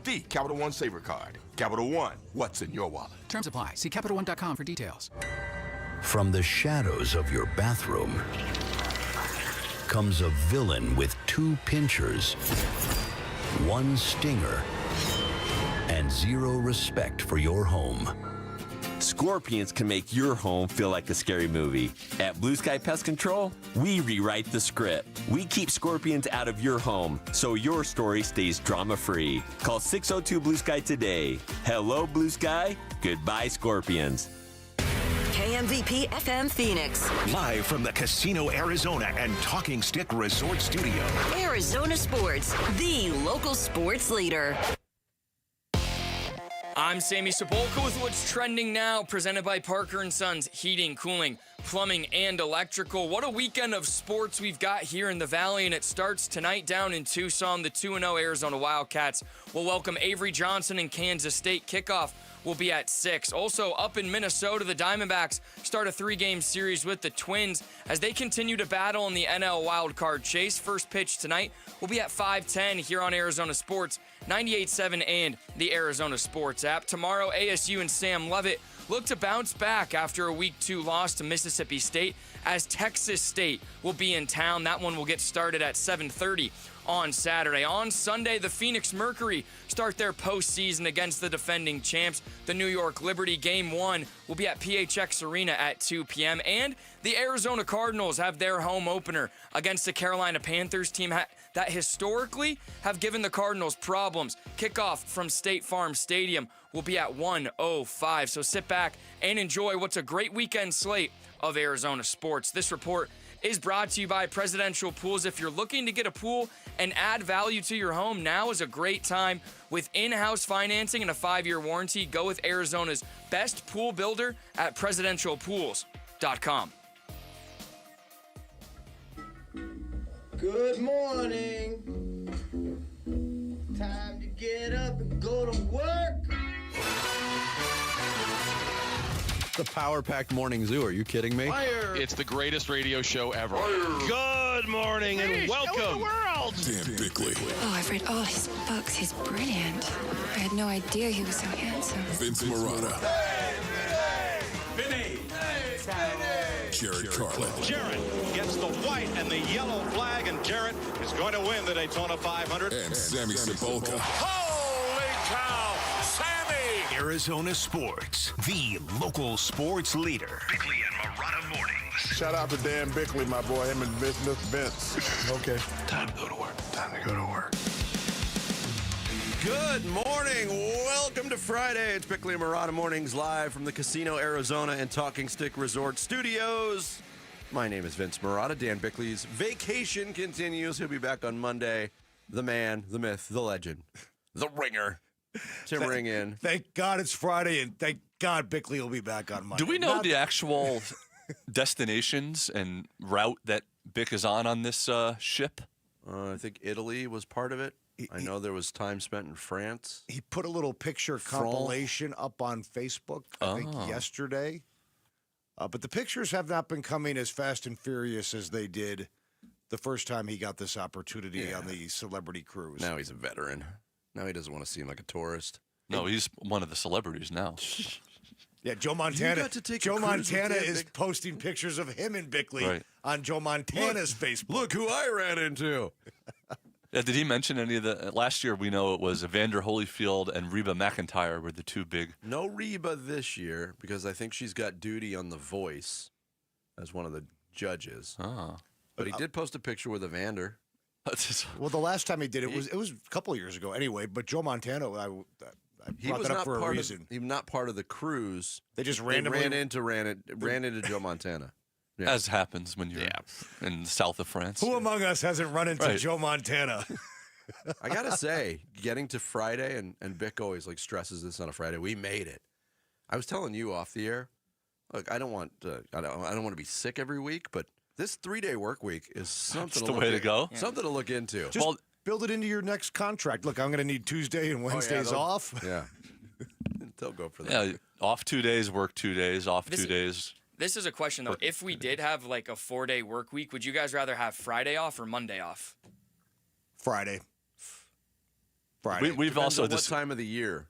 the Capital One Saver Card. Capital One, what's in your wallet? Terms apply. See CapitalOne.com for details. From the shadows of your bathroom comes a villain with 2 pinchers, 1 stinger, and 0 respect for your home. Scorpions can make your home feel like a scary movie. At Blue Sky Pest Control, we rewrite the script. We keep scorpions out of your home so your story stays drama-free. Call 602 Blue Sky today. Hello, Blue Sky. Goodbye, scorpions. KMVP FM Phoenix. Live from the Casino Arizona and Talking Stick Resort Studio. Arizona Sports, the local sports leader. I'm Sammy Sepulka with what's trending now, presented by Parker & Sons Heating, Cooling, Plumbing, and Electrical. What a weekend of sports we've got here in the Valley, and it starts tonight down in Tucson. The 2-0 Arizona Wildcats will welcome Avery Johnson and Kansas State. Kickoff will be at 6. Also up in Minnesota, the Diamondbacks start a 3-game series with the Twins as they continue to battle in the NL wildcard chase. First pitch tonight will be at 5:10 here on Arizona Sports, 98.7 and the Arizona Sports app. Tomorrow, ASU and Sam Leavitt look to bounce back after a Week 2 loss to Mississippi State as Texas State will be in town. That one will get started at 7:30 on Saturday. On Sunday, the Phoenix Mercury start their postseason against the defending champs, the New York Liberty. Game 1 will be at PHX Arena at 2 p.m. And the Arizona Cardinals have their home opener against the Carolina Panthers team that historically have given the Cardinals problems. Kickoff from State Farm Stadium will be at 1:05. So sit back and enjoy what's a great weekend slate of Arizona sports. This report is brought to you by Presidential Pools. If you're looking to get a pool and add value to your home, now is a great time. With in-house financing and a 5-year warranty, go with Arizona's best pool builder at presidentialpools.com. Good morning. Time to get up and go to work. The power-packed morning zoo. Are you kidding me? Fire. It's the greatest radio show ever. Good morning and welcome. Dan Bickley, Oh, I've read all his books. He's brilliant. I had no idea he was so handsome. Vince Marotta, Jared Carlin, Jared gets the white and the yellow flag, and Jared is going to win the Daytona 500. and Sammy Sepulka. Holy cow, Sammy! Arizona Sports, the local sports leader. Bickley and Marotta mornings. Shout out to Dan Bickley, my boy, him and Mr. Vince. Okay. Time to go to work. Time to go to work. Good morning. Welcome to Friday. It's Bickley and Marotta Mornings live from the Casino Arizona and Talking Stick Resort Studios. My name is Vince Marotta. Dan Bickley's vacation continues. He'll be back on Monday. The man, the myth, the legend, the ringer. Tim Ring in. Thank God it's Friday, and thank God Bickley will be back on Monday. Do we know the actual destinations and route that Bick is on this ship? I think Italy was part of it. I know there was time spent in France. He put a little picture compilation up on Facebook, I think, yesterday. But the pictures have not been coming as fast and furious as they did the first time he got this opportunity on the celebrity cruise. Now he's a veteran. Now he doesn't want to seem like a tourist. No, he's one of the celebrities now. Yeah, Joe Montana. got to take a Joe cruise with Montana Dan is Bick- posting pictures of him and Bickley Right. on Joe Montana's Facebook. Look who I ran into. Yeah, did he mention any of the... Last year, we know it was Evander Holyfield and Reba McEntire were the two big... No Reba this year because I think she's got duty on The Voice as one of the judges. But he did post a picture with Evander. Well, the last time he did it was a couple of years ago anyway. But Joe Montana, I He brought was that up not for a part reason. of. He was not part of the cruise. They just randomly ran into Joe Montana. Yeah. As happens when you're in the south of France. Who among us hasn't run into Right. Joe Montana? I gotta say, getting to Friday, and Bick always stresses this on a Friday. We made it. I was telling you off the air. Look, I don't want to be sick every week, but this 3-day work week is something. That's the way to go. Something to look into. Just build it into your next contract. Look, I'm going to need Tuesday and Wednesdays off. Yeah, they'll go for that. Yeah, off 2 days, work 2 days, off 2 days. This is a question, though. If we did have a 4-day work week, would you guys rather have Friday off or Monday off? Friday. Friday. We've Depends also on what time of the year.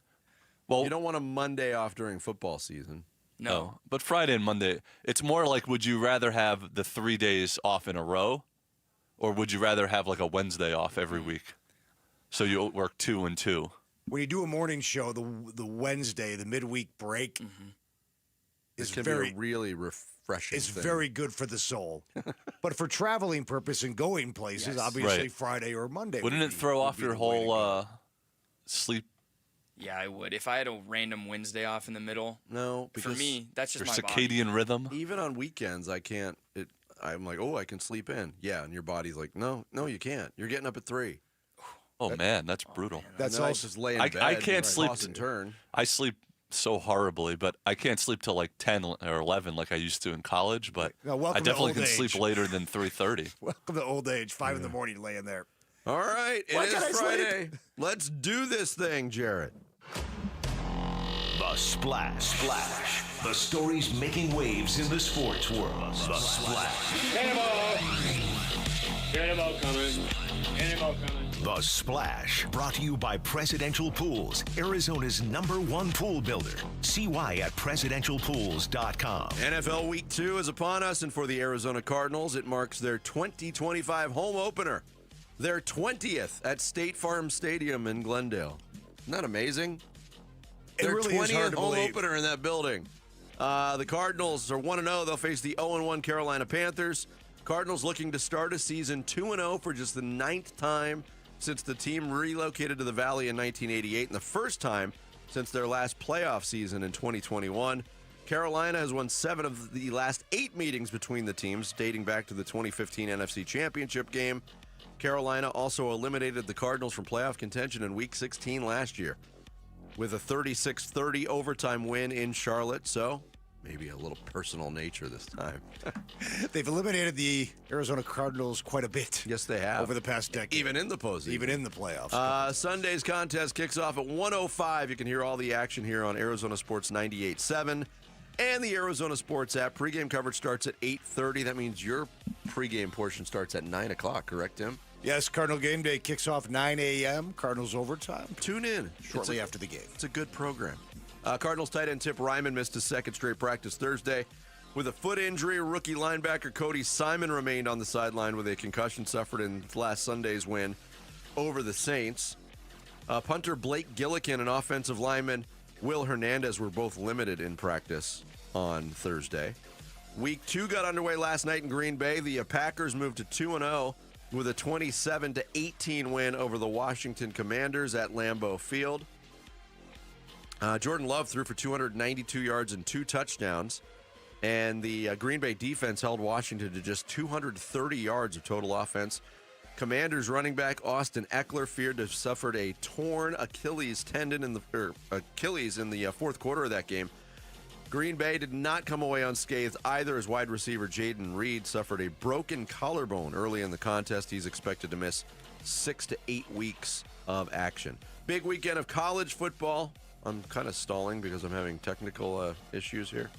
Well, you don't want a Monday off during football season. No, but Friday and Monday, it's more like, would you rather have the 3 days off in a row, or would you rather have like a Wednesday off every week? So you work 2 and 2. When you do a morning show, the Wednesday, the midweek break, is It can very be a really refreshing. It's thing. very good for the soul. But for traveling purpose and going places, obviously Right. Friday or Monday. Wouldn't it throw off your whole sleep? Yeah, I would. If I had a random Wednesday off in the middle, No, for me, that's just your my body. circadian rhythm. Even on weekends, I can't. I'm like, oh, I can sleep in. Yeah, and your body's like, no, you can't. You're getting up at 3. Oh man, that's brutal. That's and then also I just lay in bed. I can't sleep. Toss and turn. I sleep so horribly, but I can't sleep till like 10 or 11 like I used to in college. But No, welcome I to definitely old can age. sleep later than 3:30. Welcome to old age. 5 in the morning, laying there. All right, Why it can't I is sleep? Friday. Let's do this thing, Jarrett. The Splash. The stories making waves in the sports world. The Splash. Cannonball coming. Cannonball coming. The Splash. Brought to you by Presidential Pools, Arizona's #1 pool builder. See why at presidentialpools.com. NFL Week 2 is upon us, and for the Arizona Cardinals, it marks their 2025 home opener. Their 20th at State Farm Stadium in Glendale. Isn't that amazing? It Their really is 20th hard to home believe. opener in that building. The Cardinals are 1-0. They'll face the 0-1 Carolina Panthers. Cardinals looking to start a season 2-0 for just the 9th time since the team relocated to the Valley in 1988 and the first time since their last playoff season in 2021. Carolina has won 7 of the last 8 meetings between the teams, dating back to the 2015 NFC Championship game. Carolina also eliminated the Cardinals from playoff contention in Week 16 last year with a 36-30 overtime win in Charlotte, so maybe a little personal nature this time. They've eliminated the Arizona Cardinals quite a bit. Yes, they have. Over the past decade. Even in the postseason. Even in the playoffs. Sunday's contest kicks off at 1:05. You can hear all the action here on Arizona Sports 98.7 and the Arizona Sports app. Pre-game coverage starts at 8:30. That means your pre-game portion starts at 9 o'clock, correct, Tim? Yes, Cardinal Game Day kicks off 9 a.m. Cardinals overtime. Tune in. Shortly after the game. It's a good program. Cardinals tight end Tip Ryman missed his second straight practice Thursday. With a foot injury, rookie linebacker Cody Simon remained on the sideline with a concussion suffered in last Sunday's win over the Saints. Punter Blake Gillikin and offensive lineman Will Hernandez were both limited in practice on Thursday. Week 2 got underway last night in Green Bay. The Packers moved to 2-0 with a 27-18 win over the Washington Commanders at Lambeau Field. Jordan Love threw for 292 yards and 2 touchdowns, and the Green Bay defense held Washington to just 230 yards of total offense. Commanders running back Austin Eckler feared to have suffered a torn Achilles tendon in the fourth quarter of that game. Green Bay did not come away unscathed either, as wide receiver Jaden Reed suffered a broken collarbone early in the contest. He's expected to miss 6 to 8 weeks of action. Big weekend of college football. I'm kind of stalling because I'm having technical issues here.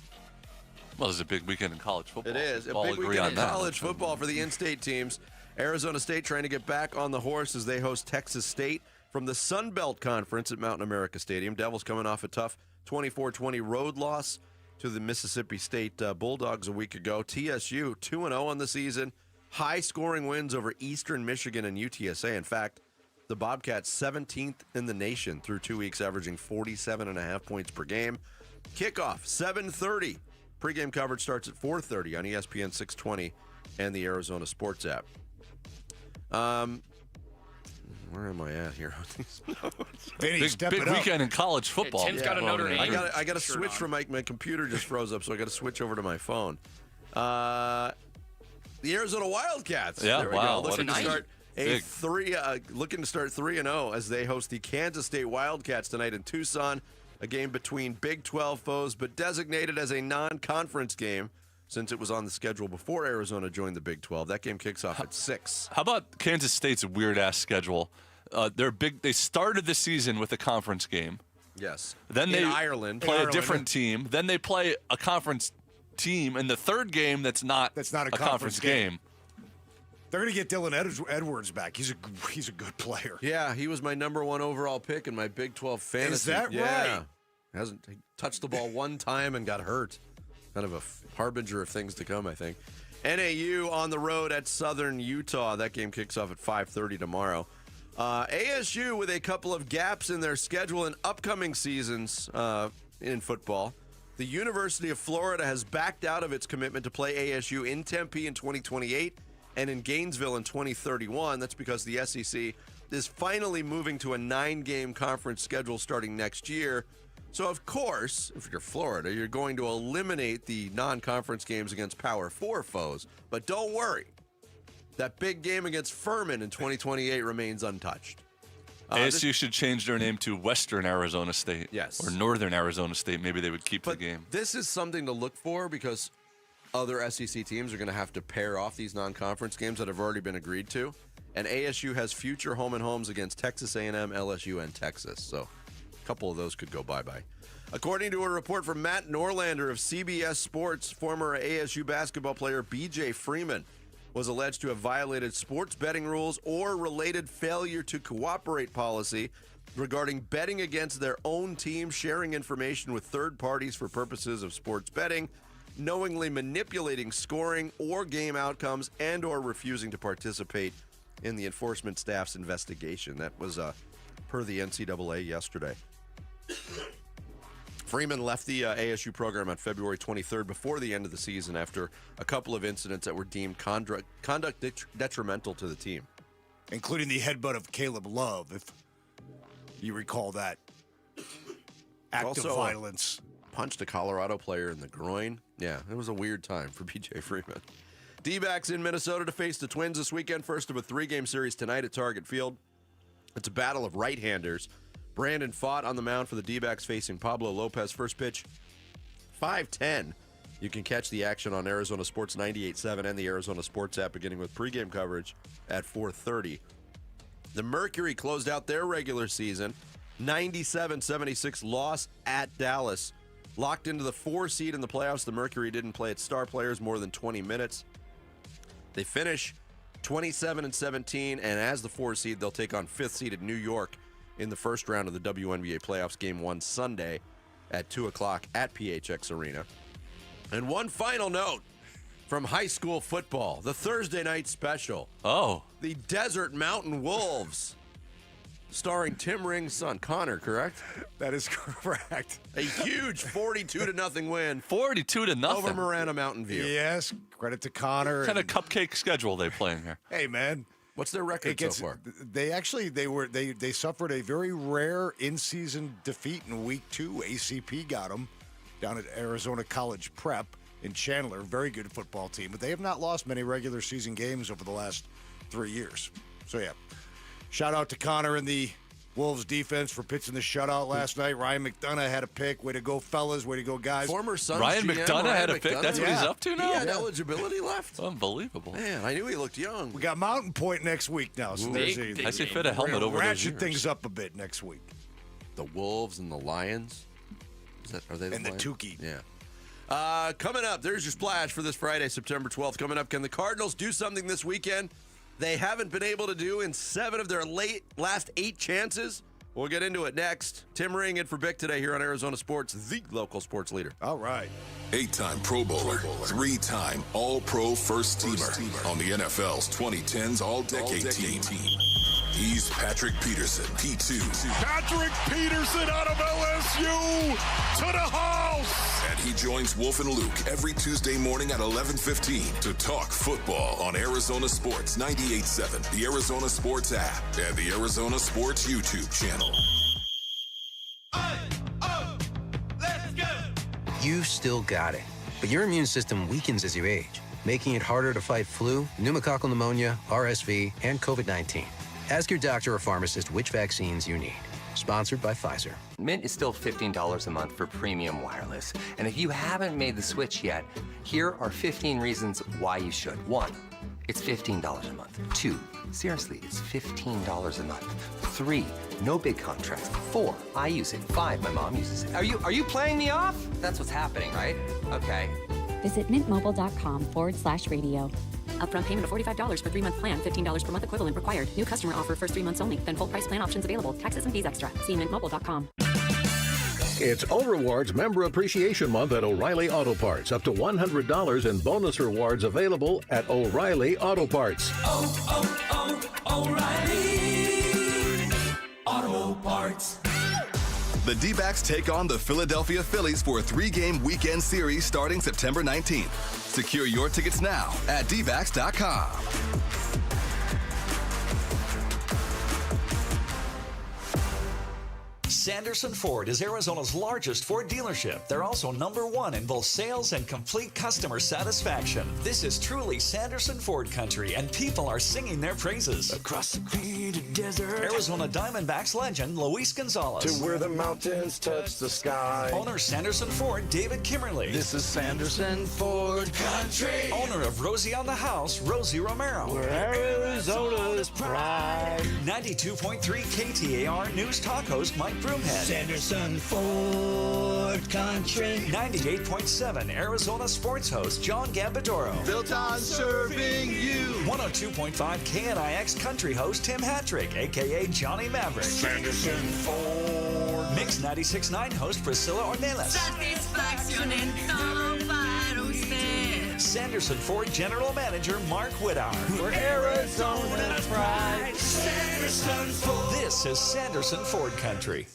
Well, it's a big weekend in college football. It is. A All big agree weekend on in that. college football for the in-state teams. Arizona State trying to get back on the horse as they host Texas State from the Sun Belt Conference at Mountain America Stadium. Devils coming off a tough 24-20 road loss to the Mississippi State Bulldogs a week ago. TSU 2-0 on the season. High-scoring wins over Eastern Michigan and UTSA. In fact, the Bobcats 17th in the nation through 2 weeks, averaging 47.5 points per game. Kickoff 7:30. Pre-game coverage starts at 4:30 on ESPN 620 and the Arizona Sports app. Where am I at here? Big weekend in college football. Tim's got a Notre Dame. I got to switch from my computer just froze up, so I got to switch over to my phone. The Arizona Wildcats. Yeah, there we wow. go. Looking to start Big. looking to start 3-0 as they host the Kansas State Wildcats tonight in Tucson. A game between Big 12 foes, but designated as a non-conference game since it was on the schedule before Arizona joined the Big 12. That game kicks off at 6. How about Kansas State's weird-ass schedule? They started the season with a conference game. Yes. Then in they Ireland. play a different team. Then they play a conference team in the third game that's not a conference game. They're going to get Dylan Edwards back. He's a good player. Yeah, he was my number 1 overall pick in my Big 12 fantasy. Is that right? Hasn't touched the ball one time and got hurt. Kind of a harbinger of things to come, I think. NAU on the road at Southern Utah. That game kicks off at 5:30 tomorrow. ASU with a couple of gaps in their schedule in upcoming seasons in football. The University of Florida has backed out of its commitment to play ASU in Tempe in 2028 and in Gainesville in 2031. That's because the SEC is finally moving to a 9-game conference schedule starting next year. So, of course, if you're Florida, you're going to eliminate the non-conference games against Power 4 foes. But don't worry. That big game against Furman in 2028 remains untouched. ASU should change their name to Western Arizona State. Yes. Or Northern Arizona State. Maybe they would keep the game. This is something to look for because other SEC teams are going to have to pair off these non-conference games that have already been agreed to. And ASU has future home and homes against Texas A&M, LSU, and Texas. So a couple of those could go bye-bye. According to a report from Matt Norlander of CBS Sports, former ASU basketball player B.J. Freeman was alleged to have violated sports betting rules or related failure to cooperate policy regarding betting against their own team, sharing information with third parties for purposes of sports betting, knowingly manipulating scoring or game outcomes, and or refusing to participate in the enforcement staff's investigation. That was per the NCAA yesterday. Freeman left the ASU program on February 23rd before the end of the season after a couple of incidents that were deemed conduct detrimental to the team. Including the headbutt of Caleb Love, if you recall that act of violence. Punched a Colorado player in the groin. Yeah, it was a weird time for B.J. Freeman. D-backs in Minnesota to face the Twins this weekend. First of a 3-game series tonight at Target Field. It's a battle of right-handers. Brandon Pfaadt on the mound for the D-backs facing Pablo Lopez. First pitch, 5:10. You can catch the action on Arizona Sports 98.7 and the Arizona Sports app, beginning with pregame coverage at 4:30. The Mercury closed out their regular season, 97-76 loss at Dallas. Locked into the 4 seed in the playoffs, the Mercury didn't play its star players more than 20 minutes. They finish 27-17, and as the 4 seed, they'll take on 5th seeded New York in the first round of the WNBA playoffs, game 1 Sunday at 2 o'clock at PHX Arena. And one final note from high school football, the Thursday night special. Oh. The Desert Mountain Wolves, starring Tim Ring's son, Connor, correct? That is correct. A huge 42-0 win. 42-0 over Marana Mountain View. Yes, credit to Connor. What kind of cupcake schedule are they playing here? Hey, man. What's their record so far? They suffered a very rare in-season defeat in week 2. ACP got them down at Arizona College Prep in Chandler. Very good football team, but they have not lost many regular season games over the last 3 years. So yeah, shout out to Connor and the Wolves defense for pitching the shutout last night. Ryan McDonough had a pick. Way to go, fellas. Way to go, guys. Former Suns Ryan GM, McDonough had a pick. That's what he's up to now? He had eligibility left? Unbelievable. Man, I knew he looked young. We got Mountain Point next week now. So I say fit a helmet over those ratchet years. things up a bit next week. The Wolves and the Lions? Are they and the Lions? Tukey. Yeah. Coming up, there's your splash for this Friday, September 12th. Coming up, can the Cardinals do something this weekend they haven't been able to do in 7 of their last 8 chances? We'll get into it next. Tim Ring in for Bick today here on Arizona Sports, the local sports leader. All right. 8-time Pro Bowler, 3-time All-Pro First Teamer on the NFL's 2010s All-Decade Team. He's Patrick Peterson, P2. Patrick Peterson out of LSU to the house. And he joins Wolf and Luke every Tuesday morning at 11:15 to talk football on Arizona Sports 98.7, the Arizona Sports app, and the Arizona Sports YouTube channel. Let's go! You've still got it, but your immune system weakens as you age, making it harder to fight flu, pneumococcal pneumonia, RSV, and COVID-19. Ask your doctor or pharmacist which vaccines you need. Sponsored by Pfizer. Mint is still $15 a month for premium wireless. And if you haven't made the switch yet, here are 15 reasons why you should. 1, it's $15 a month. 2, seriously, it's $15 a month. 3, no big contracts. 4, I use it. 5, my mom uses it. Are you playing me off? That's what's happening, right? Okay. Visit mintmobile.com/radio. Upfront payment of $45 for 3-month plan. $15 per month equivalent required. New customer offer first 3 months only. Then full price plan options available. Taxes and fees extra. See mintmobile.com. It's O-Rewards Member Appreciation Month at O'Reilly Auto Parts. Up to $100 in bonus rewards available at O'Reilly Auto Parts. O'Reilly Auto Parts. The D-backs take on the Philadelphia Phillies for a 3-game weekend series starting September 19th. Secure your tickets now at dbacks.com. Sanderson Ford is Arizona's largest Ford dealership. They're also #1 in both sales and complete customer satisfaction. This is truly Sanderson Ford country, and people are singing their praises. Across the painted desert. Arizona Diamondbacks legend Luis Gonzalez. To where the mountains touch the sky. Owner Sanderson Ford David Kimmerly. This is Sanderson Ford country. Owner of Rosie on the House, Rosie Romero. Where Arizona's pride. 92.3 KTAR News Talk host Mike Broomhead. Sanderson Ford country. 98.7 Arizona sports host John Gambadoro. Built on serving you. 102.5 KNIX country host Tim Hattrick, a.k.a. Johnny Maverick. Sanderson Ford. Mix 96.9 host Priscilla Ornelas. Satisfacción en todo para usted. Sanderson Ford General Manager Mark Whittar. Where Arizona's pride. Sanderson Ford. This is Sanderson Ford country.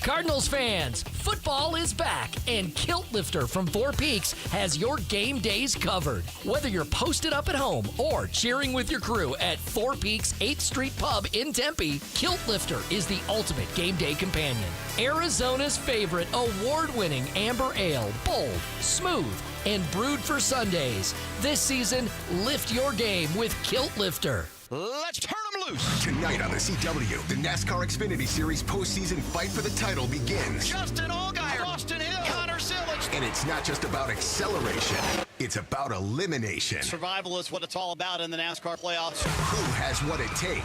Cardinals fans, football is back, and Kilt Lifter from Four Peaks has your game days covered. Whether you're posted up at home or cheering with your crew at Four Peaks 8th Street Pub in Tempe, Kilt Lifter is the ultimate game day companion. Arizona's favorite award-winning amber ale, bold, smooth, and brewed for Sundays. This season, lift your game with Kilt Lifter. Let's turn them loose. Tonight on the CW, the NASCAR Xfinity Series postseason fight for the title begins. Justin Allgaier, Austin Hill, Connor Simmons. And it's not just about acceleration. It's about elimination. Survival is what it's all about in the NASCAR playoffs. Who has what it takes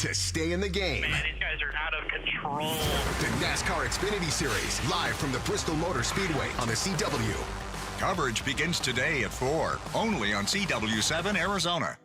to stay in the game? Man, these guys are out of control. The NASCAR Xfinity Series, live from the Bristol Motor Speedway on the CW. Coverage begins today at 4, only on CW7 Arizona.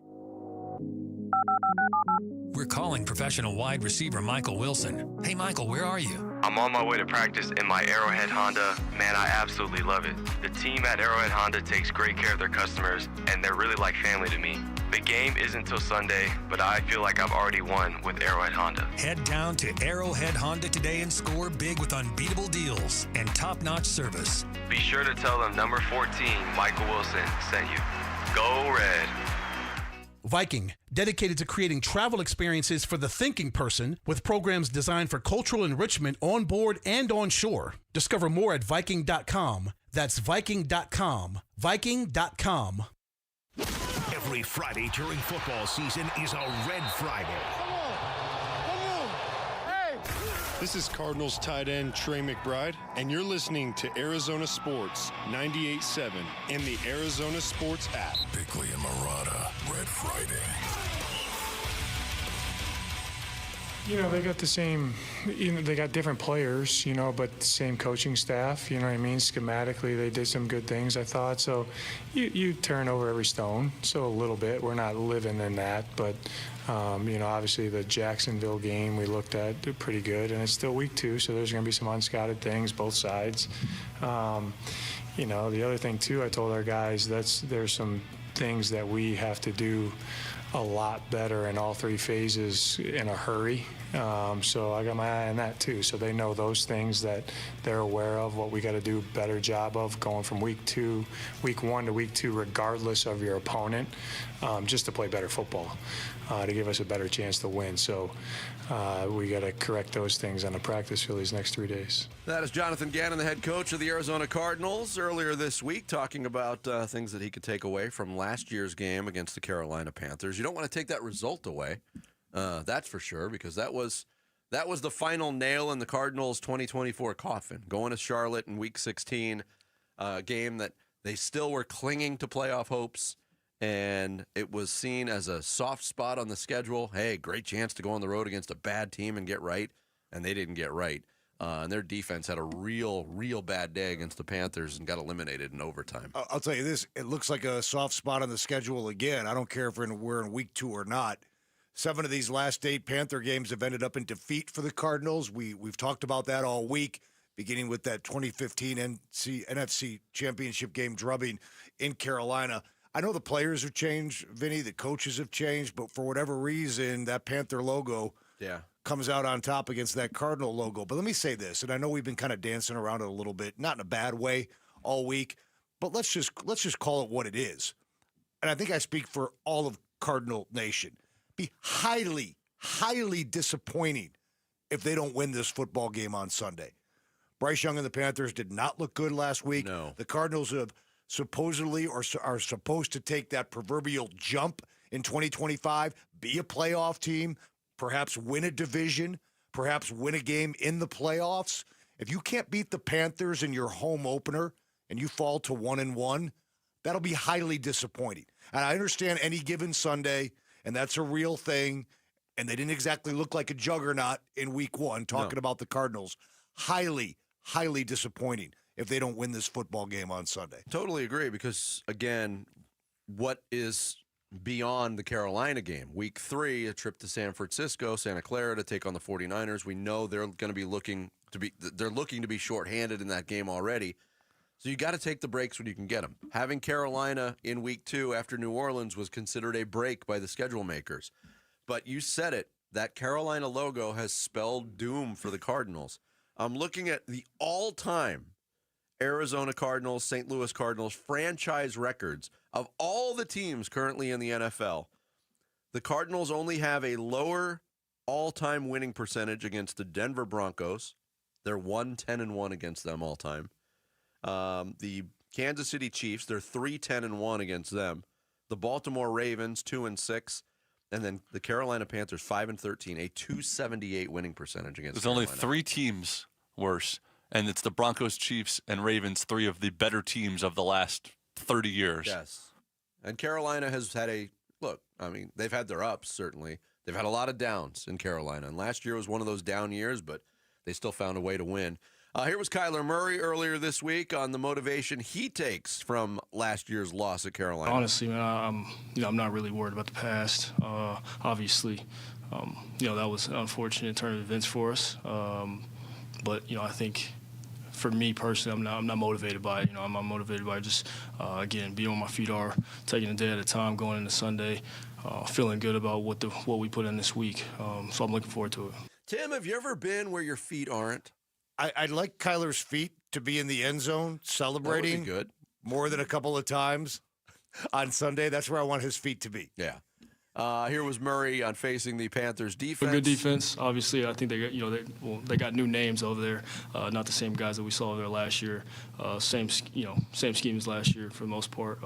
We're calling professional wide receiver Michael Wilson. Hey, Michael, where are you? I'm on my way to practice in my Arrowhead Honda. Man, I absolutely love it. The team at Arrowhead Honda takes great care of their customers, and they're really like family to me. The game isn't till Sunday, but I feel like I've already won with Arrowhead Honda. Head down to Arrowhead Honda today and score big with unbeatable deals and top-notch service. Be sure to tell them number 14, Michael Wilson, sent you. Go Red. Viking, dedicated to creating travel experiences for the thinking person with programs designed for cultural enrichment on board and on shore. Discover more at Viking.com. That's Viking.com. Viking.com. Every Friday during football season is a Red Friday. This is Cardinals tight end Trey McBride, and you're listening to Arizona Sports 98.7 and the Arizona Sports app. Bickley and Marotta, Red Friday. You know, they got the same, they got different players, but the same coaching staff, you know what I mean? Schematically, they did some good things, I thought. So you turn over every stone, so a little bit. We're not living in that, but, obviously the Jacksonville game we looked at did pretty good, and it's still week 2, so there's going to be some unscouted things, both sides. The other thing, too, I told our guys, there's some things that we have to do a lot better in all 3 phases in a hurry. So I got my eye on that too. So they know those things that they're aware of, what we got to do a better job of going from week 1 to week 2, regardless of your opponent, just to play better football, to give us a better chance to win. So we got to correct those things on the practice field these next 3 days. That is Jonathan Gannon, the head coach of the Arizona Cardinals, earlier this week, talking about things that he could take away from last year's game against the Carolina Panthers. You don't want to take that result away, that's for sure, because that was the final nail in the Cardinals' 2024 coffin. Going to Charlotte in Week 16, game that they still were clinging to playoff hopes, and it was seen as a soft spot on the schedule. Hey, great chance to go on the road against a bad team and get right, and they didn't get right. And their defense had a real bad day against the Panthers and got eliminated in overtime. I'll tell you this, it looks like a soft spot on the schedule again. I don't care if we're in week 2 or not. 7 of these last 8 Panther games have ended up in defeat for the Cardinals. We've talked about that all week, beginning with that 2015 NFC Championship game drubbing in Carolina. I know the players have changed, Vinny, the coaches have changed, but for whatever reason, that Panther logo comes out on top against that Cardinal logo. But let me say this, and I know we've been kind of dancing around it a little bit, not in a bad way all week, but let's just call it what it is. And I think I speak for all of Cardinal Nation. Be highly, highly disappointing if they don't win this football game on Sunday. Bryce Young and the Panthers did not look good last week. No. The Cardinals have supposedly or are supposed to take that proverbial jump in 2025, be a playoff team, perhaps win a division, perhaps win a game in the playoffs. If you can't beat the Panthers in your home opener and you fall to 1-1, that'll be highly disappointing. And I understand any given Sunday, and that's a real thing, and they didn't exactly look like a juggernaut in week 1, talking about the Cardinals. Highly, highly disappointing if they don't win this football game on Sunday. Totally agree, because, again, what is beyond the Carolina game? Week 3, a trip to San Francisco, Santa Clara to take on the 49ers. We know they're going to be looking to be shorthanded in that game already. So you got to take the breaks when you can get them. Having Carolina in week 2 after New Orleans was considered a break by the schedule makers. But you said it, that Carolina logo has spelled doom for the Cardinals. I'm looking at the all-time Arizona Cardinals, St. Louis Cardinals franchise records of all the teams currently in the NFL. The Cardinals only have a lower all-time winning percentage against the Denver Broncos. They're 1-10-1 against them all-time. The Kansas City Chiefs, they're 3-10-1 against them. The Baltimore Ravens, 2-6. And then the Carolina Panthers, 5-13, a 278 winning percentage against There's Carolina. only 3 teams worse, and it's the Broncos, Chiefs, and Ravens, 3 of the better teams of the last 30 years. Yes. And Carolina has had they've had their ups, certainly. They've had a lot of downs in Carolina. And last year was one of those down years, but they still found a way to win. Here was Kyler Murray earlier this week on the motivation he takes from last year's loss at Carolina. Honestly, man, I'm not really worried about the past. Obviously, that was an unfortunate turn of events for us. But I think for me personally, I'm not motivated by it. I'm motivated by just again being on my feet, taking a day at a time, going into Sunday, feeling good about what we put in this week. So I'm looking forward to it. Tim, have you ever been where your feet aren't? I'd like Kyler's feet to be in the end zone celebrating That would be good. More than a couple of times on Sunday. That's where I want his feet to be. Yeah. Here was Murray on facing the Panthers defense. A good defense. Obviously, I think they got they got new names over there. Not the same guys that we saw there last year. Same schemes last year for the most part.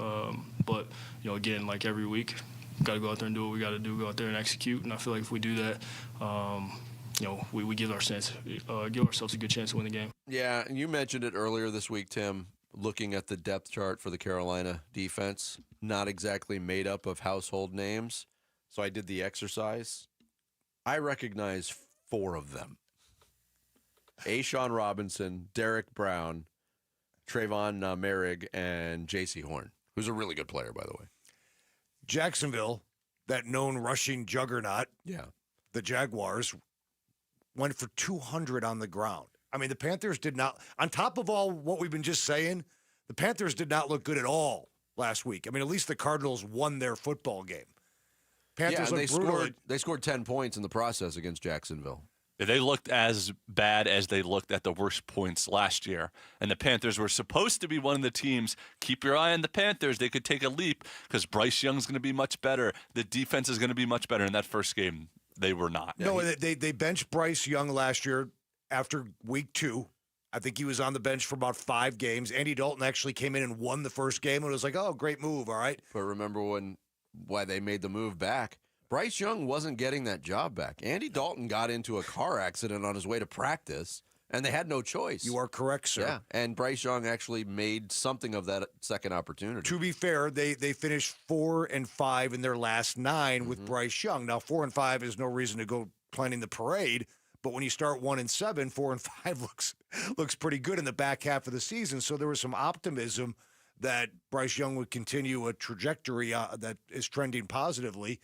But again, like every week, got to go out there and do what we got to do. Go out there and execute. And I feel like if we do that, we give ourselves a good chance to win the game. Yeah, and you mentioned it earlier this week, Tim, looking at the depth chart for the Carolina defense, not exactly made up of household names. So I did the exercise. I recognize 4 of them. A'Shawn Robinson, Derek Brown, Trayvon Merrick, and J.C. Horn, who's a really good player, by the way. Jacksonville, that known rushing juggernaut, the Jaguars, went for 200 on the ground. I mean, the Panthers did not, on top of all what we've been just saying, the Panthers did not look good at all last week. I mean, at least the Cardinals won their football game. Panthers they scored 10 points in the process against Jacksonville. They looked as bad as they looked at the worst points last year. And the Panthers were supposed to be one of the teams. Keep your eye on the Panthers. They could take a leap because Bryce Young's going to be much better. The defense is going to be much better. In that first game, they were not. No, they benched Bryce Young last year after week 2. I think he was on the bench for about 5 games. Andy Dalton actually came in and won the first game, and it was like, oh, great move, all right. But remember why they made the move back? Bryce Young wasn't getting that job back. Andy Dalton got into a car accident on his way to practice, and they had no choice. You are correct, sir. Yeah, and Bryce Young actually made something of that second opportunity. To be fair, they finished 4-5 in their last 9 with Bryce Young. Now, 4-5 is no reason to go planning the parade, But when you start 1-7, 4-5 looks pretty good in the back half of the season. So there was some optimism that Bryce Young would continue a trajectory that is trending positively.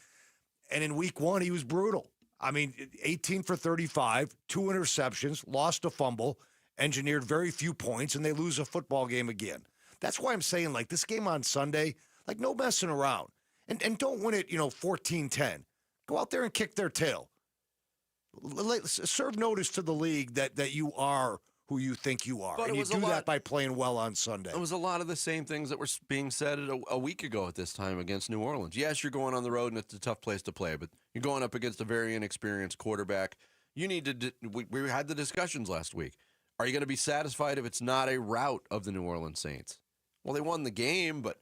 And in week 1, he was brutal. I mean, 18 for 35, 2 interceptions, lost a fumble, engineered very few points, and they lose a football game again. That's why I'm saying, like, this game on Sunday, like, no messing around. And don't win it, 14-10. Go out there and kick their tail. Serve notice to the league that you are who you think you are. But and you do that by playing well on Sunday. It was a lot of the same things that were being said a week ago at this time against New Orleans. Yes, you're going on the road, and it's a tough place to play, but you're going up against a very inexperienced quarterback. You need to we had the discussions last week. Are you going to be satisfied if it's not a rout of the New Orleans Saints? Well, they won the game, but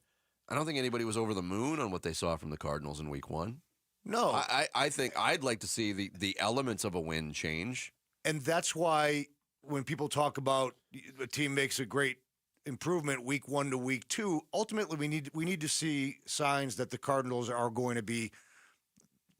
I don't think anybody was over the moon on what they saw from the Cardinals in week 1. No. I think I'd like to see the elements of a win change. And that's why when people talk about a team makes a great improvement week 1 to week 2, ultimately we need to see signs that the Cardinals are going to be,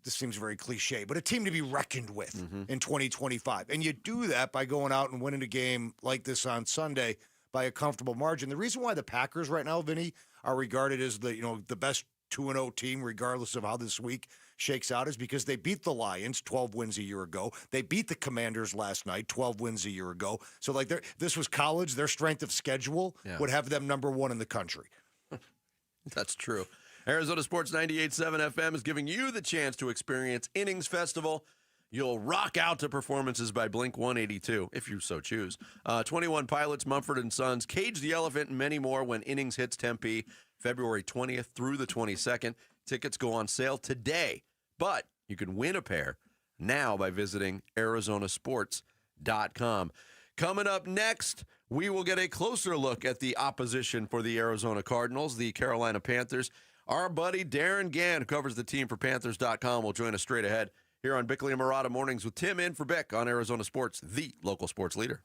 this seems very cliche, but a team to be reckoned with in 2025. And you do that by going out and winning a game like this on Sunday by a comfortable margin. The reason why the Packers right now, Vinny, are regarded as the best 2-0 team, regardless of how this week shakes out, is because they beat the Lions 12 wins a year ago. They beat the Commanders last night 12 wins a year ago. So like this was college. Their strength of schedule would have them number 1 in the country. That's true. Arizona Sports 98.7 FM is giving you the chance to experience Innings Festival. You'll rock out to performances by Blink-182, if you so choose. 21 Pilots, Mumford & Sons, Cage the Elephant, and many more when Innings hits Tempe, February 20th through the 22nd. Tickets go on sale today, but you can win a pair now by visiting ArizonaSports.com. Coming up next, we will get a closer look at the opposition for the Arizona Cardinals, the Carolina Panthers. Our buddy Darren Gant, who covers the team for Panthers.com, will join us straight ahead here on Bickley and Murata Mornings with Tim in for Bick on Arizona Sports, the local sports leader.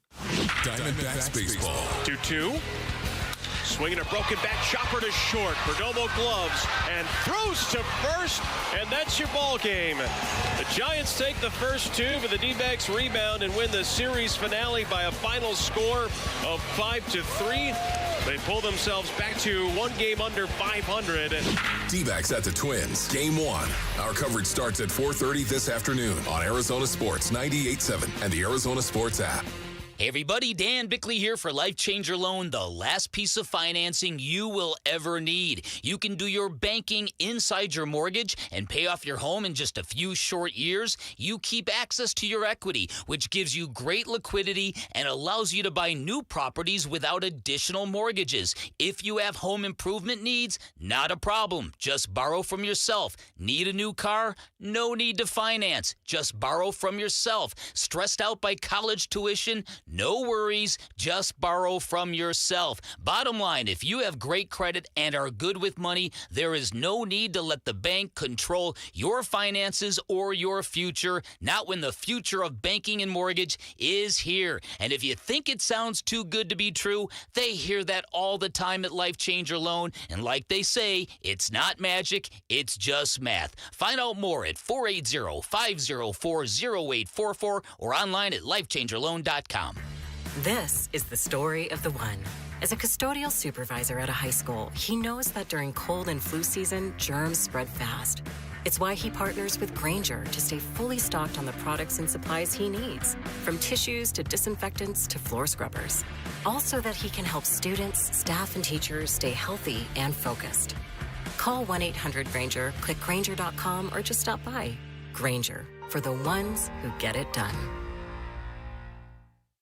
Diamondbacks baseball. 2-2. Swinging a broken back chopper to short. Perdomo gloves and throws to first, and that's your ball game. The Giants take the first 2, but the D-backs rebound and win the series finale by a final score of 5-3. They pull themselves back to 1 game under 500. D-backs at the Twins. Game 1. Our coverage starts at 4:30 this afternoon on Arizona Sports 98.7 and the Arizona Sports app. Hey everybody, Dan Bickley here for Life Changer Loan, the last piece of financing you will ever need. You can do your banking inside your mortgage and pay off your home in just a few short years. You keep access to your equity, which gives you great liquidity and allows you to buy new properties without additional mortgages. If you have home improvement needs, not a problem. Just borrow from yourself. Need a new car? No need to finance. Just borrow from yourself. Stressed out by college tuition? No worries, just borrow from yourself. Bottom line, if you have great credit and are good with money, there is no need to let the bank control your finances or your future, not when the future of banking and mortgage is here. And if you think it sounds too good to be true, they hear that all the time at Life Changer Loan. And like they say, it's not magic, it's just math. Find out more at 480-504-0844 or online at lifechangerloan.com. This is the story of the one. As a custodial supervisor at a high school, he knows that during cold and flu season, germs spread fast. It's why he partners with Grainger to stay fully stocked on the products and supplies he needs, from tissues to disinfectants to floor scrubbers. All so that he can help students, staff, and teachers stay healthy and focused. Call 1-800-GRAINGER, click Grainger.com, or just stop by. Grainger, for the ones who get it done.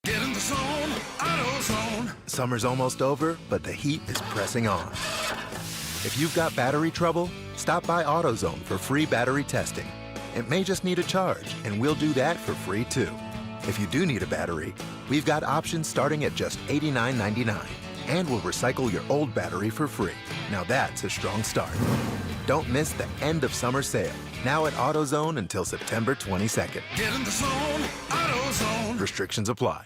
Get in the zone, AutoZone. Summer's almost over, but the heat is pressing on. If you've got battery trouble, stop by AutoZone for free battery testing. It may just need a charge, and we'll do that for free too. If you do need a battery, we've got options starting at just $89.99. And we'll recycle your old battery for free. Now that's a strong start. Don't miss the end of summer sale. Now at AutoZone until September 22nd. Get in the zone, AutoZone. Restrictions apply.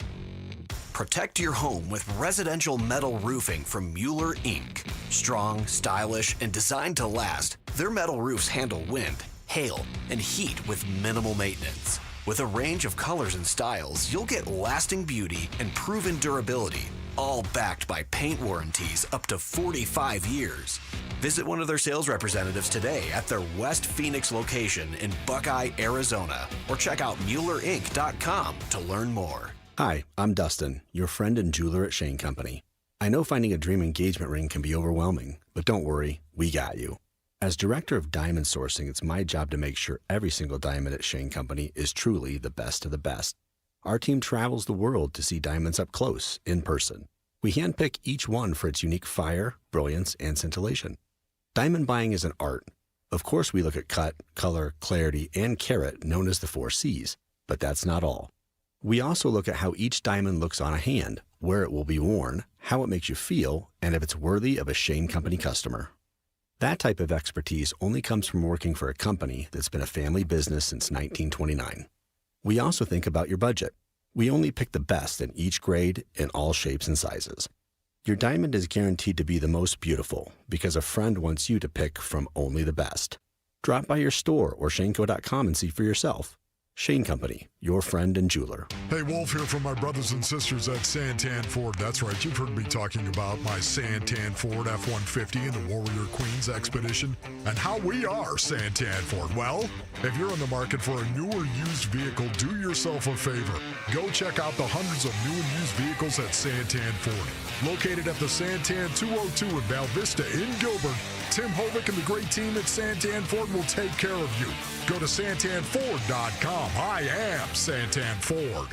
Protect your home with residential metal roofing from Mueller, Inc. Strong, stylish, and designed to last, their metal roofs handle wind, hail, and heat with minimal maintenance. With a range of colors and styles, you'll get lasting beauty and proven durability, all backed by paint warranties up to 45 years. Visit one of their sales representatives today at their West Phoenix location in Buckeye, Arizona, or check out MuellerInc.com to learn more. Hi, I'm Dustin, your friend and jeweler at Shane Company. I know finding a dream engagement ring can be overwhelming, but don't worry, we got you. As director of diamond sourcing, it's my job to make sure every single diamond at Shane Company is truly the best of the best. Our team travels the world to see diamonds up close, in person. We handpick each one for its unique fire, brilliance, and scintillation. Diamond buying is an art. Of course, we look at cut, color, clarity, and carat, known as the 4 C's, but that's not all. We also look at how each diamond looks on a hand, where it will be worn, how it makes you feel, and if it's worthy of a Shane Company customer. That type of expertise only comes from working for a company that's been a family business since 1929. We also think about your budget. We only pick the best in each grade in all shapes and sizes. Your diamond is guaranteed to be the most beautiful because a friend wants you to pick from only the best. Drop by your store or shaneco.com and see for yourself. Shane Company, your friend and jeweler. Hey, Wolf here from my brothers and sisters at Santan Ford. That's right, you've heard me talking about my Santan Ford F-150 and the Warrior Queens Expedition and how we are Santan Ford. Well, if you're in the market for a new or used vehicle, do yourself a favor. Go check out the hundreds of new and used vehicles at Santan Ford. Located at the Santan 202 in Val Vista in Gilbert, Tim Hovick and the great team at Santan Ford will take care of you. Go to santanford.com. I am Santan Ford.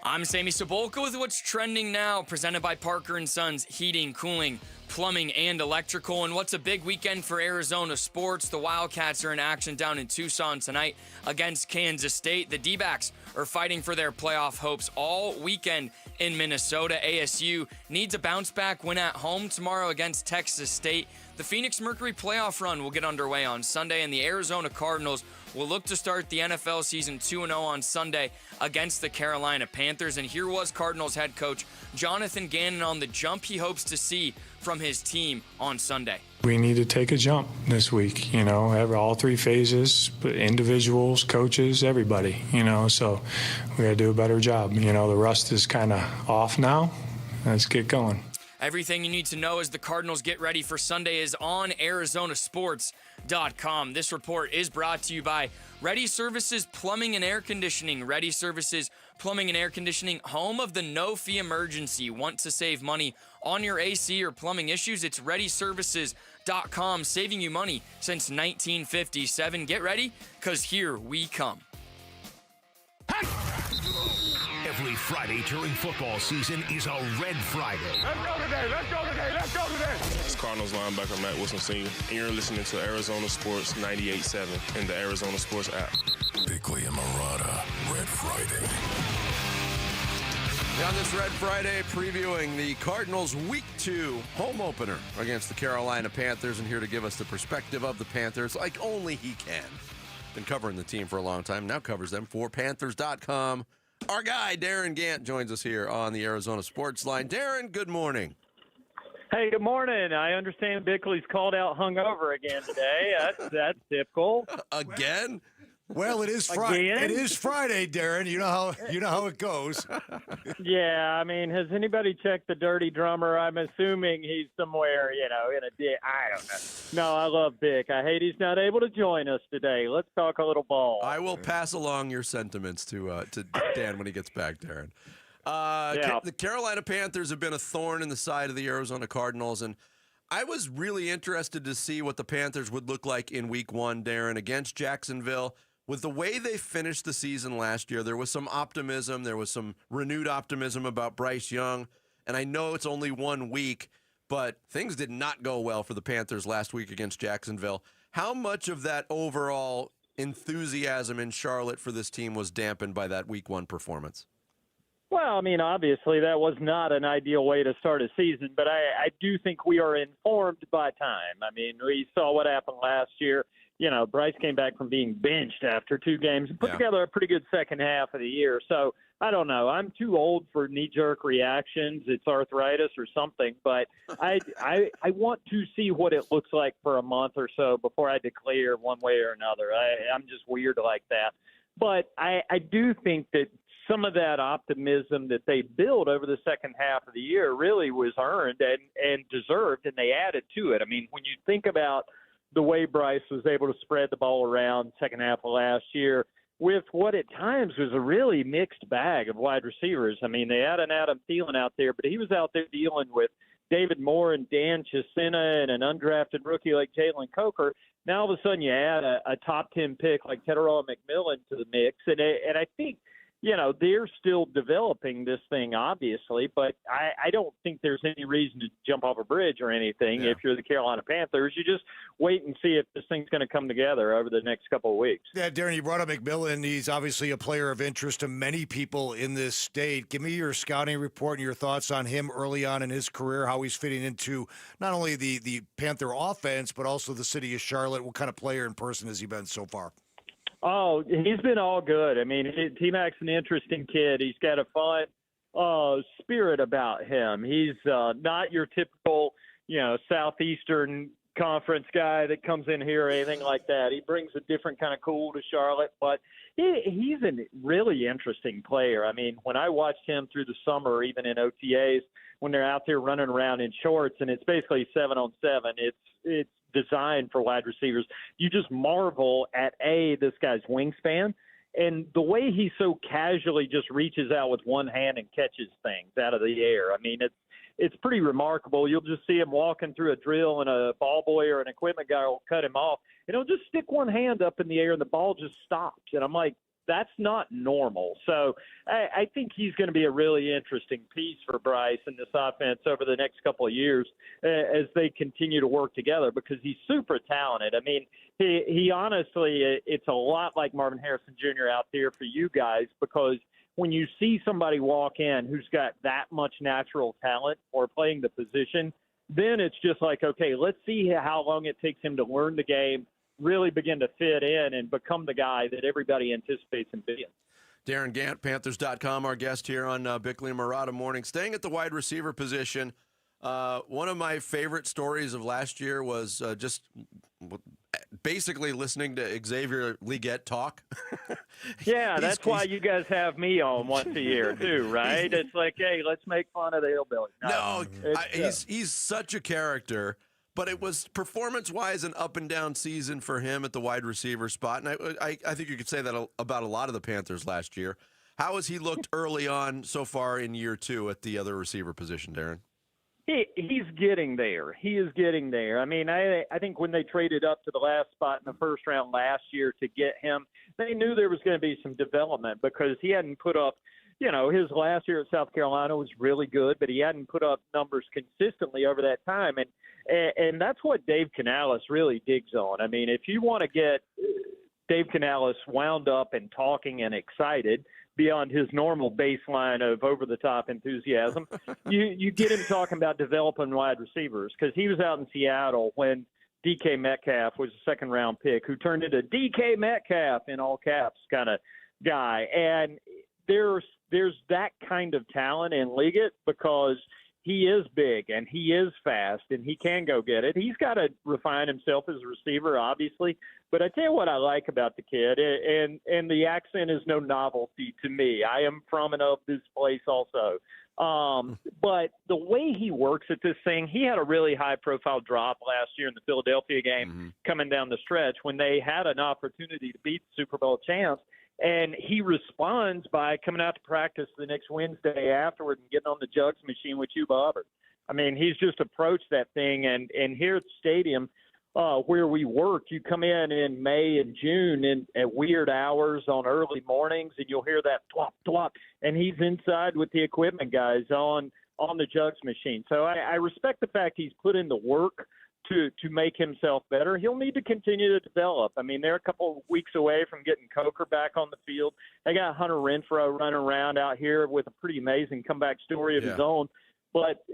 I'm Sammy Sabolka with what's trending now, presented by Parker & Sons Heating, Cooling, Plumbing, and Electrical. And what's a big weekend for Arizona sports? The Wildcats are in action down in Tucson tonight against Kansas State. The D-backs are fighting for their playoff hopes all weekend in Minnesota. ASU needs a bounce-back win at home tomorrow against Texas State. The Phoenix Mercury playoff run will get underway on Sunday, and the Arizona Cardinals will look to start the NFL season 2-0 on Sunday against the Carolina Panthers. And here was Cardinals head coach Jonathan Gannon on the jump he hopes to see from his team on Sunday. We need to take a jump this week, all 3 phases, individuals, coaches, everybody, so we got to do a better job. The rust is kind of off now. Let's get going. Everything you need to know as the Cardinals get ready for Sunday is on ArizonaSports.com. This report is brought to you by Ready Services Plumbing and Air Conditioning. Ready Services Plumbing and Air Conditioning, home of the no-fee emergency. Want to save money on your AC or plumbing issues? It's ReadyServices.com, saving you money since 1957. Get ready, because here we come. Every Friday during football season is a Red Friday. Let's go today, let's go today, let's go today. It's Cardinals linebacker Matt Wilson Sr., and you're listening to Arizona Sports 98.7 in the Arizona Sports app. Bickley and Marotta, Red Friday. On this Red Friday, previewing the Cardinals' Week 2 home opener against the Carolina Panthers, and here to give us the perspective of the Panthers like only he can. Been covering the team for a long time, now covers them for Panthers.com. Our guy, Darren Gant, joins us here on the Arizona Sports Line. Darren, good morning. Hey, good morning. I understand Bickley's called out hungover again today. That's typical. Again? Well, it is Friday. It is Friday, Darren. You know how it goes. Yeah, I mean, has anybody checked the Dirty Drummer? I'm assuming he's somewhere, in a ditch. I don't know. No, I love Bick. I hate he's not able to join us today. Let's talk a little ball. I will pass along your sentiments to Dan when he gets back, Darren. The Carolina Panthers have been a thorn in the side of the Arizona Cardinals, and I was really interested to see what the Panthers would look like in Week 1, Darren, against Jacksonville. With the way they finished the season last year, there was some optimism. There was some renewed optimism about Bryce Young. And I know it's only 1 week, but things did not go well for the Panthers last week against Jacksonville. How much of that overall enthusiasm in Charlotte for this team was dampened by that Week 1 performance? Well, I mean, obviously that was not an ideal way to start a season, but I do think we are informed by time. I mean, we saw what happened last year. Bryce came back from being benched after 2 games and put together a pretty good second half of the year. So I don't know. I'm too old for knee-jerk reactions. It's arthritis or something. But I want to see what it looks like for a month or so before I declare one way or another. I'm just weird like that. But I do think that some of that optimism that they built over the second half of the year really was earned and deserved, and they added to it. I mean, when you think about the way Bryce was able to spread the ball around second half of last year with what at times was a really mixed bag of wide receivers. I mean, they had an Adam Thielen out there, but he was out there dealing with David Moore and Dan Chisena and an undrafted rookie like Jalen Coker. Now, all of a sudden, you add a top 10 pick like Teteroa McMillan to the mix. And I think, they're still developing this thing, obviously, but I don't think there's any reason to jump off a bridge or anything. If you're the Carolina Panthers, you just wait and see if this thing's going to come together over the next couple of weeks. Yeah, Darren, you brought up McMillan. He's obviously a player of interest to many people in this state. Give me your scouting report and your thoughts on him early on in his career, how he's fitting into not only the Panther offense, but also the city of Charlotte. What kind of player in person has he been so far? Oh, he's been all good. I mean, T-Mac's an interesting kid. He's got a fun spirit about him. He's not your typical, Southeastern Conference guy that comes in here or anything like that. He brings a different kind of cool to Charlotte, but he's a really interesting player. I mean, when I watched him through the summer, even in OTAs, when they're out there running around in shorts, and it's basically 7-on-7, it's designed for wide receivers. You just marvel at this guy's wingspan and the way he so casually just reaches out with one hand and catches things out of the air. I mean, it's pretty remarkable. You'll just see him walking through a drill and a ball boy or an equipment guy will cut him off and he'll just stick one hand up in the air and the ball just stops. And I'm like, that's not normal. So I think he's going to be a really interesting piece for Bryce in this offense over the next couple of years as they continue to work together because he's super talented. I mean, he honestly, it's a lot like Marvin Harrison Jr. out there for you guys because when you see somebody walk in who's got that much natural talent or playing the position, then it's just like, okay, let's see how long it takes him to learn the game, really begin to fit in and become the guy that everybody anticipates him being. Darren Gant, Panthers.com, our guest here on Bickley and Murata Morning. Staying at the wide receiver position, one of my favorite stories of last year was just basically listening to Xavier Legette talk. Yeah, that's why you guys have me on once a year, too, right? It's like, hey, let's make fun of the hillbilly. He's such a character. But it was performance-wise an up-and-down season for him at the wide receiver spot. And I think you could say that about a lot of the Panthers last year. How has he looked early on so far in year 2 at the other receiver position, Darren? He's getting there. He is getting there. I mean, I think when they traded up to the last spot in the first round last year to get him, they knew there was going to be some development because he hadn't put up his last year at South Carolina was really good, but he hadn't put up numbers consistently over that time. And that's what Dave Canales really digs on. I mean, if you want to get Dave Canales wound up and talking and excited beyond his normal baseline of over-the-top enthusiasm, you get him talking about developing wide receivers because he was out in Seattle when DK Metcalf was a second-round pick who turned into DK Metcalf in all caps kind of guy. And there's that kind of talent in Liggett because he is big and he is fast and he can go get it. He's got to refine himself as a receiver, obviously. But I tell you what I like about the kid, and the accent is no novelty to me. I am from and of this place also. But the way he works at this thing, he had a really high-profile drop last year in the Philadelphia game coming down the stretch when they had an opportunity to beat the Super Bowl champs. And he responds by coming out to practice the next Wednesday afterward and getting on the jugs machine with Chuba Hubbard. I mean, he's just approached that thing. And here at the stadium where we work, you come in May and June at weird hours on early mornings, and you'll hear that twop, twop. And he's inside with the equipment guys on the jugs machine. So I respect the fact he's put in the work to make himself better. He'll need to continue to develop. I mean, they're a couple of weeks away from getting Coker back on the field. They got Hunter Renfrow running around out here with a pretty amazing comeback story of his own. But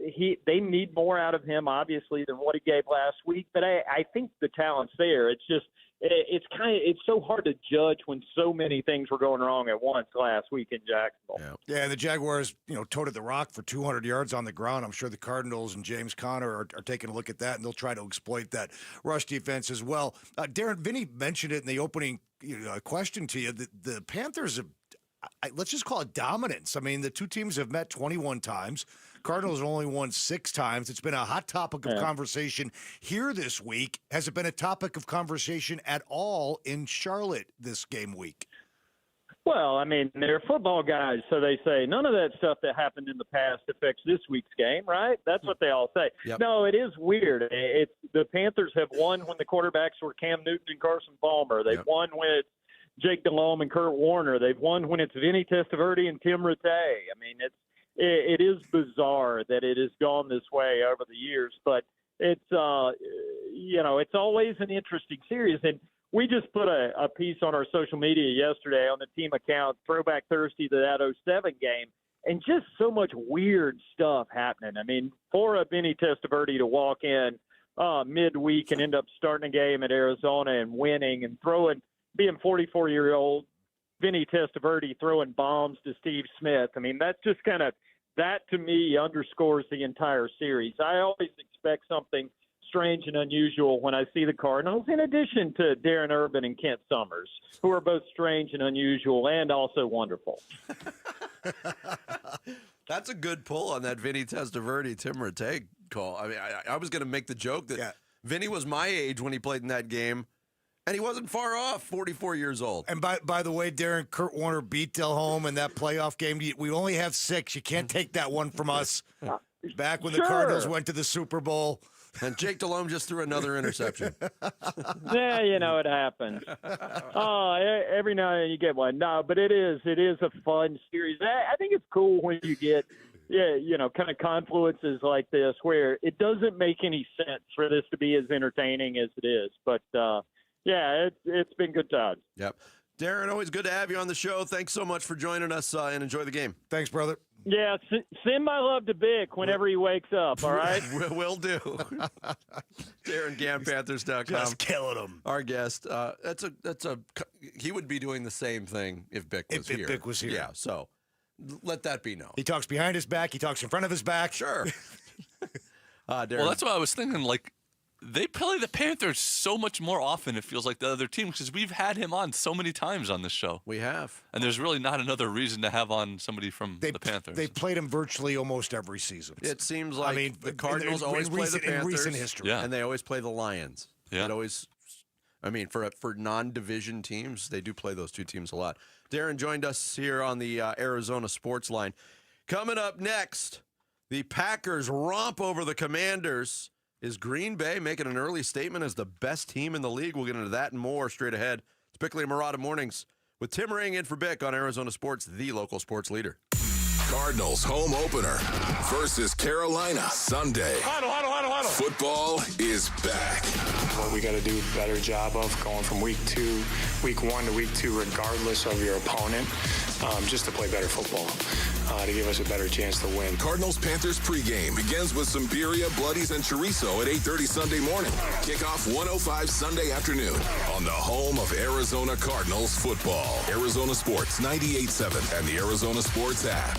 they need more out of him, obviously, than what he gave last week. But I think the talent's there. It's just it's so hard to judge when so many things were going wrong at once last week in Jacksonville. Yeah, the Jaguars, toted the rock for 200 yards on the ground. I'm sure the Cardinals and James Conner are taking a look at that, and they'll try to exploit that rush defense as well. Darren, Vinny mentioned it in the opening question to you. The Panthers have, let's just call it dominance. I mean, the two teams have met 21 times. Cardinals have only won 6 times. It's been a hot topic of conversation here this week. Has it been a topic of conversation at all in Charlotte this game week? Well, I mean, they're football guys, so they say none of that stuff that happened in the past affects this week's game, right? That's what they all say. Yep. No, it is weird. It's the Panthers have won when the quarterbacks were Cam Newton and Carson Palmer. They've won when it's Jake Delhomme and Kurt Warner. They've won when it's Vinny Testaverde and Tim Rattay. I mean, it is bizarre that it has gone this way over the years, but it's it's always an interesting series. And we just put a piece on our social media yesterday on the team account, Throwback Thursday to that 07 game, and just so much weird stuff happening. I mean, for a Vinny Testaverde to walk in midweek and end up starting a game at Arizona and winning and being 44-year-old Vinny Testaverde throwing bombs to Steve Smith. I mean, that's just that to me underscores the entire series. I always expect something strange and unusual when I see the Cardinals, in addition to Darren Urban and Kent Summers, who are both strange and unusual and also wonderful. That's a good pull on that Vinny Testaverde, Tim Rattay call. I mean, I was going to make the joke that Vinny was my age when he played in that game, and he wasn't far off, 44 years old. And by the way, Darren, Kurt Warner beat Delhomme in that playoff game. We only have 6. You can't take that one from us. Back when the Cardinals went to the Super Bowl. And Jake Delhomme just threw another interception. Yeah, it happens. Every now and then you get one. No, but it is a fun series. I think it's cool when you get, kind of confluences like this where it doesn't make any sense for this to be as entertaining as it is. But, it's been good times. Yep. Darren, always good to have you on the show. Thanks so much for joining us and enjoy the game. Thanks, brother. Yeah, send my love to Bick whenever he wakes up, all right? Will do. Darren Gant, Panthers.com. Just killing him. Our guest. He would be doing the same thing if Bick was here. If Bick was here. Yeah, so let that be known. He talks behind his back. He talks in front of his back. Sure. Darren. Well, that's what I was thinking. Like, they play the Panthers so much more often, it feels like, the other team, because we've had him on so many times on this show. We have. And there's really not another reason to have on somebody from the Panthers. They played him virtually almost every season. It seems like the Cardinals always play the Panthers. In recent history. And they always play the Lions. Yeah. It always, for non-division teams, they do play those two teams a lot. Darren joined us here on the Arizona Sports Line. Coming up next, the Packers romp over the Commanders. Is Green Bay making an early statement as the best team in the league? We'll get into that and more straight ahead. It's Bickley and Murata Mornings with Tim Ring in for Bick on Arizona Sports, the local sports leader. Cardinals home opener versus Carolina Sunday. Huddle. Football is back. What we got to do a better job of going from week 1 to week 2, regardless of your opponent, just to play better football, to give us a better chance to win. Cardinals-Panthers pregame begins with some birria, bloodies, and chorizo at 8:30 Sunday morning. Kickoff 1:05 Sunday afternoon on the home of Arizona Cardinals football. Arizona Sports 98.7 and the Arizona Sports app.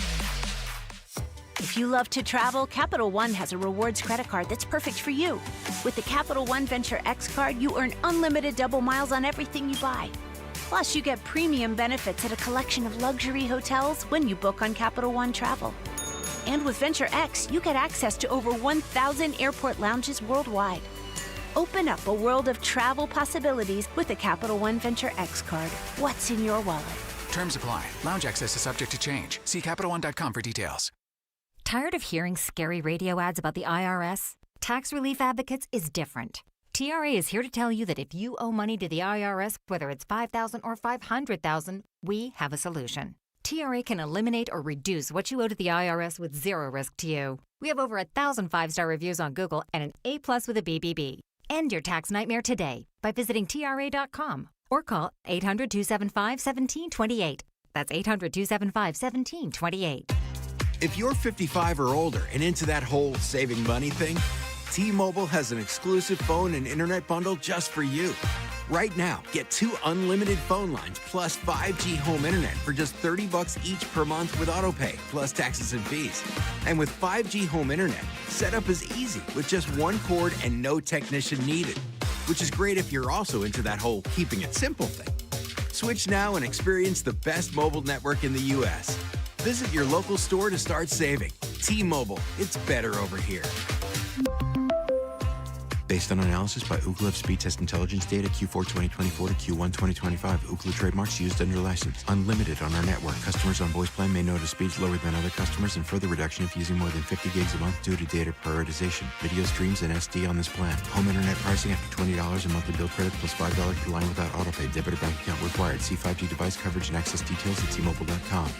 If you love to travel, Capital One has a rewards credit card that's perfect for you. With the Capital One Venture X card, you earn unlimited double miles on everything you buy. Plus, you get premium benefits at a collection of luxury hotels when you book on Capital One Travel. And with Venture X, you get access to over 1,000 airport lounges worldwide. Open up a world of travel possibilities with the Capital One Venture X card. What's in your wallet? Terms apply. Lounge access is subject to change. See CapitalOne.com for details. Tired of hearing scary radio ads about the IRS? Tax Relief Advocates is different. TRA is here to tell you that if you owe money to the IRS, whether it's $5,000 or $500,000, we have a solution. TRA can eliminate or reduce what you owe to the IRS with zero risk to you. We have over 1,000 5-star reviews on Google and an A+ with a BBB. End your tax nightmare today by visiting TRA.com or call 800-275-1728. That's 800-275-1728. If you're 55 or older and into that whole saving money thing, T-Mobile has an exclusive phone and internet bundle just for you. Right now, get 2 unlimited phone lines plus 5G home internet for just $30 each per month with AutoPay, plus taxes and fees. And with 5G home internet, setup is easy with just 1 cord and no technician needed, which is great if you're also into that whole keeping it simple thing. Switch now and experience the best mobile network in the U.S. Visit your local store to start saving. T-Mobile, it's better over here. Based on analysis by Ookla Speed Test Intelligence data Q4 2024 to Q1 2025. Ookla trademarks used under license. Unlimited on our network. Customers on voice plan may notice speeds lower than other customers and further reduction if using more than 50 gigs a month due to data prioritization. Video streams and SD on this plan. Home internet pricing after $20 a monthly bill credit plus $5 per line without autopay. Debit or bank account required. See 5G device coverage and access details at T-Mobile.com.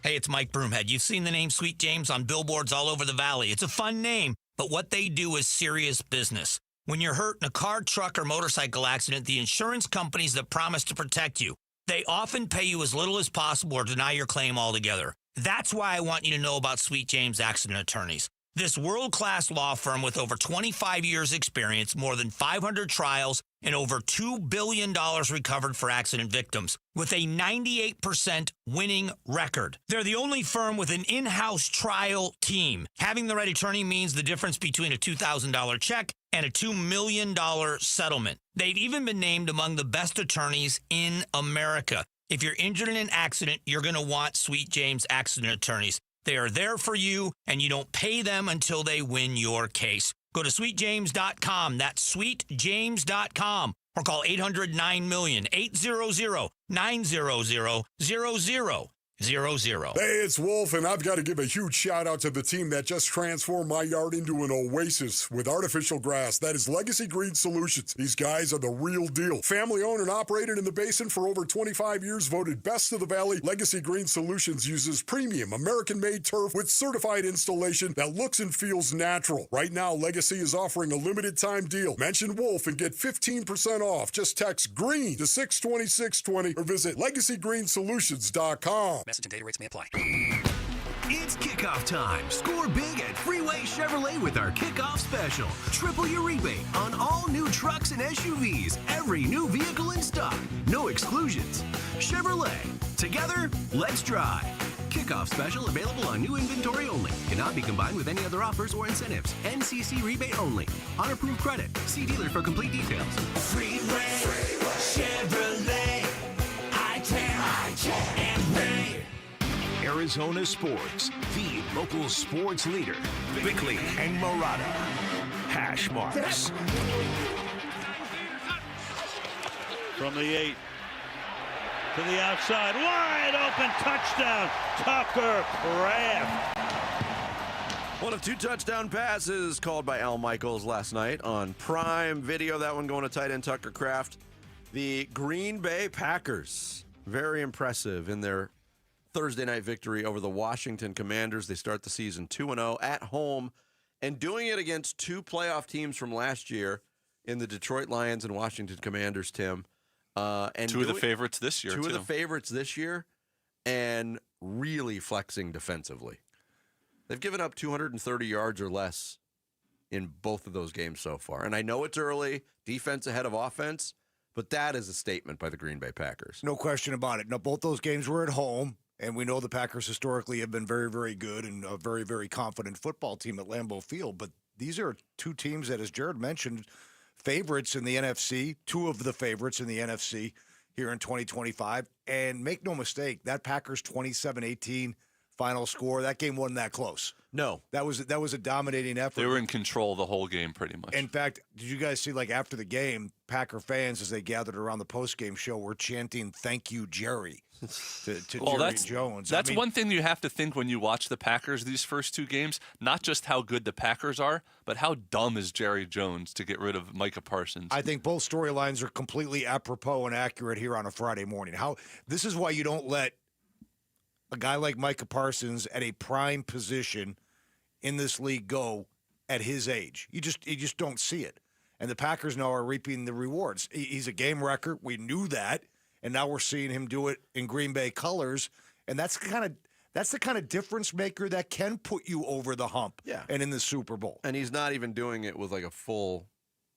Hey, it's Mike Broomhead. You've seen the name Sweet James on billboards all over the valley. It's a fun name, but what they do is serious business. When you're hurt in a car, truck, or motorcycle accident, the insurance companies that promise to protect you, they often pay you as little as possible or deny your claim altogether. That's why I want you to know about Sweet James Accident Attorneys. This world-class law firm with over 25 years experience, more than 500 trials, and over $2 billion recovered for accident victims, with a 98% winning record. They're the only firm with an in-house trial team. Having the right attorney means the difference between a $2,000 check and a $2 million settlement. They've even been named among the best attorneys in America. If you're injured in an accident, you're going to want Sweet James Accident Attorneys. They are there for you, and you don't pay them until they win your case. Go to sweetjames.com. That's sweetjames.com. Or call 800-9-MILLION, 800-900-0000. Hey, it's Wolf, and I've got to give a huge shout out to the team that just transformed my yard into an oasis with artificial grass. That is Legacy Green Solutions. These guys are the real deal. Family owned and operated in the basin for over 25 years, voted best of the valley. Legacy Green Solutions uses premium American-made turf with certified installation that looks and feels natural. Right now, Legacy is offering a limited time deal. Mention Wolf and get 15% off. Just text GREEN to 620-620 or visit LegacyGreenSolutions.com. Message and data rates may apply. It's kickoff time. Score big at Freeway Chevrolet with our kickoff special. Triple your rebate on all new trucks and SUVs. Every new vehicle in stock. No exclusions. Chevrolet. Together, let's drive. Kickoff special available on new inventory only. Cannot be combined with any other offers or incentives. NCC rebate only. On approved credit. See dealer for complete details. Freeway Chevrolet. I-10 and Ray. Arizona Sports, the local sports leader. Bickley and Murata. Hash marks. From the 8 to the outside, wide open touchdown, Tucker Kraft. One of 2 touchdown passes called by Al Michaels last night on Prime Video. That one going to tight end Tucker Kraft. The Green Bay Packers, very impressive in their Thursday night victory over the Washington Commanders. They start the season 2-0 at home and doing it against 2 playoff teams from last year in the Detroit Lions and Washington Commanders, Tim. And 2 of the favorites this year, 2 too. of the favorites this year, and really flexing defensively. They've given up 230 yards or less in both of those games so far. And I know it's early, defense ahead of offense, but that is a statement by the Green Bay Packers. No question about it. Now, both those games were at home, and we know the Packers historically have been very, very good and a very, very confident football team at Lambeau Field. But these are 2 teams that, as Jared mentioned, favorites in the NFC, 2 of the favorites in the NFC here in 2025. And make no mistake, that Packers 27-18 final score, that game wasn't that close. No. That was a dominating effort. They were in control the whole game pretty much. In fact, did you guys see, like, after the game, Packer fans, as they gathered around the postgame show, were chanting, "Thank you, Jerry," to Jerry Jones. That's one thing you have to think when you watch the Packers these first 2 games, not just how good the Packers are, but how dumb is Jerry Jones to get rid of Micah Parsons. I think both storylines are completely apropos and accurate here on a Friday morning. This is why you don't let a guy like Micah Parsons at a prime position in this league go at his age. You just don't see it. And the Packers now are reaping the rewards. He's a game wrecker. We knew that. And now we're seeing him do it in Green Bay colors. And that's That's the kind of difference maker that can put you over the hump and in the Super Bowl. And he's not even doing it with like a full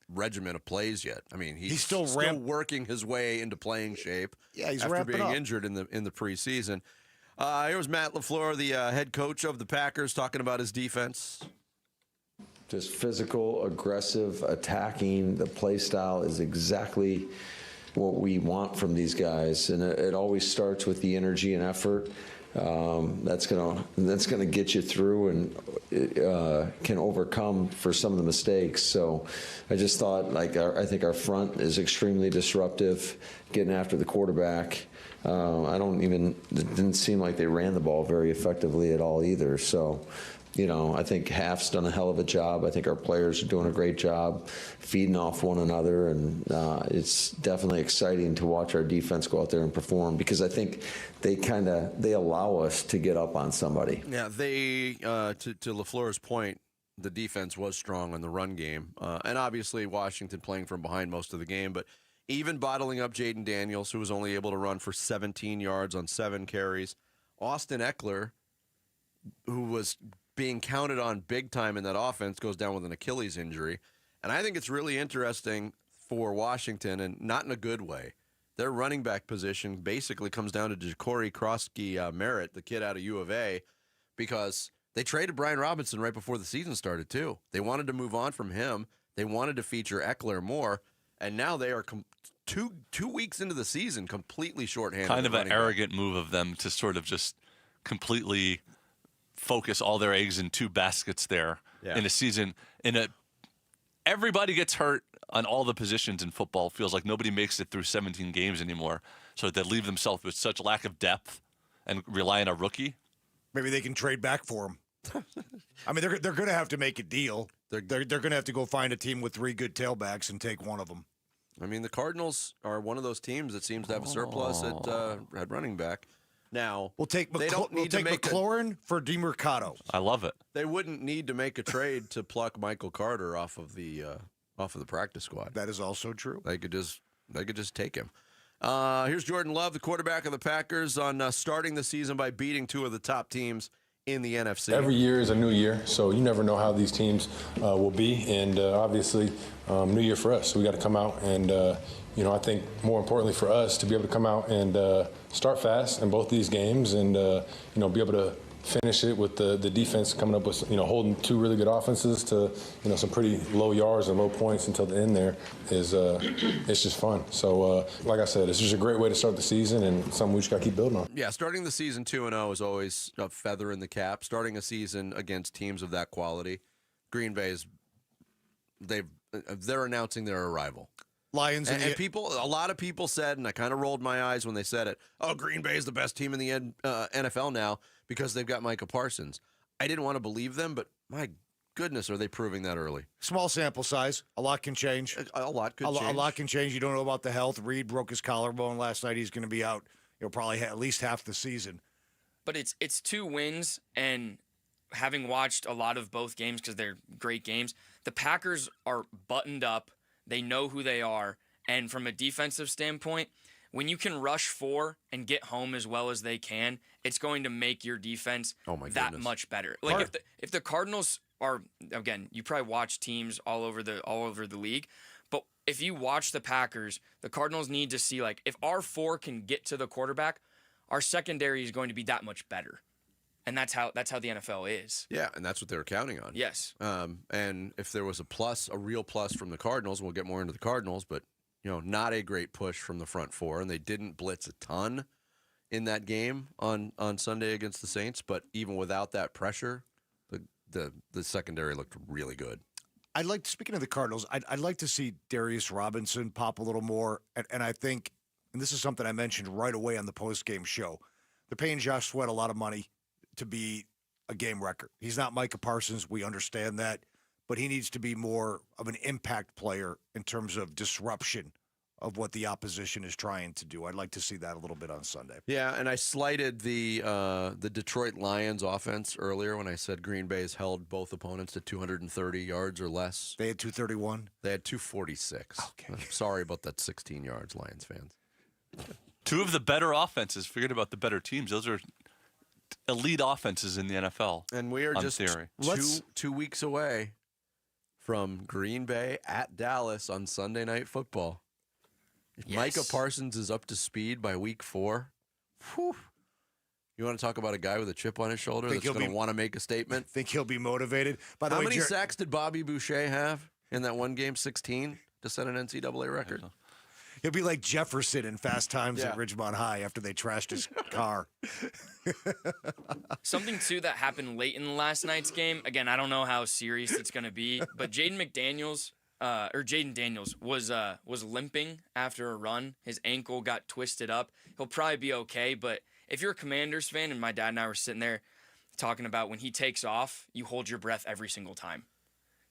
regiment of plays yet. I mean, he's still working his way into playing shape. Yeah, he's after ramping being up. injured in the preseason. Here was Matt LaFleur, the head coach of the Packers, talking about his defense. Just physical, aggressive, attacking. The play style is exactly what we want from these guys, and it always starts with the energy and effort. That's gonna get you through and can overcome for some of the mistakes. So I just thought, I think our front is extremely disruptive, getting after the quarterback. It didn't seem like they ran the ball very effectively at all either. So, I think Half's done a hell of a job. I think our players are doing a great job feeding off one another, and it's definitely exciting to watch our defense go out there and perform, because I think they allow us to get up on somebody. Yeah, they to LaFleur's point, the defense was strong on the run game, and obviously Washington playing from behind most of the game, but even bottling up Jaden Daniels, who was only able to run for 17 yards on 7 carries. Austin Eckler, who was being counted on big time in that offense, goes down with an Achilles injury. And I think it's really interesting for Washington, and not in a good way. Their running back position basically comes down to Ja'Cory Merritt, the kid out of U of A, because they traded Brian Robinson right before the season started, too. They wanted to move on from him. They wanted to feature Eckler more. And now they are two weeks into the season completely shorthanded. Kind of an arrogant move of them to sort of just completely focus all their eggs in 2 baskets there in a season. Everybody gets hurt on all the positions in football. Feels like nobody makes it through 17 games anymore. So they leave themselves with such lack of depth and rely on a rookie. Maybe they can trade back for him. I mean, they're going to have to make a deal. They're going to have to go find a team with 3 good tailbacks and take one of them. I mean, the Cardinals are one of those teams that seems to have a surplus at running back. Now, they don't need to make McLaurin for DeMercado. I love it. They wouldn't need to make a trade to pluck Michael Carter off of the practice squad. That is also true. They could just take him. Here's Jordan Love, the quarterback of the Packers, on starting the season by beating 2 of the top teams in the NFC. Every year is a new year, so you never know how these teams will be, and obviously, new year for us. So we got to come out and, I think more importantly for us to be able to come out and start fast in both these games, and be able to finish it with the defense coming up with holding 2 really good offenses to some pretty low yards and low points until the end. There is it's just fun. So like I said, it's just a great way to start the season and something we just got to keep building on. Yeah, starting the season 2-0 is always a feather in the cap. Starting a season against teams of that quality, Green Bay's they're announcing their arrival. Lions and a lot of people said, and I kind of rolled my eyes when they said it, oh, Green Bay is the best team in the NFL now because they've got Micah Parsons. I didn't want to believe them, but my goodness, are they proving that early? Small sample size. A lot can change. A lot could change. A lot can change. You don't know about the health. Reed broke his collarbone last night. He's going to be out probably at least half the season. But it's 2 wins, and having watched a lot of both games because they're great games, the Packers are buttoned up. They know who they are. And from a defensive standpoint, when you can rush 4 and get home as well as they can, it's going to make your defense that much better. Like if the Cardinals are, again, you probably watch teams all over the league, but if you watch the Packers, the Cardinals need to see, like, if our 4 can get to the quarterback, our secondary is going to be that much better. And that's how the NFL is. Yeah, and that's what they were counting on. Yes. And if there was a real plus from the Cardinals, we'll get more into the Cardinals, but not a great push from the front 4, and they didn't blitz a ton in that game on Sunday against the Saints. But even without that pressure, the secondary looked really good. Speaking of the Cardinals, I'd like to see Darius Robinson pop a little more, and I think, and this is something I mentioned right away on the post-game show, they're paying Josh Sweat a lot of money to be a game wrecker. He's not Micah Parsons. We understand that. But he needs to be more of an impact player in terms of disruption of what the opposition is trying to do. I'd like to see that a little bit on Sunday. Yeah, and I slighted the Detroit Lions offense earlier when I said Green Bay's held both opponents to 230 yards or less. They had 231? They had 246. Okay. I'm sorry about that 16 yards, Lions fans. 2 of the better offenses, forget about the better teams. Those are elite offenses in the NFL. And we are just two weeks away from Green Bay at Dallas on Sunday Night Football. If Micah Parsons is up to speed by week 4, whew, you want to talk about a guy with a chip on his shoulder that's going to want to make a statement? Think he'll be motivated? By the How way, many sacks did Bobby Boucher have in that one game? 16 to set an NCAA record. He'll be like Jefferson in Fast Times at Ridgemont High after they trashed his car. Something, too, that happened late in last night's game. Again, I don't know how serious it's going to be, but Jaden Daniels was limping after a run. His ankle got twisted up. He'll probably be okay, but if you're a Commanders fan, and my dad and I were sitting there talking about when he takes off, you hold your breath every single time.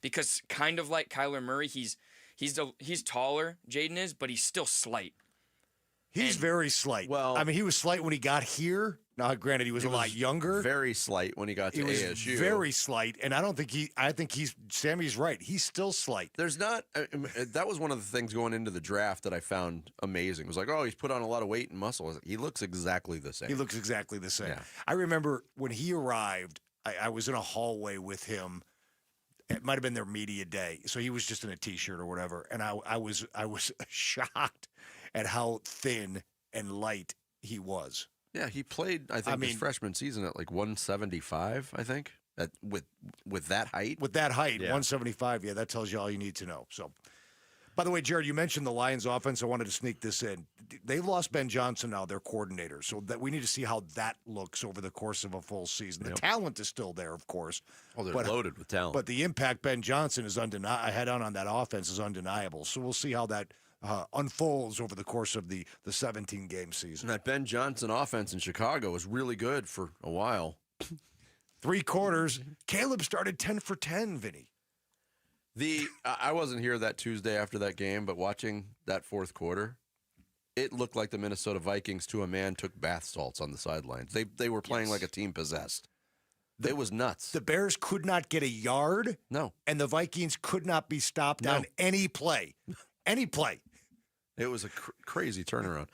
Because kind of like Kyler Murray, he's taller, Jaden is, but he's still slight. He's very slight. Well, I mean, he was slight when he got here. Now, granted, he was a lot younger. Very slight when he got to ASU. He was very slight, and I think Sammy's right. He's still slight. There's not, that was one of the things going into the draft that I found amazing. It was like, oh, he's put on a lot of weight and muscle. He looks exactly the same. He looks exactly the same. Yeah. I remember when he arrived, I was in a hallway with him. It might have been their media day, so he was just in a T-shirt or whatever, and I was shocked at how thin and light he was. Yeah, he played, I think, his freshman season at like 175, I think, with that height. With that height, 175, yeah, that tells you all you need to know. So, by the way, Jared, you mentioned the Lions offense. I wanted to sneak this in. They've lost Ben Johnson now, their coordinator, so that we need to see how that looks over the course of a full season. The talent is still there, of course. Oh, they're loaded with talent. But the impact Ben Johnson is undeniable. Head on that offense is undeniable. So we'll see how that unfolds over the course of the 17-game season. And that Ben Johnson offense in Chicago was really good for a while. 3 quarters. Caleb started 10 for 10, Vinny. I wasn't here that Tuesday after that game, but watching that fourth quarter, it looked like the Minnesota Vikings to a man took bath salts on the sidelines. They were playing like a team possessed. It was nuts. The Bears could not get a yard. No. And the Vikings could not be stopped on any play. Any play. It was a crazy turnaround.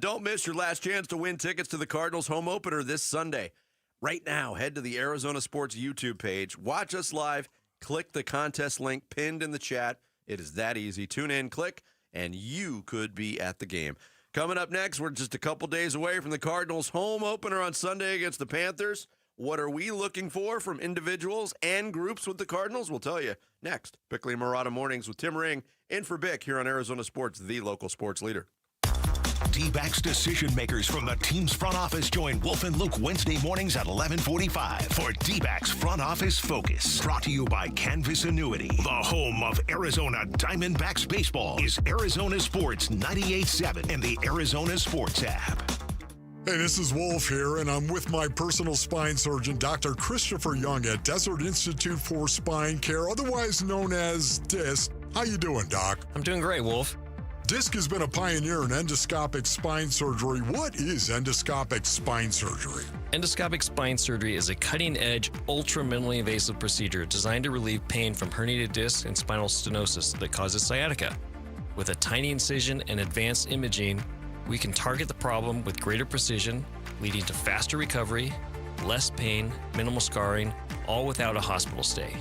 Don't miss your last chance to win tickets to the Cardinals home opener this Sunday. Right now, head to the Arizona Sports YouTube page. Watch us live. Click the contest link pinned in the chat. It is that easy. Tune in, click, and you could be at the game. Coming up next, we're just a couple days away from the Cardinals home opener on Sunday against the Panthers. What are we looking for from individuals and groups with the Cardinals? We'll tell you next. Bickley and Murata Mornings with Tim Ring in for Bick here on Arizona Sports, the local sports leader. D-backs decision makers from the team's front office join Wolf and Luke Wednesday mornings at 11:45 for D-backs Front Office Focus. Brought to you by Canvas Annuity. The home of Arizona Diamondbacks baseball is Arizona Sports 98.7 and the Arizona Sports app. Hey, this is Wolf here, and I'm with my personal spine surgeon, Dr. Christopher Young at Desert Institute for Spine Care, otherwise known as DISC. How you doing, Doc? I'm doing great, Wolf. DISC has been a pioneer in endoscopic spine surgery. What is endoscopic spine surgery? Endoscopic spine surgery is a cutting-edge, ultra-minimally invasive procedure designed to relieve pain from herniated discs and spinal stenosis that causes sciatica. With a tiny incision and advanced imaging, we can target the problem with greater precision, leading to faster recovery, less pain, minimal scarring, all without a hospital stay.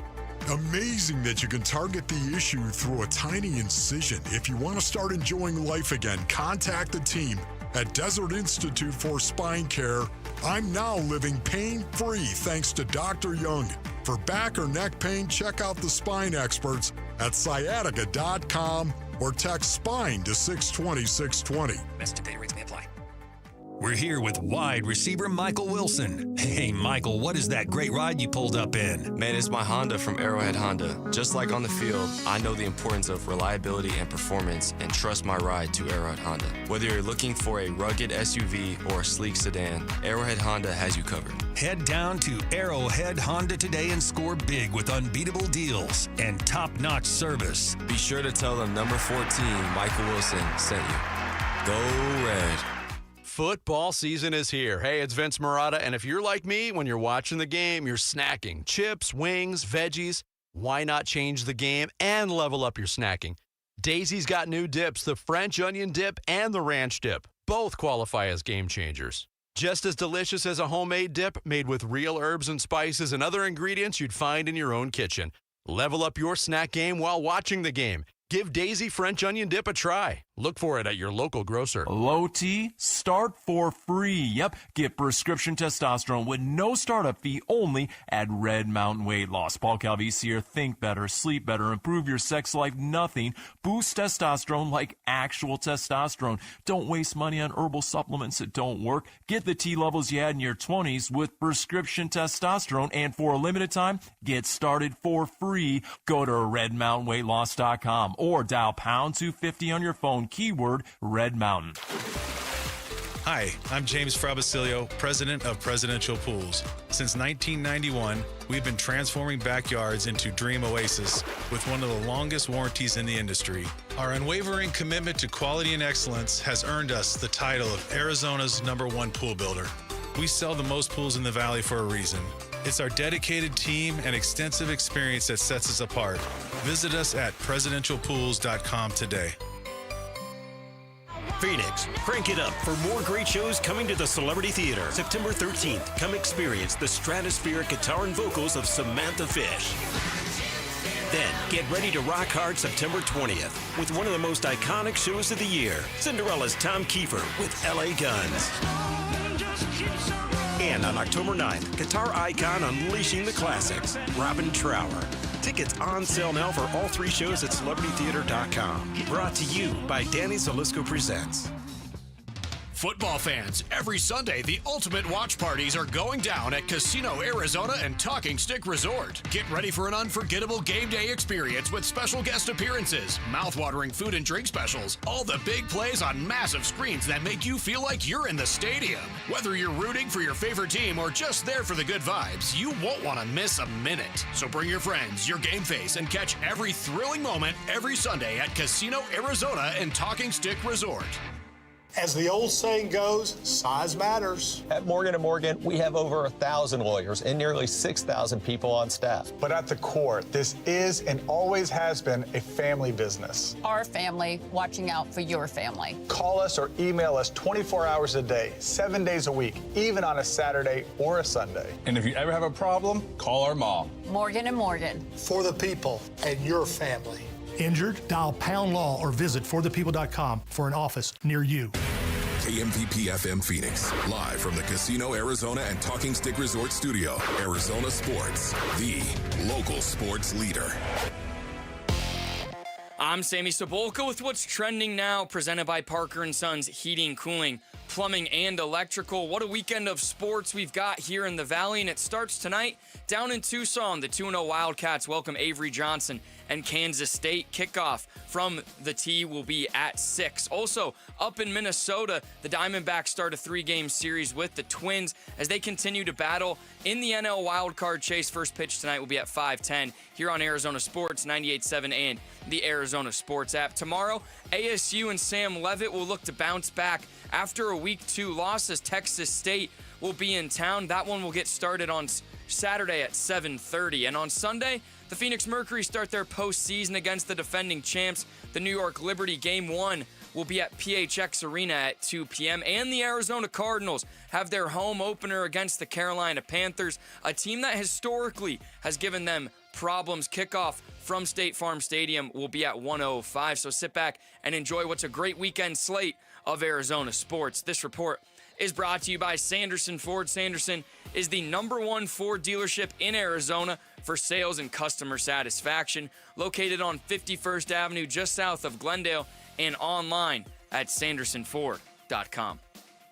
Amazing that you can target the issue through a tiny incision. If you want to start enjoying life again, contact the team at Desert Institute for Spine Care. I'm now living pain-free thanks to Dr. Young. For back or neck pain, check out the spine experts at sciatica.com or text SPINE to 620-620. Message and data rates may apply. We're here with wide receiver Michael Wilson. Hey, Michael, what is that great ride you pulled up in? Man, it's my Honda from Arrowhead Honda. Just like on the field, I know the importance of reliability and performance and trust my ride to Arrowhead Honda. Whether you're looking for a rugged SUV or a sleek sedan, Arrowhead Honda has you covered. Head down to Arrowhead Honda today and score big with unbeatable deals and top-notch service. Be sure to tell them number 14, Michael Wilson, sent you. Go Red. Football season is here. Hey, it's Vince Murata, and if you're like me, when you're watching the game, you're snacking chips, wings, veggies. Why not change the game and level up your snacking? Daisy's got new dips, the French onion dip and the ranch dip. Both qualify as game changers. Just as delicious as a homemade dip made with real herbs and spices and other ingredients you'd find in your own kitchen. Level up your snack game while watching the game. Give Daisy French Onion Dip a try. Look for it at your local grocer. Low T, start for free. Yep, get prescription testosterone with no startup fee only at Red Mountain Weight Loss. Paul Calvisi here. Think better, sleep better, improve your sex life. Nothing. Boost testosterone like actual testosterone. Don't waste money on herbal supplements that don't work. Get the T levels you had in your 20s with prescription testosterone. And for a limited time, get started for free. Go to redmountainweightloss.com or dial pound 250 on your phone. Keyword Red Mountain. Hi, I'm James Frabasilio, president of Presidential Pools. Since 1991, we've been transforming backyards into dream oasis with one of the longest warranties in the industry. Our unwavering commitment to quality and excellence has earned us the title of Arizona's #1 pool builder. We sell the most pools in the valley for a reason. It's our dedicated team and extensive experience that sets us apart. Visit us at presidentialpools.com today. Phoenix, crank it up for more great shows coming to the Celebrity Theater. September 13th, come experience the stratospheric guitar and vocals of Samantha Fish. Then, get ready to rock hard September 20th with one of the most iconic shows of the year, Cinderella's Tom Kiefer with LA Guns. And on October 9th, guitar icon unleashing the classics, Robin Trower. Tickets on sale now for all 3 shows at celebritytheater.com. Brought to you by Danny Zalisco Presents. Football fans, every Sunday, the ultimate watch parties are going down at Casino Arizona and Talking Stick Resort. Get ready for an unforgettable game day experience with special guest appearances, mouth-watering food and drink specials, all the big plays on massive screens that make you feel like you're in the stadium. Whether you're rooting for your favorite team or just there for the good vibes, you won't want to miss a minute. So bring your friends, your game face, and catch every thrilling moment every Sunday at Casino Arizona and Talking Stick Resort. As the old saying goes, size matters. At Morgan & Morgan, we have over 1,000 lawyers and nearly 6,000 people on staff. But at the core, this is and always has been a family business. Our family watching out for your family. Call us or email us 24 hours a day, 7 days a week, even on a Saturday or a Sunday. And if you ever have a problem, call our mom. Morgan & Morgan. For the people and your family. Injured? Dial Pound Law or visit forthepeople.com for an office near you. KMVP FM Phoenix, live from the Casino Arizona and Talking Stick Resort Studio. Arizona Sports, the local sports leader. I'm Sammy Sabolka with what's trending now, presented by Parker & Sons Heating, Cooling, Plumbing, and Electrical. What a weekend of sports we've got here in the Valley, and it starts tonight down in Tucson. The 2-0 Wildcats welcome Avery Johnson and Kansas State. Kickoff from the tee will be at 6. Also, up in Minnesota, the Diamondbacks start a 3-game series with the Twins as they continue to battle in the NL wildcard chase. First pitch tonight will be at 5:10 here on Arizona Sports 98.7 and the Arizona Sports app. Tomorrow, ASU and Sam Leavitt will look to bounce back after a Week 2 loss as Texas State will be in town. That one will get started on Saturday at 7:30. And on Sunday, the Phoenix Mercury start their postseason against the defending champs. The New York Liberty Game 1 will be at PHX Arena at 2 p.m. And the Arizona Cardinals have their home opener against the Carolina Panthers, a team that historically has given them problems. Kickoff from State Farm Stadium will be at 1:05. So sit back and enjoy what's a great weekend slate of Arizona sports. This report is brought to you by Sanderson Ford. Sanderson is the #1 Ford dealership in Arizona for sales and customer satisfaction, located on 51st Avenue just south of Glendale and online at sandersonford.com.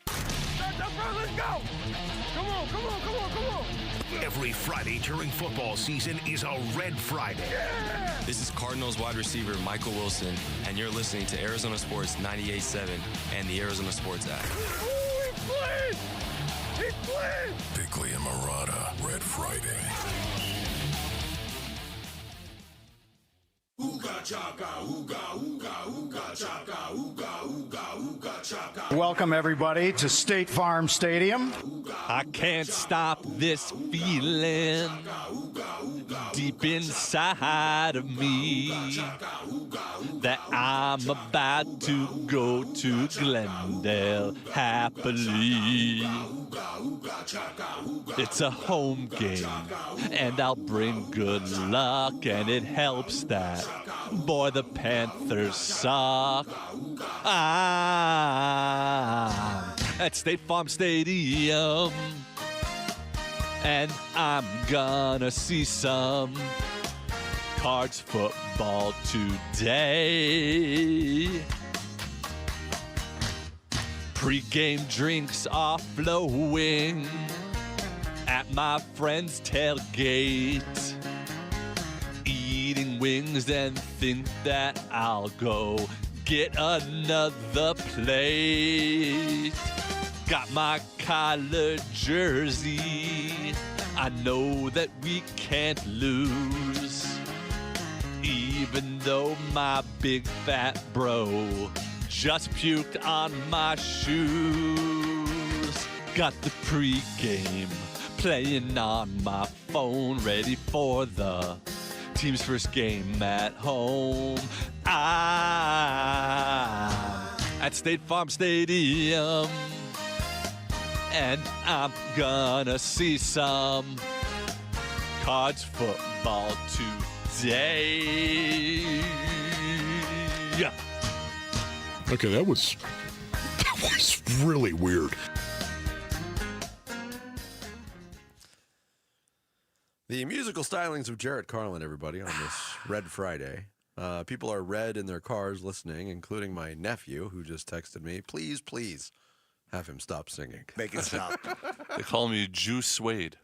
Let's go! Come on, come on, come on, come on! Every Friday during football season is a Red Friday. Yeah! This is Cardinals wide receiver Michael Wilson, and you're listening to Arizona Sports 98.7 and the Arizona Sports app. Ooh, he's playing! He's playing! Bickley and Murata, Red Friday. Ooga chaka, ooga, ooga, ooga chaka, ooga, ooga, ooga chaka. Welcome, everybody, to State Farm Stadium. I can't stop this feeling deep inside of me that I'm about to go to Glendale happily. It's a home game, and I'll bring good luck, and it helps that, boy, the Panthers suck. I'm at State Farm Stadium, and I'm gonna see some Cards football today. Pre-game drinks are flowing at my friend's tailgate, eating wings and think that I'll go get another plate. Got my collared jersey, I know that we can't lose, even though my big fat bro just puked on my shoes. Got the pregame playing on my phone, ready for the team's first game at home. I'm at State Farm Stadium, and I'm gonna see some Cards football today. Yeah. Okay, that was really weird. The musical stylings of Jarrett Carlin, everybody, on this Red Friday. People are red in their cars listening, including my nephew, who just texted me, please have him stop singing. Make it stop. They call me Juice Wade.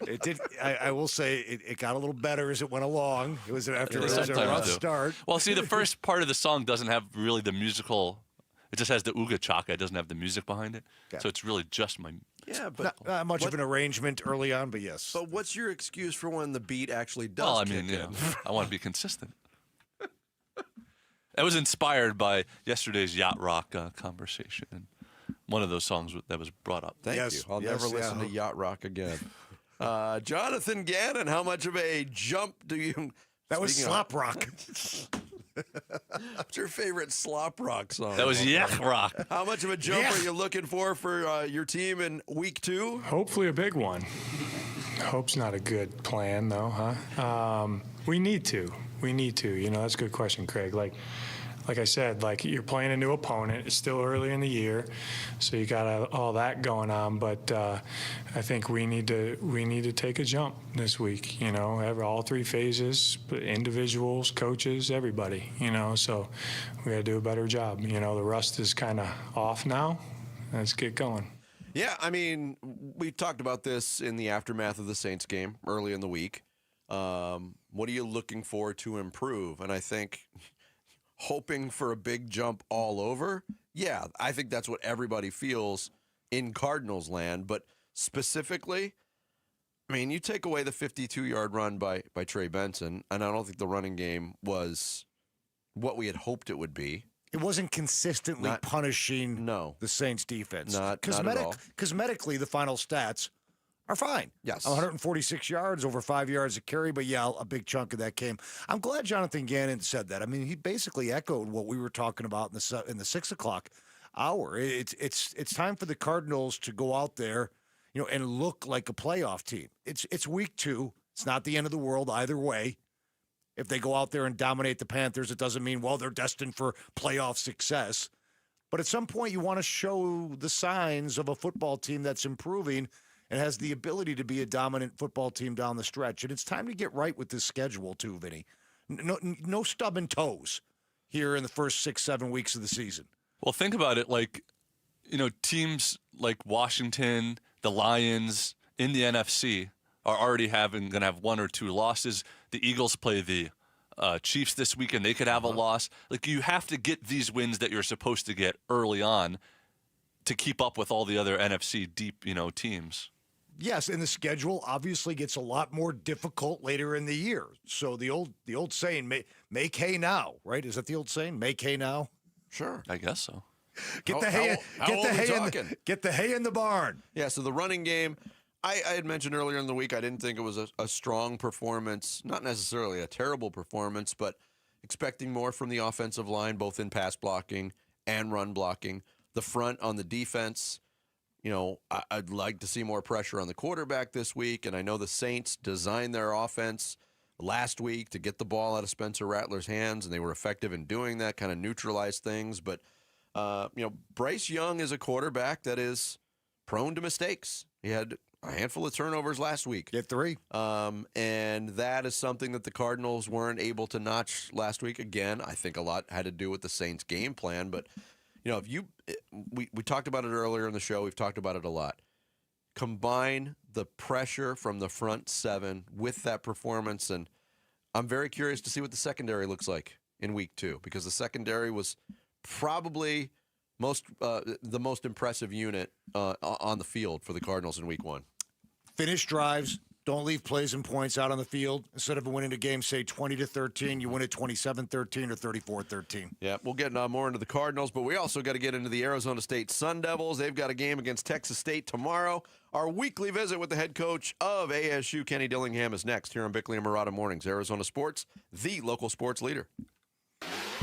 It did. I will say it got a little better as it went along. It was after it was a rough start. Well, see, the first part of the song doesn't have really the musical. It just has the ooga chaka. It doesn't have the music behind it. Yeah. So it's really just my. Yeah, but not much of an arrangement early on, but yes. But what's your excuse for when the beat actually does? Well, I mean, kick you in? know, I want to be consistent. That was inspired by yesterday's yacht rock conversation, and one of those songs that was brought up. Thank you. I'll never listen to yacht rock again. Jonathan Gannon, how much of a jump do you? That was slop rock. What's your favorite slop rock song? That was yak rock. How much of a jump are you looking for your team in week 2? Hopefully a big one. Hope's not a good plan, though, huh? We need to. You know, that's a good question, Craig. Like I said, like you're playing a new opponent. It's still early in the year, so you got all that going on. But I think we need to take a jump this week. You know, all 3 phases, individuals, coaches, everybody. You know, so we got to do a better job. You know, the rust is kind of off now. Let's get going. Yeah, I mean, we talked about this in the aftermath of the Saints game early in the week. What are you looking for to improve? And I think hoping for a big jump all over, yeah, I think that's what everybody feels in Cardinals land. But specifically, I mean, you take away the 52-yard run by Trey Benson, and I don't think the running game was what we had hoped it would be. It wasn't consistently punishing the Saints defense. Not at all. Cosmetically, the final stats are fine. Yes. 146 yards, over 5 yards a carry, but yeah, a big chunk of that came. I'm glad Jonathan Gannon said that. I mean, he basically echoed what we were talking about in the 6 o'clock hour. It's time for the Cardinals to go out there, you know, and look like a playoff team. It's week 2. It's not the end of the world either way. If they go out there and dominate the Panthers, it doesn't mean, well, they're destined for playoff success. But at some point, you want to show the signs of a football team that's improving and has the ability to be a dominant football team down the stretch. And it's time to get right with this schedule, too, Vinny. No stubbing toes here in the first 6-7 weeks of the season. Well, think about it. Like, you know, teams like Washington, the Lions in the NFC are already going to have 1 or 2 losses. The Eagles play the Chiefs this weekend. They could have a loss. Like, you have to get these wins that you're supposed to get early on to keep up with all the other NFC deep, you know, teams. Yes, and the schedule obviously gets a lot more difficult later in the year. So the old saying, make hay now, right? Is that the old saying? Make hay now? Sure. I guess so. Get the hay in the barn. Yeah, so the running game, I had mentioned earlier in the week, I didn't think it was a strong performance, not necessarily a terrible performance, but expecting more from the offensive line, both in pass blocking and run blocking. The front on the defense, I'd like to see more pressure on the quarterback this week, and I know the Saints designed their offense last week to get the ball out of Spencer Rattler's hands, and they were effective in doing that, kind of neutralized things. But, Bryce Young is a quarterback that is prone to mistakes. He had a handful of turnovers last week. Get 3. And that is something that the Cardinals weren't able to notch last week. Again, I think a lot had to do with the Saints' game plan. But, we talked about it earlier in the show. We've talked about it a lot. Combine the pressure from the front 7 with that performance, and I'm very curious to see what the secondary looks like in week 2, because the secondary was probably the most impressive unit on the field for the Cardinals in week 1. Finish drives. Don't leave plays and points out on the field. Instead of winning a game, say 20-13, you win it 27-13 or 34-13. Yeah, we'll get more into the Cardinals, but we also got to get into the Arizona State Sun Devils. They've got a game against Texas State tomorrow. Our weekly visit with the head coach of ASU, Kenny Dillingham, is next here on Bickley and Murata Mornings. Arizona Sports, the local sports leader.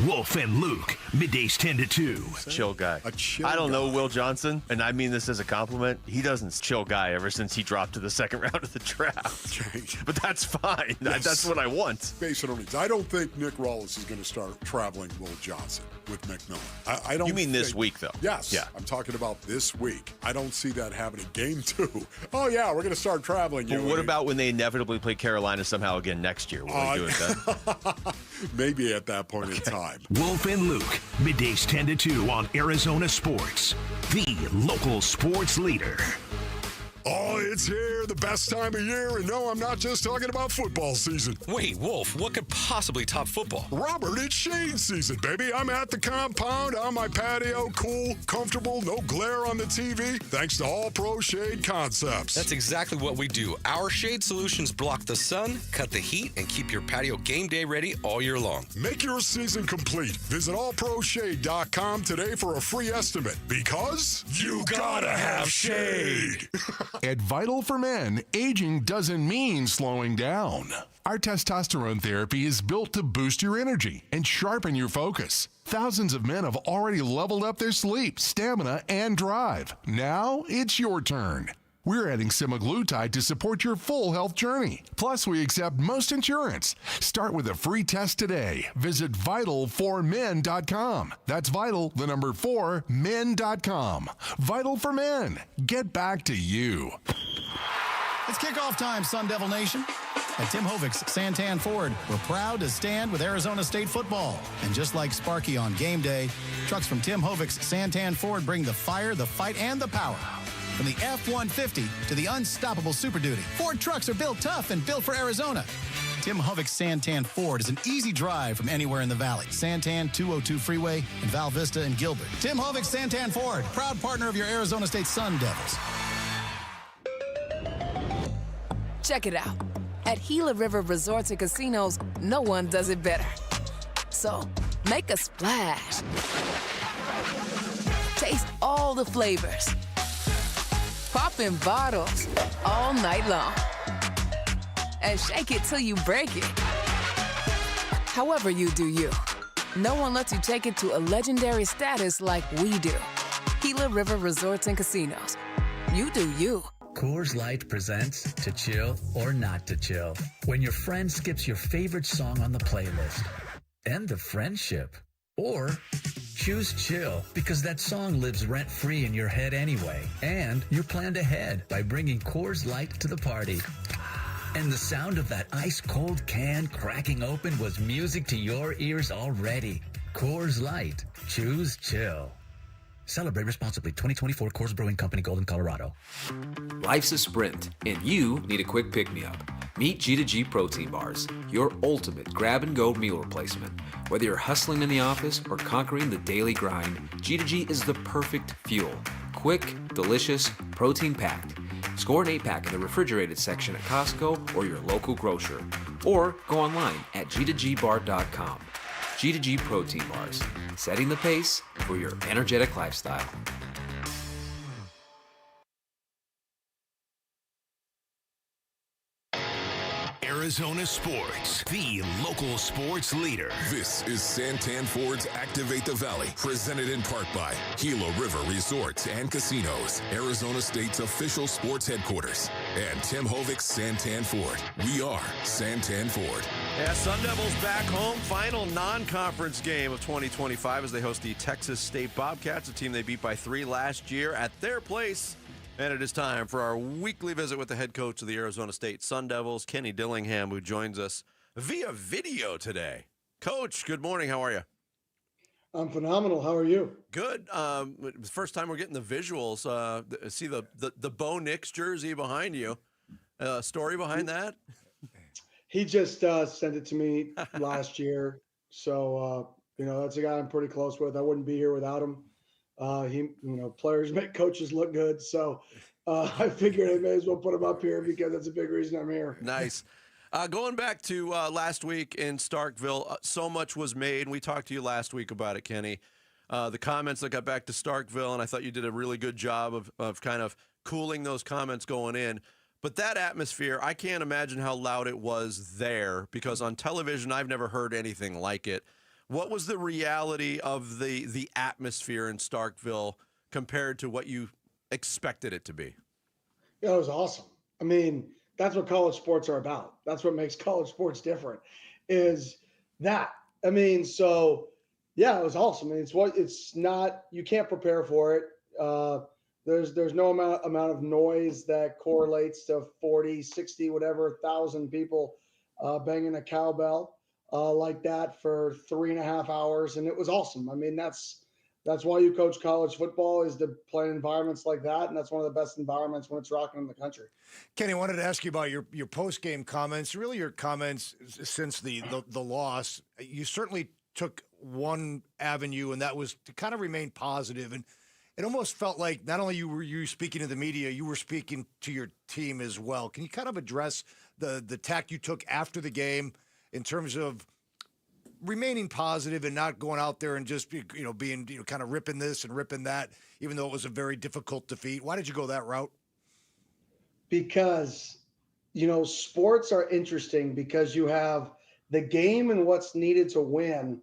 Wolf and Luke, middays 10 to 2. Chill guy. I don't know Will Johnson, and I mean this as a compliment. He doesn't chill guy ever since he dropped to the second round of the draft. But that's fine. Yes. That's what I want. Based on needs. I don't think Nick Rawls is going to start traveling Will Johnson with McMillan. I don't. You mean this week, though? Yes. Yeah. I'm talking about this week. I don't see that happening. Game 2. Oh, yeah, we're going to start traveling. But what about when they inevitably play Carolina somehow again next year? Will we do it then? Maybe at that point in time. Wolf and Luke, middays 10 to 2 on Arizona Sports, the local sports leader. Oh, it's here, the best time of year, and no, I'm not just talking about football season. Wait, Wolf, what could possibly top football? Robert, it's shade season, baby. I'm at the compound, on my patio, cool, comfortable, no glare on the TV, thanks to All Pro Shade Concepts. That's exactly what we do. Our shade solutions block the sun, cut the heat, and keep your patio game day ready all year long. Make your season complete. Visit allproshade.com today for a free estimate, because you gotta have shade. At Vital for Men, aging doesn't mean slowing down. Our testosterone therapy is built to boost your energy and sharpen your focus. Thousands of men have already leveled up their sleep, stamina, and drive. Now it's your turn. We're adding semaglutide to support your full health journey. Plus, we accept most insurance. Start with a free test today. Visit vital4men.com. That's vital, the number 4, men.com. Vital for Men. Get back to you. It's kickoff time, Sun Devil Nation. At Tim Hovig's Santan Ford, we're proud to stand with Arizona State football. And just like Sparky on game day, trucks from Tim Hovig's Santan Ford bring the fire, the fight, and the power. From the F-150 to the unstoppable Super Duty, Ford trucks are built tough and built for Arizona. Tim Hovig's Santan Ford is an easy drive from anywhere in the valley. Santan 202 Freeway in Val Vista and Gilbert. Tim Hovig's Santan Ford, proud partner of your Arizona State Sun Devils. Check it out. At Gila River Resorts and Casinos, no one does it better. So, make a splash. Taste all the flavors. Pop in bottles all night long. And shake it till you break it. However you do you. No one lets you take it to a legendary status like we do. Gila River Resorts and Casinos. You do you. Coors Light presents To Chill or Not to Chill. When your friend skips your favorite song on the playlist. End the friendship. Or choose chill because that song lives rent-free in your head anyway. And you're planned ahead by bringing Coors Light to the party. And the sound of that ice-cold can cracking open was music to your ears already. Coors Light. Choose chill. Celebrate responsibly. 2024 Coors Brewing Company, Golden, Colorado. Life's a sprint, and you need a quick pick-me-up. Meet G2G Protein Bars, your ultimate grab-and-go meal replacement. Whether you're hustling in the office or conquering the daily grind, G2G is the perfect fuel. Quick, delicious, protein-packed. Score an 8-pack in the refrigerated section at Costco or your local grocer. Or go online at g2gbar.com. G2G protein bars, setting the pace for your energetic lifestyle. Arizona Sports, the local sports leader. This is Santan Ford's Activate the Valley, presented in part by Gila River Resorts and Casinos, Arizona State's official sports headquarters, and Tim Hovic's Santan Ford. We are Santan Ford. Yeah, Sun Devils back home. Final non-conference game of 2025 as they host the Texas State Bobcats, a team they beat by 3 last year at their place. And it is time for our weekly visit with the head coach of the Arizona State Sun Devils, Kenny Dillingham, who joins us via video today. Coach, good morning. How are you? I'm phenomenal. How are you? Good. First time we're getting the visuals. See the Bo Nix jersey behind you. Story behind that? He just sent it to me last year. So, that's a guy I'm pretty close with. I wouldn't be here without him. Players make coaches look good. So I figured I may as well put him up here because that's a big reason I'm here. Nice. Going back to last week in Starkville, so much was made, and we talked to you last week about it, Kenny. The comments that got back to Starkville, and I thought you did a really good job of kind of cooling those comments going in. But that atmosphere, I can't imagine how loud it was there, because on television, I've never heard anything like it. What was the reality of the atmosphere in Starkville compared to what you expected it to be? Yeah, it was awesome. I mean, that's what college sports are about. That's what makes college sports different is that. I mean, so yeah, it was awesome. I mean, it's not, you can't prepare for it. There's no amount of noise that correlates to 40, 60, whatever, 1,000 people banging a cowbell like that for 3.5 hours. And it was awesome. I mean, that's why you coach college football, is to play in environments like that. And that's one of the best environments when it's rocking in the country. Kenny, I wanted to ask you about your post-game comments, really your comments since the loss. You certainly took one avenue, and that was to kind of remain positive. And it almost felt like not only were you speaking to the media, you were speaking to your team as well. Can you kind of address the tack you took after the game in terms of remaining positive and not going out there and just being kind of ripping this and ripping that, even though it was a very difficult defeat? Why did you go that route? Because sports are interesting because you have the game and what's needed to win,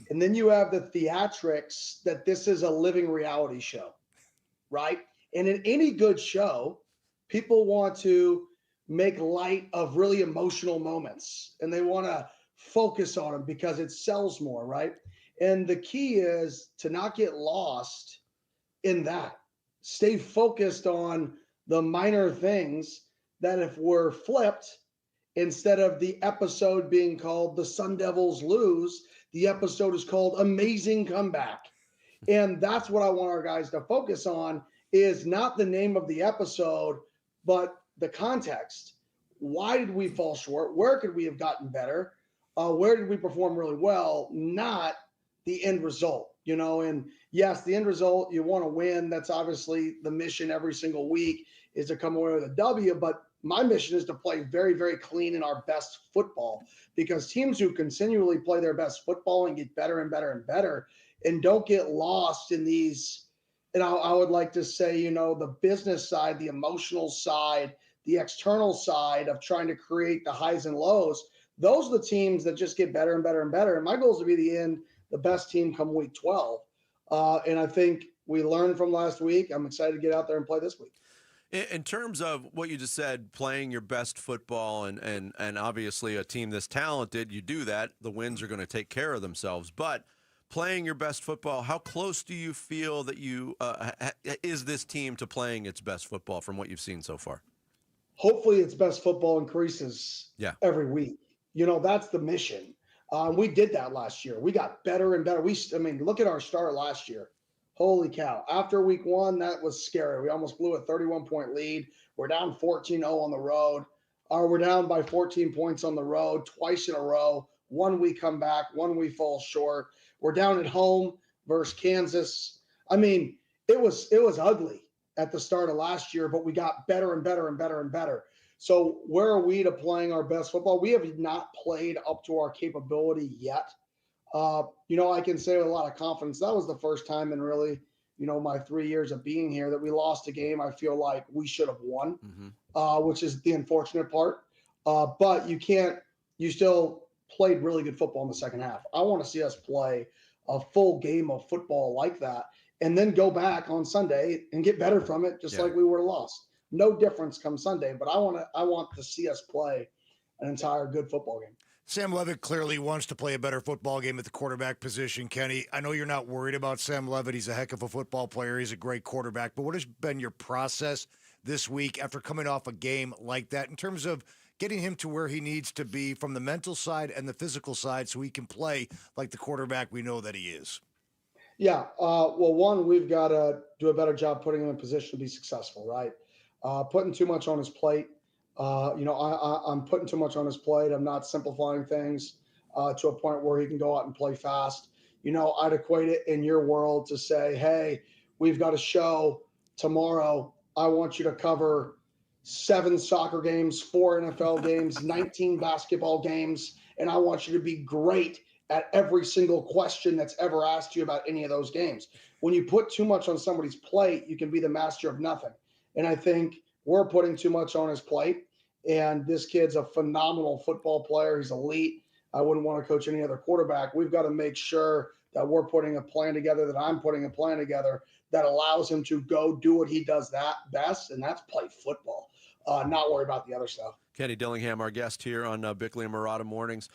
and then you have the theatrics that this is a living reality show, right? And in any good show, people want to make light of really emotional moments, and they want to focus on them because it sells more, right? And the key is to not get lost in that. Stay focused on the minor things that if we're flipped, instead of the episode being called The Sun Devils Lose, the episode is called Amazing Comeback. And that's what I want our guys to focus on, is not the name of the episode, but the context. Why did we fall short? Where could we have gotten better? Where did we perform really well? Not the end result, and yes, the end result, you want to win. That's obviously the mission every single week, is to come away with a W. But my mission is to play very, very clean in our best football, because teams who continually play their best football and get better and better and better and don't get lost in these, and I would like to say, the business side, the emotional side, the external side of trying to create the highs and lows. Those are the teams that just get better and better and better. And my goal is to be the best team come week 12. And I think we learned from last week. I'm excited to get out there and play this week. In terms of what you just said, playing your best football, and obviously a team this talented, you do that. The wins are going to take care of themselves. But playing your best football, how close do you feel that is this team to playing its best football from what you've seen so far? Hopefully its best football increases every week. That's the mission. We did that last year. We got better and better. Look at our start last year. Holy cow. After week 1, that was scary. We almost blew a 31-point lead. We're down 14-0 on the road. We're down by 14 points on the road twice in a row. One we come back, one we fall short. We're down at home versus Kansas. It was ugly at the start of last year, but we got better and better and better and better. So where are we to playing our best football? We have not played up to our capability yet. I can say with a lot of confidence, that was the first time in really, my 3 years of being here that we lost a game I feel like we should have won, which is the unfortunate part. But you still played really good football in the second half. I want to see us play a full game of football like that and then go back on Sunday and get better from it, just like we were lost. No difference come Sunday, but I want to see us play an entire good football game. Sam Levitt clearly wants to play a better football game at the quarterback position. Kenny, I know you're not worried about Sam Levitt. He's a heck of a football player. He's a great quarterback. But what has been your process this week after coming off a game like that in terms of getting him to where he needs to be from the mental side and the physical side so he can play like the quarterback we know that he is? Yeah. Well, one, we've got to do a better job putting him in position to be successful, right? Putting too much on his plate. I'm putting too much on his plate. I'm not simplifying things to a point where he can go out and play fast. I'd equate it in your world to say, hey, we've got a show tomorrow. I want you to cover 7 soccer games, 4 NFL games, 19 basketball games, and I want you to be great at every single question that's ever asked you about any of those games. When you put too much on somebody's plate, you can be the master of nothing. And I think we're putting too much on his plate. And this kid's a phenomenal football player. He's elite. I wouldn't want to coach any other quarterback. We've got to make sure that we're putting a plan together, that I'm putting a plan together that allows him to go do what he does that best, and that's play football, not worry about the other stuff. Kenny Dillingham, our guest here on Bickley and Murata Mornings.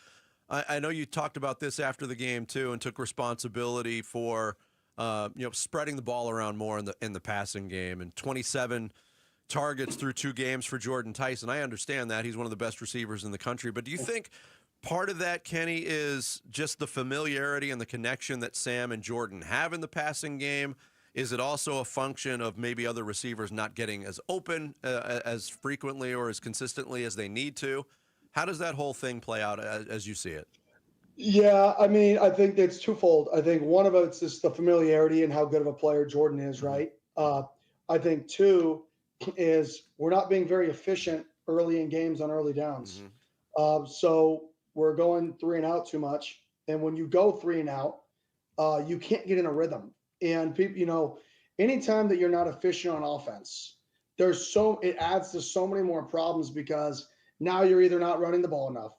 I know you talked about this after the game, too, and took responsibility for spreading the ball around more in the passing game, and 27 targets through 2 games for Jordan Tyson. I understand that. He's one of the best receivers in the country. But do you think part of that, Kenny, is just the familiarity and the connection that Sam and Jordan have in the passing game? Is it also a function of maybe other receivers not getting as open as frequently or as consistently as they need to? How does that whole thing play out as you see it? Yeah, I mean, I think it's twofold. I think one of it's just the familiarity and how good of a player Jordan is, right? I think 2 is we're not being very efficient early in games on early downs. So we're going 3 and out too much. And when you go 3 and out, you can't get in a rhythm. And people, anytime that you're not efficient on offense, it adds to so many more problems because now you're either not running the ball enough,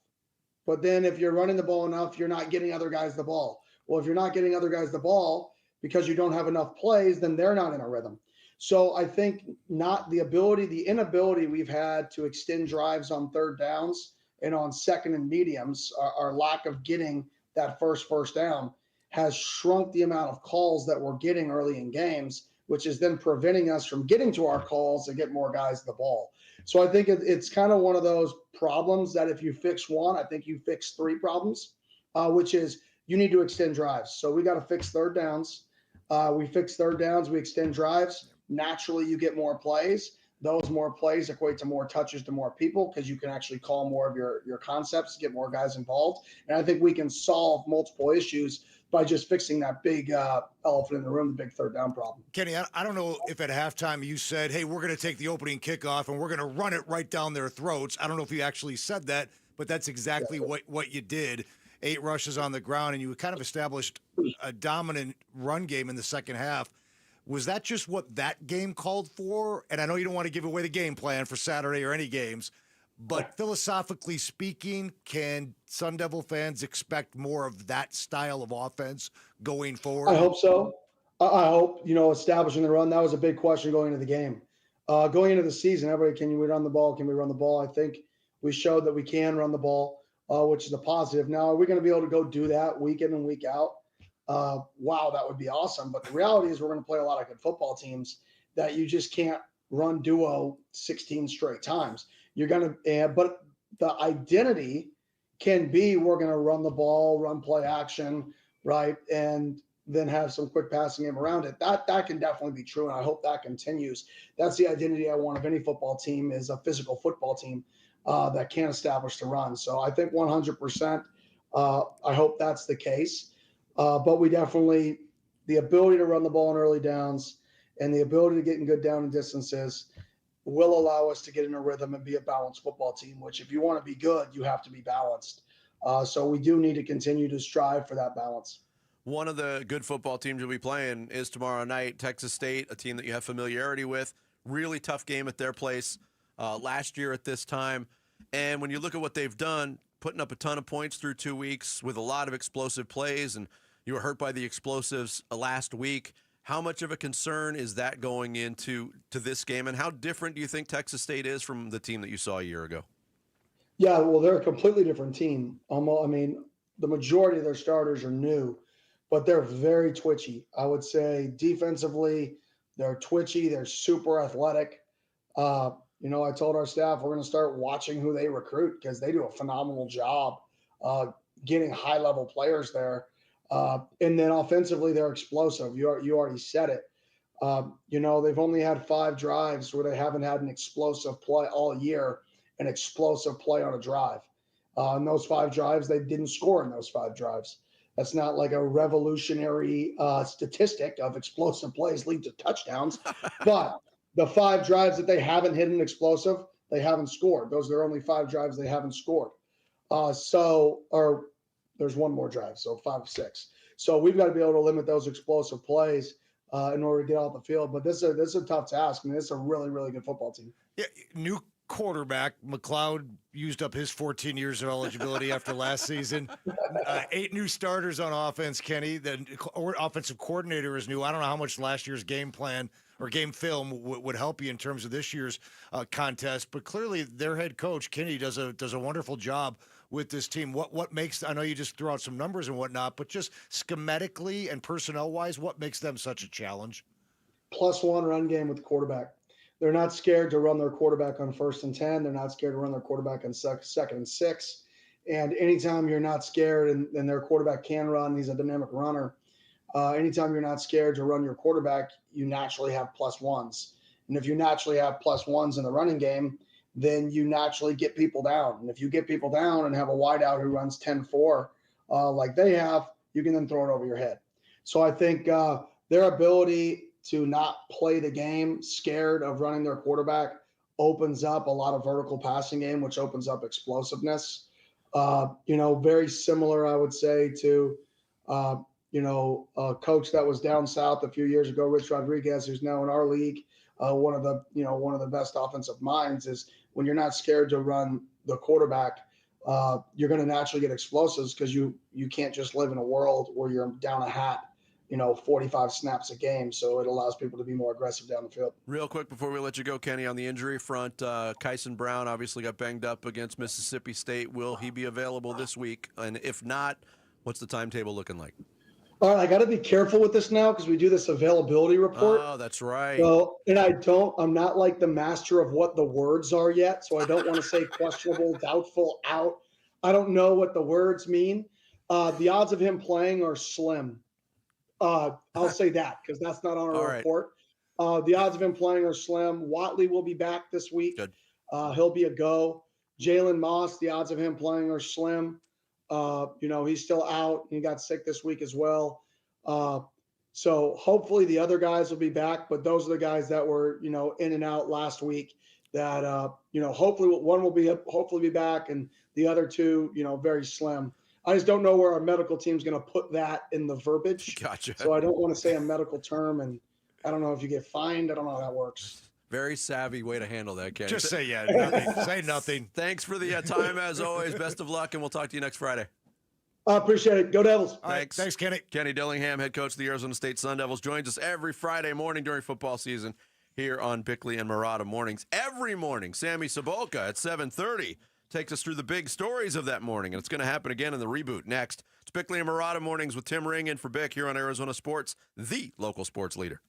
but then if you're running the ball enough, you're not getting other guys the ball. Well, if you're not getting other guys the ball because you don't have enough plays, then they're not in a rhythm. So I think the inability we've had to extend drives on 3rd downs and on 2nd and mediums, our lack of getting that first down has shrunk the amount of calls that we're getting early in games, which is then preventing us from getting to our calls to get more guys the ball. So I think it's kind of one of those problems that if you fix one, I think you fix 3 problems, which is you need to extend drives. So we got to fix 3rd downs. We fix 3rd downs, we extend drives. Naturally, you get more plays. Those more plays equate to more touches to more people because you can actually call more of your concepts, get more guys involved. And I think we can solve multiple issues by just fixing that big elephant in the room, the big 3rd down problem. Kenny, I don't know if at halftime you said, hey, we're going to take the opening kickoff and we're going to run it right down their throats. I don't know if you actually said that, but that's exactly what you did. 8 rushes on the ground, and you kind of established a dominant run game in the second half. Was that just what that game called for? And I know you don't want to give away the game plan for Saturday or any games, but philosophically speaking, can Sun Devil fans expect more of that style of offense going forward? I hope so. I hope, establishing the run, that was a big question going into the game. Going into the season, everybody, can we run the ball? Can we run the ball? I think we showed that we can run the ball, which is a positive. Now, are we going to be able to go do that week in and week out? Wow, that would be awesome. But the reality is we're going to play a lot of good football teams that you just can't run duo 16 straight times. You're going to, but the identity can be we're going to run the ball, run play action, right? And then have some quick passing game around it. That can definitely be true, and I hope that continues. That's the identity I want of any football team, is a physical football team that can establish the run. So I think 100%, I hope that's the case. But we definitely, the ability to run the ball in early downs and the ability to get in good down and distances will allow us to get in a rhythm and be a balanced football team, which if you want to be good, you have to be balanced. So we do need to continue to strive for that balance. One of the good football teams you'll be playing is tomorrow night, Texas State, a team that you have familiarity with. Really tough game at their place last year at this time. And when you look at what they've done, putting up a ton of points through 2 weeks with a lot of explosive plays, and you were hurt by the explosives last week. How much of a concern is that going into this game, and how different do you think Texas State is from the team that you saw a year ago? Yeah, well, they're a completely different team. I mean, the majority of their starters are new, but they're very twitchy. I would say defensively, they're twitchy. They're super athletic. I told our staff we're going to start watching who they recruit because they do a phenomenal job getting high-level players there. And then offensively, they're explosive. You already said it. They've only had 5 drives where they haven't had an explosive play all year, an explosive play on a drive. In those 5 drives, they didn't score in those 5 drives. That's not like a revolutionary statistic of explosive plays lead to touchdowns. But the 5 drives that they haven't hit an explosive, they haven't scored. Those are their only 5 drives they haven't scored. There's one more drive, so 5 of 6. So we've got to be able to limit those explosive plays in order to get off the field. But this is a tough task. I mean, it's a really, really good football team. Yeah, new quarterback. McLeod used up his 14 years of eligibility after last season. 8 new starters on offense, Kenny. The offensive coordinator is new. I don't know how much last year's game plan or game film would help you in terms of this year's contest, but clearly their head coach, Kenny, does a wonderful job with this team. What makes, I know you just threw out some numbers and whatnot, but just schematically and personnel-wise, what makes them such a challenge? +1 run game with the quarterback. They're not scared to run their quarterback on 1st and 10. They're not scared to run their quarterback on 2nd and 6. And anytime you're not scared and their quarterback can run, he's a dynamic runner. Anytime you're not scared to run your quarterback, you naturally have +1s. And if you naturally have +1s in the running game, then you naturally get people down. And if you get people down and have a wideout who runs 10-4 like they have, you can then throw it over your head. So I think their ability to not play the game scared of running their quarterback opens up a lot of vertical passing game, which opens up explosiveness. Very similar, I would say, to a coach that was down south a few years ago, Rich Rodriguez, who's now in our league. One of the best offensive minds is when you're not scared to run the quarterback, you're going to naturally get explosives because you can't just live in a world where you're down a hat, 45 snaps a game. So it allows people to be more aggressive down the field. Real quick before we let you go, Kenny, on the injury front, Kyson Brown obviously got banged up against Mississippi State. Will he be available this week? And if not, what's the timetable looking like? All right, I got to be careful with this now because we do this availability report. Oh, that's right. So, and I'm not like the master of what the words are yet, so I don't want to say questionable, doubtful, out. I don't know what the words mean. The odds of him playing are slim. I'll say that because that's not on our report. The odds of him playing are slim. Watley will be back this week. Good. He'll be a go. Jalen Moss, the odds of him playing are slim. He's still out. He got sick this week as well. So hopefully the other guys will be back, but those are the guys that were, in and out last week that, hopefully one will be back and the other 2, very slim. I just don't know where our medical team's going to put that in the verbiage. Gotcha. So I don't want to say a medical term, and I don't know if you get fined. I don't know how that works. Very savvy way to handle that, Kenny. Just say nothing. Say nothing. Thanks for the time, as always. Best of luck, and we'll talk to you next Friday. I appreciate it. Go Devils. Thanks. Thanks, Kenny. Kenny Dillingham, head coach of the Arizona State Sun Devils, joins us every Friday morning during football season here on Bickley and Murata Mornings. Every morning, Sammy Sabolka at 7:30 takes us through the big stories of that morning, and it's going to happen again in the reboot next. It's Bickley and Murata Mornings with Tim Ring in for Bick here on Arizona Sports, the local sports leader.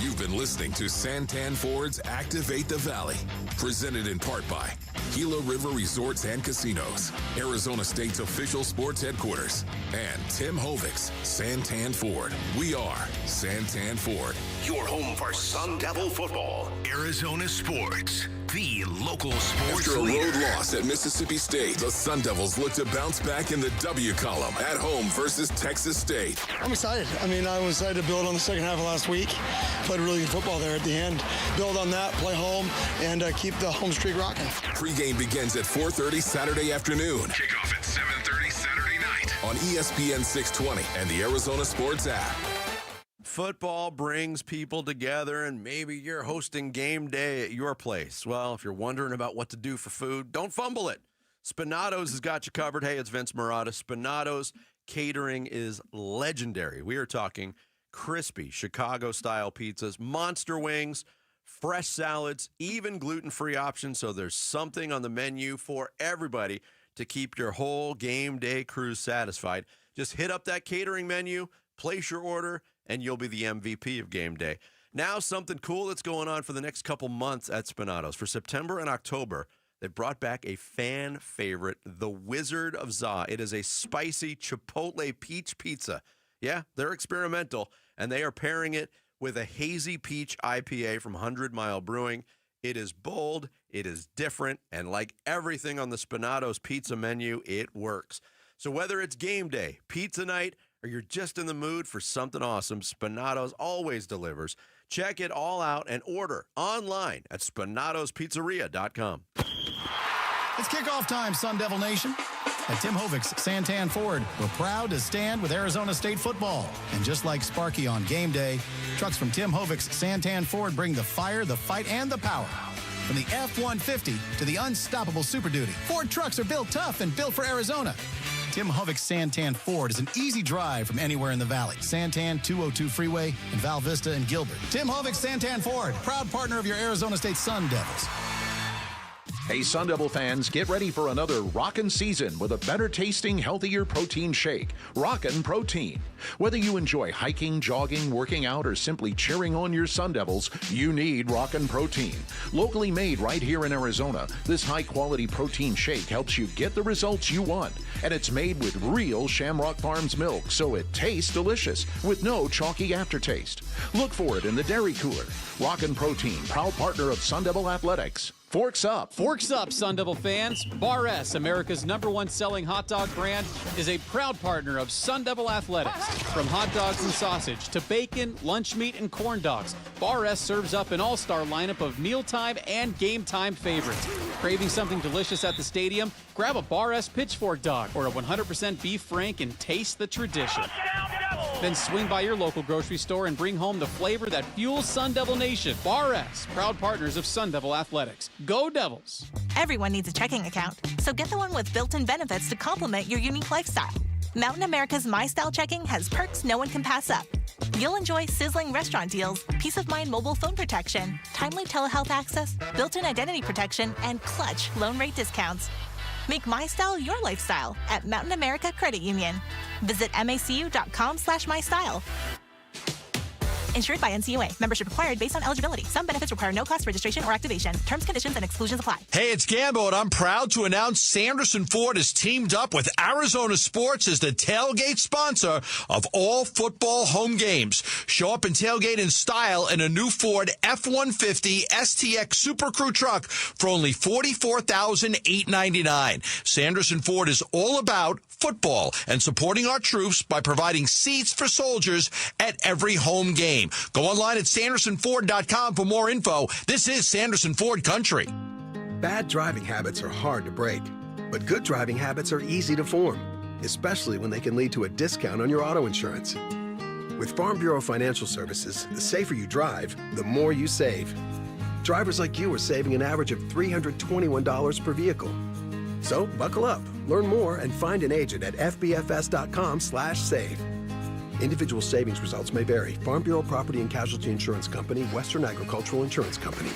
You've been listening to Santan Ford's Activate the Valley, presented in part by Gila River Resorts and Casinos, Arizona State's official sports headquarters, and Tim Hovic's Santan Ford. We are Santan Ford. Your home for Sun Devil football. Arizona Sports, the local sports After a leader. road loss at Mississippi State, the Sun Devils look to bounce back in the W column at home versus Texas State. I'm excited. I was excited to build on the second half of last week. Played really good football there at the end. Build on that, play home, and keep the home streak rocking. Pregame begins at 4:30 Saturday afternoon. Kickoff at 7:30. on ESPN 620 and the Arizona Sports app. Football brings people together, and maybe you're hosting game day at your place. Well, if you're wondering about what to do for food, don't fumble it. Spinato's has got you covered. Hey, it's Vince Marotta. Spinato's catering is legendary. We are talking crispy Chicago-style pizzas, monster wings, fresh salads, even gluten-free options, so there's something on the menu for everybody to keep your whole game day crew satisfied. Just hit up that catering menu, place your order, and you'll be the MVP of game day. Now, something cool that's going on for the next couple months at Spinato's. For September and October, they brought back a fan favorite, the Wizard of Za. It is a spicy Chipotle peach pizza. Yeah, they're experimental, and they are pairing it with a hazy peach IPA from 100 Mile Brewing. It is bold, it is different, and like everything on the Spinato's pizza menu, it works. So whether it's game day, pizza night, or you're just in the mood for something awesome, Spinato's always delivers. Check it all out and order online at SpinatosPizzeria.com. It's kickoff time, Sun Devil Nation. At Tim Hovic's Santan Ford, we're proud to stand with Arizona State football. And just like Sparky on game day, trucks from Tim Hovic's Santan Ford bring the fire, the fight, and the power. From the F-150 to the unstoppable Super Duty, Ford trucks are built tough and built for Arizona. Tim Hovic's Santan Ford is an easy drive from anywhere in the valley. Santan 202 Freeway in Val Vista and Gilbert. Tim Hovic's Santan Ford, proud partner of your Arizona State Sun Devils. Hey, Sun Devil fans, get ready for another rockin' season with a better tasting, healthier protein shake. Rockin' Protein. Whether you enjoy hiking, jogging, working out, or simply cheering on your Sun Devils, you need Rockin' Protein. Locally made right here in Arizona, this high-quality protein shake helps you get the results you want. And it's made with real Shamrock Farms milk, so it tastes delicious with no chalky aftertaste. Look for it in the dairy cooler. Rockin' Protein, proud partner of Sun Devil Athletics. Forks up. Forks up, Sun Devil fans. Bar S, America's #1 selling hot dog brand, is a proud partner of Sun Devil Athletics. From hot dogs and sausage to bacon, lunch meat, and corn dogs, Bar S serves up an all-star lineup of mealtime and game time favorites. Craving something delicious at the stadium? Grab a Bar S pitchfork dog or a 100% beef frank and taste the tradition. Then swing by your local grocery store and bring home the flavor that fuels Sun Devil Nation. Bar S, proud partners of Sun Devil Athletics. Go Devils! Everyone needs a checking account, so get the one with built-in benefits to complement your unique lifestyle. Mountain America's My Style Checking has perks no one can pass up. You'll enjoy sizzling restaurant deals, peace of mind mobile phone protection, timely telehealth access, built-in identity protection, and clutch loan rate discounts. Make My Style your lifestyle at Mountain America Credit Union. Visit macu.com/mystyle. Insured by NCUA. Membership required based on eligibility. Some benefits require no cost registration or activation. Terms, conditions, and exclusions apply. Hey, it's Gambo, and I'm proud to announce Sanderson Ford has teamed up with Arizona Sports as the tailgate sponsor of all football home games. Show up and tailgate in style in a new Ford F-150 STX Super Crew truck for only $44,899. Sanderson Ford is all about football and supporting our troops by providing seats for soldiers at every home game. Go online at SandersonFord.com for more info. This is Sanderson Ford Country. Bad driving habits are hard to break, but good driving habits are easy to form, especially when they can lead to a discount on your auto insurance. With Farm Bureau Financial Services, the safer you drive, the more you save. Drivers like you are saving an average of $321 per vehicle. So buckle up, learn more, and find an agent at fbfs.com/save. Individual savings results may vary. Farm Bureau Property and Casualty Insurance Company, Western Agricultural Insurance Company.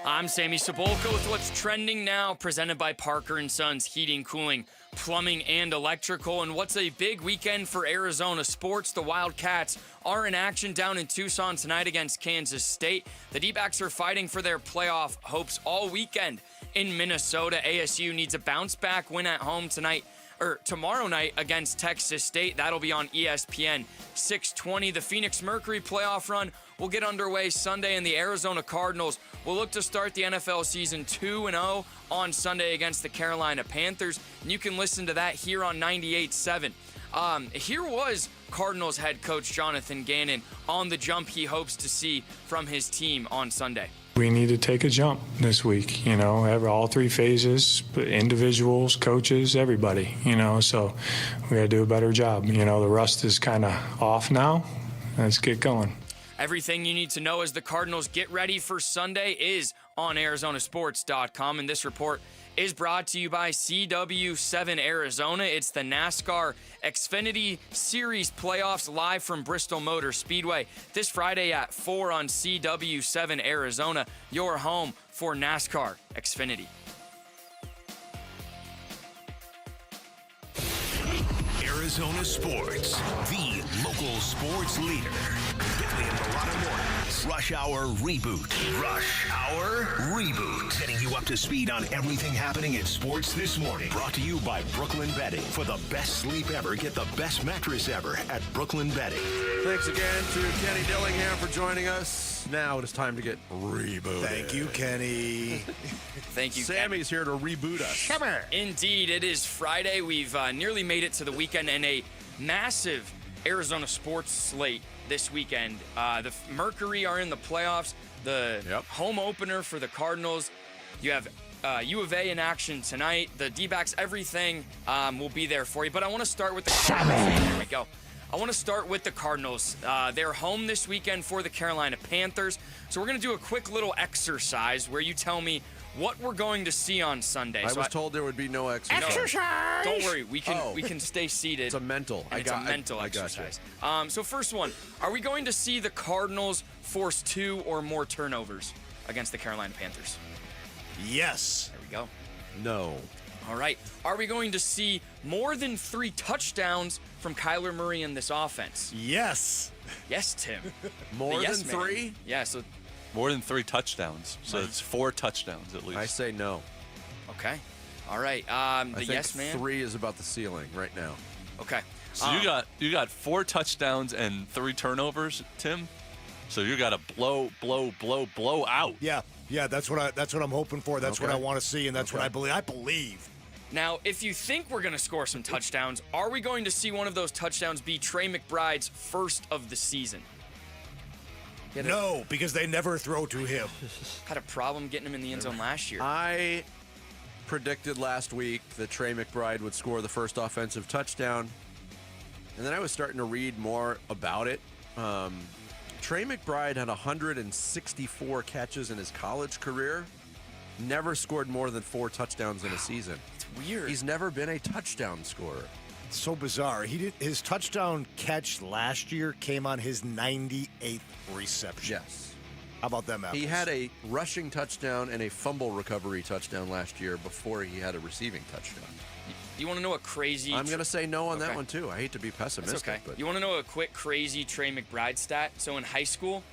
I'm Sammy Sabolka with what's trending now, presented by Parker & Sons Heating, Cooling, Plumbing, and Electrical. And what's a big weekend for Arizona sports? The Wildcats are in action down in Tucson tonight against Kansas State. The D-backs are fighting for their playoff hopes all weekend in Minnesota. ASU needs a bounce-back win at home tomorrow night against Texas State. That'll be on ESPN 620. The Phoenix Mercury playoff run will get underway Sunday, and the Arizona Cardinals will look to start the NFL season 2-0 on Sunday against the Carolina Panthers. And you can listen to that here on 98.7. Here was Cardinals head coach Jonathan Gannon on the jump he hopes to see from his team on Sunday. We need to take a jump this week, all three phases, individuals, coaches, everybody, so we got to do a better job. The rust is kind of off now. Let's get going. Everything you need to know as the Cardinals get ready for Sunday is on ArizonaSports.com, and this report is brought to you by CW7 Arizona. It's the NASCAR Xfinity Series playoffs live from Bristol Motor Speedway this Friday at 4 on CW7 Arizona, your home for NASCAR Xfinity. Arizona Sports, the local sports leader. Bickley and Morano Mornings. Rush Hour Reboot. Rush Hour Reboot. Getting you up to speed on everything happening in sports this morning. Brought to you by Brooklyn Bedding. For the best sleep ever, get the best mattress ever at Brooklyn Bedding. Thanks again to Kenny Dillingham for joining us. Now it is time to get rebooted. Thank you, Kenny. Thank you, Sammy's here to reboot us. Indeed, it is Friday. We've nearly made it to the weekend and a massive Arizona sports slate this weekend. The Mercury are in the playoffs. The home opener for the Cardinals. You have U of A in action tonight. The D-backs, everything will be there for you. But I want to start with the Cardinals. There we go. I want to start with the Cardinals. They're home this weekend for the Carolina Panthers. So we're going to do a quick little exercise where you tell me what we're going to see on Sunday. I was told there would be no exercise. Don't worry, we can stay seated. It's a mental. It's a mental exercise. So first one, are we going to see the Cardinals force 2 or more turnovers against the Carolina Panthers? Yes. There we go. No. All right. Are we going to see more than 3 touchdowns from Kyler Murray in this offense? Yes. Yes, Tim. More than 3? Yeah, so more than 3 touchdowns. So it's 4 touchdowns at least. I say no. Okay. All right. I The think yes man. 3 is about the ceiling right now. Okay. So you got 4 touchdowns and 3 turnovers, Tim. So you got to blow out. Yeah, that's what I'm hoping for. That's what I want to see, and that's what I believe. I believe. Now, if you think we're going to score some touchdowns, are we going to see one of those touchdowns be Trey McBride's first of the season? No, because they never throw to him. Had a problem getting him in the end zone last year. I predicted last week that Trey McBride would score the first offensive touchdown, and then I was starting to read more about it. Trey McBride had 164 catches in his college career. Never scored more than 4 touchdowns in a season. It's weird. He's never been a touchdown scorer. It's so bizarre. His touchdown catch last year came on his 98th reception. Yes. How about them apples? He had a rushing touchdown and a fumble recovery touchdown last year before he had a receiving touchdown. You want to know a crazy... I'm going to say no on that one, too. I hate to be pessimistic. That's okay. But You want to know a quick, crazy Trey McBride stat? So in high school,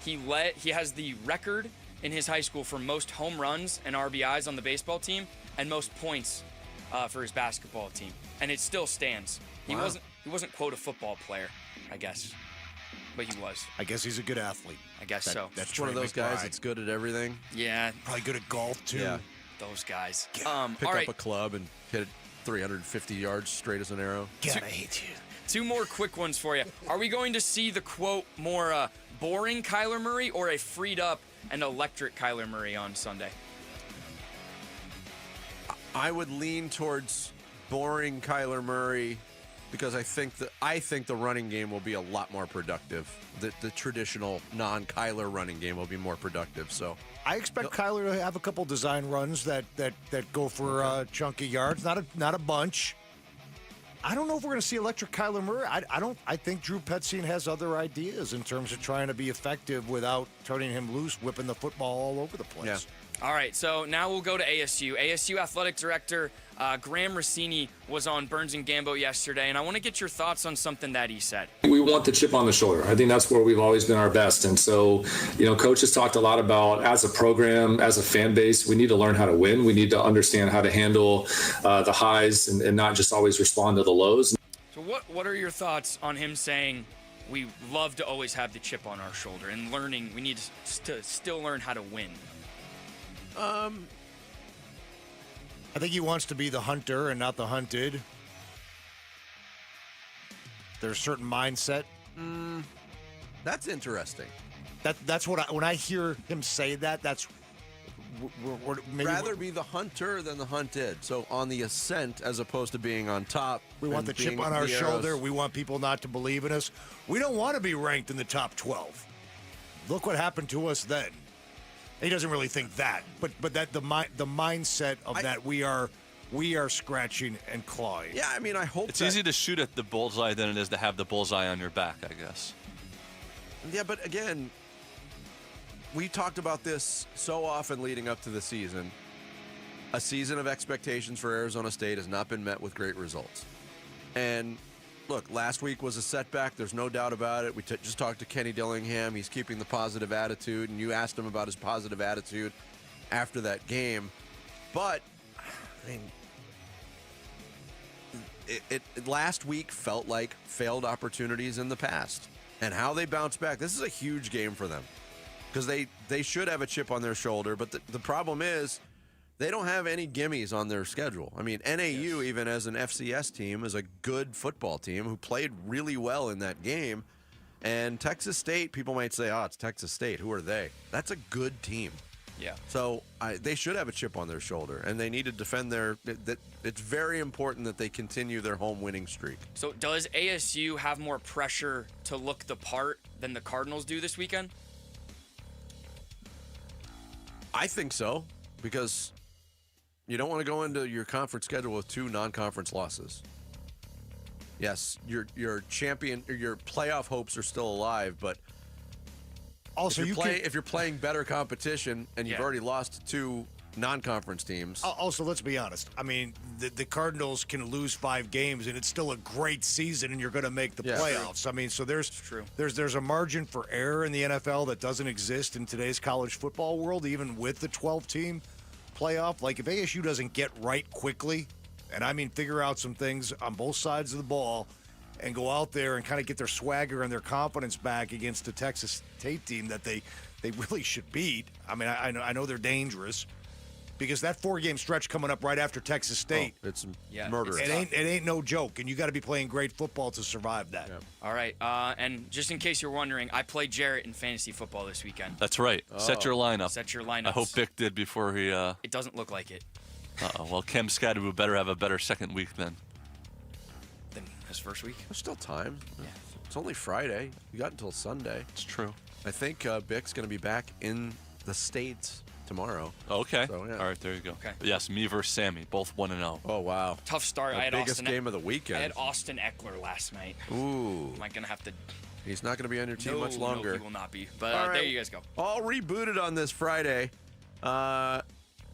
he has the record in his high school for most home runs and RBIs on the baseball team and most points for his basketball team. And it still stands. He wasn't quote a football player, I guess. But he was. I guess he's a good athlete. I guess so. That's one of those guys that's good at everything. Yeah. Probably good at golf, too. Yeah. Those guys. Pick all up right. a club and hit it 350 yards straight as an arrow. God, I hate you. 2 more quick ones for you. Are we going to see the, quote, more boring Kyler Murray or a freed up and electric Kyler Murray on Sunday? I would lean towards boring Kyler Murray because I think the running game will be a lot more productive. The traditional non-Kyler running game will be more productive. So I expect Kyler to have a couple design runs that go for chunky yards, not a bunch. I don't know if we're going to see electric Kyler Murray. I think Drew Petzing has other ideas in terms of trying to be effective without turning him loose, whipping the football all over the place. Yeah. All right, so now we'll go to ASU. ASU Athletic Director Graham Rossini was on Burns and Gambo yesterday, and I want to get your thoughts on something that he said. We want the chip on the shoulder. I think that's where we've always been our best. And so, Coach has talked a lot about, as a program, as a fan base, we need to learn how to win. We need to understand how to handle the highs and not just always respond to the lows. So what are your thoughts on him saying we love to always have the chip on our shoulder and learning we need to still learn how to win? I think he wants to be the hunter and not the hunted. There's a certain mindset. That's interesting. That's what when I hear him say that, that's rather be the hunter than the hunted. So on the ascent as opposed to being on top. We want the chip on our shoulder. We want people not to believe in us. We don't want to be ranked in the top 12. Look what happened to us then. He doesn't really think that, but that the mindset of that we are scratching and clawing. Yeah, I mean, I hope it's easy to shoot at the bullseye than it is to have the bullseye on your back, I guess. Yeah, but again, we talked about this so often leading up to the season. A season of expectations for Arizona State has not been met with great results. And look, last week was a setback. There's no doubt about it. We just talked to Kenny Dillingham. He's keeping the positive attitude, and you asked him about his positive attitude after that game. But, I mean, it last week felt like failed opportunities in the past. And how they bounce back, this is a huge game for them. Because they should have a chip on their shoulder, but the problem is they don't have any gimmies on their schedule. I mean, NAU, even as an FCS team, is a good football team who played really well in that game. And Texas State, people might say, oh, it's Texas State. Who are they? That's a good team. Yeah. So they should have a chip on their shoulder, and they need to defend it's very important that they continue their home winning streak. So does ASU have more pressure to look the part than the Cardinals do this weekend? I think so, because you don't want to go into your conference schedule with 2 non-conference losses. Yes, your champion or your playoff hopes are still alive, but also if you're playing better competition and you've already lost to 2 non-conference teams. Also, let's be honest. I mean, the Cardinals can lose 5 games, and it's still a great season, and you're going to make the playoffs. I mean, so there's a margin for error in the NFL that doesn't exist in today's college football world, even with the 12-team playoff. Like, if ASU doesn't get right quickly, and I mean figure out some things on both sides of the ball, and go out there and kind of get their swagger and their confidence back against a Texas State team that they really should beat. I mean, I know they're dangerous. Because that 4-game stretch coming up right after Texas State, it's murderous. It ain't no joke, and you got to be playing great football to survive that. Yeah. All right, and just in case you're wondering, I played Jarrett in fantasy football this weekend. That's right. Set your lineup. Set your lineup. I hope Vic did before he. It doesn't look like it. Well, Cam Scadaboo better have a better second week then. Than his first week. There's still time. Yeah. It's only Friday. You got until Sunday. It's true. I think Vic's going to be back in the States tomorrow. Okay. So, yeah. All right, there you go. Okay. Yes, me versus Sammy, both 1-0. Oh, wow. Tough start. The biggest game of the weekend. I had Austin Eckler last night. Ooh. Am I going to have to... He's not going to be on your team much longer. No, he will not be. But there you guys go. All rebooted on this Friday. Want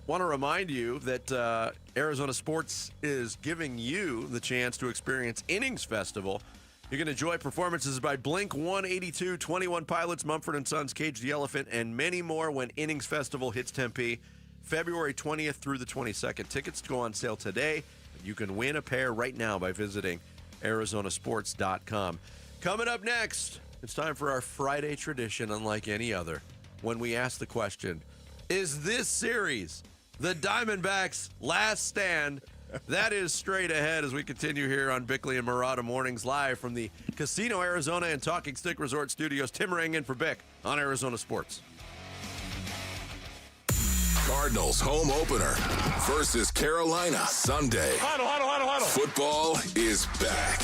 to remind you that Arizona Sports is giving you the chance to experience Innings Festival. You can enjoy performances by Blink 182, 21 Pilots, Mumford & Sons, Cage the Elephant, and many more when Innings Festival hits Tempe, February 20th through the 22nd. Tickets go on sale today. You can win a pair right now by visiting ArizonaSports.com. Coming up next, it's time for our Friday tradition unlike any other, when we ask the question, is this series the Diamondbacks' last stand? That is straight ahead as we continue here on Bickley and Murata Mornings live from the Casino Arizona and Talking Stick Resort Studios. Tim Ring in for Bick on Arizona Sports. Cardinals home opener versus Carolina Sunday. Huddle. Football is back.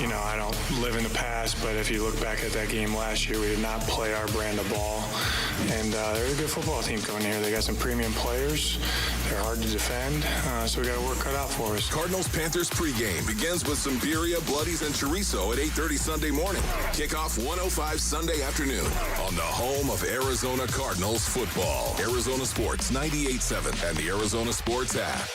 You know, I don't live in the past, but if you look back at that game last year, we did not play our brand of ball. And they're a good football team coming here. They got some premium players. They're hard to defend, so we got our work cut out for us. Cardinals-Panthers pregame begins with some birria, bloodies, and chorizo at 8:30 Sunday morning. Kickoff 1:05 Sunday afternoon on the home of Arizona Cardinals football. Arizona Sports 98.7 and the Arizona Sports app.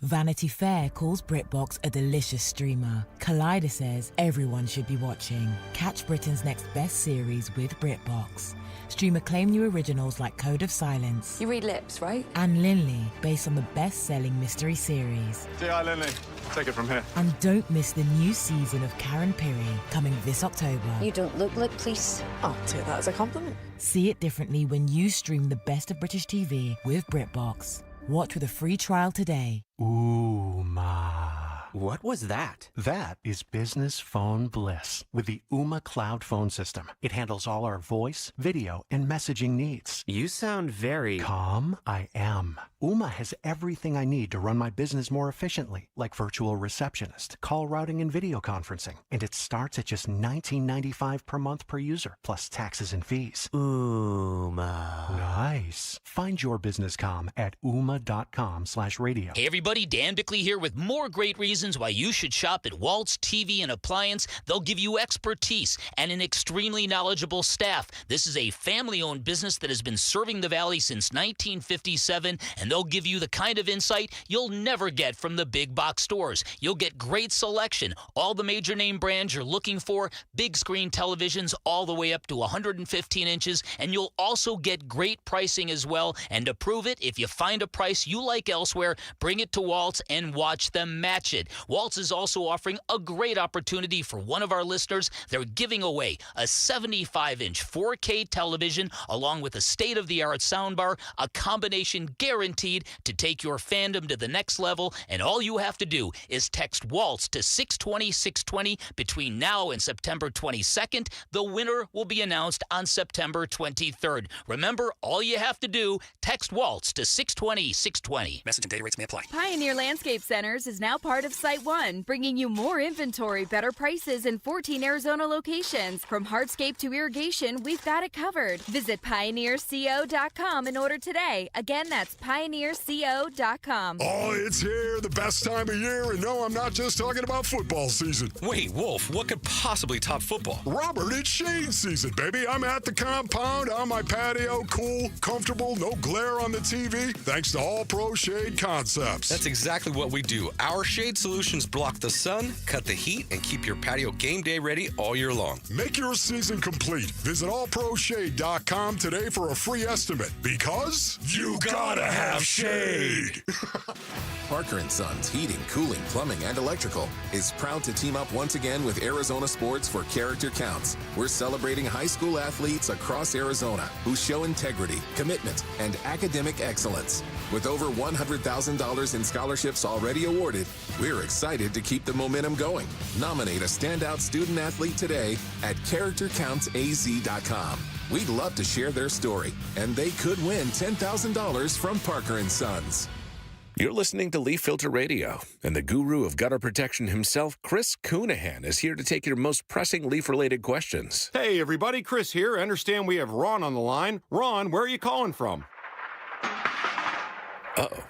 Vanity Fair calls BritBox a delicious streamer. Collider says everyone should be watching. Catch Britain's next best series with BritBox. Stream acclaimed new originals like Code of Silence. You read lips, right? And Linley, based on the best-selling mystery series. Say hi, Linley. Take it from here. And don't miss the new season of Karen Piri, coming this October. You don't look like police. I'll take that as a compliment. See it differently when you stream the best of British TV with BritBox. Watch with a free trial today. Ooh, ma. What was that? That is business phone bliss with the Ooma Cloud Phone System. It handles all our voice, video, and messaging needs. You sound very... Calm? I am. Ooma has everything I need to run my business more efficiently, like virtual receptionist, call routing, and video conferencing. And it starts at just $19.95 per month per user, plus taxes and fees. Ooma. Nice. Find your business comm at ooma.com/radio. Hey everybody, Dan Bickley here with more great reasons why you should shop at Waltz TV and Appliance. They'll give you expertise and an extremely knowledgeable staff. This is a family-owned business that has been serving the Valley since 1957, and they'll give you the kind of insight you'll never get from the big box stores. You'll get great selection, all the major name brands you're looking for, big screen televisions all the way up to 115 inches, and you'll also get great pricing as well. And to prove it, if you find a price you like elsewhere, bring it to Waltz and watch them match it. Waltz is also offering a great opportunity for one of our listeners. They're giving away a 75-inch 4K television along with a state-of-the-art soundbar, a combination guaranteed to take your fandom to the next level. And all you have to do is text Waltz to 620-620 between now and September 22nd. The winner will be announced on September 23rd. Remember, all you have to do, text Waltz to 620-620. Message and data rates may apply. Pioneer Landscape Centers is now part of Site One, bringing you more inventory, better prices, and 14 Arizona locations. From hardscape to irrigation, we've got it covered. Visit pioneerco.com and order today. Again, that's pioneerco.com. Oh, it's here, the best time of year, and no, I'm not just talking about football season. Wait, Wolf, what could possibly top football? Robert, it's shade season, baby. I'm at the compound, on my patio, cool, comfortable, no glare on the TV, thanks to All Pro Shade Concepts. That's exactly what we do. Our shade solutions block the sun, cut the heat, and keep your patio game day ready all year long. Make your season complete. Visit allproshade.com today for a free estimate, because you gotta have shade. Parker & Sons Heating, Cooling, Plumbing, and Electrical is proud to team up once again with Arizona Sports for Character Counts. We're celebrating high school athletes across Arizona who show integrity, commitment, and academic excellence. With over $100,000 in scholarships already awarded, we're excited to keep the momentum going. Nominate a standout student athlete today at CharacterCountsAZ.com. We'd love to share their story, and they could win $10,000 from Parker & Sons. You're listening to Leaf Filter Radio, and the guru of gutter protection himself, Chris Coonahan, is here to take your most pressing leaf-related questions. Hey, everybody, Chris here. I understand we have Ron on the line. Ron, where are you calling from? Uh-oh.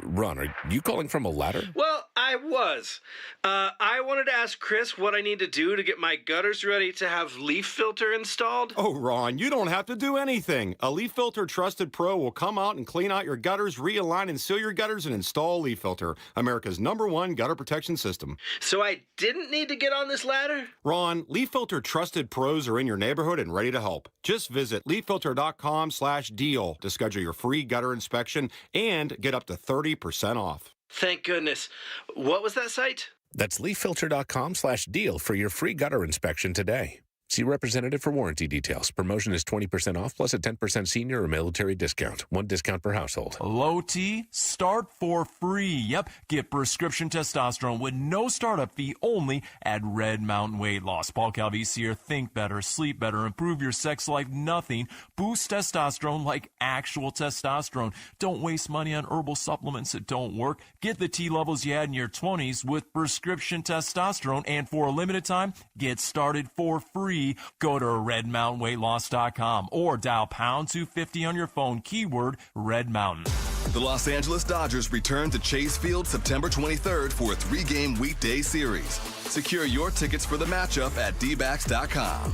Ron, are you calling from a ladder? Well, I was. I wanted to ask Chris what I need to do to get my gutters ready to have Leaf Filter installed. Oh, Ron, you don't have to do anything. A Leaf Filter Trusted Pro will come out and clean out your gutters, realign and seal your gutters, and install Leaf Filter, America's #1 gutter protection system. So I didn't need to get on this ladder? Ron, Leaf Filter Trusted Pros are in your neighborhood and ready to help. Just visit leaffilter.com/deal to schedule your free gutter inspection and get up to 30% off. Thank goodness. What was that site? That's leaffilter.com/deal for your free gutter inspection today. See representative for warranty details. Promotion is 20% off plus a 10% senior or military discount. One discount per household. Low T, start for free. Yep, get prescription testosterone with no startup fee only at Red Mountain Weight Loss. Paul Calvisi here. Think better, sleep better, improve your sex life. Nothing. Boost testosterone like actual testosterone. Don't waste money on herbal supplements that don't work. Get the T levels you had in your 20s with prescription testosterone. And for a limited time, get started for free. Go to redmountainweightloss.com or dial #250 on your phone, keyword Red Mountain. The Los Angeles Dodgers return to Chase Field September 23rd for a 3-game weekday series. Secure your tickets for the matchup at dbacks.com.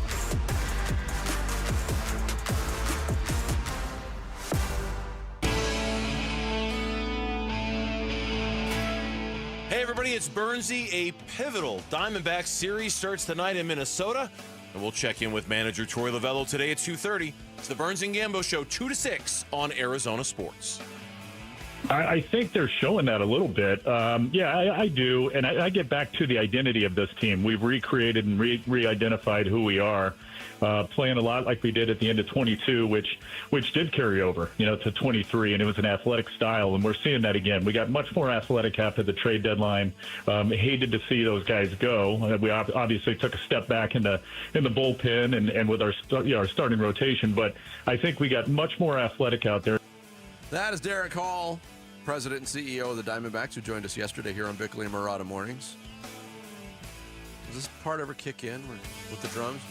Hey everybody, it's Bernsey. A pivotal Diamondbacks series starts tonight in Minnesota. And we'll check in with manager Troy Lavello today at 2:30. It's the Burns and Gambo Show, 2 to 6 on Arizona Sports. I think they're showing that a little bit. I do. And I get back to the identity of this team. We've recreated and re-identified who we are, playing a lot like we did at the end of 22, which did carry over, to 23, and it was an athletic style, and we're seeing that again. We got much more athletic after the trade deadline. Hated to see those guys go. We obviously took a step back in the bullpen and with our starting rotation, but I think we got much more athletic out there. That is Derek Hall, President and CEO of the Diamondbacks, who joined us yesterday here on Bickley and Murata Mornings. Does this part ever kick in with the drums?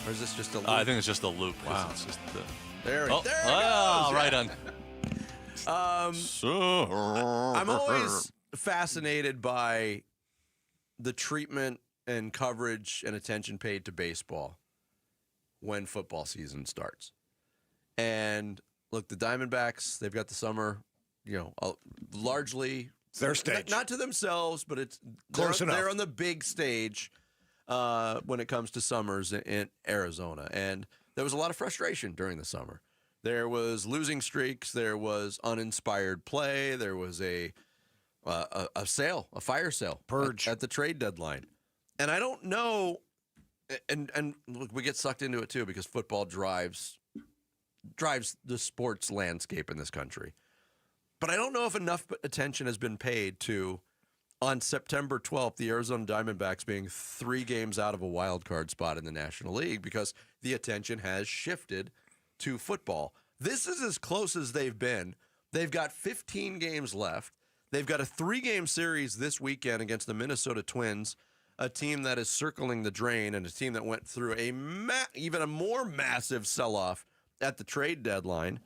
Or is this just a loop? I think it's just a loop. Wow. It's just there it goes. Right on. I'm always fascinated by the treatment and coverage and attention paid to baseball when football season starts. And look, the Diamondbacks, they've got the summer, largely their stage. Not to themselves, but it's close enough. They're on the big stage when it comes to summers in Arizona. And there was a lot of frustration during the summer. There was losing streaks. There was uninspired play. There was a fire sale, purge at the trade deadline. And I don't know, and look, we get sucked into it too because football drives the sports landscape in this country. But I don't know if enough attention has been paid to, on September 12th, the Arizona Diamondbacks being 3 games out of a wild card spot in the National League because the attention has shifted to football. This is as close as they've been. They've got 15 games left. They've got a 3-game series this weekend against the Minnesota Twins, a team that is circling the drain and a team that went through even a more massive sell-off at the trade deadline.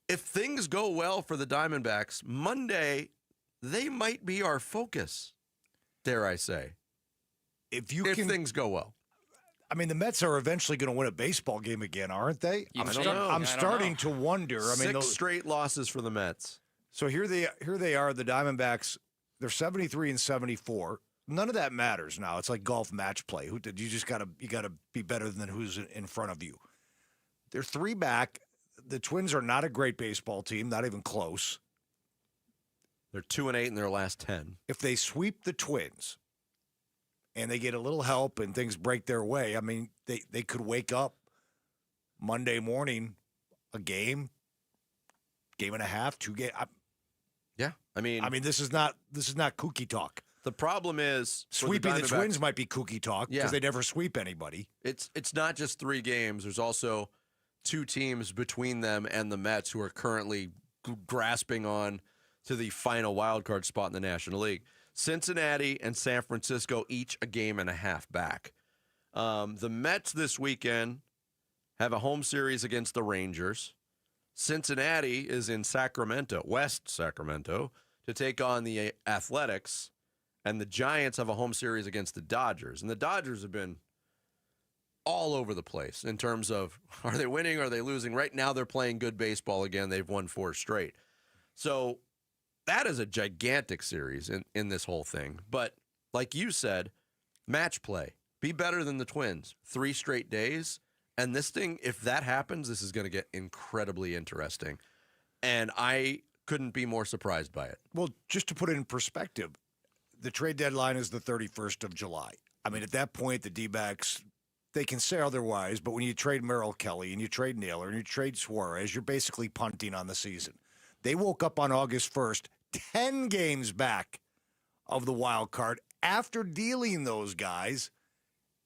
If things go well for the Diamondbacks, Monday, they might be our focus, dare I say, if things go well. I mean, the Mets are eventually going to win a baseball game again, aren't they? I'm starting to wonder. I mean, 6 straight losses for the Mets. So here they are, the Diamondbacks. They're 73 and 74. None of that matters now. It's like golf match play. You just gotta be better than who's in front of you. They're 3 back. The Twins are not a great baseball team, not even close. They're 2-8 in their last 10. If they sweep the Twins and they get a little help and things break their way, I mean, they could wake up Monday morning, a game and a half, 2 games. Yeah, I mean, this is not kooky talk. The problem is sweeping the Twins might be kooky talk because they never sweep anybody. It's not just 3 games. There's also 2 teams between them and the Mets who are currently grasping on to the final wild card spot in the National League. Cincinnati and San Francisco each a game and a half back. The Mets this weekend have a home series against the Rangers. Cincinnati is in West Sacramento, to take on the Athletics. And the Giants have a home series against the Dodgers. And the Dodgers have been all over the place in terms of, are they winning, are they losing? Right now they're playing good baseball again. They've won 4 straight. So that is a gigantic series in this whole thing. But like you said, match play. Be better than the Twins. 3 straight days. And this thing, if that happens, this is going to get incredibly interesting. And I couldn't be more surprised by it. Well, just to put it in perspective, the trade deadline is the 31st of July. I mean, at that point, the D-backs, they can say otherwise, but when you trade Merrill Kelly and you trade Naylor and you trade Suarez, you're basically punting on the season. They woke up on August 1st, 10 games back of the wild card after dealing those guys.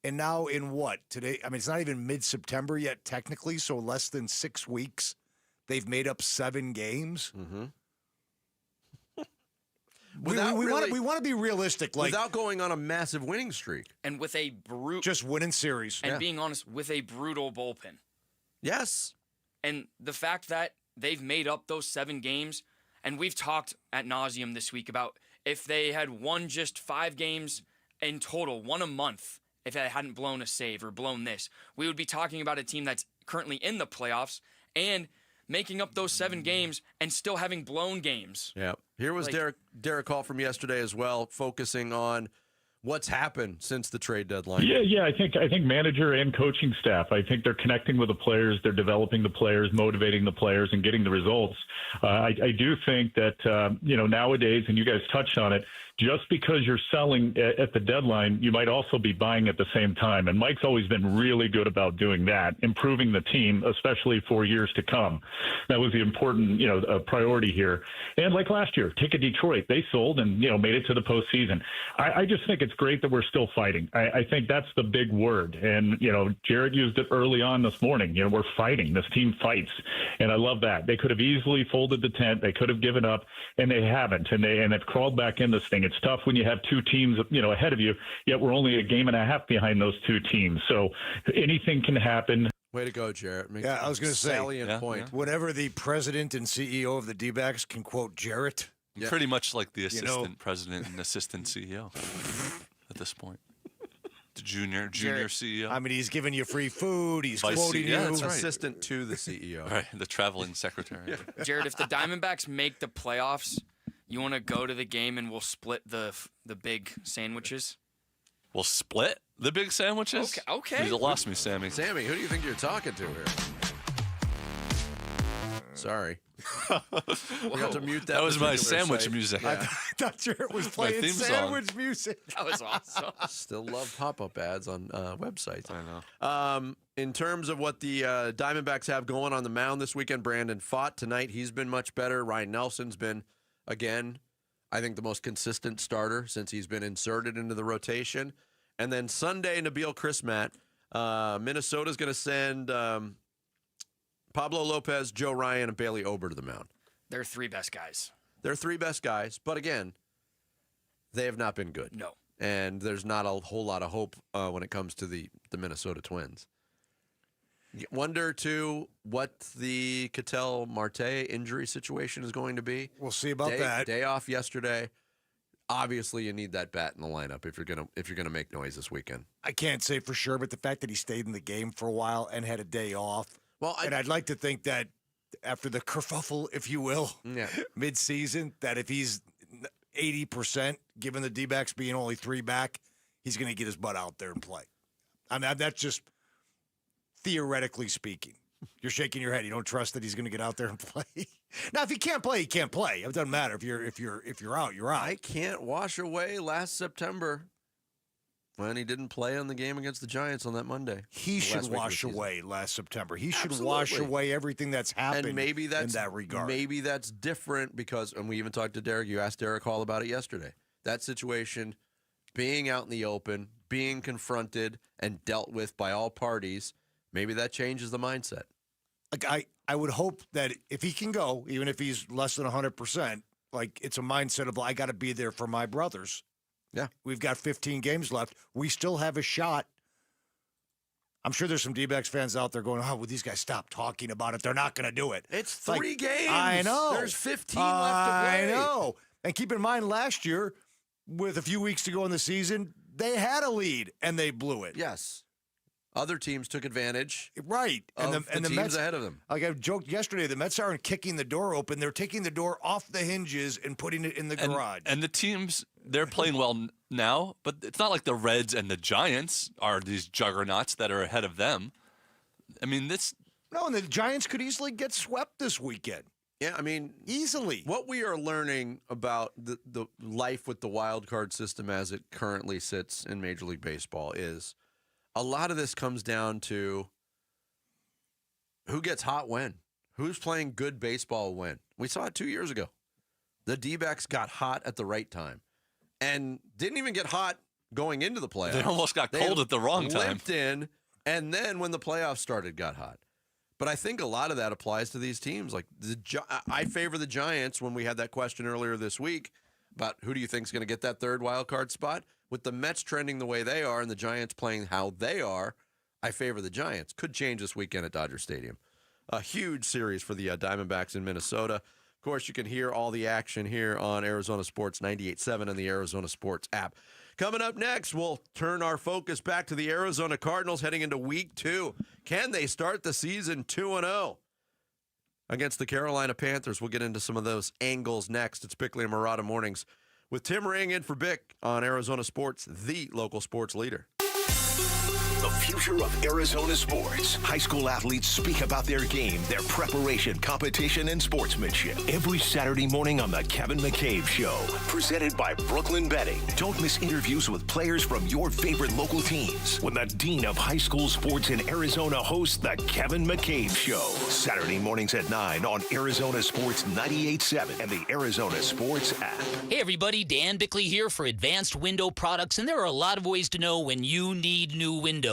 And now in what? Today, I mean, it's not even mid-September yet, technically, so less than 6 weeks. They've made up 7 games. Mm-hmm. We want to be realistic. Without going on a massive winning streak. And with a just winning series. And being honest, with a brutal bullpen. Yes. And the fact that they've made up those 7 games, and we've talked ad nauseum this week about if they had won just 5 games in total, 1 a month, if they hadn't blown a save or blown this, we would be talking about a team that's currently in the playoffs and making up those 7 games and still having blown games. Yeah. Here was Derek Hall from yesterday as well, focusing on what's happened since the trade deadline. Yeah. I think manager and coaching staff. I think they're connecting with the players, they're developing the players, motivating the players, and getting the results. I do think that nowadays, and you guys touched on it, just because you're selling at the deadline, you might also be buying at the same time. And Mike's always been really good about doing that, improving the team, especially for years to come. That was the important, priority here. And like last year, take a Detroit, they sold and, made it to the postseason. I just think it's great that we're still fighting. I think that's the big word. And, Jared used it early on this morning. We're fighting. This team fights. And I love that. They could have easily folded the tent. They could have given up, and they haven't. And they've crawled back in this thing. It's tough when you have two teams, ahead of you, yet we're only a game and a half behind those two teams. So anything can happen. Way to go, Jarrett. I was going to say, salient point. Whenever the president and CEO of the D-backs can quote Jarrett. Yeah. Pretty much like the assistant president and assistant CEO at this point. The junior CEO. I mean, he's giving you free food. He's Vice quoting CEO. you. Yeah, that's right. Assistant to the CEO. Right, the traveling secretary. Jared, if the Diamondbacks make the playoffs, you want to go to the game and we'll split the big sandwiches? We'll split the big sandwiches? Okay. You lost me, Sammy. Sammy, who do you think you're talking to here? Sorry. We got to mute that. That was my particular sandwich site. music. Yeah. I thought Jared was playing theme song. sandwich music. That was awesome. Still love pop-up ads on websites. I know. In terms of what the Diamondbacks have going on the mound this weekend, Brandon Pfaadt tonight. He's been much better. Ryan Nelson's been, again, I think the most consistent starter since he's been inserted into the rotation. And then Sunday, Nabil Crismatt. Minnesota's going to send Pablo Lopez, Joe Ryan, and Bailey Ober to the mound. They're three best guys. They're three best guys, but again, they have not been good. No. And there's not a whole lot of hope when it comes to the Minnesota Twins. Wonder, too, what the Ketel Marte injury situation is going to be. We'll see about that. Day off yesterday. Obviously, you need that bat in the lineup if you're gonna make noise this weekend. I can't say for sure, but the fact that he stayed in the game for a while and had a day off. Well, and I'd like to think that after the kerfuffle, if you will, mid-season, that if he's 80%, given the D-backs being only 3 back, he's going to get his butt out there and play. I mean, that's just theoretically speaking. You're shaking your head. You don't trust that he's going to get out there and play. Now, if he can't play, he can't play. It doesn't matter. If you're out, you're out. I can't wash away last September when he didn't play on the game against the Giants on that Monday. He should wash away last September. He should Absolutely. wash away everything that's happened and maybe that's, in that regard. Maybe that's different because, and we even talked to Derek. You asked Derek Hall about it yesterday. That situation, being out in the open, being confronted and dealt with by all parties, maybe that changes the mindset. Like I would hope that if he can go, even if he's less than 100%, like it's a mindset of I got to be there for my brothers. Yeah. We've got 15 games left. We still have a shot. I'm sure there's some D-backs fans out there going, will these guys stop talking about it? They're not going to do it. It's 3 games. I know. There's 15 left to play. I know. And keep in mind, last year, with a few weeks to go in the season, they had a lead, and they blew it. Yes. Other teams took advantage. Right. And the teams Mets, ahead of them. Like I joked yesterday, the Mets aren't kicking the door open. They're taking the door off the hinges and putting it in the garage. And the teams, they're playing well now, but it's not like the Reds and the Giants are these juggernauts that are ahead of them. I mean, this... No, and the Giants could easily get swept this weekend. Yeah, I mean... Easily. What we are learning about the life with the wild card system as it currently sits in Major League Baseball is... A lot of this comes down to who gets hot when. Who's playing good baseball when. We saw it 2 years ago. The D-backs got hot at the right time and didn't even get hot going into the playoffs. They almost got cold at the wrong time. Limped in, and then when the playoffs started, got hot. But I think a lot of that applies to these teams. Like I favor the Giants when we had that question earlier this week about who do you think is going to get that third wild card spot. With the Mets trending the way they are and the Giants playing how they are, I favor the Giants. Could change this weekend at Dodger Stadium. A huge series for the Diamondbacks in Minnesota. Of course, you can hear all the action here on Arizona Sports 98.7 and the Arizona Sports app. Coming up next, we'll turn our focus back to the Arizona Cardinals heading into Week 2. Can they start the season 2-0 against the Carolina Panthers? We'll get into some of those angles next. It's Bickley and Murata Mornings with Tim Ring in for Bick on Arizona Sports, the local sports leader. The future of Arizona sports. High school athletes speak about their game, their preparation, competition, and sportsmanship. Every Saturday morning on The Kevin McCabe Show. Presented by Brooklyn Betting. Don't miss interviews with players from your favorite local teams when the Dean of High School Sports in Arizona hosts The Kevin McCabe Show. Saturday mornings at 9 on Arizona Sports 98.7 and the Arizona Sports app. Hey everybody, Dan Bickley here for Advanced Window Products, and there are a lot of ways to know when you need new windows.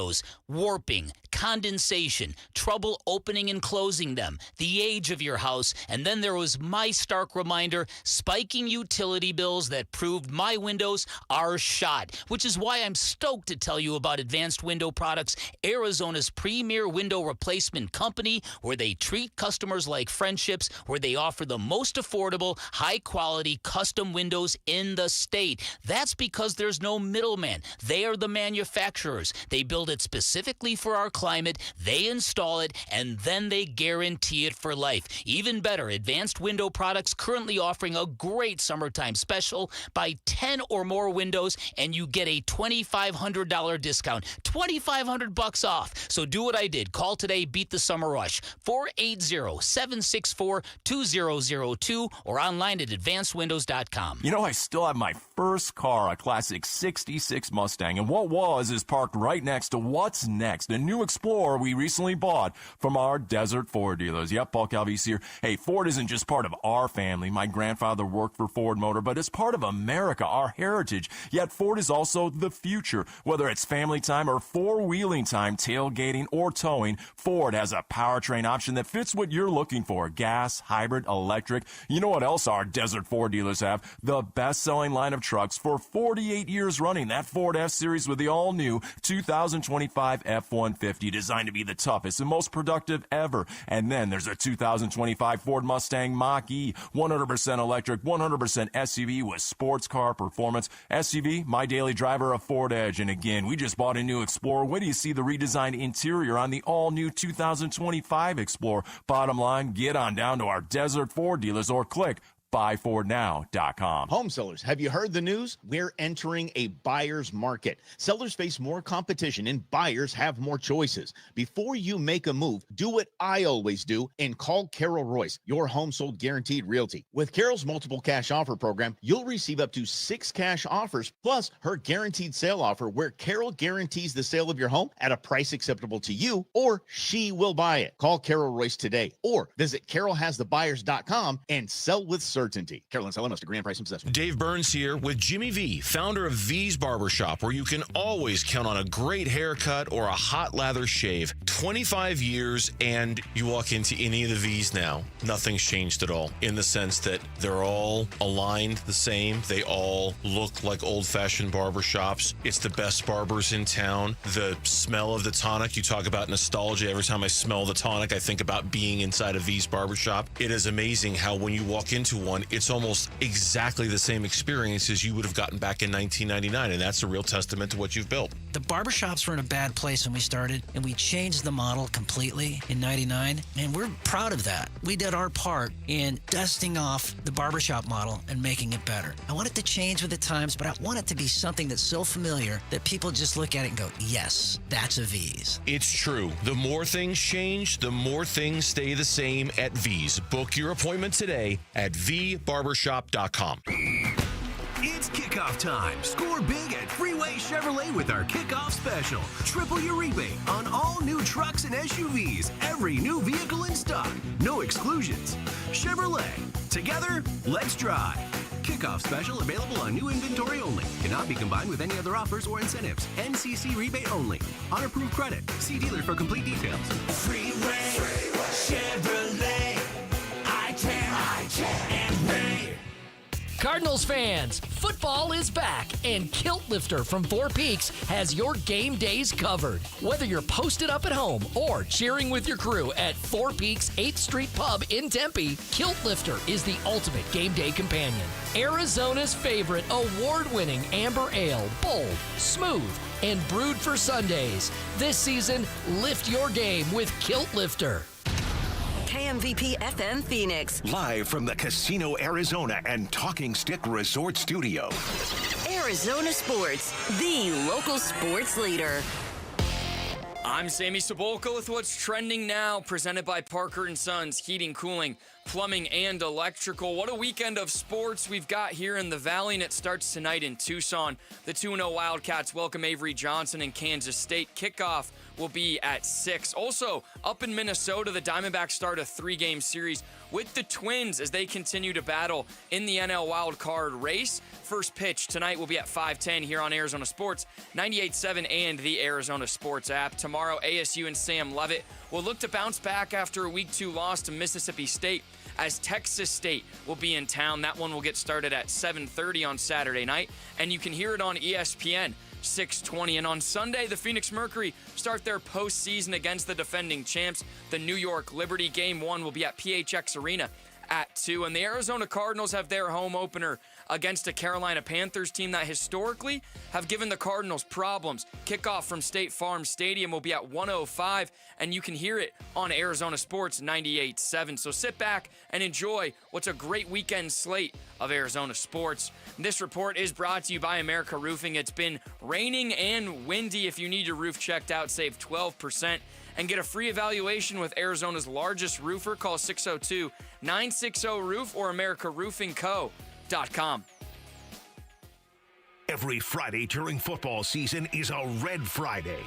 Warping, condensation, trouble opening and closing them, the age of your house, and then there was my stark reminder, spiking utility bills that proved my windows are shot, which is why I'm stoked to tell you about Advanced Window Products, Arizona's premier window replacement company, where they treat customers like friendships, where they offer the most affordable, high-quality custom windows in the state. That's because there's no middleman. They are the manufacturers. They build it specifically for our climate, they install it, and then they guarantee it for life. Even better, Advanced Window Products currently offering a great summertime special. Buy 10 or more windows and you get a $2,500 discount. $2,500 off. So do what I did. Call today, beat the summer rush. 480-764-2002 or online at advancedwindows.com. You know, I still have my first car, a classic 66 Mustang, and what was is parked right next to what's next, a new Explorer we recently bought from our Desert Ford dealers. Yep, Paul Calvise here. Hey, Ford isn't just part of our family. My grandfather worked for Ford Motor, but it's part of America, our heritage. Yet Ford is also the future. Whether it's family time or four-wheeling time, tailgating or towing, Ford has a powertrain option that fits what you're looking for. Gas, hybrid, electric. You know what else our Desert Ford dealers have? The best-selling line of trucks for 48 years running. That Ford F-Series with the all-new 2025 F-150, designed to be the toughest and most productive ever. And then there's a 2025 Ford Mustang Mach-E, 100% electric, 100% SUV with sports car performance. SUV, my daily driver, a Ford Edge. And again, we just bought a new Explorer. Wait till you see the redesigned interior on the all-new 2025 Explorer. Bottom line, get on down to our Desert Ford dealers or click buyfordnow.com. Home sellers, have you heard the news? We're entering a buyer's market. Sellers face more competition and buyers have more choices. Before you make a move, do what I always do and call Carol Royce, your home sold guaranteed realty. With Carol's multiple cash offer program, you'll receive up to 6 cash offers plus her guaranteed sale offer, where Carol guarantees the sale of your home at a price acceptable to you, or she will buy it. Call Carol Royce today or visit carolhasthebuyers.com and sell with certainty. Carolyn Salinas to grand price and possession. Dave Burns here with Jimmy V, founder of V's Barbershop, where you can always count on a great haircut or a hot lather shave. 25 years, and you walk into any of the V's now, nothing's changed at all, in the sense that they're all aligned the same. They all look like old-fashioned barbershops. It's the best barbers in town. The smell of the tonic, you talk about nostalgia. Every time I smell the tonic, I think about being inside a V's Barbershop. It is amazing how when you walk into one, it's almost exactly the same experience as you would have gotten back in 1999, and that's a real testament to what you've built. The barbershops were in a bad place when we started, and we changed the model completely in 99, and we're proud of that. We did our part in dusting off the barbershop model and making it better. I want it to change with the times, but I want it to be something that's so familiar that people just look at it and go, yes, that's a V's. It's true. The more things change, the more things stay the same at V's. Book your appointment today at vbarbershop.com. It's kickoff time. Score big at Freeway Chevrolet with our kickoff special. Triple your rebate on all new trucks and SUVs. Every new vehicle in stock. No exclusions. Chevrolet. Together, let's drive. Kickoff special available on new inventory only. Cannot be combined with any other offers or incentives. NCC rebate only. On approved credit. See dealer for complete details. Freeway. Chevrolet. I-10 and Ray. Cardinals fans, football is back, and Kilt Lifter from Four Peaks has your game days covered. Whether you're posted up at home or cheering with your crew at Four Peaks 8th Street Pub in Tempe, Kilt Lifter is the ultimate game day companion. Arizona's favorite award-winning amber ale, bold, smooth, and brewed for Sundays. This season, lift your game with Kilt Lifter. KMVP FM Phoenix. Live from the Casino Arizona and Talking Stick Resort Studio. Arizona Sports, the local sports leader. I'm Sammy Cebulka with what's trending now, presented by Parker & Sons, heating, cooling, plumbing, and electrical. What a weekend of sports we've got here in the Valley, and it starts tonight in Tucson. The 2-0 Wildcats welcome Avery Johnson and Kansas State. Kickoff will be at 6. Also, up in Minnesota, the Diamondbacks start a 3-game series with the Twins as they continue to battle in the NL Wild Card race. First pitch tonight will be at 5:10 here on Arizona Sports, 98.7 and the Arizona Sports app. Tomorrow, ASU and Sam Levitt will look to bounce back after a Week 2 loss to Mississippi State as Texas State will be in town. That one will get started at 7:30 on Saturday night, and you can hear it on ESPN. 6:20. And on Sunday, the Phoenix Mercury start their postseason against the defending champs. The New York Liberty. Game 1 will be at PHX Arena at 2. And the Arizona Cardinals have their home opener against a Carolina Panthers team that historically have given the Cardinals problems. Kickoff from State Farm Stadium will be at 1:05, and you can hear it on Arizona Sports 98.7. So sit back and enjoy what's a great weekend slate of Arizona sports. This report is brought to you by America Roofing. It's been raining and windy. If you need your roof checked out, save 12% and get a free evaluation with Arizona's largest roofer. Call 602-960-ROOF or AmericaRoofingCo.com. Every Friday during football season is a Red Friday.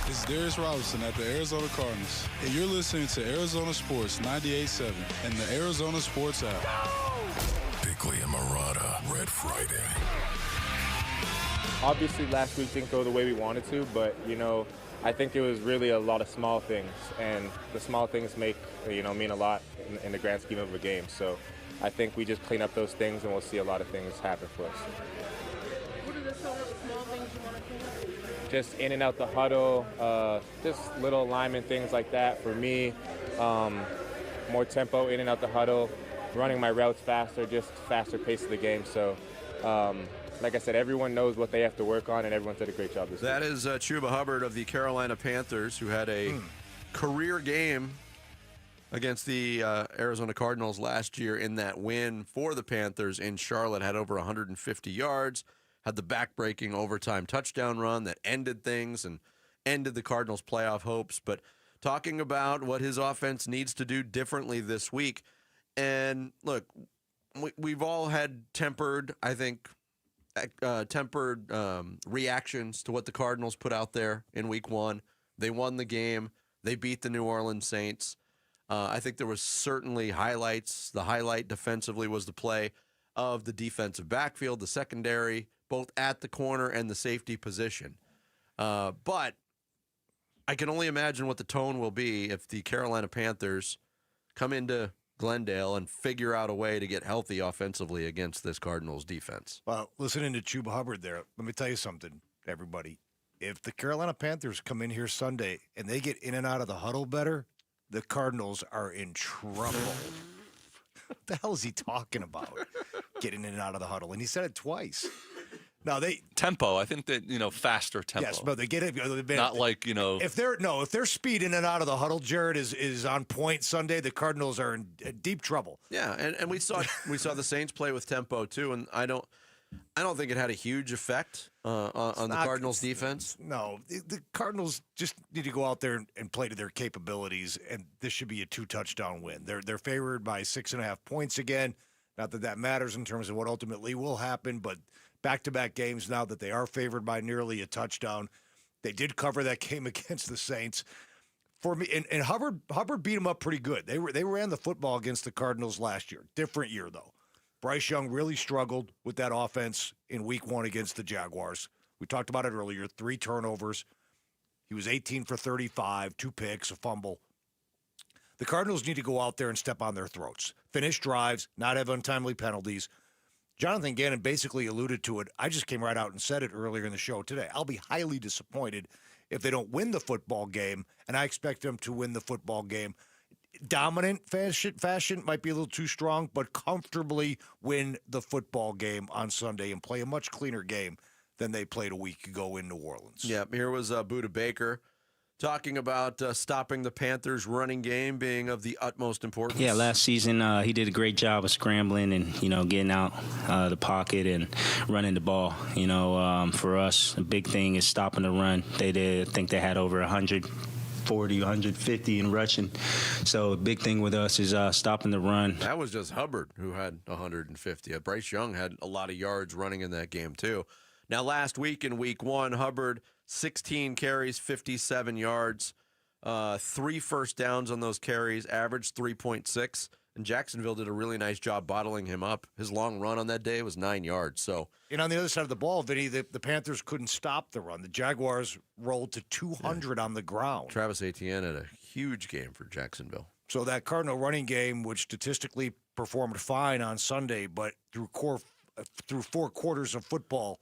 This is Darius Robinson at the Arizona Cardinals, and you're listening to Arizona Sports 98.7 and the Arizona Sports app. Bickley and Murata, Red Friday. Obviously, last week didn't go the way we wanted to, but, I think it was really a lot of small things, and the small things mean a lot in the grand scheme of a game. So I think we just clean up those things, and we'll see a lot of things happen for us. What are the small things you want to clean up? Just in and out the huddle, just little alignment things like that. For me, more tempo in and out the huddle, running my routes faster, just faster pace of the game. So, like I said, everyone knows what they have to work on, and everyone's did a great job this week. That is Chuba Hubbard of the Carolina Panthers, who had a career game against the Arizona Cardinals last year in that win for the Panthers in Charlotte. Had over 150 yards, had the back-breaking overtime touchdown run that ended things and ended the Cardinals' playoff hopes. But talking about what his offense needs to do differently this week, and look, we've all had tempered reactions to what the Cardinals put out there in Week 1. They won the game. They beat the New Orleans Saints. I think there was certainly highlights. The highlight defensively was the play of the defensive backfield, the secondary, both at the corner and the safety position. But I can only imagine what the tone will be if the Carolina Panthers come into Glendale and figure out a way to get healthy offensively against this Cardinals defense. Well, listening to Chuba Hubbard there, let me tell you something, everybody. If the Carolina Panthers come in here Sunday and they get in and out of the huddle better, the Cardinals are in trouble. What the hell is he talking about? Getting in and out of the huddle. And he said it twice. No, tempo. I think that faster tempo. Yes, but they get it. Not like If their speed in and out of the huddle, Jared, is on point Sunday, the Cardinals are in deep trouble. Yeah, and we saw the Saints play with tempo too, and I don't think it had a huge effect on the Cardinals defense. No, the Cardinals just need to go out there and play to their capabilities, and this should be a 2-touchdown win. They're favored by 6.5 points again. Not that matters in terms of what ultimately will happen, but back-to-back games now that they are favored by nearly a touchdown. They did cover that game against the Saints. For me, and Hubbard beat them up pretty good. They ran the football against the Cardinals last year. Different year, though. Bryce Young really struggled with that offense in Week 1 against the Jaguars. We talked about it earlier, 3 turnovers. He was 18 for 35, 2 picks, a fumble. The Cardinals need to go out there and step on their throats. Finish drives, not have untimely penalties. Jonathan Gannon basically alluded to it. I just came right out and said it earlier in the show today. I'll be highly disappointed if they don't win the football game, and I expect them to win the football game. Dominant fashion might be a little too strong, but comfortably win the football game on Sunday and play a much cleaner game than they played a week ago in New Orleans. Yeah, here was Budda Baker talking about stopping the Panthers' running game being of the utmost importance. Yeah, last season he did a great job of scrambling and, getting out the pocket and running the ball. For us, a big thing is stopping the run. I think they had over 140, 150 in rushing. So a big thing with us is stopping the run. That was just Hubbard who had 150. Bryce Young had a lot of yards running in that game too. Now, last week in week 1, Hubbard, 16 carries, 57 yards, 3 first downs on those carries, averaged 3.6. And Jacksonville did a really nice job bottling him up. His long run on that day was 9 yards. So, and on the other side of the ball, Vinny, the Panthers couldn't stop the run. The Jaguars rolled to 200 on the ground. Travis Etienne had a huge game for Jacksonville. So that Cardinal running game, which statistically performed fine on Sunday, but through 4 quarters of football,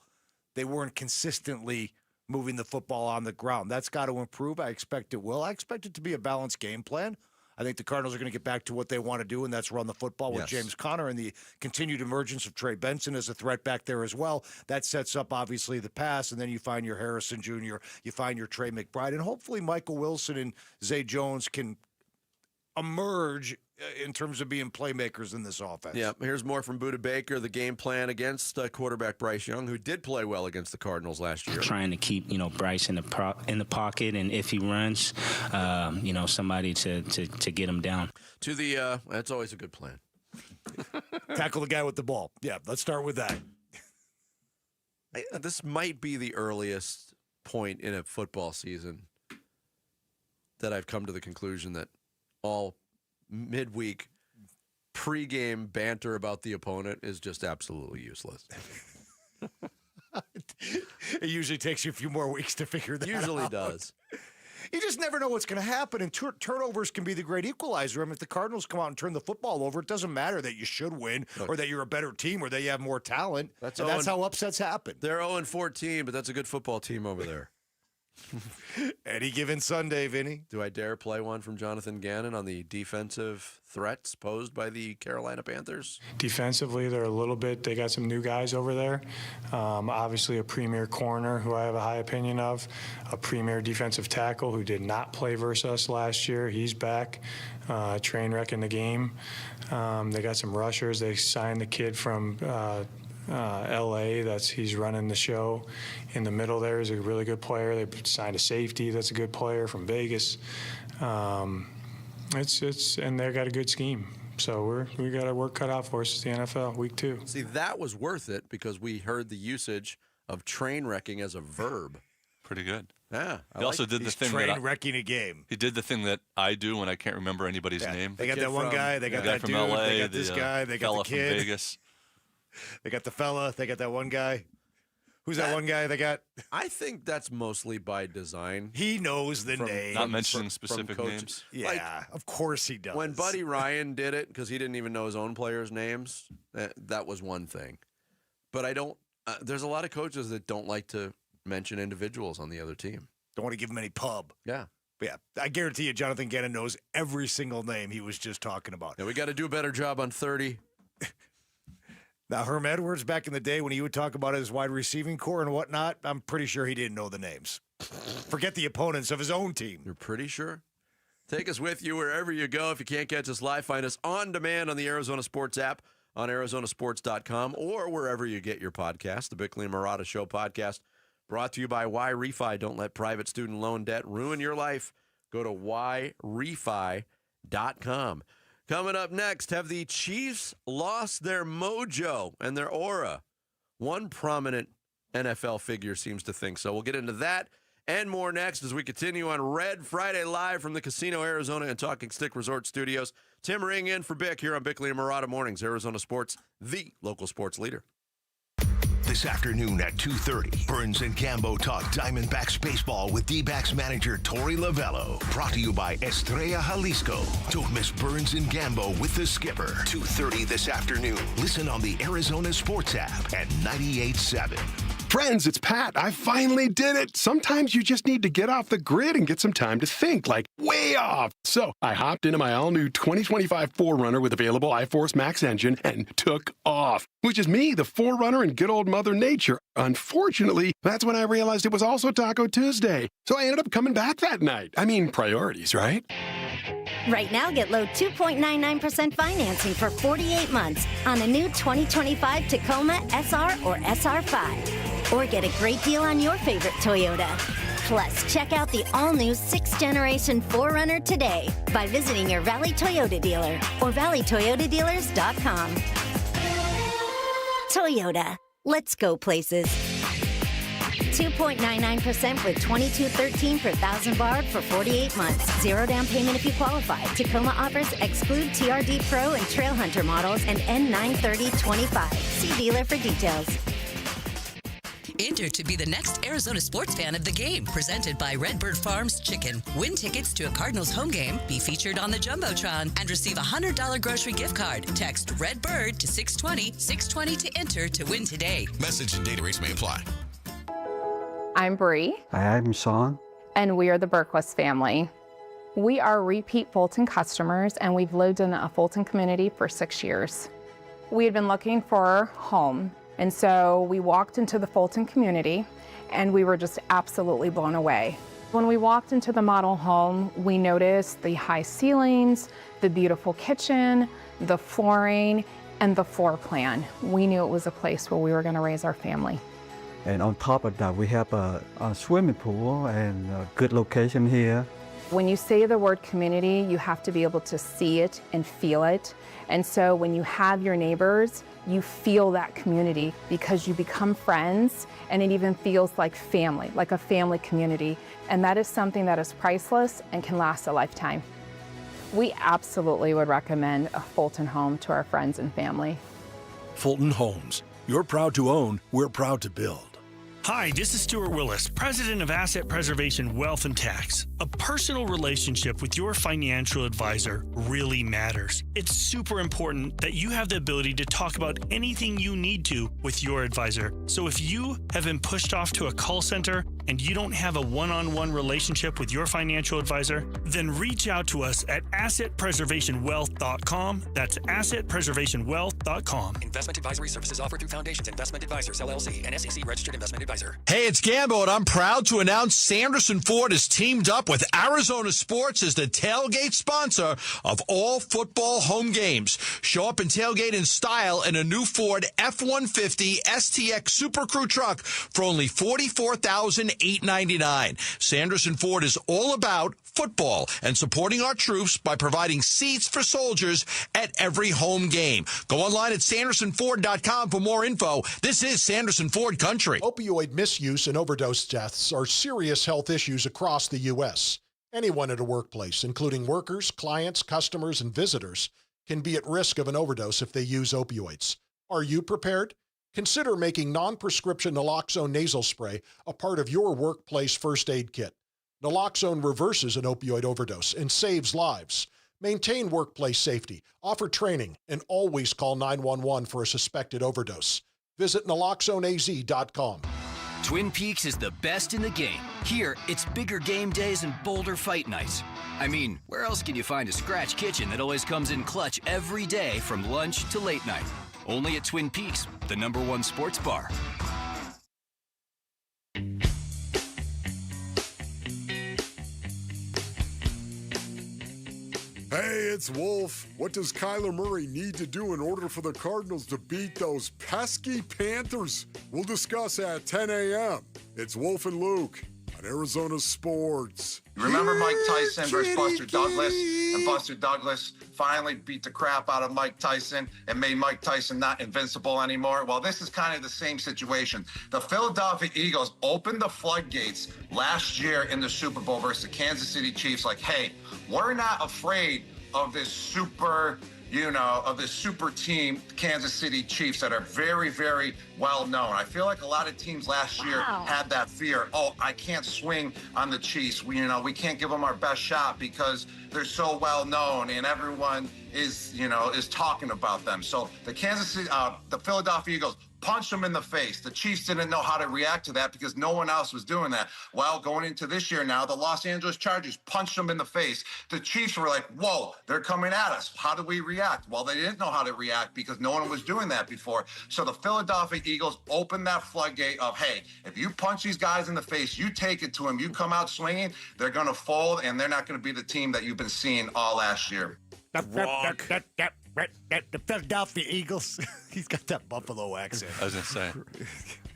they weren't consistently moving the football on the ground. That's got to improve. I expect it will. I expect it to be a balanced game plan. I think the Cardinals are going to get back to what they want to do, and that's run the football with James Conner and the continued emergence of Trey Benson as a threat back there as well. That sets up, obviously, the pass, and then you find your Harrison Jr., you find your Trey McBride, and hopefully Michael Wilson and Zay Jones can emerge in terms of being playmakers in this offense. Yeah, here's more from Budda Baker, the game plan against quarterback Bryce Young, who did play well against the Cardinals last year. Trying to keep, Bryce in the pocket, and if he runs, somebody to get him down. To the that's always a good plan. Tackle the guy with the ball. Yeah, let's start with that. This might be the earliest point in a football season that I've come to the conclusion that all midweek pregame banter about the opponent is just absolutely useless. It usually takes you a few more weeks to figure that out. Usually does. You just never know what's going to happen, and turnovers can be the great equalizer. I mean, if the Cardinals come out and turn the football over, it doesn't matter that you should win or that you're a better team or that you have more talent. That's how upsets happen. They're 0-14, but that's a good football team over there. Any given Sunday, Vinny. Do I dare play one from Jonathan Gannon on the defensive threats posed by the Carolina Panthers? Defensively, they got some new guys over there. Obviously, a premier corner who I have a high opinion of, a premier defensive tackle who did not play versus us last year. He's back, train wreck in the game. They got some rushers. They signed the kid from L.A. He's running the show in the middle. There is a really good player. They signed a safety that's a good player from Vegas. And they got a good scheme. So we got our work cut out for us. It's the NFL week 2. See, that was worth it because we heard the usage of train wrecking as a verb. Pretty good. Yeah. He also did the thing train wrecking a game. He did the thing that I do when I can't remember anybody's name. They got that one guy. They got that from dude. LA, They got this guy. They got the kid from Vegas. They got the fella. They got that one guy. Who's that one guy they got? I think that's mostly by design. He knows the name. Not mentioning specific names. Yeah, of course he does. When Buddy Ryan did it, because he didn't even know his own players' names, that was one thing. But I don't there's a lot of coaches that don't like to mention individuals on the other team. Don't want to give him any pub. Yeah. But yeah, I guarantee you Jonathan Gannon knows every single name he was just talking about. Yeah, we got to do a better job on 30. Now, Herm Edwards, back in the day when he would talk about his wide receiving core and whatnot, I'm pretty sure he didn't know the names. Forget the opponents of his own team. You're pretty sure? Take us with you wherever you go. If you can't catch us live, find us on demand on the Arizona Sports app, on arizonasports.com, or wherever you get your podcast. The Bickley and Marotta Show podcast, brought to you by Y-Refi. Don't let private student loan debt ruin your life. Go to yrefi.com. Coming up next, have the Chiefs lost their mojo and their aura? One prominent NFL figure seems to think so. We'll get into that and more next as we continue on Red Friday live from the Casino Arizona and Talking Stick Resort Studios. Tim Ring in for Bick here on Bickley and Marotta Mornings, Arizona Sports, the local sports leader. This afternoon at 2:30, Burns and Gambo talk Diamondbacks baseball with D-backs manager Torey Lovello. Brought to you by Estrella Jalisco. Don't miss Burns and Gambo with the skipper. 2:30 this afternoon. Listen on the Arizona Sports app at 98.7. Friends, it's Pat. I finally did it. Sometimes you just need to get off the grid and get some time to think, like way off. So I hopped into my all-new 2025 4Runner with available iForce Max engine and took off, which is me, the 4Runner and good old Mother Nature. Unfortunately, that's when I realized it was also Taco Tuesday. So I ended up coming back that night. I mean, priorities, right? Right now, get low 2.99% financing for 48 months on a new 2025 Tacoma SR or SR5. Or get a great deal on your favorite Toyota. Plus, check out the all-new 6th generation 4Runner today by visiting your Valley Toyota dealer or valleytoyotadealers.com. Toyota. Let's go places. 2.99% with $22.13 per thousand borrowed for 48 months. Zero down payment if you qualify. Tacoma offers exclude TRD Pro and Trail Hunter models and N93025. See dealer for details. Enter to be the next Arizona sports fan of the game, presented by Redbird Farms Chicken. Win tickets to a Cardinals home game, be featured on the Jumbotron, and receive a $100 grocery gift card. Text Redbird to 620 to enter to win today. Message and data rates may apply. I'm Bree. Hi, I'm Sean. And we are the Berquist family. We are repeat Fulton customers, and we've lived in a Fulton community for 6 years. We had been looking for a home, and so we walked into the Fulton community, and we were just absolutely blown away. When we walked into the model home, we noticed the high ceilings, the beautiful kitchen, the flooring, and the floor plan. We knew it was a place where we were going to raise our family. And on top of that, we have a swimming pool and a good location here. When you say the word community, you have to be able to see it and feel it. And so when you have your neighbors, you feel that community because you become friends, and it even feels like family, like a family community. And that is something that is priceless and can last a lifetime. We absolutely would recommend a Fulton home to our friends and family. Fulton Homes. You're proud to own, we're proud to build. Hi, this is Stuart Willis, President of Asset Preservation Wealth and Tax. A personal relationship with your financial advisor really matters. It's super important that you have the ability to talk about anything you need to with your advisor. So if you have been pushed off to a call center and you don't have a one-on-one relationship with your financial advisor, then reach out to us at assetpreservationwealth.com. That's assetpreservationwealth.com. Investment advisory services offered through Foundations Investment Advisors, LLC, an SEC registered investment advisor. Hey, it's Gambo, and I'm proud to announce Sanderson Ford has teamed up with Arizona Sports as the tailgate sponsor of all football home games. Show up and tailgate in style in a new Ford F-150 STX Super Crew truck for only $44,899. Sanderson Ford is all about football and supporting our troops by providing seats for soldiers at every home game. Go online at sandersonford.com for more info. This is Sanderson Ford Country. Opioid misuse and overdose deaths are serious health issues across the U.S. Anyone at a workplace, including workers, clients, customers, and visitors, can be at risk of an overdose if they use opioids. Are you prepared? Consider making non-prescription naloxone nasal spray a part of your workplace first aid kit. Naloxone reverses an opioid overdose and saves lives. Maintain workplace safety, offer training, and always call 911 for a suspected overdose. Visit naloxoneaz.com. Twin Peaks is the best in the game. Here, it's bigger game days and bolder fight nights. I mean, where else can you find a scratch kitchen that always comes in clutch every day from lunch to late night? Only at Twin Peaks, the #1 sports bar. Hey, it's Wolf. What does Kyler Murray need to do in order for the Cardinals to beat those pesky Panthers? We'll discuss at 10 a.m. It's Wolf and Luke on Arizona Sports. Remember Mike Tyson versus Buster Douglas? And Buster Douglas finally beat the crap out of Mike Tyson and made Mike Tyson not invincible anymore. Well, this is kind of the same situation. The Philadelphia Eagles opened the floodgates last year in the Super Bowl versus the Kansas City Chiefs. Like, hey, we're not afraid of this super team, Kansas City Chiefs, that are very, very well known. I feel like a lot of teams last year had that fear. Oh, I can't swing on the Chiefs. We can't give them our best shot because they're so well known and everyone is talking about them. So the Philadelphia Eagles punch them in the face. The Chiefs didn't know how to react to that because no one else was doing that. Well, going into this year now, the Los Angeles Chargers punched them in the face. The Chiefs were like, whoa, they're coming at us. How do we react? Well, they didn't know how to react because no one was doing that before. So the Philadelphia Eagles opened that floodgate of, hey, if you punch these guys in the face, you take it to them, you come out swinging, they're going to fold, and they're not going to be the team that you've been seeing all last year. The Philadelphia Eagles. He's got that Buffalo accent. I was going to say.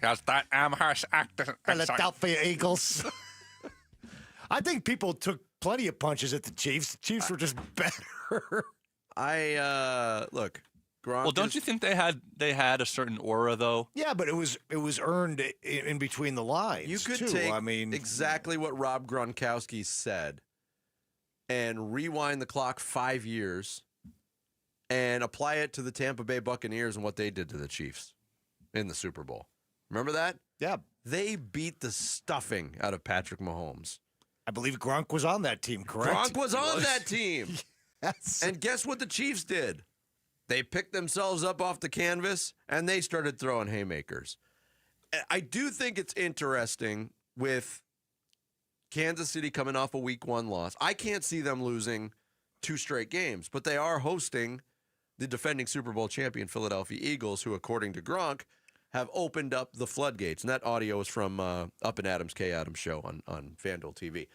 Has that Amherst accent. Philadelphia Eagles. I think people took plenty of punches at the Chiefs. The Chiefs were just better. Look. Well, don't you think they had a certain aura though? Yeah, but it was earned in between the lines. You could too. take exactly what Rob Gronkowski said and rewind the clock 5 years and apply it to the Tampa Bay Buccaneers and what they did to the Chiefs in the Super Bowl. Remember that? Yeah. They beat the stuffing out of Patrick Mahomes. I believe Gronk was on that team, correct? Gronk was on that team. Yes. And guess what the Chiefs did? They picked themselves up off the canvas, and they started throwing haymakers. I do think it's interesting with Kansas City coming off a Week 1 loss. I can't see them losing 2 straight games, but they are hosting the defending Super Bowl champion Philadelphia Eagles, who, according to Gronk, have opened up the floodgates. And that audio is from Up and Adams, K. Adams show on FanDuel TV.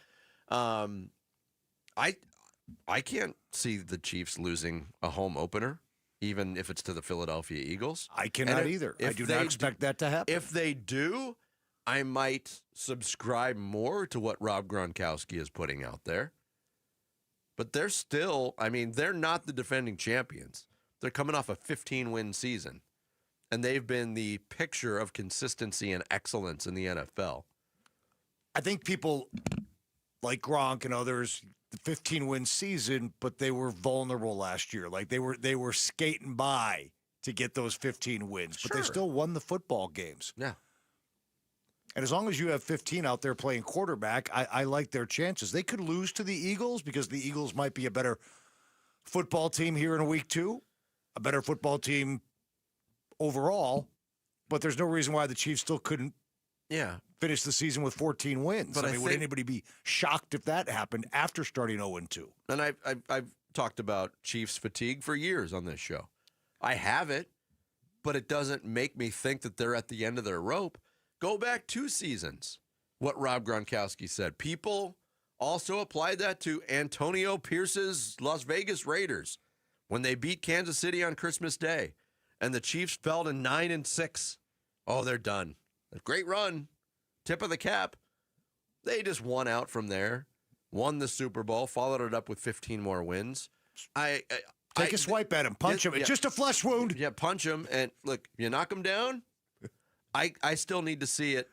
I can't see the Chiefs losing a home opener, even if it's to the Philadelphia Eagles. I cannot either. I do not expect that to happen. If they do, I might subscribe more to what Rob Gronkowski is putting out there. But they're still, they're not the defending champions. They're coming off a 15-win season. And they've been the picture of consistency and excellence in the NFL. I think people like Gronk and others, the 15-win season, but they were vulnerable last year. Like they were skating by to get those 15 wins, but they still won the football games. Yeah. And as long as you have 15 out there playing quarterback, I like their chances. They could lose to the Eagles because the Eagles might be a better football team here in Week 2, a better football team overall, but there's no reason why the Chiefs still couldn't finish the season with 14 wins. But would anybody be shocked if that happened after starting 0-2? And I've talked about Chiefs fatigue for years on this show. I have it, but it doesn't make me think that they're at the end of their rope. Go back 2 seasons, what Rob Gronkowski said. People also applied that to Antonio Pierce's Las Vegas Raiders when they beat Kansas City on Christmas Day, and the Chiefs fell to 9-6. Oh, they're done. A great run. Tip of the cap. They just won out from there, won the Super Bowl, followed it up with 15 more wins. Take a swipe at him. Punch him. It's just a flesh wound. Yeah, punch him. And look, you knock him down, I still need to see it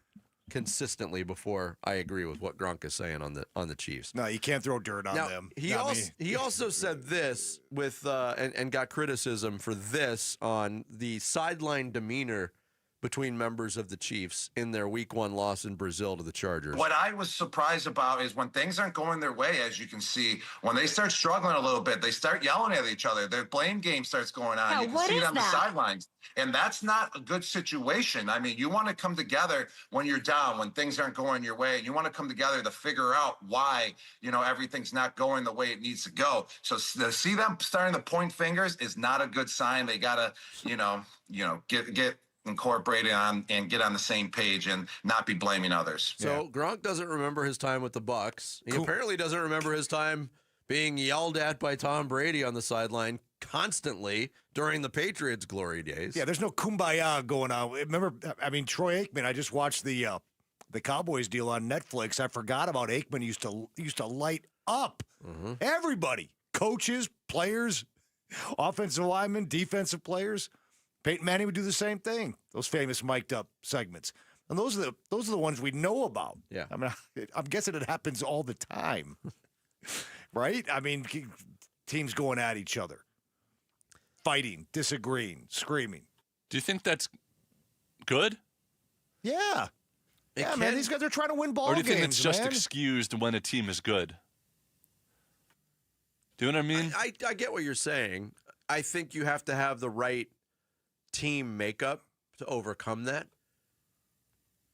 consistently before I agree with what Gronk is saying on the Chiefs. No, you can't throw dirt on them. He also said this with and got criticism for this on the sideline demeanor between members of the Chiefs in their Week 1 loss in Brazil to the Chargers. What I was surprised about is when things aren't going their way, as you can see, when they start struggling a little bit, they start yelling at each other. Their blame game starts going on. You can see it on the sidelines. And that's not a good situation. You want to come together when you're down, when things aren't going your way. You want to come together to figure out why, everything's not going the way it needs to go. So to see them starting to point fingers is not a good sign. They got to, get incorporated on and get on the same page and not be blaming others. So Gronk doesn't remember his time with the Bucs. He apparently doesn't remember his time being yelled at by Tom Brady on the sideline constantly during the Patriots' glory days. Yeah, there's no kumbaya going on. Remember, Troy Aikman, I just watched the Cowboys deal on Netflix. I forgot about Aikman. Used to light up everybody, coaches, players, offensive linemen, defensive players. Peyton Manning would do the same thing. Those famous mic'd up segments, and those are the ones we know about. Yeah, I'm guessing it happens all the time, right? Teams going at each other, fighting, disagreeing, screaming. Do you think that's good? Yeah, man. These guys are trying to win ball games. Or do you think it's just man? excused when a team is good? Do you know what I mean? I get what you're saying. I think you have to have the right team makeup to overcome that.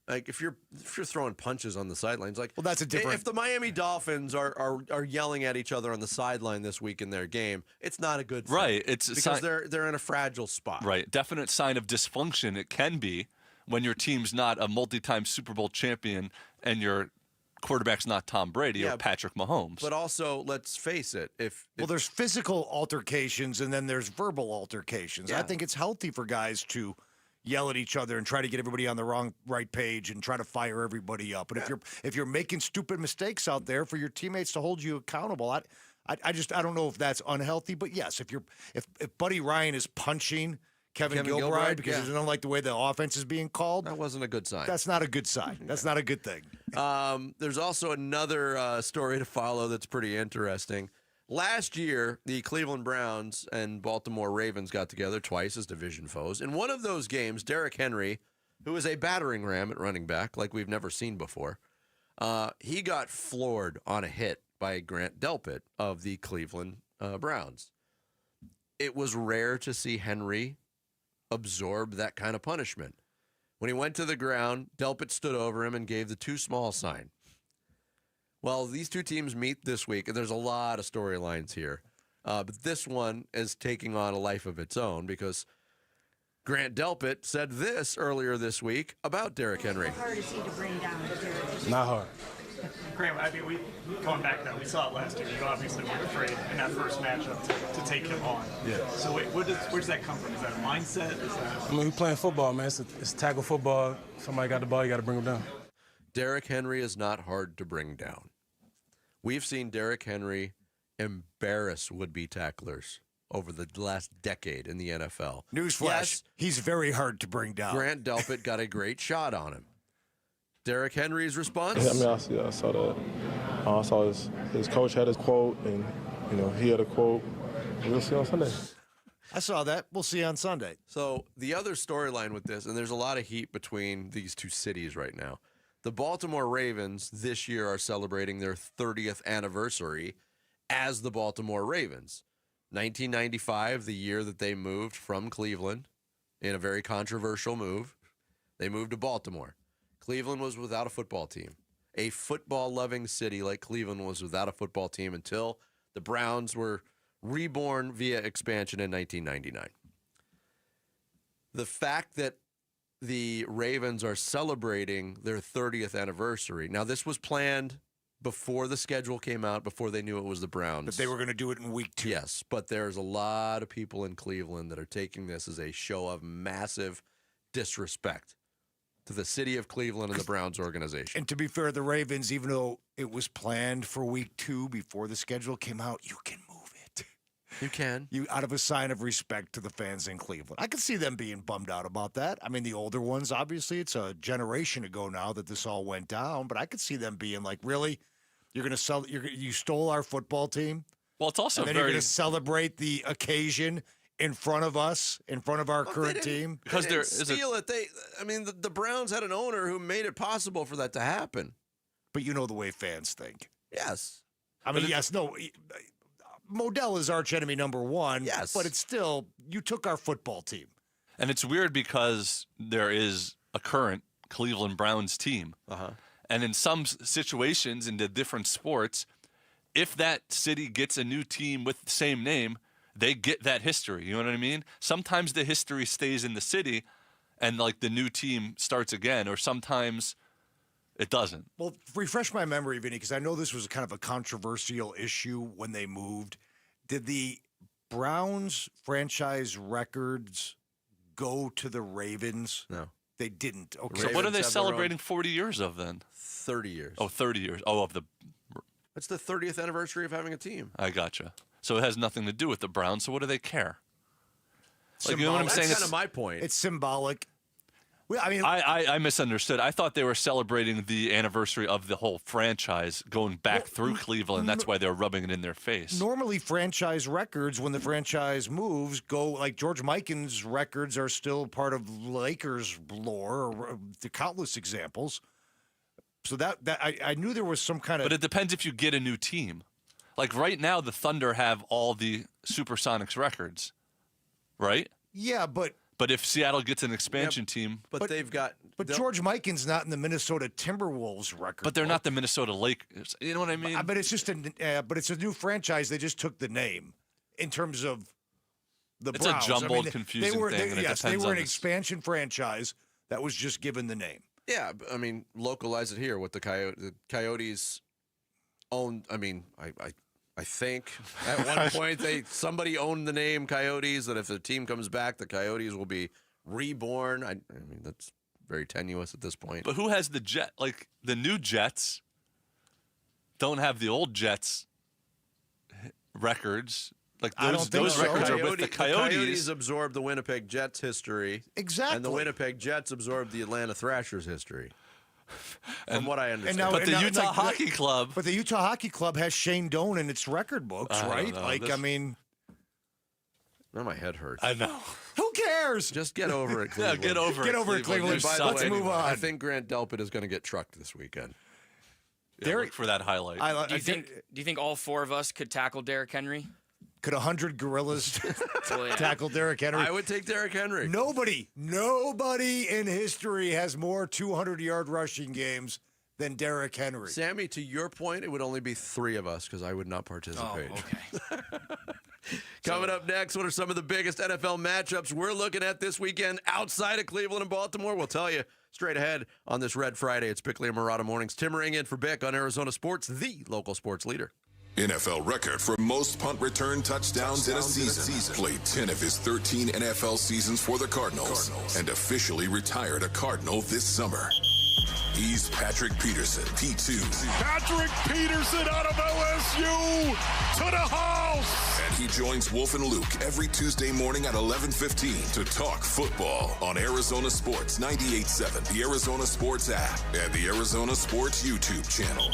Like if you're throwing punches on the sidelines, like well, that's a different. If the Miami Dolphins are yelling at each other on the sideline this week in their game, it's not a good thing. Right. It's because they're in a fragile spot. Right. Definite sign of dysfunction. It can be when your team's not a multi-time Super Bowl champion and your quarterback's not Tom Brady or Patrick Mahomes. But also, let's face it, if there's physical altercations and then there's verbal altercations. Yeah. I think it's healthy for guys to yell at each other and try to get everybody on the right page and try to fire everybody up. But if you're making stupid mistakes out there for your teammates to hold you accountable, I don't know if that's unhealthy. But yes, if Buddy Ryan is punching Kevin Gilbride because he doesn't like the way the offense is being called, that wasn't a good sign. That's not a good sign. That's not a good thing. There's also another story to follow that's pretty interesting. Last year, the Cleveland Browns and Baltimore Ravens got together twice as division foes. In one of those games, Derrick Henry, who is a battering ram at running back like we've never seen before, he got floored on a hit by Grant Delpit of the Cleveland Browns. It was rare to see Henry absorb that kind of punishment. When he went to the ground, Delpit stood over him and gave the too small sign. Well, these two teams meet this week, and there's a lot of storylines here. But this one is taking on a life of its own because Grant Delpit said this earlier this week about Derrick Henry. How hard is he to bring down? Not hard. Graham, I mean, going back now, we saw it last year. You obviously weren't afraid in that first matchup to take him on. Yeah. So where does that come from? Is that a mindset? I mean, we're playing football, man. It's tackle football. Somebody got the ball, you got to bring him down. Derrick Henry is not hard to bring down. We've seen Derrick Henry embarrass would-be tacklers over the last decade in the NFL. Newsflash, he's very hard to bring down. Grant Delpit got a great shot on him. Derrick Henry's response? Yeah, I mean, I saw that. I saw his coach had his quote, and he had a quote. We'll see on Sunday. I saw that. We'll see on Sunday. So the other storyline with this, and there's a lot of heat between these two cities right now. The Baltimore Ravens this year are celebrating their 30th anniversary as the Baltimore Ravens. 1995, the year that they moved from Cleveland in a very controversial move, they moved to Baltimore. Cleveland was without a football team. A football-loving city like Cleveland was without a football team until the Browns were reborn via expansion in 1999. The fact that the Ravens are celebrating their 30th anniversary. Now, this was planned before the schedule came out, before they knew it was the Browns. But they were going to do it in week 2. Yes, but there's a lot of people in Cleveland that are taking this as a show of massive disrespect to the city of Cleveland and the Browns organization. And to be fair, the Ravens, even though it was planned for week 2 before the schedule came out, you can move it. You can. Out of a sign of respect to the fans in Cleveland. I could see them being bummed out about that. I mean, the older ones, obviously, it's a generation ago now that this all went down, but I could see them being like, really? You're going to you stole our football team? Well, it's also and then you're going to celebrate the occasion in front of us, in front of our current team? Because they didn't steal it. The Browns had an owner who made it possible for that to happen. But you know the way fans think. Yes. I mean, Modell is archenemy number 1. Yes. But it's still, you took our football team. And it's weird because there is a current Cleveland Browns team. Uh-huh. And in some situations in the different sports, if that city gets a new team with the same name, they get that history. You know what I mean? Sometimes the history stays in the city and like the new team starts again, or sometimes it doesn't. Well, refresh my memory, Vinny, because I know this was kind of a controversial issue when they moved. Did the Browns franchise records go to the Ravens? No. They didn't. Okay. So what are they celebrating 40 years of then? 30 years. Oh, 30 years. Oh, of the... It's the 30th anniversary of having a team. I gotcha. So it has nothing to do with the Browns, so what do they care? Like, you know what I'm saying? That's kind of my point. It's symbolic. Well, I mean, I misunderstood. I thought they were celebrating the anniversary of the whole franchise going back through Cleveland. That's why they're rubbing it in their face. Normally, franchise records, when the franchise moves, go like George Mikan's records are still part of Lakers lore, or the countless examples. So that I knew there was some kind of. But it depends if you get a new team. Like right now, the Thunder have all the Supersonics records, right? Yeah, but But if Seattle gets an expansion team, but they've got. But George Mikan's not in the Minnesota Timberwolves record. But they're not the Minnesota Lakers. You know what I mean? But it's just but it's a new franchise. They just took the name in terms of the It's Browns. a jumbled, confusing thing, and it yes, they depends were on an this. expansion franchise that was just given the name. Yeah, I mean, localize it here. What the Coyotes own. I mean, I think at one point somebody owned the name Coyotes. That if the team comes back, the Coyotes will be reborn. I mean, that's very tenuous at this point. But who has the Jet? Like the new Jets don't have the old Jets records. Like those records are with the Coyotes. The Coyotes absorbed the Winnipeg Jets history. Exactly. And the Winnipeg Jets absorbed the Atlanta Thrashers history. From what I understand. But the Utah Hockey Club. But the Utah Hockey Club has Shane Doan in its record books, right? Now my head hurts. I know. Who cares? Just get over it, Cleveland. Get over it, Cleveland. By the Let's way, move on. I think Grant Delpit is going to get trucked this weekend. Yeah, look for that highlight. Do you think all four of us could tackle Derrick Henry? Could 100 gorillas tackle Derrick Henry? I would take Derrick Henry. Nobody in history has more 200-yard rushing games than Derrick Henry. Sammy, to your point, it would only be 3 of us because I would not participate. Oh, okay. Coming up next, what are some of the biggest NFL matchups we're looking at this weekend outside of Cleveland and Baltimore? We'll tell you straight ahead on this Red Friday. It's Bickley and Murata Mornings. Tim Ring in for Bick on Arizona Sports, the local sports leader. NFL record for most punt return touchdowns in a season. Played 10 of his 13 NFL seasons for the Cardinals and officially retired a Cardinal this summer. He's Patrick Peterson, P2. Patrick Peterson out of LSU to the house. And he joins Wolf and Luke every Tuesday morning at 11:15 to talk football on Arizona Sports 98.7, the Arizona Sports app, and the Arizona Sports YouTube channel.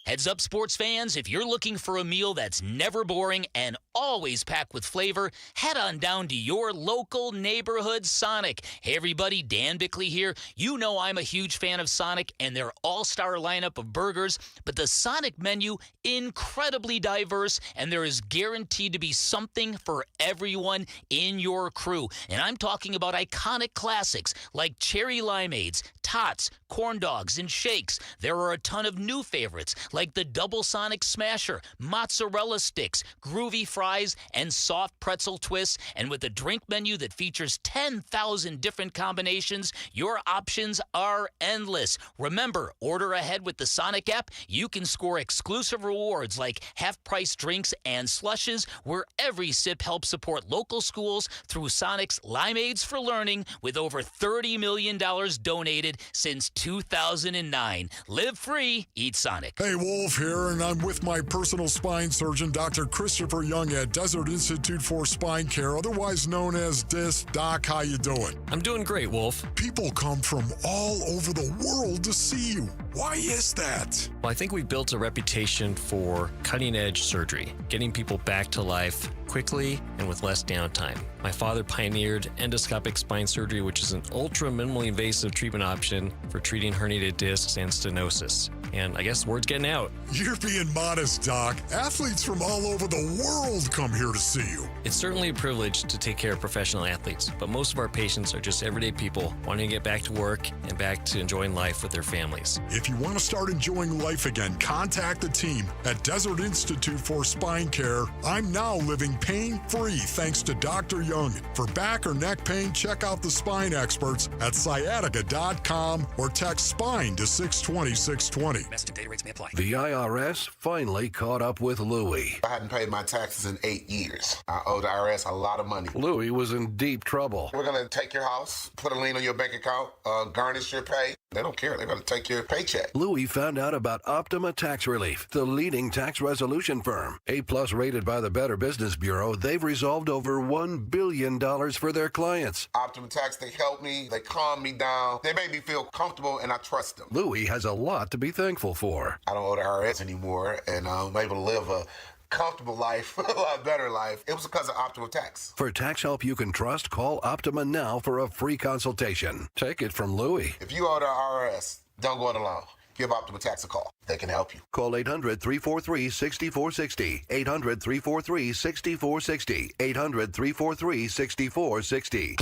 Heads up, sports fans, if you're looking for a meal that's never boring and always packed with flavor, head on down to your local neighborhood Sonic. Hey, everybody, Dan Bickley here. You know I'm a huge fan of Sonic and their all-star lineup of burgers, but the Sonic menu, incredibly diverse, and there is guaranteed to be something for everyone in your crew. And I'm talking about iconic classics like cherry limeades, tots, corn dogs, and shakes. There are a ton of new favorites like the Double Sonic Smasher, mozzarella sticks, groovy fries, and soft pretzel twists. And with a drink menu that features 10,000 different combinations, your options are endless. Remember, order ahead with the Sonic app. You can score exclusive rewards like half-price drinks and slushes, where every sip helps support local schools through Sonic's Limeades for Learning, with over $30 million donated since 2009. Live free, eat Sonic. Hey, Wolf here, and I'm with my personal spine surgeon, Dr. Christopher Young at Desert Institute for Spine Care, otherwise known as DIS. Doc, how you doing? I'm doing great, Wolf. People come from all over the world to see you. Why is that? Well, I think we've built a reputation for cutting-edge surgery, getting people back to life quickly and with less downtime. My father pioneered endoscopic spine surgery, which is an ultra minimally invasive treatment option for treating herniated discs and stenosis. And I guess word's getting out. You're being modest, Doc. Athletes from all over the world come here to see you. It's certainly a privilege to take care of professional athletes, but most of our patients are just everyday people wanting to get back to work and back to enjoying life with their families. If you want to start enjoying life again, contact the team at Desert Institute for Spine Care. I'm now living pain-free thanks to Dr. Young. For back or neck pain, check out the spine experts at sciatica.com or text SPINE to 620-620. Message and data rates may apply. The IRS finally caught up with Louie. I hadn't paid my taxes in 8 years. I owe the IRS a lot of money. Louie was in deep trouble. We're going to take your house, put a lien on your bank account, garnish your pay. They don't care. They're going to take your paycheck. Louie found out about Optima Tax Relief, the leading tax resolution firm. A-plus rated by the Better Business Bureau, they've resolved over $1 billion for their clients. Optima Tax, they help me. They calm me down. They make me feel comfortable, and I trust them. Louie has a lot to be thankful for. I don't owe the IRS anymore, and I'm able to live a comfortable life, a lot better life. It was because of Optima Tax. For tax help you can trust, call Optima now for a free consultation. Take it from Louie. If you owe the IRS, don't go it alone. give Optima Tax a call. They can help you. Call 800-343-6460. 800-343-6460. 800-343-6460.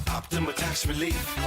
Optima Tax Relief.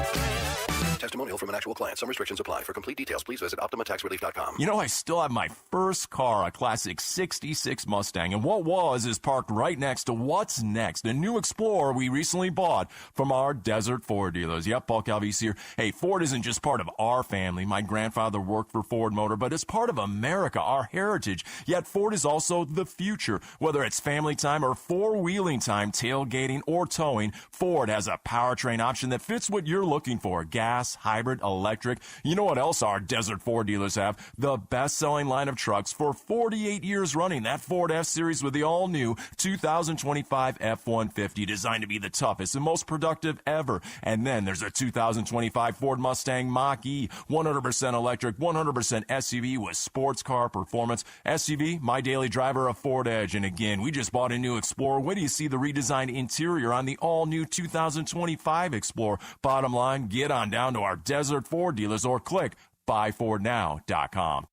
Testimonial from an actual client. Some restrictions apply. For complete details, please visit OptimaTaxRelief.com. You know, I still have my first car, a classic 66 Mustang, and what was is parked right next to what's next, a new Explorer we recently bought from our Desert Ford dealers. Yep, Paul Calvise here. Hey, Ford isn't just part of our family. My grandfather worked for Ford Motor, but it's part of America, our heritage. Yet Ford is also the future. Whether it's family time or four-wheeling time, tailgating or towing, Ford has a powertrain option that fits what you're looking for. Gas, hybrid, electric. You know what else our Desert Ford dealers have? The best-selling line of trucks for 48 years running. That Ford F-Series with the all-new 2025 F-150, designed to be the toughest and most productive ever. And then there's a 2025 Ford Mustang Mach-E, 100% electric, 100% SUV with sports car performance. SUV, my daily driver, a Ford Edge. And again, we just bought a new Explorer. When do you see the redesigned interior on the all-new 2025 Explorer? Bottom line, get on down to our Desert Ford dealers or click buyfordnow.com.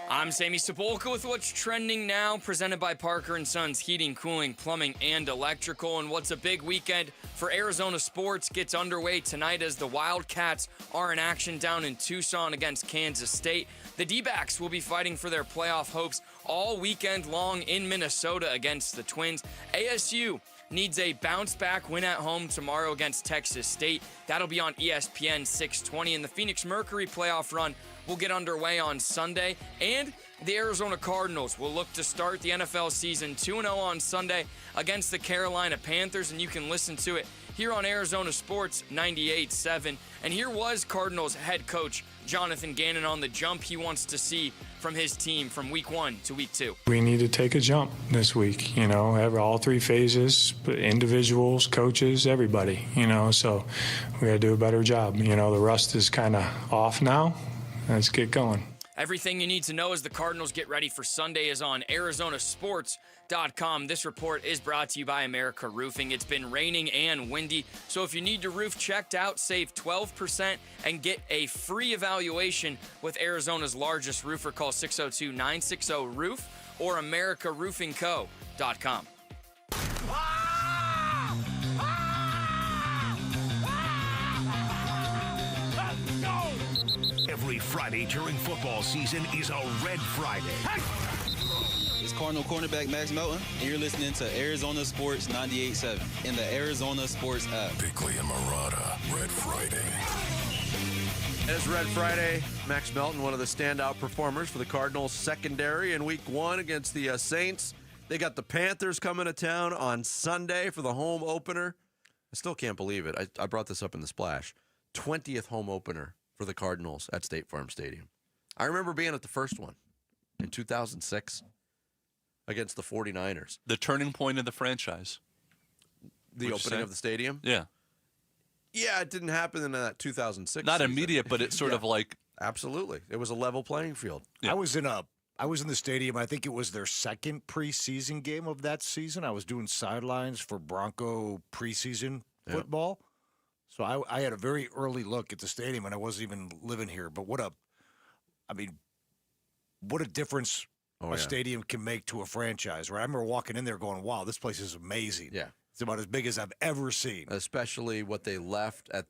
I'm Sammy Sepulka with what's trending now, presented by Parker & Sons Heating, Cooling, Plumbing, and Electrical. And what's a big weekend for Arizona sports gets underway tonight as the Wildcats are in action down in Tucson against Kansas State. The D-backs will be fighting for their playoff hopes all weekend long in Minnesota against the Twins. ASU needs a bounce-back win at home tomorrow against Texas State. That'll be on ESPN 620. And the Phoenix Mercury playoff run will get underway on Sunday. And the Arizona Cardinals will look to start the NFL season 2-0 on Sunday against the Carolina Panthers. And you can listen to it here on Arizona Sports 98.7. And here was Cardinals head coach Jonathan Gannon on the jump he wants to see from his team from week 1 to week 2. We need to take a jump this week, have all three phases, individuals, coaches, everybody, so we got to do a better job. The rust is kind of off now. Let's get going. Everything you need to know as the Cardinals get ready for Sunday is on ArizonaSports.com. This report is brought to you by America Roofing. It's been raining and windy, so if you need your roof checked out, save 12% and get a free evaluation with Arizona's largest roofer. Call 602-960-ROOF or AmericaRoofingCo.com. Every Friday during football season is a Red Friday. It's Cardinal cornerback Max Melton, and you're listening to Arizona Sports 98.7 in the Arizona Sports app. Bickley and Murata, Red Friday. It's Red Friday. Max Melton, one of the standout performers for the Cardinals secondary in Week 1 against the Saints. They got the Panthers coming to town on Sunday for the home opener. I still can't believe it. I brought this up in the splash. 20th home opener for the Cardinals at State Farm Stadium. I remember being at the first one in 2006 against the 49ers. The turning point of the franchise. The opening of the stadium? Yeah. Yeah, it didn't happen in that 2006 Not season. immediate, but it's sort of like... Absolutely. It was a level playing field. Yeah. I was in the stadium. I think it was their second preseason game of that season. I was doing sidelines for Bronco preseason football. So I had a very early look at the stadium, and I wasn't even living here. But what a difference a stadium can make to a franchise, right? I remember walking in there going, wow, this place is amazing. Yeah. It's about as big as I've ever seen. Especially what they left at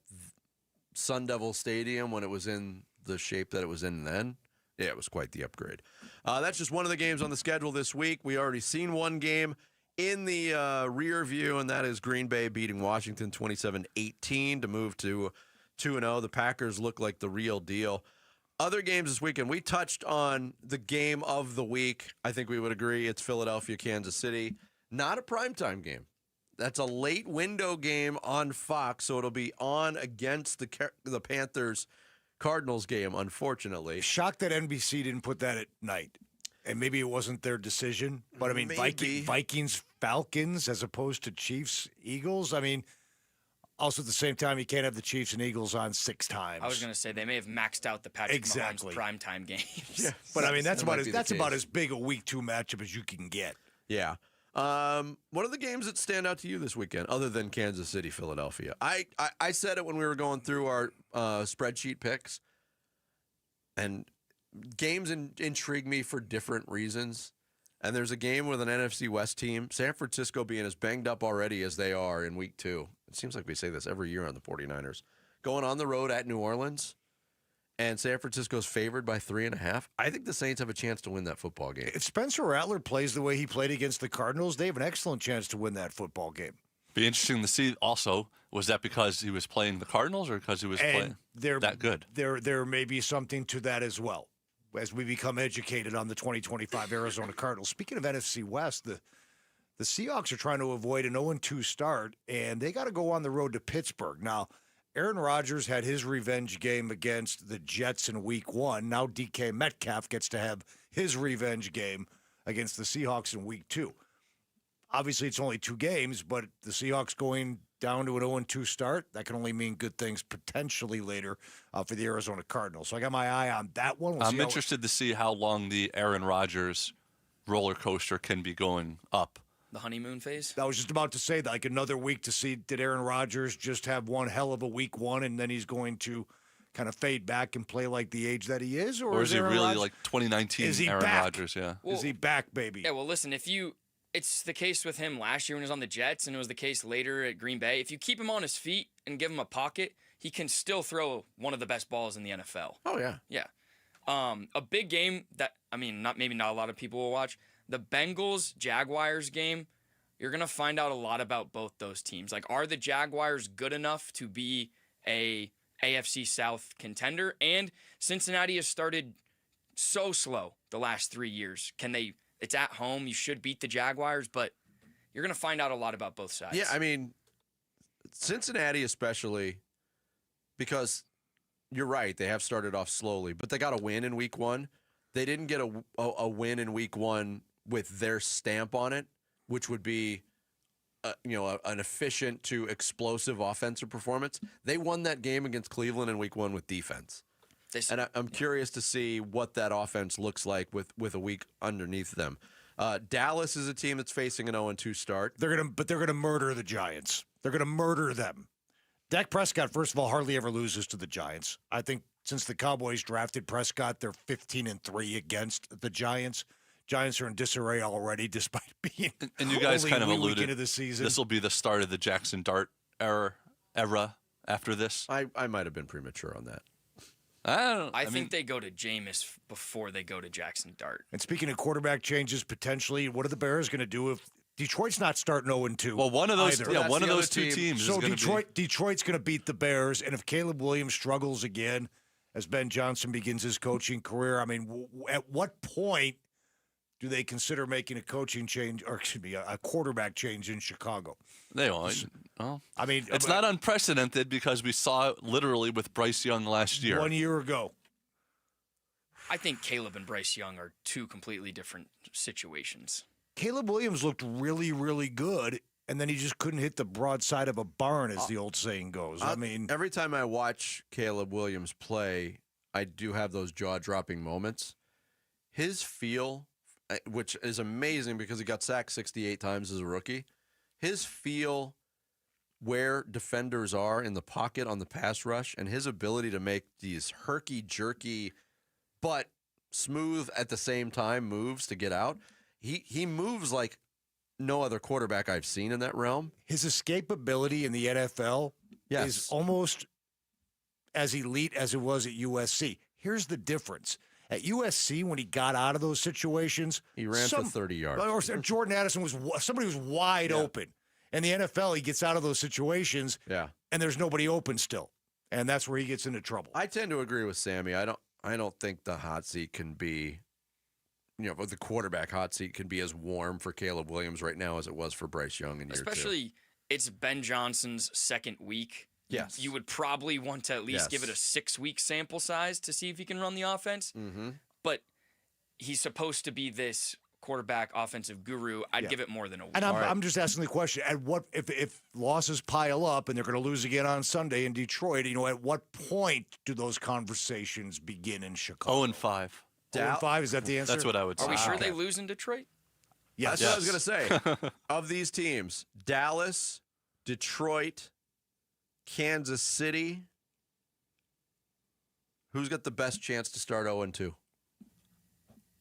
Sun Devil Stadium when it was in the shape that it was in then. Yeah, it was quite the upgrade. That's just one of the games on the schedule this week. We already seen one game in the rear view, and that is Green Bay beating Washington 27-18 to move to 2-0. The Packers look like the real deal. Other games this weekend, we touched on the game of the week. I think we would agree it's Philadelphia, Kansas City. Not a primetime game. That's a late window game on Fox, so it'll be on against the Panthers Cardinals game, unfortunately. Shocked that NBC didn't put that at night. And maybe it wasn't their decision, but I mean, Vikings, Falcons, as opposed to Chiefs, Eagles. I mean, also at the same time, you can't have the Chiefs and Eagles on 6 times. I was going to say they may have maxed out the Patrick Mahomes primetime games. Yeah. But I mean, that's about as big a Week 2 matchup as you can get. Yeah. What are the games that stand out to you this weekend, other than Kansas City, Philadelphia? I said it when we were going through our spreadsheet picks. And games intrigue me for different reasons. And there's a game with an NFC West team, San Francisco being as banged up already as they are in week 2. It seems like we say this every year on the 49ers. Going on the road at New Orleans, and San Francisco's favored by 3.5. I think the Saints have a chance to win that football game. If Spencer Rattler plays the way he played against the Cardinals, they have an excellent chance to win that football game. Be interesting to see also, was that because he was playing the Cardinals or because he was playing that good? There may be something to that as well, as we become educated on the 2025 Arizona Cardinals. Speaking of NFC West, the Seahawks are trying to avoid an 0-2 start, and they got to go on the road to Pittsburgh. Now, Aaron Rodgers had his revenge game against the Jets in week 1. Now DK Metcalf gets to have his revenge game against the Seahawks in week 2. Obviously, it's only 2 games, but the Seahawks going down to an 0-2 start, that can only mean good things potentially later for the Arizona Cardinals. So I got my eye on that one. I'm interested to see how long the Aaron Rodgers roller coaster can be going up. The honeymoon phase? I was just about to say that, like another week to see, did Aaron Rodgers just have one hell of a week 1 and then he's going to kind of fade back and play like the age that he is? Or is he Aaron really Rodgers, like 2019 is he Aaron back? Rodgers? Yeah. Is he back, baby? Yeah, well, listen, it's the case with him last year when he was on the Jets, and it was the case later at Green Bay. If you keep him on his feet and give him a pocket, he can still throw one of the best balls in the NFL. Oh, yeah. Yeah. A big game that, maybe not a lot of people will watch, the Bengals-Jaguars game, you're going to find out a lot about both those teams. Like, are the Jaguars good enough to be a AFC South contender? And Cincinnati has started so slow the last 3 years. It's at home. You should beat the Jaguars, but you're going to find out a lot about both sides. Yeah, Cincinnati especially, because you're right, they have started off slowly, but they got a win in week 1. They didn't get a win in week 1 with their stamp on it, which would be an efficient to explosive offensive performance. They won that game against Cleveland in week 1 with defense. And I'm curious to see what that offense looks like with a week underneath them. Dallas is a team that's facing an 0-2 start. They're gonna murder the Giants. They're gonna murder them. Dak Prescott, first of all, hardly ever loses to the Giants. I think since the Cowboys drafted Prescott, they're 15-3 against the Giants. Giants are in disarray already, despite being and you guys kind of alluded into the season. This will be the start of the Jackson Dart era after this. I might have been premature on that. I think they go to Jameis before they go to Jackson Dart. And speaking of quarterback changes, potentially, what are the Bears going to do if Detroit's not starting 0-2? Well, one of those, either. one of those two teams. So is Detroit's going to beat the Bears, and if Caleb Williams struggles again, as Ben Johnson begins his coaching career, at what point do they consider making a coaching change, or a quarterback change in Chicago? They won't. Well, it's it's not unprecedented because we saw it literally with Bryce Young last year. 1 year ago. I think Caleb and Bryce Young are two completely different situations. Caleb Williams looked really, really good, and then he just couldn't hit the broadside of a barn, as the old saying goes. Every time I watch Caleb Williams play, I do have those jaw-dropping moments. His feel, which is amazing because he got sacked 68 times as a rookie, his feel where defenders are in the pocket on the pass rush and his ability to make these herky-jerky but smooth at the same time moves to get out, he moves like no other quarterback I've seen in that realm. His escapability in the NFL is almost as elite as it was at USC. Here's the difference. At USC, when he got out of those situations, he ran for 30 yards. Or Jordan Addison somebody was wide open. In the NFL, he gets out of those situations, and there's nobody open still, and that's where he gets into trouble. I tend to agree with Sammy. I don't think the hot seat can be, the quarterback hot seat can be as warm for Caleb Williams right now as it was for Bryce Young in year 2. Especially, it's Ben Johnson's second week. Yes. You would probably want to at least give it a 6-week sample size to see if he can run the offense. Mm-hmm. But he's supposed to be this quarterback offensive guru. I'd give it more than a week. And I'm just asking the question: at what if losses pile up and they're going to lose again on Sunday in Detroit? At what point do those conversations begin in Chicago? 0-5. 0-5, is that the answer? That's what I would say. Are we sure they lose in Detroit? Yes. That's what I was going to say. Of these teams, Dallas, Detroit, Kansas City. Who's got the best chance to start 0-2?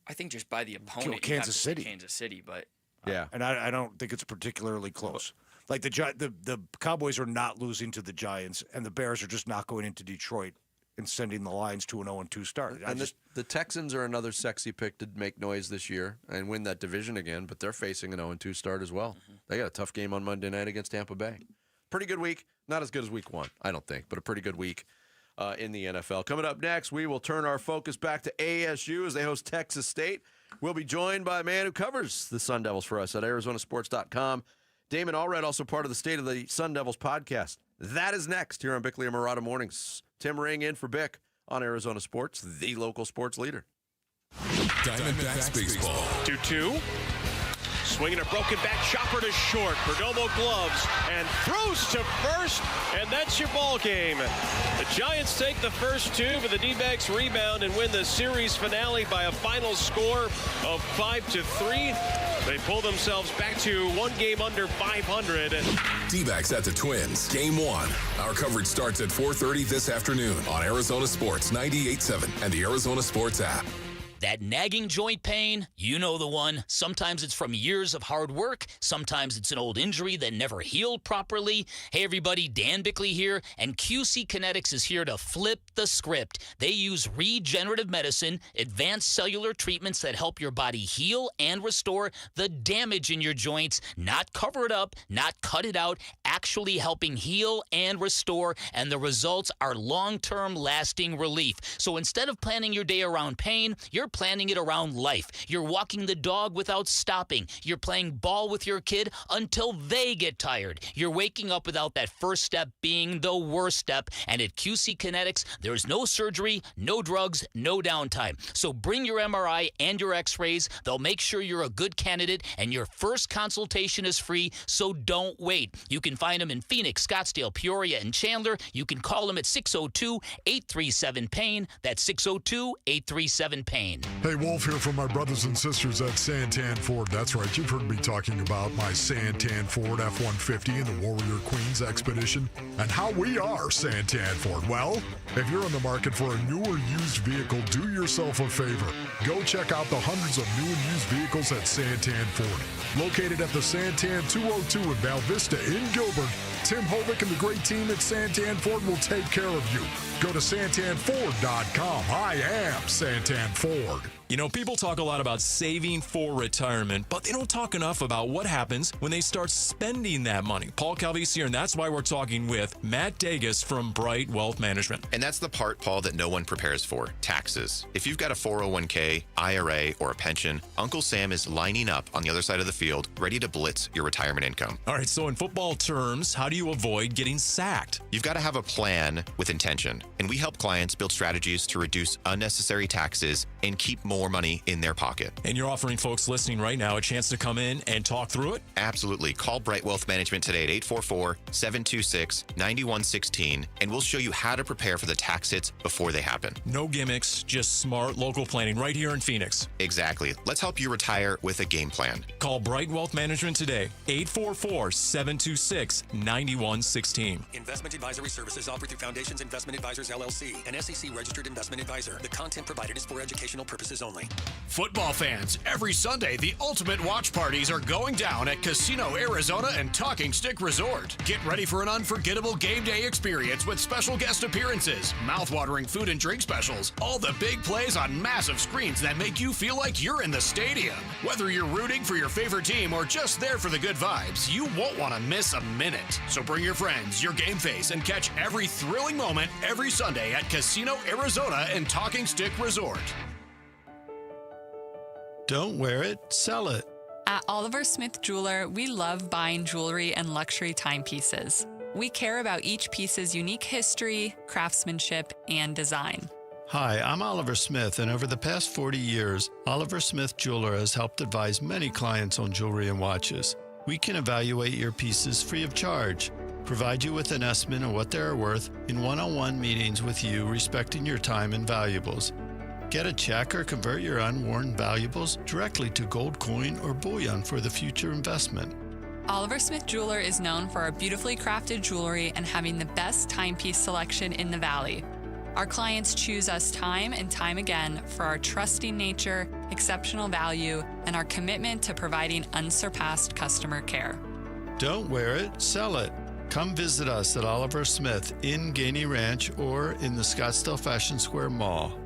I think just by the opponent, Kansas City. Kansas City, but yeah, and I don't think it's particularly close. Like the Cowboys are not losing to the Giants, and the Bears are just not going into Detroit and sending the Lions to an 0-2 start. And the Texans are another sexy pick to make noise this year and win that division again, but they're facing an 0-2 start as well. They got a tough game on Monday night against Tampa Bay. Pretty good week. Not as good as week 1, I don't think, but a pretty good week in the NFL. Coming up next, we will turn our focus back to ASU as they host Texas State. We'll be joined by a man who covers the Sun Devils for us at ArizonaSports.com. Damon Allred, also part of the State of the Sun Devils podcast. That is next here on Bickley and Murata Mornings. Tim Ring in for Bick on Arizona Sports, the local sports leader. Diamondbacks baseball. 2-2. Swinging a broken back chopper to short. Perdomo gloves and throws to first, and that's your ball game. The Giants take the first 2, but the D-backs rebound and win the series finale by a final score of 5-3. They pull themselves back to 1 game under 500. D-backs at the Twins. Game 1. Our coverage starts at 4:30 this afternoon on Arizona Sports 98.7 and the Arizona Sports app. That nagging joint pain, you know the one. Sometimes it's from years of hard work. Sometimes it's an old injury that never healed properly. Hey, everybody, Dan Bickley here, and QC Kinetics is here to flip the script. They use regenerative medicine, advanced cellular treatments that help your body heal and restore the damage in your joints, not cover it up, not cut it out, actually helping heal and restore, and the results are long-term lasting relief. So instead of planning your day around pain, you're planning it around life. You're walking the dog without stopping. You're playing ball with your kid until they get tired. You're waking up without that first step being the worst step. And at QC Kinetics, there's no surgery, no drugs, no downtime. So bring your MRI and your x-rays. They'll make sure you're a good candidate, and your first consultation is free, so don't wait. You can find them in Phoenix, Scottsdale, Peoria, and Chandler. You can call them at 602-837-PAIN. That's 602-837-PAIN. Hey, Wolf here from my brothers and sisters at Santan Ford. That's right, you've heard me talking about my Santan Ford F-150 and the Warrior Queens Expedition and how we are Santan Ford. Well, if you're in the market for a new or used vehicle, do yourself a favor. Go check out the hundreds of new and used vehicles at Santan Ford. Located at the Santan 202 in Val Vista in Gilbert, Tim Hovick and the great team at Santan Ford will take care of you. Go to santanford.com. I am Santan Ford. You know, people talk a lot about saving for retirement, but they don't talk enough about what happens when they start spending that money. Paul Calvisi here, and that's why we're talking with Matt Dagus from Bright Wealth Management. And that's the part, Paul, that no one prepares for, taxes. If you've got a 401k, IRA, or a pension, Uncle Sam is lining up on the other side of the field, ready to blitz your retirement income. All right, so in football terms, how do you avoid getting sacked? You've got to have a plan with intention, and we help clients build strategies to reduce unnecessary taxes and keep more money in their pocket. And you're offering folks listening right now a chance to come in and talk through it? Absolutely. Call Bright Wealth Management today at 844-726-9116, and we'll show you how to prepare for the tax hits before they happen. No gimmicks, just smart local planning right here in Phoenix. Exactly. Let's help you retire with a game plan. Call Bright Wealth Management today, 844-726-9116. Investment advisory services offered through Foundations Investment Advisors, LLC, an SEC-registered investment advisor. The content provided is for educational purposes only. Football fans, every Sunday, the ultimate watch parties are going down at Casino Arizona and Talking Stick Resort. Get ready for an unforgettable game day experience with special guest appearances, mouthwatering food and drink specials, all the big plays on massive screens that make you feel like you're in the stadium. Whether you're rooting for your favorite team or just there for the good vibes, you won't want to miss a minute. So bring your friends, your game face, and catch every thrilling moment every Sunday at Casino Arizona and Talking Stick Resort. Don't wear it, sell it. At Oliver Smith Jeweler, we love buying jewelry and luxury timepieces. We care about each piece's unique history, craftsmanship, and design. Hi, I'm Oliver Smith, and over the past 40 years, Oliver Smith Jeweler has helped advise many clients on jewelry and watches. We can evaluate your pieces free of charge, provide you with an estimate of what they are worth in one-on-one meetings with you, respecting your time and valuables. Get a check or convert your unworn valuables directly to gold coin or bullion for the future investment. Oliver Smith Jeweler is known for our beautifully crafted jewelry and having the best timepiece selection in the Valley. Our clients choose us time and time again for our trusting nature, exceptional value, and our commitment to providing unsurpassed customer care. Don't wear it, sell it. Come visit us at Oliver Smith in Gainey Ranch or in the Scottsdale Fashion Square Mall.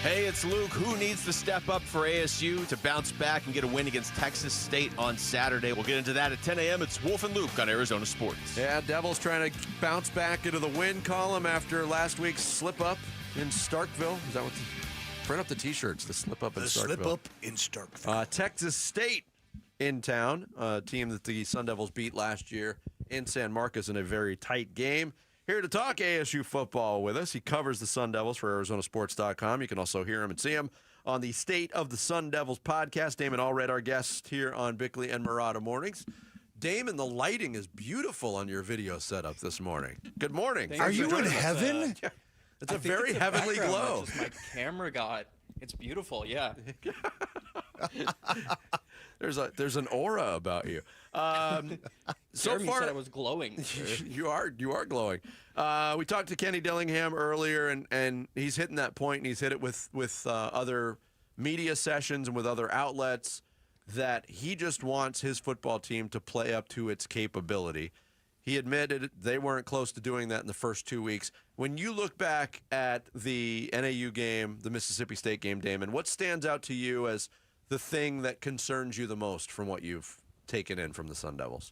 Hey, it's Luke. Who needs to step up for ASU to bounce back and get a win against Texas State on Saturday? We'll get into that at 10 a.m. It's Wolf and Luke on Arizona Sports. Yeah, Devils trying to bounce back into the win column after last week's slip-up in Starkville. Is that what print up the T-shirts, the slip-up in Starkville. The slip-up in Starkville. Texas State in town, a team that the Sun Devils beat last year in San Marcos in a very tight game. Here to talk ASU football with us. He covers the Sun Devils for ArizonaSports.com. You can also hear him and see him on the State of the Sun Devils podcast. Damon Allred, our guest here on Bickley and Murata Mornings. Damon, the lighting is beautiful on your video setup this morning. Good morning. Are you in heaven? It's a very heavenly glow. My camera got. It's beautiful, yeah. There's an aura about you. So Jeremy far, said I was glowing. you are glowing. We talked to Kenny Dillingham earlier, and he's hitting that point, and he's hit it with other media sessions and with other outlets that he just wants his football team to play up to its capability. He admitted they weren't close to doing that in the first 2 weeks. When you look back at the NAU game, the Mississippi State game, Damon, what stands out to you as the thing that concerns you the most from what you've taken in from the Sun Devils?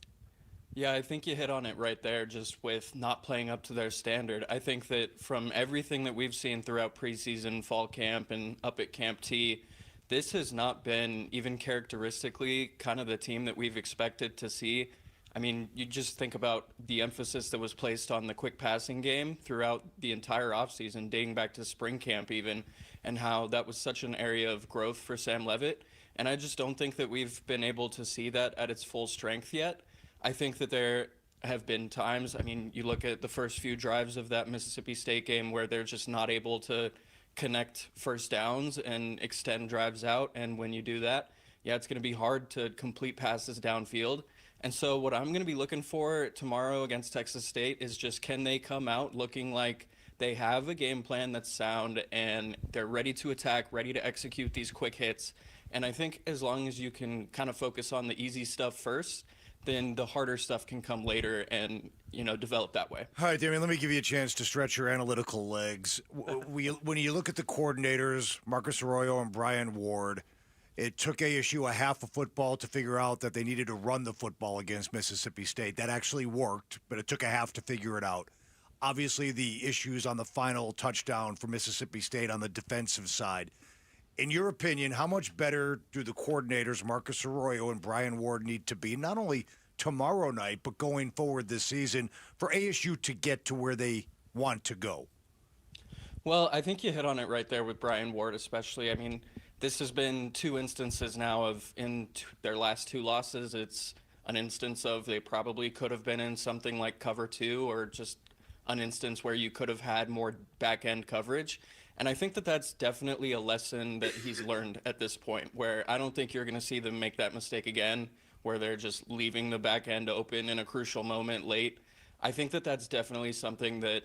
Yeah, I think you hit on it right there, just with not playing up to their standard. I think that from everything that we've seen throughout preseason, fall camp, and up at Camp T, this has not been even characteristically kind of the team that we've expected to see. I mean, you just think about the emphasis that was placed on the quick passing game throughout the entire offseason, dating back to spring camp even, and how that was such an area of growth for Sam Leavitt. And I just don't think that we've been able to see that at its full strength yet. I think that there have been times, I mean, you look at the first few drives of that Mississippi State game where they're just not able to connect first downs and extend drives out. And when you do that, yeah, it's going to be hard to complete passes downfield. And so what I'm going to be looking for tomorrow against Texas State is just, can they come out looking like they have a game plan that's sound and they're ready to attack, ready to execute these quick hits. And I think as long as you can kind of focus on the easy stuff first, then the harder stuff can come later and, you know, develop that way. All right, Damien, let me give you a chance to stretch your analytical legs. When you look at the coordinators, Marcus Arroyo and Brian Ward, it took ASU a half of football to figure out that they needed to run the football against Mississippi State. That actually worked, but it took a half to figure it out. Obviously, the issues on the final touchdown for Mississippi State on the defensive side. In your opinion, how much better do the coordinators, Marcus Arroyo and Brian Ward, need to be, not only tomorrow night, but going forward this season, for ASU to get to where they want to go? Well, I think you hit on it right there with Brian Ward especially. I mean, this has been two instances now of their last two losses. It's an instance of they probably could have been in something like cover two, or just an instance where you could have had more back-end coverage. And I think that that's definitely a lesson that he's learned at this point, where I don't think you're going to see them make that mistake again, where they're just leaving the back end open in a crucial moment late. I think that that's definitely something that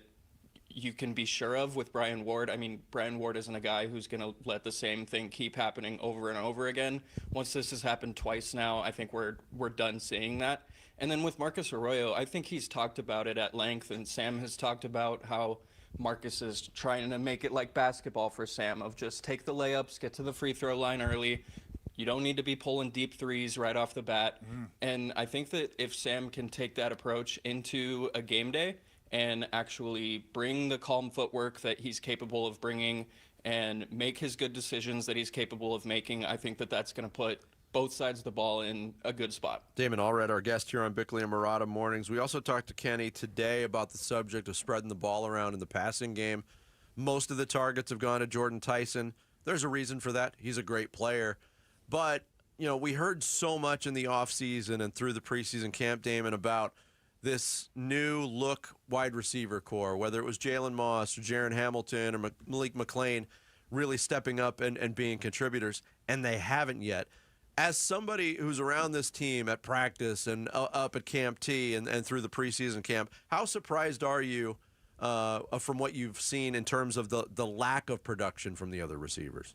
you can be sure of with Brian Ward. I mean, Brian Ward isn't a guy who's going to let the same thing keep happening over and over again. Once this has happened twice now, I think we're done seeing that. And then with Marcus Arroyo, I think he's talked about it at length, and Sam has talked about how Marcus is trying to make it like basketball for Sam, of just take the layups, get to the free throw line early. You don't need to be pulling deep threes right off the bat. And I think that if Sam can take that approach into a game day and actually bring the calm footwork that he's capable of bringing and make his good decisions that he's capable of making, I think that that's going to put both sides of the ball in a good spot. Damon Allred, our guest here on Bickley and Murata Mornings. We also talked to Kenny today about the subject of spreading the ball around in the passing game. Most of the targets have gone to Jordan Tyson. There's a reason for that. He's a great player. But, you know, we heard so much in the offseason and through the preseason camp, Damon, about this new look wide receiver core, whether it was Jalen Moss or Jaron Hamilton or Malik McLean really stepping up and being contributors, and they haven't yet. As somebody who's around this team at practice and up at Camp T and through the preseason camp, how surprised are you from what you've seen in terms of the lack of production from the other receivers?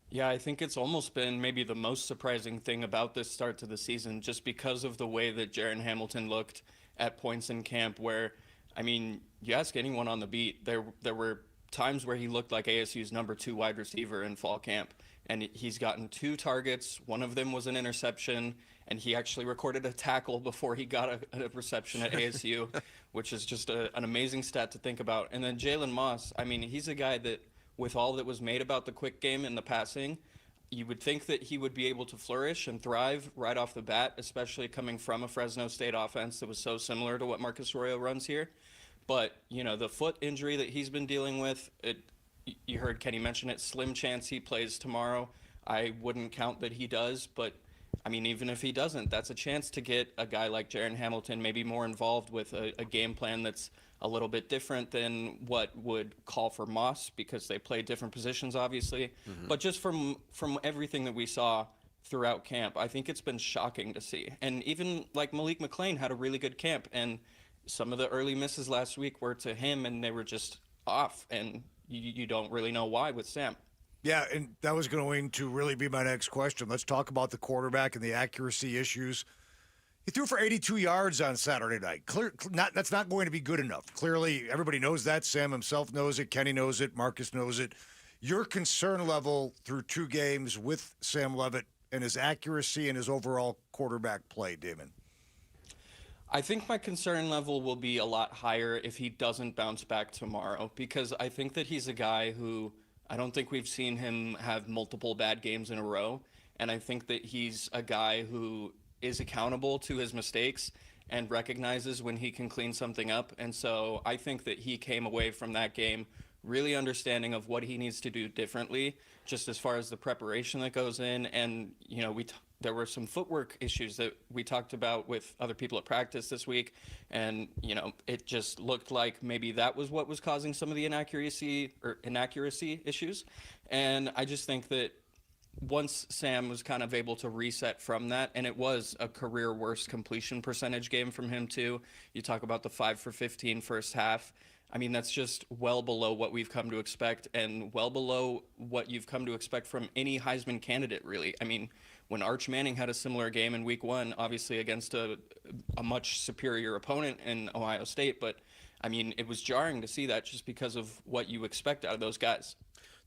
Yeah, I think it's almost been maybe the most surprising thing about this start to the season, just because of the way that Jaron Hamilton looked at points in camp where, I mean, you ask anyone on the beat, there were times where he looked like ASU's number 2 wide receiver in fall camp. And he's gotten 2 targets. One of them was an interception, and he actually recorded a tackle before he got a reception at ASU, which is just an amazing stat to think about. And then Jalen Moss, I mean, he's a guy that, with all that was made about the quick game and the passing, you would think that he would be able to flourish and thrive right off the bat, especially coming from a Fresno State offense that was so similar to what Marcus Arroyo runs here. But, you know, the foot injury that he's been dealing with, you heard Kenny mention it, slim chance he plays tomorrow. I wouldn't count that he does, but, I mean, even if he doesn't, that's a chance to get a guy like Jaron Hamilton maybe more involved with a game plan that's a little bit different than what would call for Moss, because they play different positions, obviously. But just from everything that we saw throughout camp, I think it's been shocking to see. And even like Malik McClain had a really good camp, and some of the early misses last week were to him, and they were just off, and you don't really know why with Sam. Yeah, and that was going to really be my next question. Let's talk about the quarterback and the accuracy issues. He threw for 82 yards on Saturday night. That's not going to be good enough. Clearly, everybody knows that. Sam himself knows it. Kenny knows it. Marcus knows it. Your concern level through 2 games with Sam Leavitt and his accuracy and his overall quarterback play, Damon? I think my concern level will be a lot higher if he doesn't bounce back tomorrow, because I think that he's a guy who, I don't think we've seen him have multiple bad games in a row. And I think that he's a guy who is accountable to his mistakes and recognizes when he can clean something up. And so I think that he came away from that game really understanding of what he needs to do differently, just as far as the preparation that goes in. And, you know, there were some footwork issues that we talked about with other people at practice this week. And, you know, it just looked like maybe that was what was causing some of the inaccuracy issues. And I just think that once Sam was kind of able to reset from that, and it was a career worst completion percentage game from him too. You talk about the 5 for 15 first half. I mean, that's just well below what we've come to expect, and well below what you've come to expect from any Heisman candidate, really. I mean, when Arch Manning had a similar game in week 1, obviously against a much superior opponent in Ohio State, but I mean, it was jarring to see that just because of what you expect out of those guys.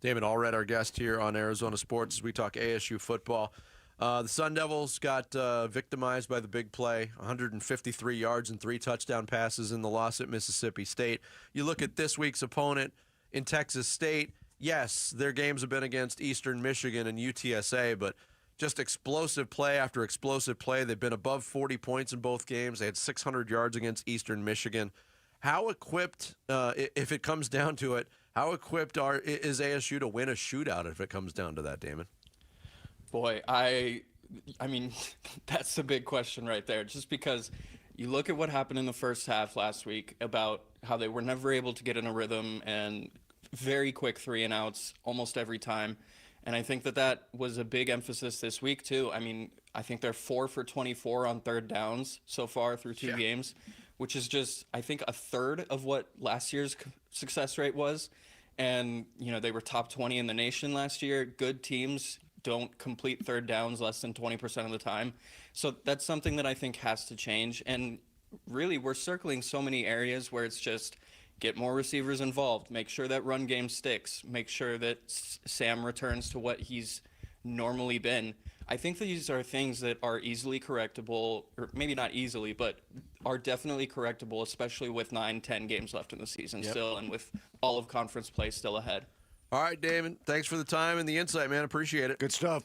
David Allred, our guest here on Arizona Sports, as we talk ASU football. The Sun Devils got victimized by the big play, 153 yards and 3 touchdown passes in the loss at Mississippi State. You look at this week's opponent in Texas State, yes, their games have been against Eastern Michigan and UTSA, but just explosive play after explosive play. They've been above 40 points in both games. They had 600 yards against Eastern Michigan. How equipped, if it comes down to it, how equipped is ASU to win a shootout if it comes down to that, Damon? Boy, I mean, that's the big question right there. Just because you look at what happened in the first half last week about how they were never able to get in a rhythm and very quick 3 and outs almost every time. And I think that was a big emphasis this week too. I mean, I think they're 4 for 24 on 3rd downs so far through 2 games, which is just, I think, a third of what last year's success rate was. And, you know, they were top 20 in the nation last year. Good teams don't complete 3rd downs less than 20% of the time. So that's something that I think has to change. And really, we're circling so many areas where it's just get more receivers involved, make sure that run game sticks, make sure that Sam returns to what he's normally been. I think these are things that are easily correctable, or maybe not easily, but are definitely correctable, especially with 9-10 games left in the season still, and with all of conference play still ahead. All right, Damon, thanks for the time and the insight, man. Appreciate it. Good stuff.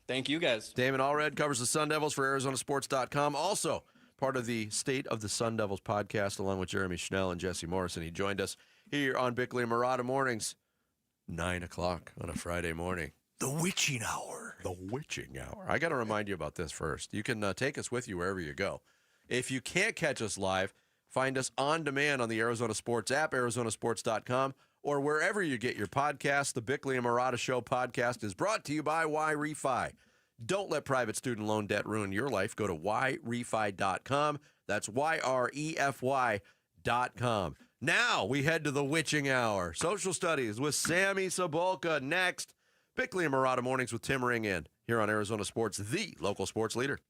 Thank you, guys. Damon Allred covers the Sun Devils for ArizonaSports.com. Also part of the State of the Sun Devils podcast, along with Jeremy Schnell and Jesse Morrison. He joined us here on Bickley and Murata mornings, 9 o'clock on a Friday morning. The witching hour. The witching hour. I got to remind you about this first. You can take us with you wherever you go. If you can't catch us live, find us on demand on the Arizona Sports app, ArizonaSports.com, or wherever you get your podcasts. The Bickley and Murata Show podcast is brought to you by Y-Refi. Don't let private student loan debt ruin your life. Go to YREFI.com. That's YREFY.com. Now we head to the witching hour. Social studies with Sammy Sabolka next. Bickley and Murata mornings with Tim Ring in here on Arizona Sports, the local sports leader.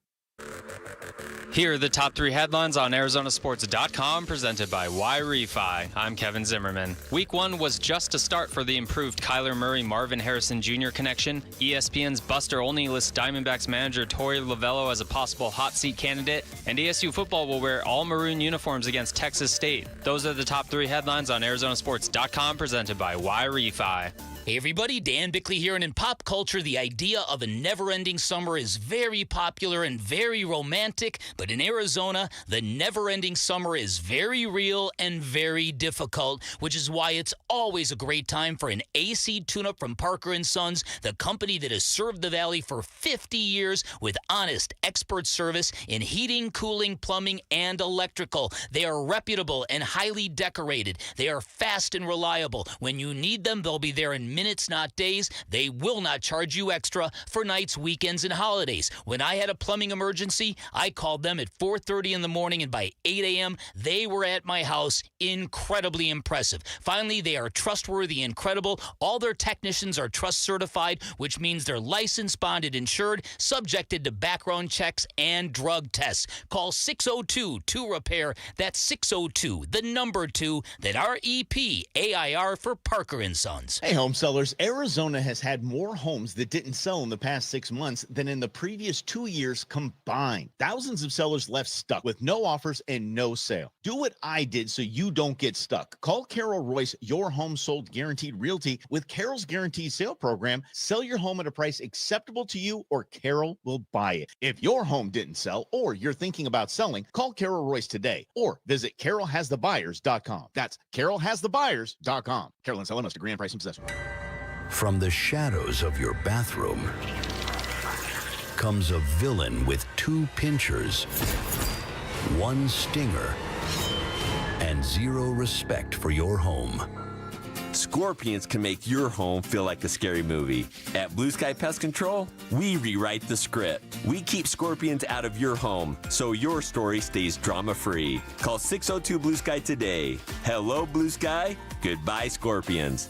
Here are the top 3 headlines on ArizonaSports.com, presented by YREFI. I'm Kevin Zimmerman. Week 1 was just a start for the improved Kyler Murray-Marvin Harrison Jr. connection. ESPN's Buster Olney lists Diamondbacks manager Torey Lovello as a possible hot seat candidate, and ASU football will wear all maroon uniforms against Texas State. Those are the top 3 headlines on ArizonaSports.com, presented by YREFI. Hey everybody, Dan Bickley here, and in pop culture, the idea of a never-ending summer is very popular and very romantic, but in Arizona, the never-ending summer is very real and very difficult, which is why it's always a great time for an AC tune-up from Parker & Sons, the company that has served the Valley for 50 years with honest, expert service in heating, cooling, plumbing, and electrical. They are reputable and highly decorated. They are fast and reliable. When you need them, they'll be there in minutes, not days. They will not charge you extra for nights, weekends, and holidays. When I had a plumbing emergency, I called them at 4:30 in the morning, and by 8 a.m., they were at my house. Incredibly impressive. Finally, they are trustworthy and credible. All their technicians are trust certified, which means they're licensed, bonded, insured, subjected to background checks and drug tests. Call 602-2REPAIR. That's 602, the number 2, that REPAIR for Parker & Sons. Hey, home sellers, Arizona has had more homes that didn't sell in the past 6 months than in the previous 2 years combined. Thousands of sellers left stuck with no offers and no sale. Do what I did so you don't get stuck. Call Carol Royce, your home sold guaranteed realty. With Carol's guaranteed sale program, sell your home at a price acceptable to you or Carol will buy it. If your home didn't sell or you're thinking about selling, call Carol Royce today or visit carolhasthebuyers.com. That's carolhasthebuyers.com. Carolyn Selling must agree on price and possession. From the shadows of your bathroom comes a villain with 2 pinchers, 1 stinger, and 0 respect for your home. Scorpions can make your home feel like a scary movie. At Blue Sky Pest Control, we rewrite the script. We keep scorpions out of your home so your story stays drama-free. Call 602-BLUE-SKY today. Hello, Blue Sky. Goodbye, scorpions.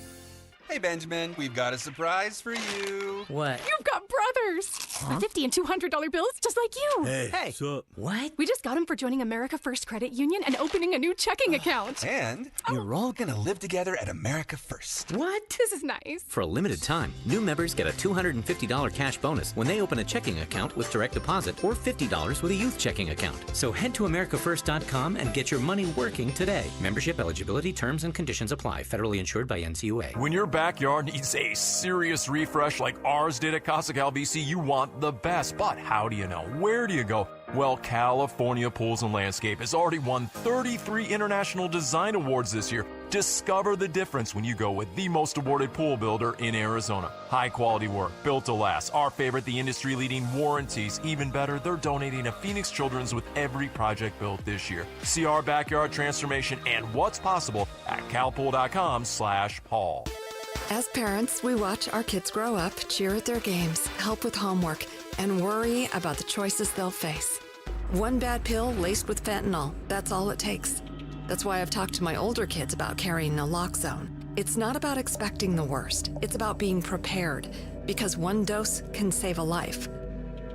Hey, Benjamin, we've got a surprise for you. What? You've got brothers. Huh? $50 and $200 bills, just like you. Hey, what's up? What? We just got them for joining America First Credit Union and opening a new checking account. And you're all gonna live together at America First. What? This is nice. For a limited time, new members get a $250 cash bonus when they open a checking account with direct deposit or $50 with a youth checking account. So head to AmericaFirst.com and get your money working today. Membership eligibility, terms, and conditions apply. Federally insured by NCUA. When your backyard needs a serious refresh like ours did at Casa Cal BC, you want the best. But how do you know? Where do you go? Well, California Pools and Landscape has already won 33 International Design Awards this year. Discover the difference when you go with the most awarded pool builder in Arizona. High quality work, built to last. Our favorite, the industry-leading warranties. Even better, they're donating to Phoenix Children's with every project built this year. See our backyard transformation and what's possible at calpool.com/Paul. As parents, we watch our kids grow up, cheer at their games, help with homework, and worry about the choices they'll face. One bad pill laced with fentanyl, that's all it takes. That's why I've talked to my older kids about carrying naloxone. It's not about expecting the worst. It's about being prepared, because one dose can save a life.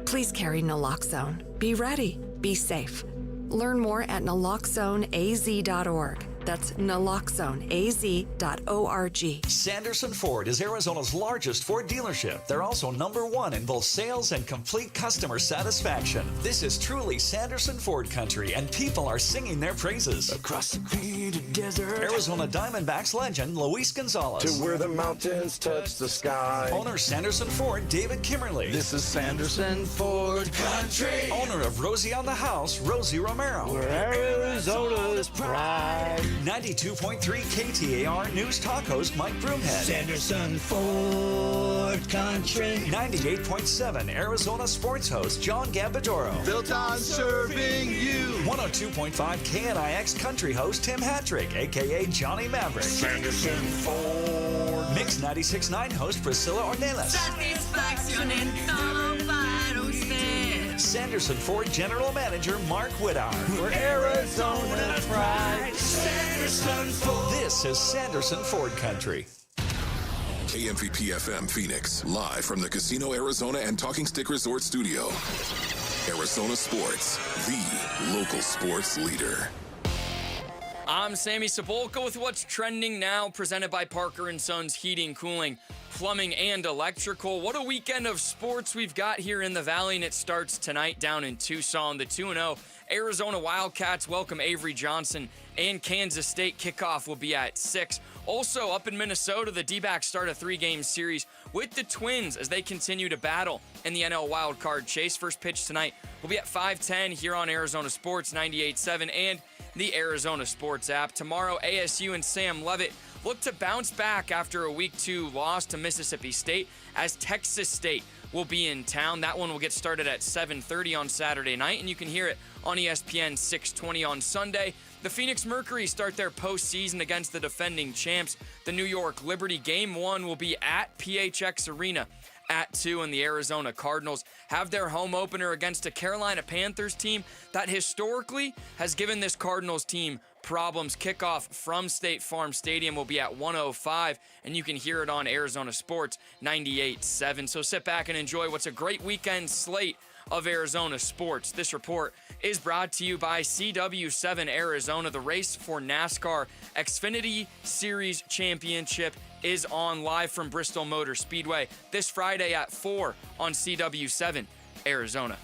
Please carry naloxone. Be ready. Be safe. Learn more at naloxoneaz.org. That's naloxoneaz.org. Sanderson Ford is Arizona's largest Ford dealership. They're also #1 in both sales and complete customer satisfaction. This is truly Sanderson Ford country, and people are singing their praises. Across the green desert. Arizona Diamondbacks legend Luis Gonzalez. To where the mountains touch the sky. Owner Sanderson Ford David Kimmerly. This is Sanderson Ford country. Owner of Rosie on the House, Rosie Romero. Where Arizona's pride. 92.3 KTAR News Talk host Mike Broomhead. Sanderson Ford country. 98.7 Arizona sports host John Gambadoro. Built on serving you. 102.5 KNIX country host Tim Hattrick, a.k.a. Johnny Maverick. Sanderson Ford. Mix 96.9 host Priscilla Ornelas. Satisfaction in todo país. Sanderson Ford General Manager Mark Whittar. We're Arizona's pride. Sanderson Ford. This is Sanderson Ford Country. KMVP FM Phoenix, live from the Casino Arizona and Talking Stick Resort Studio. Arizona Sports, the local sports leader. I'm Sammy Cebulka with what's trending now, presented by Parker & Sons Heating, Cooling, Plumbing, and Electrical. What a weekend of sports we've got here in the Valley, and it starts tonight down in Tucson. The 2-0 Arizona Wildcats welcome Avery Johnson and Kansas State. Kickoff will be at 6. Also up in Minnesota, the D-backs start a 3-game series with the Twins as they continue to battle in the NL wildcard chase. First pitch tonight will be at 5:10 here on Arizona Sports 98.7 and the Arizona Sports app. Tomorrow, ASU and Sam Leavitt look to bounce back after a Week 2 loss to Mississippi State as Texas State will be in town. That one will get started at 7:30 on Saturday night, and you can hear it on ESPN 620 on Sunday. The Phoenix Mercury start their postseason against the defending champs, the New York Liberty. Game 1 will be at PHX Arena at 2, and the Arizona Cardinals have their home opener against a Carolina Panthers team that historically has given this Cardinals team problems. Kickoff from State Farm Stadium will be at 1:05, and you can hear it on Arizona Sports 98.7. So sit back and enjoy what's a great weekend slate of Arizona sports. This report is brought to you by CW7 Arizona. The race for NASCAR Xfinity Series Championship is on live from Bristol Motor Speedway this Friday at 4 on CW7 Arizona.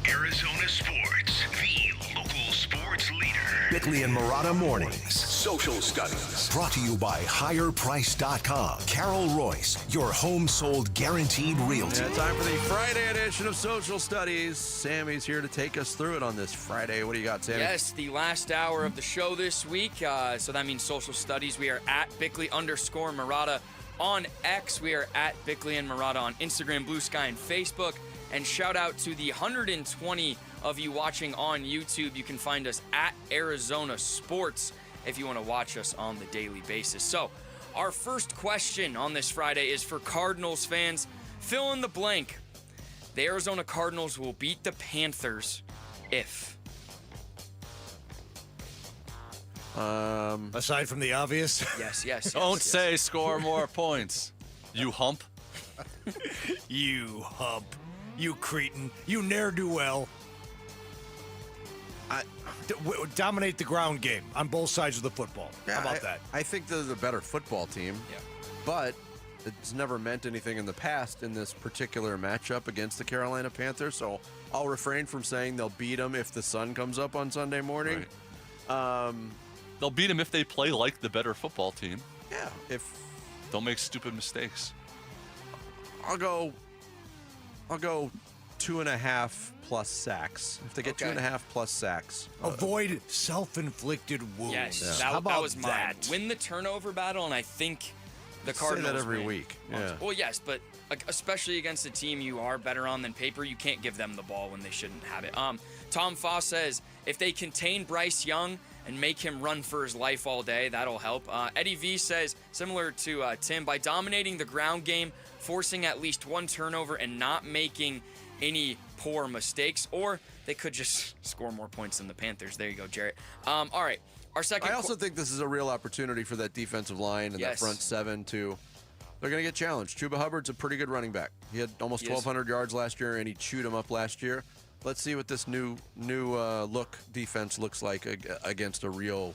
Arizona Sports, the local sports leader. Bickley and Murata Mornings. Social Studies. Brought to you by HigherPrice.com. Carol Royce, your home sold guaranteed realty. Yeah, time for the Friday edition of Social Studies. Sammy's here to take us through it on this Friday. What do you got, Sammy? Yes, the last hour of the show this week. So that means Social Studies. We are at Bickley_Murata on X. We are at Bickley and Murata on Instagram, Blue Sky, and Facebook. And shout out to the 120 of you watching on YouTube. You can find us at Arizona Sports if you want to watch us on the daily basis. So our first question on this Friday is for Cardinals fans. Fill in the blank. The Arizona Cardinals will beat the Panthers if... Aside from the obvious? Yes. Don't say score more points. You hump. You hump. You cretin. You ne'er-do-well. Dominate the ground game on both sides of the football. How about that? I think they're the better football team. Yeah. But it's never meant anything in the past in this particular matchup against the Carolina Panthers. So I'll refrain from saying they'll beat them if the sun comes up on Sunday morning. Right. They'll beat them if they play like the better football team. Yeah. If don't make stupid mistakes. I'll go 2.5 plus sacks. If they get 2.5 plus sacks. Avoid self-inflicted wounds. Yes, How about that was mine. that? Win the turnover battle, and I think the Say Cardinals that every win. week. Yeah. Well, yes, but especially against a team you are better on than paper, you can't give them the ball when they shouldn't have it. Tom Foss says, if they contain Bryce Young and make him run for his life all day, that'll help. Eddie V says, similar to Tim, by dominating the ground game, forcing at least one turnover and not making any poor mistakes, or they could just score more points than the Panthers. There you go, Jarrett. All right, our second. I also think this is a real opportunity for that defensive line and that front seven to. They're going to get challenged. Chuba Hubbard's a pretty good running back. He had almost 1,200 yards last year, and he chewed him up last year. Let's see what this new look defense looks like against a real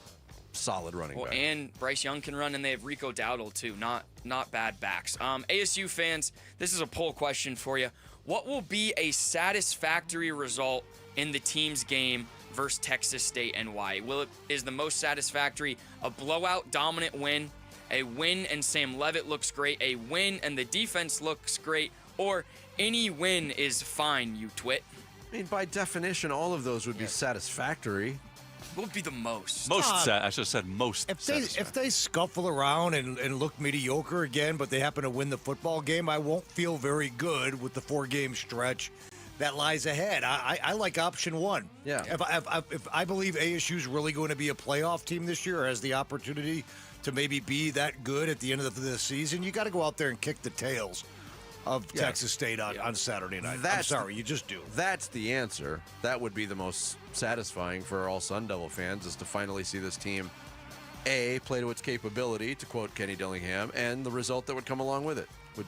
solid running back. And Bryce Young can run, and they have Rico Dowdle too. Not bad backs. ASU fans, this is a poll question for you. What will be a satisfactory result in the team's game versus Texas State and why? Is the most satisfactory a blowout dominant win, a win and Sam Leavitt looks great, a win and the defense looks great, or any win is fine, you twit? I mean, by definition, all of those would be satisfactory. What would be the most? I should have said most. If they scuffle around and look mediocre again, but they happen to win the football game, I won't feel very good with the 4-game stretch that lies ahead. I like option one. Yeah. If I believe ASU is really going to be a playoff team this year, or has the opportunity to maybe be that good at the end of the season, you got to go out there and kick the tails of Texas State on Saturday night. I'm sorry, you just do. That's the answer. That would be the most satisfying for all Sun Devil fans, is to finally see this team, A, play to its capability, to quote Kenny Dillingham, and the result that would come along with it. Would,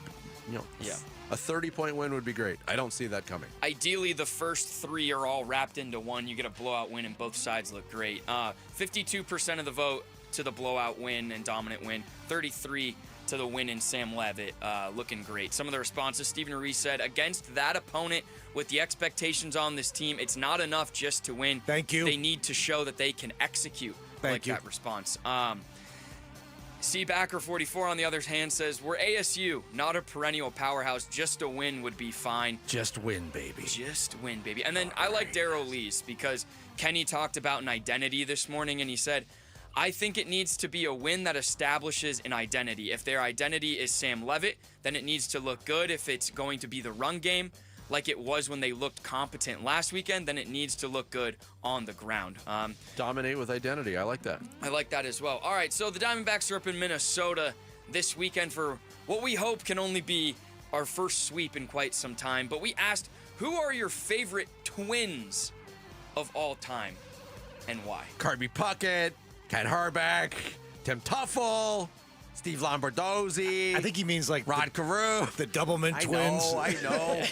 a 30-point win would be great. I don't see that coming. Ideally, the first three are all wrapped into one. You get a blowout win, and both sides look great. 52% of the vote to the blowout win and dominant win. 33 to the win in Sam Levitt, looking great. Some of the responses, Stephen Reese said, against that opponent with the expectations on this team, it's not enough just to win. Thank you. They need to show that they can execute. Thank you. That response. Cbacker44 on the other hand says, we're ASU, not a perennial powerhouse. Just a win would be fine. Just win, baby. Just win, baby. And then I like Darryl Lee's, because Kenny talked about an identity this morning, and he said, I think it needs to be a win that establishes an identity. If their identity is Sam Levitt, then it needs to look good. If it's going to be the run game, like it was when they looked competent last weekend, then it needs to look good on the ground. Dominate with identity. I like that. I like that as well. All right, so the Diamondbacks are up in Minnesota this weekend for what we hope can only be our first sweep in quite some time. But we asked, who are your favorite Twins of all time and why? Kirby Puckett, Ken Herbeck, Tim Tuffle, Steve Lombardozzi. I think he means like Rod Carew. The Doublemint twins. I know.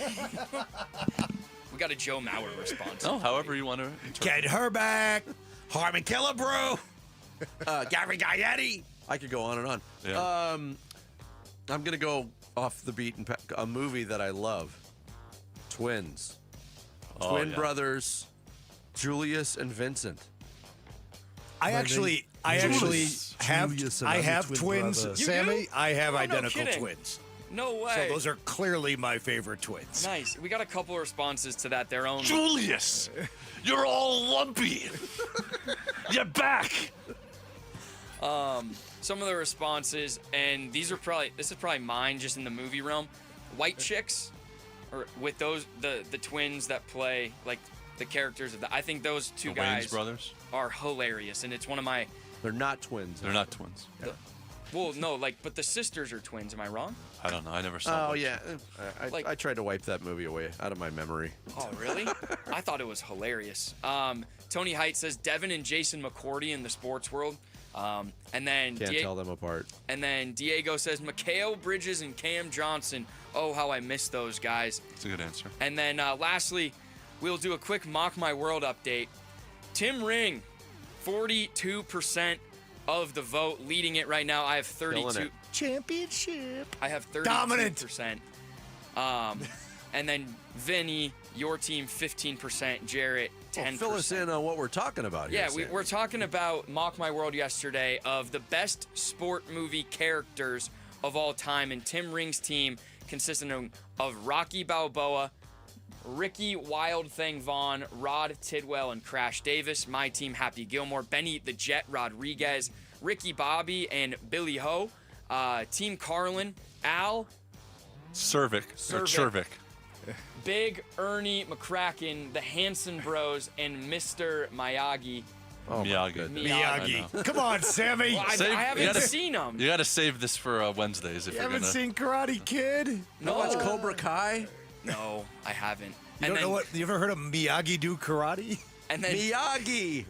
We got a Joe Mauer response. Oh, however you want to. Ken Herbeck, Harmon Killebrew, Gary Gaetti. I could go on and on. Yeah. I'm going to go off the beaten path. A movie that I love. Twins. Twin brothers, Julius and Vincent. I actually have twins, Sammy. I have identical twins. No way. So those are clearly my favorite twins. Nice. We got a couple responses to that. Their own. Julius, you're all lumpy. You're back. Some of the responses, and this is probably mine, just in the movie realm. White Chicks, or with those the twins that play like the characters of I think those two the guys Wayans brothers are hilarious, and it's one of my. They're not twins. They're not twins. Well, no, but the sisters are twins. Am I wrong? I don't know. I never saw. Oh yeah, I tried to wipe that movie away out of my memory. Oh really? I thought it was hilarious. Tony Height says Devin and Jason McCourty in the sports world. And then Can't tell them apart. And then Diego says Mikal Bridges and Cam Johnson. Oh, how I miss those guys. That's a good answer. And then lastly, we'll do a quick Mock My World update. Tim Ring, 42% of the vote, leading it right now. I have 32. Championship. I have 32%. Dominant. And then Vinny, your team, 15%. Jarrett, 10%. Fill us in on what we're talking about here. Yeah, we're talking about Mock My World yesterday of the best sport movie characters of all time. And Tim Ring's team consisted of Rocky Balboa, Ricky Wild Thing Vaughn, Rod Tidwell, and Crash Davis. My team, Happy Gilmore, Benny the Jet Rodriguez, Ricky Bobby, and Billy Ho. Team Carlin, Al Cervic. Big Ernie McCracken, the Hanson Bros, and Mr. Miyagi. Oh, Miyagi. Come on, Sammy. Well, I haven't seen them. You got to save this for Wednesdays if You you're haven't gonna. seen Karate Kid? No. Watch Cobra Kai? No, I haven't. You don't know what? You ever heard of Miyagi do karate? And then Miyagi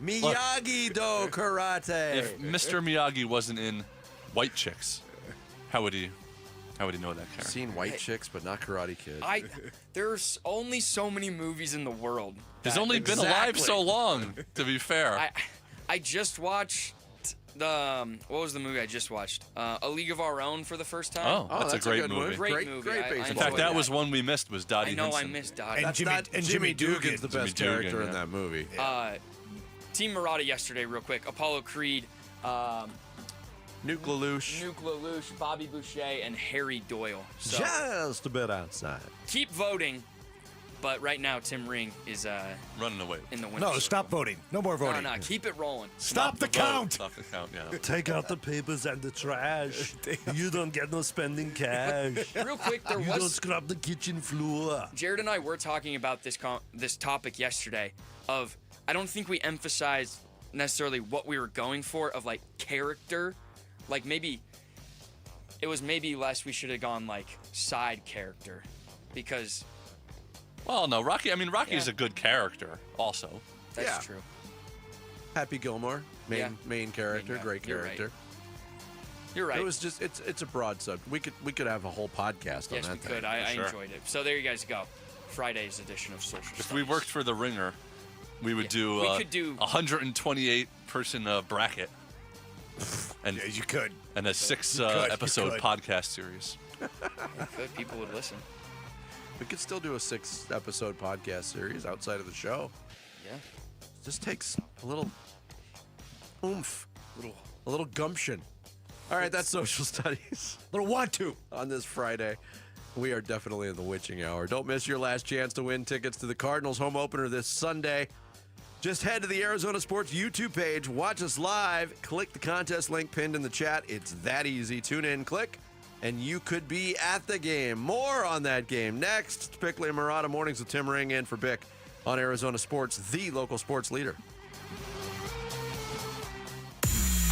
do karate. If Mr. Miyagi wasn't in White Chicks, how would he know that character? Seen White Chicks, but not Karate Kid. There's only so many movies in the world. He's only been alive so long, to be fair. I just watched what was the movie I just watched? A League of Our Own for the first time. Oh, that's a great movie. Great movie. Great I baseball. In fact, that enjoyed was one we missed. Was Dottie I know Hinson. I missed Dottie. And Jimmy Dugan's the Jimmy best Dugan, character in yeah. that movie. Team Murata yesterday, real quick. Apollo Creed, Nuke LaLoosh. Bobby Boucher, and Harry Doyle. So Just a bit outside. keep voting, but right now Tim Ring is Running away. in the winner. No, stop voting. No more voting. No, keep it rolling. Stop the count. Stop the count, yeah. Take out the papers and the trash. You don't get no spending cash. Real quick, there You don't was scrub the kitchen floor. Jared and I were talking about this topic yesterday. Of I don't think we emphasized necessarily what we were going for of like character, like maybe it was maybe less we should have gone like side character because. Well, no, Rocky. I mean, Rocky is a good character also. That's true. Happy Gilmore, main character, great character. You're right. It was just it's a broad subject. We could have a whole podcast on that. Yes, we could. I enjoyed it. So there you guys go. Friday's edition of Social Studies. If we worked for The Ringer, we would do we could do 128 person bracket. And yeah, you could. And a 6 episode podcast series. Good, people would listen. We could still do a 6 episode podcast series outside of the show. Yeah. It just takes a little oomph, a little gumption. All right, that's Social Studies. Little want to on this Friday. We are definitely in the witching hour. Don't miss your last chance to win tickets to the Cardinals home opener this Sunday. Just head to the Arizona Sports YouTube page. Watch us live. Click the contest link pinned in the chat. It's that easy. Tune in, click, and you could be at the game. More on that game next. It's Bickley and Marotta Mornings with Tim Ring in for Bick on Arizona Sports, the local sports leader.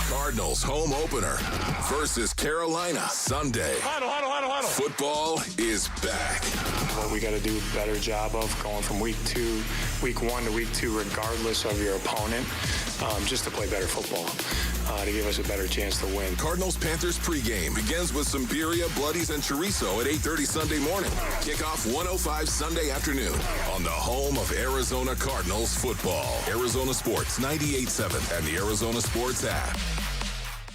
Cardinals home opener versus Carolina Sunday. Huddle. Football is back. What we got to do a better job of going from week 1 to week 2, regardless of your opponent, just to play better football, to give us a better chance to win. Cardinals Panthers pregame begins with some birria, bloodies, and chorizo at 8:30 Sunday morning. Kickoff 1:05 Sunday afternoon on the home of Arizona Cardinals football. Arizona Sports 98.7 and the Arizona Sports app.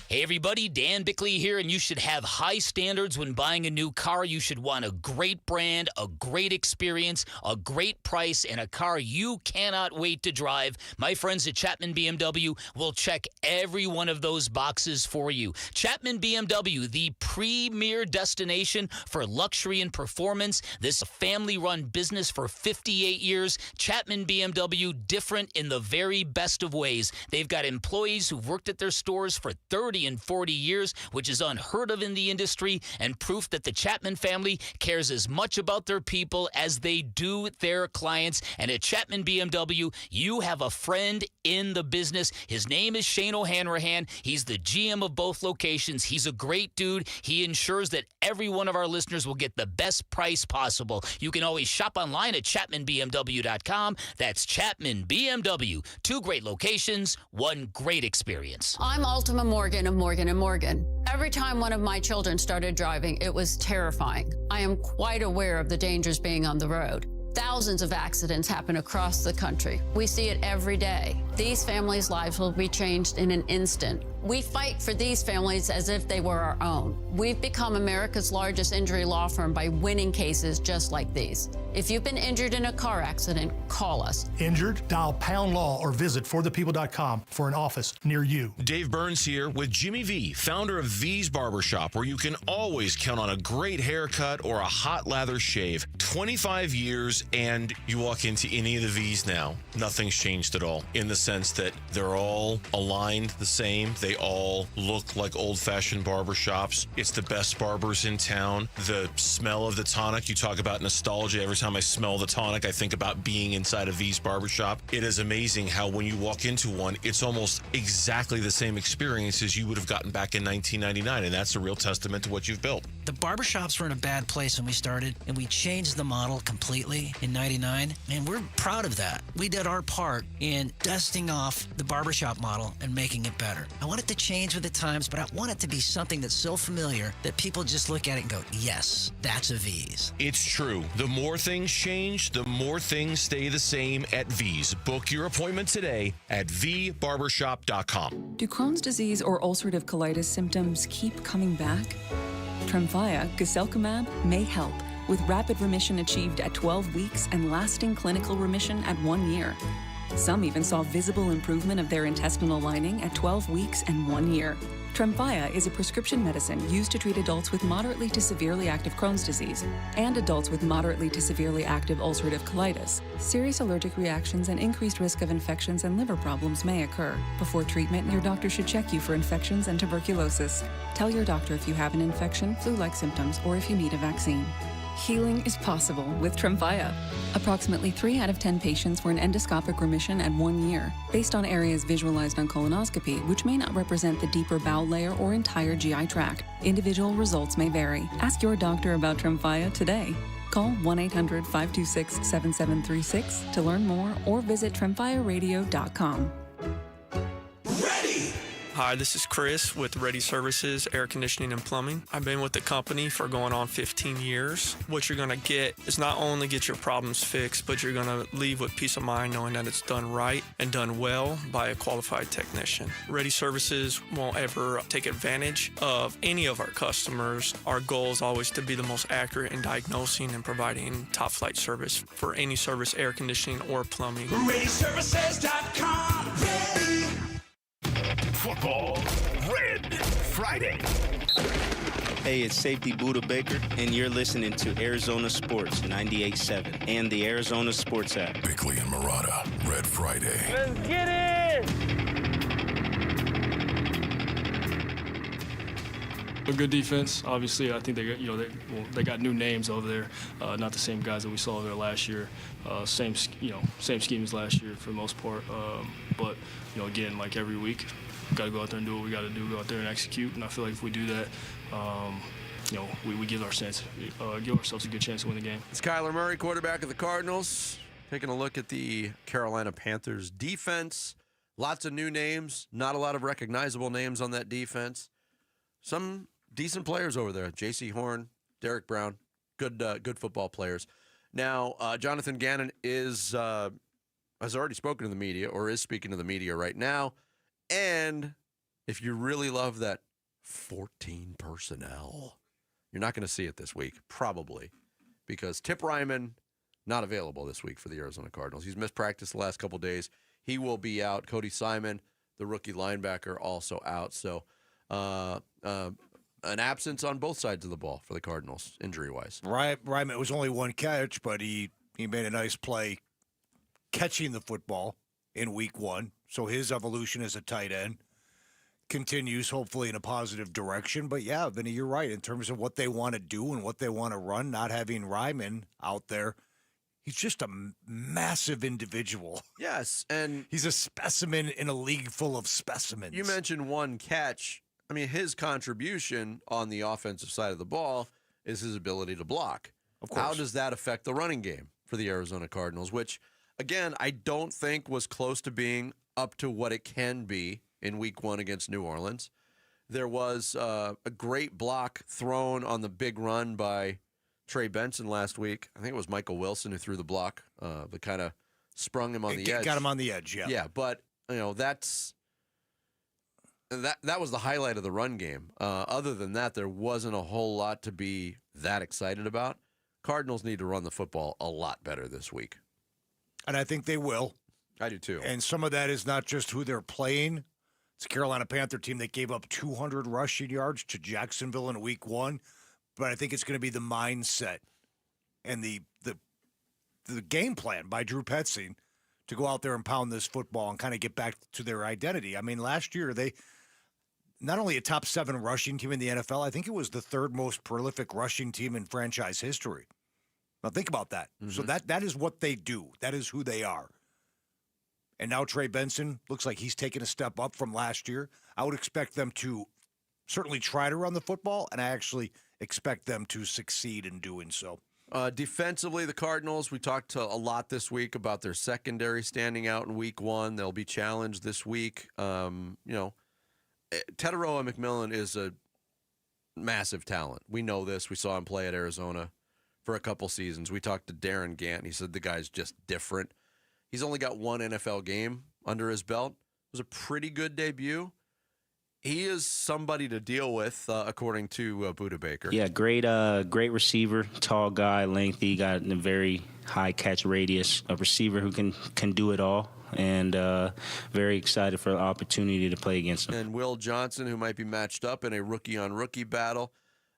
Hey everybody, Dan Bickley here, and you should have high standards when buying a new car. You should want a great brand, a great experience, a great price, and a car you cannot wait to drive. My friends at Chapman BMW will check every one of those boxes for you. Chapman BMW, the premier destination for luxury and performance. This family-run business for 58 years. Chapman BMW, different in the very best of ways. They've got employees who've worked at their stores for 30 and 40 years, which is unheard of in the industry, and proof that the Chapman family cares as much about their people as they do their clients. And at Chapman BMW, you have a friend in the business. His name is Shane O'Hanrahan. He's the GM of both locations. He's a great dude. He ensures that every one of our listeners will get the best price possible. You can always shop online at ChapmanBMW.com. That's Chapman BMW. 2 great locations, 1 great experience. I'm Ultima Morgan of Morgan & Morgan. Every time one of my children started driving, it was terrifying. I am quite aware of the dangers being on the road. Thousands of accidents happen across the country. We see it every day. These families' lives will be changed in an instant. We fight for these families as if they were our own. We've become America's largest injury law firm by winning cases just like these. If you've been injured in a car accident, call us. Injured? Dial # law or visit forthepeople.com for an office near you. Dave Burns here with Jimmy V, founder of V's Barbershop, where you can always count on a great haircut or a hot lather shave. 25 years and you walk into any of the V's now, nothing's changed at all, in the sense that they're all aligned the same. They all look like old-fashioned barbershops. It's the best barbers in town. The smell of the tonic, you talk about nostalgia. Every time I smell the tonic, I think about being inside a V's Barbershop. It is amazing how when you walk into one, it's almost exactly the same experience as you would have gotten back in 1999, and that's a real testament to what you've built. The barbershops were in a bad place when we started, and we changed the model completely in 99, and we're proud of that. We did our part in dusting off the barbershop model and making it better. I want it to change with the times, but I want it to be something that's so familiar that people just look at it and go, yes, that's a V's. It's true. The more things change, the more things stay the same at V's. Book your appointment today at vbarbershop.com. Do Crohn's disease or ulcerative colitis symptoms keep coming back? Tremfya, guselkumab, may help, with rapid remission achieved at 12 weeks and lasting clinical remission at 1 year. Some even saw visible improvement of their intestinal lining at 12 weeks and 1 year. Tremfya is a prescription medicine used to treat adults with moderately to severely active Crohn's disease and adults with moderately to severely active ulcerative colitis. Serious allergic reactions and increased risk of infections and liver problems may occur. Before treatment, your doctor should check you for infections and tuberculosis. Tell your doctor if you have an infection, flu-like symptoms, or if you need a vaccine. Healing is possible with Tremfya. Approximately 3 out of 10 patients were in endoscopic remission at 1 year, based on areas visualized on colonoscopy, which may not represent the deeper bowel layer or entire GI tract. Individual results may vary. Ask your doctor about Tremfya today. Call 1-800-526-7736 to learn more or visit tremfyaradio.com. Hi, this is Chris with Ready Services, Air Conditioning and Plumbing. I've been with the company for going on 15 years. What you're going to get is not only get your problems fixed, but you're going to leave with peace of mind knowing that it's done right and done well by a qualified technician. Ready Services won't ever take advantage of any of our customers. Our goal is always to be the most accurate in diagnosing and providing top flight service for any service, air conditioning or plumbing. ReadyServices.com. Ready. Football Red Friday. Hey, it's Safety Buddha Baker, and you're listening to Arizona Sports 98.7 and the Arizona Sports app. Bickley and Murata, Red Friday. Let's get it! A good defense. Obviously, I think they got they got new names over there. Not the same guys that we saw over there last year. Same scheme as last year for the most part. But again, like every week, we got to go out there and do what we got to do. Go out there and execute. And I feel like if we do that, we give ourselves a good chance to win the game. It's Kyler Murray, quarterback of the Cardinals, taking a look at the Carolina Panthers defense. Lots of new names, not a lot of recognizable names on that defense. Some decent players over there. J.C. Horn, Derek Brown, good football players. Now, Jonathan Gannon has already spoken to the media, or is speaking to the media right now. And if you really love that 14 personnel, you're not going to see it this week, probably, because Tip Ryman not available this week for the Arizona Cardinals. He's missed practice the last couple days. He will be out. Cody Simon, the rookie linebacker, also out. So an absence on both sides of the ball for the Cardinals, injury-wise. Ryman, it was only one catch, but he made a nice play catching the football in week 1. So his evolution as a tight end continues, hopefully, in a positive direction. But, yeah, Vinny, you're right. In terms of what they want to do and what they want to run, not having Ryman out there, he's just a massive individual. Yes, and he's a specimen in a league full of specimens. You mentioned one catch. I mean, his contribution on the offensive side of the ball is his ability to block. Of course. How does that affect the running game for the Arizona Cardinals, which, again, I don't think was close to being up to what it can be in week 1 against New Orleans. There was a great block thrown on the big run by Trey Benson last week. I think it was Michael Wilson who threw the block that kind of sprung him on the edge. Got him on the edge, yeah. Yeah, but, that was the highlight of the run game. Other than that, there wasn't a whole lot to be that excited about. Cardinals need to run the football a lot better this week. And I think they will. I do too. And some of that is not just who they're playing. It's a Carolina Panther team that gave up 200 rushing yards to Jacksonville in week 1. But I think it's going to be the mindset and the game plan by Drew Petzing to go out there and pound this football and kind of get back to their identity. I mean, last year they not only a top 7 rushing team in the NFL, I think it was the 3rd most prolific rushing team in franchise history. Now think about that. Mm-hmm. So that is what they do. That is who they are. And now Trey Benson looks like he's taken a step up from last year. I would expect them to certainly try to run the football, and I actually expect them to succeed in doing so. Defensively, the Cardinals, we talked a lot this week about their secondary standing out in week 1. They'll be challenged this week. Teteroa McMillan is a massive talent. We know this. We saw him play at Arizona for a couple seasons. We talked to Darren Gant. He said the guy's just different. He's only got 1 NFL game under his belt. It was a pretty good debut. He is somebody to deal with, according to Buddha Baker. Yeah, great receiver, tall guy, lengthy, got a very high catch radius, a receiver who can do it all, and very excited for the opportunity to play against him. And Will Johnson, who might be matched up in a rookie-on-rookie battle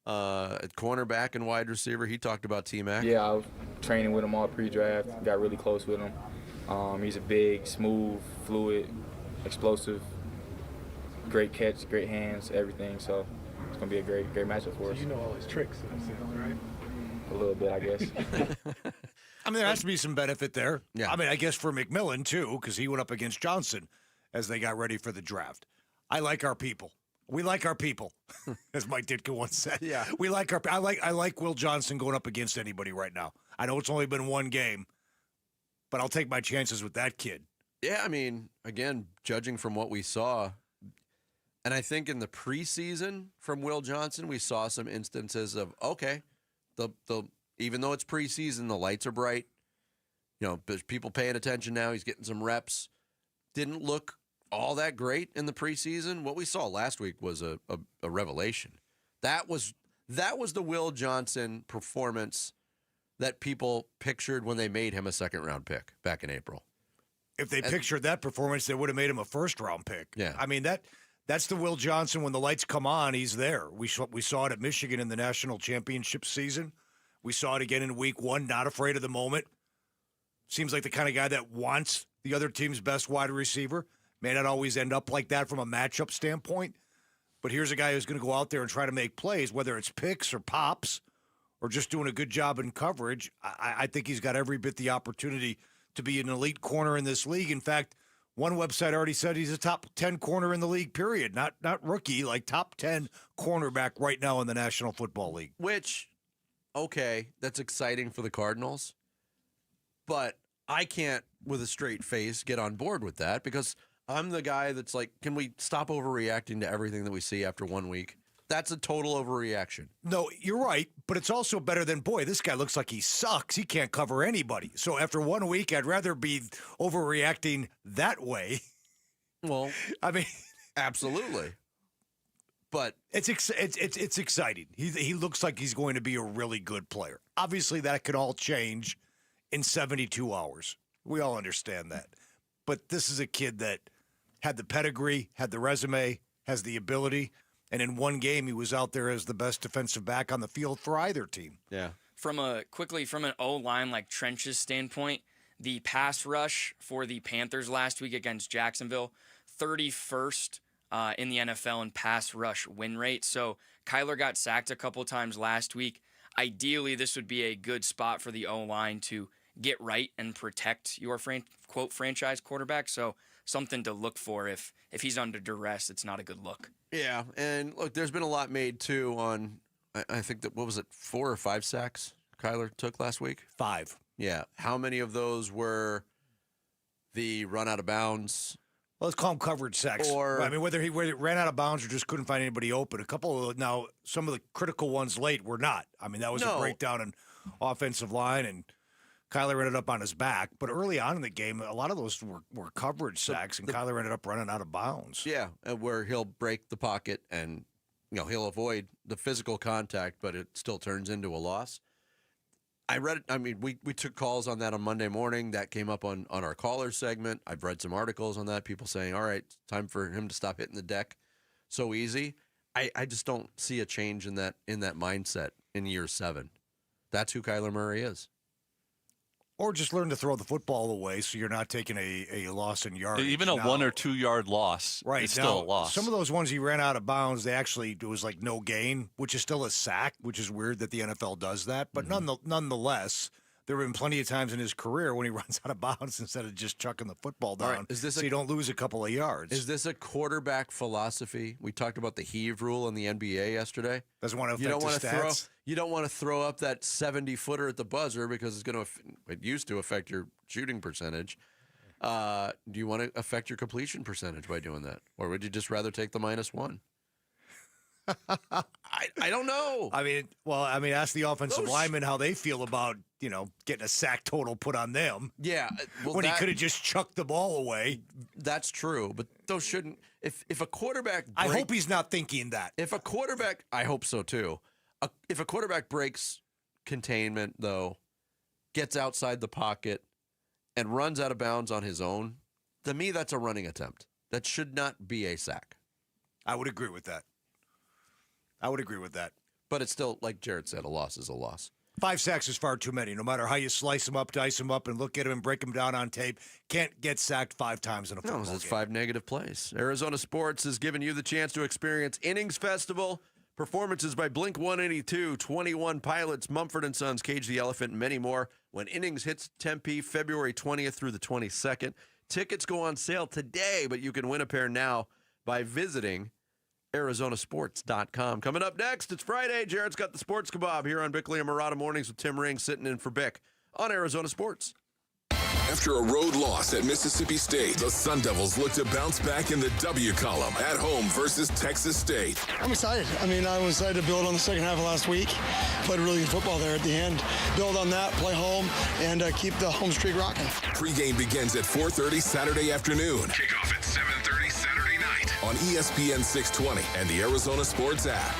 at cornerback and wide receiver. He talked about T-Mac. Yeah, I was training with him all pre-draft, got really close with him. He's a big, smooth, fluid, explosive, great catch, great hands, everything. So it's going to be a great matchup for us. So you know all his tricks, right? a little bit, I guess. I mean, there has to be some benefit there. Yeah. I mean, I guess for McMillan, too, because he went up against Johnson as they got ready for the draft. I like our people. We like our people, as Mike Ditka once said. Yeah. We like our. I like Will Johnson going up against anybody right now. I know it's only been one game, but I'll take my chances with that kid. Yeah, I mean, again, judging from what we saw, and I think in the preseason from Will Johnson, we saw some instances of, okay, the even though it's preseason, the lights are bright. You know, there's people paying attention now. He's getting some reps. Didn't look all that great in the preseason. What we saw last week was a revelation. That was the Will Johnson performance that people pictured when they made him a second-round pick back in April. If they pictured that performance, they would have made him a first-round pick. Yeah. I mean, that's the Will Johnson. When the lights come on, he's there. We saw it at Michigan in the national championship season. We saw it again in week one, not afraid of the moment. Seems like the kind of guy that wants the other team's best wide receiver. May not always end up like that from a matchup standpoint. But here's a guy who's going to go out there and try to make plays, whether it's picks or pops or just doing a good job in coverage. I think he's got every bit the opportunity to be an elite corner in this league. In fact, one website already said he's a top 10 corner in the league, period. Not rookie, like top 10 cornerback right now in the National Football League. Which, okay, that's exciting for the Cardinals. But I can't, with a straight face, get on board with that because I'm the guy that's like, can we stop overreacting to everything that we see after 1 week? That's a total overreaction. No, you're right, but it's also better than, boy, this guy looks like he sucks. He can't cover anybody. So after 1 week, I'd rather be overreacting that way. Well, I mean, absolutely. But it's exciting. He looks like he's going to be a really good player. Obviously, that can all change in 72 hours. We all understand that. But this is a kid that had the pedigree, had the resume, has the ability, and in one game he was out there as the best defensive back on the field for either team. Yeah. From an O-line like trenches standpoint, the pass rush for the Panthers last week against Jacksonville, 31st in the NFL in pass rush win rate. So Kyler got sacked a couple times last week. Ideally, this would be a good spot for the O-line to get right and protect your quote franchise quarterback. So something to look for if he's under duress. It's not a good look. Yeah, and look, there's been a lot made too on. I think that what was it, 4 or 5 sacks Kyler took last week? 5. Yeah. How many of those were the run out of bounds? Well, let's call them coverage sacks. Or I mean, whether he ran out of bounds or just couldn't find anybody open. A couple of some of the critical ones late were not. I mean, that was a breakdown in offensive line, and Kyler ended up on his back. But early on in the game, a lot of those were coverage sacks, and Kyler ended up running out of bounds. Yeah, where he'll break the pocket and he'll avoid the physical contact, but it still turns into a loss. I read it. I mean, we took calls on that on Monday morning. That came up on our caller segment. I've read some articles on that. People saying, all right, it's time for him to stop hitting the deck so easy. I just don't see a change in that mindset in year 7. That's who Kyler Murray is. Or just learn to throw the football away so you're not taking a loss in yards. Even a 1 or 2 yard loss is still a loss. Some of those ones he ran out of bounds, it was like no gain, which is still a sack, which is weird that the NFL does that. But nonetheless, there have been plenty of times in his career when he runs out of bounds instead of just chucking the football down so you don't lose a couple of yards. Is this a quarterback philosophy? We talked about the heave rule in the NBA yesterday. Doesn't want to affect his stats. You don't want to throw up that 70-footer at the buzzer because it used to affect your shooting percentage. Do you want to affect your completion percentage by doing that? Or would you just rather take the -1? I don't know. I mean, ask the offensive linemen how they feel about, getting a sack total put on them. Yeah. When he could have just chucked the ball away. That's true, but those shouldn't. If a quarterback I hope he's not thinking that. I hope so too. If a quarterback breaks containment, though, gets outside the pocket, and runs out of bounds on his own, to me, that's a running attempt. That should not be a sack. I would agree with that. But it's still, like Jared said, a loss is a loss. 5 sacks is far too many. No matter how you slice them up, dice them up, and look at them and break them down on tape, can't get sacked 5 times in a football game. It's 5 negative plays. Arizona Sports has given you the chance to experience Innings Festival, Performances by Blink-182, 21 Pilots, Mumford & Sons, Cage the Elephant, and many more. When Innings hits Tempe, February 20th through the 22nd. Tickets go on sale today, but you can win a pair now by visiting ArizonaSports.com. Coming up next, it's Friday. Jared's got the Sports Kebab here on Bickley and Murata Mornings with Tim Ring sitting in for Bick on Arizona Sports. After a road loss at Mississippi State, the Sun Devils look to bounce back in the W column at home versus Texas State. I'm excited. I was excited to build on the second half of last week. Played really good football there at the end. Build on that, play home, and keep the home streak rocking. Pregame begins at 4:30 Saturday afternoon. Kickoff at 7:30 Saturday night on ESPN 620 and the Arizona Sports app.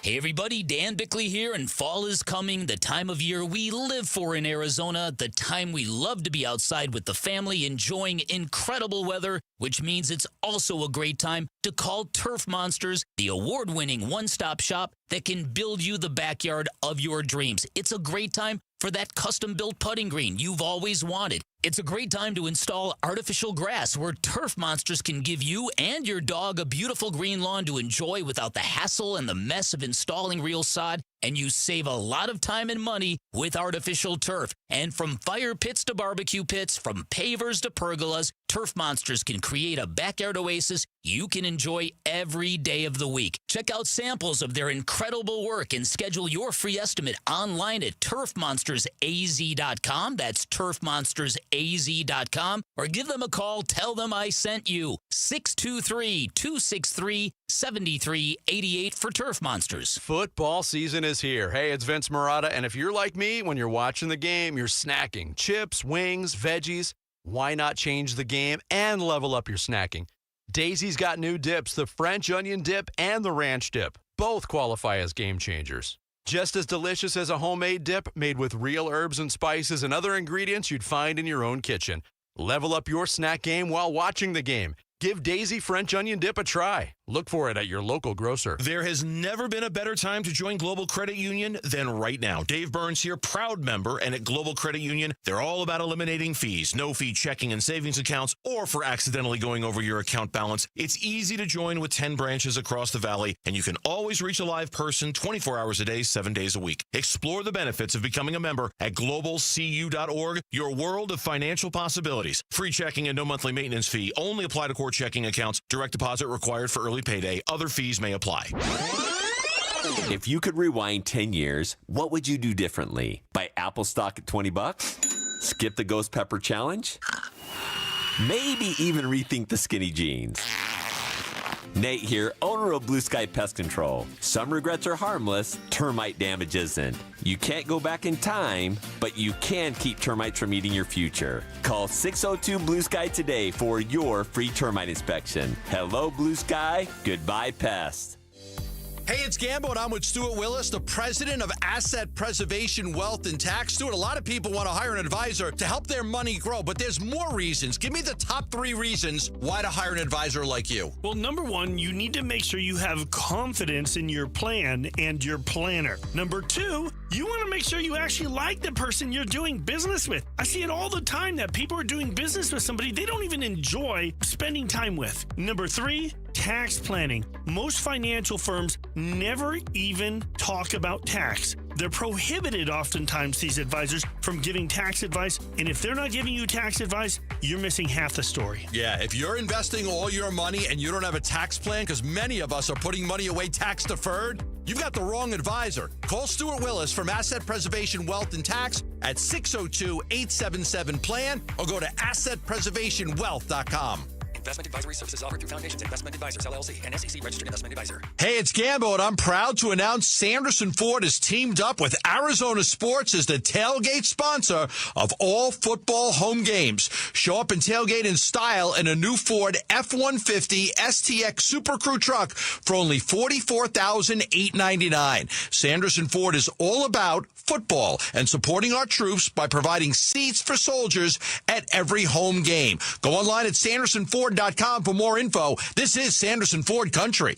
Hey everybody, Dan Bickley here, and fall is coming, the time of year we live for in Arizona, the time we love to be outside with the family enjoying incredible weather, which means it's also a great time to call Turf Monsters, the award-winning one-stop shop that can build you the backyard of your dreams. It's a great time for that custom-built putting green you've always wanted. It's a great time to install artificial grass where Turf Monsters can give you and your dog a beautiful green lawn to enjoy without the hassle and the mess of installing real sod, and you save a lot of time and money with artificial turf. And from fire pits to barbecue pits, from pavers to pergolas, Turf Monsters can create a backyard oasis you can enjoy every day of the week. Check out samples of their incredible work and schedule your free estimate online at turfmonstersaz.com. That's turfmonstersaz.com. Or give them a call. Tell them I sent you. 623-263-7388 for Turf Monsters. Football season is here. Hey, it's Vince Marotta, and if you're like me, when you're watching the game, you're snacking chips, wings, veggies. Why not change the game and level up your snacking? Daisy's got new dips, the French onion dip and the ranch dip. Both qualify as game changers. Just as delicious as a homemade dip made with real herbs and spices and other ingredients you'd find in your own kitchen. Level up your snack game while watching the game. Give Daisy French Onion Dip a try. Look for it at your local grocer. There has never been a better time to join Global Credit Union than right now. Dave Burns here, proud member, and at Global Credit Union, they're all about eliminating fees. No fee checking and savings accounts, or for accidentally going over your account balance. It's easy to join with 10 branches across the valley, and you can always reach a live person 24 hours a day, 7 days a week. Explore the benefits of becoming a member at globalcu.org, your world of financial possibilities. Free checking and no monthly maintenance fee. Only apply to core checking accounts. Direct deposit required for early payday. Other fees may apply. If you could rewind 10 years, what would you do differently? Buy Apple stock at $20? Skip the Ghost Pepper Challenge? Maybe even rethink the skinny jeans. Nate here, owner of Blue Sky Pest Control. Some regrets are harmless, termite damage isn't. You can't go back in time, but you can keep termites from eating your future. Call 602-BLUE-SKY today for your free termite inspection. Hello, Blue Sky. Goodbye, pest. Hey, it's Gambo, and I'm with Stuart Willis, the president of Asset Preservation Wealth and Tax. Stuart, a lot of people want to hire an advisor to help their money grow, but there's more reasons. Give me the top 3 reasons why to hire an advisor like you. Well, number 1, you need to make sure you have confidence in your plan and your planner. Number 2, you want to make sure you actually like the person you're doing business with. I see it all the time that people are doing business with somebody they don't even enjoy spending time with. Number 3, tax planning. Most financial firms never even talk about tax. They're prohibited oftentimes, these advisors, from giving tax advice. And if they're not giving you tax advice, you're missing half the story. Yeah, if you're investing all your money and you don't have a tax plan, because many of us are putting money away tax deferred, you've got the wrong advisor. Call Stuart Willis from Asset Preservation Wealth and Tax at 602-877-PLAN or go to assetpreservationwealth.com. Investment advisory services offered through Foundations Investment Advisors, LLC, and SEC Registered Investment Advisor. Hey, it's Gambo, and I'm proud to announce Sanderson Ford has teamed up with Arizona Sports as the tailgate sponsor of all football home games. Show up and tailgate in style in a new Ford F-150 STX Super Crew truck for only $44,899. Sanderson Ford is all about football and supporting our troops by providing seats for soldiers at every home game. Go online at SandersonFord.com for more info. This is Sanderson Ford Country.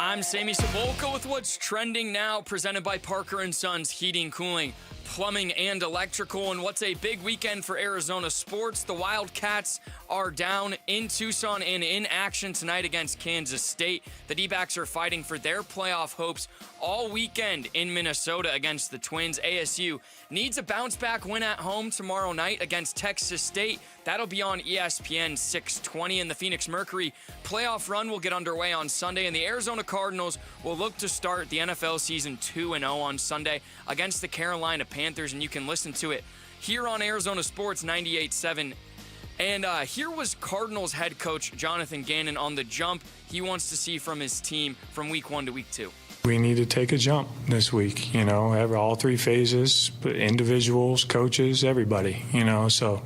I'm Sammy Sabolka with what's trending now, presented by Parker & Sons Heating, Cooling, Plumbing, and Electrical. And what's a big weekend for Arizona sports? The Wildcats are down in Tucson and in action tonight against Kansas State. The D-backs are fighting for their playoff hopes all weekend in Minnesota against the Twins. ASU needs a bounce-back win at home tomorrow night against Texas State. That'll be on ESPN 620. And the Phoenix Mercury playoff run will get underway on Sunday. And the Arizona Cardinals will look to start the NFL season 2-0 on Sunday against the Carolina Panthers. And you can listen to it here on Arizona Sports 98.7. And here was Cardinals head coach Jonathan Gannon on the jump he wants to see from his team from week 1 to week 2. We need to take a jump this week, have all 3 phases, individuals, coaches, everybody, so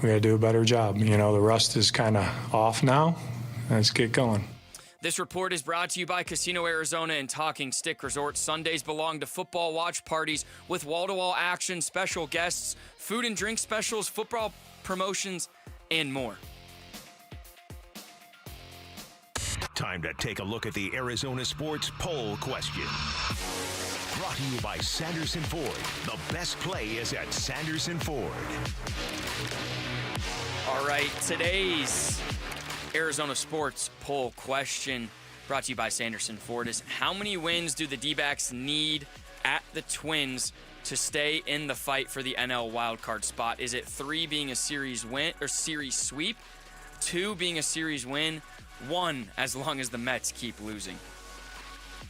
we got to do a better job. The rust is kind of off now. Let's get going. This report is brought to you by Casino Arizona and Talking Stick Resort. Sundays belong to football watch parties with wall-to-wall action, special guests, food and drink specials, football promotions, and more. Time to take a look at the Arizona Sports Poll Question. Brought to you by Sanderson Ford. The best play is at Sanderson Ford. All right, today's Arizona Sports Poll Question, brought to you by Sanderson Ford, is how many wins do the D-backs need at the Twins to stay in the fight for the NL wildcard spot? Is it 3 being a series win or series sweep, 2 being a series win, 1 as long as the Mets keep losing?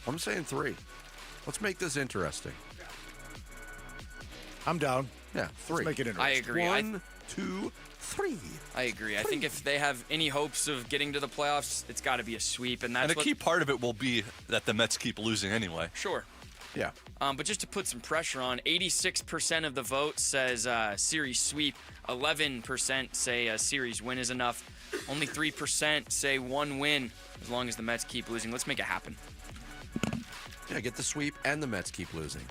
I'm saying 3. Let's make this interesting. I'm down. Yeah, 3. Let's make it interesting. I agree. 1, 2, 3. I agree. I think if they have any hopes of getting to the playoffs, it's got to be a sweep, and that's And a key part of it will be that the Mets keep losing anyway. Sure. Yeah. But just to put some pressure on, 86% of the vote says series sweep. 11% say a series win is enough. Only 3% say 1 win as long as the Mets keep losing. Let's make it happen. Yeah, get the sweep and the Mets keep losing.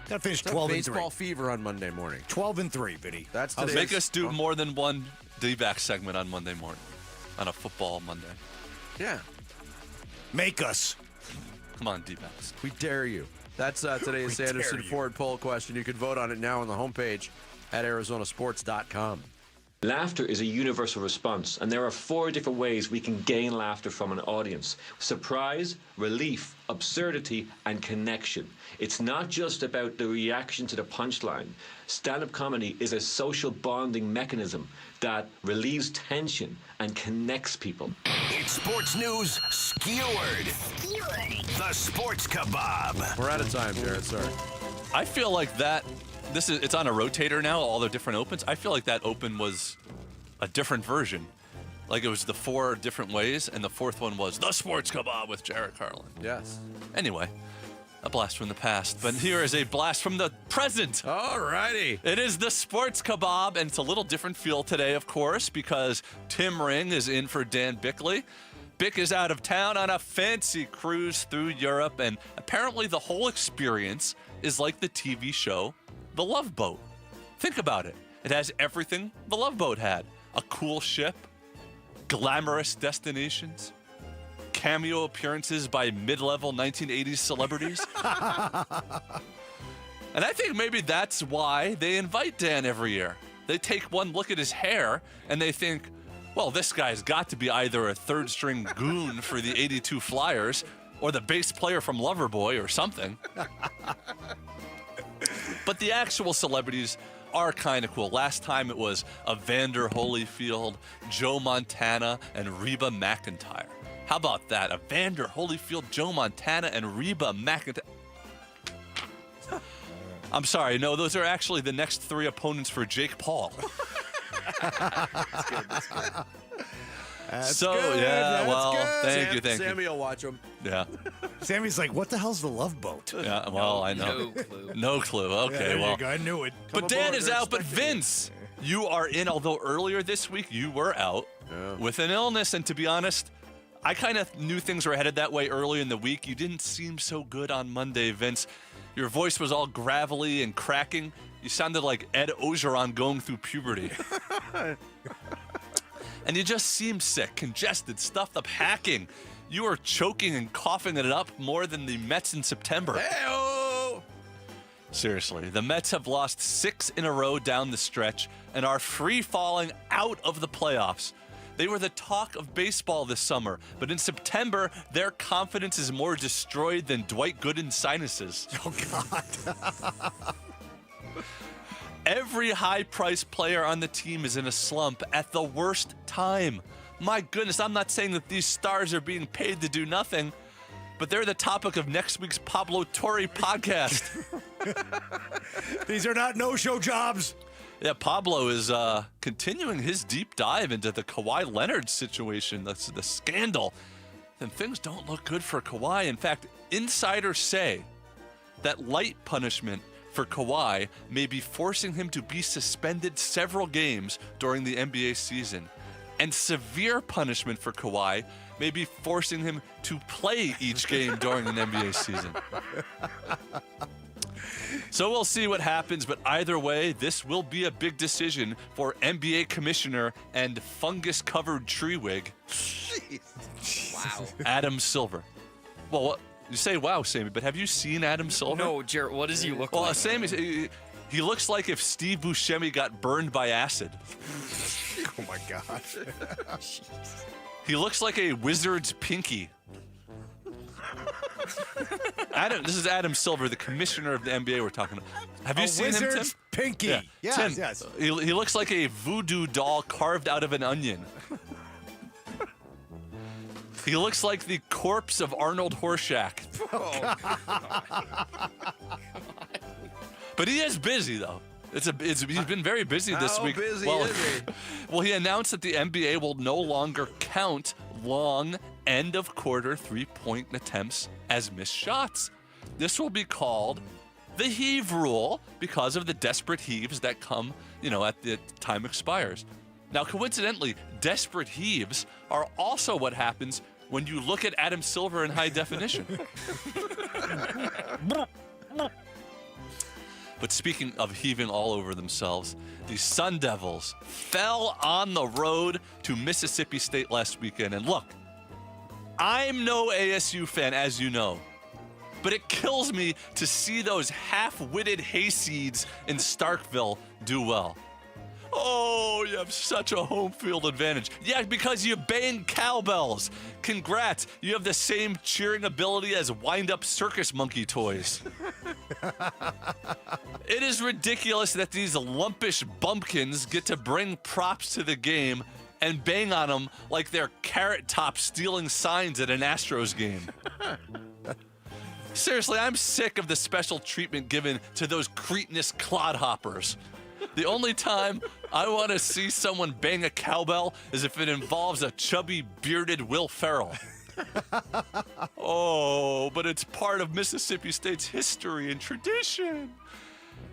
Got to finish It's 12 and 3. baseball fever on Monday morning. 12 and 3, Vinny. That's Make today's. us do more than one D-back segment on Monday morning, on a football Monday. Yeah. Make us. Come on, D-backs. We dare you. That's today's We Sanderson dare you. Ford poll question. You can vote on it now on the homepage at arizonasports.com. Laughter is a universal response, and there are 4 different ways we can gain laughter from an audience: surprise, relief, absurdity, and connection. It's not just about the reaction to the punchline. Stand-up comedy is a social bonding mechanism that relieves tension and connects people. It's sports news skewered. The Sports Kebab. We're out of time, Jared. Sorry. I feel like that. It's on a rotator now, all the different opens. I feel like that open was a different version. Like it was the 4 different ways, and the 4th one was the Sports Kebab with Jared Carlin. Yes. Anyway, a blast from the past. But here is a blast from the present. All righty. It is the Sports Kebab, and it's a little different feel today, of course, because Tim Ring is in for Dan Bickley. Bick is out of town on a fancy cruise through Europe, and apparently the whole experience is like the TV show The Love Boat. Think about it. It has everything The Love Boat had. A cool ship, glamorous destinations, cameo appearances by mid-level 1980s celebrities. And I think maybe that's why they invite Dan every year. They take one look at his hair and they think, well, this guy's got to be either a third-string goon for the 82 Flyers or the bass player from Loverboy or something. But the actual celebrities are kind of cool. Last time it was Evander Holyfield, Joe Montana, and Reba McEntire. How about that? Evander Holyfield, Joe Montana, and Reba McEntire. I'm sorry, no, those are actually the next 3 opponents for Jake Paul. That's good. That's so, good. yeah, That's well, good. thank you. Sammy will watch them. Yeah. Sammy's like, what the hell's the Love Boat? Yeah, well, I know. No clue. No clue. Yeah, Okay, there well. you go. I knew it. But Dan is out, but Vince, you are in, although earlier this week you were out with an illness. And to be honest, I kind of knew things were headed that way early in the week. You didn't seem so good on Monday, Vince. Your voice was all gravelly and cracking. You sounded like Ed Ogeron going through puberty. And you just seemed sick, congested, stuffed up, hacking. You are choking and coughing it up more than the Mets in September. Hey-o! Seriously, the Mets have lost 6 in a row down the stretch and are free-falling out of the playoffs. They were the talk of baseball this summer, but in September, their confidence is more destroyed than Dwight Gooden's sinuses. Oh, God. Every high-priced player on the team is in a slump at the worst time. My goodness, I'm not saying that these stars are being paid to do nothing, but they're the topic of next week's Pablo Torre podcast. These are not no-show jobs. Yeah, Pablo is continuing his deep dive into the Kawhi Leonard situation. That's the scandal. And things don't look good for Kawhi. In fact, insiders say that light punishment for Kawhi may be forcing him to be suspended several games during the NBA season. And severe punishment for Kawhi may be forcing him to play each game during an NBA season. So we'll see what happens, but either way, this will be a big decision for NBA commissioner and fungus-covered tree wig, Wow. Adam Silver. Well, you say wow, Sammy, but have you seen Adam Silver? No, Jarrett, what does he look Well, like? Sammy, he looks like if Steve Buscemi got burned by acid. Oh, my God. He looks like a wizard's pinky. This is Adam Silver, the commissioner of the NBA we're talking about. Have you seen him, Tim? Wizard's pinky. Yeah. Yes, Tim, yes. He looks like a voodoo doll carved out of an onion. He looks like the corpse of Arnold Horshack. But he is busy, though. He's been very busy this week. How busy well, is he? Well, he announced that the NBA will no longer count long end-of-quarter three-point attempts as missed shots. This will be called the heave rule because of the desperate heaves that come, at the time expires. Now, coincidentally, desperate heaves are also what happens when you look at Adam Silver in high definition. But speaking of heaving all over themselves, the Sun Devils fell on the road to Mississippi State last weekend. And look, I'm no ASU fan, as you know, but it kills me to see those half-witted hayseeds in Starkville do well. Oh, you have such a home field advantage. Yeah, because you bang cowbells. Congrats, you have the same cheering ability as wind-up circus monkey toys. It is ridiculous that these lumpish bumpkins get to bring props to the game and bang on them like they're carrot tops stealing signs at an Astros game. Seriously, I'm sick of the special treatment given to those cretinous clodhoppers. The only time I want to see someone bang a cowbell is if it involves a chubby, bearded Will Ferrell. Oh, but it's part of Mississippi State's history and tradition.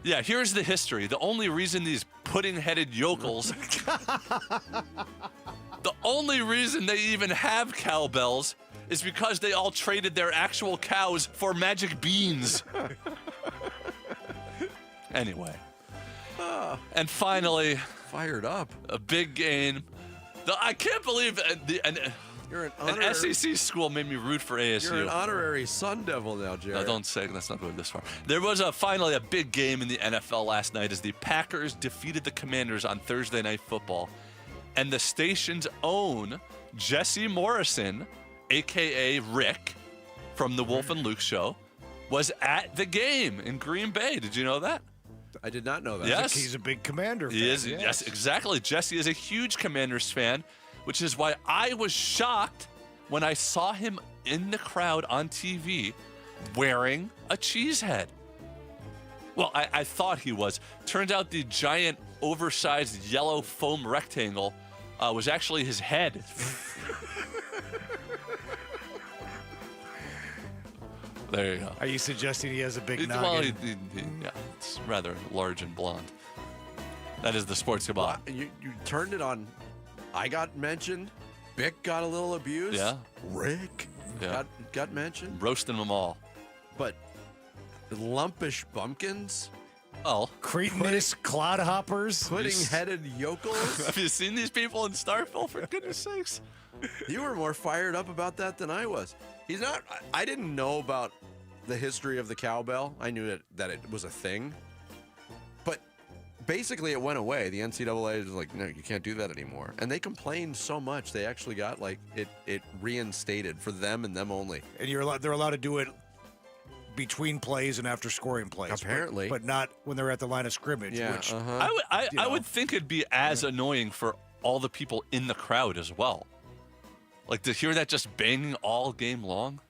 Yeah, here's the history. The only reason these pudding-headed yokels, the only reason they even have cowbells is because they all traded their actual cows for magic beans. Anyway. And finally, fired up. A big game. I can't believe You're an SEC school made me root for ASU. You're an honorary Sun Devil now, Jared. No, don't say. Let's not go this far. There was finally a big game in the NFL last night as the Packers defeated the Commanders on Thursday Night Football. And the station's own Jesse Morrison, a.k.a. Rick from the Wolf and Luke show, was at the game in Green Bay. Did you know that? I did not know that. Yes. He's a big Commander fan. He is. Yes, exactly. Jesse is a huge Commanders fan, which is why I was shocked when I saw him in the crowd on TV wearing a cheese head. Well, I thought he was. Turns out the giant, oversized yellow foam rectangle was actually his head. There you go. Are you suggesting he has a big Well, noggin? yeah, it's rather large and blonde. That is the sports kebab. You turned it on. I got mentioned. Bick got a little abused. Yeah. Rick got mentioned. Roasting them all. But lumpish bumpkins? Oh. Cretinous clodhoppers? Pudding-headed yokels? Have you seen these people in Starkville, for goodness sakes? You were more fired up about that than I was. He's not. I didn't know about the history of the cowbell. I knew that it was a thing. But basically it went away. The NCAA was like, no, you can't do that anymore. And they complained so much, they actually got like it reinstated for them and them only. And they're allowed to do it between plays and after scoring plays. Apparently. But not when they're at the line of scrimmage. Yeah, Which, I would think it'd be as annoying for all the people in the crowd as well. Like to hear that just banging all game long.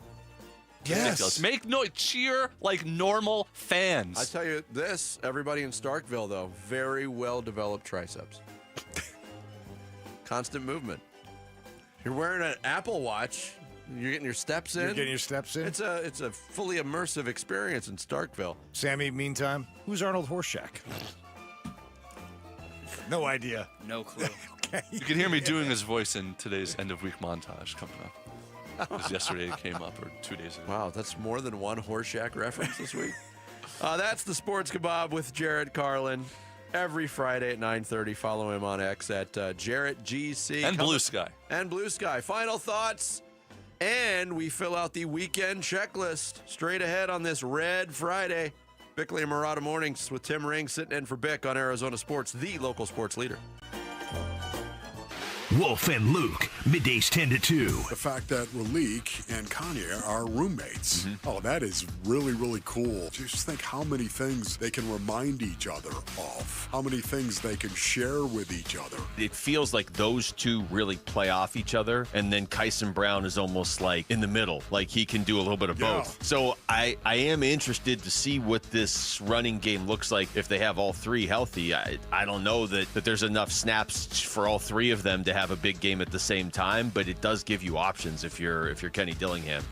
Yes. Ridiculous. Make noise, cheer like normal fans. I tell you this, everybody in Starkville, though, very well-developed triceps. Constant movement. You're wearing an Apple Watch. You're getting your steps in. You're getting your steps in. It's a fully immersive experience in Starkville. Sammy, meantime, who's Arnold Horseshack? No idea. No clue. Okay. You can hear me doing his voice in today's end-of-week montage coming up. Because yesterday it came up, or 2 days ago. Wow, that's more than one Horseshack reference this week. That's the Sports Kebab with Jarrett Carlin. Every Friday at 9:30. Follow him on X at Jarrett GC. And Blue Sky. And Blue Sky. Final thoughts. And we fill out the weekend checklist straight ahead on this Red Friday. Bickley and Murata Mornings with Tim Ring sitting in for Bick on Arizona Sports, the local sports leader. Wolf and Luke, middays 10 to 2. The fact that Ralik and Kanye are roommates. Oh, that is really, really cool. Just think how many things they can remind each other of, how many things they can share with each other. It feels like those two really play off each other, and then Kyson Brown is almost like in the middle, like he can do a little bit of both. So I am interested to see what this running game looks like if they have all three healthy. I don't know that there's enough snaps for all three of them to have a big game at the same time, but it does give you options if you're Kenny Dillingham.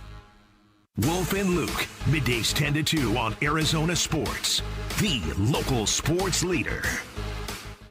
Wolf and Luke, middays 10 to 2 on Arizona Sports, the local sports leader.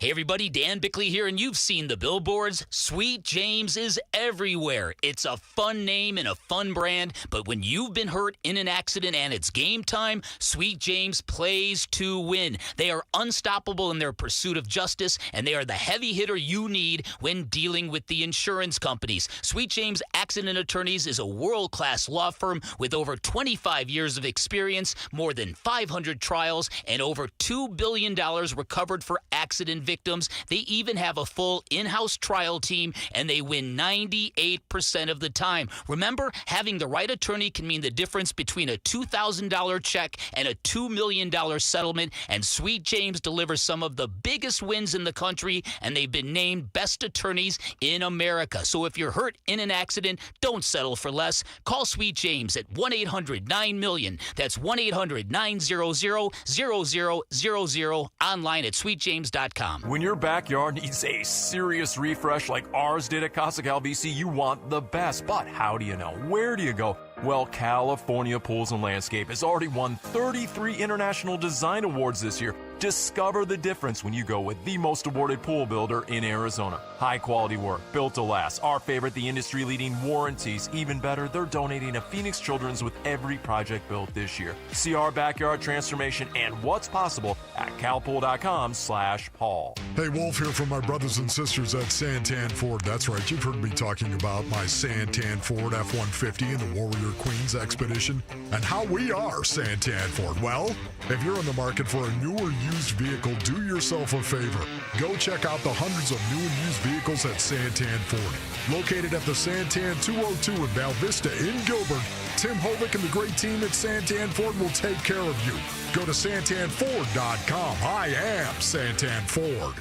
Hey everybody, Dan Bickley here, and you've seen the billboards. Sweet James is everywhere. It's a fun name and a fun brand, but when you've been hurt in an accident and it's game time, Sweet James plays to win. They are unstoppable in their pursuit of justice, and they are the heavy hitter you need when dealing with the insurance companies. Sweet James Accident Attorneys is a world-class law firm with over 25 years of experience, more than 500 trials, and over $2 billion recovered for accident victims. They even have a full in-house trial team, and they win 98% of the time. Remember, having the right attorney can mean the difference between a $2,000 check and a $2 million settlement, and Sweet James delivers some of the biggest wins in the country, and they've been named best attorneys in America. So if you're hurt in an accident, don't settle for less. Call Sweet James at 1-800-9-MILLION. That's 1-800-900-0000, online at sweetjames.com. When your backyard needs a serious refresh like ours did at Casa Cal BC, you want the best. But how do you know? Where do you go? Well, California Pools and Landscape has already won 33 International Design Awards this year. Discover the difference when you go with the most awarded pool builder in Arizona. High quality work, built to last. Our favorite, the industry leading warranties. Even better, they're donating to Phoenix Children's with every project built this year. See our backyard transformation and what's possible at calpool.com/Paul. Hey, Wolf here from my brothers and sisters at Santan Ford. That's right, you've heard me talking about my Santan Ford F-150 and the Warrior Queens Expedition and how we are Santan Ford. Well, if you're in the market for a new or used vehicle, do yourself a favor. Go check out the hundreds of new and used vehicles at Santan Ford. Located at the Santan 202 in Val Vista in Gilbert, Tim Hovick and the great team at Santan Ford will take care of you. Go to santanford.com. I am Santan Ford.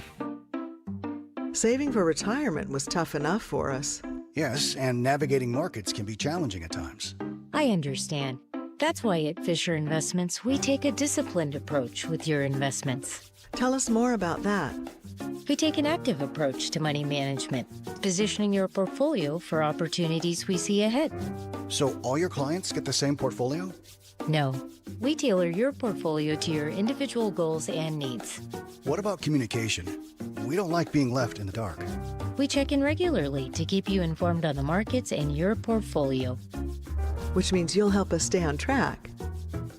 Saving for retirement was tough enough for us. Yes, and navigating markets can be challenging at times. I understand. That's why at Fisher Investments, we take a disciplined approach with your investments. Tell us more about that. We take an active approach to money management, positioning your portfolio for opportunities we see ahead. So all your clients get the same portfolio? No, we tailor your portfolio to your individual goals and needs. What about communication? We don't like being left in the dark. We check in regularly to keep you informed on the markets and your portfolio. Which means you'll help us stay on track.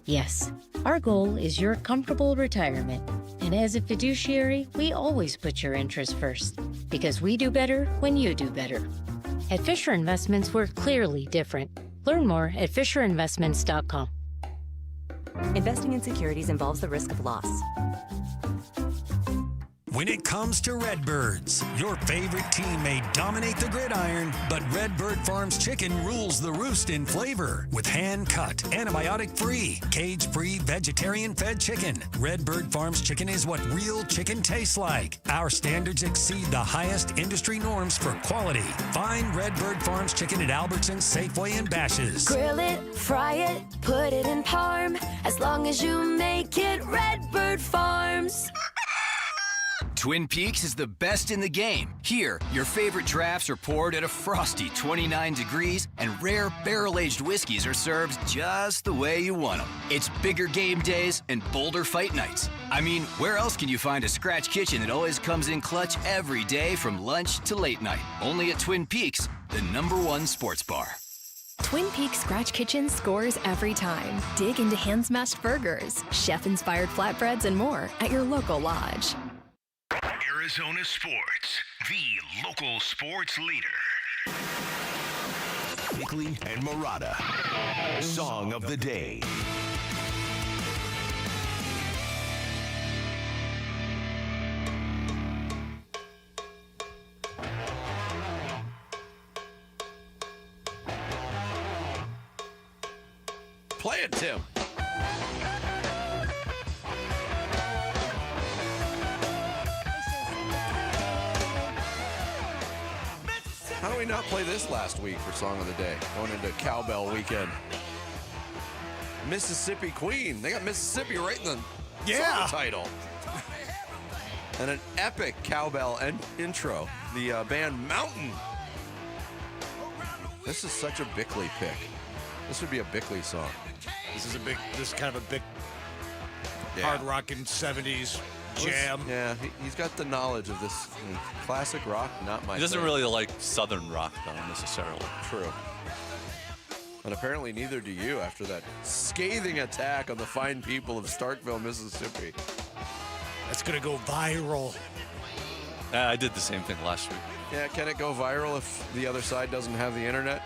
Yes, our goal is your comfortable retirement. And as a fiduciary, we always put your interests first. Because we do better when you do better. At Fisher Investments, we're clearly different. Learn more at FisherInvestments.com. Investing in securities involves the risk of loss. When it comes to Redbirds, your favorite team may dominate the gridiron, but Redbird Farms chicken rules the roost in flavor with hand-cut, antibiotic-free, cage-free, vegetarian-fed chicken. Redbird Farms chicken is what real chicken tastes like. Our standards exceed the highest industry norms for quality. Find Redbird Farms chicken at Albertsons, Safeway, and Bash's. Grill it, fry it, put it in parm. As long as you make it Redbird Farms. Twin Peaks is the best in the game. Here, your favorite drafts are poured at a frosty 29 degrees, and rare barrel-aged whiskeys are served just the way you want them. It's bigger game days and bolder fight nights. I mean, where else can you find a scratch kitchen that always comes in clutch every day from lunch to late night? Only at Twin Peaks, the #1 sports bar. Twin Peaks Scratch Kitchen scores every time. Dig into hand-smashed burgers, chef-inspired flatbreads, and more at your local lodge. Arizona Sports, the local sports leader. Bickley and Murata, Song of the Day. Play it, Tim. How do we not play this last week for Song of the Day? Going into Cowbell weekend. Mississippi Queen. They got Mississippi right in the song title. And an epic cowbell intro. The band Mountain. This is such a Bickley pick. This would be a Bickley song. This is kind of a big hard rockin' 70s jam. Yeah, he's got the knowledge of this classic rock, not my He doesn't thing. really like Southern rock, though, necessarily. True. And apparently neither do you after that scathing attack on the fine people of Starkville, Mississippi. That's going to go viral. I did the same thing last week. Yeah, can it go viral if the other side doesn't have the internet?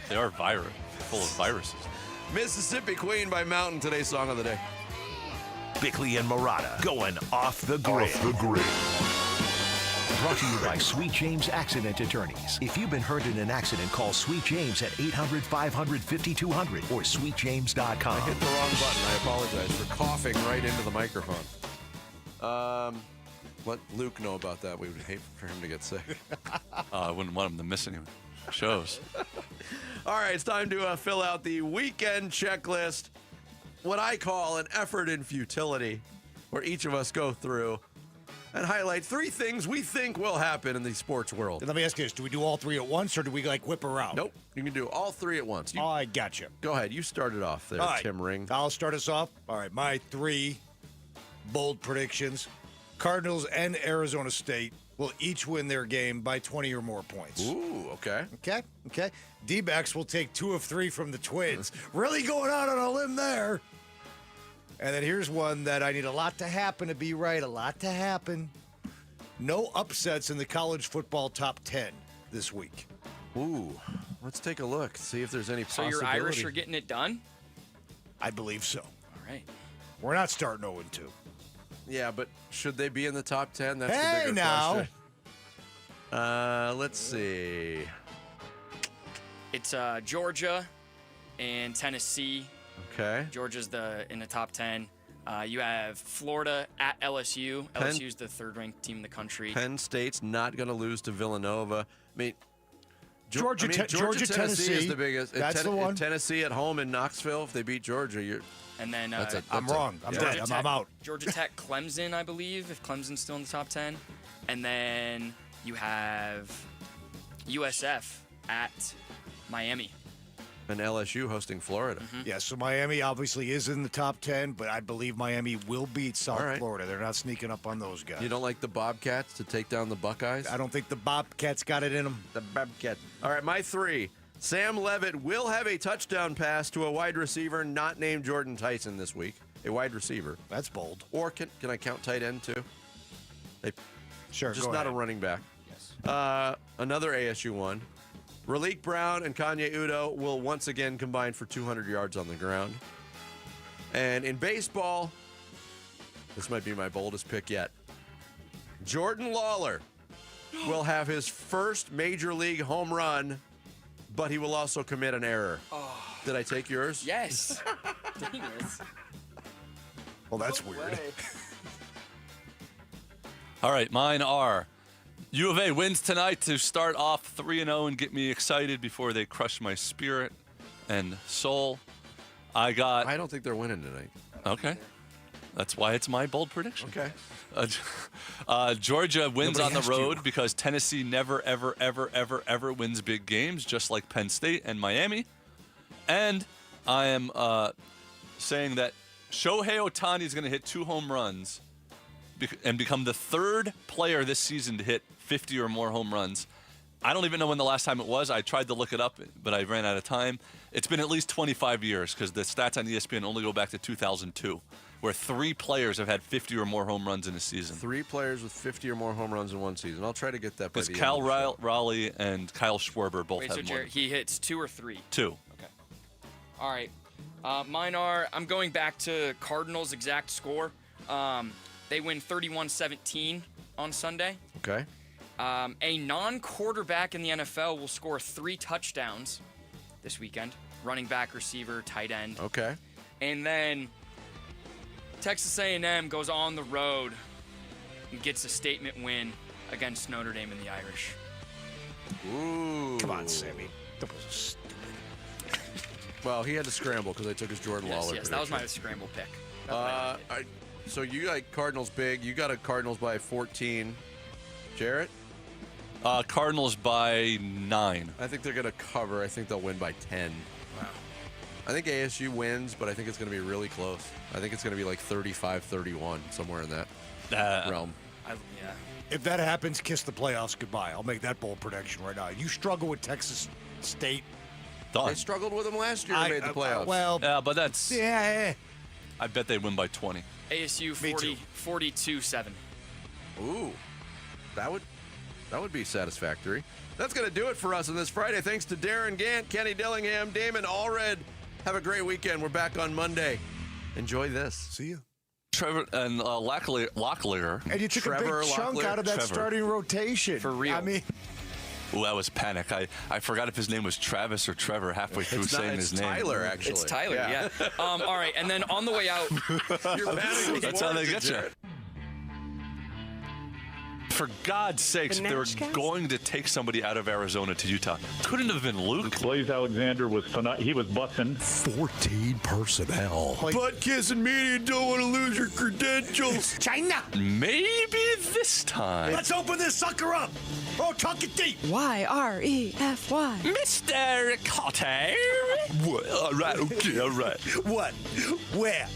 They are full of viruses. Mississippi Queen by Mountain, today's Song of the Day. Bickley and Murata going off the grid. Brought to you by Sweet James Accident Attorneys. If you've been hurt in an accident, call Sweet James at 800-500-5200 or sweetjames.com. I hit the wrong button. I apologize for coughing right into the microphone. Let Luke know about that. We would hate for him to get sick. I wouldn't want him to miss any shows. All right, it's time to fill out the weekend checklist. What I call an effort in futility, where each of us go through and highlight 3 things we think will happen in the sports world. Let me ask you this. Do we do all 3 at once, or do we, whip around? Nope. You can do all 3 at once. I got you. Go ahead. You started off there, all right. Tim Ring. I'll start us off. All right, my 3 bold predictions. Cardinals and Arizona State will each win their game by 20 or more points. Ooh, okay. Okay. D-backs will take 2 of 3 from the Twins. Really going out on a limb there. And then here's one that I need a lot to happen to be right. A lot to happen. No upsets in the college football top 10 this week. Ooh, let's take a look. See if there's any So possibility. your Irish are getting it done? I believe so. All right. We're not starting 0-2. Yeah, but should they be in the top 10? That's Hey, the bigger now. question. Let's see. It's Georgia and Tennessee. Okay. Georgia's in the top 10. You have Florida at LSU. LSU's the 3rd-ranked team in the country. Penn State's not going to lose to Villanova. I mean, Georgia, Tennessee is the biggest. That's the one. Tennessee at home in Knoxville. If they beat Georgia, you're. And then I'm wrong. I'm dead. I'm out. Georgia Tech, Clemson, I believe, if Clemson's still in the top 10. And then you have USF at Miami. And LSU hosting Florida. Yeah, so Miami obviously is in the top 10, but I believe Miami will beat South Florida. They're not sneaking up on those guys. You don't like the Bobcats to take down the Buckeyes? I don't think the Bobcats got it in them. The Bobcat. All right, my 3. Sam Levitt will have a touchdown pass to a wide receiver not named Jordan Tyson this week. A wide receiver. That's bold. Or can I count tight end too? Sure, just go not ahead. a running back. Yes. Another ASU one. Raleek Brown and Kanye Udo will once again combine for 200 yards on the ground. And in baseball, this might be my boldest pick yet. Jordan Lawler will have his first major league home run, but he will also commit an error. Oh. Did I take yours? Yes. Dang it. Well, that's weird. All right, mine are U of A wins tonight to start off 3-0 and get me excited before they crush my spirit and soul. I don't think they're winning tonight. Okay. That's why it's my bold prediction. Okay. Georgia wins Nobody on the asked road you. because Tennessee never, ever, ever, ever, ever wins big games, just like Penn State and Miami. And I am saying that Shohei Ohtani is going to hit 2 home runs and become the 3rd player this season to hit 50 or more home runs. I don't even know when the last time it was. I tried to look it up, but I ran out of time. It's been at least 25 years because the stats on ESPN only go back to 2002, where 3 players have had 50 or more home runs in a season. 3 players with 50 or more home runs in one season. I'll try to get that by Because the Cal end of the show. Raleigh and Kyle Schwarber both Wait, have so more. Jared, he hits 2 or 3? 2. Okay. All right. Mine are, I'm going back to Cardinals' exact score. They win 31-17 on Sunday. Okay. A non-quarterback in the NFL will score 3 touchdowns this weekend. Running back, receiver, tight end. Okay. And then Texas A&M goes on the road and gets a statement win against Notre Dame and the Irish. Ooh. Come on, Sammy. That was stupid. Well, he had to scramble because I took his Jordan Lawler. Yes, that was my prediction. scramble pick. So you like Cardinals big. You got a Cardinals by 14. Jarrett? Cardinals by 9. I think they're going to cover. I think they'll win by 10. Wow. I think ASU wins, but I think it's going to be really close. I think it's going to be like 35-31, somewhere in that realm. Yeah. If that happens, kiss the playoffs goodbye. I'll make that bold prediction right now. You struggle with Texas State. Done. They struggled with them last year and made the playoffs. Yeah, but that's... Yeah. I bet they win by 20. ASU 42-7. Ooh. That would be satisfactory. That's going to do it for us on this Friday. Thanks to Darren Gant, Kenny Dillingham, Damon Allred. Have a great weekend. We're back on Monday. Enjoy this. See you. Trevor and Locklear. And you took a big chunk out of that starting rotation. For real. I mean, Ooh, that was panic. I forgot if his name was Travis or Trevor halfway through It's not- saying it's his name. Tyler, actually. It's Tyler, yeah. All right, and then on the way out... Your panic was That's how they warranted, get you. Jared. For God's sakes, if they were going to take somebody out of Arizona to Utah, couldn't have been Luke. Blaze Alexander was tonight. He was bussing. 14 personnel. Butt kissing media, don't want to lose your credentials. China. Maybe this time. Let's open this sucker up. Oh, tuck it deep. Y-R-E-F-Y. Mr. Cotter. All right, okay, all right. What? Where?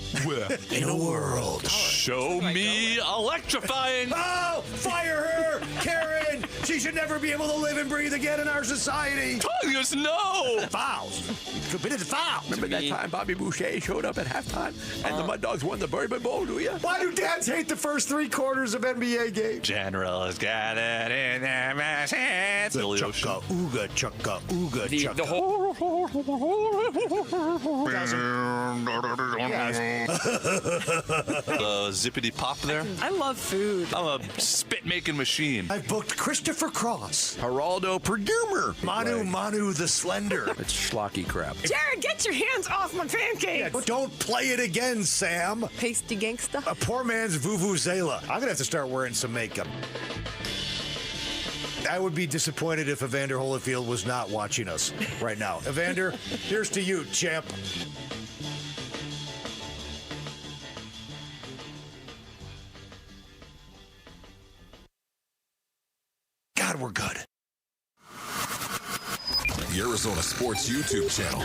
In a world. Show me electrifying. Oh, fire her! Karen! She should never be able to live and breathe again in our society. Tongues, no! Fouls. Committed fouls. Remember that time Bobby Boucher showed up at halftime and the Mud Dogs won the Bourbon Bowl, do you? Why do dads hate the first 3 quarters of NBA games? Generals gathered in their masses. Billy Ocean. Ooga chugga ooga chugga. The whole... The zippity pop there. I love food. I'm a spit-making machine. I've booked Christopher Cross. Geraldo Perdumer. Manu the Slender. It's schlocky crap. Jared, get your hands off my pancakes. Don't play it again, Sam. Pasty gangsta. A poor man's vuvuzela. I'm gonna have to start wearing some makeup. I would be disappointed if Evander Holyfield was not watching us right now. Evander, here's to you, champ. God, we're good. The Arizona Sports YouTube channel.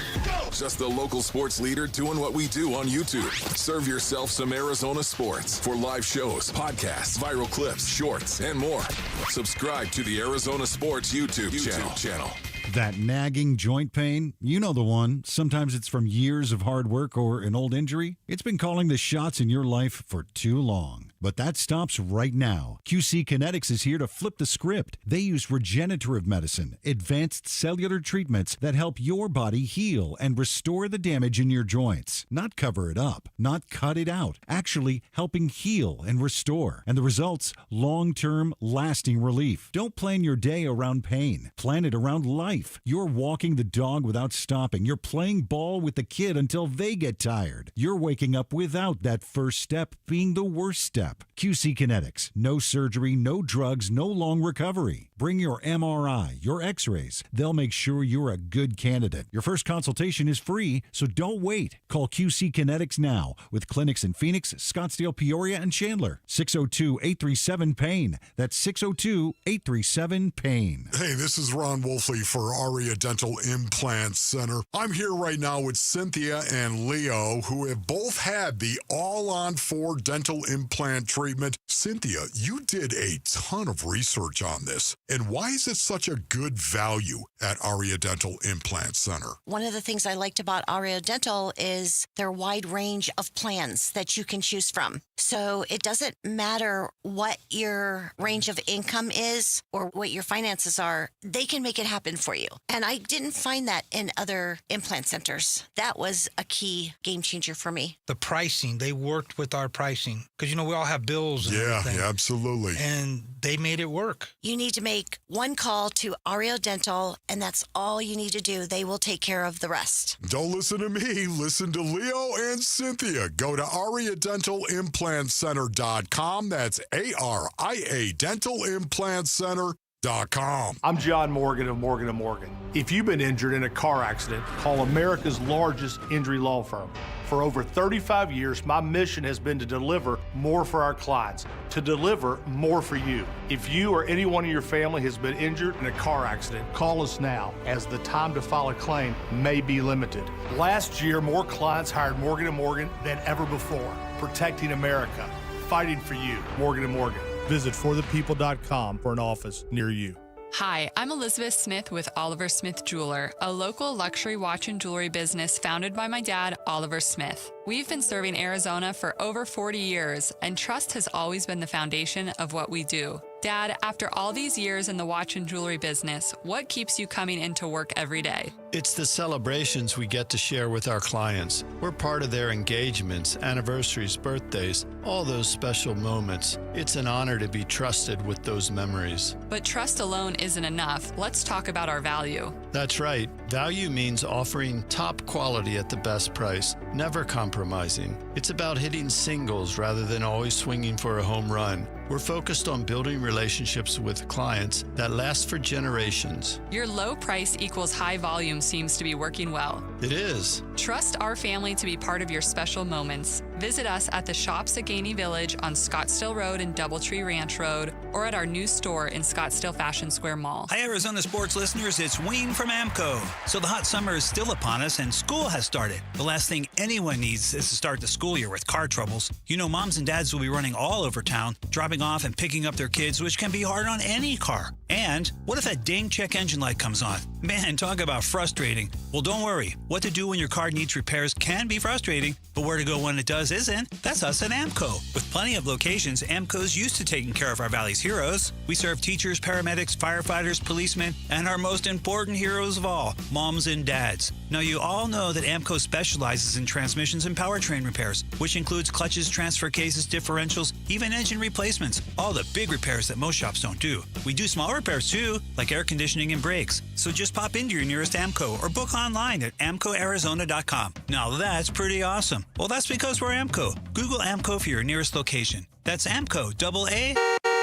Just the local sports leader doing what we do on YouTube. Serve yourself some Arizona sports for live shows, podcasts, viral clips, shorts, and more. Subscribe to the Arizona Sports YouTube channel. That nagging joint pain, you know the one. Sometimes it's from years of hard work or an old injury. It's been calling the shots in your life for too long. But that stops right now. QC Kinetics is here to flip the script. They use regenerative medicine, advanced cellular treatments that help your body heal and restore the damage in your joints. Not cover it up, not cut it out. Actually helping heal and restore. And the results? Long-term, lasting relief. Don't plan your day around pain. Plan it around life. You're walking the dog without stopping. You're playing ball with the kid until they get tired. You're waking up without that first step being the worst step. QC Kinetics. No surgery, no drugs, no long recovery. Bring your MRI, your x-rays. They'll make sure you're a good candidate. Your first consultation is free, so don't wait. Call QC Kinetics now with clinics in Phoenix, Scottsdale, Peoria, and Chandler. 602-837-PAIN. That's 602-837-PAIN. Hey, this is Ron Wolfley for Aria Dental Implant Center. I'm here right now with Cynthia and Leo, who have both had the all-on-4 dental implant treatment. Cynthia, you did a ton of research on this. And why is it such a good value at Aria Dental Implant Center? One of the things I liked about Aria Dental is their wide range of plans that you can choose from. So it doesn't matter what your range of income is or what your finances are, they can make it happen for you. And I didn't find that in other implant centers. That was a key game changer for me. The pricing, they worked with our pricing. Because, we all have bills and everything. Yeah, absolutely. And they made it work. You need to make one call to Aria Dental, and that's all you need to do. They will take care of the rest. Don't listen to me. Listen to Leo and Cynthia. Go to AriaDentalImplantCenter.com. That's ARIA Dental Implant Center.com. I'm John Morgan of Morgan & Morgan. If you've been injured in a car accident, call America's largest injury law firm. For over 35 years, my mission has been to deliver more for our clients, to deliver more for you. If you or anyone in your family has been injured in a car accident, call us now, as the time to file a claim may be limited. Last year, more clients hired Morgan & Morgan than ever before, protecting America, fighting for you. Morgan & Morgan. Visit forthepeople.com for an office near you. Hi, I'm Elizabeth Smith with Oliver Smith Jeweler, a local luxury watch and jewelry business founded by my dad, Oliver Smith. We've been serving Arizona for over 40 years, and trust has always been the foundation of what we do. Dad, after all these years in the watch and jewelry business, what keeps you coming into work every day? It's the celebrations we get to share with our clients. We're part of their engagements, anniversaries, birthdays, all those special moments. It's an honor to be trusted with those memories. But trust alone isn't enough. Let's talk about our value. That's right. Value means offering top quality at the best price, never compromising. It's about hitting singles rather than always swinging for a home run. We're focused on building relationships with clients that last for generations. Your low price equals high volume seems to be working well. It is. Trust our family to be part of your special moments. Visit us at the shops at Gainey Village on Scottsdale Road and Doubletree Ranch Road, or at our new store in Scottsdale Fashion Square Mall. Hi, Arizona sports listeners. It's Wayne from AMCO. So the hot summer is still upon us and school has started. The last thing anyone needs is to start the school year with car troubles. Moms and dads will be running all over town, dropping off and picking up their kids, which can be hard on any car. And what if that dang check engine light comes on? Man, talk about frustrating. Well, don't worry. What to do when your car needs repairs can be frustrating, but where to go when it does isn't. That's us at AMCO. With plenty of locations, AMCO's used to taking care of our Valley's heroes. We serve teachers, paramedics, firefighters, policemen, and our most important heroes of all, moms and dads. Now, you all know that AMCO specializes in transmissions and powertrain repairs, which includes clutches, transfer cases, differentials, even engine replacements, all the big repairs that most shops don't do. We do small repairs too, like air conditioning and brakes. So just pop into your nearest AMCO or book online at AMCOArizona.com. Now that's pretty awesome. Well, that's because we're AMCO. Google AMCO for your nearest location. That's AMCO,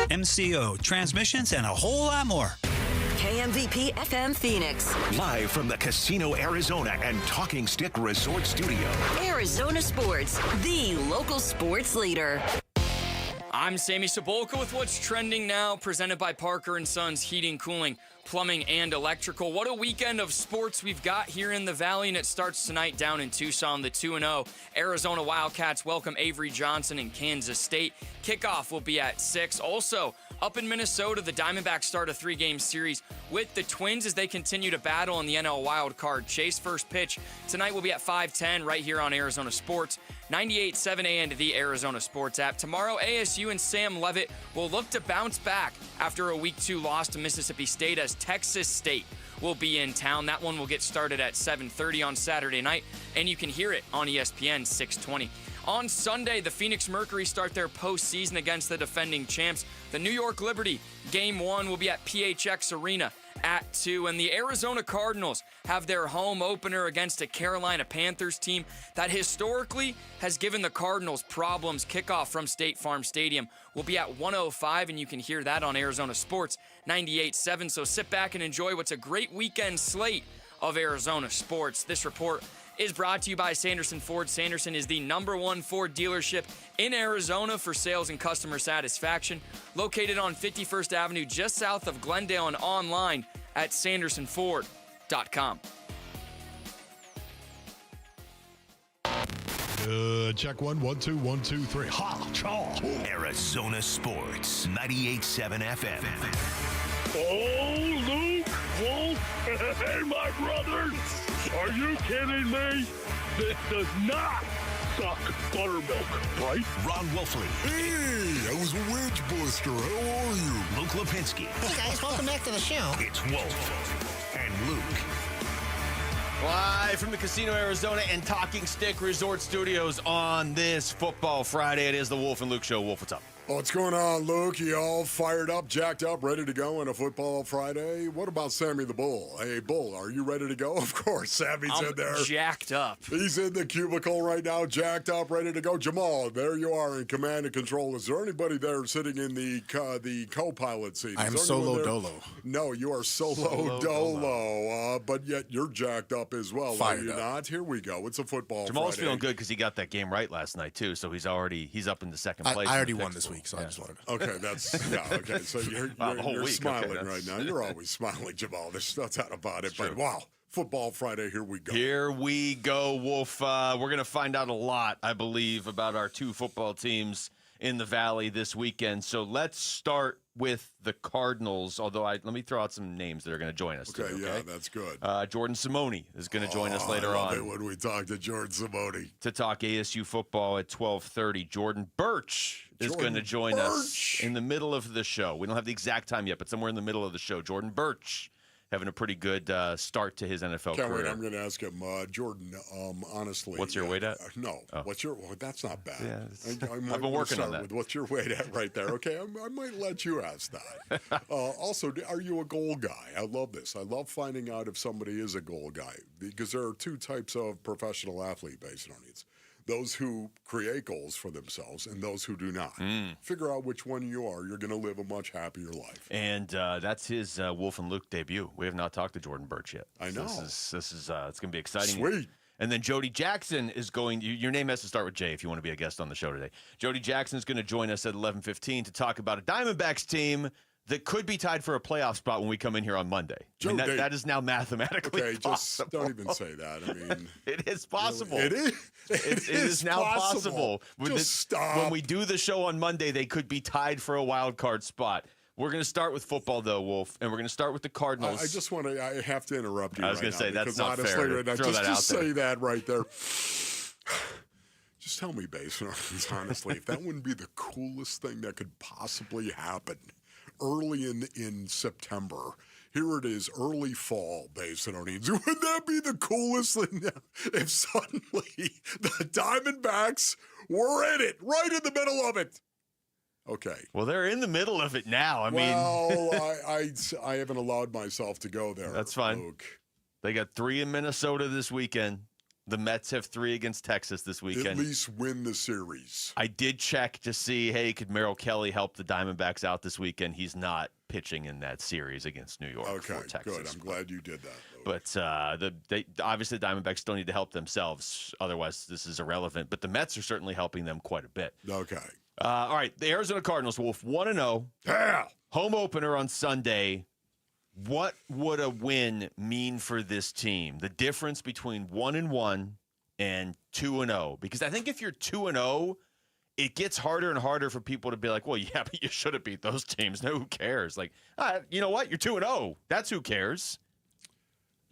AAMCO, transmissions, and a whole lot more. KMVP FM Phoenix. Live from the Casino Arizona and Talking Stick Resort Studio. Arizona Sports, the local sports leader. I'm Sammy Cebulka with what's trending now, presented by Parker & Sons Heating, Cooling, Plumbing, and Electrical. What a weekend of sports we've got here in the Valley, and it starts tonight down in Tucson. The 2-0 Arizona Wildcats welcome Avery Johnson and Kansas State. Kickoff will be at 6. Also, up in Minnesota, the Diamondbacks start a 3-game series with the Twins as they continue to battle in the NL Wild Card chase. First pitch tonight will be at 5:10 right here on Arizona Sports. 98.7 and the Arizona Sports app. Tomorrow, ASU and Sam Leavitt will look to bounce back after a Week 2 loss to Mississippi State as Texas State will be in town. That one will get started at 7:30 on Saturday night, and you can hear it on ESPN 620. On Sunday, the Phoenix Mercury start their postseason against the defending champs. The New York Liberty, Game 1 will be at PHX Arena at 2, and the Arizona Cardinals have their home opener against a Carolina Panthers team that historically has given the Cardinals problems. Kickoff from State Farm Stadium will be at 1:05, and you can hear that on Arizona Sports 98.7. So sit back and enjoy what's a great weekend slate of Arizona sports. This report is brought to you by Sanderson Ford. Sanderson is the #1 Ford dealership in Arizona for sales and customer satisfaction. Located on 51st Avenue, just south of Glendale, and online at sandersonford.com. Check 1, 1, 2, 1, 2, 3. Ha, chaw. Arizona Sports, 98.7 FM. Oh, Luke, Wolf, hey, my brothers. Are you kidding me? This does not suck buttermilk, right? Ron Wolfley. Hey, I was a wedge buster. How are you? Luke Lipinski. Hey, guys, welcome back to the show. It's Wolf and Luke. Live from the Casino Arizona and Talking Stick Resort Studios on this Football Friday. It is the Wolf and Luke Show. Wolf, what's up? What's going on, Luke? You all fired up, jacked up, ready to go on a Football Friday? What about Sammy the Bull? Hey, Bull, are you ready to go? Of course, Sammy's in there. Jacked up. He's in the cubicle right now, jacked up, ready to go. Jamal, there you are in command and control. Is there anybody there sitting in the co-pilot seat? I'm solo dolo. No, you are solo dolo, but yet you're jacked up as well. Fired are you up. not? Here we go. It's a Football Jamal's Friday. feeling good because he got that game right last night, too, so he's up in the second place. I already won this week, so I just wanted to. Okay, okay. So you're smiling right now. You're always smiling, Jamal. There's no doubt about it. But wow, Football Friday, here we go. Here we go, Wolf. We're going to find out a lot, I believe, about our two football teams in the Valley this weekend. So let's start with the Cardinals, although let me throw out some names that are going to join us. Okay, too, yeah, that's good. Jordan Simone is going to join us later I love on. it when we talk to Jordan Simone. To talk ASU football at 12:30. Jordan Birch is going to join us in the middle of the show. We don't have the exact time yet, but somewhere in the middle of the show. Jordan Birch having a pretty good start to his NFL Can't career. wait. I'm going to ask him, Jordan, honestly. What's your weight at? No. Oh. What's your that's not bad. Yeah, I might I've been working on start that. with what's your weight at right there. Okay, I might let you ask that. Also, are you a goal guy? I love this. I love finding out if somebody is a goal guy because there are two types of professional athlete Basinonians. Those who create goals for themselves and those who do not. Figure out which one you are. You're going to live a much happier life. And that's his Wolf and Luke debut. We have not talked to Jordan Birch yet. I know. This is it's going to be exciting. Sweet. And then Jody Jackson is going. Your name has to start with J if you want to be a guest on the show today. Jody Jackson is going to join us at 11:15 to talk about a Diamondbacks team that could be tied for a playoff spot when we come in here on Monday. That is now mathematically possible. Just don't even say that. I mean, it is possible. It is. It is now possible. Stop. When we do the show on Monday, they could be tied for a wild card spot. We're going to start with football, though, Wolf, and we're going to start with the Cardinals. I just want to. I have to interrupt you. I was going to say that's not honestly, fair. Right now, Throw that out just there. say that right there. Just tell me, Basin, honestly, if that wouldn't be the coolest thing that could possibly happen early in September. Here it is, early fall, Basinonians. Wouldn't that be the coolest thing if suddenly the Diamondbacks were in it, right in the middle of it? Okay. Well, they're in the middle of it now. I haven't allowed myself to go there. That's fine. Luke. They got 3 in Minnesota this weekend. The Mets have 3 against Texas this weekend. At least win the series. I did check to see, hey, could Merrill Kelly help the Diamondbacks out this weekend? He's not pitching in that series against New York for Texas. Good. I'm glad you did that. But obviously the Diamondbacks still need to help themselves. Otherwise, this is irrelevant. But the Mets are certainly helping them quite a bit. Okay. All right, the Arizona Cardinals, Wolf, 1-0. Yeah. Home opener on Sunday. What would a win mean for this team? The difference between 1-1 and 2-0. Because I think if you're 2-0, it gets harder and harder for people to be like, well, yeah, but you should have beat those teams. No, who cares? Like, you know what? You're 2-0. That's who cares.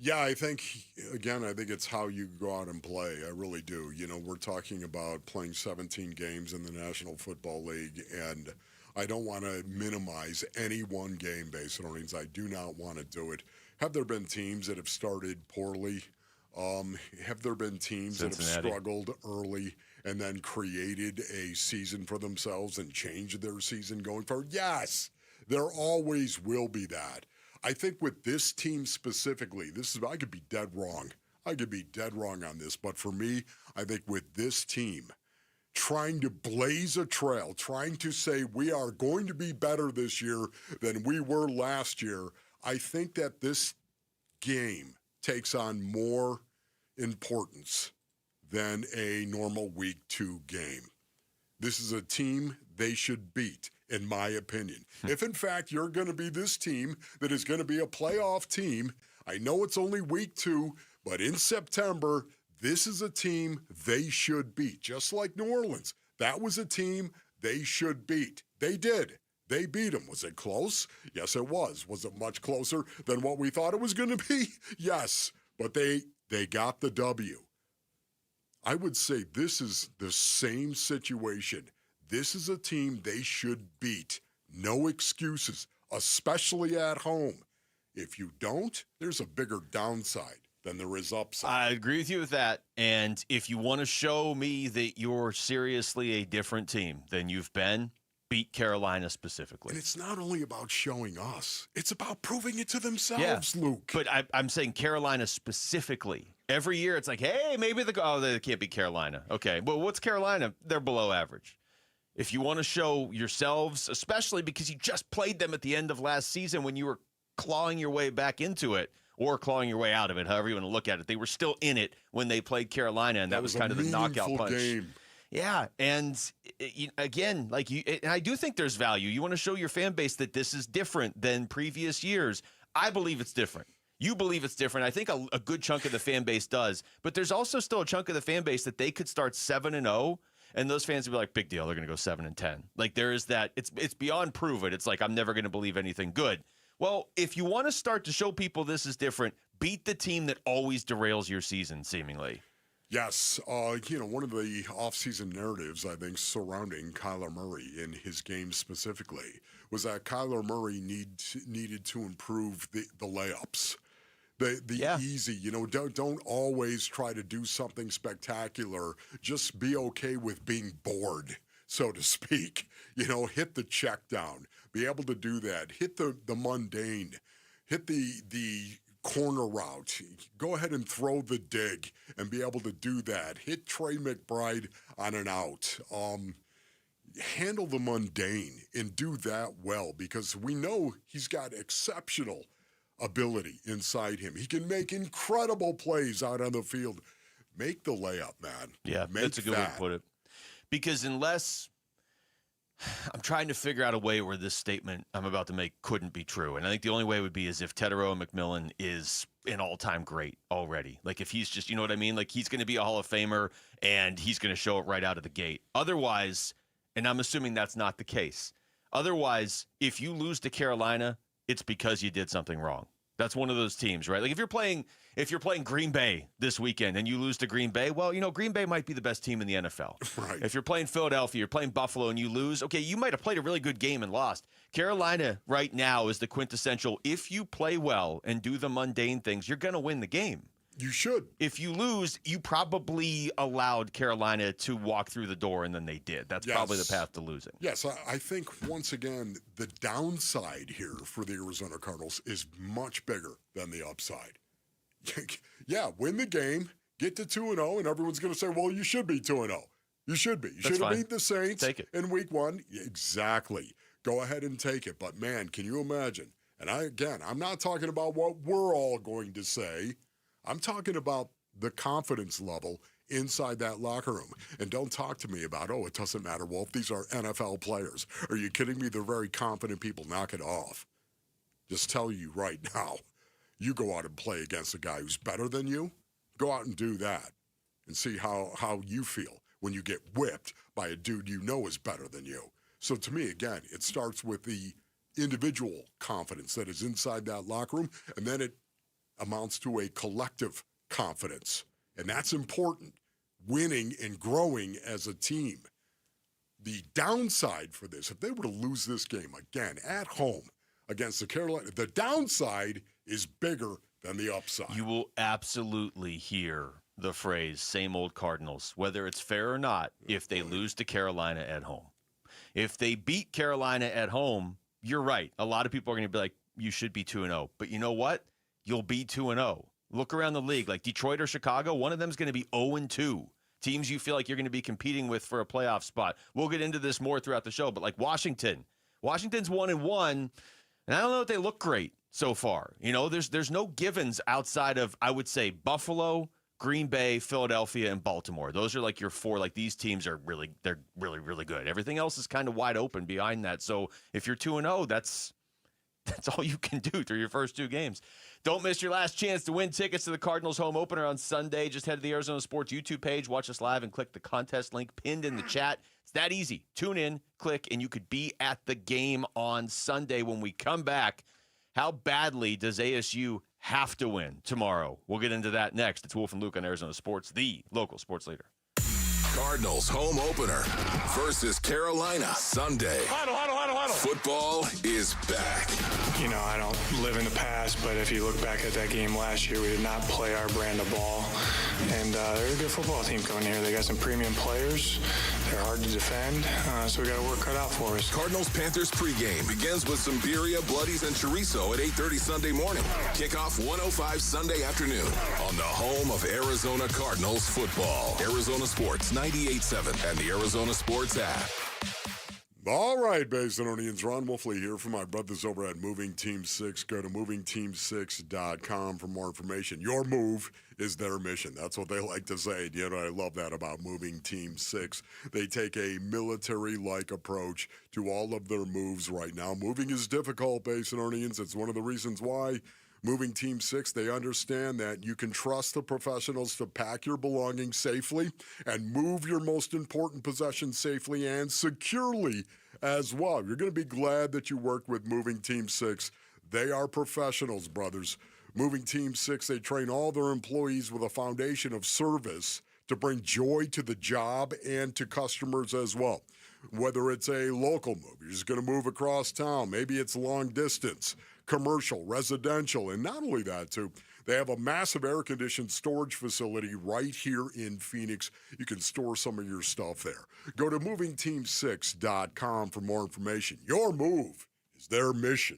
Yeah, I think it's how you go out and play. I really do. We're talking about playing 17 games in the National Football League, and I don't want to minimize any one game-based earnings. I do not want to do it. Have there been teams that have started poorly? Have there been teams that have struggled early and then created a season for themselves and changed their season going forward? Yes, there always will be that. I think with this team specifically, I could be dead wrong. I could be dead wrong on this, but for me, I think with this team, trying to blaze a trail, trying to say we are going to be better this year than we were last year, I think that this game takes on more importance than a normal Week 2 game. This is a team they should beat, in my opinion. If, in fact, you're going to be this team that is going to be a playoff team, I know it's only Week 2, but in September, this is a team they should beat, just like New Orleans. That was a team they should beat. They did. They beat them. Was it close? Yes, it was. Was it much closer than what we thought it was going to be? Yes, but they got the W. I would say this is the same situation. This is a team they should beat. No excuses, especially at home. If you don't, there's a bigger downside than there is upside. I agree with you with that. And if you want to show me that you're seriously a different team than you've been, beat Carolina specifically. And it's not only about showing us. It's about proving it to themselves, Luke. But I'm saying Carolina specifically. Every year it's like, hey, maybe they can't beat Carolina. Okay, well, what's Carolina? They're below average. If you want to show yourselves, especially because you just played them at the end of last season when you were clawing your way back into it, or clawing your way out of it, however you want to look at it. They were still in it when they played Carolina, and that was kind of the knockout punch. Game. Yeah, and again, and I do think there's value. You want to show your fan base that this is different than previous years. I believe it's different. You believe it's different. I think a good chunk of the fan base does, but there's also still a chunk of the fan base that they could start 7-0, and those fans would be like, big deal, they're going to go 7-10. Like there is that. It's beyond proven. It's like I'm never going to believe anything good. Well, if you want to start to show people this is different, beat the team that always derails your season, seemingly. Yes. One of the offseason narratives, I think, surrounding Kyler Murray in his game specifically was that Kyler Murray needed to improve the layups. The easy, don't always try to do something spectacular. Just be okay with being bored, so to speak. Hit the check down. Be able to do that. Hit the mundane. Hit the corner route. Go ahead and throw the dig and be able to do that. Hit Trey McBride on an out. Handle the mundane and do that well because we know he's got exceptional ability inside him. He can make incredible plays out on the field. Make the layup, man. Yeah, that's a good way to put it. Because unless I'm trying to figure out a way where this statement I'm about to make couldn't be true. And I think the only way would be is if Teterow McMillan is an all-time great already. Like if he's just, you know what I mean? Like he's going to be a Hall of Famer and he's going to show it right out of the gate. Otherwise, and I'm assuming that's not the case. Otherwise, if you lose to Carolina, it's because you did something wrong. That's one of those teams, right? Like if you're playing Green Bay this weekend and you lose to Green Bay, well, Green Bay might be the best team in the NFL. Right. If you're playing Philadelphia, you're playing Buffalo and you lose, okay, you might have played a really good game and lost. Carolina right now is the quintessential, if you play well and do the mundane things, you're going to win the game. You should. If you lose, you probably allowed Carolina to walk through the door, and then they did. That's probably the path to losing. Yes, I think, once again, the downside here for the Arizona Cardinals is much bigger than the upside. Yeah, win the game, get to 2-0, and everyone's going to say, well, you should be 2-0. You should be. You should have beat the Saints in week 1. Exactly. Go ahead and take it. But, man, can you imagine? And I'm not talking about what we're all going to say. I'm talking about the confidence level inside that locker room. And don't talk to me about, it doesn't matter, Wolf. These are NFL players. Are you kidding me? They're very confident people. Knock it off. Just tell you right now, you go out and play against a guy who's better than you. Go out and do that and see how you feel when you get whipped by a dude you know is better than you. So to me, again, it starts with the individual confidence that is inside that locker room, and then amounts to a collective confidence. And that's important, winning and growing as a team. The downside for this, if they were to lose this game again at home against the Carolina, the downside is bigger than the upside. You will absolutely hear the phrase, same old Cardinals, whether it's fair or not, if they lose to Carolina at home. If they beat Carolina at home, you're right. A lot of people are going to be like, you should be 2-0. But you know what? You'll be 2-0. Look around the league, like Detroit or Chicago, one of them is going to be 0-2. Teams you feel like you're going to be competing with for a playoff spot. We'll get into this more throughout the show, but like Washington's 1-1, and I don't know if they look great so far. You know, there's no givens outside of, I would say, Buffalo, Green Bay, Philadelphia, and Baltimore. Those are like your four. Like these teams are really good. Everything else is kind of wide open behind that. So if you're 2-0, that's all you can do through your first two games. Don't miss your last chance to win tickets to the Cardinals home opener on Sunday. Just head to the Arizona Sports YouTube page, watch us live, and click the contest link pinned in the chat. It's that easy. Tune in, click, and you could be at the game on Sunday. When we come back, how badly does ASU have to win tomorrow? We'll get into that next. It's Wolf and Luke on Arizona Sports, the local sports leader. Cardinals home opener versus Carolina Sunday. Huddle. Football is back. You know, I don't live in the past, but if you look back at that game last year, we did not play our brand of ball. And they're a good football team coming here. They got some premium players. They're hard to defend, so we got to work cut out for us. Cardinals-Panthers pregame begins with some birria, bloodies, and chorizo at 8:30 Sunday morning. Kickoff 1:05 Sunday afternoon on the home of Arizona Cardinals football. Arizona Sports 98.7 and the Arizona Sports app. All right, Basinonians, Ron Wolfley here from my brothers over at Moving Team 6. Go to movingteam6.com for more information. Your move is their mission. That's what they like to say. You know, I love that about Moving Team 6. They take a military-like approach to all of their moves right now. Moving is difficult, Basinonians. It's one of the reasons why Moving Team 6, they understand that you can trust the professionals to pack your belongings safely and move your most important possessions safely and securely as well. You're going to be glad that you worked with Moving Team 6. They are professionals, brothers. Moving Team 6, they train all their employees with a foundation of service to bring joy to the job and to customers as well. Whether it's a local move, you're just going to move across town, maybe it's long distance, commercial, residential, and not only that, too, they have a massive air-conditioned storage facility right here in Phoenix. You can store some of your stuff there. Go to movingteam6.com for more information. Your move is their mission.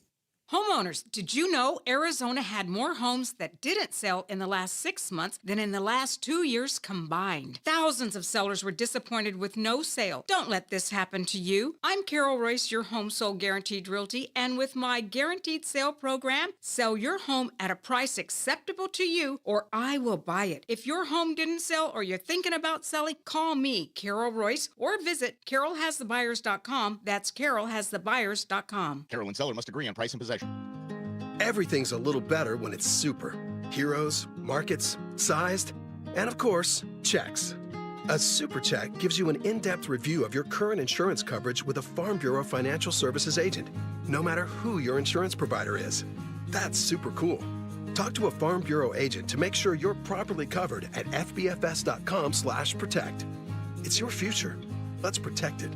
Homeowners, did you know Arizona had more homes that didn't sell in the last 6 months than in the last 2 years combined? Thousands of sellers were disappointed with no sale. Don't let this happen to you. I'm Carol Royce, your Home Sold Guaranteed Realty, and with my Guaranteed Sale program, sell your home at a price acceptable to you or I will buy it. If your home didn't sell or you're thinking about selling, call me, Carol Royce, or visit carolhasthebuyers.com. That's carolhasthebuyers.com. Carol and seller must agree on price and possession. Everything's a little better when it's super. Heroes, markets, sized, and of course, checks. A super check gives you an in-depth review of your current insurance coverage with a Farm Bureau Financial Services agent, no matter who your insurance provider is. That's super cool. Talk to a Farm Bureau agent to make sure you're properly covered at fbfs.com/protect. It's your future. Let's protect it.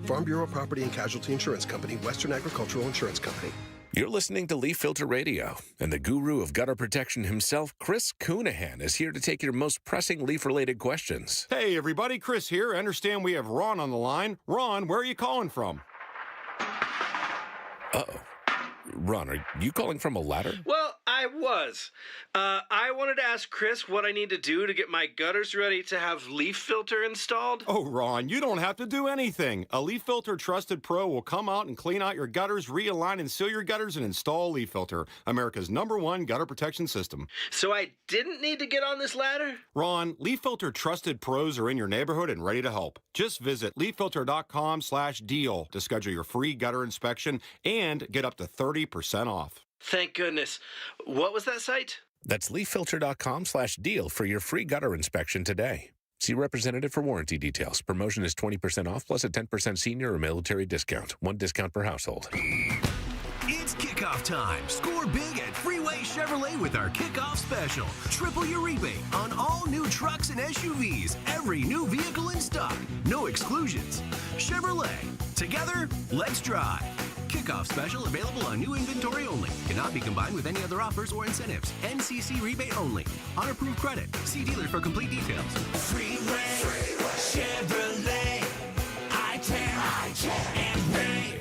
Farm Bureau Property and Casualty Insurance Company, Western Agricultural Insurance Company. You're listening to Leaf Filter Radio, and the guru of gutter protection himself, Chris Coonahan, is here to take your most pressing leaf-related questions. Hey, everybody, Chris here. I understand we have Ron on the line. Ron, where are you calling from? Uh-oh. Ron, are you calling from a ladder? Well, I was. I wanted to ask Chris what I need to do to get my gutters ready to have leaf filter installed. Oh, Ron, you don't have to do anything. A Leaf Filter Trusted Pro will come out and clean out your gutters, realign and seal your gutters, and install Leaf Filter, America's #1 gutter protection system. So I didn't need to get on this ladder? Ron, Leaf Filter Trusted Pros are in your neighborhood and ready to help. Just visit leaffilter.com/deal to schedule your free gutter inspection and get up to 30% off. Thank goodness. What was that site? That's leaffilter.com/deal for your free gutter inspection today. See representative for warranty details. Promotion is 20% off plus a 10% senior or military discount. One discount per household. It's kickoff kickoff time. Score big at Freeway Chevrolet with our kickoff special. Triple your rebate on all new trucks and SUVs. Every new vehicle in stock. No exclusions. Chevrolet. Together, let's drive. Kickoff special available on new inventory only. Cannot be combined with any other offers or incentives. NCC rebate only. On approved credit. See dealer for complete details. Freeway. Chevrolet. I-10 and Ray.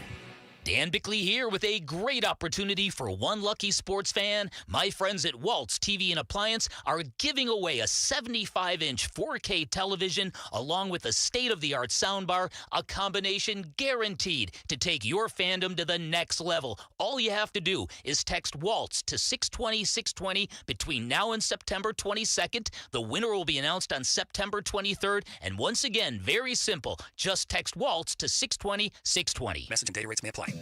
Dan Bickley here with a great opportunity for one lucky sports fan. My friends at Waltz TV and Appliance are giving away a 75-inch 4K television along with a state-of-the-art soundbar, a combination guaranteed to take your fandom to the next level. All you have to do is text Waltz to 620-620 between now and September 22nd. The winner will be announced on September 23rd. And once again, very simple. Just text Waltz to 620-620. Message and data rates may apply.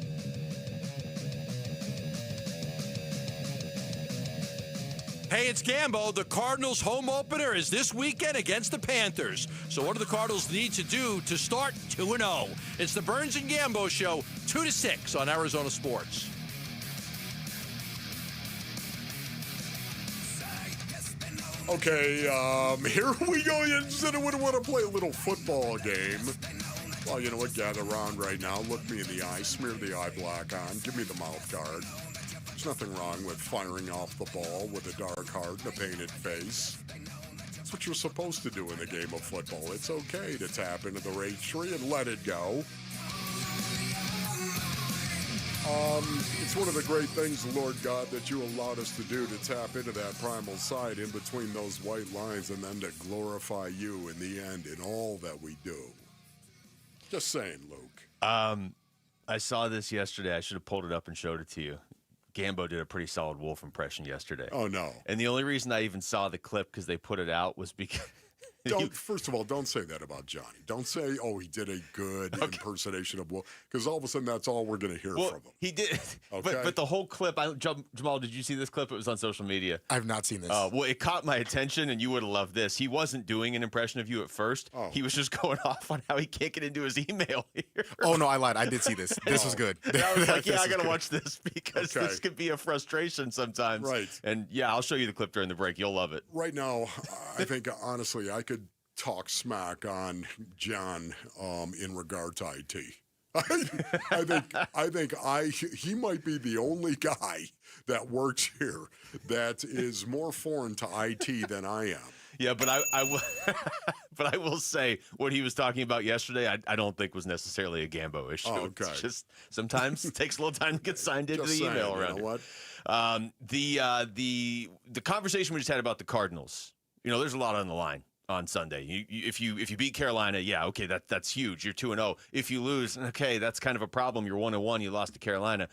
Hey, it's Gambo. The Cardinals' home opener is this weekend against the Panthers. So what do the Cardinals need to do to start 2-0? It's the Burns and Gambo Show, 2 to 6 on Arizona Sports. Okay, here we go. You said I would want to play a little football game. Well, you know what? Gather around right now. Look me in the eye. Smear the eye black on. Give me the mouth guard. There's nothing wrong with firing off the ball with a dark heart and a painted face. That's what you're supposed to do in the game of football. It's okay to tap into the rage tree and let it go. It's one of the great things, Lord God, that you allowed us to do, to tap into that primal side in between those white lines and then to glorify you in the end in all that we do. Just saying, Luke. I saw this yesterday. I should have pulled it up and showed it to you. Gambo did a pretty solid Wolf impression yesterday. Oh, no. And the only reason I even saw the clip because they put it out was because... First of all, don't say that about Johnny. Don't say, oh, he did a good impersonation of Wolf, because all of a sudden that's all we're going to hear from him. He did. Okay? But the whole clip, Jamal, did you see this clip? It was on social media. I have not seen this. Well, it caught my attention, and you would have loved this. He wasn't doing an impression of you at first. Oh. He was just going off on how he can't get into his email here. Oh, no, I lied. I did see this. This was good. And I was like, yeah, I got to watch this because this could be a frustration sometimes. Right. And, yeah, I'll show you the clip during the break. You'll love it. Right now, I think, honestly, I could talk smack on John in regard to IT. I think he might be the only guy that works here that is more foreign to IT than I am. Yeah, but I will say what he was talking about yesterday, I don't think was necessarily a Gambo issue. Oh, okay. It's just sometimes it takes a little time to get signed into the email around. You know what? The conversation we just had about the Cardinals. You know, there's a lot on the line on Sunday. If you beat Carolina, yeah, okay, that's huge. You're 2-0. If you lose, okay, that's kind of a problem. You're 1-1. You lost to Carolina.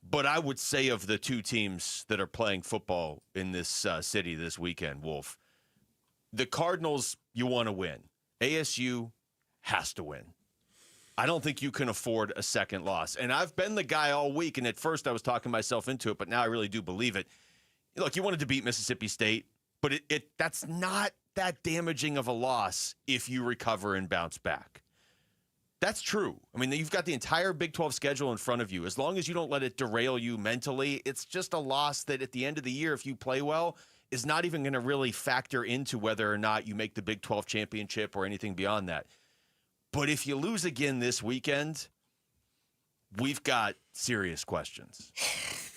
But I would say of the two teams that are playing football in this city this weekend, Wolf, the Cardinals, you want to win. ASU has to win. I don't think you can afford a second loss. And I've been the guy all week, and at first I was talking myself into it, but now I really do believe it. Look, you wanted to beat Mississippi State, but that's not that damaging of a loss if you recover and bounce back. That's true. I mean, you've got the entire Big 12 schedule in front of you. As long as you don't let it derail you mentally, it's just a loss that at the end of the year, if you play well, is not even going to really factor into whether or not you make the Big 12 championship or anything beyond that. But if you lose again this weekend, we've got serious questions.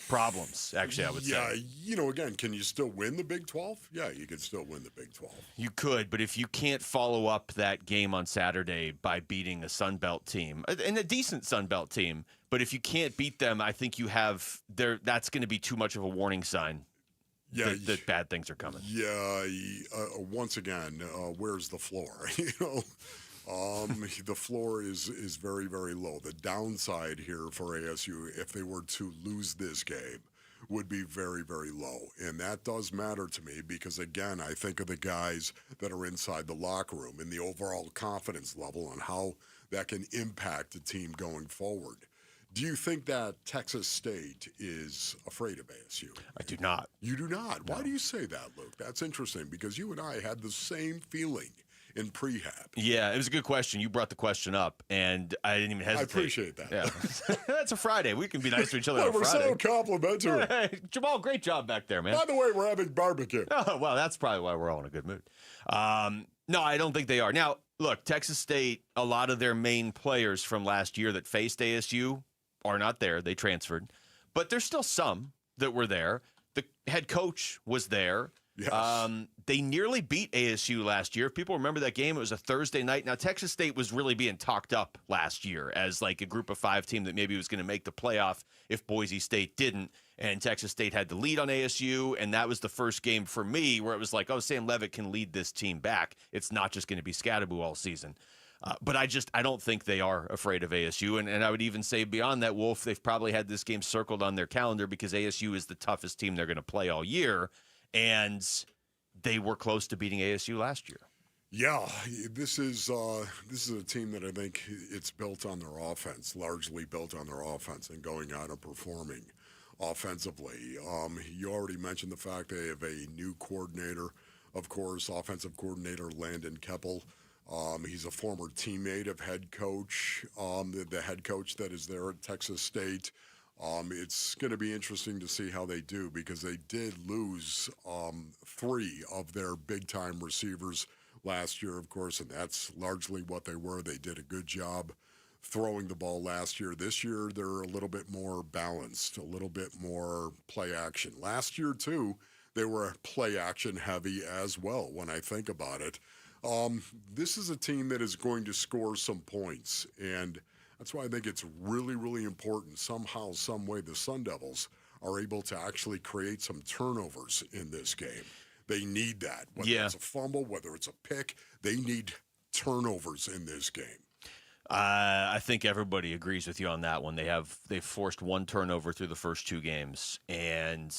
Problems, actually, I would say. Yeah, you know, again, can you still win the Big 12? Yeah, you can still win the Big 12. You could, but if you can't follow up that game on Saturday by beating a Sun Belt team, and a decent Sun Belt team, but if you can't beat them, I think you have that's going to be too much of a warning sign that bad things are coming. Yeah, once again, where's the floor? You know? The floor is very, very low. The downside here for ASU, if they were to lose this game, would be very, very low. And that does matter to me because, again, I think of the guys that are inside the locker room and the overall confidence level and how that can impact the team going forward. Do you think that Texas State is afraid of ASU? I do not. You do not? No. Why do you say that, Luke? That's interesting because you and I had the same feeling in prehab. Yeah, it was a good question. You brought the question up, and I didn't even hesitate. I appreciate that. Yeah. That's a Friday. We can be nice to each other on a We're Friday. so complimentary. Hey, Jamal, great job back there, man. By the way, we're having barbecue. Oh, well, that's probably why we're all in a good mood. No, I don't think they are. Now, look, Texas State, a lot of their main players from last year that faced ASU are not there. They transferred. But there's still some that were there. The head coach was there. Yes. They nearly beat ASU last year. If people remember that game, it was a Thursday night. Now, Texas State was really being talked up last year as like a group of 5 team that maybe was going to make the playoff if Boise State didn't. And Texas State had the lead on ASU, and that was the first game for me where it was like, oh, Sam Leavitt can lead this team back. It's not just going to be Scatterboo all season. But I don't think they are afraid of ASU. And I would even say beyond that, Wolf, they've probably had this game circled on their calendar because ASU is the toughest team they're going to play all year. And they were close to beating ASU last year. Yeah, this is a team that I think it's built on their offense, largely built on their offense and going out and performing offensively. You already mentioned the fact they have a new coordinator, of course, offensive coordinator Landon Keppel. He's a former teammate of head coach, the head coach that is there at Texas State. It's going to be interesting to see how they do because they did lose 3 of their big-time receivers last year, of course, and that's largely what they were. They did a good job throwing the ball last year. This year, they're a little bit more balanced, a little bit more play action. Last year, too, they were play action heavy as well when I think about it. This is a team that is going to score some points, and that's why I think it's really, really important somehow, some way the Sun Devils are able to actually create some turnovers in this game. They need that. Whether it's a fumble, whether it's a pick, they need turnovers in this game. I think everybody agrees with you on that one. They've forced 1 turnover through the first 2 games, and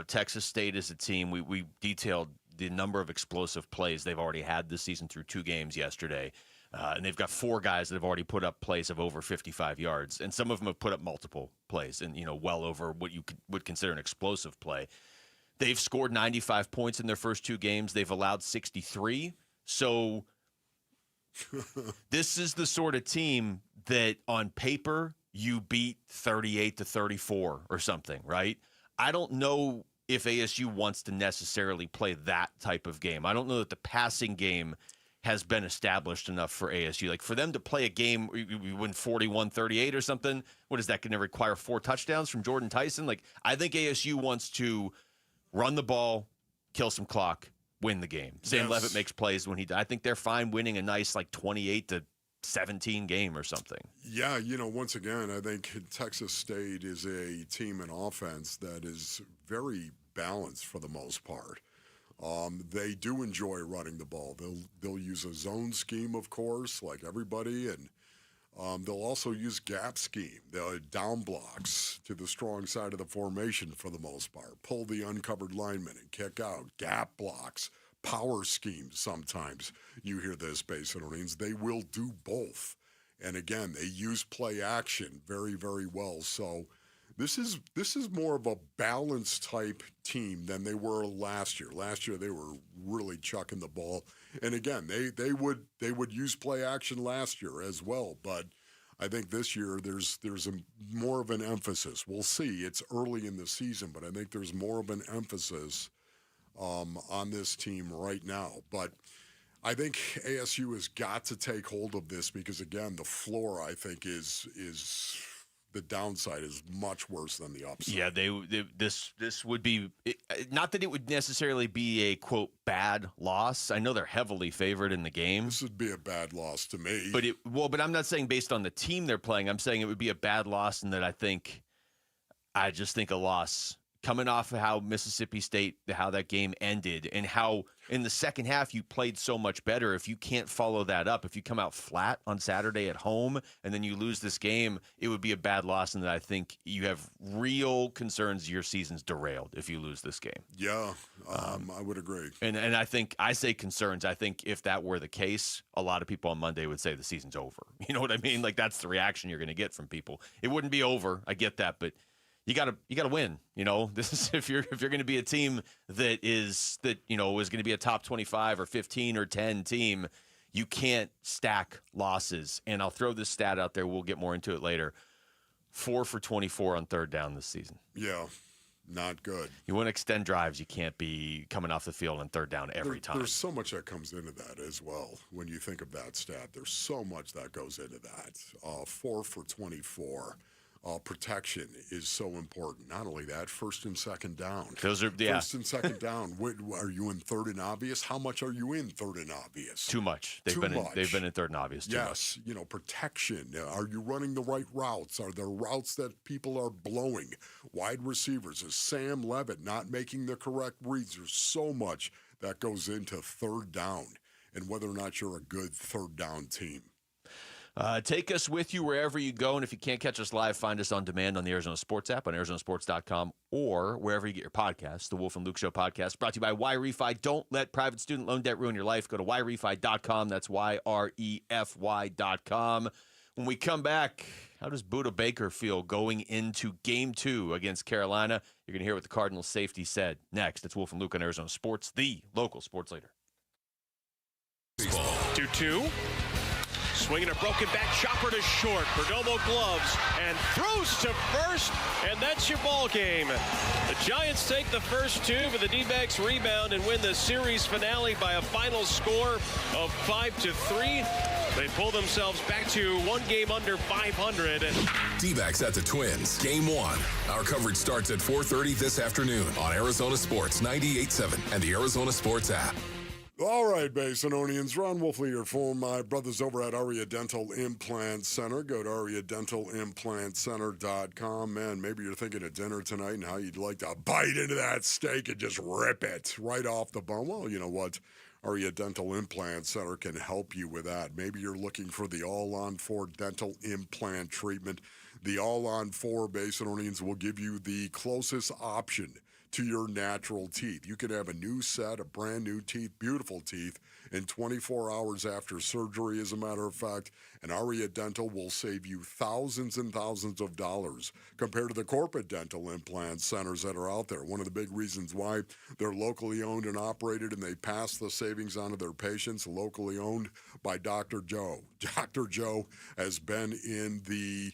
Texas State is a team. We detailed the number of explosive plays they've already had this season through 2 games yesterday. And they've got 4 guys that have already put up plays of over 55 yards, and some of them have put up multiple plays and well over what you would consider an explosive play. They've scored 95 points in their first 2 games. They've allowed 63. So this is the sort of team that on paper you beat 38-34 or something, right? I don't know if ASU wants to necessarily play that type of game. I don't know that the passing game has been established enough for ASU. Like for them to play a game, we win 41-38 or something. What is that going to require? 4 touchdowns from Jordan Tyson? Like I think ASU wants to run the ball, kill some clock, win the game. Sam Leavitt makes plays when I think they're fine winning a nice like 28-17 game or something. Yeah, once again, I think Texas State is a team in offense that is very balanced for the most part. They do enjoy running the ball. They'll use a zone scheme, of course, like everybody, and they'll also use gap scheme. They'll down blocks to the strong side of the formation for the most part. Pull the uncovered lineman and kick out. Gap blocks, power schemes. Sometimes you hear this, Base Marines. They will do both. And again, they use play action very, very well. So this is more of a balanced type team than they were last year. Last year they were really chucking the ball, and again they would use play action last year as well. But I think this year there's more of an emphasis. We'll see. It's early in the season, but I think there's more of an emphasis on this team right now. But I think ASU has got to take hold of this because again the floor I think is. The downside is much worse than the upside. Yeah, this would be not that it would necessarily be a quote bad loss. I know they're heavily favored in the game. This would be a bad loss to me. But I'm not saying based on the team they're playing. I'm saying it would be a bad loss, and that I just think a loss coming off of how Mississippi State, how that game ended, and how in the second half you played so much better. If you can't follow that up, if you come out flat on Saturday at home and then you lose this game, it would be a bad loss, and that I think you have real concerns your season's derailed if you lose this game. Yeah, I would agree. And I say concerns. I think if that were the case, a lot of people on Monday would say the season's over. You know what I mean? Like that's the reaction you're going to get from people. It wouldn't be over. I get that, but you gotta win. This is if you're going to be a team that is going to be a top 25 or 15 or 10 team, you can't stack losses. And I'll throw this stat out there. We'll get more into it later. 4 for 24 on third down this season. Yeah, not good. You want to extend drives. You can't be coming off the field on third down every time. There's so much that comes into that as well. When you think of that stat, there's so much that goes into that. 4 for 24. Protection is so important. Not only that, first and second down. Those are First and second down. Are you in third and obvious? How much are you in third and obvious? Too much. They've been in third and obvious too much. Yes, protection. Are you running the right routes? Are there routes that people are blowing? Wide receivers. Is Sam Levitt not making the correct reads? There's so much that goes into third down and whether or not you're a good third down team. Take us with you wherever you go, and if you can't catch us live, find us on demand on the Arizona Sports app, on ArizonaSports.com, or wherever you get your podcasts. The Wolf and Luke Show podcast, brought to you by YRefi. Don't let private student loan debt ruin your life. Go to YRefi.com. That's YREFY.com. When we come back, how does Budda Baker feel going into Game 2 against Carolina? You're going to hear what the Cardinals safety said next. It's Wolf and Luke on Arizona Sports, the local sports leader. 2-2. Swinging a broken back chopper to short. Perdomo gloves and throws to first, and that's your ball game. The Giants take the first 2, but the D-backs rebound and win the series finale by a final score of 5-3. They pull themselves back to 1 game under 500. D-backs at the Twins, Game 1. Our coverage starts at 4:30 this afternoon on Arizona Sports 98.7 and the Arizona Sports app. All right, Basinonians, Ron Wolfley here for my brothers over at Aria Dental Implant Center. Go to AriaDentalImplantCenter.com. Man, maybe you're thinking of dinner tonight and how you'd like to bite into that steak and just rip it right off the bone. Well, you know what? Aria Dental Implant Center can help you with that. Maybe you're looking for the all-on-4 dental implant treatment. The all-on-4 Basinonians will give you the closest option to your natural teeth. You can have a new set of brand new teeth, beautiful teeth, in 24 hours after surgery, as a matter of fact. And Aria Dental will save you thousands and thousands of dollars compared to the corporate dental implant centers that are out there. One of the big reasons why they're locally owned and operated, and they pass the savings on to their patients, locally owned by Dr. Joe. Dr. Joe has been in the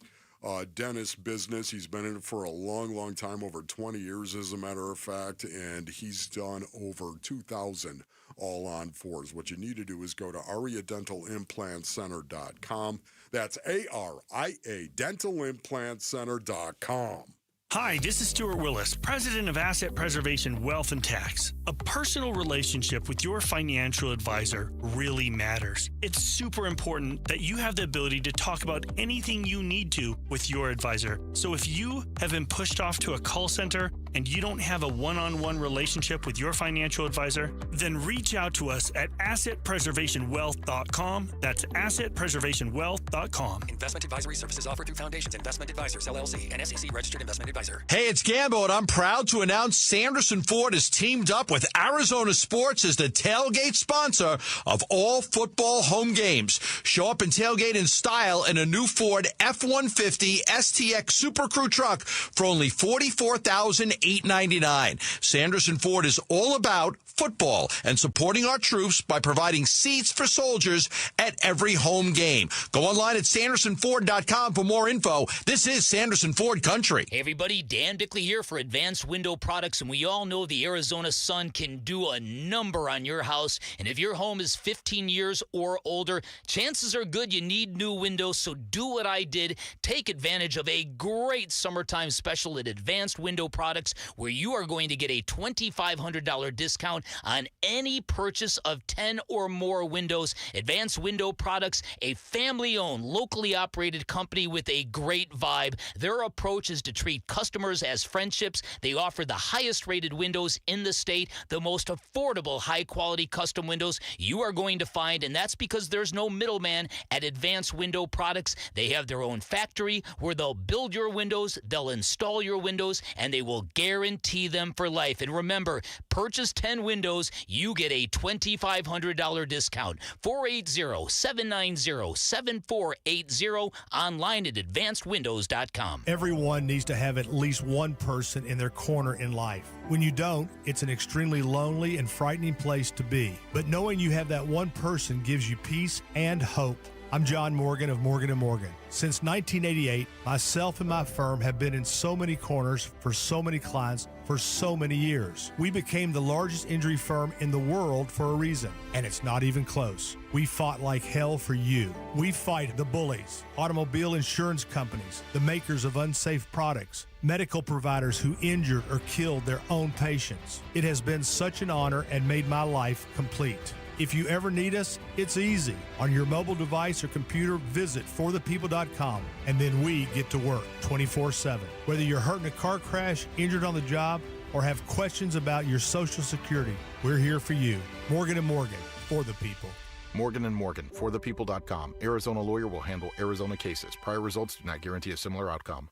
dentist business. He's been in it for a long, long time, over 20 years, as a matter of fact, and he's done over 2,000 all-on-4s. What you need to do is go to AriaDentalImplantCenter.com. That's ARIA DentalImplantCenter.com. Hi, this is Stuart Willis, President of Asset Preservation Wealth and Tax. A personal relationship with your financial advisor really matters. It's super important that you have the ability to talk about anything you need to with your advisor. So if you have been pushed off to a call center and you don't have a one-on-one relationship with your financial advisor, then reach out to us at AssetPreservationWealth.com. That's AssetPreservationWealth.com. Investment advisory services offered through Foundations Investment Advisors, LLC, and SEC Registered Investment Advisor. Hey, it's Gambo, and I'm proud to announce Sanderson Ford has teamed up with Arizona Sports as the tailgate sponsor of all football home games. Show up and tailgate in style in a new Ford F-150 STX Super Crew truck for only $44,899. Sanderson Ford is all about football and supporting our troops by providing seats for soldiers at every home game. Go online at SandersonFord.com for more info. This is Sanderson Ford Country. Hey, everybody. Dan Bickley here for Advanced Window Products, and we all know the Arizona sun can do a number on your house. And if your home is 15 years or older, chances are good you need new windows. So do what I did. Take advantage of a great summertime special at Advanced Window Products, where you are going to get a $2,500 discount on any purchase of 10 or more windows. Advanced Window Products, a family-owned, locally operated company with a great vibe. Their approach is to treat customers as friendships. They offer the highest rated windows in the state, the most affordable, high-quality custom windows you are going to find, and that's because there's no middleman at Advanced Window Products. They have their own factory where they'll build your windows, they'll install your windows, and they will guarantee guarantee them for life. And remember, purchase 10 windows, you get a $2,500 discount. 480-790-7480, online at advancedwindows.com. Everyone needs to have at least one person in their corner in life. When you don't, it's an extremely lonely and frightening place to be. But knowing you have that one person gives you peace and hope. I'm John Morgan of Morgan & Morgan. Since 1988, myself and my firm have been in so many corners for so many clients for so many years. We became the largest injury firm in the world for a reason, and it's not even close. We fought like hell for you. We fight the bullies, automobile insurance companies, the makers of unsafe products, medical providers who injured or killed their own patients. It has been such an honor and made my life complete. If you ever need us, it's easy. On your mobile device or computer, visit forthepeople.com, and then we get to work 24/7. Whether you're hurt in a car crash, injured on the job, or have questions about your Social Security, we're here for you. Morgan & Morgan, for the people. Morgan & Morgan, forthepeople.com. Arizona lawyer will handle Arizona cases. Prior results do not guarantee a similar outcome.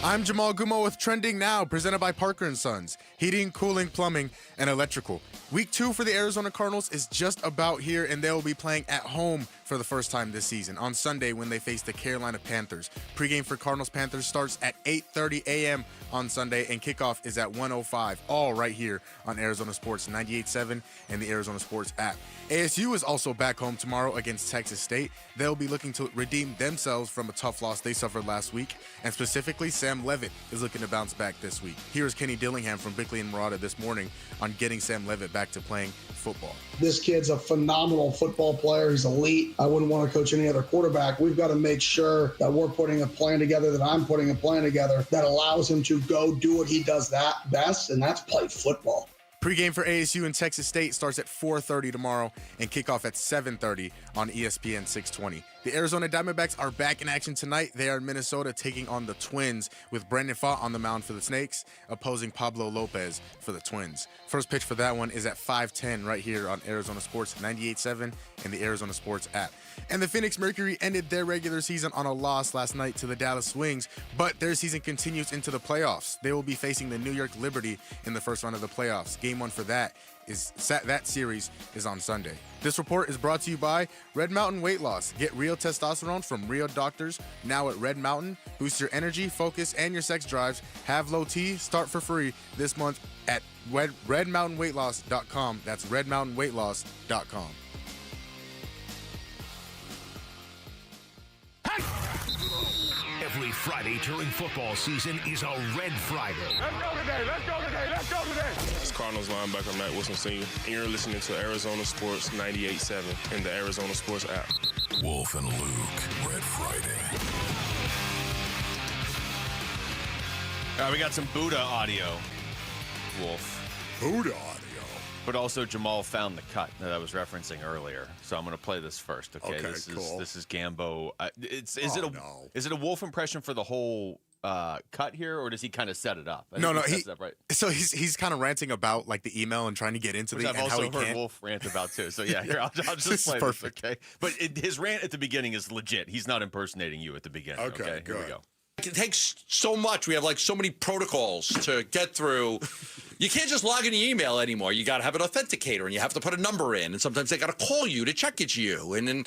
I'm Jamal Gumo with Trending Now, presented by Parker & Sons. Heating, cooling, plumbing, and electrical. Week 2 for the Arizona Cardinals is just about here, and they will be playing at home for the first time this season on Sunday when they face the Carolina Panthers. Pregame for Cardinals-Panthers starts at 8:30 a.m. on Sunday, and kickoff is at 1:05, all right here on Arizona Sports 98.7 and the Arizona Sports app. ASU is also back home tomorrow against Texas State. They'll be looking to redeem themselves from a tough loss they suffered last week, and specifically Sam Levitt is looking to bounce back this week. Here's Kenny Dillingham from Bickley and Murata this morning on getting Sam Levitt back to playing football. This kid's a phenomenal football player. He's elite. I wouldn't want to coach any other quarterback. We've got to make sure that we're putting a plan together, that I'm putting a plan together that allows him to go do what he does that best, and that's play football. Pregame for ASU and Texas State starts at 4:30 tomorrow and kickoff at 7:30 on ESPN 620. The Arizona Diamondbacks are back in action tonight. They are in Minnesota taking on the Twins with Brandon Pfaadt on the mound for the Snakes, opposing Pablo Lopez for the Twins. First pitch for that one is at 5:10 right here on Arizona Sports 98.7 and the Arizona Sports app. And the Phoenix Mercury ended their regular season on a loss last night to the Dallas Wings, but their season continues into the playoffs. They will be facing the New York Liberty in the first round of the playoffs. Game 1 for that series is on Sunday. This report is brought to you by Red Mountain Weight Loss. Get real testosterone from real doctors now at Red Mountain. Boost your energy, focus, and your sex drives. Have low T. Start for free this month at redmountainweightloss.com. That's redmountainweightloss.com. Every Friday during football season is a Red Friday. Let's go today. Let's go today. Let's go today. It's Cardinals linebacker Matt Wilson Sr. And you're listening to Arizona Sports 98.7 and the Arizona Sports app. Wolf and Luke, Red Friday. We got some Buddha audio, Wolf. Buddha audio. But also Jamal found the cut that I was referencing earlier, so I'm going to play this first. Okay, cool. This is Gambo. Is it a Wolf impression for the whole cut here, or does he kind of set it up? No, he sets it up right. So he's kind of ranting about like the email and trying to get into Which the I've and also how he heard can't. Wolf rant about too. So yeah, here I'll just This is play perfect. this. Okay, but his rant at the beginning is legit. He's not impersonating you at the beginning. Okay, here we go. It takes so much. We have like so many protocols to get through. You can't just log in your email anymore. You got to have an authenticator, and you have to put a number in, and sometimes they got to call you to check it's you. And then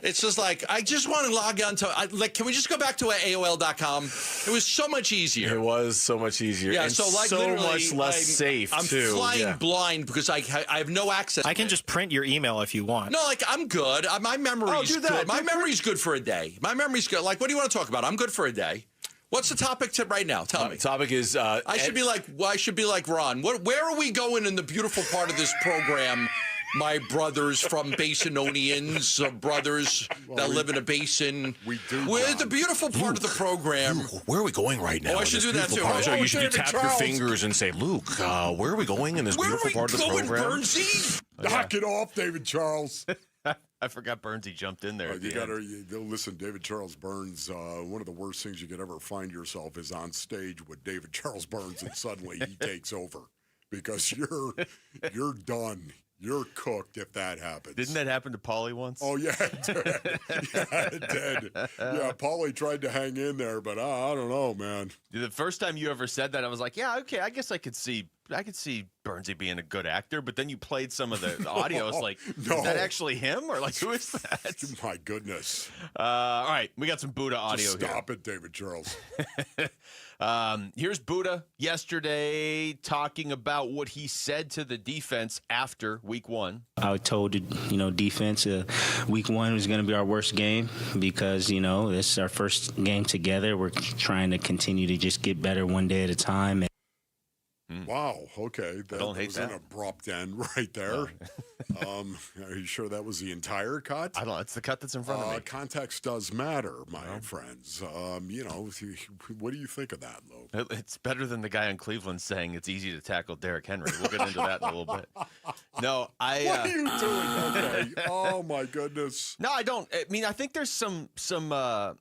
it's just like, I just want to log on to, can we just go back to AOL.com? It was so much easier. It was so much easier. Yeah, and so like so literally, much less safe, I'm too. flying blind because I have no access. I can just print your email if you want. No, I'm good. My memory's do that. good. My memory's good for a day. My memory's good. Like, what do you want to talk about? I'm good for a day. What's the topic right now? Tell me. The topic is... I should be like Ron. Where are we going in the beautiful part of this program? My brothers from Basinonians, brothers that live in a basin. We do. We're the beautiful part of the program. Where are we going right now? Oh, I should do that too. So you should David tap Charles. your fingers and say, Luke, where are we going in this beautiful part of the program? Bernsey? Knock it off, David Charles. I forgot Bernsey jumped in there. Listen, David Charles Burns, one of the worst things you could ever find yourself is on stage with David Charles Burns and suddenly he takes over because you're done. You're cooked if that happens. Didn't that happen to Paulie once? Oh, yeah, it did. Yeah, it did. Yeah, Paulie tried to hang in there, but I don't know, man. The first time you ever said that, I was like, yeah, okay, I guess I could see Burnsy being a good actor, but then you played some of the audio. I was like, no. Is that actually him? Or like, who is that? My goodness. All right, we got some Buddha audio Just stop it, David Charles. Here's Buddha yesterday talking about what he said to the defense after week 1. I told the defense week 1 was going to be our worst game because this is our first game together. We're trying to continue to just get better one day at a time. Wow. Okay. That don't hate was that. an abrupt end right there. Are you sure that was the entire cut? I don't know. It's the cut that's in front of me. Context does matter, my friends. What do you think of that, Lou? It's better than the guy in Cleveland saying it's easy to tackle Derrick Henry. We'll get into that in a little bit. No, What are you doing? Okay. Oh, my goodness. No, I don't. I mean, I think there's some. I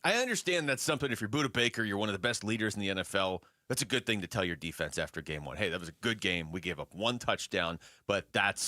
understand that's something. If you're Buddha Baker, you're one of the best leaders in the NFL. That's a good thing to tell your defense after game 1. Hey, that was a good game. We gave up 1 touchdown, but that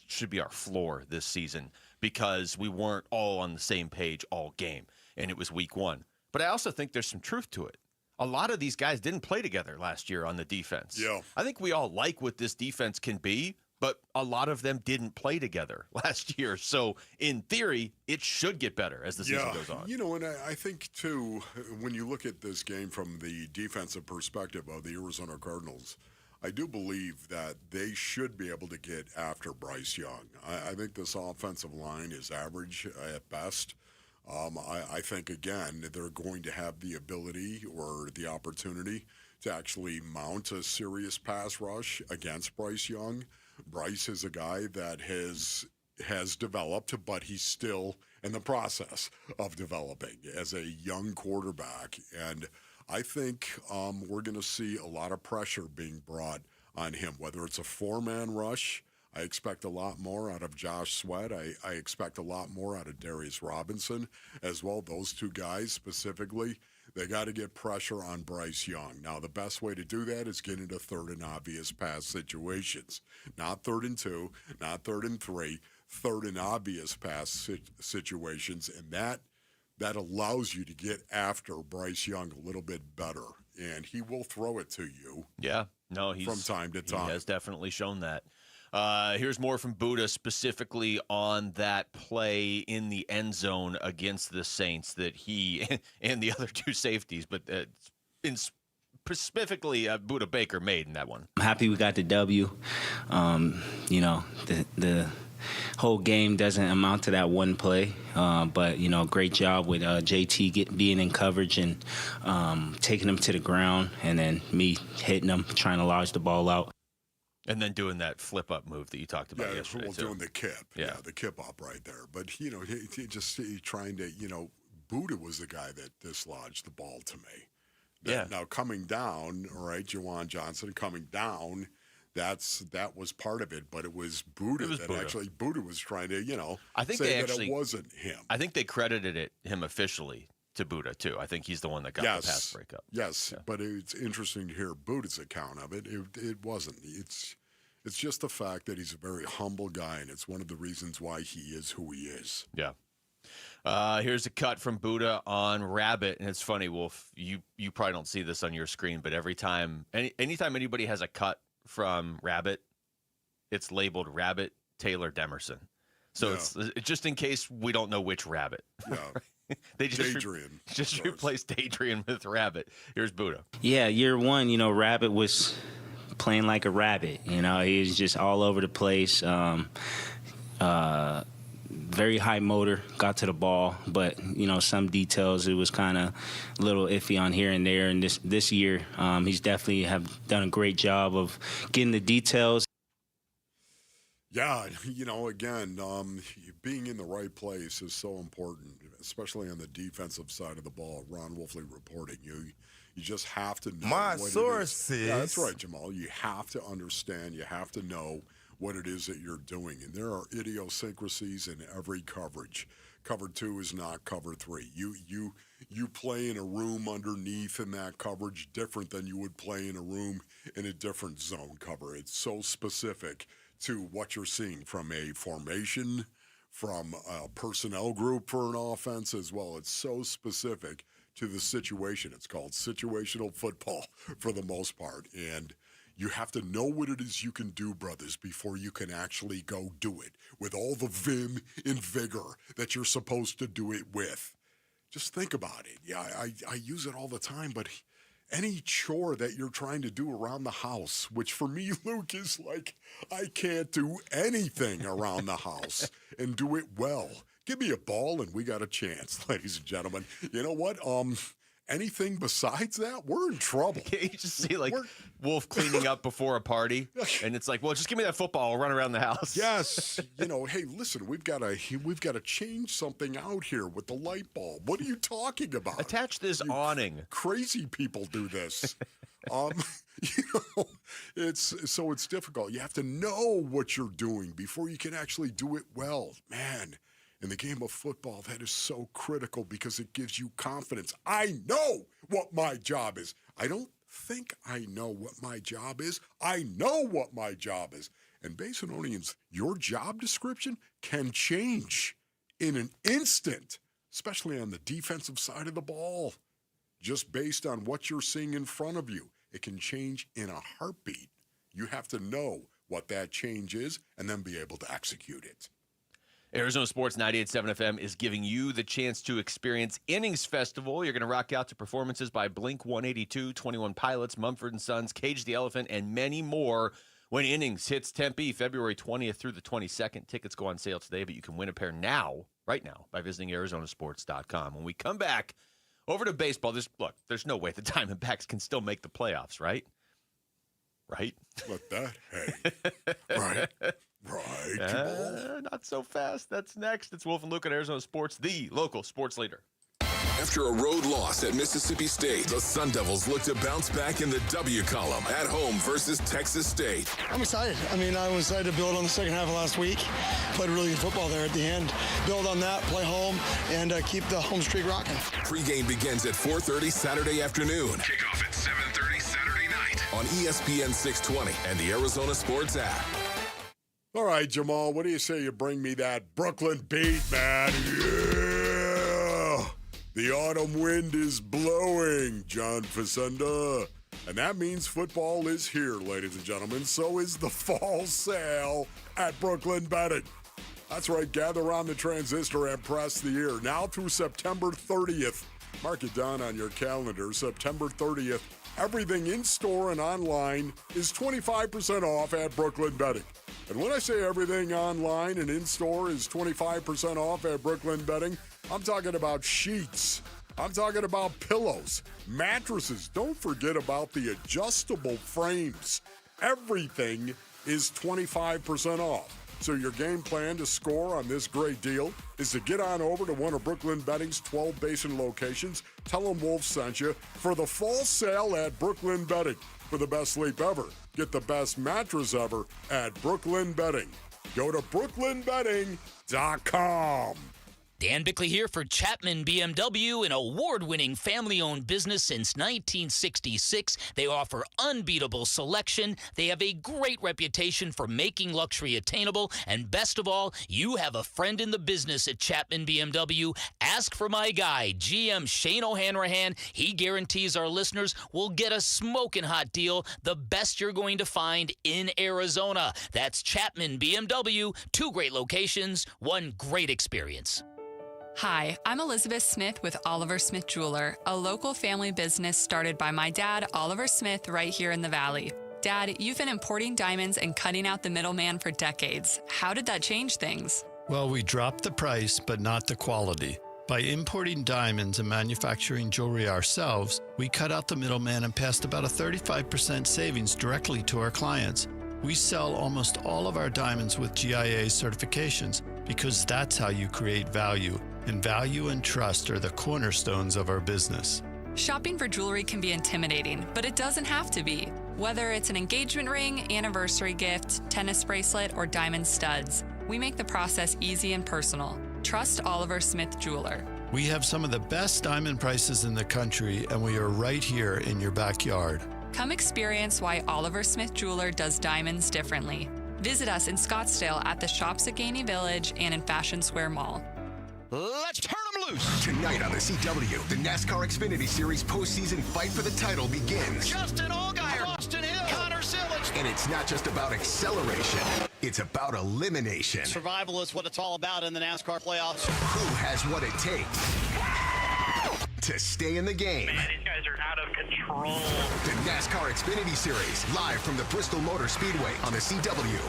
should be our floor this season because we weren't all on the same page all game, and it was week 1. But I also think there's some truth to it. A lot of these guys didn't play together last year on the defense. Yeah. I think we all like what this defense can be, but a lot of them didn't play together last year. So, in theory, it should get better as the season goes on. And I think, too, when you look at this game from the defensive perspective of the Arizona Cardinals, I do believe that they should be able to get after Bryce Young. I think this offensive line is average at best. I think, again, they're going to have the ability or the opportunity to actually mount a serious pass rush against Bryce Young. Bryce is a guy that has developed, but he's still in the process of developing as a young quarterback. And I think we're going to see a lot of pressure being brought on him, whether it's a 4-man rush. I expect a lot more out of Josh Sweat. I expect a lot more out of Darius Robinson as well. Those 2 guys specifically, they got to get pressure on Bryce Young. Now, the best way to do that is get into 3rd and obvious pass situations. Not 3rd and 2, not 3rd and 3, 3rd and obvious pass situations. And that allows you to get after Bryce Young a little bit better. And he will throw it to you. Yeah. No, from time to time. He has definitely shown that. Here's more from Buddha specifically on that play in the end zone against the Saints that he and the other 2 safeties, but specifically Buddha Baker made in that one. I'm happy we got the W. The whole game doesn't amount to that one play, but great job with JT being in coverage and taking him to the ground, and then me hitting him, trying to lodge the ball out. And then doing that flip-up move that you talked about yesterday, too. Doing the kip. Yeah, the kip-up right there. But, he trying to, Buddha was the guy that dislodged the ball to me. Now, coming down, all right, Juwan Johnson coming down, that was part of it, but it was Buddha actually, Buddha was trying to, I think say that it wasn't him. I think they credited him officially to Buddha, too. I think he's the one that got the pass breakup. Yes, but it's interesting to hear Buddha's account of it. It wasn't. It's just the fact that he's a very humble guy, and it's one of the reasons why he is who he is. Yeah. Here's a cut from Buddha on Rabbit, and it's funny, Wolf, you probably don't see this on your screen, but anytime anybody has a cut from Rabbit, it's labeled Rabbit Taylor Demerson. So it's just in case we don't know which Rabbit. Yeah. They just replaced Adrian with Rabbit. Here's Buddha. Yeah, year 1, Rabbit was playing like a rabbit. He was just all over the place. Very high motor, got to the ball, but some details it was kind of a little iffy on here and there. And this year, he's definitely have done a great job of getting the details. Yeah, again, being in the right place is so important, especially on the defensive side of the ball. Ron Wolfley reporting. You just have to know my what sources. It is. Yeah, that's right, Jamal. You have to understand. You have to know what it is that you're doing. And there are idiosyncrasies in every coverage. Cover 2 is not cover 3. You play in a room underneath in that coverage different than you would play in a room in a different zone cover. It's so specific to what you're seeing from a formation, from a personnel group for an offense as well. It's so specific to the situation. It's called situational football for the most part. And you have to know what it is you can do, brothers, before you can actually go do it with all the vim and vigor that you're supposed to do it with. Just think about it. Yeah, I use it all the time, but any chore that you're trying to do around the house, which for me, Luke, is like I can't do anything around the house and do it well. Give me a ball and we got a chance, ladies and gentlemen. You know what? Anything besides that, we're in trouble. You just see like Wolf cleaning up before a party, and it's like, well, just give me that football. I'll run around the house. Yes, hey, listen, we've got to change something out here with the light bulb. What are you talking about? Attach this awning. Crazy people do this. It's difficult. You have to know what you're doing before you can actually do it well, man. In the game of football, that is so critical because it gives you confidence. I know what my job is. I don't think I know what my job is. I know what my job is. And Basinonians, your job description can change in an instant, especially on the defensive side of the ball. Just based on what you're seeing in front of you, it can change in a heartbeat. You have to know what that change is and then be able to execute it. Arizona Sports 98.7 FM is giving you the chance to experience Innings Festival. You're going to rock out to performances by Blink-182, 21 Pilots, Mumford & Sons, Cage the Elephant, and many more when Innings hits Tempe February 20th through the 22nd. Tickets go on sale today, but you can win a pair right now, by visiting ArizonaSports.com. When we come back over to baseball, there's no way the Diamondbacks can still make the playoffs, right? Right? Let that hang. Right. Right. Not so fast. That's next. It's Wolf and Luke at Arizona Sports, the local sports leader. After a road loss at Mississippi State, the Sun Devils look to bounce back in the W column at home versus Texas State. I'm excited. I was excited to build on the second half of last week. Played really good football there at the end. Build on that, play home, and keep the home streak rocking. Pregame begins at 4:30 Saturday afternoon. Kickoff at 7:30 Saturday night on ESPN 620 and the Arizona Sports app. All right, Jamal, what do you say you bring me that Brooklyn beat, man? Yeah! The autumn wind is blowing, John Facenda. And that means football is here, ladies and gentlemen. So is the fall sale at Brooklyn Betting. That's right, gather around the transistor and press the ear. Now through September 30th. Mark it down on your calendar, September 30th. Everything in-store and online is 25% off at Brooklyn Betting. And when I say everything online and in-store is 25% off at Brooklyn Betting, I'm talking about sheets. I'm talking about pillows, mattresses. Don't forget about the adjustable frames. Everything is 25% off. So your game plan to score on this great deal is to get on over to one of Brooklyn Betting's 12 Basin locations. Tell them Wolf sent you for the fall sale at Brooklyn Betting. For the best sleep ever, get the best mattress ever at Brooklyn Betting. Go to brooklynbetting.com. Dan Bickley here for Chapman BMW, an award-winning family-owned business since 1966. They offer unbeatable selection. They have a great reputation for making luxury attainable. And best of all, you have a friend in the business at Chapman BMW. Ask for my guy, GM Shane O'Hanrahan. He guarantees our listeners will get a smoking hot deal, the best you're going to find in Arizona. That's Chapman BMW, 2 great locations, 1 great experience. Hi, I'm Elizabeth Smith with Oliver Smith Jeweler, a local family business started by my dad, Oliver Smith, right here in the Valley. Dad, you've been importing diamonds and cutting out the middleman for decades. How did that change things? Well, we dropped the price, but not the quality. By importing diamonds and manufacturing jewelry ourselves, we cut out the middleman and passed about a 35% savings directly to our clients. We sell almost all of our diamonds with GIA certifications because that's how you create value. And value and trust are the cornerstones of our business. Shopping for jewelry can be intimidating, but it doesn't have to be. Whether it's an engagement ring, anniversary gift, tennis bracelet, or diamond studs, we make the process easy and personal. Trust Oliver Smith Jeweler. We have some of the best diamond prices in the country, and we are right here in your backyard. Come experience why Oliver Smith Jeweler does diamonds differently. Visit us in Scottsdale at the Shops at Gainey Village and in Fashion Square Mall. Let's turn them loose. Tonight on the CW, the NASCAR Xfinity Series postseason fight for the title begins. Justin Allgaier, Austin Hill, Connor Simmons. And it's not just about acceleration. It's about elimination. Survival is what it's all about in the NASCAR playoffs. Who has what it takes to stay in the game? Man, these guys are out of control. The NASCAR Xfinity Series, live from the Bristol Motor Speedway on the CW.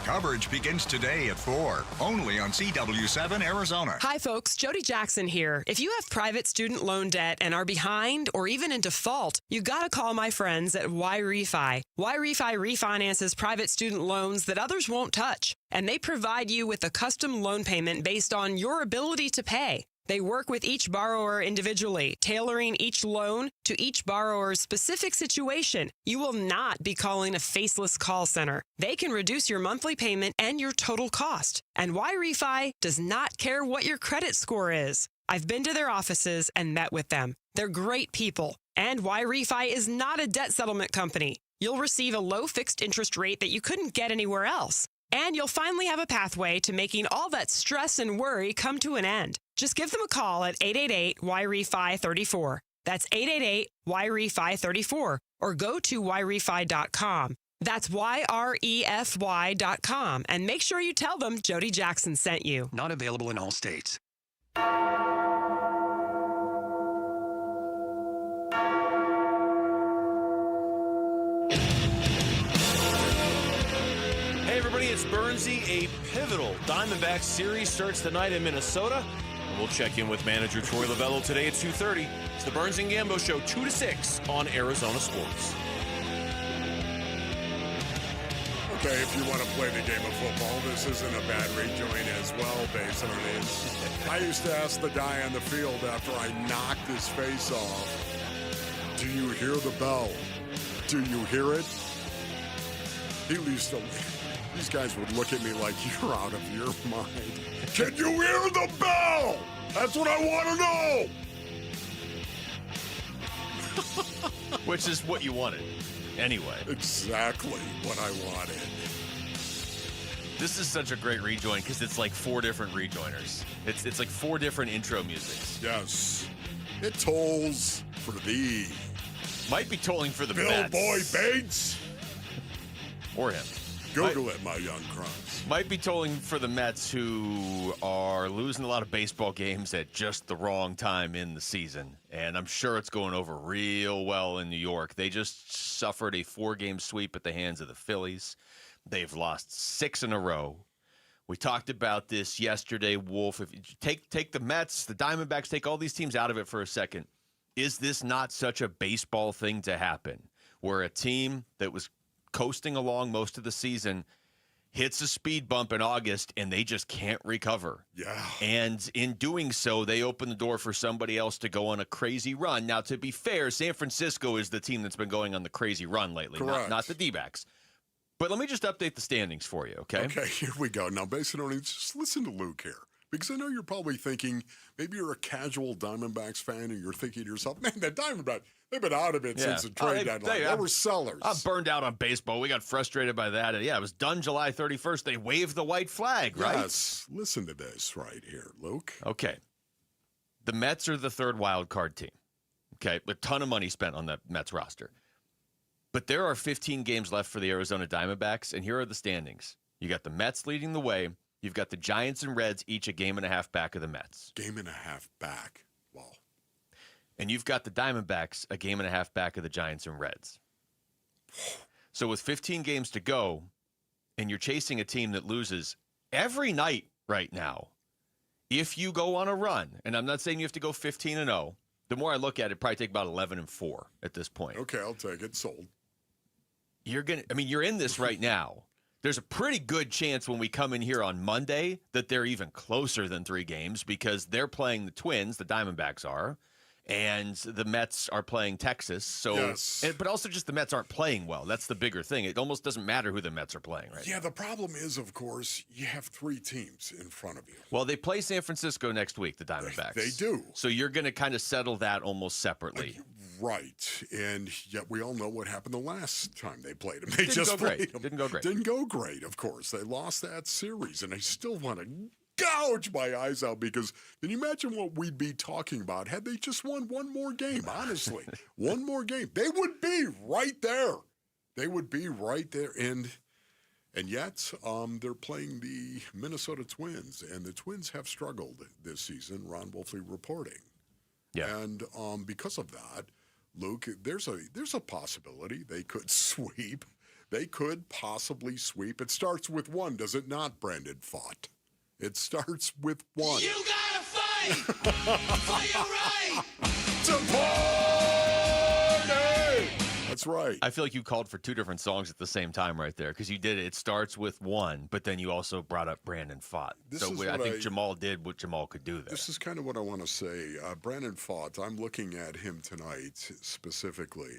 Coverage begins today at 4, only on CW7 Arizona. Hi, folks. Jody Jackson here. If you have private student loan debt and are behind or even in default, you got to call my friends at YRefi. YRefi refinances private student loans that others won't touch, and they provide you with a custom loan payment based on your ability to pay. They work with each borrower individually, tailoring each loan to each borrower's specific situation. You will not be calling a faceless call center. They can reduce your monthly payment and your total cost. And YRefi does not care what your credit score is. I've been to their offices and met with them. They're great people. And YRefi is not a debt settlement company. You'll receive a low fixed interest rate that you couldn't get anywhere else. And you'll finally have a pathway to making all that stress and worry come to an end. Just give them a call at 888-YRefi-34. That's 888-YRefi-34. Or go to YRefi.com. That's YREFY.com. And make sure you tell them Jody Jackson sent you. Not available in all states. Hey everybody, it's Burnsy. A pivotal Diamondbacks series starts tonight in Minnesota. And we'll check in with manager Troy Lavello today at 2:30. It's the Burns and Gambo Show, 2 to 6 on Arizona Sports. Okay, if you want to play the game of football, this isn't a bad rejoin as well, based on it. I used to ask the guy on the field after I knocked his face off, do you hear the bell? Do you hear it? He used to... These guys would look at me like, you're out of your mind. Can you hear the bell? That's what I want to know. Which is what you wanted, anyway. Exactly what I wanted. This is such a great rejoin because it's like 4 different rejoiners. It's like 4 different intro musics. Yes. It tolls for thee. Might be tolling for the Bill Mets. Boy Bates. Or him. Google it, my young crumbs. Might be tolling for the Mets, who are losing a lot of baseball games at just the wrong time in the season. And I'm sure it's going over real well in New York. They just suffered a 4-game sweep at the hands of the Phillies. They've lost 6 in a row. We talked about this yesterday, Wolf. If you take the Mets, the Diamondbacks, take all these teams out of it for a second. Is this not such a baseball thing to happen, where a team that was coasting along most of the season hits a speed bump in August and they just can't recover? Yeah. And in doing so, they open the door for somebody else to go on a crazy run. Now, to be fair, San Francisco is the team that's been going on the crazy run lately, not the D-backs. But let me just update the standings for you, okay? Okay, here we go. Now, basically, just listen to Luke here. Because I know you're probably thinking, maybe you're a casual Diamondbacks fan and you're thinking to yourself, man, the Diamondbacks, they've been out of it since the trade deadline. They were sellers. I'm burned out on baseball. We got frustrated by that. And yeah, it was done July 31st. They waved the white flag, right? Yes. Listen to this right here, Luke. Okay. The Mets are the 3rd wild card team. Okay. A ton of money spent on the Mets roster. But there are 15 games left for the Arizona Diamondbacks, and here are the standings. You got the Mets leading the way. You've got the Giants and Reds each a game and a half back of the Mets. Game and a half back. Wow. And you've got the Diamondbacks a game and a half back of the Giants and Reds. So with 15 games to go, and you're chasing a team that loses every night right now, if you go on a run, and I'm not saying you have to go 15-0, the more I look at it, probably take about 11-4 at this point. Okay, I'll take it. Sold. You're in this right now. There's a pretty good chance when we come in here on Monday that they're even closer than 3 games, because they're playing the Twins, the Diamondbacks are, and the Mets are playing Texas. So, yes. But also just the Mets aren't playing well. That's the bigger thing. It almost doesn't matter who the Mets are playing right now. The problem is, of course, you have 3 teams in front of you. Well, they play San Francisco next week, the Diamondbacks. They do. So you're going to kind of settle that almost separately. Right, and yet we all know what happened the last time they played him. They Didn't just go played great. him. Didn't go great. Didn't go great, of course. They lost that series, and I still want to gouge my eyes out because can you imagine what we'd be talking about had they just won one more game, honestly. One more game. They would be right there. They would be right there, and yet they're playing the Minnesota Twins, and the Twins have struggled this season, Ron Wolfley reporting. Yeah. And because of that, Luke, there's a possibility they could sweep. They could possibly sweep. It starts with one, does it not, Brandon Fott? It starts with one. You gotta fight for your right to party! That's right. I feel like you called for two different songs at the same time right there because you did it. It starts with one, but then you also brought up Brandon Fott. I think Jamal did what Jamal could do there. This is kind of what I want to say. Brandon Fott, I'm looking at him tonight specifically.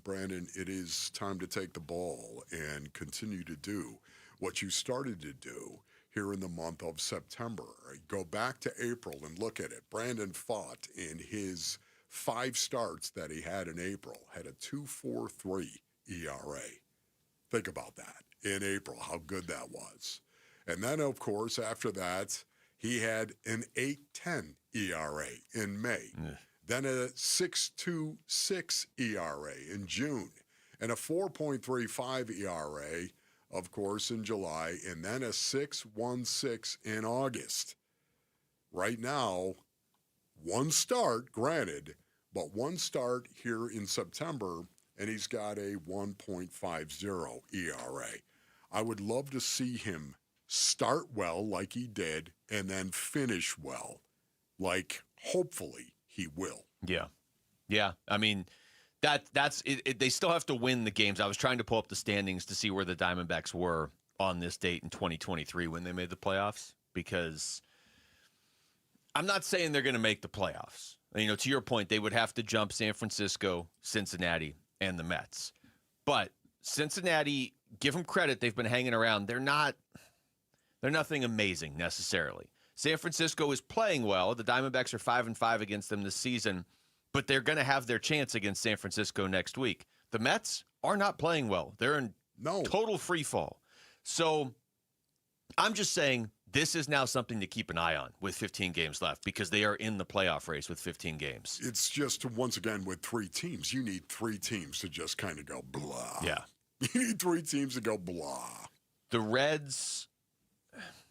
Brandon, it is time to take the ball and continue to do what you started to do here in the month of September. Go back to April and look at it. Brandon Fott, in his 5 starts that he had in April, had a 2.43 ERA. Think about that in April, how good that was. And then, of course, after that, he had an 8.10 ERA in May. Then a 6.26 ERA in June, and a 4.35 ERA, of course, in July, and then a 6.16 in August. Right now, one start, granted, but one start here in September, and he's got a 1.50 ERA. I would love to see him start well like he did and then finish well, like hopefully he will. Yeah. Yeah. I mean, that's it. They still have to win the games. I was trying to pull up the standings to see where the Diamondbacks were on this date in 2023 when they made the playoffs, because I'm not saying they're going to make the playoffs. You know, to your point, they would have to jump San Francisco, Cincinnati, and the Mets. But Cincinnati, give them credit, they've been hanging around. They're nothing amazing necessarily. San Francisco is playing well. The Diamondbacks are 5-5 against them this season, but they're going to have their chance against San Francisco next week. The Mets are not playing well. They're in total free fall. So I'm just saying this is now something to keep an eye on with 15 games left because they are in the playoff race with 15 games. It's just, once again, with 3 teams, you need 3 teams to just kind of go blah. Yeah. You need 3 teams to go blah. The Reds...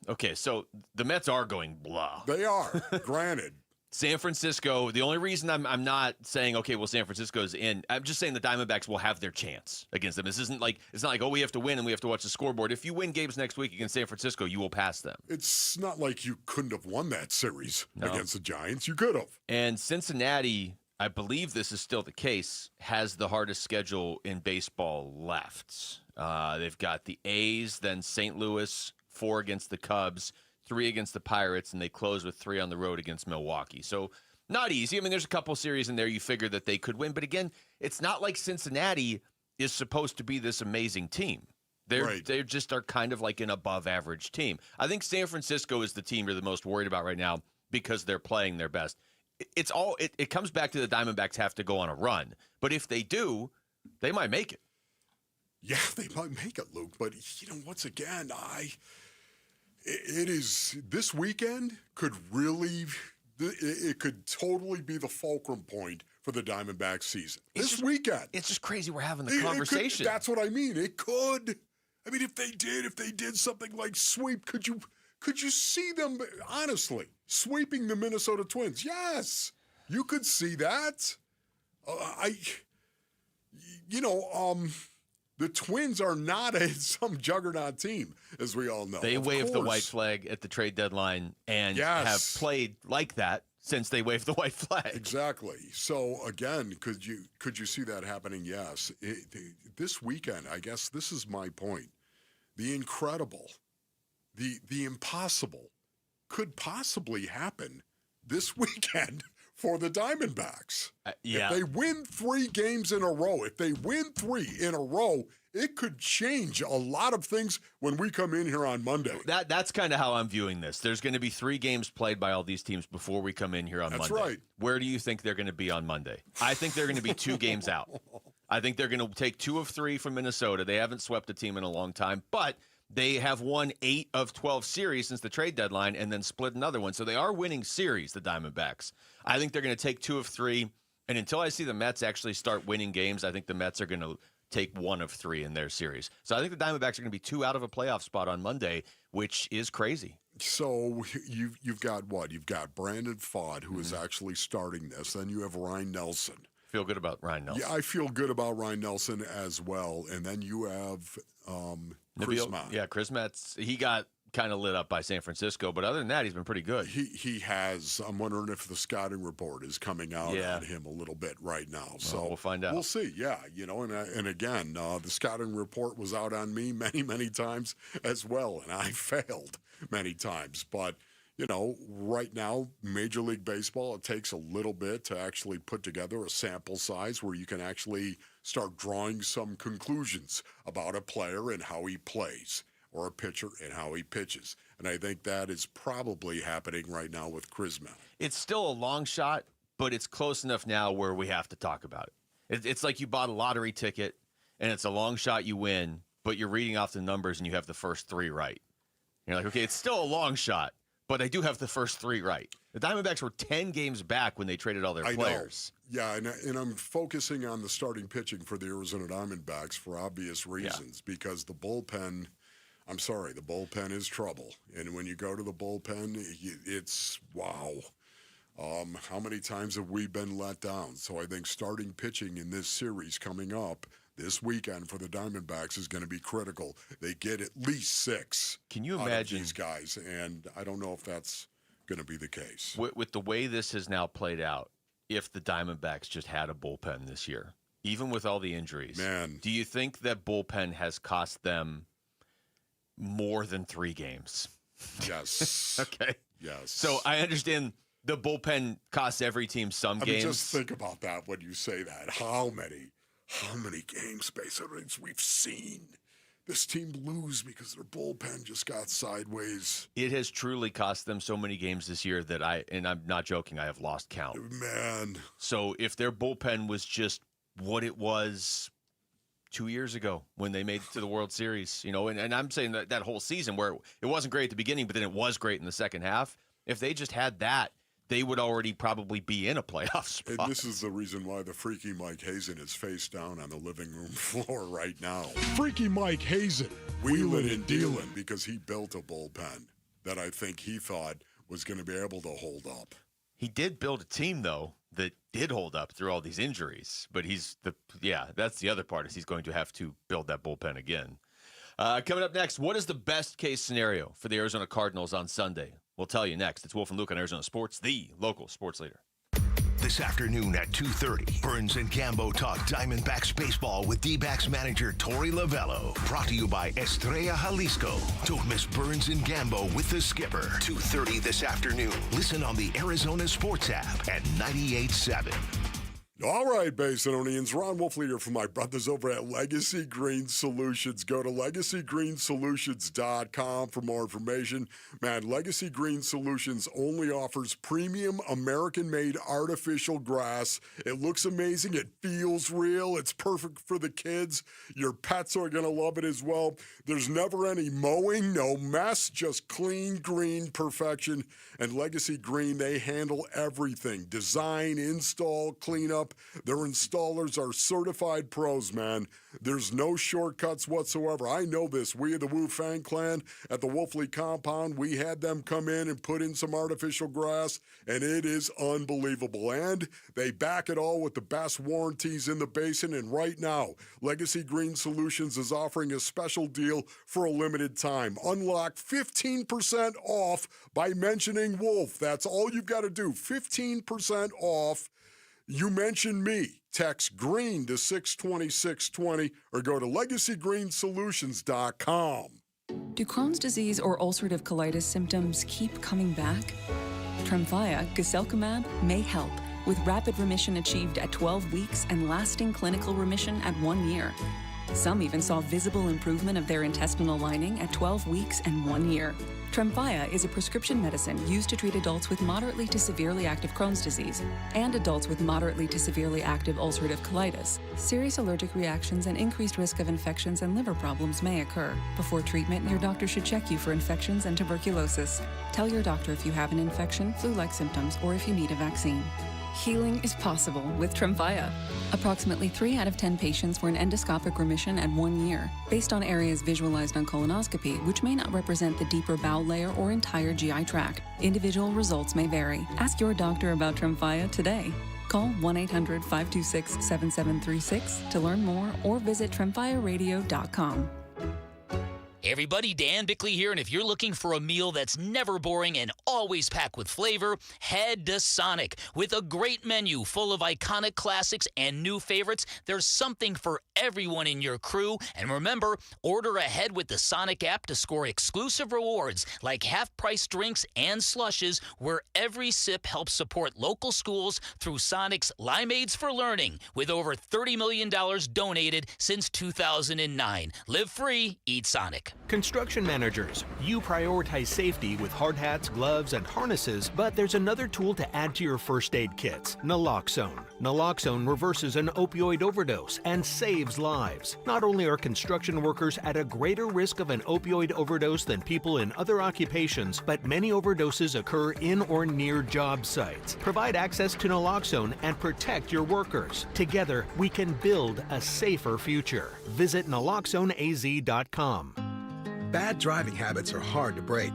Okay, so the Mets are going blah. They are, granted. San Francisco, the only reason I'm not saying, okay, well, San Francisco's in, I'm just saying the Diamondbacks will have their chance against them. This isn't like, it's not like, oh, we have to win and we have to watch the scoreboard. If you win games next week against San Francisco, you will pass them. It's not like you couldn't have won that series against the Giants. You could have. And Cincinnati, I believe this is still the case, has the hardest schedule in baseball left. They've got the A's, then St. Louis, 4 against the Cubs, 3 against the Pirates, and they close with 3 on the road against Milwaukee. So not easy. I mean, there's a couple series in there you figure that they could win. But again, it's not like Cincinnati is supposed to be this amazing team. They just are kind of like an above-average team. I think San Francisco is the team you're the most worried about right now because they're playing their best. It comes back to the Diamondbacks have to go on a run. But if they do, they might make it. Yeah, they might make it, Luke. But, once again, it is this weekend could really, it could totally be the fulcrum point for the Diamondbacks season. This weekend. It's just crazy we're having the conversation. That's what I mean. It could. I mean, if they did something like sweep, could you see them, honestly, sweeping the Minnesota Twins? Yes, you could see that. The Twins are not some juggernaut team, as we all know. They waved the white flag at the trade deadline and have played like that since they waved the white flag. Exactly. So, again, could you see that happening? Yes. This weekend, I guess this is my point. The incredible, the impossible could possibly happen this weekend for the Diamondbacks. If they win 3 games in a row, it could change a lot of things when we come in here on Monday. That's kind of how I'm viewing this. There's going to be 3 games played by all these teams before we come in here on Monday. That's right. Where do you think they're going to be on Monday? I think they're going to be 2 games out. I think they're going to take 2 of 3 from Minnesota. They haven't swept a team in a long time, but they have won 8 of 12 series since the trade deadline and then split another one. So they are winning series, the Diamondbacks. I think they're going to take 2 of 3. And until I see the Mets actually start winning games, I think the Mets are going to take 1 of 3 in their series. So I think the Diamondbacks are going to be 2 out of a playoff spot on Monday, which is crazy. So you've got what? You've got Brandon Pfaadt, who is actually starting this. Then you have Ryan Nelson. Feel good about Ryan Nelson. Yeah, I feel good about Ryan Nelson as well. And then you have Chris Mott. Yeah, Chris Mott's, he got kind of lit up by San Francisco, but other than that, he's been pretty good. He has. I'm wondering if the scouting report is coming out on him a little bit right now. So we'll find out. We'll see. Yeah, and again, the scouting report was out on me many times as well, and I failed many times. But right now, Major League Baseball, it takes a little bit to actually put together a sample size where you can actually start drawing some conclusions about a player and how he plays, or a pitcher and how he pitches. And I think that is probably happening right now with Chris Mott. It's still a long shot, but it's close enough now where we have to talk about it. It's like you bought a lottery ticket, and it's a long shot you win, but you're reading off the numbers, and you have the first 3 right. You're like, okay, it's still a long shot, but I do have the first 3 right. The Diamondbacks were 10 games back when they traded all their players. Yeah, and I'm focusing on the starting pitching for the Arizona Diamondbacks for obvious reasons, because the bullpen – I'm sorry, the bullpen is trouble. And when you go to the bullpen, it's wow. How many times have we been let down? So I think starting pitching in this series coming up this weekend for the Diamondbacks is going to be critical. They get at least 6. Can you imagine these guys? And I don't know if that's going to be the case. With the way this has now played out, if the Diamondbacks just had a bullpen this year, even with all the injuries, do you think that bullpen has cost them more than 3 games? Yes. Okay. Yes. So I understand the bullpen costs every team some games. Just think about that when you say that. How many games, basically, we've seen this team lose because their bullpen just got sideways. It has truly cost them so many games this year that and I'm not joking, I have lost count. Man. So if their bullpen was just what it was 2 years ago when they made it to the World Series, and I'm saying that whole season where it wasn't great at the beginning, but then it was great in the second half. If they just had that, they would already probably be in a playoff spot. And this is the reason why the freaky Mike Hazen is face down on the living room floor right now. Freaky Mike Hazen, wheeling and dealing, because he built a bullpen that I think he thought was going to be able to hold up. He did build a team, though, that did hold up through all these injuries. But that's the other part, is he's going to have to build that bullpen again. Coming up next, what is the best case scenario for the Arizona Cardinals on Sunday? We'll tell you next. It's Wolf and Luke on Arizona Sports, the local sports leader. This afternoon at 2:30, Burns and Gambo talk Diamondbacks baseball with D-backs manager Torey Lovello. Brought to you by Estrella Jalisco. Don't miss Burns and Gambo with the skipper. 2:30 this afternoon. Listen on the Arizona Sports app at 98.7. All right, Basinonians, Ron Wolfley here from my brothers over at Legacy Green Solutions. Go to LegacyGreenSolutions.com for more information. Man, Legacy Green Solutions only offers premium American-made artificial grass. It looks amazing. It feels real. It's perfect for the kids. Your pets are going to love it as well. There's never any mowing, no mess, just clean green perfection. And Legacy Green, they handle everything. Design, install, cleanup. Their installers are certified pros, man. There's no shortcuts whatsoever. I know this. We, the Wu Fang Clan at the Wolfley compound, we had them come in and put in some artificial grass, and it is unbelievable. And they back it all with the best warranties in the basin. And right now, Legacy Green Solutions is offering a special deal for a limited time. Unlock 15% off by mentioning Wolf. That's all you've got to do. 15% off. You mention me. Text GREEN to 620-620 or go to LegacyGreenSolutions.com. Do Crohn's disease or ulcerative colitis symptoms keep coming back? Tremfya, guselkumab, may help, with rapid remission achieved at 12 weeks and lasting clinical remission at 1 year. Some even saw visible improvement of their intestinal lining at 12 weeks and 1 year. Tremfya is a prescription medicine used to treat adults with moderately to severely active Crohn's disease and adults with moderately to severely active ulcerative colitis. Serious allergic reactions and increased risk of infections and liver problems may occur. Before treatment, your doctor should check you for infections and tuberculosis. Tell your doctor if you have an infection, flu-like symptoms, or if you need a vaccine. Healing is possible with Tremfya. Approximately 3 out of 10 patients were in endoscopic remission at 1 year, based on areas visualized on colonoscopy, which may not represent the deeper bowel layer or entire GI tract. Individual results may vary. Ask your doctor about Tremfya today. Call 1-800-526-7736 to learn more or visit tremfyaradio.com. Hey everybody, Dan Bickley here, and if you're looking for a meal that's never boring and always packed with flavor, head to Sonic. With a great menu full of iconic classics and new favorites, there's something for everyone in your crew. And remember, order ahead with the Sonic app to score exclusive rewards like half-price drinks and slushes, where every sip helps support local schools through Sonic's Limeades for Learning, with over $30 million donated since 2009. Live free, eat Sonic. Construction managers, you prioritize safety with hard hats, gloves, and harnesses, but there's another tool to add to your first aid kits, naloxone. Naloxone reverses an opioid overdose and saves lives. Not only are construction workers at a greater risk of an opioid overdose than people in other occupations, but many overdoses occur in or near job sites. Provide access to naloxone and protect your workers. Together, we can build a safer future. Visit naloxoneaz.com. Bad driving habits are hard to break,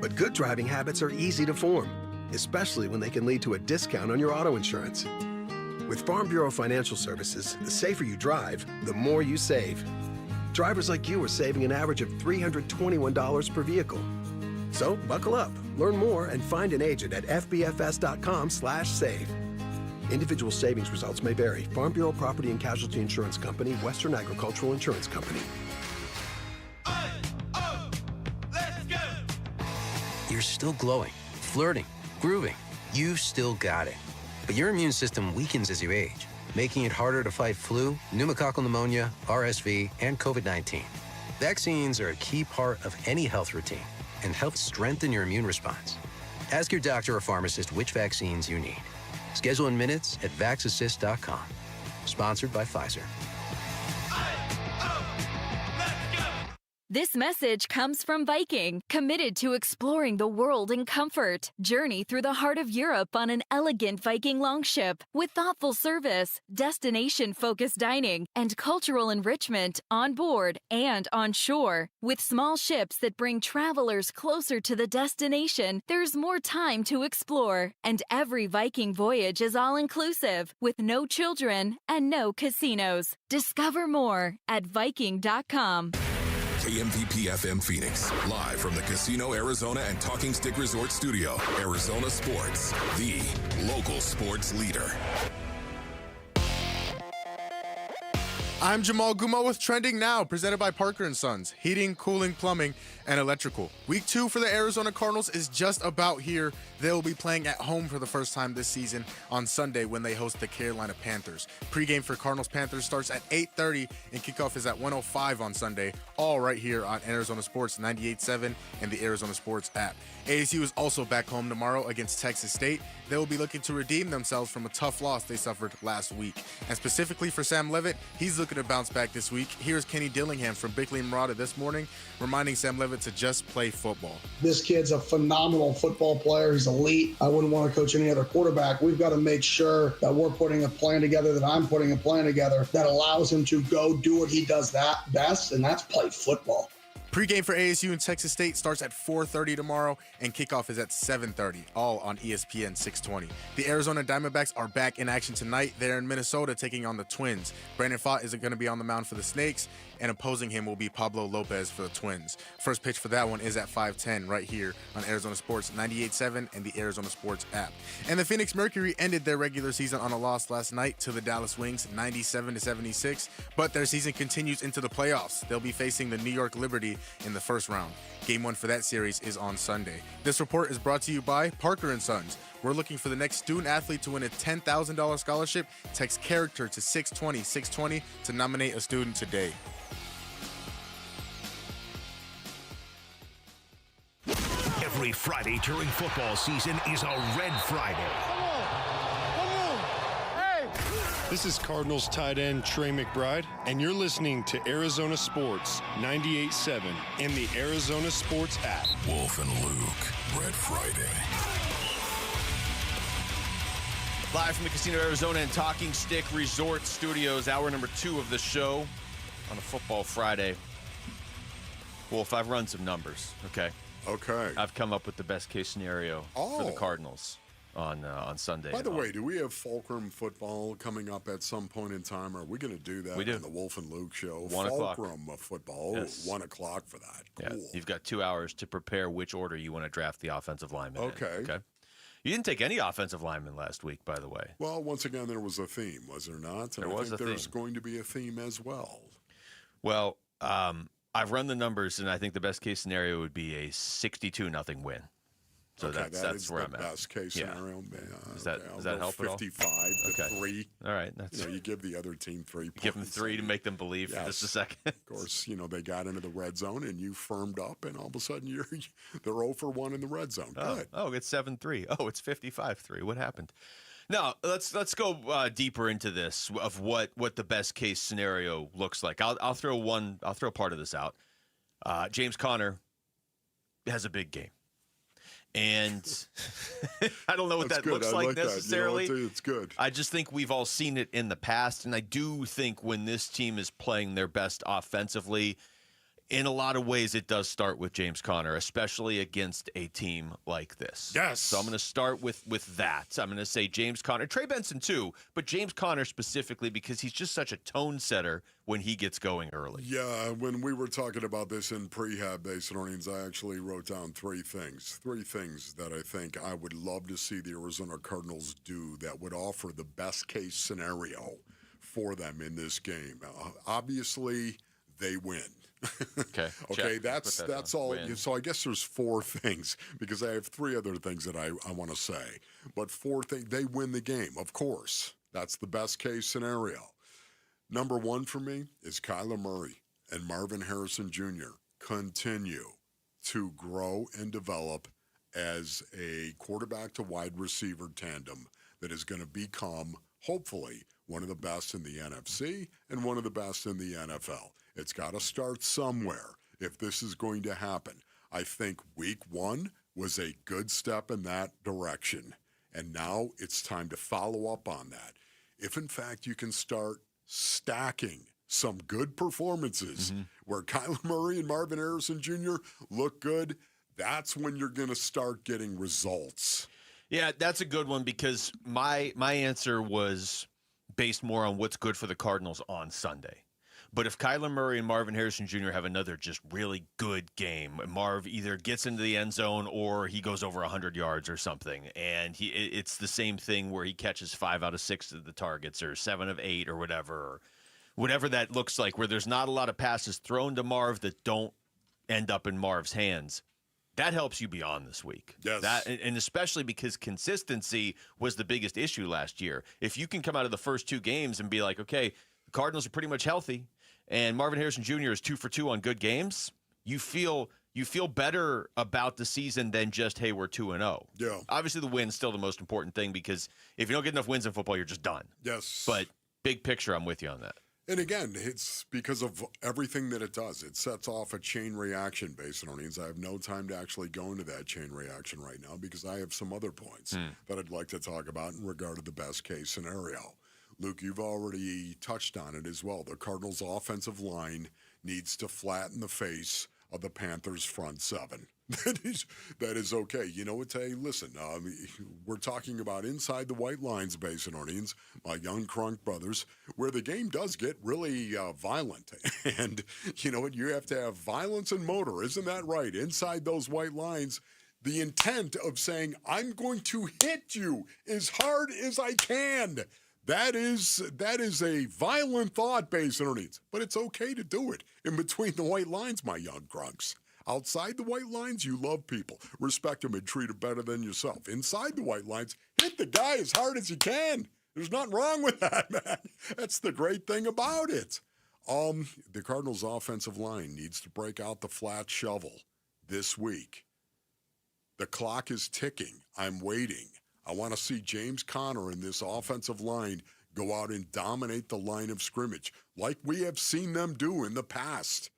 but good driving habits are easy to form, especially when they can lead to a discount on your auto insurance. With Farm Bureau Financial Services, the safer you drive, the more you save. Drivers like you are saving an average of $321 per vehicle. So buckle up, learn more, and find an agent at fbfs.com/save. Individual savings results may vary. Farm Bureau Property and Casualty Insurance Company, Western Agricultural Insurance Company. You're still glowing, flirting, grooving. You've still got it. But your immune system weakens as you age, making it harder to fight flu, pneumococcal pneumonia, RSV, and COVID-19. Vaccines are a key part of any health routine and help strengthen your immune response. Ask your doctor or pharmacist which vaccines you need. Schedule in minutes at vaxassist.com. Sponsored by Pfizer. This message comes from Viking, committed to exploring the world in comfort. Journey through the heart of Europe on an elegant Viking longship with thoughtful service, destination-focused dining, and cultural enrichment on board and on shore. With small ships that bring travelers closer to the destination, there's more time to explore. And every Viking voyage is all-inclusive, with no children and no casinos. Discover more at Viking.com. KMVP FM Phoenix, live from the Casino Arizona and Talking Stick Resort Studio. Arizona Sports, the local sports leader. I'm Jamal Gumo with Trending Now, presented by Parker & Sons, heating, cooling, plumbing, and electrical. Week 2 for the Arizona Cardinals is just about here. They'll be playing at home for the first time this season on Sunday when they host the Carolina Panthers. Pregame for Cardinals-Panthers starts at 8:30 and kickoff is at 1:05 on Sunday, all right here on Arizona Sports 98.7 and the Arizona Sports app. ASU is also back home tomorrow against Texas State. They will be looking to redeem themselves from a tough loss they suffered last week. And specifically for Sam Levitt, he's looking to bounce back this week. Here's Kenny Dillingham from Bickley and Murata this morning, reminding Sam Levitt to just play football. This kid's a phenomenal football player. He's elite. I wouldn't want to coach any other quarterback. We've got to make sure that we're putting a plan together, that I'm putting a plan together that allows him to go do what he does that best, and that's play football. Pregame for ASU and Texas State starts at 4:30 tomorrow, and kickoff is at 7:30, all on ESPN 620. The Arizona Diamondbacks are back in action tonight. They're in Minnesota taking on the Twins. Brandon Pfaadt is going to be on the mound for the Snakes, and opposing him will be Pablo Lopez for the Twins. First pitch for that one is at 5:10 right here on Arizona Sports 98.7 and the Arizona Sports app. And the Phoenix Mercury ended their regular season on a loss last night to the Dallas Wings, 97-76, but their season continues into the playoffs. They'll be facing the New York Liberty in the first round. Game 1 for that series is on Sunday. This report is brought to you by Parker & Sons. We're looking for the next student athlete to win a $10,000 scholarship. Text character to 620-620 to nominate a student today. Every Friday during football season is a Red Friday. This is Cardinals tight end Trey McBride, and you're listening to Arizona Sports 98.7 and the Arizona Sports app. Wolf and Luke, Red Friday. Live from the Casino Arizona and Talking Stick Resort Studios, hour number 2 of the show on a football Friday. Wolf, I've run some numbers, okay? Okay. I've come up with the best case scenario for the Cardinals on Sunday. By the way, do we have Fulcrum football coming up at some point in time? Are we going to do that we do. on the Wolf and Luke show? 1 o'clock. Fulcrum football, Yes. 1 o'clock for that. Cool. Yeah. You've got 2 hours to prepare which order you want to draft the offensive lineman in. Okay. You didn't take any offensive linemen last week, by the way. Well, once again, there was a theme, was there not? And There was a theme. There's going to be a theme as well. Well, I've run the numbers, and I think the best case scenario would be a 62-0 win. So okay, that's where I'm at. Best case scenario. Yeah. Does that help at all? 55 to 3. All right. You give the other team 3 points. Give them 3 to make them believe for just a second. Of course, they got into the red zone and you firmed up, and all of a sudden they're 0 for 1 in the red zone. Good. Oh, it's 7-3. Oh, it's 55-3. What happened? Now, let's go deeper into this of what the best case scenario looks like. I'll throw part of this out. James Conner has a big game. And I don't know what that looks like necessarily. It's good. I just think we've all seen it in the past. And I do think when this team is playing their best offensively, in a lot of ways, it does start with James Conner, especially against a team like this. Yes. So I'm going to start with that. I'm going to say James Conner, Trey Benson too, but James Conner specifically because he's just such a tone setter when he gets going early. Yeah, when we were talking about this in prehab based earnings, I actually wrote down 3 things. 3 things that I think I would love to see the Arizona Cardinals do that would offer the best case scenario for them in this game. Obviously, they win. Okay. Okay, that's all. Win. So I guess there's 4 things because I have 3 other things that I want to say. But 4 things, they win the game, of course. That's the best case scenario. Number 1 for me is Kyler Murray and Marvin Harrison Jr. continue to grow and develop as a quarterback to wide receiver tandem that is going to become, hopefully, one of the best in the NFC and one of the best in the NFL. It's got to start somewhere if this is going to happen. I think week 1 was a good step in that direction. And now it's time to follow up on that. If, in fact, you can start stacking some good performances where Kyler Murray and Marvin Harrison Jr. look good, that's when you're going to start getting results. Yeah, that's a good one because my answer was based more on what's good for the Cardinals on Sunday. But if Kyler Murray and Marvin Harrison Jr. have another just really good game, Marv either gets into the end zone or he goes over 100 yards or something, and it's the same thing where he catches 5 out of 6 of the targets or 7 of 8 or whatever that looks like, where there's not a lot of passes thrown to Marv that don't end up in Marv's hands. That helps you beyond this week. Yes. And especially because consistency was the biggest issue last year. If you can come out of the first 2 games and be like, okay, the Cardinals are pretty much healthy, and Marvin Harrison Jr. is 2 for 2 on good games, you feel better about the season than just, hey, we're 2-0. Yeah. Obviously, the win's still the most important thing because if you don't get enough wins in football, you're just done. Yes. But big picture, I'm with you on that. And again, it's because of everything that it does. It sets off a chain reaction based on earnings. I have no time to actually go into that chain reaction right now because I have some other points that I'd like to talk about in regard to the best case scenario. Luke, you've already touched on it as well. The Cardinals' offensive line needs to flatten the face of the Panthers' front 7. That is okay. You know what, hey, listen, we're talking about inside the white lines based on earnings, my young Crunk brothers, where the game does get really violent. And you know what, you have to have violence and motor, isn't that right? Inside those white lines, the intent of saying, I'm going to hit you as hard as I can. That is a violent thought based on earnings, but it's okay to do it in between the white lines, my young Crunks. Outside the white lines, you love people. Respect them and treat them better than yourself. Inside the white lines, hit the guy as hard as you can. There's nothing wrong with that, man. That's the great thing about it. The Cardinals' offensive line needs to break out the flat shovel this week. The clock is ticking. I'm waiting. I want to see James Conner and this offensive line go out and dominate the line of scrimmage like we have seen them do in the past.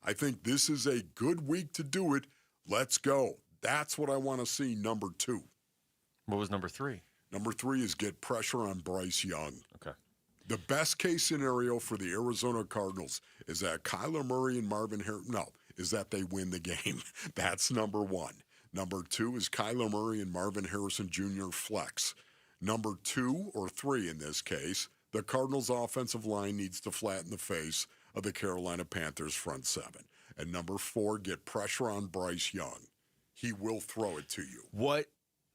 I think this is a good week to do it. Let's go. That's what I want to see, number 2. What was number 3? Number 3 is get pressure on Bryce Young. Okay. The best case scenario for the Arizona Cardinals is that Kyler Murray and Marvin Harrison, is that they win the game. That's number 1. Number 2 is Kyler Murray and Marvin Harrison Jr. flex. Number 2 or 3 in this case, the Cardinals' offensive line needs to flatten the face of the Carolina Panthers front 7. And number 4, get pressure on Bryce Young. He will throw it to you. What,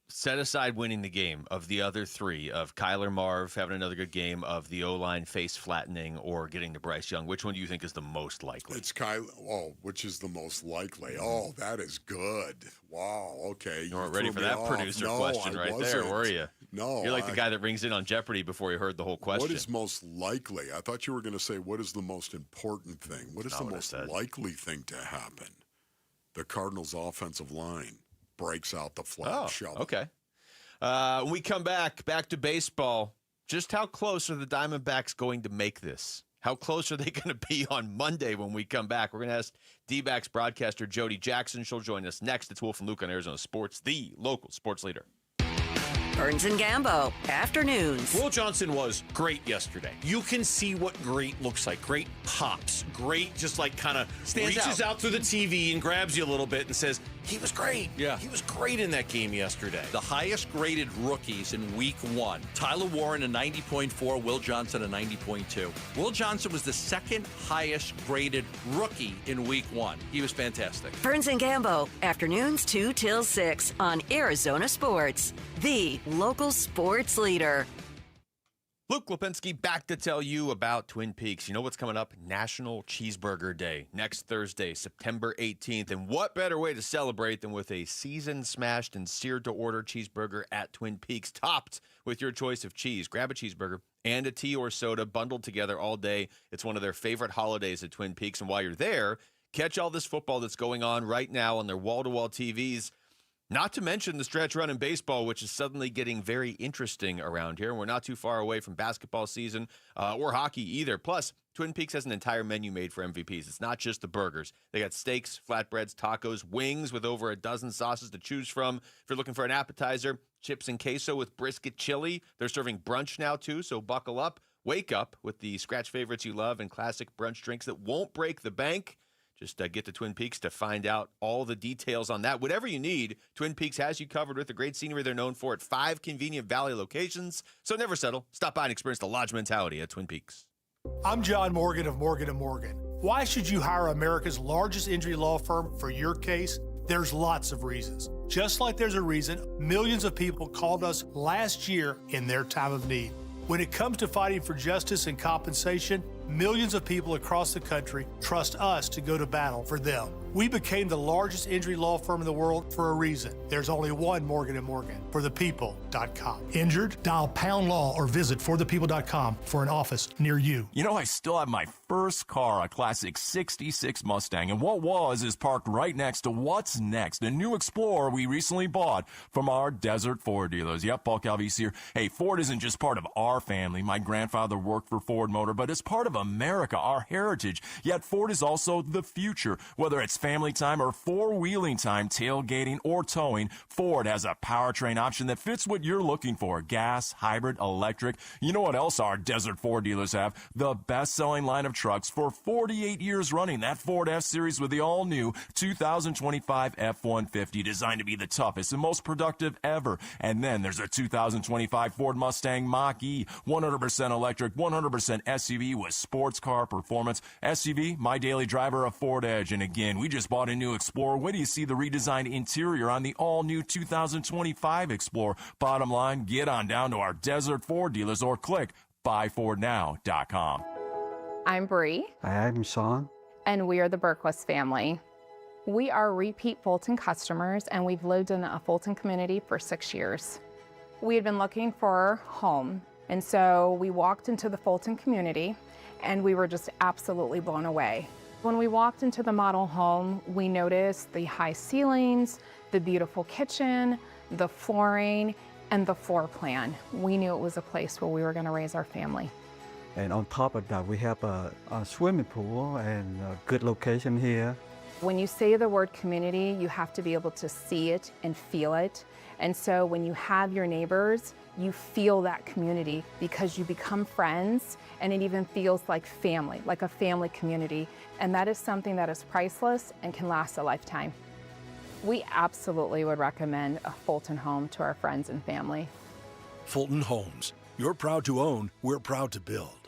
set aside winning the game, of the other 3, of Kyler Marv having another good game, of the O-line face flattening, or getting to Bryce Young, which one do you think is the most likely? It's Kyler. Oh, which is the most likely? Oh, that is good. Wow, okay. You weren't ready for that producer question right there, were you? No. You're like the guy that rings in on Jeopardy before you heard the whole question. What is most likely? I thought you were going to say, what is the most important thing? What is the most likely thing to happen? The Cardinals' offensive line breaks out the flat shovel. Okay. When we come back to baseball, just how close are the Diamondbacks going to make this? How close are they going to be on Monday when we come back? We're going to ask D-backs broadcaster Jody Jackson. She'll join us next. It's Wolf and Luke on Arizona Sports, the local sports leader. Burns and Gambo, afternoons. Will Johnson was great yesterday. You can see what great looks like. Great pops. Great, just like kind of reaches out through the TV and grabs you a little bit and says, he was great. Yeah. He was great in that game yesterday. The highest graded rookies in week 1. Tyler Warren, a 90.4. Will Johnson, a 90.2. Will Johnson was the second highest graded rookie in week 1. He was fantastic. Burns and Gambo, afternoons 2 till 6 on Arizona Sports, the local sports leader. Luke Lipinski back to tell you about Twin Peaks. You know what's coming up? National Cheeseburger Day next Thursday, September 18th. And what better way to celebrate than with a seasoned, smashed, and seared-to-order cheeseburger at Twin Peaks, topped with your choice of cheese. Grab a cheeseburger and a tea or soda bundled together all day. It's one of their favorite holidays at Twin Peaks. And while you're there, catch all this football that's going on right now on their wall-to-wall TVs. Not to mention the stretch run in baseball, which is suddenly getting very interesting around here. And we're not too far away from basketball season or hockey either. Plus, Twin Peaks has an entire menu made for MVPs. It's not just the burgers. They got steaks, flatbreads, tacos, wings with over a dozen sauces to choose from. If you're looking for an appetizer, chips and queso with brisket chili. They're serving brunch now, too, so buckle up. Wake up with the scratch favorites you love and classic brunch drinks that won't break the bank. Just get to Twin Peaks to find out all the details on that. Whatever you need, Twin Peaks has you covered with the great scenery they're known for at 5 convenient Valley locations. So never settle. Stop by and experience the lodge mentality at Twin Peaks. I'm John Morgan of Morgan & Morgan. Why should you hire America's largest injury law firm for your case? There's lots of reasons. Just like there's a reason millions of people called us last year in their time of need. When it comes to fighting for justice and compensation, millions of people across the country trust us to go to battle for them. We became the largest injury law firm in the world for a reason. There's only one Morgan & Morgan, forthepeople.com. Injured? Dial pound law or visit forthepeople.com for an office near you. You know, I still have my first car, a classic 66 Mustang, and what was is parked right next to what's next, a new Explorer we recently bought from our Desert Ford dealers. Yep, Paul Calvise here. Hey, Ford isn't just part of our family. My grandfather worked for Ford Motor, but it's part of America, our heritage. Yet Ford is also the future. Whether it's family time or four-wheeling time, tailgating or towing, Ford has a powertrain option that fits what you're looking for. Gas, hybrid, electric. You know what else our Desert Ford dealers have? The best-selling line of trucks for 48 years running. That Ford F-Series with the all-new 2025 F-150, designed to be the toughest and most productive ever. And then there's a 2025 Ford Mustang Mach-E, 100% electric, 100% SUV with sports car performance. SUV, my daily driver, a Ford Edge. And again, we just bought a new Explorer. Wait till you see the redesigned interior on the all-new 2025 Explorer. Bottom line, get on down to our Desert Ford dealers or click buyfordnow.com. I'm Bree. I'm Sean. And we are the Berquist family. We are repeat Fulton customers, and we've lived in a Fulton community for 6 years. We had been looking for a home, and so we walked into the Fulton community, and we were just absolutely blown away. When we walked into the model home, we noticed the high ceilings, the beautiful kitchen, the flooring, and the floor plan. We knew it was a place where we were going to raise our family. And on top of that, we have a swimming pool and a good location here. When you say the word community, you have to be able to see it and feel it. And so when you have your neighbors, you feel that community because you become friends, and it even feels like family, like a family community. And that is something that is priceless and can last a lifetime. We absolutely would recommend a Fulton home to our friends and family. Fulton Homes. You're proud to own, we're proud to build.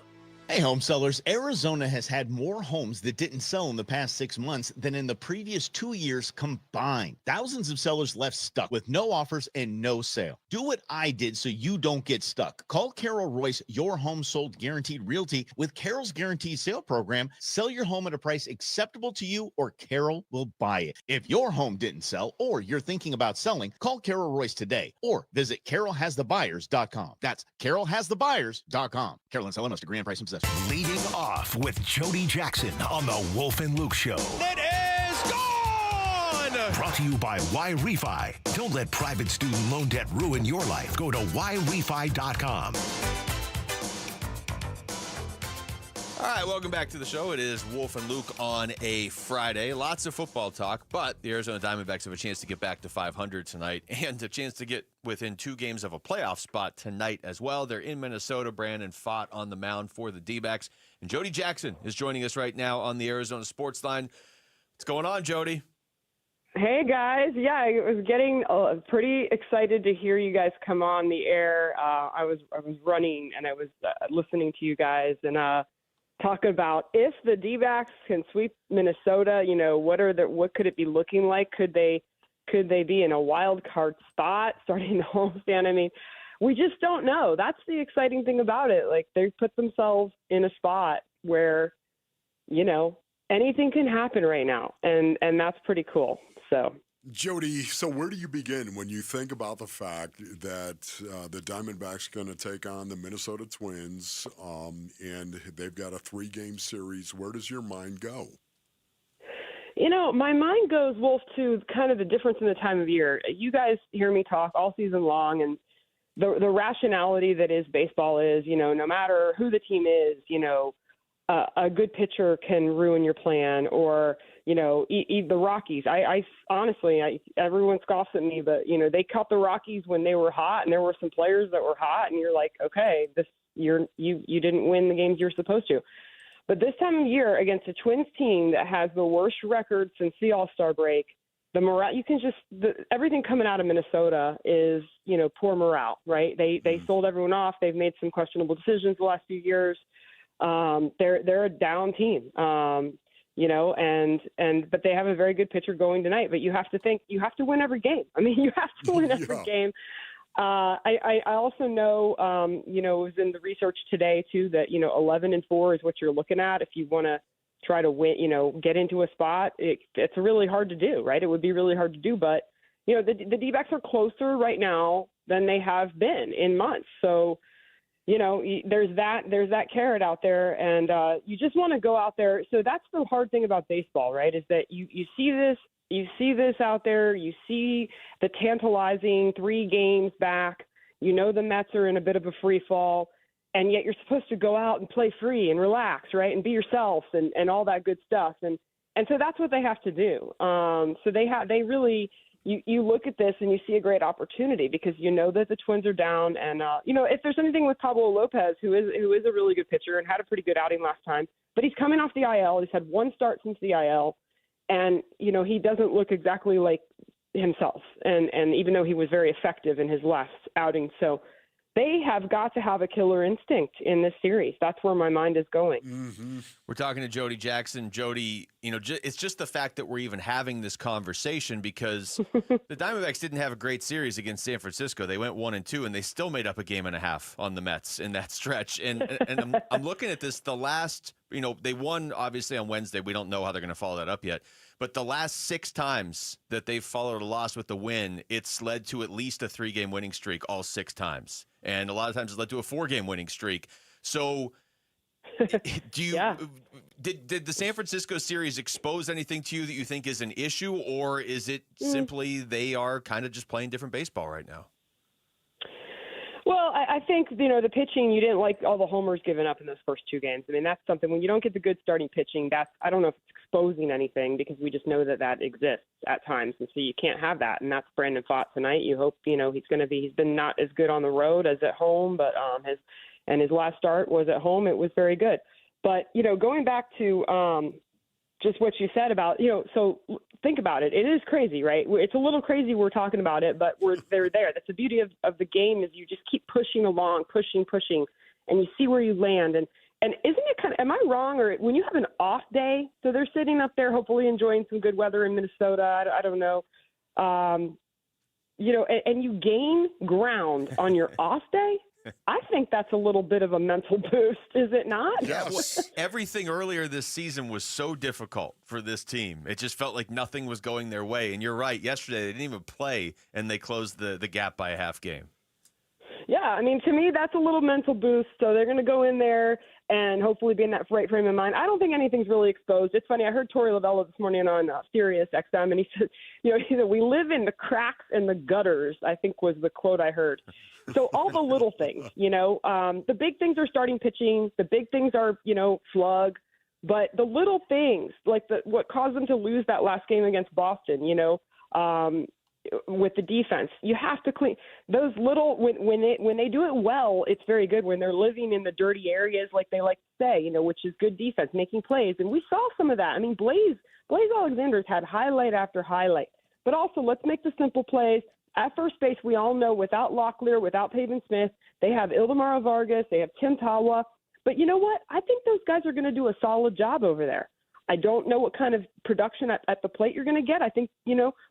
Hey, home sellers, Arizona has had more homes that didn't sell in the past 6 months than in the previous 2 years combined. Thousands of sellers left stuck with no offers and no sale. Do what I did so you don't get stuck. Call Carol Royce, Your Home Sold Guaranteed Realty. With Carol's Guaranteed Sale Program, sell your home at a price acceptable to you or Carol will buy it. If your home didn't sell or you're thinking about selling, call Carol Royce today or visit carolhasthebuyers.com. That's carolhasthebuyers.com. Carol and Selenos to grand price and possession. Leading off with Jody Jackson on the Wolf and Luke Show. It is gone! Brought to you by Y-Refi. Don't let private student loan debt ruin your life. Go to yrefi.com. All right, welcome back to the show. It is Wolf and Luke on a Friday. Lots of football talk, but the Arizona Diamondbacks have a chance to get back to 500 tonight and a chance to get within 2 games of a playoff spot tonight as well. They're in Minnesota. Brandon Pfaadt on the mound for the D-backs. And Jody Jackson is joining us right now on the Arizona Sports Line. What's going on, Jody? Hey, guys. Yeah, I was getting pretty excited to hear you guys come on the air. I was running, and I was listening to you guys, and talk about if the D-backs can sweep Minnesota, you know, what could it be looking like? Could they be in a wild card spot starting the homestand? I mean, we just don't know. That's the exciting thing about it. Like, they put themselves in a spot where, you know, anything can happen right now, and that's pretty cool. So, Jody, so where do you begin when you think about the fact that the Diamondbacks are going to take on the Minnesota Twins, and they've got a 3-game series? Where does your mind go? You know, my mind goes, Wolf, to kind of the difference in the time of year. You guys hear me talk all season long, and the rationality that is baseball is, you know, no matter who the team is, you know, a good pitcher can ruin your plan, or, you know, the Rockies. I honestly, everyone scoffs at me, but, you know, they caught the Rockies when they were hot, and there were some players that were hot, and you're like, okay, you didn't win the games you're supposed to. But this time of year, against a Twins team that has the worst record since the All-Star break, the morale, everything coming out of Minnesota is, you know, poor morale, right? They sold everyone off. They've made some questionable decisions the last few years. They're a down team, you know, but they have a very good pitcher going tonight. But you have to win every game. I mean, you have to win every game. I also know, you know, it was in the research today too that, you know, 11-4 is what you're looking at if you want to try to win, you know, get into a spot. It's really hard to do, right? It would be really hard to do, but, you know, the D-backs are closer right now than they have been in months. So, you know, there's that carrot out there, and you just want to go out there. So that's the hard thing about baseball, right? Is that you see this out there. You see the tantalizing 3 games back. You know the Mets are in a bit of a free fall, and yet you're supposed to go out and play free and relax, right, and be yourself and all that good stuff. And so that's what they have to do. So they really. You look at this and you see a great opportunity because you know that the Twins are down, and you know, if there's anything with Pablo Lopez, who is a really good pitcher and had a pretty good outing last time, but he's coming off the IL. He's had 1 start since the IL, and you know, he doesn't look exactly like himself. And even though he was very effective in his last outing, so they have got to have a killer instinct in this series. That's where my mind is going. Mm-hmm. We're talking to Jody Jackson. Jody, you know, it's just the fact that we're even having this conversation because the Diamondbacks didn't have a great series against San Francisco. They went 1-2, and they still made up a game and a half on the Mets in that stretch. And I'm looking at this, the last, you know, they won obviously on Wednesday. We don't know how they're going to follow that up yet. but the last 6 times that they've followed a loss with a win, it's led to at least a 3-game winning streak all 6 times. And a lot of times it's led to a 4-game winning streak. So did the San Francisco series expose anything to you that you think is an issue, or is it simply they are kind of just playing different baseball right now? Well, I think, the pitching, you didn't like all the homers given up in those first 2 games. I mean, that's something, when you don't get the good starting pitching, I don't know if it's exposing anything, because we just know that exists at times. And so you can't have that. And that's Brandon Pfaadt tonight. You hope, he's been not as good on the road as at home, but his last start was at home. It was very good. But, going back to just what you said about, so think about it. It is crazy, right? It's a little crazy we're talking about it, but they're there. That's the beauty of the game, is you just keep pushing along, pushing, and you see where you land. And isn't it kind of, am I wrong? Or when you have an off day, so they're sitting up there hopefully enjoying some good weather in Minnesota, I don't know, and you gain ground on your off day? I think that's a little bit of a mental boost, is it not? Yes. Everything earlier this season was so difficult for this team. It just felt like nothing was going their way. And you're right. Yesterday, they didn't even play, and they closed the gap by a half game. Yeah, I mean, to me, that's a little mental boost. So they're going to go in there and hopefully be in that right frame of mind. I don't think anything's really exposed. It's funny. I heard Torey Lovullo this morning on Sirius XM, and he said, he said, we live in the cracks and the gutters, I think was the quote I heard. So all the little things, the big things are starting pitching. The big things are, slug. But the little things, like what caused them to lose that last game against Boston, with the defense, you have to clean those little. When they do it well, it's very good. When they're living in the dirty areas, like they like to say, which is good defense, making plays, and we saw some of that. I mean, Blaze Alexander's had highlight after highlight. But also, let's make the simple plays. At first base, we all know without Locklear, without Pavin Smith, they have Ildemaro Vargas, they have Tim Tawa. But you know what? I think those guys are going to do a solid job over there. I don't know what kind of production at the plate you're going to get. I think,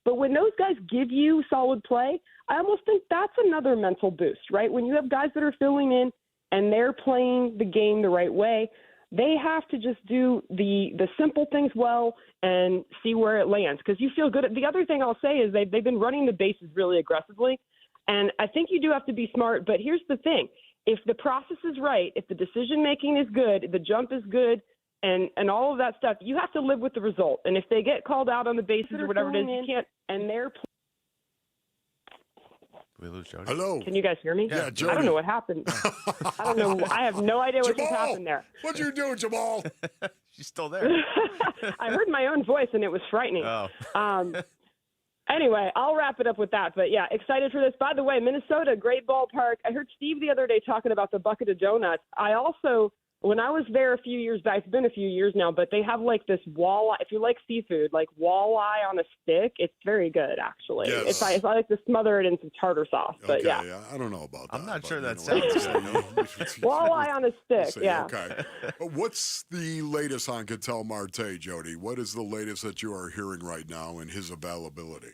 but when those guys give you solid play, I almost think that's another mental boost, right? When you have guys that are filling in and they're playing the game the right way, they have to just do the simple things well and see where it lands, because you feel good. The other thing I'll say is they've been running the bases really aggressively, and I think you do have to be smart. But here's the thing. If the process is right, if the decision-making is good, the jump is good, and all of that stuff, you have to live with the result. And if they get called out on the bases or whatever it is, you can't – and they're – we lose Jody? Hello. Can you guys hear me? Yeah, Jody. I don't know what happened. I don't know. I have no idea what just happened there. What'd you do, Jamal? She's still there. I heard my own voice, and it was frightening. Oh. Anyway, I'll wrap it up with that. But, yeah, excited for this. By the way, Minnesota, great ballpark. I heard Steve the other day talking about the bucket of donuts. I also – when I was there a few years back, it's been a few years now, but they have like this walleye. If you like seafood, like walleye on a stick, it's very good, actually. Yes. I like to smother it in some tartar sauce, but okay, yeah. I don't know about that. I'm not sure that sounds good. Walleye on a stick, yeah. Okay. What's the latest on Ketel Marte, Jody? What is the latest that you are hearing right now in his availability?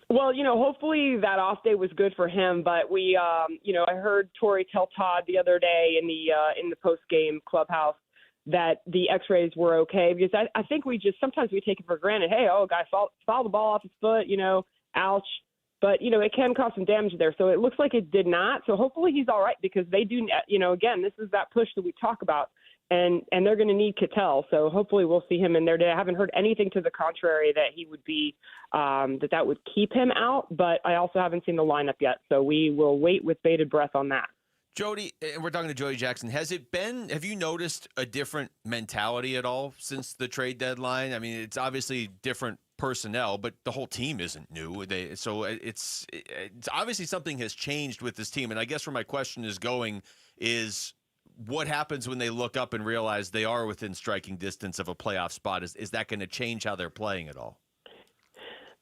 Well, hopefully that off day was good for him. But we, I heard Torey tell Todd the other day in the post game clubhouse that the X-rays were okay, because I think sometimes we take it for granted. Hey, guy fouled the ball off his foot, ouch. But it can cause some damage there. So it looks like it did not. So hopefully he's all right, because they do. Again, this is that push that we talk about. And they're going to need Ketel, so hopefully we'll see him in there today. I haven't heard anything to the contrary that he would be that would keep him out, but I also haven't seen the lineup yet, so we will wait with bated breath on that. Jody, and we're talking to Jody Jackson. Have you noticed a different mentality at all since the trade deadline? I mean, it's obviously different personnel, but the whole team isn't new. So it's obviously something has changed with this team, and I guess where my question is going is, what happens when they look up and realize they are within striking distance of a playoff spot? Is that going to change how they're playing at all?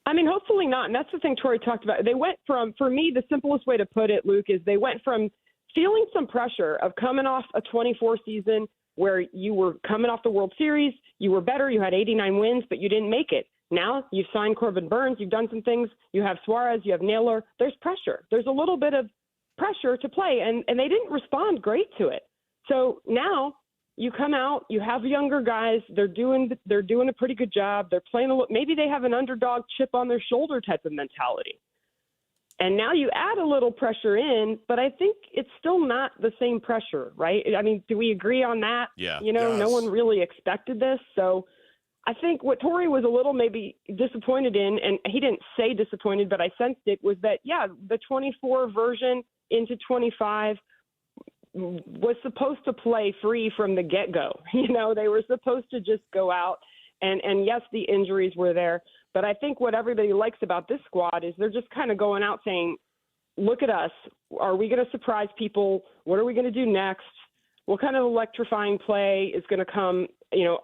I mean, hopefully not. And that's the thing Torey talked about. They went from, for me, the simplest way to put it, Luke, is they went from feeling some pressure of coming off a 24 season where you were coming off the World Series, you were better, you had 89 wins, but you didn't make it. Now you've signed Corbin Burns, you've done some things, you have Suarez, you have Naylor. There's pressure. There's a little bit of pressure to play, and they didn't respond great to it. So now you come out, you have younger guys, they're doing a pretty good job. They're playing maybe they have an underdog chip on their shoulder type of mentality. And now you add a little pressure in, but I think it's still not the same pressure, right? I mean, do we agree on that? Yeah. No one really expected this. So I think what Torrey was a little maybe disappointed in, and he didn't say disappointed, but I sensed it, was that, the 24 version into 25 was supposed to play free from the get-go. They were supposed to just go out, and yes, the injuries were there. But I think what everybody likes about this squad is they're just kind of going out saying, look at us. Are we going to surprise people? What are we going to do next? What kind of electrifying play is going to come,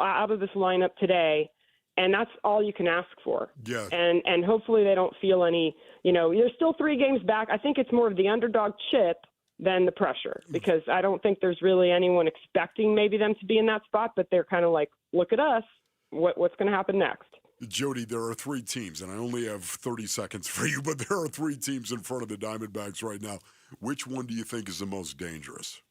out of this lineup today? And that's all you can ask for. Yeah. And hopefully they don't feel any, there's still 3 games back. I think it's more of the underdog chip than the pressure, because I don't think there's really anyone expecting maybe them to be in that spot, but they're kind of like, look at us. What's going to happen next? Jody, there are 3 teams, and I only have 30 seconds for you, but there are 3 teams in front of the Diamondbacks right now. Which one do you think is the most dangerous?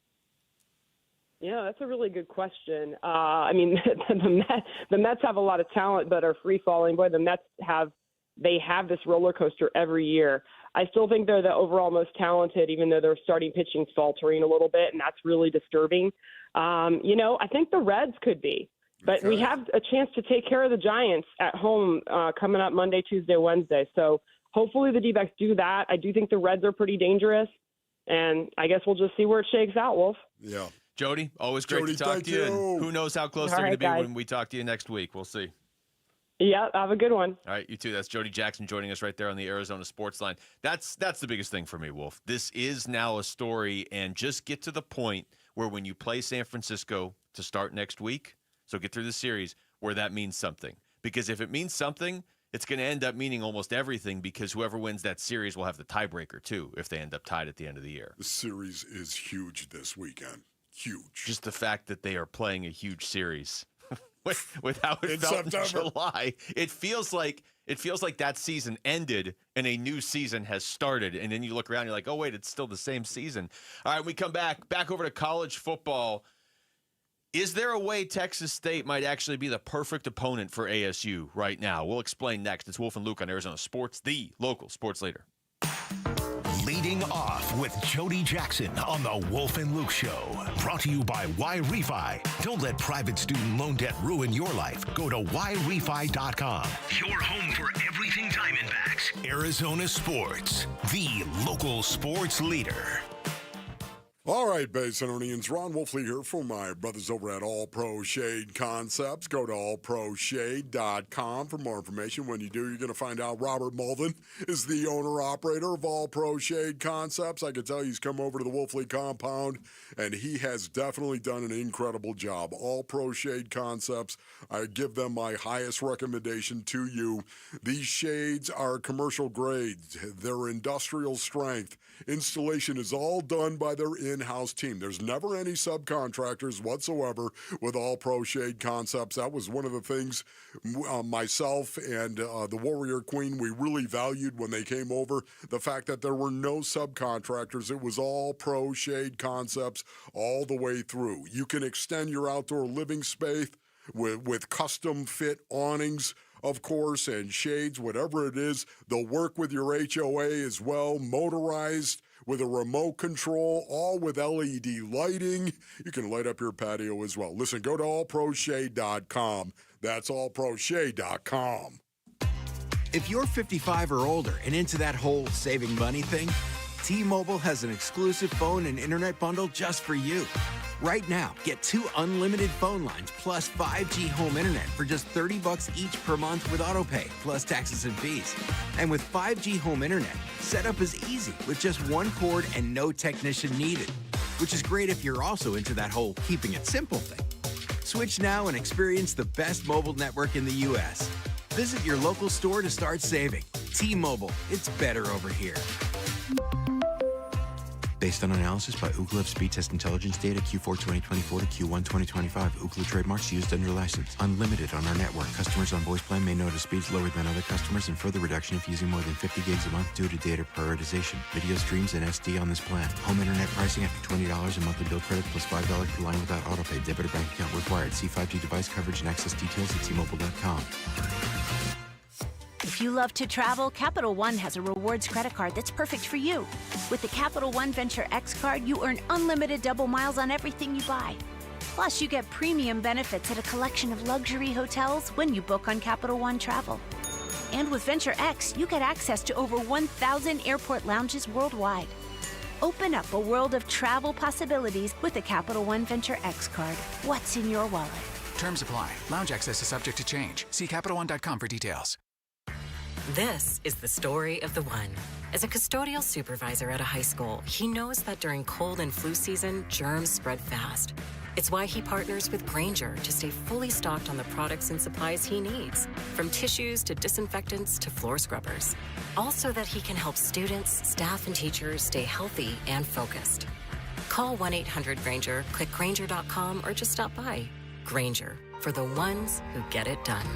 Yeah, that's a really good question. I mean, the Mets have a lot of talent, but are free falling. Boy, the Mets have this roller coaster every year. I still think they're the overall most talented, even though their starting pitching faltering a little bit, and that's really disturbing. I think the Reds could be. But we have a chance to take care of the Giants at home coming up Monday, Tuesday, Wednesday. So hopefully the D-backs do that. I do think the Reds are pretty dangerous, and I guess we'll just see where it shakes out, Wolf. Yeah. Jody, always great to talk to you. And who knows how close they're going to be when we talk to you next week. We'll see. Yeah, have a good one. All right, you too. That's Jody Jackson joining us right there on the Arizona Sports Line. That's the biggest thing for me, Wolf. This is now a story, and just get to the point where when you play San Francisco to start next week, so get through the series, where that means something. Because if it means something, it's going to end up meaning almost everything, because whoever wins that series will have the tiebreaker, too, if they end up tied at the end of the year. The series is huge this weekend. Huge. Just the fact that they are playing a huge series with how it felt in July. It feels like that season ended and a new season has started. And then you look around, you're like, oh, wait, it's still the same season. All right, we come back over to college football. Is there a way Texas State might actually be the perfect opponent for ASU right now? We'll explain next. It's Wolf and Luke on Arizona Sports, the local sports leader. Leading off with Jody Jackson on the Wolf and Luke Show. Brought to you by Y-Refi. Don't let private student loan debt ruin your life. Go to YRefi.com. Your home for everything Diamondbacks. Arizona Sports, the local sports leader. All right, Basinonians, Ron Wolfley here for my brothers over at All Pro Shade Concepts. Go to allproshade.com for more information. When you do, you're going to find out Robert Mulvin is the owner-operator of All Pro Shade Concepts. I can tell he's come over to the Wolfley compound, and he has definitely done an incredible job. All Pro Shade Concepts, I give them my highest recommendation to you. These shades are commercial grades. They're industrial strength. Installation is all done by their in-house team. There's never any subcontractors whatsoever with All Pro Shade Concepts. That was one of the things myself and the Warrior Queen, we really valued when they came over. The fact that there were no subcontractors. It was All Pro Shade Concepts all the way through. You can extend your outdoor living space with custom fit awnings, of course, and shades, whatever it is. They'll work with your HOA as well, motorized with a remote control, all with LED lighting. You can light up your patio as well. Listen, go to allproshade.com. That's allproshade.com. If you're 55 or older and into that whole saving money thing, T-Mobile has an exclusive phone and internet bundle just for you. Right now, get 2 unlimited phone lines plus 5G home internet for just $30 each per month with AutoPay, plus taxes and fees. And with 5G home internet, setup is easy with just 1 cord and no technician needed, which is great if you're also into that whole keeping it simple thing. Switch now and experience the best mobile network in the U.S. Visit your local store to start saving. T-Mobile, it's better over here. Based on analysis by Ookla of Speed Test Intelligence data Q4 2024 to Q1 2025. Ookla trademarks used under license. Unlimited on our network. Customers on voice plan may notice speeds lower than other customers and further reduction if using more than 50 gigs a month due to data prioritization. Video streams and SD on this plan. Home internet pricing after $20 a monthly bill credit plus $5 per line without autopay. Debit or bank account required. See 5G device coverage and access details at T-Mobile.com. If you love to travel, Capital One has a rewards credit card that's perfect for you. With the Capital One Venture X card, you earn unlimited double miles on everything you buy. Plus, you get premium benefits at a collection of luxury hotels when you book on Capital One Travel. And with Venture X, you get access to over 1,000 airport lounges worldwide. Open up a world of travel possibilities with the Capital One Venture X card. What's in your wallet? Terms apply. Lounge access is subject to change. See CapitalOne.com for details. This is the story of the one. As a custodial supervisor at a high school, he knows that during cold and flu season, germs spread fast. It's why he partners with Grainger to stay fully stocked on the products and supplies he needs, from tissues to disinfectants to floor scrubbers. All so that he can help students, staff, and teachers stay healthy and focused. Call 1-800-GRAINGER, click Grainger.com, or just stop by. Grainger, for the ones who get it done.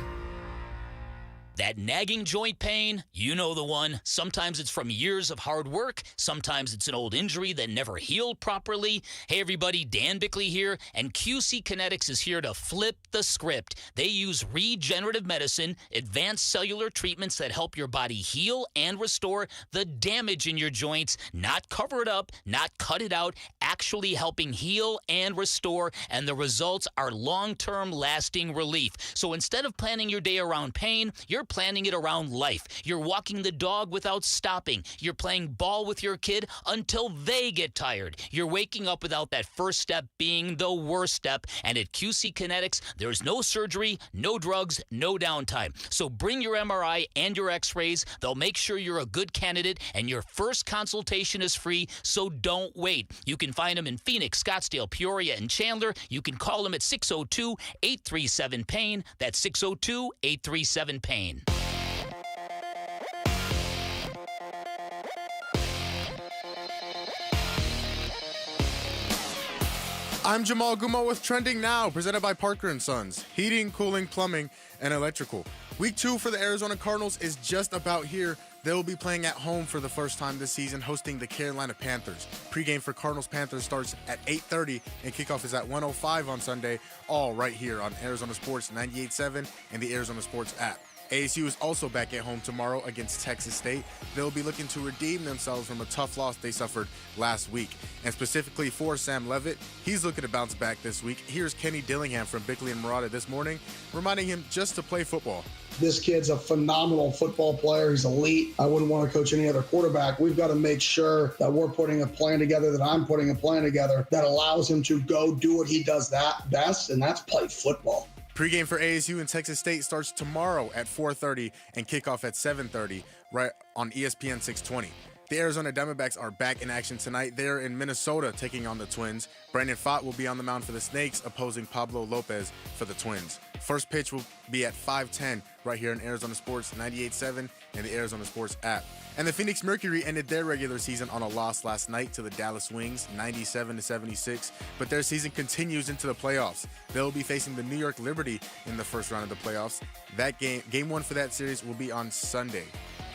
That nagging joint pain, you know the one. Sometimes it's from years of hard work. Sometimes it's an old injury that never healed properly. Hey, everybody, Dan Bickley here, and QC Kinetics is here to flip the script. They use regenerative medicine, advanced cellular treatments that help your body heal and restore the damage in your joints, not cover it up, not cut it out, actually helping heal and restore, and the results are long-term lasting relief. So instead of planning your day around pain, you're planning it around life. You're walking the dog without stopping. You're playing ball with your kid until they get tired. You're waking up without that first step being the worst step. And at QC Kinetics, there's no surgery, no drugs, no downtime. So bring your MRI and your x-rays. They'll make sure you're a good candidate, and your first consultation is free, so don't wait. You can find them in Phoenix, Scottsdale, Peoria, and Chandler. You can call them at 602-837-PAIN. That's 602-837-PAIN. I'm Jamal Gumo with Trending Now, presented by Parker & Sons, heating, cooling, plumbing, and electrical. Week 2 for the Arizona Cardinals is just about here. They'll be playing at home for the first time this season, hosting the Carolina Panthers. Pregame for Cardinals-Panthers starts at 8:30, and kickoff is at 1:05 on Sunday, all right here on Arizona Sports 98.7 and the Arizona Sports app. ASU is also back at home tomorrow against Texas State. They'll be looking to redeem themselves from a tough loss they suffered last week. And specifically for Sam Levitt, he's looking to bounce back this week. Here's Kenny Dillingham from Bickley and Murata this morning, reminding him just to play football. This kid's a phenomenal football player. He's elite. I wouldn't want to coach any other quarterback. We've got to make sure that we're putting a plan together, that I'm putting a plan together that allows him to go do what he does that best, and that's play football. Pregame for ASU and Texas State starts tomorrow at 4:30 and kickoff at 7:30 right on ESPN 620. The Arizona Diamondbacks are back in action tonight. They're in Minnesota taking on the Twins. Brandon Pfaadt will be on the mound for the Snakes, opposing Pablo Lopez for the Twins. First pitch will be at 5:10 right here in Arizona Sports 98.7 and the Arizona Sports app. And the Phoenix Mercury ended their regular season on a loss last night to the Dallas Wings, 97-76. But their season continues into the playoffs. They'll be facing the New York Liberty in the first round of the playoffs. That game one for that series will be on Sunday.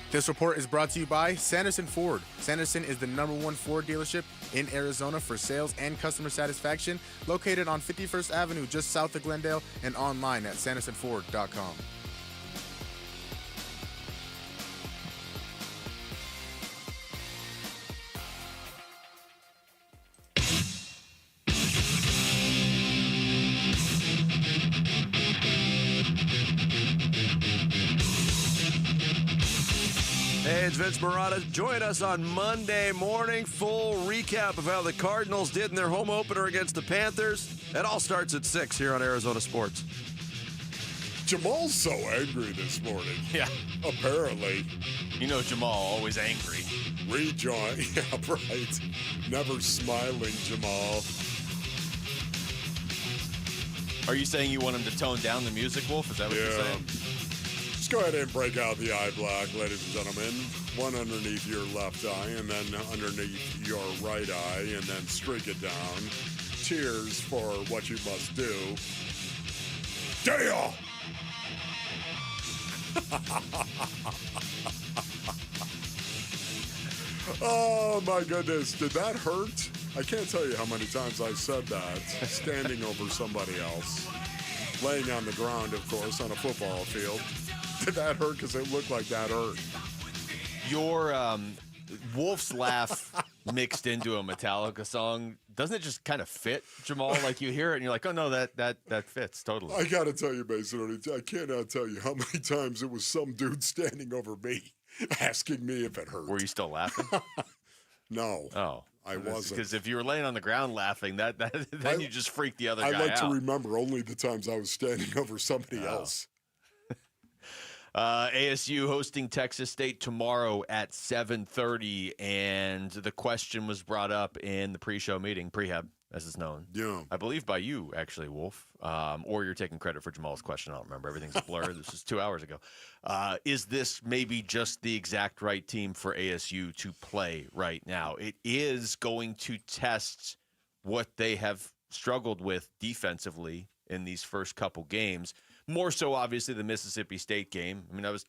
This report is brought to you by Sanderson Ford. Sanderson is the #1 Ford dealership in Arizona for sales and customer satisfaction, located on 51st Avenue just south of Glendale and online at sandersonford.com. Hey, it's Vince Murata. Join us on Monday morning. Full recap of how the Cardinals did in their home opener against the Panthers. It all starts at 6 here on Arizona Sports. Jamal's so angry this morning. Yeah. Apparently. You know Jamal, always angry. Rejoin. Yeah, right. Never smiling, Jamal. Are you saying you want him to tone down the music, Wolf? Is that what you're saying? Just go ahead and break out the eye black, ladies and gentlemen. One underneath your left eye, and then underneath your right eye, and then streak it down. Cheers for what you must do. Deal! Oh, my goodness. Did that hurt? I can't tell you how many times I said that, standing over somebody else. Laying on the ground, of course, on a football field. Did that hurt? Because it looked like that hurt. Your Wolf's laugh mixed into a Metallica song, doesn't it just kind of fit, Jamal? Like you hear it and you're like, oh, no, that fits totally. I got to tell you, Mason, I cannot tell you how many times it was some dude standing over me asking me if it hurt. Were you still laughing? No. Oh. I wasn't. Because if you were laying on the ground laughing, then you just freaked the other guy out. I like to remember only the times I was standing over somebody else. ASU hosting Texas State tomorrow at 7:30, and the question was brought up in the pre-show meeting, prehab, as it's known. Yeah. I believe by you, actually, Wolf, or you're taking credit for Jamal's question. I don't remember. Everything's a blur. This was 2 hours ago. Is this maybe just the exact right team for ASU to play right now? It is going to test what they have struggled with defensively in these first couple games. More so, obviously, the Mississippi State game. I mean, I was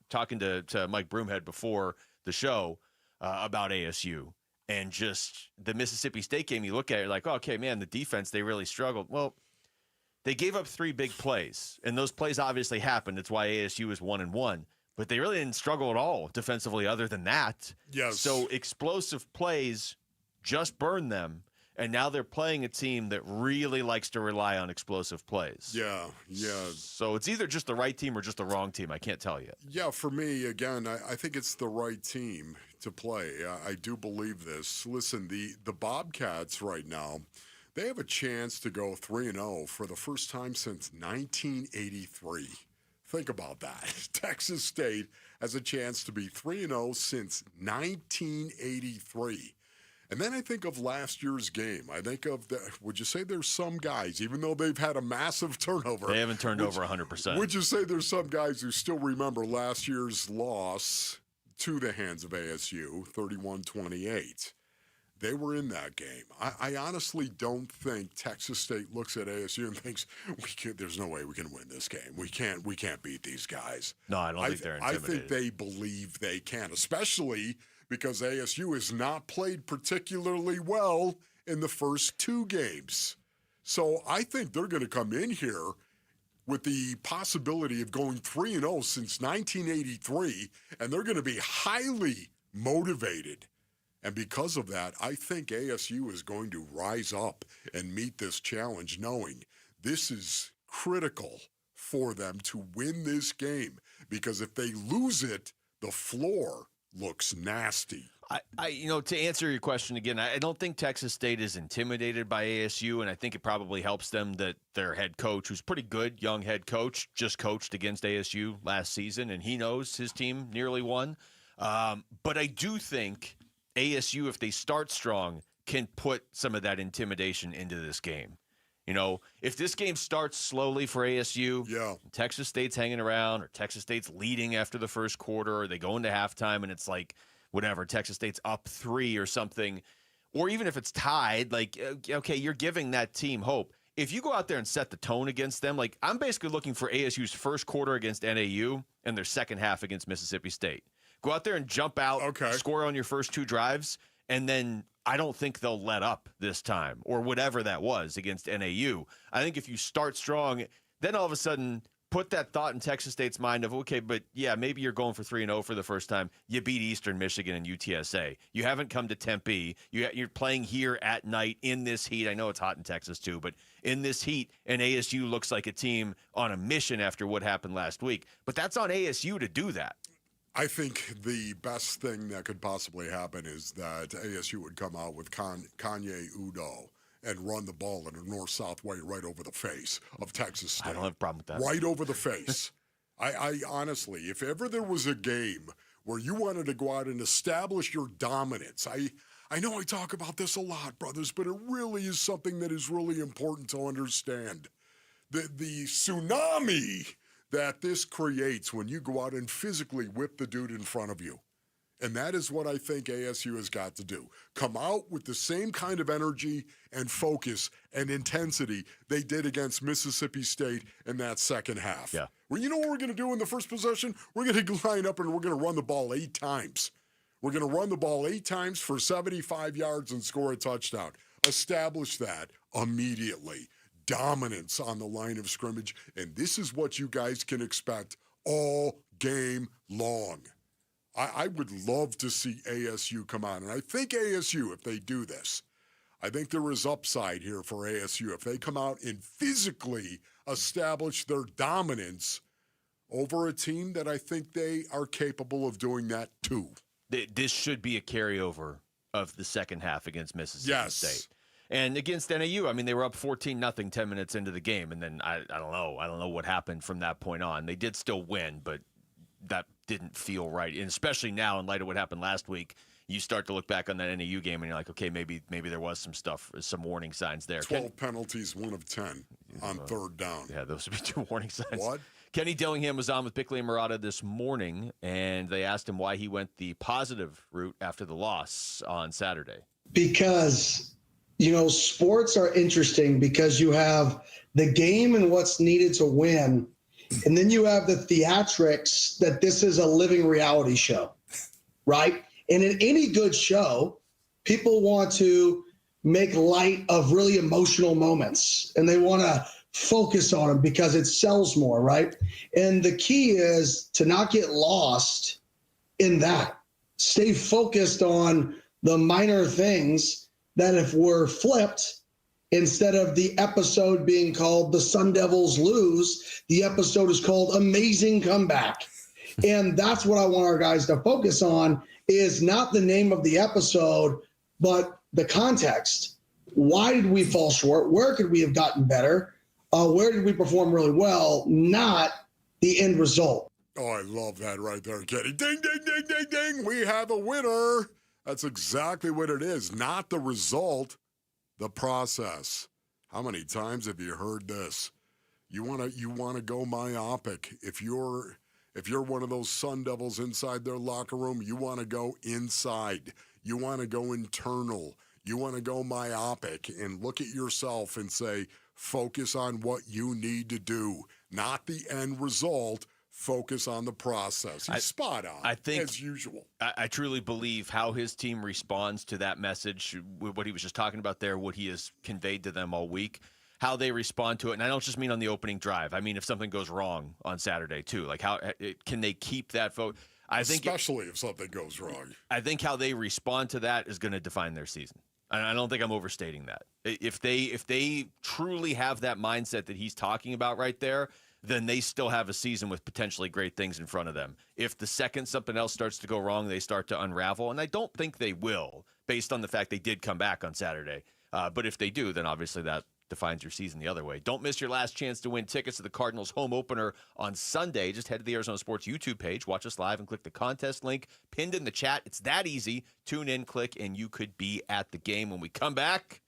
talking to Mike Broomhead before the show about ASU. And just the Mississippi State game, you look at it like, oh, okay, man, the defense, they really struggled. Well, they gave up 3 big plays, and those plays obviously happened. It's why ASU is 1-1. But they really didn't struggle at all defensively other than that. Yes. So explosive plays just burned them, and now they're playing a team that really likes to rely on explosive plays. Yeah. So it's either just the right team or just the wrong team. I can't tell you. Yeah, for me, again, I think it's the right team to play. I do believe this. Listen, the Bobcats right now, they have a chance to go 3-0 for the first time since 1983. Think about that. Texas State has a chance to be 3-0 since 1983. And then I think of last year's game. I think of would you say there's some guys, even though they've had a massive turnover. They haven't turned over 100%. Would you say there's some guys who still remember last year's loss to the hands of ASU, 31-28? They were in that game. I honestly don't think Texas State looks at ASU and thinks there's no way we can win this game. We can't beat these guys. No, I don't think they're intimidated. I think they believe they can, especially because ASU has not played particularly well in the first 2 games. So I think they're going to come in here with the possibility of going 3-0 since 1983, and they're going to be highly motivated. And because of that, I think ASU is going to rise up and meet this challenge, knowing this is critical for them to win this game, because if they lose it, the floor looks nasty. To answer your question again, I don't think Texas State is intimidated by ASU, and I think it probably helps them that their head coach, who's pretty good, young head coach, just coached against ASU last season, and he knows his team nearly won. But I do think ASU, if they start strong, can put some of that intimidation into this game. If this game starts slowly for ASU, Texas State's hanging around, or Texas State's leading after the first quarter, or they go into halftime and it's like, whatever, Texas State's up 3 or something, or even if it's tied, like, okay, you're giving that team hope. If you go out there and set the tone against them, like, I'm basically looking for ASU's first quarter against NAU and their second half against Mississippi State. Go out there and jump out, score on your first 2 drives, and then I don't think they'll let up this time, or whatever that was against NAU. I think if you start strong, then all of a sudden put that thought in Texas State's mind of, okay, but yeah, maybe you're going for 3-0 for the first time. You beat Eastern Michigan and UTSA. You haven't come to Tempe. You're playing here at night in this heat. I know it's hot in Texas too, but in this heat, and ASU looks like a team on a mission after what happened last week. But that's on ASU to do that. I think the best thing that could possibly happen is that ASU would come out with Kanye Udo and run the ball in a north-south way right over the face of Texas State. I don't have a problem with that. Right over the face. I honestly, if ever there was a game where you wanted to go out and establish your dominance, I know I talk about this a lot, brothers, but it really is something that is really important to understand. The tsunami that this creates when you go out and physically whip the dude in front of you. And that is what I think ASU has got to do. Come out with the same kind of energy and focus and intensity they did against Mississippi State in that second half. Yeah. Well, you know what we're going to do in the first possession? We're going to line up and we're going to run the ball 8 times. We're going to run the ball 8 times for 75 yards and score a touchdown. Establish that immediately. Dominance on the line of scrimmage. And this is what you guys can expect all game long. I would love to see ASU come on. And I think ASU, if they do this, I think there is upside here for ASU. If they come out and physically establish their dominance over a team that I think they are capable of doing that too. This should be a carryover of the second half against Mississippi State. And against NAU, I mean, they were up 14-0 10 minutes into the game. And then I don't know. I don't know what happened from that point on. They did still win, but that didn't feel right. And especially now, in light of what happened last week, you start to look back on that NAU game and you're like, okay, maybe there was some stuff, some warning signs there. 12 penalties, 1 of 10 on third down. Yeah, those would be 2 warning signs. What? Kenny Dillingham was on with Bickley and Murata this morning, and they asked him why he went the positive route after the loss on Saturday. Because, sports are interesting because you have the game and what's needed to win, and then you have the theatrics that this is a living reality show, right? And in any good show, people want to make light of really emotional moments, and they want to focus on them because it sells more, right? And the key is to not get lost in that. Stay focused on the minor things that if we're flipped, instead of the episode being called The Sun Devils Lose, the episode is called Amazing Comeback. And that's what I want our guys to focus on, is not the name of the episode, but the context. Why did we fall short? Where could we have gotten better? Where did we perform really well? Not the end result. Oh, I love that right there, Kenny. Ding, ding, ding, ding, ding. We have a winner. That's exactly what it is. Not the result, the process. How many times have you heard this? You want to go myopic. If you're one of those Sun Devils inside their locker room, you want to go inside. You want to go internal. You want to go myopic and look at yourself and say, focus on what you need to do, not the end result. Focus on the process. He's spot on, I think, as usual. I truly believe how his team responds to that message, what he was just talking about there, what he has conveyed to them all week, how they respond to it. And I don't just mean on the opening drive. I mean if something goes wrong on Saturday, too. Like, how can they keep that focus? Especially if something goes wrong. I think how they respond to that is going to define their season. I don't think I'm overstating that. If they truly have that mindset that he's talking about right there, then they still have a season with potentially great things in front of them. If the second something else starts to go wrong, they start to unravel. And I don't think they will, based on the fact they did come back on Saturday. But if they do, then obviously that defines your season the other way. Don't miss your last chance to win tickets to the Cardinals home opener on Sunday. Just head to the Arizona Sports YouTube page, watch us live, and click the contest link pinned in the chat. It's that easy. Tune in, click, and you could be at the game. When we come back,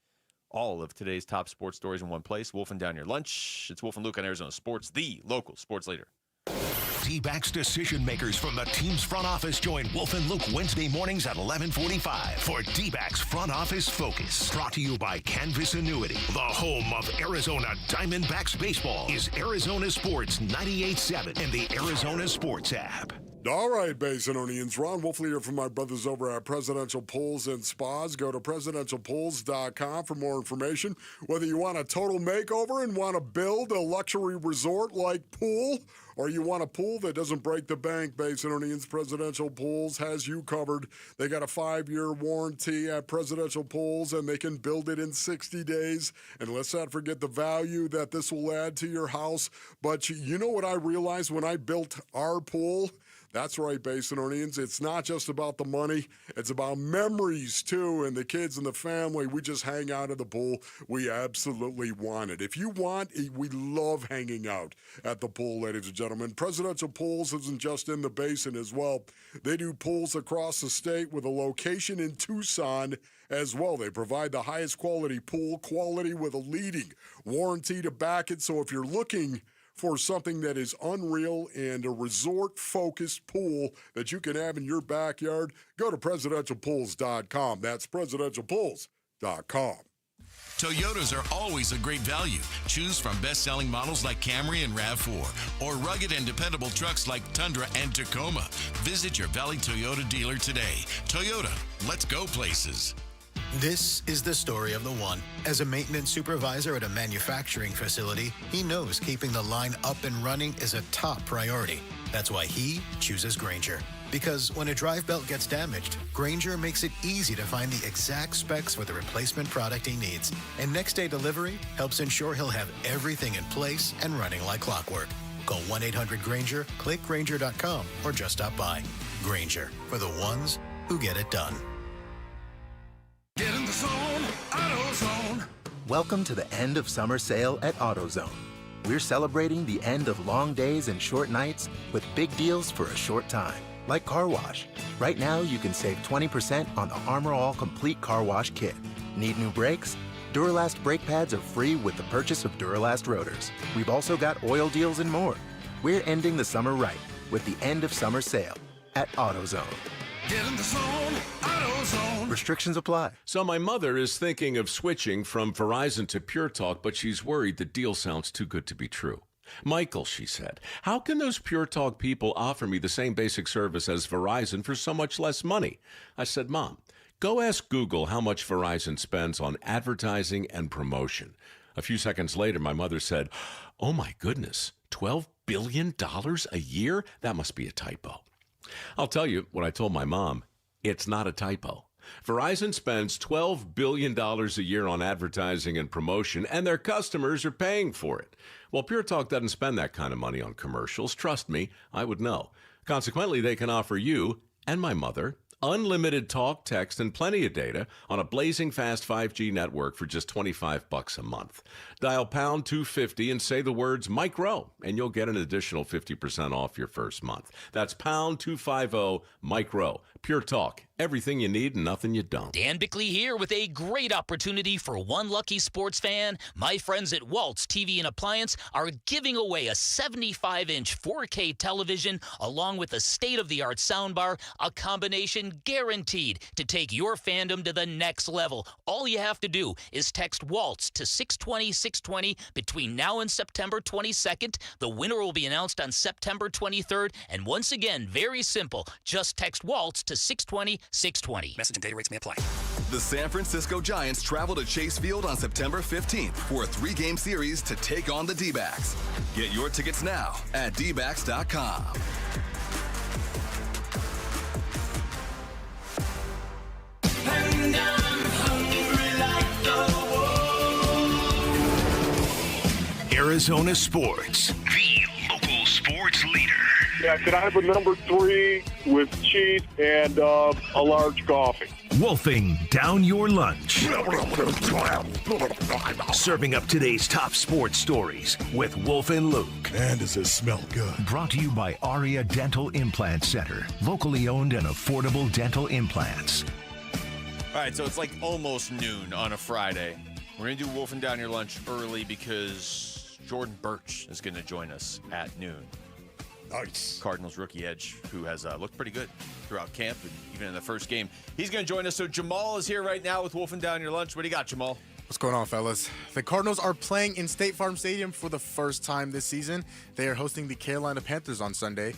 all of today's top sports stories in one place. Wolf and Down Your Lunch. It's Wolf and Luke on Arizona Sports, the local sports leader. D-backs decision makers from the team's front office join Wolf and Luke Wednesday mornings at 11:45 for D-backs Front Office Focus. Brought to you by Canvas Annuity. The home of Arizona Diamondbacks baseball is Arizona Sports 98.7 and the Arizona Sports app. All right, Basinonians. Ron Wolfley here from my brothers over at Presidential Pools and Spas. Go to presidentialpools.com for more information. Whether you want a total makeover and want to build a luxury resort-like pool, or you want a pool that doesn't break the bank, Basinonians, Presidential Pools has you covered. They got a 5-year warranty at Presidential Pools, and they can build it in 60 days. And let's not forget the value that this will add to your house. But you know what I realized when I built our pool? That's right, Basinonians. It's not just about the money. It's about memories, too, and the kids and the family. We just hang out at the pool. We absolutely want it. If you want, we love hanging out at the pool, ladies and gentlemen. Presidential Pools isn't just in the Basin as well. They do pools across the state with a location in Tucson as well. They provide the highest quality pool, quality with a leading warranty to back it. So if you're looking for something that is unreal and a resort-focused pool that you can have in your backyard, go to presidentialpools.com. That's presidentialpools.com. Toyotas are always a great value. Choose from best-selling models like Camry and RAV4 or rugged and dependable trucks like Tundra and Tacoma. Visit your Valley Toyota dealer today. Toyota, let's go places. This is the story of the one. As a maintenance supervisor at a manufacturing facility, he knows keeping the line up and running is a top priority. That's why he chooses Grainger. Because when a drive belt gets damaged, Grainger makes it easy to find the exact specs for the replacement product he needs. And next-day delivery helps ensure he'll have everything in place and running like clockwork. Call 1-800-GRAINGER, click Grainger.com, or just stop by. Grainger, for the ones who get it done. Get in the zone, AutoZone. Welcome to the end of summer sale at AutoZone. We're celebrating the end of long days and short nights with big deals for a short time. Like car wash. Right now, you can save 20% on the Armor All Complete Car Wash Kit. Need new brakes? Duralast brake pads are free with the purchase of Duralast rotors. We've also got oil deals and more. We're ending the summer right with the end of summer sale at AutoZone. Get in the zone, AutoZone. Restrictions apply. So my mother is thinking of switching from Verizon to Pure Talk, but she's worried the deal sounds too good to be true. Michael, she said, how can those Pure Talk people offer me the same basic service as Verizon for so much less money? I said, Mom, go ask Google how much Verizon spends on advertising and promotion. A few seconds later, my mother said, oh my goodness, $12 billion a year? That must be a typo. I'll tell you what I told my mom. It's not a typo. Verizon spends $12 billion a year on advertising and promotion, and their customers are paying for it. Well, Pure Talk doesn't spend that kind of money on commercials. Trust me, I would know. Consequently, they can offer you and my mother unlimited talk, text, and plenty of data on a blazing fast 5G network for just $25 a month. Dial pound 250 and say the words Mike Rowe, and you'll get an additional 50% off your first month. That's pound 250 Mike Rowe. Pure Talk. Everything you need and nothing you don't. Dan Bickley here with a great opportunity for one lucky sports fan. My friends at Waltz TV and Appliance are giving away a 75-inch 4K television along with a state-of-the-art soundbar, a combination guaranteed to take your fandom to the next level. All you have to do is text Waltz to 620-620 between now and September 22nd. The winner will be announced on September 23rd. And once again, very simple. Just text Waltz to 620-620. Message and data rates may apply. The San Francisco Giants travel to Chase Field on September 15th for a 3-game series to take on the D-backs. Get your tickets now at dbacks.com. And I'm hungry like the wolf. Arizona Sports, the local sports leader. Yeah, could I have a number 3 with cheese and a large coffee? Wolfing down your lunch. Serving up today's top sports stories with Wolf and Luke. And does it smell good? Brought to you by Aria Dental Implant Center. Locally owned and affordable dental implants. All right, so it's like almost noon on a Friday. We're going to do Wolfing Down Your Lunch early because Jordan Birch is going to join us at noon. Nice. Cardinals rookie edge who has looked pretty good throughout camp and even in the first game. He's going to join us. So Jamal is here right now with Wolfing Down Your Lunch. What do you got, Jamal? What's going on, fellas? The Cardinals are playing in State Farm Stadium for the first time this season. They are hosting the Carolina Panthers on Sunday.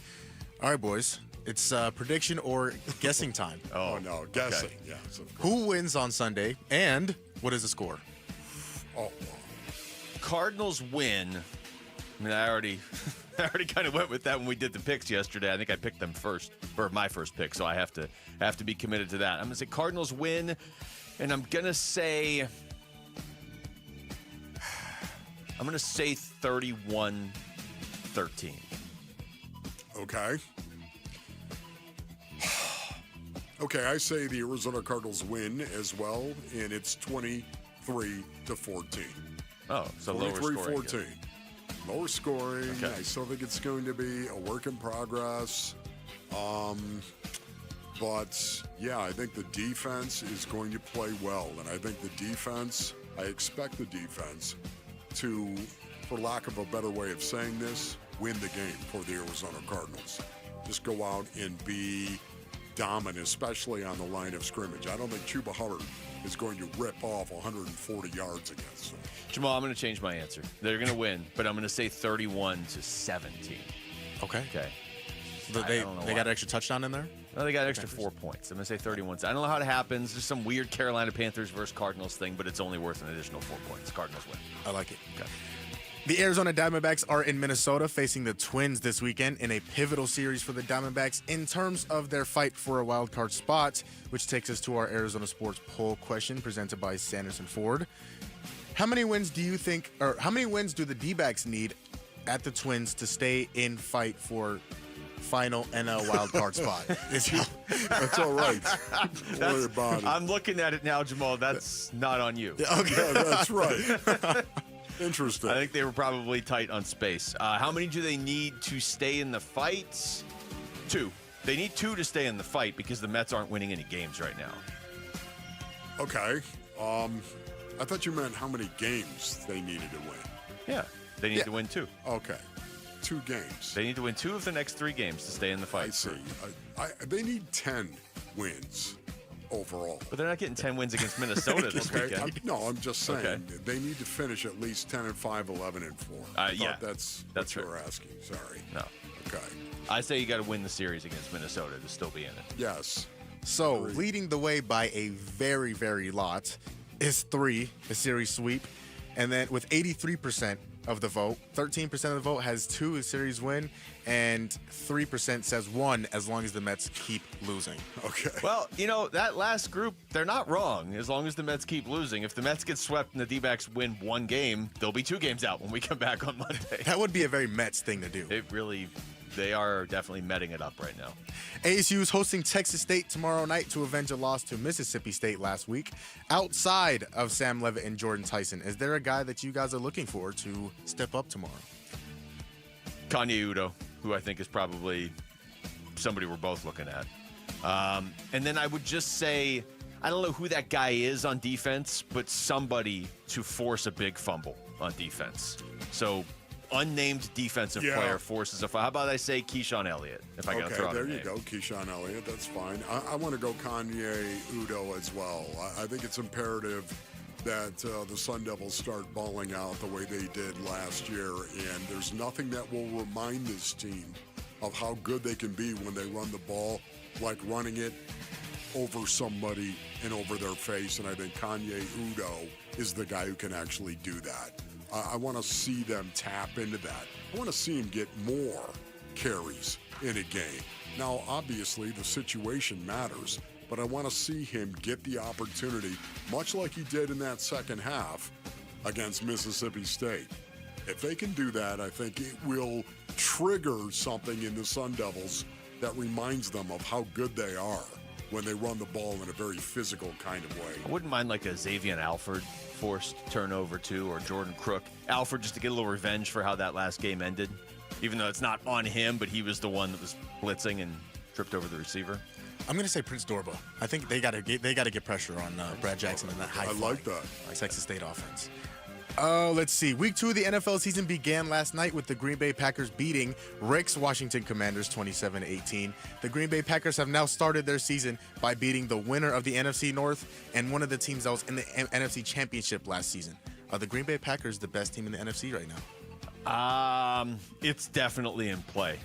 All right, boys. It's prediction or guessing time. Oh, no. Guessing. Okay. Yeah. Who wins on Sunday, and what is the score? Oh, Cardinals win. I mean, I already kind of went with that when we did the picks yesterday. I think I picked them first, or my first pick, so I have to be committed to that. I'm going to say Cardinals win, and I'm going to say 31-13. Okay. Okay, I say the Arizona Cardinals win as well, and it's 23-14. Oh, so lower scoring. 23-14. Lower scoring. Okay. I still think it's going to be a work in progress. But, yeah, I think the defense is going to play well. And I think I expect the defense to for lack of a better way of saying this, win the game for the Arizona Cardinals. Just go out and be dominant, especially on the line of scrimmage. I don't think Chuba Hubbard is going to rip off 140 yards against them. Jamal, I'm going to change my answer. They're going to win, but I'm going to say 31-17. Okay. Okay. They got an extra touchdown in there? No, they got extra 4 points. I'm going to say 31. I don't know how it happens. There's some weird Carolina Panthers versus Cardinals thing, but it's only worth an additional 4 points. Cardinals win. I like it. Okay. The Arizona Diamondbacks are in Minnesota facing the Twins this weekend in a pivotal series for the Diamondbacks in terms of their fight for a wild card spot, which takes us to our Arizona Sports poll question presented by Sanderson Ford. How many wins do you think, or how many wins do the D-backs need at the Twins to stay in fight for final NL wild card spot? That's all right. Don't worry about it. I'm looking at it now, Jamal. That's not on you. Okay, that's right. Interesting. I think they were probably tight on space. How many do they need to stay in the fight? 2. They need 2 to stay in the fight because the Mets aren't winning any games right now. Okay. I thought you meant how many games they needed to win. Yeah, they need to win 2. Okay. 2 games. They need to win 2 of the next 3 games to stay in the fight. I see. They need 10 wins overall. But they're not getting 10 wins against Minnesota this weekend. I'm just saying Okay. they need to finish at least 10-5, 11-4. Yeah, that's that's what right. you're asking. Sorry. No. Okay. I say you got to win the series against Minnesota to still be in it. Yes. So, leading the way by a very, very lot is 3, a series sweep. And then with 83% of the vote, 13% of the vote has 2, a series win, and 3% says 1 as long as the Mets keep losing. Okay. Well, that last group, they're not wrong as long as the Mets keep losing. If the Mets get swept and the D-backs win 1 game, they'll be 2 games out when we come back on Monday. That would be a very Mets thing to do. They are definitely metting it up right now. ASU is hosting Texas State tomorrow night to avenge a loss to Mississippi State last week. Outside of Sam Levitt and Jordan Tyson, is there a guy that you guys are looking for to step up tomorrow? Kanye Udo, who I think is probably somebody we're both looking at. And then I would just say, I don't know who that guy is on defense, but somebody to force a big fumble on defense. So unnamed defensive player forces a fumble. How about I say Keyshawn Elliott, if I got to throw out a name? There you go, Keyshawn Elliott. That's fine. I want to go Kanye Udo as well. I think it's imperative that the Sun Devils start balling out the way they did last year, and there's nothing that will remind this team of how good they can be when they run the ball, like running it over somebody and over their face, and I think Kanye Udo is the guy who can actually do that. I want to see them tap into that. I want to see him get more carries in a game. Now, obviously, the situation matters, but I want to see him get the opportunity, much like he did in that second half against Mississippi State. If they can do that, I think it will trigger something in the Sun Devils that reminds them of how good they are when they run the ball in a very physical kind of way. I wouldn't mind like a Xavier Alford forced turnover too, or Jordan Crook. Alford just to get a little revenge for how that last game ended, even though it's not on him, but he was the one that was blitzing and tripped over the receiver. I'm going to say Prince Dorba. I think they got to get pressure on Brad Jackson and that high. I like that. Texas State offense. Let's see. Week 2 of the NFL season began last night with the Green Bay Packers beating Rick's Washington Commanders 27-18. The Green Bay Packers have now started their season by beating the winner of the NFC North and one of the teams that was in the NFC Championship last season. Are the Green Bay Packers the best team in the NFC right now? It's definitely in play.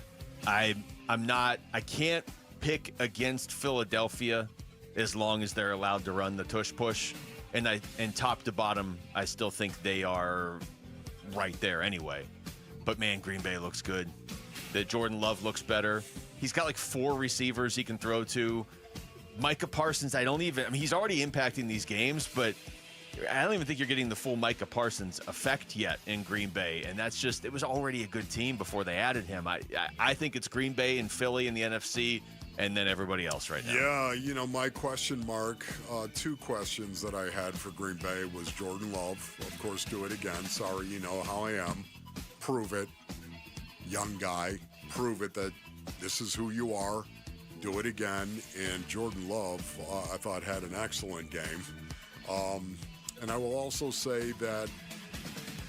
I can't pick against Philadelphia as long as they're allowed to run the tush push. And top to bottom, I still think they are right there anyway. But man, Green Bay looks good. The Jordan Love looks better. He's got like 4 receivers he can throw to. Micah Parsons, he's already impacting these games, but I don't even think you're getting the full Micah Parsons effect yet in Green Bay. And that's just, it was already a good team before they added him. I think it's Green Bay and Philly in the NFC, and then everybody else right now. Yeah, my question mark, 2 questions that I had for Green Bay was Jordan Love. Of course, do it again. Sorry, you know how I am. Prove it. Young guy. Prove it that this is who you are. Do it again. And Jordan Love, I thought, had an excellent game. And I will also say that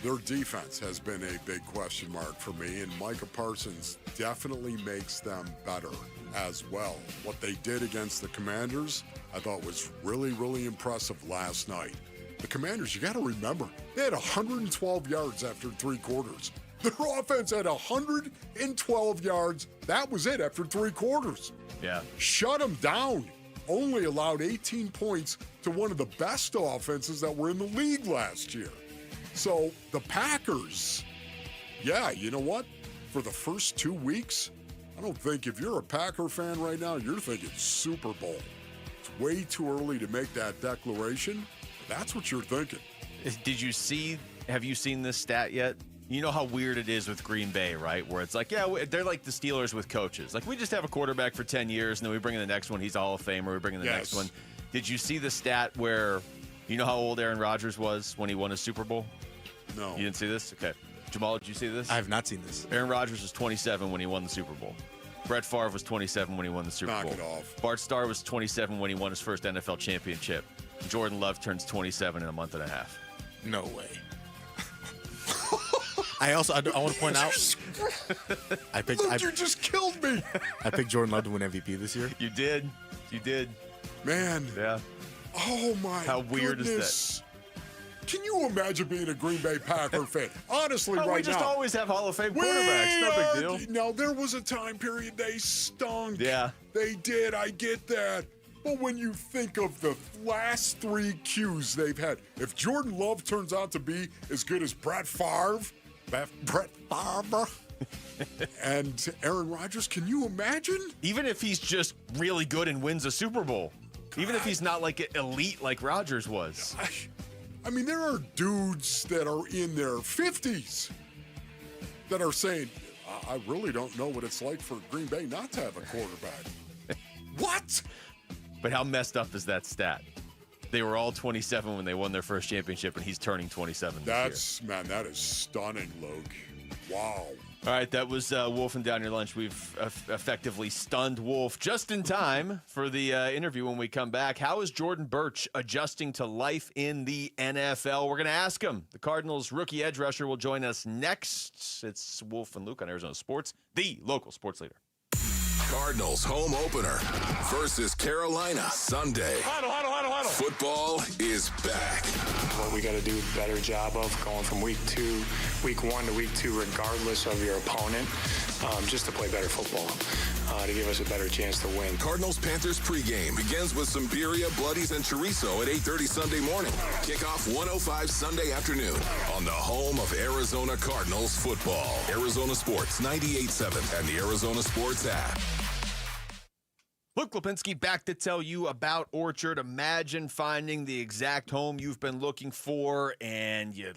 Their defense has been a big question mark for me, and Micah Parsons definitely makes them better as well. What they did against the Commanders, I thought was really, really impressive last night. The Commanders, you got to remember, they had 112 yards after 3 quarters. Their offense had 112 yards. That was it after 3 quarters. Yeah. Shut them down. Only allowed 18 points to one of the best offenses that were in the league last year. So the Packers, yeah, you know what? For the first 2 weeks, I don't think if you're a Packer fan right now, you're thinking Super Bowl. It's way too early to make that declaration. That's what you're thinking. Have you seen this stat yet? You know how weird it is with Green Bay, right? Where it's like, yeah, they're like the Steelers with coaches. Like, we just have a quarterback for 10 years, and then we bring in the next one. He's a Hall of Famer. We bring in the next one. Did you see the stat where, you know how old Aaron Rodgers was when he won a Super Bowl? No. You didn't see this? Okay. Jamal, did you see this? I have not seen this. Aaron Rodgers was 27 when he won the Super Bowl. Brett Favre was 27 when he won the Super Bowl. Knock it off. Bart Starr was 27 when he won his first NFL championship. Jordan Love turns 27 in a month and a half. No way. I want to point out. You just killed me. I picked Jordan Love to win MVP this year. You did. Man. Yeah. Oh my. How weird goodness. is that? Can you imagine being a Green Bay Packer fan? Honestly, right now. We just always have Hall of Fame quarterbacks. No big deal. No, there was a time period they stunk. Yeah. They did. I get that. But when you think of the last 3 Qs they've had, if Jordan Love turns out to be as good as Brett Favre, and Aaron Rodgers, can you imagine? Even if he's just really good and wins a Super Bowl. Even if he's not like elite like Rodgers was. I mean, there are dudes that are in their 50s that are saying, I really don't know what it's like for Green Bay not to have a quarterback. What? But how messed up is that stat? They were all 27 when they won their first championship, and he's turning 27 this year. Man, that is stunning, Luke. Wow. All right, that was Wolf and Down Your Lunch. We've effectively stunned Wolf just in time for the interview when we come back. How is Jordan Birch adjusting to life in the NFL? We're going to ask him. The Cardinals rookie edge rusher will join us next. It's Wolf and Luke on Arizona Sports, the local sports leader. Cardinals home opener versus Carolina Sunday. Huddle. Football is back. What we got to do a better job of going from week 1 to week 2, regardless of your opponent, just to play better football, to give us a better chance to win. Cardinals Panthers pregame begins with some birria, bloodies, and chorizo at 8:30 Sunday morning. Kickoff 1:05 Sunday afternoon on the home of Arizona Cardinals football. Arizona Sports 98.7 and the Arizona Sports app. Luke Lipinski back to tell you about Orchard. Imagine finding the exact home you've been looking for, and you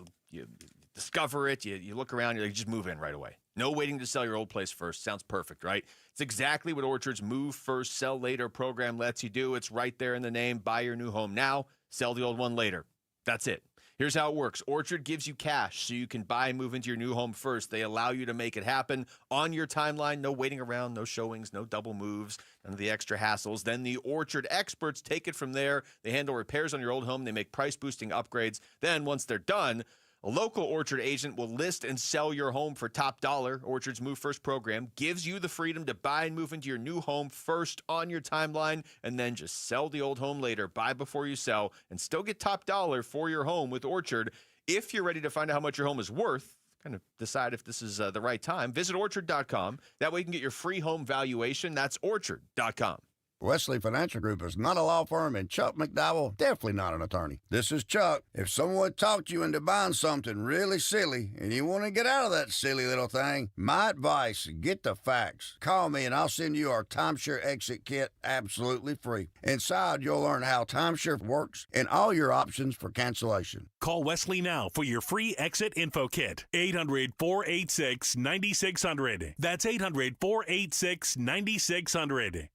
discover it. You look around, you just move in right away. No waiting to sell your old place first. Sounds perfect, right? It's exactly what Orchard's Move First, Sell Later program lets you do. It's right there in the name. Buy your new home now, sell the old one later. That's it. Here's how it works. Orchard gives you cash so you can buy and move into your new home first. They allow you to make it happen on your timeline. No waiting around, no showings, no double moves, none of the extra hassles. Then the Orchard experts take it from there. They handle repairs on your old home. They make price-boosting upgrades. Then once they're done, a local Orchard agent will list and sell your home for top dollar. Orchard's Move First program gives you the freedom to buy and move into your new home first on your timeline, and then just sell the old home later. Buy before you sell and still get top dollar for your home with Orchard. If you're ready to find out how much your home is worth, kind of decide if this is the right time, visit Orchard.com. That way you can get your free home valuation. That's Orchard.com. Wesley Financial Group is not a law firm, and Chuck McDowell definitely not an attorney. This is Chuck. If someone talked you into buying something really silly and you want to get out of that silly little thing, my advice, get the facts. Call me and I'll send you our timeshare exit kit absolutely free. Inside, you'll learn how timeshare works and all your options for cancellation. Call Wesley now for your free exit info kit. 800-486-9600. That's 800-486-9600.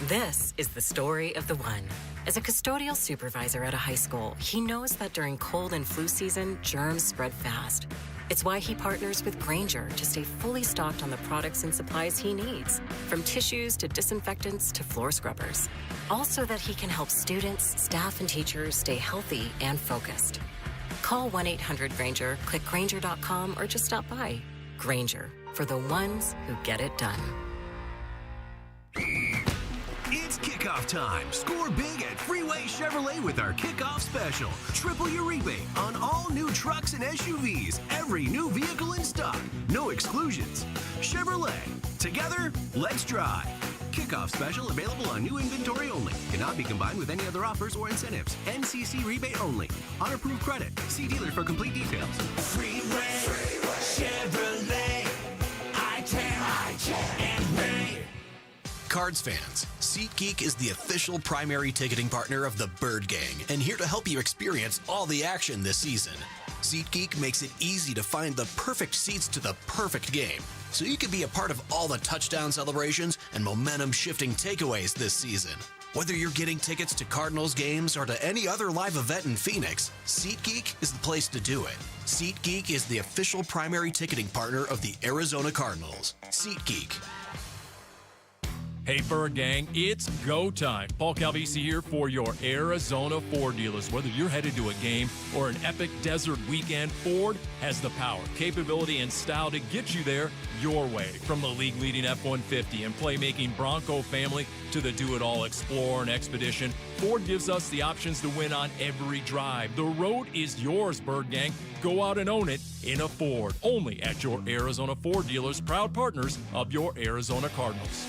This is the story of the one. As a custodial supervisor at a high school, he knows that during cold and flu season, germs spread fast. It's why he partners with Grainger to stay fully stocked on the products and supplies he needs, from tissues to disinfectants to floor scrubbers. All so that he can help students, staff, and teachers stay healthy and focused. Call 1-800-GRANGER, click Grainger.com, or just stop by. Grainger, for the ones who get it done. It's kickoff time. Score big at Freeway Chevrolet with our kickoff special. Triple your rebate on all new trucks and SUVs. Every new vehicle in stock. No exclusions. Chevrolet. Together, let's drive. Kickoff special available on new inventory only. Cannot be combined with any other offers or incentives. NCC rebate only. On approved credit. See dealer for complete details. Freeway, Chevrolet, I-10, and Ray. Cards fans, SeatGeek is the official primary ticketing partner of the Bird Gang and here to help you experience all the action this season. SeatGeek makes it easy to find the perfect seats to the perfect game, so you can be a part of all the touchdown celebrations and momentum-shifting takeaways this season. Whether you're getting tickets to Cardinals games or to any other live event in Phoenix, SeatGeek is the place to do it. SeatGeek is the official primary ticketing partner of the Arizona Cardinals. SeatGeek. Hey Bird Gang, it's go time. Paul Calvisi here for your Arizona Ford dealers. Whether you're headed to a game or an epic desert weekend, Ford has the power, capability, and style to get you there your way. From the league-leading F-150 and playmaking Bronco family to the do-it-all Explorer and Expedition, Ford gives us the options to win on every drive. The road is yours, Bird Gang. Go out and own it in a Ford. Only at your Arizona Ford dealers, proud partners of your Arizona Cardinals.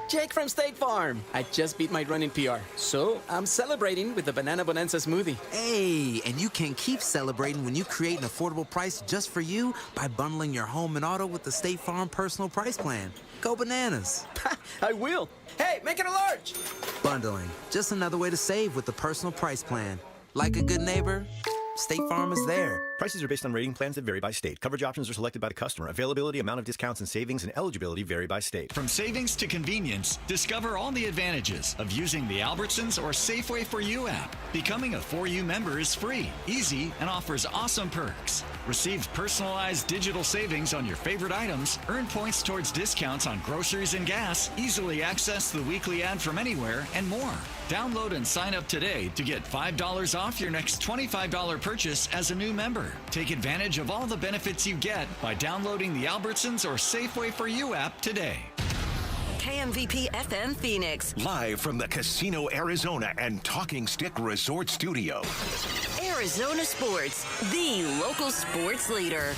Jake from State Farm. I just beat my running PR, so I'm celebrating with the Banana Bonanza smoothie. Hey, and you can keep celebrating when you create an affordable price just for you by bundling your home and auto with the State Farm Personal Price Plan. Go bananas. I will. Hey, make it a large. Bundling, just another way to save with the Personal Price Plan. Like a good neighbor, State Farm is there. Prices are based on rating plans that vary by state. Coverage options are selected by the customer. Availability, amount of discounts and savings, and eligibility vary by state. From savings to convenience, discover all the advantages of using the Albertsons or Safeway For You app. Becoming a For You member is free, easy, and offers awesome perks. Receive personalized digital savings on your favorite items, earn points towards discounts on groceries and gas, easily access the weekly ad from anywhere, and more. Download and sign up today to get $5 off your next $25 purchase as a new member. Take advantage of all the benefits you get by downloading the Albertsons or Safeway For You app today. KMVP FM Phoenix. Live from the Casino Arizona and Talking Stick Resort Studio. Arizona Sports, the local sports leader.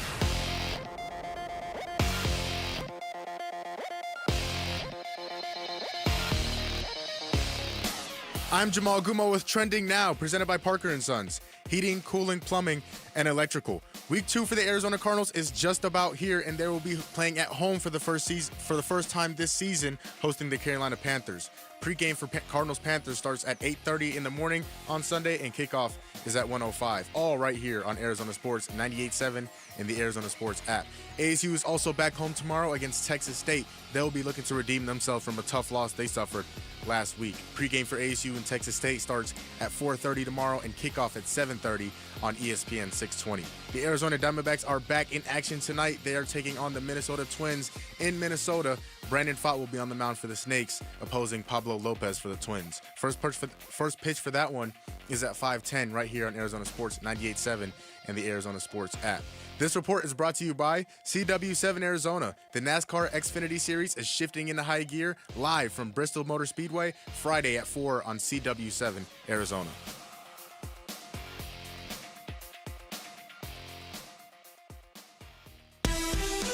I'm Jamal Gumo with Trending Now, presented by Parker & Sons. Heating, cooling, plumbing, and electrical. Week 2 for the Arizona Cardinals is just about here, and they will be playing at home for the first time this season, hosting the Carolina Panthers. Pre-game for Cardinals-Panthers starts at 8:30 in the morning on Sunday, and kickoff is at 1:05. All right here on Arizona Sports 98.7 and the Arizona Sports app. ASU is also back home tomorrow against Texas State. They'll be looking to redeem themselves from a tough loss they suffered last week. Pre-game for ASU and Texas State starts at 4:30 tomorrow and kickoff at 7:30 on ESPN 620. The Arizona Diamondbacks are back in action tonight. They are taking on the Minnesota Twins in Minnesota. Brandon Pfaadt will be on the mound for the Snakes, opposing Pablo Lopez for the Twins. First pitch for that one is at 5:10 right here on Arizona Sports 98.7 and the Arizona Sports app. This report is brought to you by CW7 Arizona. The NASCAR Xfinity Series is shifting into high gear live from Bristol Motor Speedway Friday at 4 on CW7 Arizona.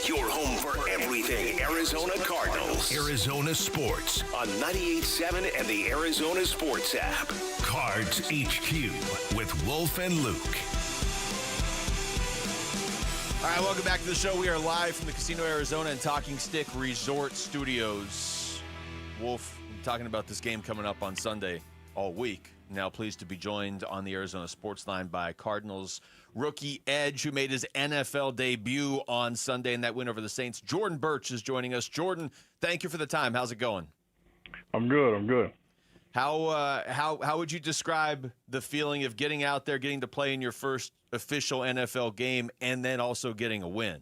Your home for everything Arizona Cardinals. Arizona Sports on 98.7 and the Arizona Sports app. Cards HQ with Wolf and Luke. All right, welcome back to the show. We are live from the Casino Arizona and Talking Stick Resort Studios. Wolf, talking about this game coming up on Sunday all week. Now pleased to be joined on the Arizona Sports Line by Cardinals rookie edge who made his NFL debut on Sunday in that win over the Saints. Jordan Birch is joining us. Jordan, thank you for the time. How's it going? I'm good. How would you describe the feeling of getting out there, getting to play in your first official NFL game, and then also getting a win?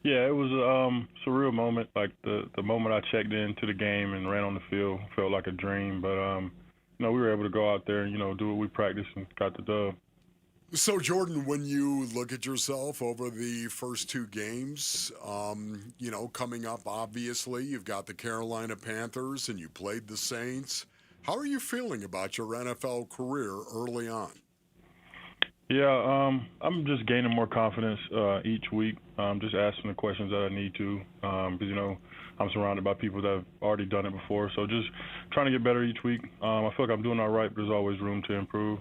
Yeah, it was a surreal moment. Like the moment I checked into the game and ran on the field felt like a dream. But we were able to go out there and do what we practiced and got the dub. So, Jordan, when you look at yourself over the first two games, coming up, obviously, you've got the Carolina Panthers and you played the Saints. How are you feeling about your NFL career early on? Yeah, I'm just gaining more confidence each week. Just asking the questions that I need to, because I'm surrounded by people that have already done it before. So just trying to get better each week. I feel like I'm doing all right, but there's always room to improve.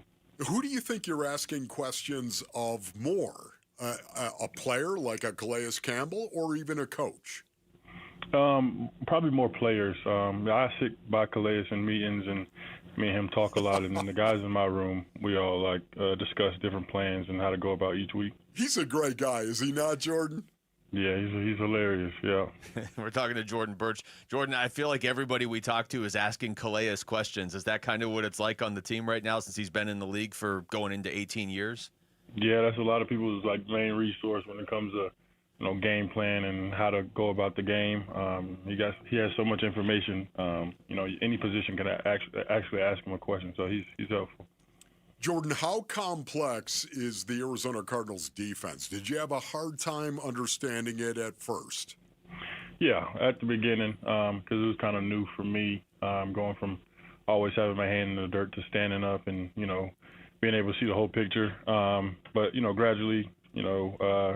Who do you think you're asking questions of more? A player like a Calais Campbell, or even a coach? Probably more players. I sit by Calais in meetings, and me and him talk a lot, and then the guys in my room, we all discuss different plans and how to go about each week. He's a great guy, is he not, Jordan? Yeah, he's hilarious, yeah. We're talking to Jordan Birch. Jordan, I feel like everybody we talk to is asking Calais questions. Is that kind of what it's like on the team right now since he's been in the league for going into 18 years? Yeah, that's a lot of people's main resource when it comes to game plan and how to go about the game. He has so much information. Any position can actually ask him a question, so he's helpful. Jordan, how complex is the Arizona Cardinals defense? Did you have a hard time understanding it at first? Yeah, at the beginning, because it was kind of new for me, going from always having my hand in the dirt to standing up and, being able to see the whole picture. But gradually,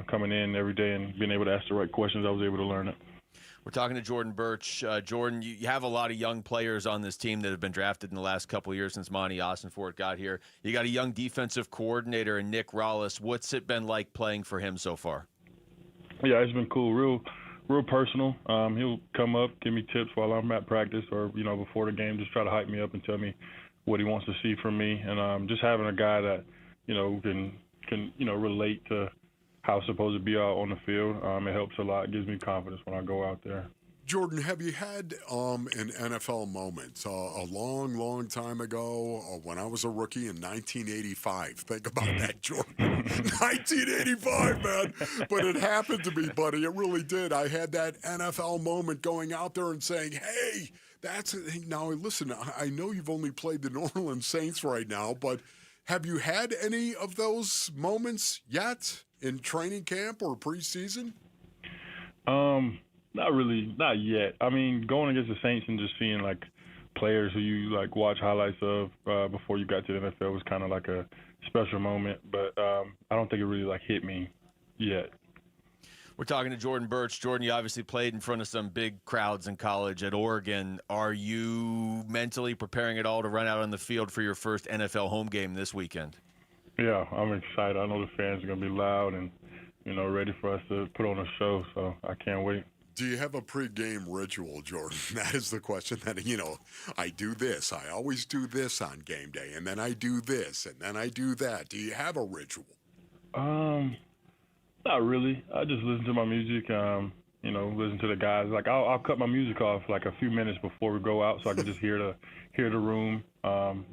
coming in every day and being able to ask the right questions, I was able to learn it. We're talking to Jordan Birch. Jordan, you have a lot of young players on this team that have been drafted in the last couple of years since Monty Ossenfort got here. You got a young defensive coordinator in Nick Rollis. What's it been like playing for him so far? Yeah, it's been cool, real personal. He'll come up, give me tips while I'm at practice or, before the game, just try to hype me up and tell me what he wants to see from me. And just having a guy that, can relate to how it's supposed to be out on the field. It helps a lot. It gives me confidence when I go out there. Jordan, have you had an NFL moment a long, long time ago when I was a rookie in 1985? Think about that, Jordan. 1985, man. But it happened to me, buddy. It really did. I had that NFL moment going out there and saying, hey, now listen, I know you've only played the New Orleans Saints right now, but have you had any of those moments yet in training camp or preseason? Not really, not yet. I mean, going against the Saints and just seeing players who you watch highlights of before you got to the NFL was kind of like a special moment, but I don't think it really hit me yet. We're talking to Jordan Birch. Jordan, you obviously played in front of some big crowds in college at Oregon. Are you mentally preparing at all to run out on the field for your first NFL home game this weekend? Yeah, I'm excited. I know the fans are going to be loud and, ready for us to put on a show, so I can't wait. Do you have a pregame ritual, Jordan? That is the question that, I do this. I always do this on game day, and then I do this, and then I do that. Do you have a ritual? Not really. I just listen to my music, listen to the guys. I'll cut my music off a few minutes before we go out so I can just hear the room,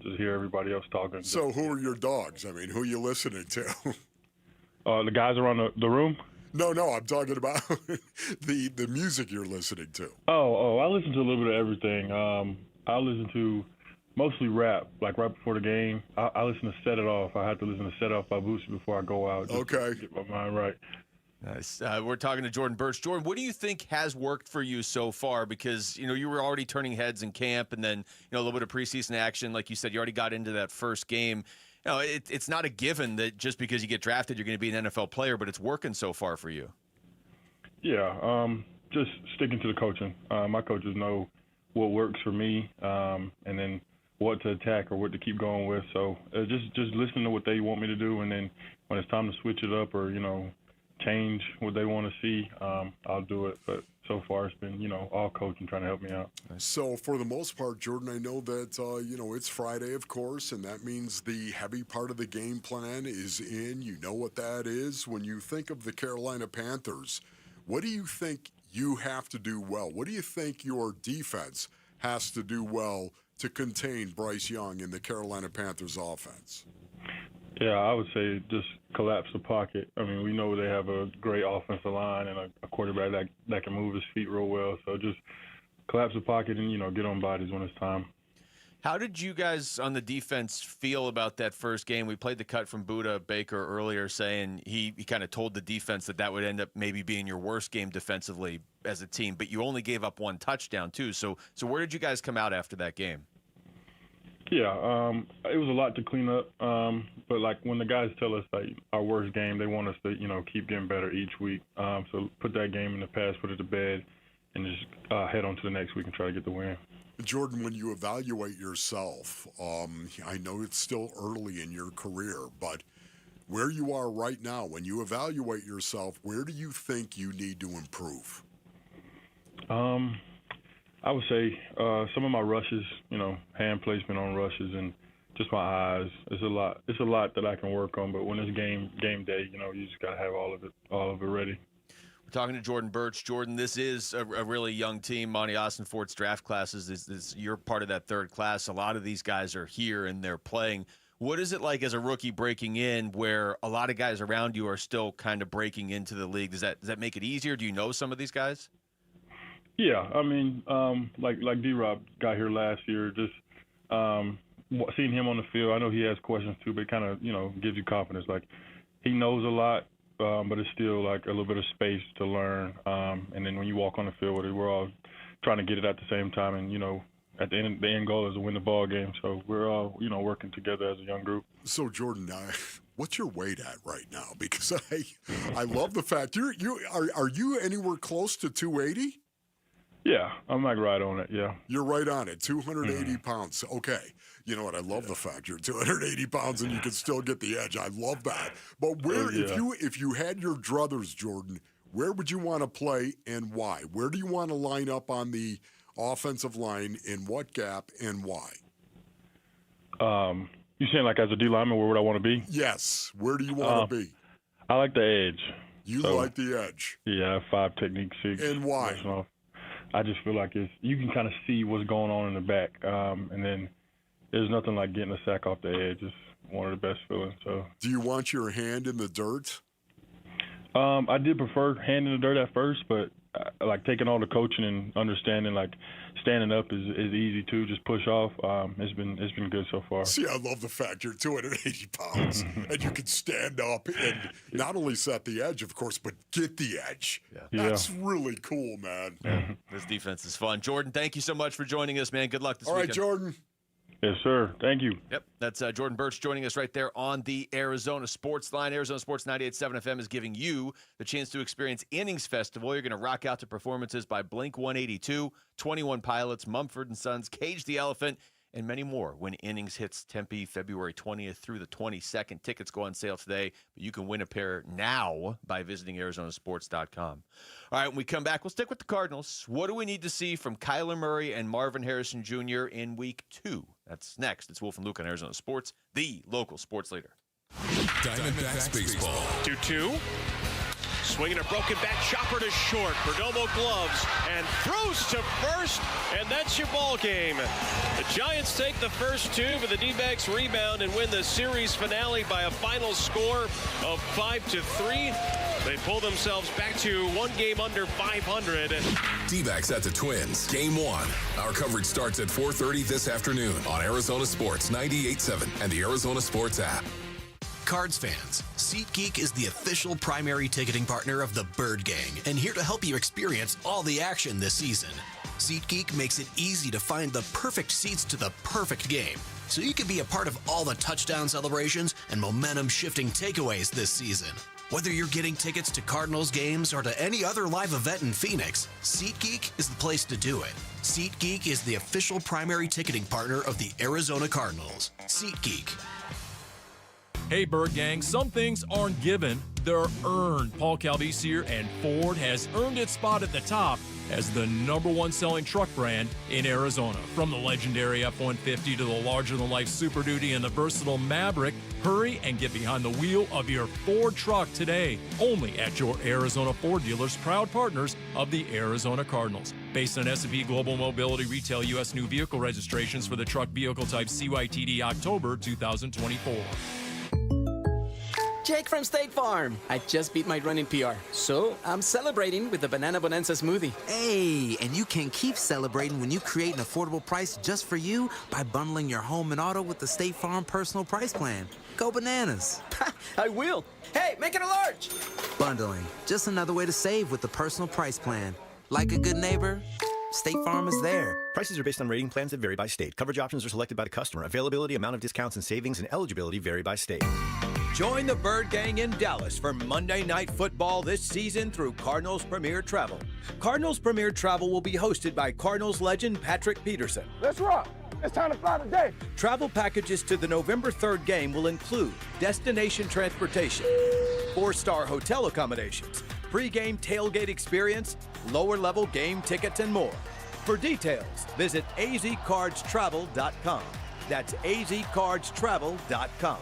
just hear everybody else talking. So who are your dogs? I mean, who are you listening to? The guys around the room? No, I'm talking about the music you're listening to. Oh, I listen to a little bit of everything. I listen to mostly rap, right before the game. I listen to Set It Off. I have to listen to Set It Off by Boosie before I go out. Just to get my mind right. Nice. We're talking to Jordan Birch. Jordan, what do you think has worked for you so far? Because, you were already turning heads in camp and then, a little bit of preseason action. Like you said, you already got into that first game. It's not a given that just because you get drafted, you're going to be an NFL player, but it's working so far for you. Yeah, just sticking to the coaching. My coaches know what works for me and then what to attack or what to keep going with. So just listen to what they want me to do, and then when it's time to switch it up or, change what they want to see, I'll do it. But so far it's been, all coaching trying to help me out. So for the most part, Jordan, I know that, it's Friday, of course, and that means the heavy part of the game plan is in. You know what that is. When you think of the Carolina Panthers, what do you think you have to do well? What do you think your defense has to do well to contain Bryce Young in the Carolina Panthers offense? Yeah, I would say just collapse the pocket. I mean, we know they have a great offensive line and a quarterback that can move his feet real well. So just collapse the pocket and, get on bodies when it's time. How did you guys on the defense feel about that first game? We played the cut from Buda Baker earlier saying he kind of told the defense that would end up maybe being your worst game defensively as a team, but you only gave up one touchdown too. So where did you guys come out after that game? Yeah, it was a lot to clean up. But like when the guys tell us like our worst game, they want us to, keep getting better each week. So put that game in the past, put it to bed, and just head on to the next week and try to get the win. Jordan, when you evaluate yourself, I know it's still early in your career, but where you are right now, when you evaluate yourself, where do you think you need to improve? I would say some of my rushes, hand placement on rushes and just my eyes. It's a lot that I can work on, but when it's game day, you just got to have all of it ready. We're talking to Jordan Birch. Jordan, this is a really young team. Monty Austin Fort's draft classes, you're part of that third class. A lot of these guys are here and they're playing. What is it like as a rookie breaking in where a lot of guys around you are still kind of breaking into the league? Does that make it easier? Do you know some of these guys? Yeah, I mean, like D-Rob got here last year, just seeing him on the field, I know he has questions too, but it kind of, gives you confidence. Like, he knows a lot, but it's still like a little bit of space to learn. And then when you walk on the field with it, we're all trying to get it at the same time. And, at the end goal is to win the ball game. So we're all, working together as a young group. So, Jordan, what's your weight at right now? Because I love the fact are you anywhere close to 280? Yeah, I'm like right on it, yeah. You're right on it, 280 pounds. Okay. You know what? I love the fact you're 280 pounds and you can still get the edge. I love that. But if you had your druthers, Jordan, where would you want to play and why? Where do you want to line up on the offensive line, in what gap and why? You saying like as a D lineman, where would I want to be? Yes. Where do you want to be? I like the edge. You like the edge? Yeah, 5 technique 6. And why? I just feel like you can kind of see what's going on in the back, and then there's nothing like getting a sack off the edge. It's one of the best feelings. So, do you want your hand in the dirt? I did prefer hand in the dirt at first, but like taking all the coaching and understanding, like standing up is easy too. Just push off. It's been good so far. See, I love the fact you're 280 pounds and you can stand up and not only set the edge, of course, but get the edge. Yeah. That's really cool, man. Yeah. This defense is fun. Jordan, thank you so much for joining us, man. Good luck this weekend. All right, Jordan. Yes, sir. Thank you. Yep, that's Jordan Birch joining us right there on the Arizona Sports Line. Arizona Sports 98.7 FM is giving you the chance to experience Innings Festival. You're going to rock out to performances by Blink-182, 21 Pilots, Mumford & Sons, Cage the Elephant, and many more when Innings hits Tempe February 20th through the 22nd. Tickets go on sale today, but you can win a pair now by visiting ArizonaSports.com. All right, when we come back, we'll stick with the Cardinals. What do we need to see from Kyler Murray and Marvin Harrison Jr. in Week 2? That's next. It's Wolf and Luke on Arizona Sports, the local sports leader. Diamondbacks baseball. 2-2. Swinging a broken bat, chopper to short. Perdomo gloves and throws to first, and that's your ball game. The Giants take the first 2, but the D-backs rebound and win the series finale by a final score of 5-3. They pull themselves back to 1 game under 500. D-backs at the Twins, Game 1. Our coverage starts at 4:30 this afternoon on Arizona Sports 98.7 and the Arizona Sports app. Cards fans, SeatGeek is the official primary ticketing partner of the Bird Gang and here to help you experience all the action this season. SeatGeek makes it easy to find the perfect seats to the perfect game, so you can be a part of all the touchdown celebrations and momentum-shifting takeaways this season. Whether you're getting tickets to Cardinals games or to any other live event in Phoenix, SeatGeek is the place to do it. SeatGeek is the official primary ticketing partner of the Arizona Cardinals. SeatGeek. Hey, Bird Gang, some things aren't given, they're earned. Paul Calvisier and Ford has earned its spot at the top as the #1 selling truck brand in Arizona. From the legendary F-150 to the larger-than-life Super Duty and the versatile Maverick, hurry and get behind the wheel of your Ford truck today. Only at your Arizona Ford dealers, proud partners of the Arizona Cardinals. Based on S&P Global Mobility Retail U.S. new vehicle registrations for the truck vehicle type CYTD October 2024. Jake from State Farm. I just beat my run in PR, so I'm celebrating with the Banana Bonanza smoothie. Hey, and you can keep celebrating when you create an affordable price just for you by bundling your home and auto with the State Farm Personal Price Plan. Go bananas. I will. Hey, make it a large. Bundling, just another way to save with the Personal Price Plan. Like a good neighbor, State Farm is there. Prices are based on rating plans that vary by state. Coverage options are selected by the customer. Availability, amount of discounts and savings, and eligibility vary by state. Join the Bird Gang in Dallas for Monday Night Football this season through Cardinals Premier Travel. Cardinals Premier Travel will be hosted by Cardinals legend Patrick Peterson. Let's rock. It's time to fly today. Travel packages to the November 3rd game will include destination transportation, 4-star hotel accommodations, pregame tailgate experience, lower-level game tickets, and more. For details, visit azcardstravel.com. That's azcardstravel.com.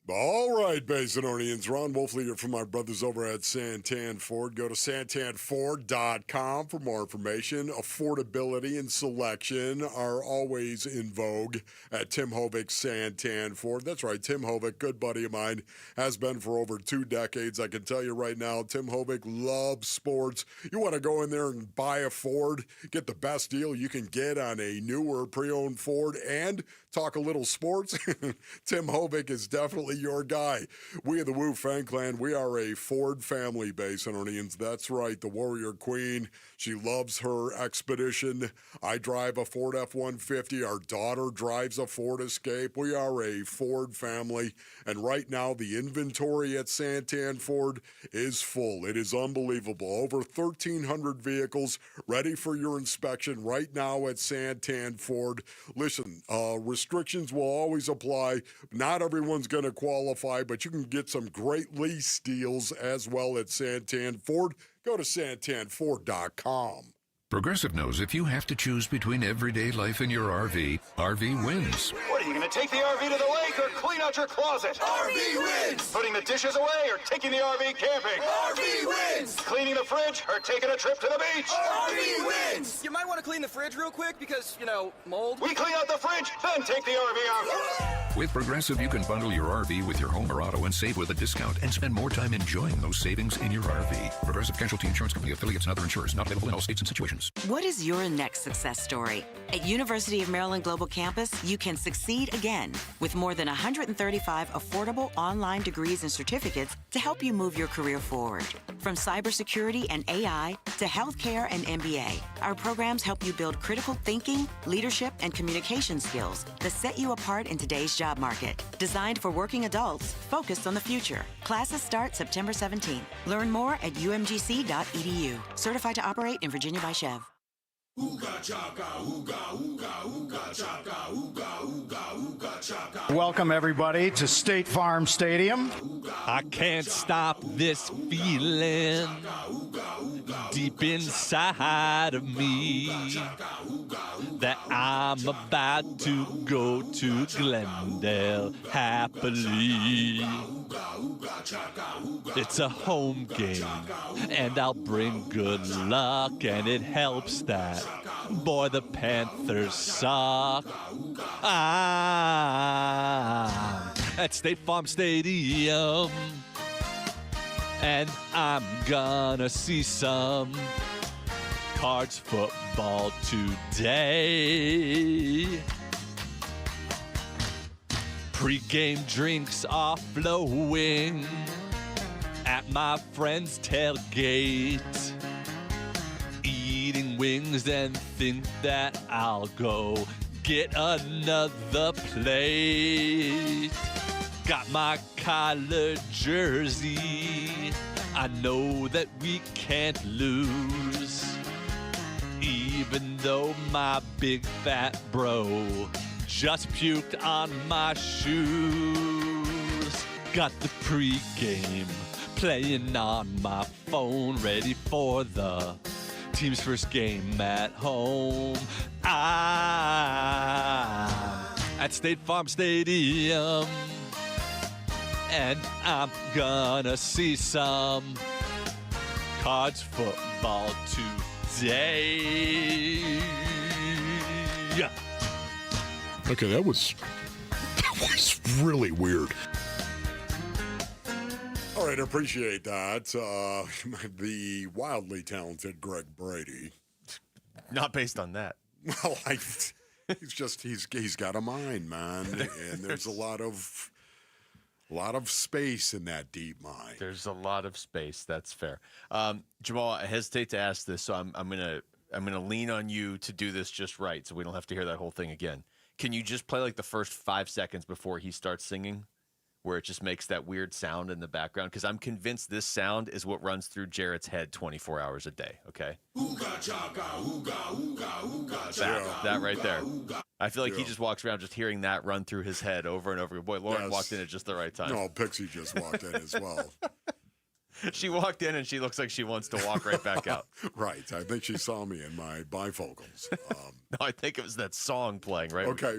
All right, Basinonians. Ron Wolfley here from my brothers over at Santan Ford. Go to santanford.com for more information. Affordability and selection are always in vogue at Tim Hovik Santan Ford. That's right, Tim Hovik, good buddy of mine, has been for over 2 decades. I can tell you right now, Tim Hovik loves sports. You want to go in there and buy a Ford, get the best deal you can get on a newer pre-owned Ford, and talk a little sports? Tim Hovik is definitely your guy. We are the Wu Fan Clan. We are a Ford family, Basinonians. That's right, the Warrior Queen. She loves her Expedition. I drive a Ford F-150. Our daughter drives a Ford Escape. We are a Ford family. And right now, the inventory at Santan Ford is full. It is unbelievable. Over 1,300 vehicles ready for your inspection right now at Santan Ford. Listen, restrictions will always apply. Not everyone's going to qualify, but you can get some great lease deals as well at Santan Ford. Go to santanford.com. Progressive knows if you have to choose between everyday life and your RV, RV wins. What, are you going to take the RV to the lake or clean out your closet? RV wins! Putting the dishes away or taking the RV camping? RV wins! Cleaning the fridge or taking a trip to the beach? RV wins! You might want to clean the fridge real quick because, mold. We clean out the fridge, then take the RV out. With Progressive, you can bundle your RV with your home or auto and save with a discount and spend more time enjoying those savings in your RV. Progressive Casualty Insurance Company, affiliates, and other insurers. Not available in all states and situations. What is your next success story? At University of Maryland Global Campus, you can succeed again with more than 135 affordable online degrees and certificates to help you move your career forward. From cybersecurity and AI to healthcare and MBA, our programs help you build critical thinking, leadership, and communication skills that set you apart in today's job market. Designed for working adults, focused on the future. Classes start September 17th. Learn more at umgc.edu. Certified to operate in Virginia by Chev. Welcome, everybody, to State Farm Stadium. I can't stop this feeling deep inside of me that I'm about to go to Glendale happily. It's a home game, and I'll bring good luck, and it helps that, boy, the Panthers suck. I'm at State Farm Stadium, and I'm gonna see some Cards football today. Pre-game drinks are flowing at my friend's tailgate. Eating wings and think that I'll go get another plate. Got my collared jersey. I know that we can't lose. Even though my big fat bro just puked on my shoes. Got the pregame playing on my phone, ready for the team's first game at home. I'm at State Farm Stadium, and I'm gonna see some Cards football today. Okay, that was really weird. right, appreciate that. The wildly talented Greg Brady. Not based on that. Well, he's got a mind, man, and there's a lot of space in that deep mind. There's a lot of space. That's fair. Jamal, I hesitate to ask this, so I'm gonna lean on you to do this just right, so we don't have to hear that whole thing again. Can you just play like the first 5 seconds before he starts singing, where it just makes that weird sound in the background? Because I'm convinced this sound is what runs through Jarrett's head 24 hours a day. Okay. That right there. I feel like he just walks around just hearing that run through his head over and over. Boy, Lauren walked in at just the right time. No, Pixie just walked in as well. She walked in and she looks like she wants to walk right back out. Right. I think she saw me in my bifocals. No, I think it was that song playing, right? Okay.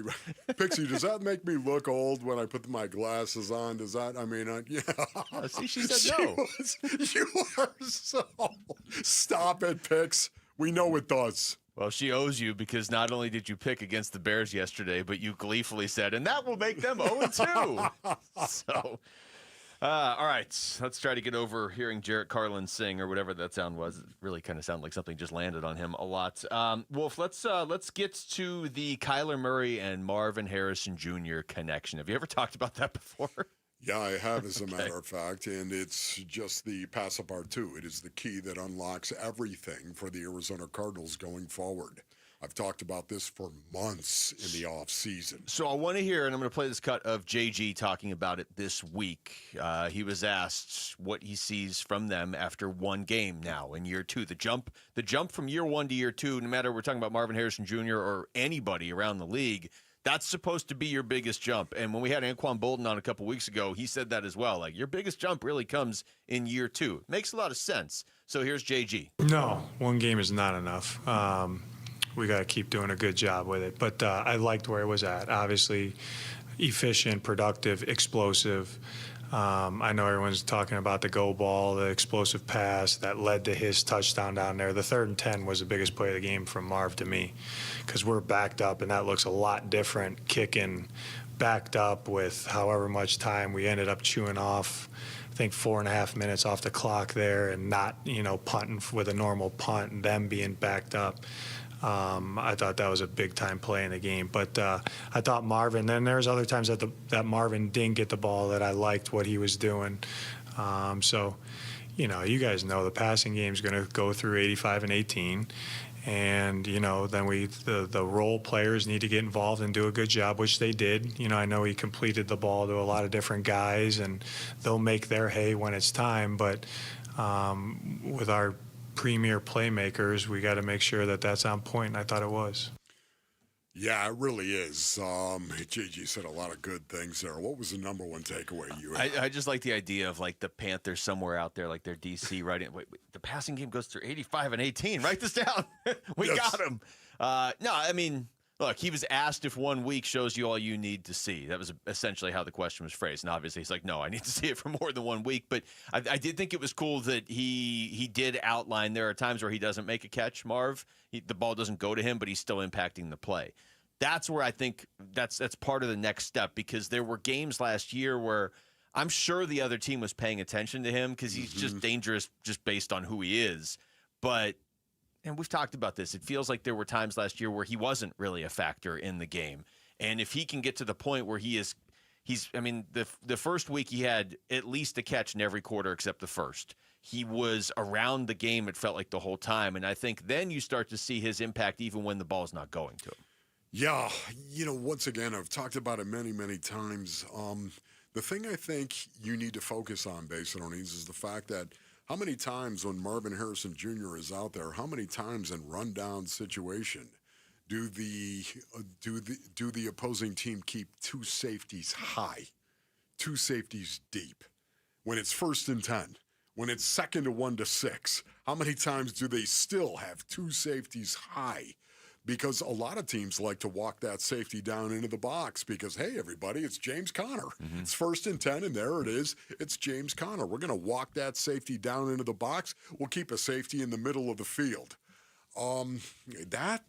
Pixie, does that make me look old when I put my glasses on? Does that, yeah. See, she said no. You are so. Stop it, Pix. We know it does. Well, she owes you because not only did you pick against the Bears yesterday, but you gleefully said, and that will make them 0-2. So. All right, let's try to get over hearing Jarrett Carlin sing or whatever that sound was. It really kind of sounded like something just landed on him a lot. Wolf, let's get to the Kyler Murray and Marvin Harrison Jr. connection. Have you ever talked about that before? Yeah, I have, as a matter of fact, and it's just the passapartout too. It is the key that unlocks everything for the Arizona Cardinals going forward. I've talked about this for months in the offseason. So I want to hear, and I'm going to play this cut of JG talking about it this week. He was asked what he sees from them after one game now in year two. The jump from year one to year two, no matter we're talking about Marvin Harrison Jr. or anybody around the league, that's supposed to be your biggest jump. And when we had Anquan Bolden on a couple weeks ago, he said that as well. Like, your biggest jump really comes in year two. Makes a lot of sense. So here's JG. No, one game is not enough. We got to keep doing a good job with it. But I liked where it was at. Obviously, efficient, productive, explosive. I know everyone's talking about the go ball, the explosive pass that led to his touchdown down there. The 3rd and 10 was the biggest play of the game from Marv to me because we're backed up, and that looks a lot different kicking backed up with however much time. We ended up chewing off, I think, 4.5 minutes off the clock there and not, punting with a normal punt and them being backed up. I thought that was a big-time play in the game. But I thought Marvin, then there's other times that Marvin didn't get the ball that I liked what he was doing. So, you guys know the passing game is going to go through 85 and 18. And, then the role players need to get involved and do a good job, which they did. I know he completed the ball to a lot of different guys, and they'll make their hay when it's time. But with our premier playmakers, we got to make sure that that's on point, and I thought it was. Yeah, it really is. JG said a lot of good things there. What was the number one takeaway you had? I just like the idea of like the Panthers somewhere out there, like their DC, right? Wait, the passing game goes through 85 and 18. Write this down. We got him. No, I mean, look, he was asked if 1 week shows you all you need to see. That was essentially how the question was phrased. And obviously he's like, no, I need to see it for more than 1 week. But I did think it was cool that he did outline there are times where he doesn't make a catch, Marv. The ball doesn't go to him, but he's still impacting the play. That's where I think that's part of the next step, because there were games last year where I'm sure the other team was paying attention to him because he's just dangerous just based on who he is. But and we've talked about this. It feels like there were times last year where he wasn't really a factor in the game. And if he can get to the point where he's the first week he had at least a catch in every quarter except the first. He was around the game, it felt like, the whole time. And I think then you start to see his impact even when the ball's not going to him. Yeah, once again, I've talked about it many, many times. The thing I think you need to focus on, Basinonies, is the fact that how many times when Marvin Harrison Jr. is out there, how many times in rundown situation do the opposing team keep two safeties high, two safeties deep? When it's 1st and 10, when it's 2nd to 1 to 6, how many times do they still have two safeties high? Because a lot of teams like to walk that safety down into the box because, hey, everybody, it's James Conner. It's 1st and 10, and there it is. It's James Conner. We're going to walk that safety down into the box. We'll keep a safety in the middle of the field. That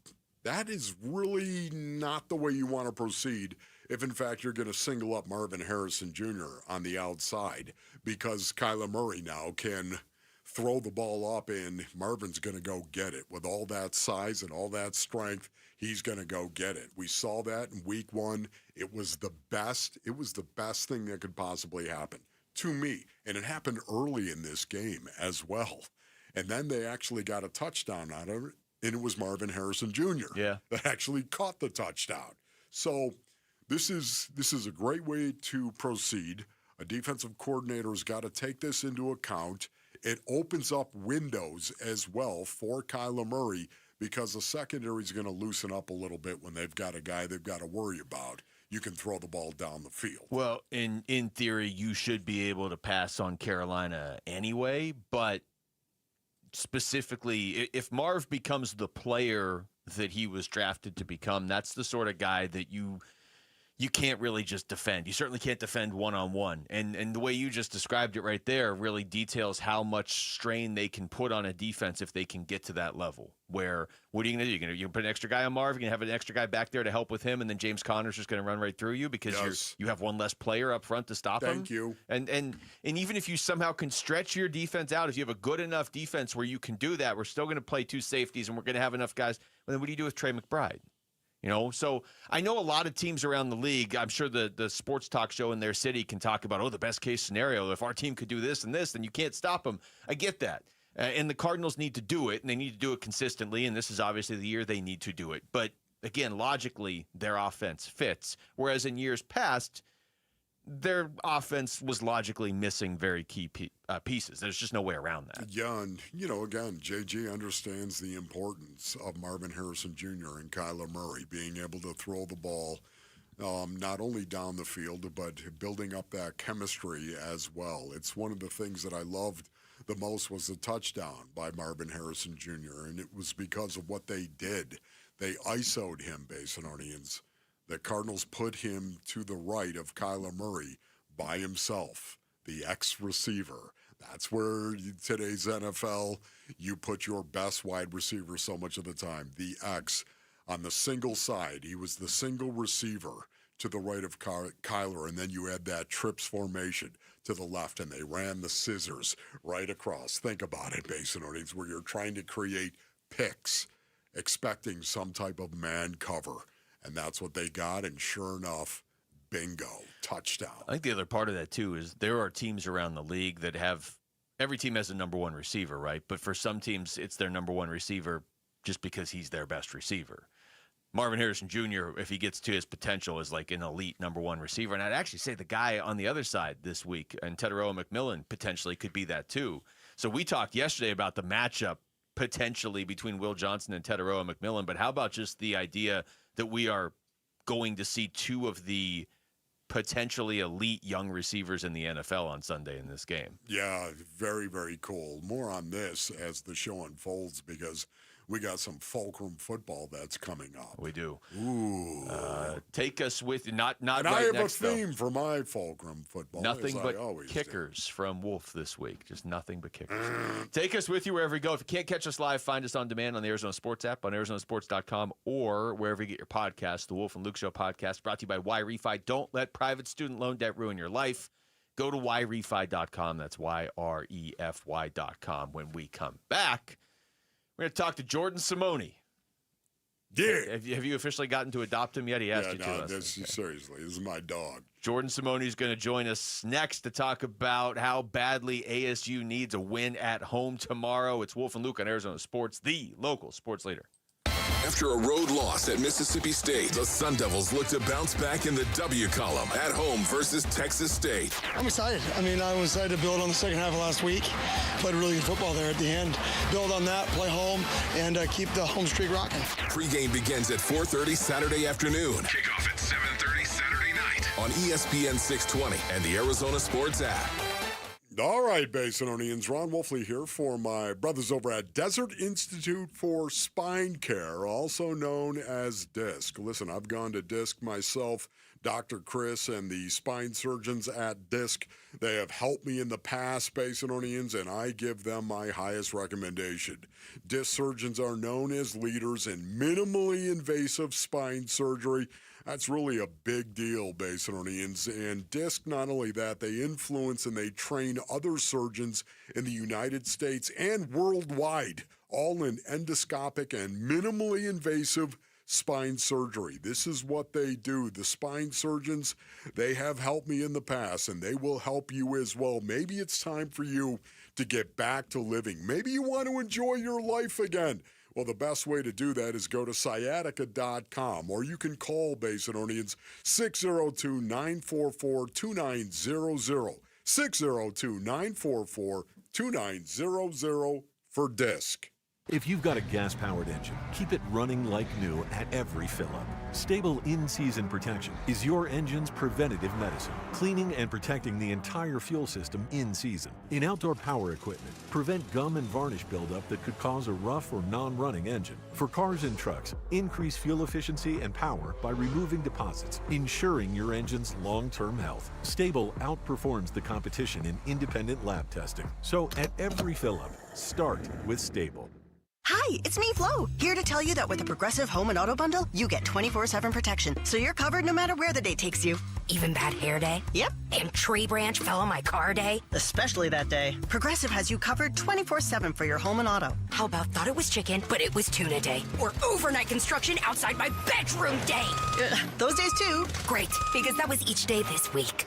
is really not the way you want to proceed if in fact you're going to single up Marvin Harrison Jr. on the outside, because Kyler Murray now can throw the ball up and Marvin's going to go get it. With all that size and all that strength, he's going to go get it. We saw that in week 1. It was the best. It was the best thing that could possibly happen to me. And it happened early in this game as well. And then they actually got a touchdown out of it, and it was Marvin Harrison Jr. that actually caught the touchdown. So this is a great way to proceed. A defensive coordinator has got to take this into account. It opens up windows as well for Kyler Murray, because the secondary is going to loosen up a little bit when they've got a guy they've got to worry about. You can throw the ball down the field. Well, in theory, you should be able to pass on Carolina anyway, but specifically, if Marv becomes the player that he was drafted to become, that's the sort of guy that you can't really just defend. You certainly can't defend one-on-one. And the way you just described it right there really details how much strain they can put on a defense if they can get to that level. Where, what are you going to do? You're going to put an extra guy on Marv, you're going to have an extra guy back there to help with him, and then James Conner's just going to run right through you because you have one less player up front to stop him. Thank you. And even if you somehow can stretch your defense out, if you have a good enough defense where you can do that, we're still going to play 2 safeties and we're going to have enough guys. Well, then what do you do with Trey McBride? You know, so I know a lot of teams around the league, I'm sure the sports talk show in their city can talk about, the best case scenario, if our team could do this and this, then you can't stop them. I get that. And the Cardinals need to do it, and they need to do it consistently, and this is obviously the year they need to do it. But, again, logically, their offense fits. Whereas in years past, their offense was logically missing very key pieces. There's just no way around that. Yeah, and, again, JG understands the importance of Marvin Harrison Jr. and Kyler Murray being able to throw the ball not only down the field, but building up that chemistry as well. It's one of the things that I loved the most was the touchdown by Marvin Harrison Jr., and it was because of what they did. They ISO'd him, Basinonians. The Cardinals put him to the right of Kyler Murray by himself, the X-receiver. That's where today's NFL, you put your best wide receiver so much of the time, the X. On the single side, he was the single receiver to the right of Kyler, and then you add that trips formation to the left, and they ran the scissors right across. Think about it, Basinonians, where you're trying to create picks, expecting some type of man cover. And that's what they got, and sure enough, bingo, touchdown. I think the other part of that, too, is there are teams around the league that have – every team has a number one receiver, right? But for some teams, it's their number one receiver just because he's their best receiver. Marvin Harrison Jr., if he gets to his potential, is like an elite number one receiver. And I'd actually say the guy on the other side this week, and Teteroa McMillan, potentially could be that, too. So we talked yesterday about the matchup potentially between Will Johnson and Teteroa McMillan, but how about just the idea – that we are going to see 2 of the potentially elite young receivers in the NFL on Sunday in this game. Yeah, very, very cool. More on this as the show unfolds because we got some Fulcrum football that's coming up. We do. Ooh. Take us with you. Not and right I have next, a theme though. for my Fulcrum football. Nothing but kickers from Wolf this week. Just nothing but kickers. Take us with you wherever you go. If you can't catch us live, find us on demand on the Arizona Sports app, on ArizonaSports.com, or wherever you get your podcast. The Wolf and Luke Show podcast brought to you by YRefi. Don't let private student loan debt ruin your life. Go to YRefi.com. That's YREFY.com. When we come back, we're going to talk to Jordan Simone. Yeah. Have you officially gotten to adopt him yet? He asked you to. Seriously, this is my dog. Jordan Simone is going to join us next to talk about how badly ASU needs a win at home tomorrow. It's Wolf and Luke on Arizona Sports, the local sports leader. After a road loss at Mississippi State, the Sun Devils look to bounce back in the W column at home versus Texas State. I'm excited. I was excited to build on the second half of last week. Played really good football there at the end. Build on that, play home, and keep the home streak rocking. Pregame begins at 4:30 Saturday afternoon. Kickoff at 7:30 Saturday night on ESPN 620 and the Arizona Sports app. All right, Basinonians, Ron Wolfley here for my brothers over at Desert Institute for Spine Care, also known as DISC. Listen, I've gone to DISC myself, Dr. Chris and the spine surgeons at DISC. They have helped me in the past, Basinonians, and I give them my highest recommendation. DISC surgeons are known as leaders in minimally invasive spine surgery, That's really a big deal, Basinonians. And DISC, not only that, they influence and they train other surgeons in the United States and worldwide, all in endoscopic and minimally invasive spine surgery. This is what they do. The spine surgeons, they have helped me in the past, and they will help you as well. Maybe it's time for you to get back to living. Maybe you want to enjoy your life again. Well, the best way to do that is go to sciatica.com, or you can call Basinonians 602-944-2900, 602-944-2900 for DISC. If you've got a gas-powered engine, keep it running like new at every fill-up. Stable in-season protection is your engine's preventative medicine, cleaning and protecting the entire fuel system in season. In outdoor power equipment, prevent gum and varnish buildup that could cause a rough or non-running engine. For cars and trucks, increase fuel efficiency and power by removing deposits, ensuring your engine's long-term health. Stable outperforms the competition in independent lab testing. So at every fill-up, start with Stable. Hi, it's me, Flo, here to tell you that with the Progressive Home and Auto Bundle, you get 24/7 protection, so you're covered no matter where the day takes you. Even bad hair day? Yep. And tree branch fell on my car day? Especially that day. Progressive has you covered 24/7 for your home and auto. How about thought it was chicken, but it was tuna day? Or overnight construction outside my bedroom day? Those days too. Great, because that was each day this week.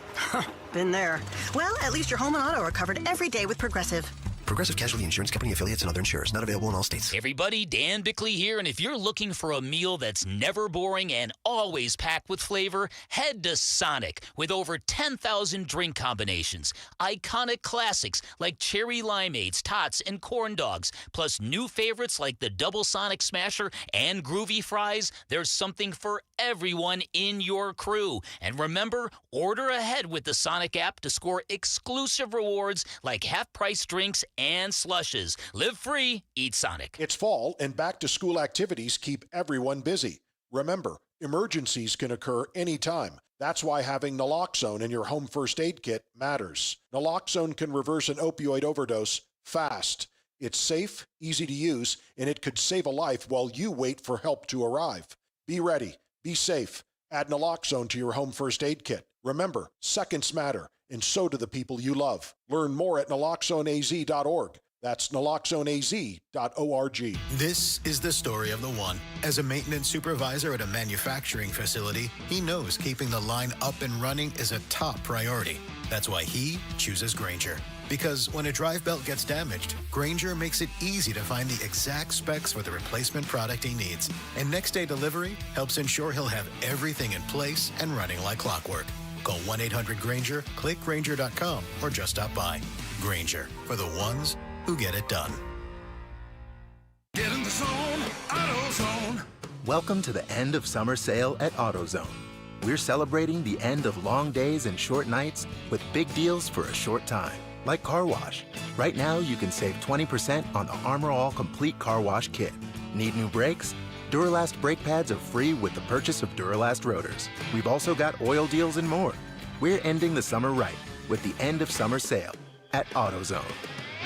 Been there. Well, at least your home and auto are covered every day with Progressive. Progressive Casualty Insurance Company affiliates and other insurers. Not available in all states. Hey everybody, Dan Bickley here, and if you're looking for a meal that's never boring and always packed with flavor, head to Sonic with over 10,000 drink combinations, iconic classics like cherry limeades, tots, and corn dogs, plus new favorites like the Double Sonic Smasher and Groovy Fries. There's something for everyone in your crew. And remember, order ahead with the Sonic app to score exclusive rewards like half-price drinks and slushes. Live free, eat Sonic. It's fall, and back-to-school activities keep everyone busy. Remember, emergencies can occur anytime. That's why having naloxone in your home first aid kit matters. Naloxone can reverse an opioid overdose fast. It's safe, easy to use, and it could save a life while you wait for help to arrive. Be ready. Be safe. Add naloxone to your home first aid kit. Remember, seconds matter, and so do the people you love. Learn more at naloxoneaz.org. That's naloxoneaz.org. This is the story of the one. As a maintenance supervisor at a manufacturing facility, he knows keeping the line up and running is a top priority. That's why he chooses Grainger. Because when a drive belt gets damaged, Grainger makes it easy to find the exact specs for the replacement product he needs. And next day delivery helps ensure he'll have everything in place and running like clockwork. Call 1-800-GRAINGER, click Grainger.com, or just stop by. Grainger, for the ones who get it done. Get in the zone, AutoZone. Welcome to the end of summer sale at AutoZone. We're celebrating the end of long days and short nights with big deals for a short time. Like car wash. Right now, you can save 20% on the Armor All Complete Car Wash Kit. Need new brakes? Duralast brake pads are free with the purchase of Duralast rotors. We've also got oil deals and more. We're ending the summer right with the end of summer sale at AutoZone.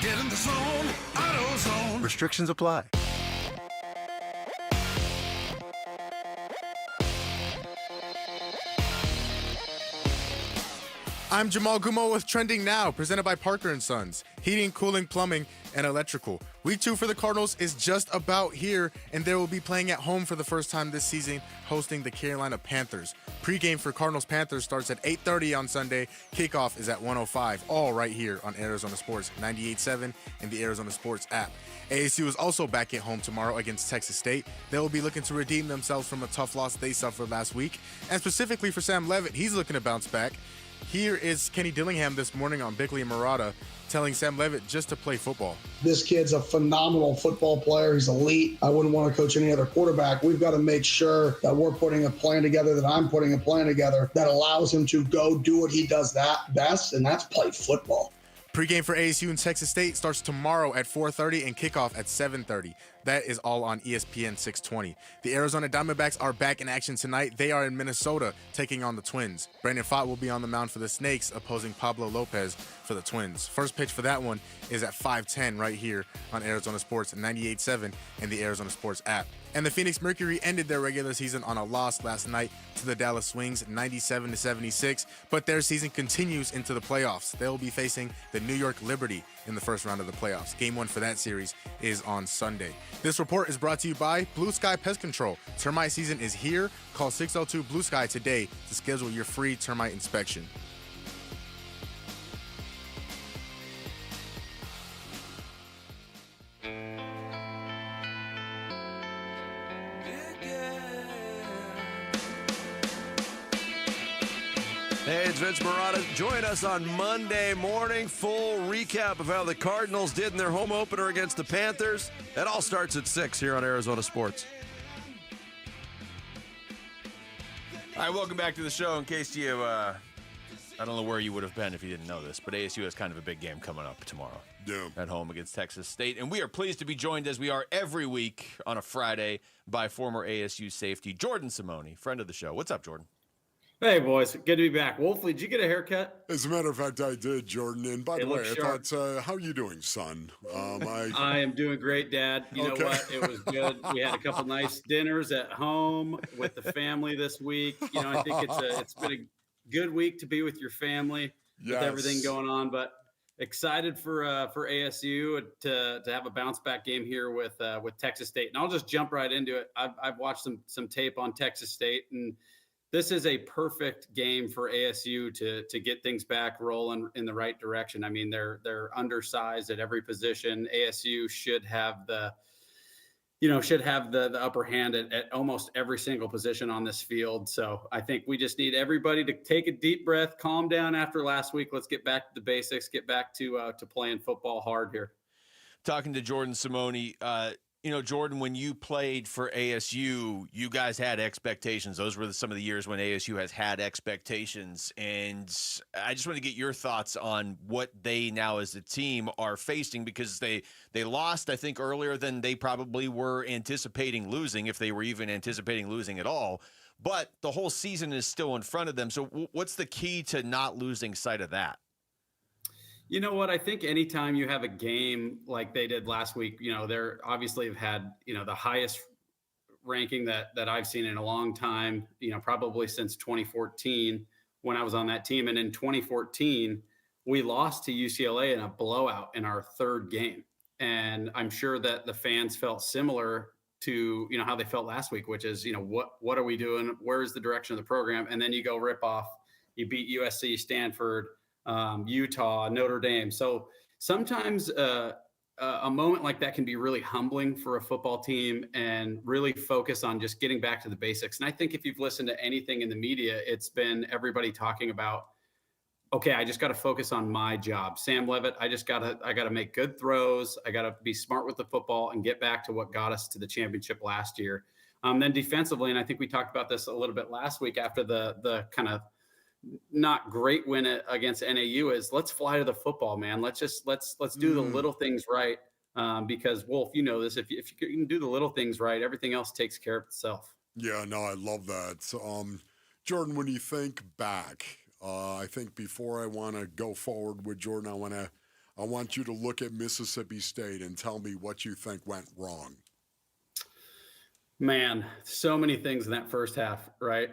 Get in the zone, AutoZone. Restrictions apply. I'm Jamal Gumo with Trending Now, presented by Parker & Sons. Heating, cooling, plumbing, and electrical. Week 2 for the Cardinals is just about here, and they will be playing at home for the first time this season, hosting the Carolina Panthers. Pregame for Cardinals-Panthers starts at 8:30 on Sunday. Kickoff is at 1:05, all right here on Arizona Sports 98.7 and the Arizona Sports app. ASU is also back at home tomorrow against Texas State. They will be looking to redeem themselves from a tough loss they suffered last week. And specifically for Sam Leavitt, he's looking to bounce back. Here is Kenny Dillingham this morning on Bickley and Murata telling Sam Leavitt just to play football. This kid's a phenomenal football player. He's elite. I wouldn't want to coach any other quarterback. We've got to make sure that we're putting a plan together, that I'm putting a plan together that allows him to go do what he does that best, and that's play football. Pregame for ASU and Texas State starts tomorrow at 4:30 and kickoff at 7:30. That is all on ESPN 620. The Arizona Diamondbacks are back in action tonight. They are in Minnesota taking on the Twins. Brandon Pfaadt will be on the mound for the Snakes, opposing Pablo Lopez for the Twins. First pitch for that one is at 5:10 right here on Arizona Sports 98.7 and the Arizona Sports app. And the Phoenix Mercury ended their regular season on a loss last night to the Dallas Wings, 97-76, but their season continues into the playoffs. They'll be facing the New York Liberty in the first round of the playoffs. Game 1 for that series is on Sunday. This report is brought to you by Blue Sky Pest Control. Termite season is here. Call 602 Blue Sky today to schedule your free termite inspection. Hey, it's Vince Marotta. Join us on Monday morning. Full recap of how the Cardinals did in their home opener against the Panthers. That all starts at 6 here on Arizona Sports. All right, welcome back to the show. In case you, I don't know where you would have been if you didn't know this, but ASU has kind of a big game coming up tomorrow. Yeah. At home against Texas State. And we are pleased to be joined, as we are every week on a Friday, by former ASU safety Jordan Simone, friend of the show. What's up, Jordan? Hey, boys. Good to be back. Wolfley, did you get a haircut? As a matter of fact, I did, Jordan. And by the way, I thought, how are you doing, son? I am doing great, Dad. You know what? It was good. We had a couple nice dinners at home with the family this week. You know, I think it's been a good week to be with your family with everything going on. But excited for ASU to have a bounce back game here with Texas State. And I'll just jump right into it. I've watched some tape on Texas State, and this is a perfect game for ASU to get things back rolling in the right direction. I mean, they're undersized at every position. ASU should have the upper hand at almost every single position on this field. So I think we just need everybody to take a deep breath, calm down after last week. Let's get back to the basics, get back to playing football hard here. Talking to Jordan Simone, Jordan, when you played for ASU, you guys had expectations. Those were some of the years when ASU has had expectations. And I just want to get your thoughts on what they now as a team are facing, because they lost, I think, earlier than they probably were anticipating losing, if they were even anticipating losing at all. But the whole season is still in front of them. So what's the key to not losing sight of that? You know what? I think anytime you have a game like they did last week, they're obviously have had, the highest ranking that I've seen in a long time, probably since 2014 when I was on that team. And in 2014, we lost to UCLA in a blowout in our third game. And I'm sure that the fans felt similar to, how they felt last week, which is, what are we doing? Where's the direction of the program? And then you go rip off, you beat USC, Stanford, Utah, Notre Dame. So sometimes a moment like that can be really humbling for a football team and really focus on just getting back to the basics. And I think if you've listened to anything in the media, it's been everybody talking about, okay, I just got to focus on my job. Sam Levitt, I got to make good throws. I got to be smart with the football and get back to what got us to the championship last year. Then defensively, and I think we talked about this a little bit last week after the kind of not great win against NAU, is let's fly to the football, man. Let's do the little things right. Because Wolf, you know this, if you can do the little things right, everything else takes care of itself. Yeah, no, I love that. So, Jordan, when you think back, I think before I want to go forward with Jordan, I want you to look at Mississippi State and tell me what you think went wrong. Man, so many things in that first half, right?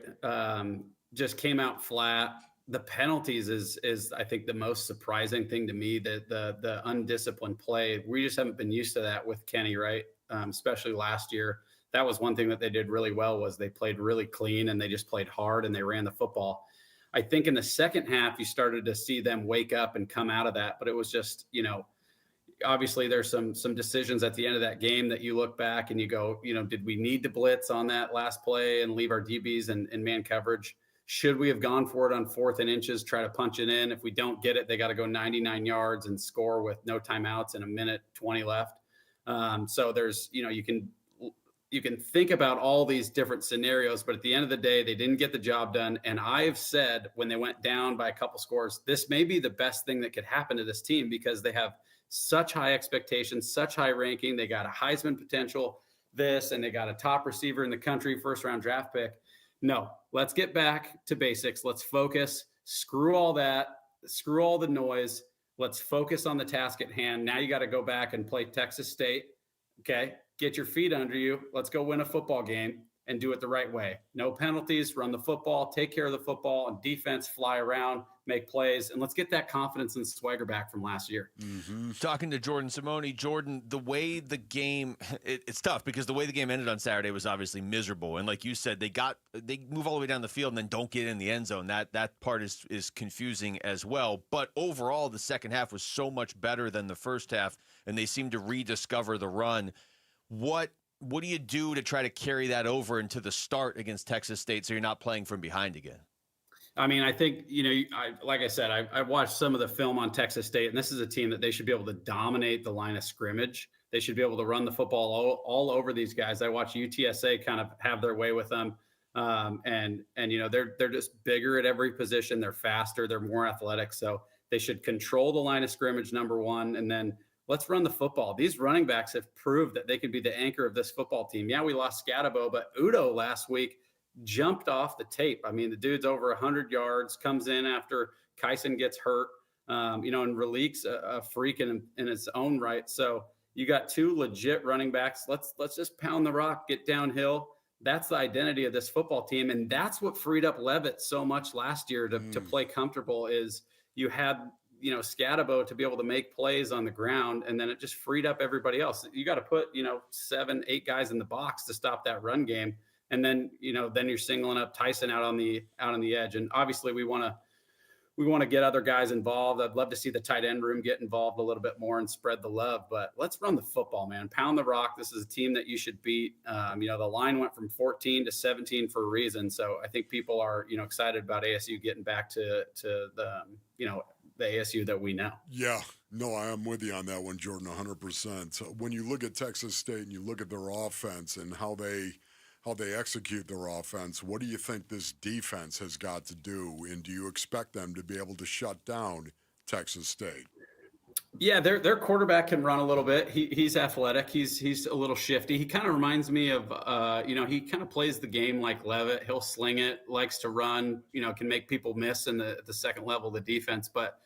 Just came out flat. The penalties is I think the most surprising thing to me, that the undisciplined play. We just haven't been used to that with Kenny, right? Especially last year. That was one thing that they did really well, was they played really clean and they just played hard and they ran the football. I think in the second half, you started to see them wake up and come out of that, but it was just, obviously there's some decisions at the end of that game that you look back and you go, did we need to blitz on that last play and leave our DBs in man coverage? Should we have gone for it on 4th and inches, try to punch it in? If we don't get it, they got to go 99 yards and score with no timeouts and 1:20 left. So there's, you can think about all these different scenarios, but at the end of the day, they didn't get the job done. And I've said when they went down by a couple scores, this may be the best thing that could happen to this team, because they have such high expectations, such high ranking. They got a Heisman potential, and they got a top receiver in the country, first round draft pick. No, let's get back to basics. Let's focus. Screw all that. Screw all the noise. Let's focus on the task at hand. Now you got to go back and play Texas State. Okay. Get your feet under you. Let's go win a football game and do it the right way. No penalties, run the football, take care of the football, and defense, fly around, make plays, and let's get that confidence and swagger back from last year. Talking to Jordan Simone. Jordan, the way the game, it's tough because the way the game ended on Saturday was obviously miserable. And like you said, they move all the way down the field and then don't get in the end zone. That part is confusing as well. But overall, the second half was so much better than the first half, and they seemed to rediscover the run. What do you do to try to carry that over into the start against Texas State so you're not playing from behind again? I mean, I think, like I said, I watched some of the film on Texas State, and this is a team that they should be able to dominate the line of scrimmage. They should be able to run the football all over these guys. I watched UTSA kind of have their way with them. They're just bigger at every position. They're faster. They're more athletic. So they should control the line of scrimmage, number one, and then let's run the football. These running backs have proved that they can be the anchor of this football team. Yeah, we lost Scatabo, but Udo last week jumped off the tape. I mean, the dude's over 100 yards, comes in after Kyson gets hurt, and Relik's a freak in its own right. So you got two legit running backs. Let's just pound the rock, get downhill. That's the identity of this football team, and that's what freed up Levitt so much last year to play comfortable. Is you had Scatabo to be able to make plays on the ground, and then it just freed up everybody else. You got to put 7-8 guys in the box to stop that run game, and then then you're singling up Tyson out on the edge. And obviously we want to get other guys involved. I'd love to see the tight end room get involved a little bit more and spread the love, but let's run the football, man. Pound the rock. This is a team that you should beat. The line went from 14 to 17 for a reason. So I think people are, excited about ASU getting back to the ASU that we know. Yeah, no, I am with you on that one, Jordan, 100%. So when you look at Texas State and you look at their offense and how they execute their offense, what do you think this defense has got to do? And do you expect them to be able to shut down Texas State? Yeah, their quarterback can run a little bit. He's athletic. He's a little shifty. He kind of reminds me of, he kind of plays the game like Levitt. He'll sling it, likes to run, can make people miss in the second level of the defense. But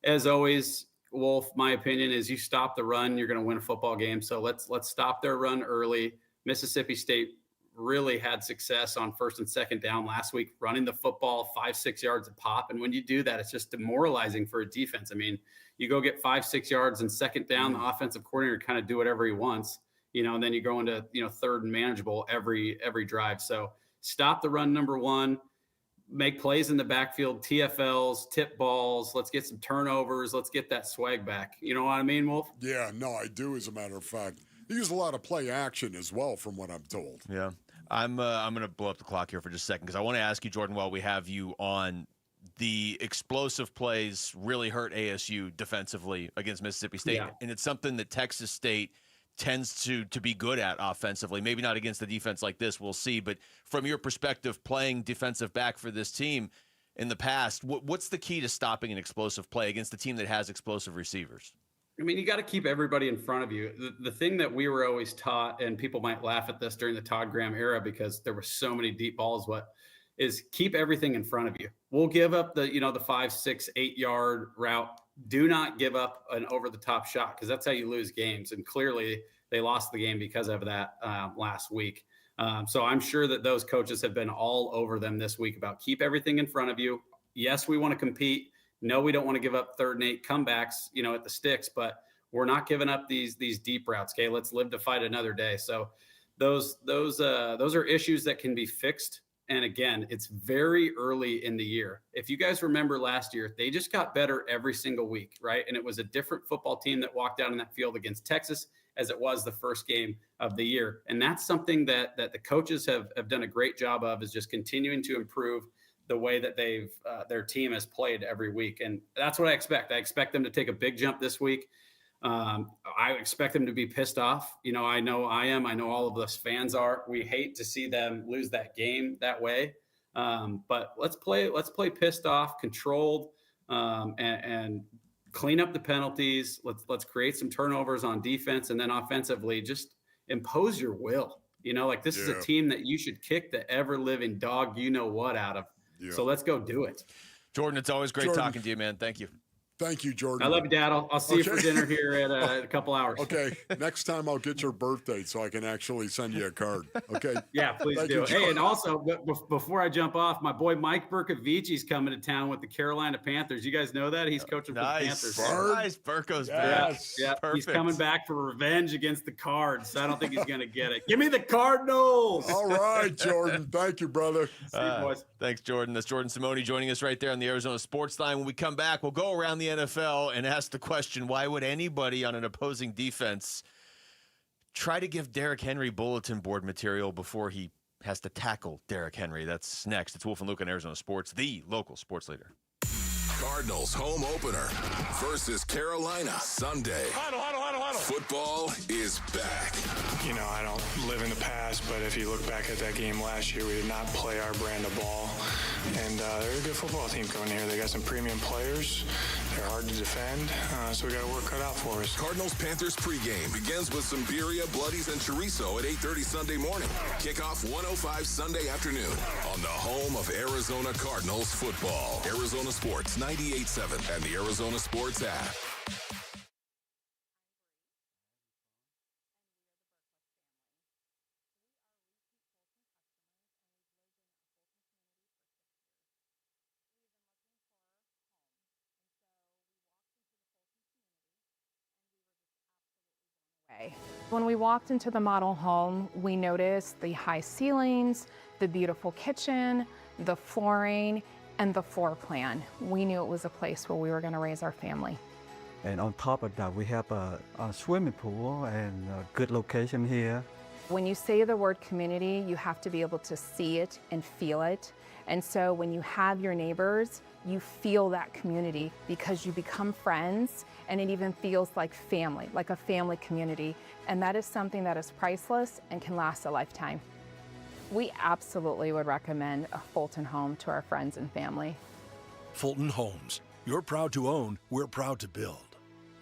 as always, Wolf, my opinion is you stop the run, you're going to win a football game. So let's stop their run early. Mississippi State really had success on first and second down last week, running the football 5-6 yards a pop. And when you do that, it's just demoralizing for a defense. I mean, you go get 5-6 yards and second down, the offensive coordinator kind of do whatever he wants, and then you go into, third and manageable every drive. So stop the run, number one, make plays in the backfield, TFLs, tip balls. Let's get some turnovers. Let's get that swag back. You know what I mean, Wolf? Yeah, no, I do, as a matter of fact. They use a lot of play action as well, from what I'm told. Yeah. I'm going to blow up the clock here for just a second because I want to ask you, Jordan, while we have you on, the explosive plays really hurt ASU defensively against Mississippi State. Yeah. And it's something that Texas State tends to be good at offensively. Maybe not against the defense like this, we'll see. But from your perspective, playing defensive back for this team in the past, what's the key to stopping an explosive play against a team that has explosive receivers? I mean, you got to keep everybody in front of you. The thing that we were always taught, and people might laugh at this during the Todd Graham era because there were so many deep balls, is keep everything in front of you. We'll give up the 5, 6, 8 yard route. Do not give up an over the top shot because that's how you lose games. And clearly they lost the game because of that last week. So I'm sure that those coaches have been all over them this week about keep everything in front of you. Yes, we want to compete. No, we don't want to give up 3rd and 8 comebacks, at the sticks, but we're not giving up these deep routes. Okay, let's live to fight another day. So those are issues that can be fixed. And again, it's very early in the year. If you guys remember last year, they just got better every single week, right? And it was a different football team that walked out in that field against Texas as it was the first game of the year. And that's something that the coaches have done a great job of, is just continuing to improve the way that their team has played every week. And that's what I expect. I expect them to take a big jump this week. I expect them to be pissed off. I know I am. I know all of us fans are. We hate to see them lose that game that way. But let's play pissed off, controlled, and clean up the penalties. Let's create some turnovers on defense, and then offensively, just impose your will. This is a team that you should kick the ever living dog out of. Yeah. So let's go do it. Jordan, it's always great talking to you, man. Thank you. Thank you, Jordan. I love you, Dad. I'll see you for dinner here at a couple hours. Okay. Next time I'll get your birthday so I can actually send you a card. Okay. Yeah, please do. Hey, and also before I jump off, my boy Mike Berkovici's coming to town with the Carolina Panthers. You guys know that? He's coaching for the Panthers. Nice. Berko's back. Yeah. He's coming back for revenge against the Cards. I don't think he's going to get it. Give me the Cardinals. All right, Jordan. Thank you, brother. See you, boys. Thanks, Jordan. That's Jordan Simone joining us right there on the Arizona Sports Line. When we come back, we'll go around the NFL and ask the question, why would anybody on an opposing defense try to give Derrick Henry bulletin board material before he has to tackle Derrick Henry? That's next. It's Wolf and Luke on Arizona Sports, the local sports leader. Cardinals home opener versus Carolina Sunday. Huddle. Football is back. I don't live in the past, but if you look back at that game last year, we did not play our brand of ball. And they're a good football team coming here. They got some premium players. They're hard to defend, so we got to work cut out for us. Cardinals-Panthers pregame begins with some birria, bloodies, and chorizo at 8:30 Sunday morning. Kickoff 1:05 Sunday afternoon on the home of Arizona Cardinals football. Arizona Sports 98.7 and the Arizona Sports app. When we walked into the model home, we noticed the high ceilings, the beautiful kitchen, the flooring, and the floor plan. We knew it was a place where we were going to raise our family. And on top of that, we have a swimming pool and a good location here. When you say the word community, you have to be able to see it and feel it. And so when you have your neighbors, you feel that community because you become friends, and it even feels like family, like a family community. And that is something that is priceless and can last a lifetime. We absolutely would recommend a Fulton home to our friends and family. Fulton Homes. You're proud to own, we're proud to build.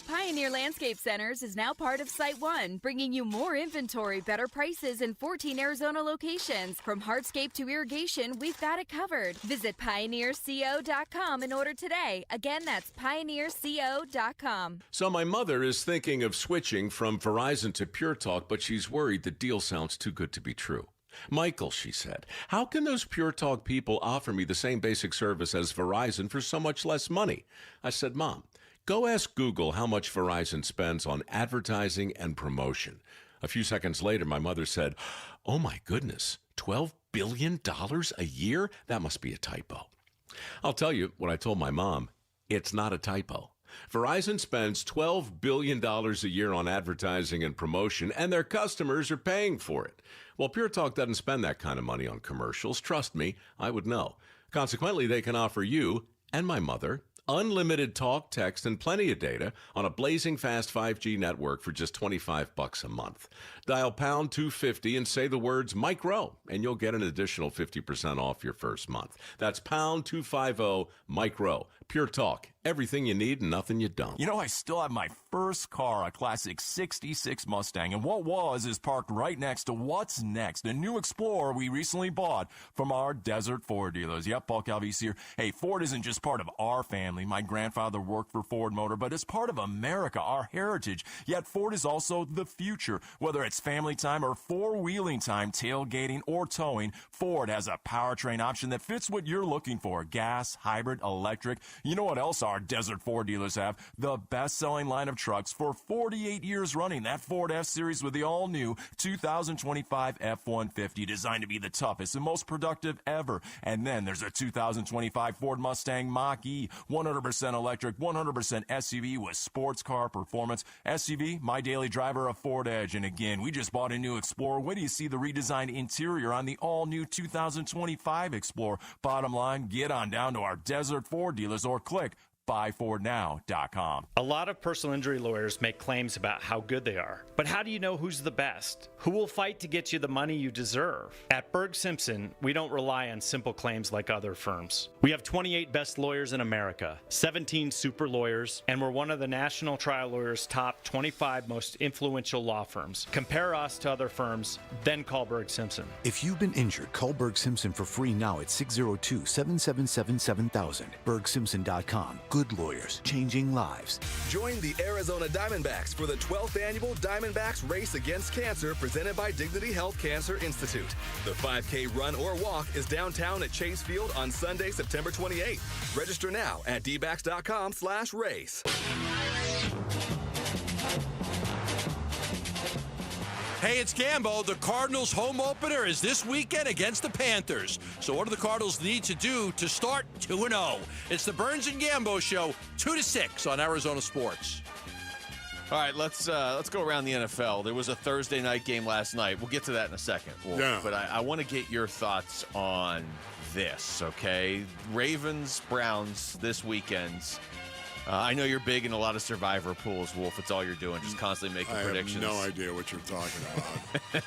Pioneer Landscape Centers is now part of Site One, bringing you more inventory, better prices, and 14 Arizona locations. From hardscape to irrigation, we've got it covered. Visit pioneerco.com and order today. Again, that's pioneerco.com. So my mother is thinking of switching from Verizon to Pure Talk, but she's worried the deal sounds too good to be true. Michael, she said, how can those Pure Talk people offer me the same basic service as Verizon for so much less money? I said, Mom, go ask Google how much Verizon spends on advertising and promotion. A few seconds later, my mother said, oh my goodness, $12 billion a year? That must be a typo. I'll tell you what I told my mom. It's not a typo. Verizon spends $12 billion a year on advertising and promotion, and their customers are paying for it. Well, Pure Talk doesn't spend that kind of money on commercials. Trust me, I would know. Consequently, they can offer you and my mother unlimited talk, text, and plenty of data on a blazing fast 5G network for just $25 a month. Dial pound 250 and say the words Mike Rowe, and you'll get an additional 50% off your first month. That's pound 250 Mike Rowe. Pure Talk. Everything you need and nothing you don't. You know, I still have my first car, a classic 66 Mustang, and what was is parked right next to what's next, a new Explorer we recently bought from our Desert Ford dealers. Yep, Paul Calvisi here. Hey, Ford isn't just part of our family. My grandfather worked for Ford Motor, but it's part of America, our heritage. Yet Ford is also the future. Whether it's family time or four-wheeling time, tailgating or towing, Ford has a powertrain option that fits what you're looking for. Gas, hybrid, electric. You know what else our Desert Ford dealers have? The best-selling line of trucks for 48 years running. That Ford F-Series with the all-new 2025 F-150, designed to be the toughest and most productive ever. And then there's a 2025 Ford Mustang Mach-E, 100% electric, 100% SUV with sports car performance. SUV, my daily driver, a Ford Edge. And again, we just bought a new Explorer. Wait till you see the redesigned interior on the all-new 2025 Explorer. Bottom line, get on down to our Desert Ford dealers or click BuyFordNow.com. A lot of personal injury lawyers make claims about how good they are. But how do you know who's the best? Who will fight to get you the money you deserve? At Berg Simpson, we don't rely on simple claims like other firms. We have 28 best lawyers in America, 17 super lawyers, and we're one of the National Trial Lawyers' top 25 most influential law firms. Compare us to other firms, then call Berg Simpson. If you've been injured, call Berg Simpson for free now at 602-777-7000. BergSimpson.com. Good lawyers, changing lives. Join the Arizona Diamondbacks for the 12th annual Diamondbacks Race Against Cancer presented by Dignity Health Cancer Institute. The 5K run or walk is downtown at Chase Field on Sunday, September 28th. Register now at dbacks.com/race. Hey, it's Gambo. The Cardinals' home opener is this weekend against the Panthers. So what do the Cardinals need to do to start 2-0? It's the Burns and Gambo Show, 2 to 6 on Arizona Sports. All right, let's go around the NFL. There was a Thursday night game last night. We'll get to that in a second, Wolf. Yeah. But I want to get your thoughts on this, okay? Ravens, Browns this weekend. I know you're big in a lot of survivor pools, Wolf. It's all you're doing, just constantly making predictions. I have no idea what you're talking about.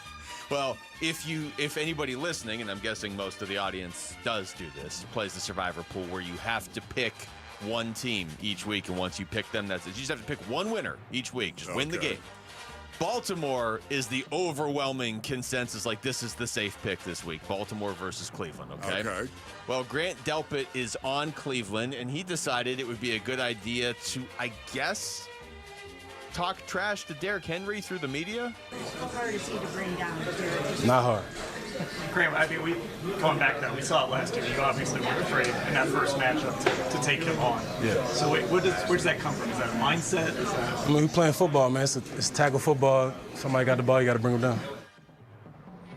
Well, if anybody listening, and I'm guessing most of the audience does do this, plays the survivor pool where you have to pick one team each week, and once you pick them, that's it. You just have to pick one winner each week. Just win the game. Baltimore is the overwhelming consensus, like this is the safe pick this week. Baltimore versus Cleveland, okay? Okay. Well, Grant Delpit is on Cleveland, and he decided it would be a good idea to, I guess, talk trash to Derrick Henry through the media? How hard is he to bring down? Not hard. Graham, I mean, going back though, we saw it last year. You obviously weren't afraid in that first matchup to take him on. Yeah. So wait, where does that come from? Is that a mindset? Is that... I mean, we're playing football, man. It's tackle football. Somebody got the ball, you got to bring them down.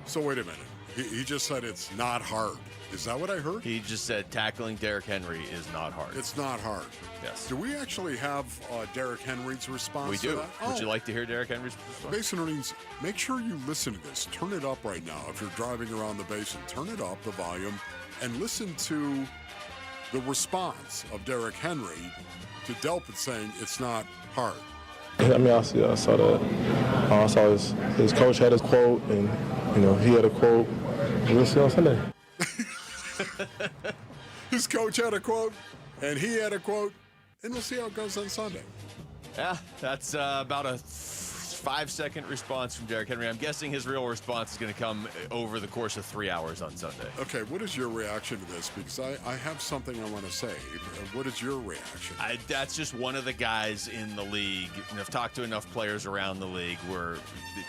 So wait a minute. He just said it's not hard. Is that what I heard? He just said tackling Derrick Henry is not hard. It's not hard. Yes. Do we actually have Derrick Henry's response We to do. that? Would you like to hear Derrick Henry's response? Basin earnings, make sure you listen to this. Turn it up right now. If you're driving around the basin, turn it up, the volume, and listen to the response of Derrick Henry to Delpit saying it's not hard. I mean, I saw that. I saw his coach had his quote, and, he had a quote. We'll see on Sunday. His coach had a quote, and he had a quote, and we'll see how it goes on Sunday. Yeah, that's about a 5-second response from Derrick Henry. I'm guessing his real response is going to come over the course of 3 hours on Sunday. Okay, what is your reaction to this? Because I have something I want to say. What is your reaction? That's just one of the guys in the league. I've talked to enough players around the league where,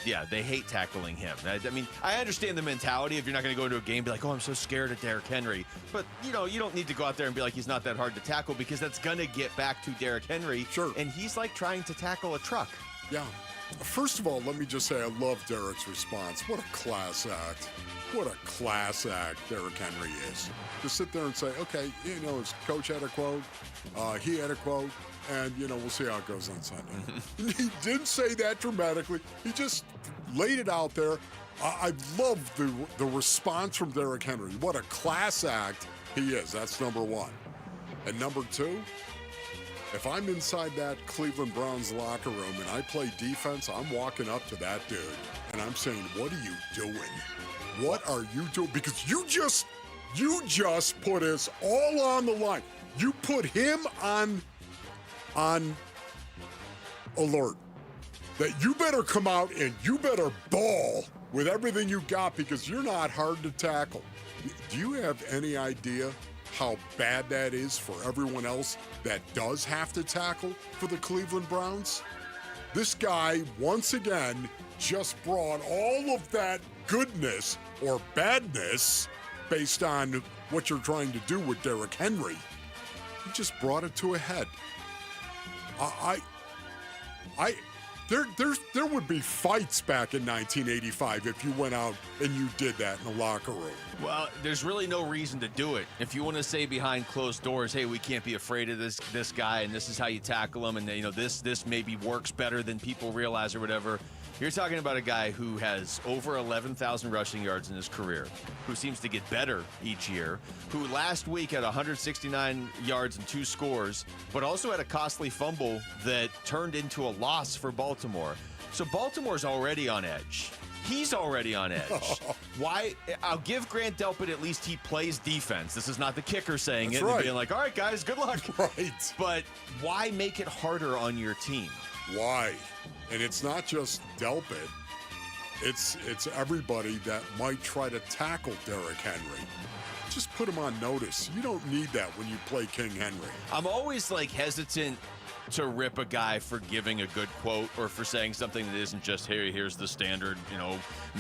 yeah, they hate tackling him. I mean, I understand the mentality if you're not going to go into a game and be like, oh, I'm so scared of Derrick Henry. But, you don't need to go out there and be like, he's not that hard to tackle, because that's going to get back to Derrick Henry. Sure. And he's like trying to tackle a truck. Yeah. First of all, let me just say I love Derrick's response. What a class act. What a class act Derrick Henry is. To sit there and say, okay, his coach had a quote, he had a quote, and, we'll see how it goes on Sunday. He didn't say that dramatically. He just laid it out there. I love the response from Derrick Henry. What a class act he is. That's number one. And number two, if I'm inside that Cleveland Browns locker room and I play defense, I'm walking up to that dude and I'm saying, what are you doing? What are you doing? Because you just put us all on the line. You put him on alert that you better come out and you better ball with everything you got, because you're not hard to tackle. Do you have any idea how bad that is for everyone else that does have to tackle for the Cleveland Browns? This guy, once again, just brought all of that goodness or badness based on what you're trying to do with Derrick Henry. He just brought it to a head. There would be fights back in 1985 if you went out and you did that in the locker room. Well, there's really no reason to do it. If you want to say behind closed doors, hey, we can't be afraid of this guy, and this is how you tackle him, and this maybe works better than people realize or whatever, You're talking about a guy who has over 11,000 rushing yards in his career, who seems to get better each year, who last week had 169 yards and 2 scores, but also had a costly fumble that turned into a loss for Baltimore. So Baltimore's already on edge. He's already on edge. Why? I'll give Grant Delpit at least he plays defense. This is not the kicker saying That's it right. and being like, all right, guys, good luck. Right. But why make it harder on your team? Why? And it's not just Delpit. It's everybody that might try to tackle Derrick Henry. Just put him on notice. You don't need that when you play King Henry. I'm always like hesitant to rip a guy for giving a good quote or for saying something that isn't just, hey, here's the standard,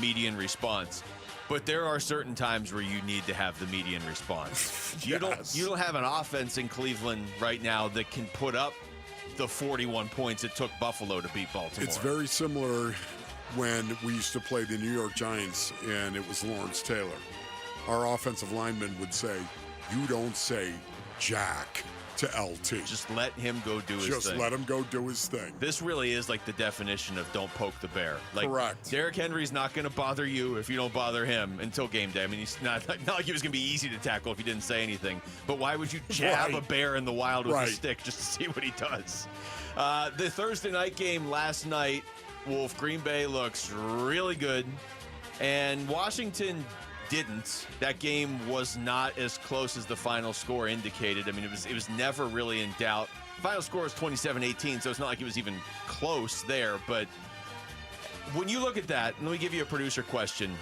median response. But there are certain times where you need to have the median response. Yes. You don't have an offense in Cleveland right now that can put up the 41 points it took Buffalo to beat Baltimore. It's very similar when we used to play the New York Giants and it was Lawrence Taylor. Our offensive lineman would say, you don't say Jack to LT. Just let him go do his thing. Just let him go do his thing. This really is like the definition of don't poke the bear. Like, correct. Derrick Henry's not going to bother you if you don't bother him until game day. I mean, he's not like he was going to be easy to tackle if he didn't say anything. But why would you jab a bear in the wild with a stick just to see what he does? The Thursday night game last night, Wolf, Green Bay looks really good. And Washington didn't. That game was not as close as the final score indicated. I mean, it was never really in doubt. Final score is 27-18, so it's not like it was even close there. But when you look at that, let me give you a producer question.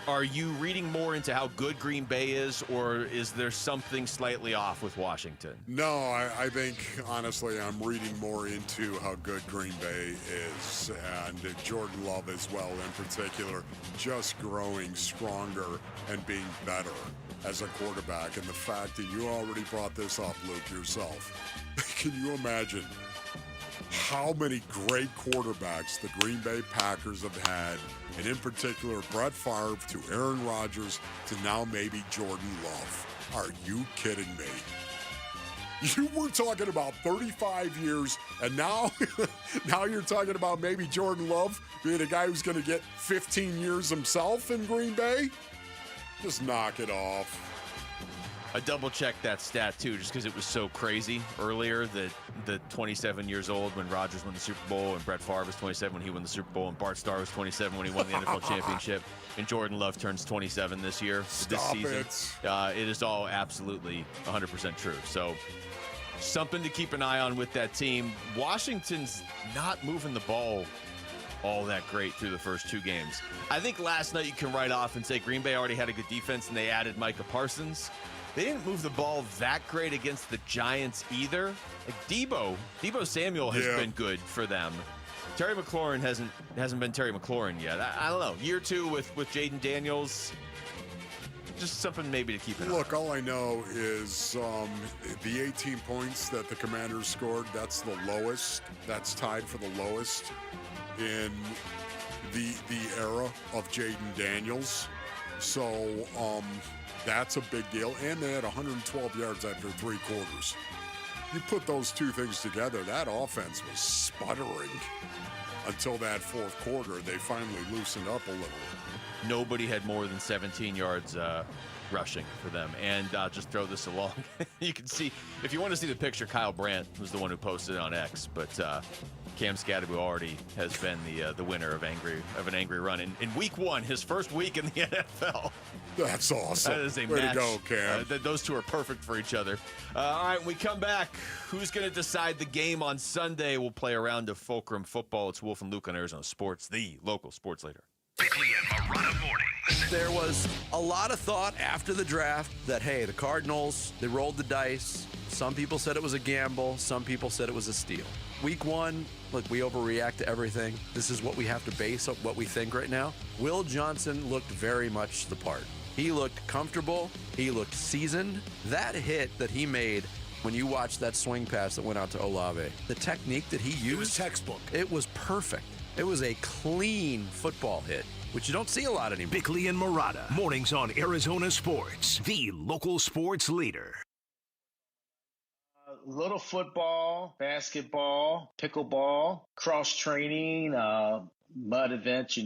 Are you reading more into how good Green Bay is, or is there something slightly off with Washington? No, I think, honestly, I'm reading more into how good Green Bay is, and Jordan Love as well in particular, just growing stronger and being better as a quarterback. And the fact that you already brought this up, Luke, yourself. Can you imagine how many great quarterbacks the Green Bay Packers have had, and in particular Brett Favre to Aaron Rodgers to now maybe Jordan Love? Are you kidding me? You were talking about 35 years, and now you're talking about maybe Jordan Love being a guy who's going to get 15 years himself in Green Bay? Just knock it off. I double-checked that stat, too, just because it was so crazy earlier that the 27 years old when Rodgers won the Super Bowl and Brett Favre was 27 when he won the Super Bowl and Bart Starr was 27 when he won the NFL championship and Jordan Love turns 27 this season. It is all absolutely 100% true. So something to keep an eye on with that team. Washington's not moving the ball all that great through the first 2 games. I think last night you can write off and say Green Bay already had a good defense and they added Micah Parsons. They didn't move the ball that great against the Giants either. Like Debo Samuel has been good for them. Terry McLaurin hasn't been Terry McLaurin yet. I don't know. Year 2 with Jaden Daniels. Just something maybe to keep an eye on. Look, all I know is the 18 points that the Commanders scored, that's the lowest. That's tied for the lowest in the era of Jaden Daniels. So that's a big deal. And they had 112 yards after 3 quarters. You put those 2 things together, that offense was sputtering until that 4th quarter. They finally loosened up a little. Nobody had more than 17 yards rushing for them. And just throw this along. You can see, if you want to see the picture, Kyle Brandt was the one who posted it on X. But Cam Scadaboo already has been the winner of an angry run in week 1, his first week in the NFL. That's awesome. That is a Way match. to go, Cam. Those 2 are perfect for each other. All right, when we come back, who's going to decide the game on Sunday? We'll play a round of Fulcrum football. It's Wolf and Luke on Arizona Sports, the local sports leader. Bickley and Marotta mornings. There was a lot of thought after the draft that, hey, the Cardinals, they rolled the dice. Some people said it was a gamble. Some people said it was a steal. Week 1, look, we overreact to everything. This is what we have to base what we think right now. Will Johnson looked very much the part. He looked comfortable. He looked seasoned. That hit that he made when you watched that swing pass that went out to Olave, the technique that he used. It was textbook. It was perfect. It was a clean football hit, which you don't see a lot anymore. Bickley and Marotta, mornings on Arizona Sports, the local sports leader. Little football, basketball, pickleball, cross training, mud events,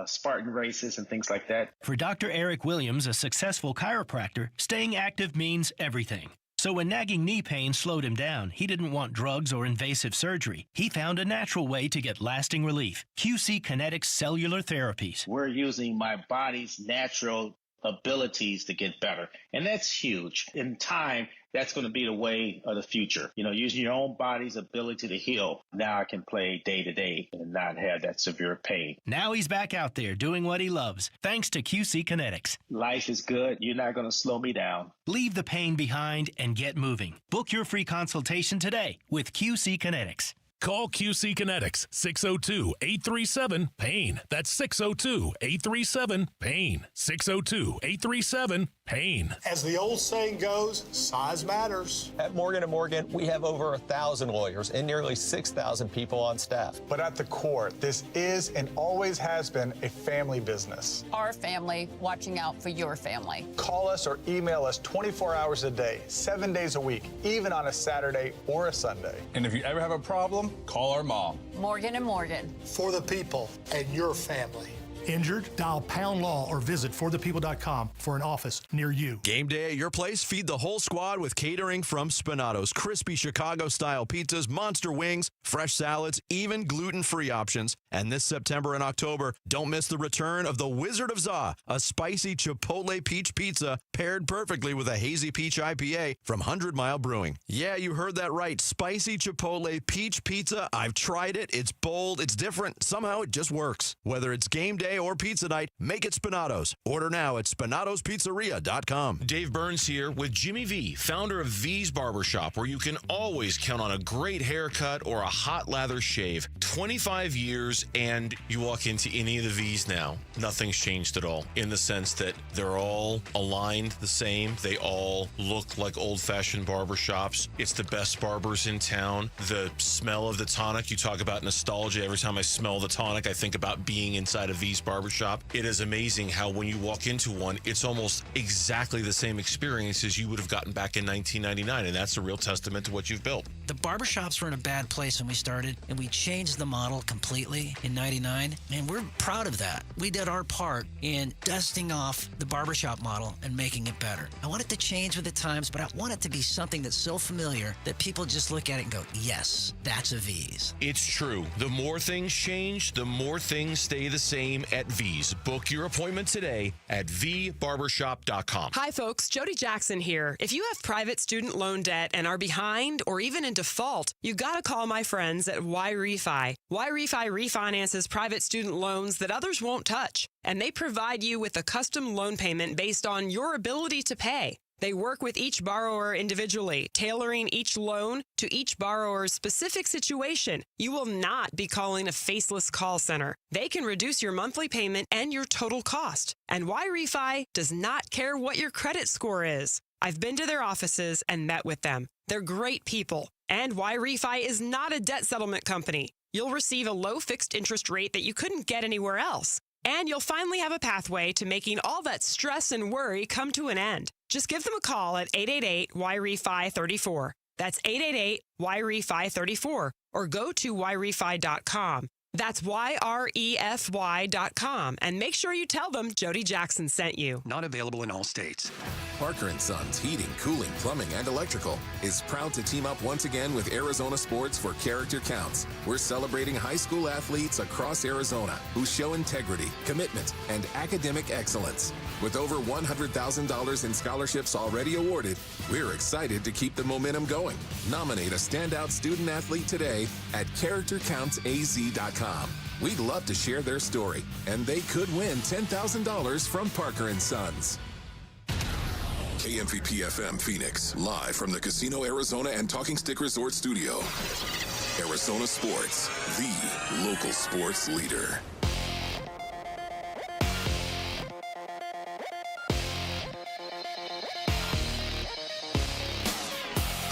Spartan races and things like that. For Dr. Eric Williams, a successful chiropractor, staying active means everything. So when nagging knee pain slowed him down, he didn't want drugs or invasive surgery. He found a natural way to get lasting relief. QC Kinetics Cellular Therapies. We're using my body's natural abilities to get better. And that's huge. In time, that's going to be the way of the future. Using your own body's ability to heal. Now I can play day to day and not have that severe pain. Now he's back out there doing what he loves, thanks to QC Kinetics. Life is good. You're not going to slow me down. Leave the pain behind and get moving. Book your free consultation today with QC Kinetics. Call QC Kinetics, 602-837-PAIN. That's 602-837-PAIN. 602-837-PAIN. As the old saying goes, size matters. At Morgan & Morgan, we have over 1,000 lawyers and nearly 6,000 people on staff. But at the core, this is and always has been a family business. Our family watching out for your family. Call us or email us 24 hours a day, 7 days a week, even on a Saturday or a Sunday. And if you ever have a problem, call our mom. Morgan & Morgan. For the people and your family. Injured? Dial Pound Law or visit forthepeople.com for an office near you. Game day at your place? Feed the whole squad with catering from Spinato's. Crispy Chicago-style pizzas, monster wings, fresh salads, even gluten-free options. And this September and October, don't miss the return of the Wizard of Za, a spicy Chipotle peach pizza paired perfectly with a hazy peach IPA from 100 Mile Brewing. Yeah, you heard that right. Spicy Chipotle peach pizza. I've tried it. It's bold. It's different. Somehow it just works. Whether it's game day or pizza night, make it Spinato's. Order now at SpinatosPizzeria.com. Dave Burns here with Jimmy V, founder of V's Barbershop, where you can always count on a great haircut or a hot lather shave. 25 years, and you walk into any of the V's now, nothing's changed at all, in the sense that they're all aligned the same. They all look like old-fashioned barbershops. It's the best barbers in town. The smell of the tonic, you talk about nostalgia. Every time I smell the tonic, I think about being inside a V's barbershop. It is amazing how when you walk into one, it's almost exactly the same experience as you would have gotten back in 1999, and that's a real testament to what you've built. The barbershops were in a bad place when we started, and we changed the model completely in 99, and we're proud of that. We did our part in dusting off the barbershop model and making it better. I want it to change with the times, but I want it to be something that's so familiar that people just look at it and go, yes, that's a V's. It's true. The more things change, the more things stay the same at V's. Book your appointment today at vbarbershop.com. Hi, folks. Jody Jackson here. If you have private student loan debt and are behind or even in default, you got to call my friends at YRefi. YRefi refinances private student loans that others won't touch, and they provide you with a custom loan payment based on your ability to pay. They work with each borrower individually, tailoring each loan to each borrower's specific situation. You will not be calling a faceless call center. They can reduce your monthly payment and your total cost. And YRefi does not care what your credit score is. I've been to their offices and met with them. They're great people. And YRefi is not a debt settlement company. You'll receive a low fixed interest rate that you couldn't get anywhere else. And you'll finally have a pathway to making all that stress and worry come to an end. Just give them a call at 888-YRefi-34. That's 888-YRefi-34. Or go to YRefi.com. That's YREFY.com. And make sure you tell them Jody Jackson sent you. Not available in all states. Parker & Sons Heating, Cooling, Plumbing, and Electrical is proud to team up once again with Arizona Sports for Character Counts. We're celebrating high school athletes across Arizona who show integrity, commitment, and academic excellence. With over $100,000 in scholarships already awarded, we're excited to keep the momentum going. Nominate a standout student athlete today at CharacterCountsAZ.com. We'd love to share their story, and they could win $10,000 from Parker & Sons. KMVP FM Phoenix, live from the Casino Arizona and Talking Stick Resort Studio. Arizona Sports, the local sports leader.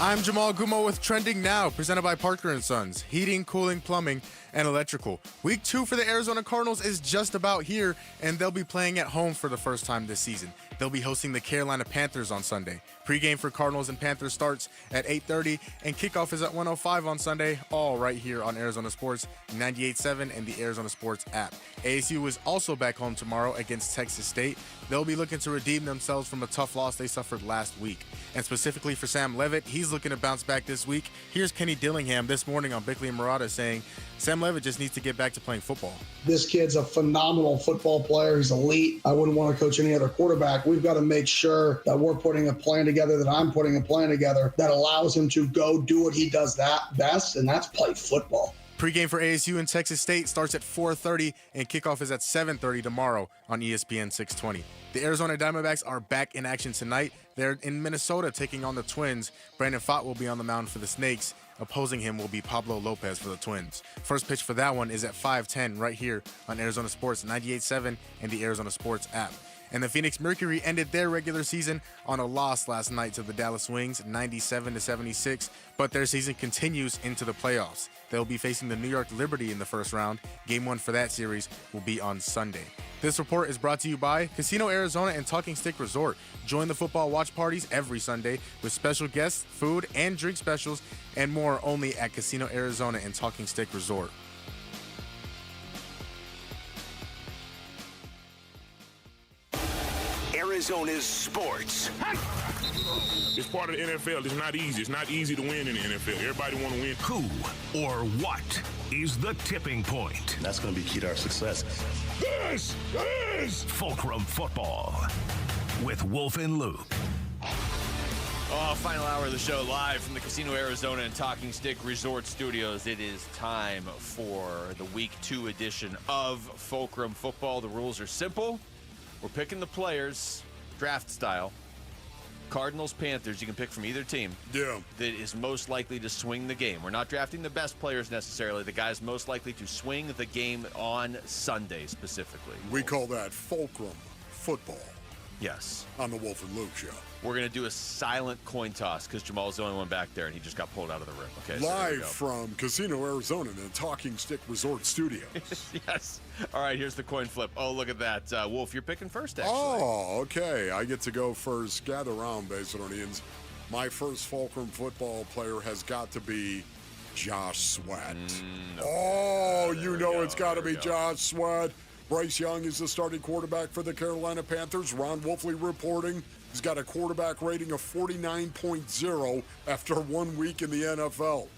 I'm Jamal Gumo with Trending Now, presented by Parker & Sons, heating, cooling, plumbing, and electrical. Week 2 for the Arizona Cardinals is just about here, and they'll be playing at home for the first time this season. They'll be hosting the Carolina Panthers on Sunday. Pregame for Cardinals and Panthers starts at 8:30, and kickoff is at 1:05 on Sunday, all right here on Arizona Sports 98.7 and the Arizona Sports app. ASU is also back home tomorrow against Texas State. They'll be looking to redeem themselves from a tough loss they suffered last week. And specifically for Sam Levitt, he's looking to bounce back this week. Here's Kenny Dillingham this morning on Bickley and Murata saying Sam Levitt just needs to get back to playing football. This kid's a phenomenal football player. He's elite. I wouldn't want to coach any other quarterback. We've got to make sure that we're putting a plan together, that I'm putting a plan together that allows him to go do what he does that best, and that's play football. Pregame for ASU and Texas State starts at 4:30, and kickoff is at 7:30 tomorrow on ESPN 620. The Arizona Diamondbacks are back in action tonight. They're in Minnesota taking on the Twins. Brandon Pfaadt will be on the mound for the Snakes. Opposing him will be Pablo Lopez for the Twins. First pitch for that one is at 5:10 right here on Arizona Sports 98.7 and the Arizona Sports app. And the Phoenix Mercury ended their regular season on a loss last night to the Dallas Wings, 97-76, but their season continues into the playoffs. They'll be facing the New York Liberty in the first round. Game 1 for that series will be on Sunday. This report is brought to you by Casino Arizona and Talking Stick Resort. Join the football watch parties every Sunday with special guests, food and drink specials, and more only at Casino Arizona and Talking Stick Resort. Arizona's sports. It's part of the NFL. It's not easy. It's not easy to win in the NFL. Everybody want to win. Who or what is the tipping point? That's going to be key to our success. This is Fulcrum Football with Wolf and Luke. Final hour of the show live from the Casino Arizona and Talking Stick Resort Studios. It is time for the Week 2 edition of Fulcrum Football. The rules are simple. We're picking the players, draft style. Cardinals, Panthers, you can pick from either team. Yeah. That is most likely to swing the game. We're not drafting the best players necessarily. The guys most likely to swing the game on Sunday specifically. We call that Fulcrum Football. Yes. On the Wolf and Luke show. We're going to do a silent coin toss because Jamal's the only one back there and he just got pulled out of the rim. Okay. Live from Casino Arizona and the Talking Stick Resort Studios. Yes. All right, here's the coin flip. Oh, look at that. Wolf, you're picking first, actually. Oh, okay. I get to go first. Gather around, Basinonians. My first Fulcrum football player has got to be Josh Sweat. It's got to be Josh Sweat. Bryce Young is the starting quarterback for the Carolina Panthers. Ron Wolfley reporting. He's got a quarterback rating of 49.0 after 1 week in the NFL.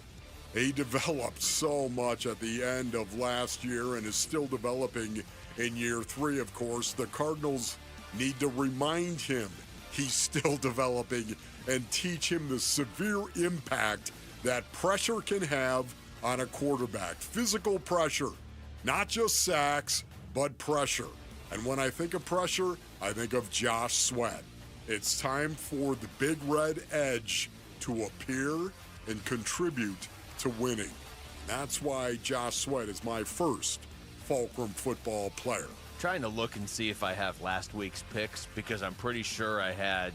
He developed so much at the end of last year and is still developing in year 3, of course. The Cardinals need to remind him he's still developing and teach him the severe impact that pressure can have on a quarterback. Physical pressure, not just sacks, but pressure. And when I think of pressure, I think of Josh Sweat. It's time for the Big Red Edge to appear and contribute to winning. That's why Josh Sweat is my first Fulcrum football player. Trying to look and see if I have last week's picks because I'm pretty sure I had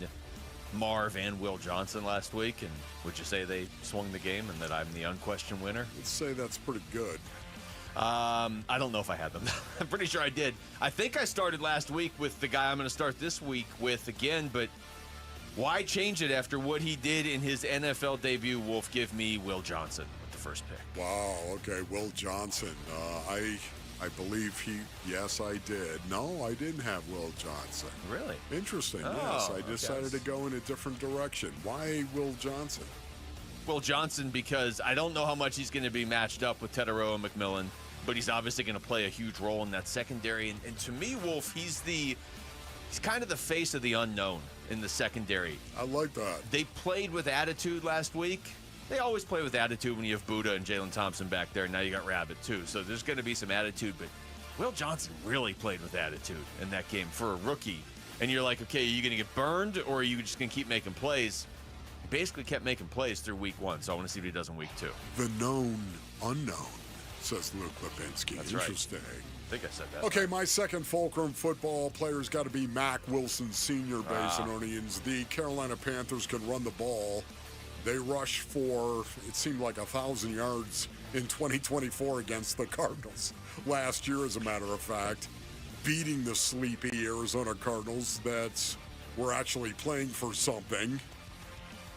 Marv and Will Johnson last week. And would you say they swung the game and that I'm the unquestioned winner? Let's say that's pretty good. I don't know if I had them. I'm pretty sure I did. I think I started last week with the guy I'm going to start this week with again, but why change it after what he did in his NFL debut? Wolf, give me Will Johnson with the first pick. Wow, okay, Will Johnson. I believe yes, I did. No, I didn't have Will Johnson. Really? Interesting, yes. I decided to go in a different direction. Why Will Johnson? Will Johnson because I don't know how much he's going to be matched up with Teterow and McMillan, but he's obviously going to play a huge role in that secondary. And to me, Wolf, he's kind of the face of the unknown in the secondary. I like that. They played with attitude last week. They always play with attitude when you have Buddha and Jalen Thompson back there. And now you got Rabbit, too. So there's going to be some attitude. But Will Johnson really played with attitude in that game for a rookie. And you're like, okay, are you going to get burned or are you just going to keep making plays? He basically kept making plays through week 1. So I want to see what he does in week 2. The known unknown, says Luke Lipinski. That's interesting. Right. I think I said that. Okay, my second Fulcrum football player's got to be Mack Wilson Sr. Basinonians. The Carolina Panthers can run the ball. They rushed for, it seemed like 1,000 yards in 2024 against the Cardinals last year, as a matter of fact, beating the sleepy Arizona Cardinals. That's were actually playing for something.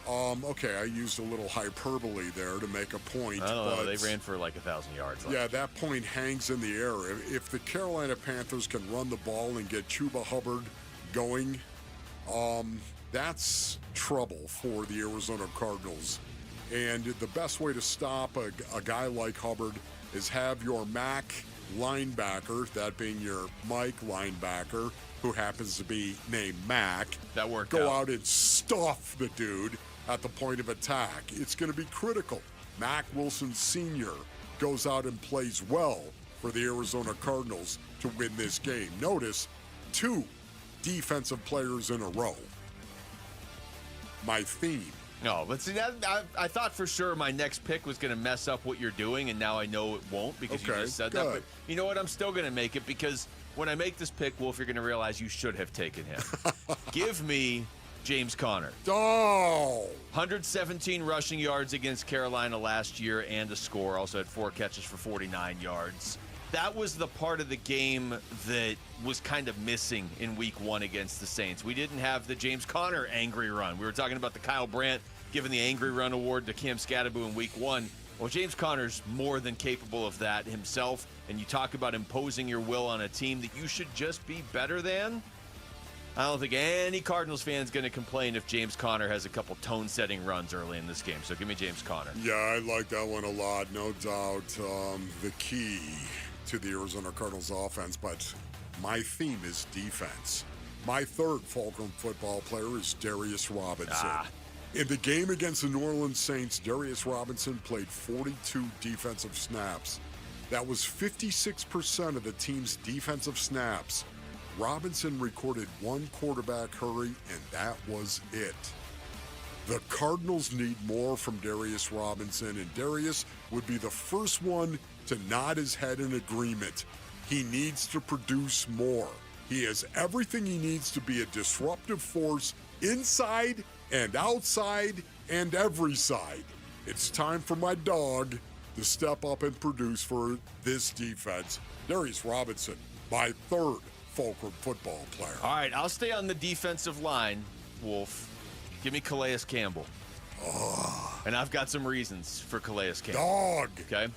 Okay, I used a little hyperbole there to make a point. I don't know. They ran for like 1,000 yards. Yeah, that point hangs in the air. If the Carolina Panthers can run the ball and get Chuba Hubbard going, that's trouble for the Arizona Cardinals. And the best way to stop a guy like Hubbard is have your Mac linebacker, that being your Mike linebacker, who happens to be named Mac, that worked go out and stuff the dude at the point of attack. It's going to be critical. Mac Wilson Sr. goes out and plays well for the Arizona Cardinals to win this game. Notice 2 defensive players in a row. My theme. No, but see, I thought for sure my next pick was going to mess up what you're doing, and now I know it won't because you just said that. But you know what? I'm still going to make it because when I make this pick, Wolf, you're going to realize you should have taken him. Give me James Conner. Oh! 117 rushing yards against Carolina last year and a score. Also had 4 catches for 49 yards. That was the part of the game that was kind of missing in week 1 against the Saints. We didn't have the James Conner angry run. We were talking about the Kyle Brandt giving the angry run award to Cam Scatterbo in week 1. Well, James Conner's more than capable of that himself. And you talk about imposing your will on a team that you should just be better than. I don't think any Cardinals fan's going to complain if James Conner has a couple tone-setting runs early in this game. So give me James Conner. Yeah, I like that one a lot, no doubt. The key to the Arizona Cardinals offense, but my theme is defense. My third Fulcrum football player is Darius Robinson. In the game against the New Orleans Saints, Darius Robinson played 42 defensive snaps. That was 56% of the team's defensive snaps. Robinson recorded 1 quarterback hurry, and that was it. The Cardinals need more from Darius Robinson, and Darius would be the first one to nod his head in agreement. He needs to produce more. He has everything he needs to be a disruptive force inside and outside and every side. It's time for my dog to step up and produce for this defense. Darius Robinson, my third Fulcrum football player. All right, I'll stay on the defensive line, Wolf. Give me Calais Campbell. And I've got some reasons for Calais Campbell. Dog. Okay.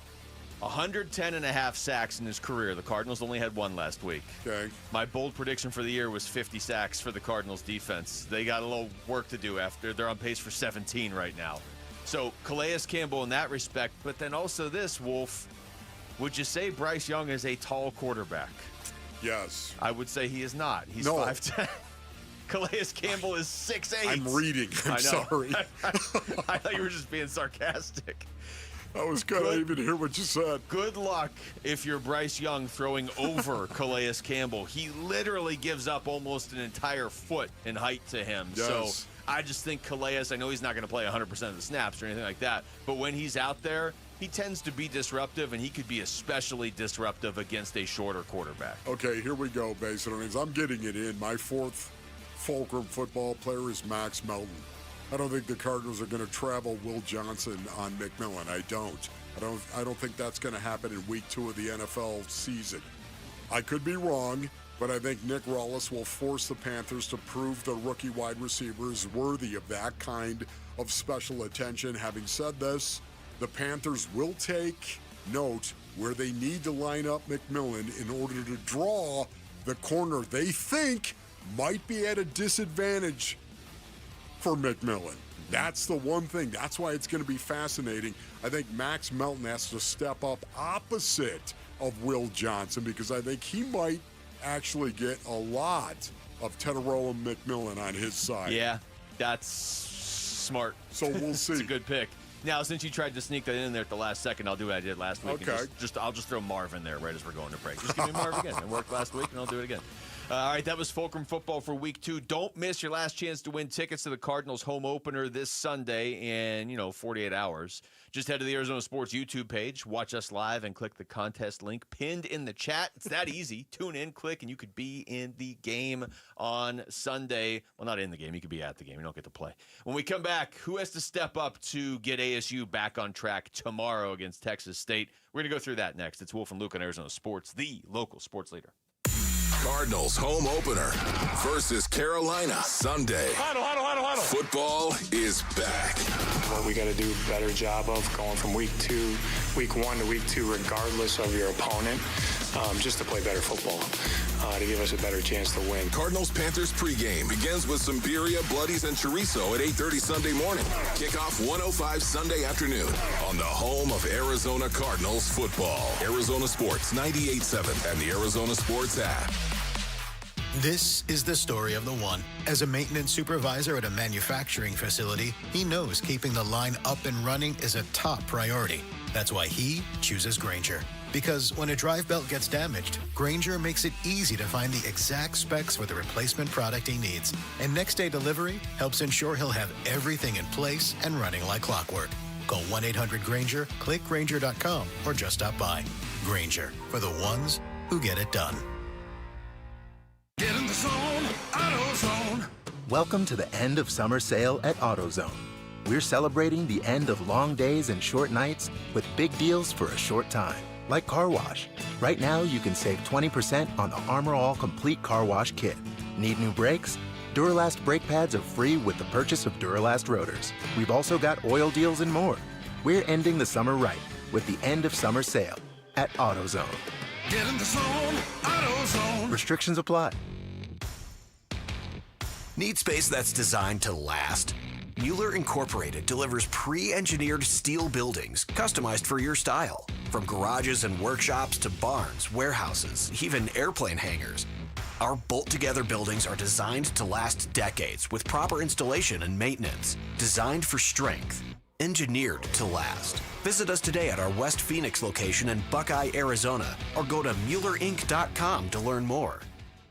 110.5 sacks in his career. The Cardinals only had 1 last week. Okay. My bold prediction for the year was 50 sacks for the Cardinals defense. They got a little work to do after. They're on pace for 17 right now. So Calais Campbell in that respect, but then also this, Wolf. Would you say Bryce Young is a tall quarterback? Yes. I would say he is not. He's No. 5'10". Calais Campbell is 6'8". I'm reading. I'm sorry. I thought you were just being sarcastic. I was good. I didn't even hear what you said. Good luck if you're Bryce Young throwing over Calais Campbell. He literally gives up almost an entire foot in height to him. Yes. So I just think Calais, I know he's not going to play 100% of the snaps or anything like that, but when he's out there, he tends to be disruptive, and he could be especially disruptive against a shorter quarterback. Okay, here we go, based on it. I'm getting it in. My fourth Fulcrum football player is Max Melton. I don't think the Cardinals are going to travel Will Johnson on McMillan. I don't think that's going to happen in week 2 of the NFL season. I could be wrong, but I think Nick Rollis will force the Panthers to prove the rookie wide receiver is worthy of that kind of special attention. Having said this, the Panthers will take note where they need to line up McMillan in order to draw the corner they think might be at a disadvantage for McMillan. That's the one thing. That's why it's going to be fascinating. I think Max Melton has to step up opposite of Will Johnson because I think he might actually get a lot of Teterow and McMillan on his side. Yeah, that's smart. So we'll see. It's a good pick. Now, since you tried to sneak that in there at the last second, I'll do what I did last week. Okay. And I'll just throw Marv in there right as we're going to break. Just give me Marv again. It worked last week, and I'll do it again. All right, that was Fulcrum Football for Week 2. Don't miss your last chance to win tickets to the Cardinals home opener this Sunday in, 48 hours. Just head to the Arizona Sports YouTube page, watch us live, and click the contest link pinned in the chat. It's that easy. Tune in, click, and you could be in the game on Sunday. Well, not in the game. You could be at the game. You don't get to play. When we come back, who has to step up to get ASU back on track tomorrow against Texas State? We're going to go through that next. It's Wolf and Luke on Arizona Sports, the local sports leader. Cardinals home opener versus Carolina Sunday. Huddle. Football is back. What we got to do a better job of going from week 1 to week 2, regardless of your opponent, just to play better football, to give us a better chance to win. Cardinals Panthers pregame begins with some birria, bloodies, and chorizo at 8:30 Sunday morning. Kickoff 1:05 Sunday afternoon on the home of Arizona Cardinals football. Arizona Sports 98.7 and the Arizona Sports app. This is the story of the one. As a maintenance supervisor at a manufacturing facility, he knows keeping the line up and running is a top priority. That's why he chooses Grainger. Because when a drive belt gets damaged, Grainger makes it easy to find the exact specs for the replacement product he needs. And next-day delivery helps ensure he'll have everything in place and running like clockwork. Call 1-800-GRAINGER, click Grainger.com, or just stop by. Grainger, for the ones who get it done. Get in the zone, AutoZone. Welcome to the end of summer sale at AutoZone. We're celebrating the end of long days and short nights with big deals for a short time, like car wash. Right now, you can save 20% on the Armor All Complete Car Wash Kit. Need new brakes? Duralast brake pads are free with the purchase of Duralast rotors. We've also got oil deals and more. We're ending the summer right with the end of summer sale at AutoZone. Get in the zone, AutoZone. Restrictions apply. Need space that's designed to last? Mueller Incorporated delivers pre-engineered steel buildings customized for your style. From garages and workshops to barns, warehouses, even airplane hangars. Our bolt-together buildings are designed to last decades with proper installation and maintenance. Designed for strength. Engineered to last. Visit us today at our West Phoenix location in Buckeye, Arizona, or go to MuellerInc.com to learn more.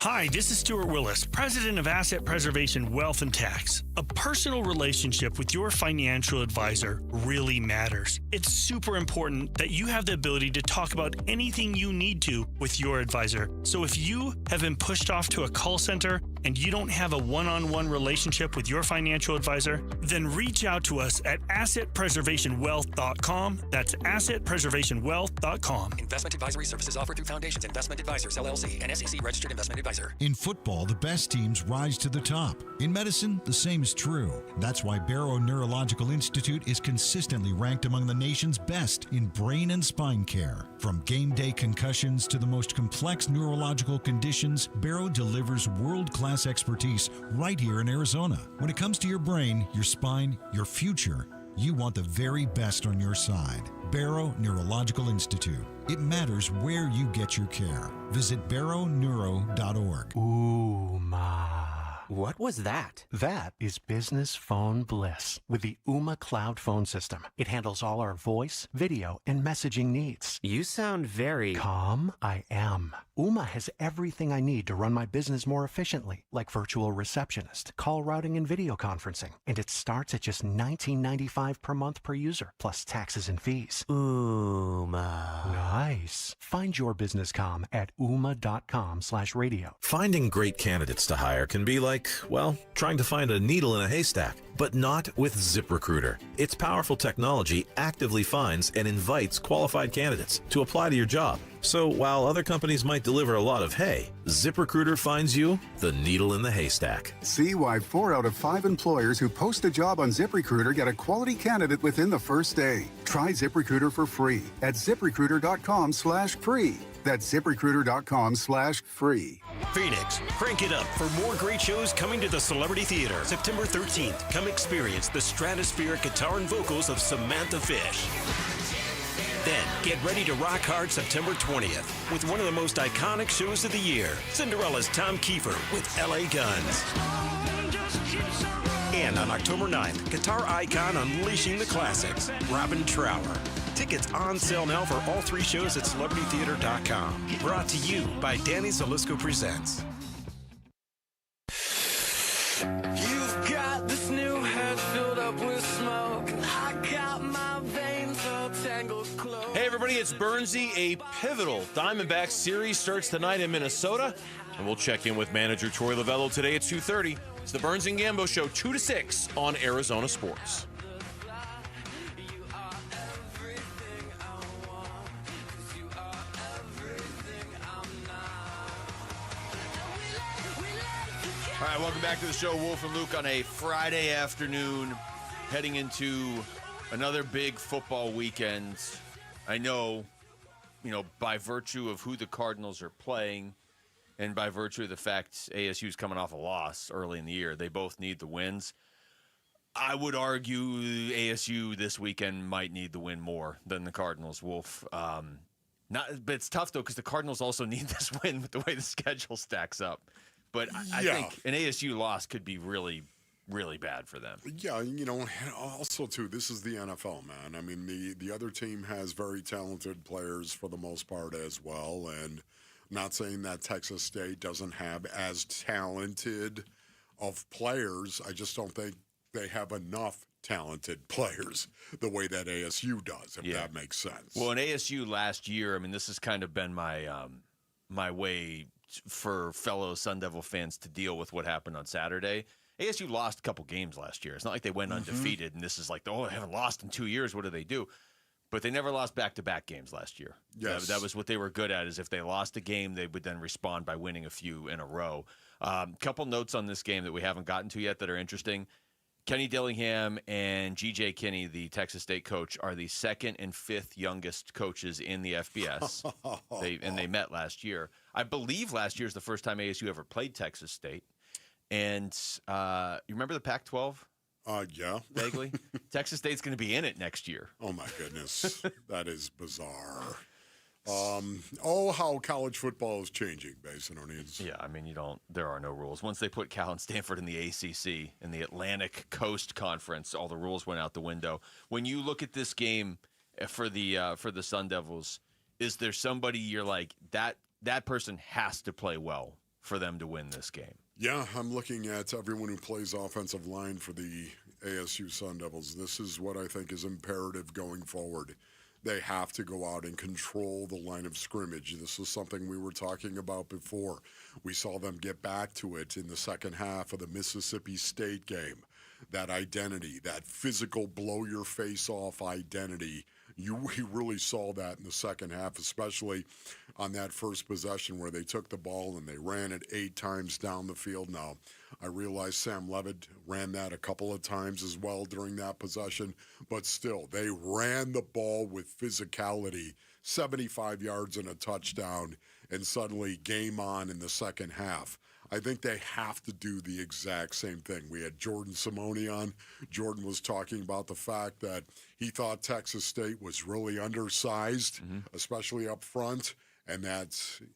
Hi, this is Stuart Willis, President of Asset Preservation Wealth and Tax. A personal relationship with your financial advisor really matters. It's super important that you have the ability to talk about anything you need to with your advisor. So if you have been pushed off to a call center and you don't have a one-on-one relationship with your financial advisor, then reach out to us at assetpreservationwealth.com. That's assetpreservationwealth.com. Investment advisory services offered through Foundations Investment Advisors, LLC, an SEC registered investment advisor. In football, the best teams rise to the top. In medicine, the same is true. That's why Barrow Neurological Institute is consistently ranked among the nation's best in brain and spine care. From game day concussions to the most complex neurological conditions, Barrow delivers world-class expertise right here in Arizona. When it comes to your brain, your spine, your future, you want the very best on your side. Barrow Neurological Institute. It matters where you get your care. Visit barrowneuro.org. Ooh, ma. What was that? That is business phone bliss with the Ooma Cloud Phone System. It handles all our voice, video, and messaging needs. You sound very... Calm? I am. Ooma has everything I need to run my business more efficiently, like virtual receptionist, call routing, and video conferencing. And it starts at just $19.95 per month per user, plus taxes and fees. Ooma. Nice. Find your business calm at ooma.com/radio. Finding great candidates to hire can be like, well, trying to find a needle in a haystack, but not with ZipRecruiter. Its powerful technology actively finds and invites qualified candidates to apply to your job. So while other companies might deliver a lot of hay, ZipRecruiter finds you the needle in the haystack. See why 4 out of 5 employers who post a job on ZipRecruiter get a quality candidate within the first day. Try ZipRecruiter for free at ZipRecruiter.com/free. That's ZipRecruiter.com/free. Phoenix, crank it up for more great shows coming to the Celebrity Theater. September 13th, come experience the stratospheric guitar and vocals of Samantha Fish. Then, get ready to rock hard September 20th with one of the most iconic shows of the year, Cinderella's Tom Kiefer with LA Guns. And on October 9th, guitar icon unleashing the classics, Robin Trower. Tickets on sale now for all 3 shows at CelebrityTheater.com. Brought to you by Danny Zalisco Presents. You've got this new head filled up with smoke. I got my veins all tangled close. Hey everybody, it's Burnsy. A pivotal Diamondbacks series starts tonight in Minnesota, and we'll check in with manager Troy Lavello today at 2:30. It's the Burns and Gambo Show, 2 to 6 on Arizona Sports. right, welcome back to the show. Wolf and Luke on a Friday afternoon, heading into another big football weekend. I know, by virtue of who the Cardinals are playing and by virtue of the fact ASU's coming off a loss early in the year, they both need the wins. I would argue ASU this weekend might need the win more than the Cardinals, Wolf. But it's tough, though, because the Cardinals also need this win with the way the schedule stacks up. But I think an ASU loss could be really, really bad for them. Yeah, also, too, this is the NFL, man. I mean, the other team has very talented players for the most part as well. And not saying that Texas State doesn't have as talented of players. I just don't think they have enough talented players the way that ASU does, if that makes sense. Well, in ASU last year, I mean, this has kind of been my way for fellow Sun Devil fans to deal with what happened on Saturday. ASU lost a couple games last year. It's not like they went undefeated, and this is like, I haven't lost in 2 years. What do they do? But they never lost back-to-back games last year. Yes. That was what they were good at, is if they lost a game, they would then respond by winning a few in a row. Couple notes on this game that we haven't gotten to yet that are interesting. Kenny Dillingham and G.J. Kinney, the Texas State coach, are the second and fifth youngest coaches in the FBS. They met last year. I believe last year is the first time ASU ever played Texas State. And you remember the Pac-12? Yeah. Vaguely? Texas State's going to be in it next year. Oh, my goodness. That is bizarre. How college football is changing based on our needs. Yeah, I mean, there are no rules. Once they put Cal and Stanford in the ACC, in the Atlantic Coast Conference, all the rules went out the window. When you look at this game for the Sun Devils, is there somebody you're like, that person has to play well for them to win this game? Yeah, I'm looking at everyone who plays offensive line for the ASU Sun Devils. This is what I think is imperative going forward. They have to go out and control the line of scrimmage. This is something we were talking about before. We saw them get back to it in the second half of the Mississippi State game. That identity, that physical blow-your-face-off identity, we really saw that in the second half, especially on that first possession where they took the ball and they ran it 8 times down the field. Now, I realize Sam Levitt ran that a couple of times as well during that possession, but still, they ran the ball with physicality, 75 yards and a touchdown, and suddenly game on in the second half. I think they have to do the exact same thing. We had Jordan Simone on. Jordan was talking about the fact that he thought Texas State was really undersized, especially up front, and that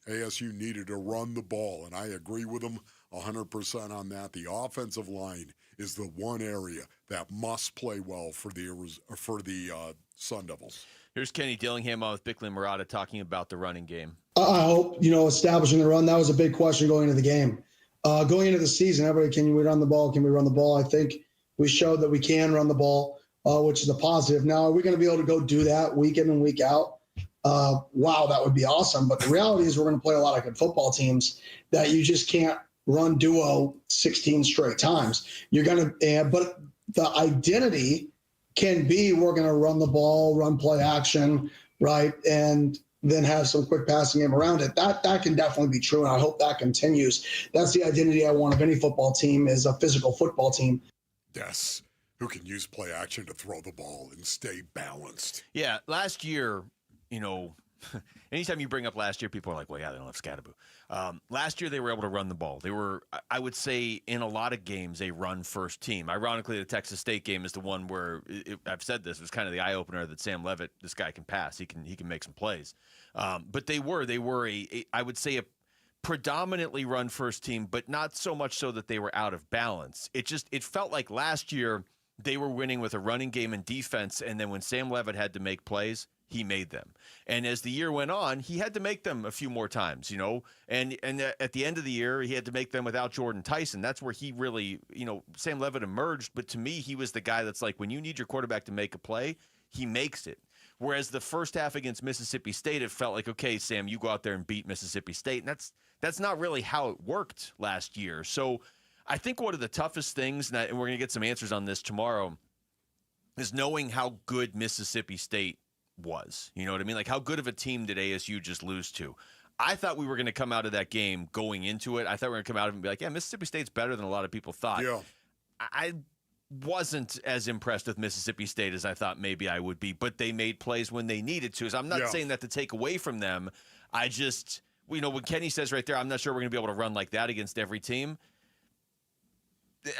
ASU needed to run the ball. And I agree with him 100% on that. The offensive line is the one area that must play well for the Sun Devils. Here's Kenny Dillingham on with Bickley and Murata talking about the running game. I hope, establishing the run, that was a big question going into the game. Going into the season, everybody, can we run the ball? Can we run the ball? I think we showed that we can run the ball, which is a positive. Now, are we going to be able to go do that week in and week out? Wow, that would be awesome. But the reality is we're going to play a lot of good football teams that you just can't run duo 16 straight times. You're going to, but the identity can be we're going to run the ball, run play action, right? And then have some quick passing game around it. That can definitely be true, and I hope that continues. That's the identity I want of any football team, is a physical football team. Yes, who can use play action to throw the ball and stay balanced. Yeah, last year, anytime you bring up last year, people are like, well, yeah, they don't have Scattaboo. Last year, they were able to run the ball. They were, I would say, in a lot of games, a run-first team. Ironically, the Texas State game is the one where, I've said this, it was kind of the eye-opener that Sam Levitt, this guy can pass. He can make some plays. But they were I would say, a predominantly run-first team, but not so much so that they were out of balance. It felt like last year they were winning with a running game and defense, and then when Sam Levitt had to make plays, he made them. And as the year went on, he had to make them a few more times, and at the end of the year, he had to make them without Jordan Tyson. That's where he really, Sam Levitt emerged. But to me, he was the guy that's like, when you need your quarterback to make a play, he makes it. Whereas the first half against Mississippi State, it felt like, okay, Sam, you go out there and beat Mississippi State. And that's not really how it worked last year. So I think one of the toughest things, and we're going to get some answers on this tomorrow, is knowing how good Mississippi State was. You know what I mean? Like, how good of a team did ASU just lose to? I thought we were going to come out of that game going into it. I thought we were going to come out of it and be like, yeah, Mississippi State's better than a lot of people thought. Yeah. I wasn't as impressed with Mississippi State as I thought maybe I would be, but they made plays when they needed to. So I'm not saying that to take away from them. I just, when Kenny says right there, I'm not sure we're going to be able to run like that against every team.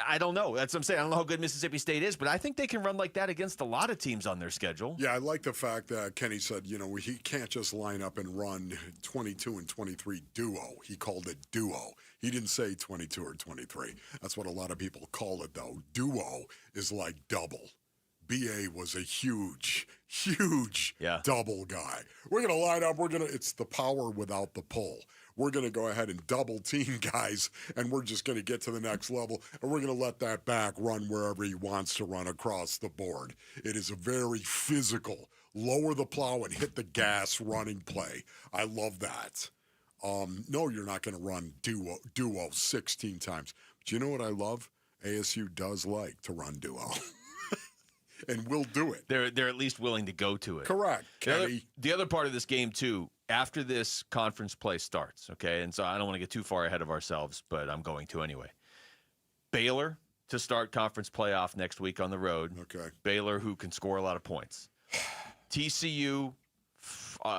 I don't know. That's what I'm saying. I don't know how good Mississippi State is, but I think they can run like that against a lot of teams on their schedule. Yeah, I like the fact that Kenny said, he can't just line up and run 22 and 23 duo. He called it duo. He didn't say 22 or 23. That's what a lot of people call it, though. Duo is like double. BA was a huge double guy. We're going to line up. It's the power without the pull. We're going to go ahead and double team guys, and we're just going to get to the next level, and we're going to let that back run wherever he wants to run across the board. It is a very physical, lower the plow and hit the gas running play. I love that. No, you're not going to run duo 16 times. But you know what I love? ASU does like to run duo. And we'll do it. They're at least willing to go to it. Correct, Kenny. The other part of this game, too, after this conference play starts, okay, and so I don't want to get too far ahead of ourselves, but I'm going to anyway. Baylor to start conference playoff next week on the road. Okay. Baylor, who can score a lot of points. TCU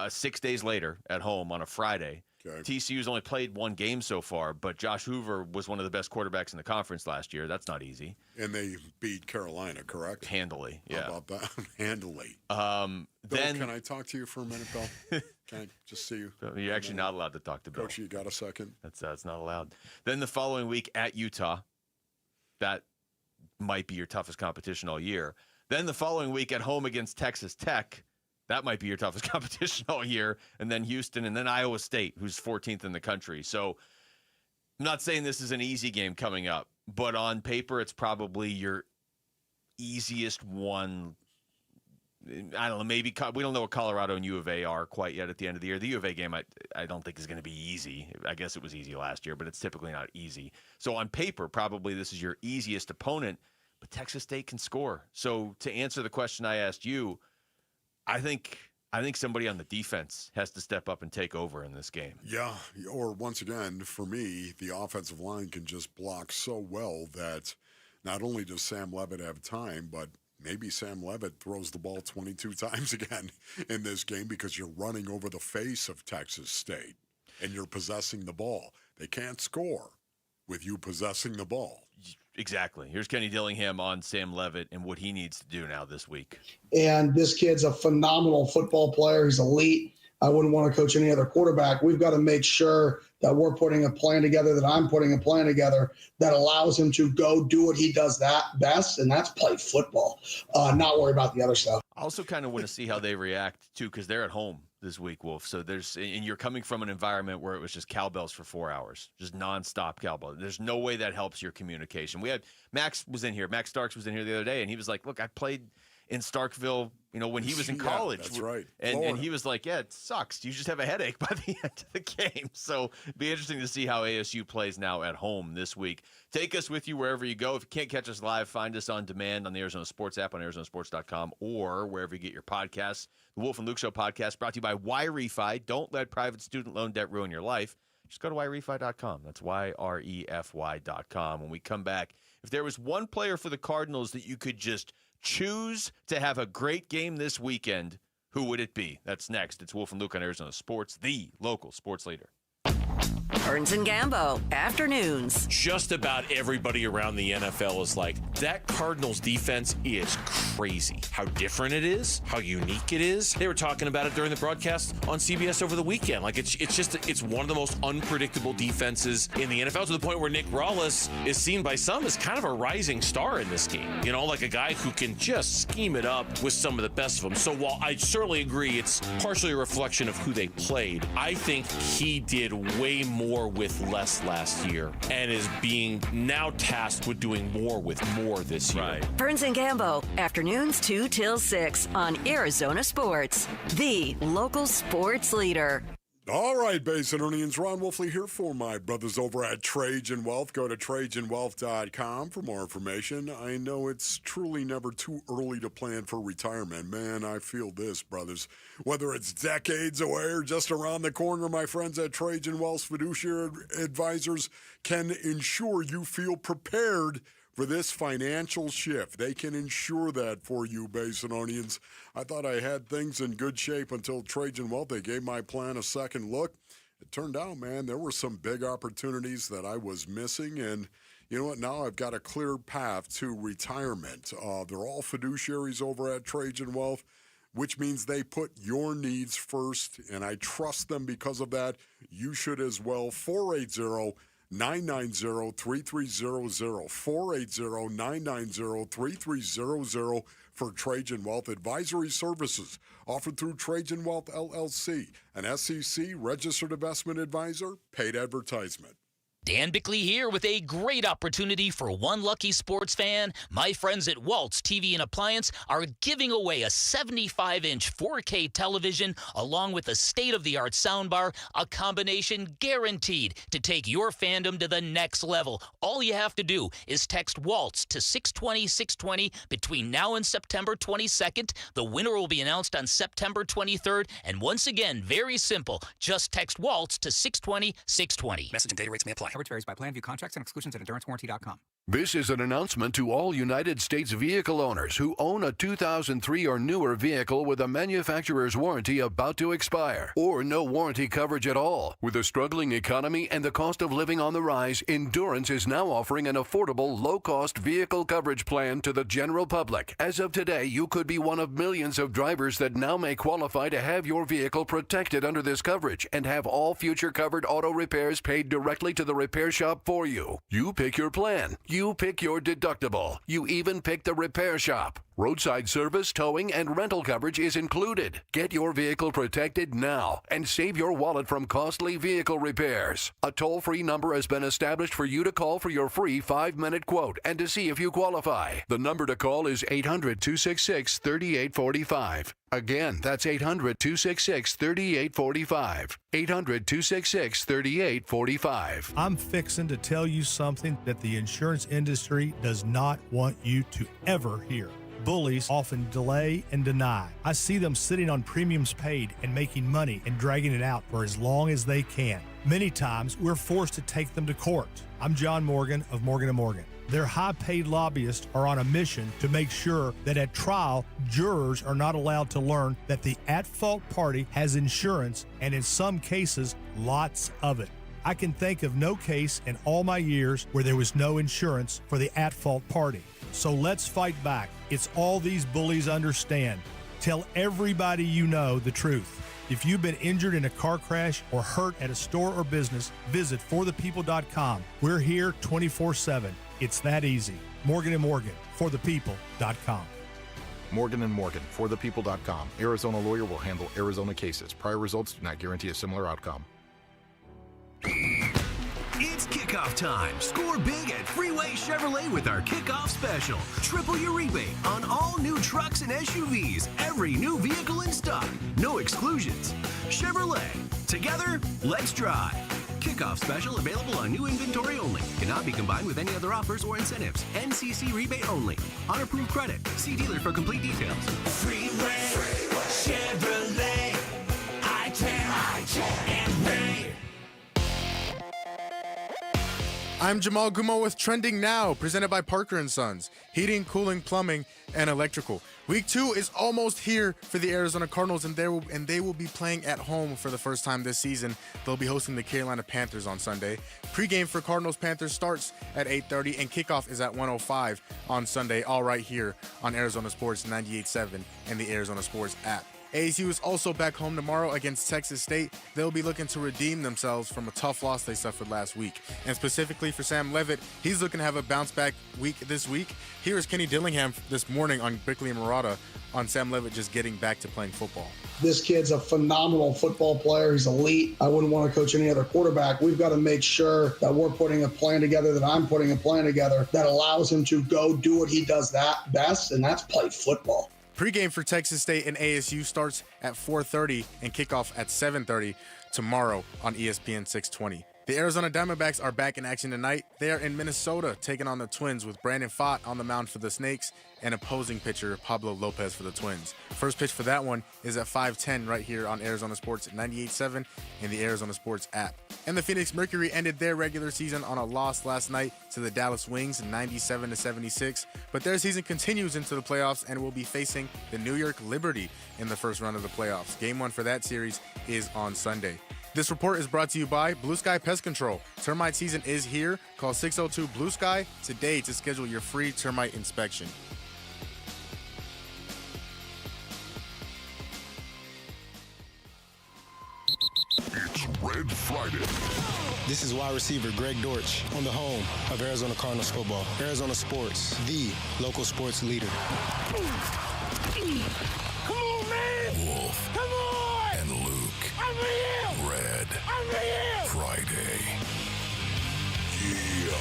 6 days later at home on a Friday. Okay. TCU's only played one game so far, but Josh Hoover was one of the best quarterbacks in the conference last year. That's not easy. And they beat Carolina, correct? Handily, yeah. How about that? Handily. Then, can I talk to you for a minute, Bill? Can I just see you? You're actually not allowed to talk to Bill. Coach, you got a second? That's not allowed. Then the following week at Utah, that might be your toughest competition all year. Then the following week at home against Texas Tech, that might be your toughest competition all year. And then Houston, and then Iowa State, who's 14th in the country. So I'm not saying this is an easy game coming up, but on paper, it's probably your easiest one. I don't know, maybe we don't know what Colorado and U of A are quite yet at the end of the year. The U of A game, I don't think is going to be easy. I guess it was easy last year, but it's typically not easy. So on paper, probably this is your easiest opponent, but Texas State can score. So to answer the question I asked you, I think somebody on the defense has to step up and take over in this game. Yeah, or once again, for me, the offensive line can just block so well that not only does Sam Levitt have time, but maybe Sam Levitt throws the ball 22 times again in this game because you're running over the face of Texas State and you're possessing the ball. They can't score with you possessing the ball. Exactly. Here's Kenny Dillingham on Sam Levitt and what he needs to do now this week. And this kid's a phenomenal football player. He's elite. I wouldn't want to coach any other quarterback. We've got to make sure that we're putting a plan together, that I'm putting a plan together that allows him to go do what he does that best, and that's play football, not worry about the other stuff. I also kind of want to see how they react, too, because they're at home this week, Wolf. So and you're coming from an environment where it was just cowbells for 4 hours, just nonstop cowbell. There's no way that helps your communication. Max was in here. Max Starks was in here the other day, and he was like, look, I played in Starkville, when he was in college. That's right. And he was like, yeah, it sucks. You just have a headache by the end of the game. So it'd be interesting to see how ASU plays now at home this week. Take us with you wherever you go. If you can't catch us live, find us on demand on the Arizona Sports app, on ArizonaSports.com, or wherever you get your podcasts. The Wolf and Luke Show podcast brought to you by YRefi. Don't let private student loan debt ruin your life. Just go to YRefi.com. That's YREFY.com. When we come back, if there was one player for the Cardinals that you could just choose to have a great game this weekend, who would it be? That's next. It's Wolf and Luke on Arizona Sports, the local sports leader. Burns and Gambo, afternoons. Just about everybody around the NFL is like, that Cardinals defense is crazy. How different it is, how unique it is. They were talking about it during the broadcast on CBS over the weekend. Like, it's one of the most unpredictable defenses in the NFL, to the point where Nick Rawless is seen by some as kind of a rising star in this game. Like a guy who can just scheme it up with some of the best of them. So while I certainly agree it's partially a reflection of who they played, I think he did way more with less last year and is being now tasked with doing more with more this year. Right. Burns and Gambo, afternoons 2 till 6 on Arizona Sports, the local sports leader. All right, Basinonians, Ron Wolfley here for my brothers over at Trajan Wealth. Go to TrajanWealth.com for more information. I know it's truly never too early to plan for retirement. Man, I feel this, brothers. Whether it's decades away or just around the corner, my friends at Trajan Wealth Fiduciary Advisors can ensure you feel prepared for this financial shift. They can ensure that for you, Basinonians. I thought I had things in good shape until Trajan Wealth. They gave my plan a second look. It turned out, man, there were some big opportunities that I was missing, and you know what? Now I've got a clear path to retirement. They're all fiduciaries over at Trajan Wealth, which means they put your needs first, and I trust them because of that. You should as well. 480-990-3300, 480-990-3300 for Trajan Wealth Advisory Services offered through Trajan Wealth LLC, an SEC registered investment advisor, paid advertisement. Dan Bickley here with a great opportunity for one lucky sports fan. My friends at Waltz TV and Appliance are giving away a 75-inch 4K television along with a state-of-the-art soundbar, a combination guaranteed to take your fandom to the next level. All you have to do is text Waltz to 620-620 between now and September 22nd. The winner will be announced on September 23rd. And once again, very simple. Just text Waltz to 620-620. Message and data rates may apply. Coverage varies by plan. View contracts and exclusions at endurancewarranty.com. This is an announcement to all United States vehicle owners who own a 2003 or newer vehicle with a manufacturer's warranty about to expire, or no warranty coverage at all. With a struggling economy and the cost of living on the rise, Endurance is now offering an affordable, low-cost vehicle coverage plan to the general public. As of today, you could be one of millions of drivers that now may qualify to have your vehicle protected under this coverage and have all future covered auto repairs paid directly to the repair shop for you. You pick your plan. You pick your deductible. You even pick the repair shop. Roadside service, towing, and rental coverage is included. Get your vehicle protected now and save your wallet from costly vehicle repairs. A toll-free number has been established for you to call for your free 5-minute quote and to see if you qualify. The number to call is 800-266-3845. Again, that's 800-266-3845. 800-266-3845. I'm fixing to tell you something that the insurance industry does not want you to ever hear. Bullies often delay and deny. I see them sitting on premiums paid and making money and dragging it out for as long as they can. Many times, we're forced to take them to court. I'm John Morgan of Morgan & Morgan. Their high-paid lobbyists are on a mission to make sure that at trial, jurors are not allowed to learn that the at-fault party has insurance, and in some cases, lots of it. I can think of no case in all my years where there was no insurance for the at-fault party. So let's fight back. It's all these bullies understand. Tell everybody you know the truth. If you've been injured in a car crash or hurt at a store or business, visit forthepeople.com. We're here 24/7. It's that easy. Morgan & Morgan, forthepeople.com. Morgan & Morgan, forthepeople.com. Arizona lawyer will handle Arizona cases. Prior results do not guarantee a similar outcome. It's kickoff time. Score big at Freeway Chevrolet with our kickoff special. Triple your rebate on all new trucks and SUVs. Every new vehicle in stock. No exclusions. Chevrolet. Together, let's drive. Kickoff special available on new inventory only. Cannot be combined with any other offers or incentives. NCC rebate only. On approved credit. See dealer for complete details. Freeway, Chevrolet, I-10, and Ray. I'm Jamal Gumo with Trending Now, presented by Parker & Sons, heating, cooling, plumbing, and electrical. Week 2 is almost here for the Arizona Cardinals, and they will be playing at home for the first time this season. They'll be hosting the Carolina Panthers on Sunday. Pregame for Cardinals-Panthers starts at 8:30, and kickoff is at 1:05 on Sunday, all right here on Arizona Sports 98.7 and the Arizona Sports app. ASU is also back home tomorrow against Texas State. They'll be looking to redeem themselves from a tough loss they suffered last week. And specifically for Sam Levitt, he's looking to have a bounce-back week this week. Here is Kenny Dillingham this morning on Bickley and Murata on Sam Levitt just getting back to playing football. This kid's a phenomenal football player. He's elite. I wouldn't want to coach any other quarterback. We've got to make sure that we're putting a plan together, that I'm putting a plan together that allows him to go do what he does that best, and that's play football. Pregame for Texas State and ASU starts at 4:30 and kickoff at 7:30 tomorrow on ESPN 620. The Arizona Diamondbacks are back in action tonight. They are in Minnesota taking on the Twins with Brandon Pfaadt on the mound for the Snakes and opposing pitcher Pablo Lopez for the Twins. First pitch for that one is at 5:10 right here on Arizona Sports 98.7 and the Arizona Sports app. And the Phoenix Mercury ended their regular season on a loss last night to the Dallas Wings 97-76. But their season continues into the playoffs and will be facing the New York Liberty in the first round of the playoffs. Game 1 for that series is on Sunday. This report is brought to you by Blue Sky Pest Control. Termite season is here. Call 602-BLUE-SKY today to schedule your free termite inspection. It's Red Friday. This is wide receiver Greg Dortch on the home of Arizona Cardinals football. Arizona Sports, the local sports leader. Come on, man! Wolf. Come on! And Luke. I'm real! Red I'm real! Friday. Yeah.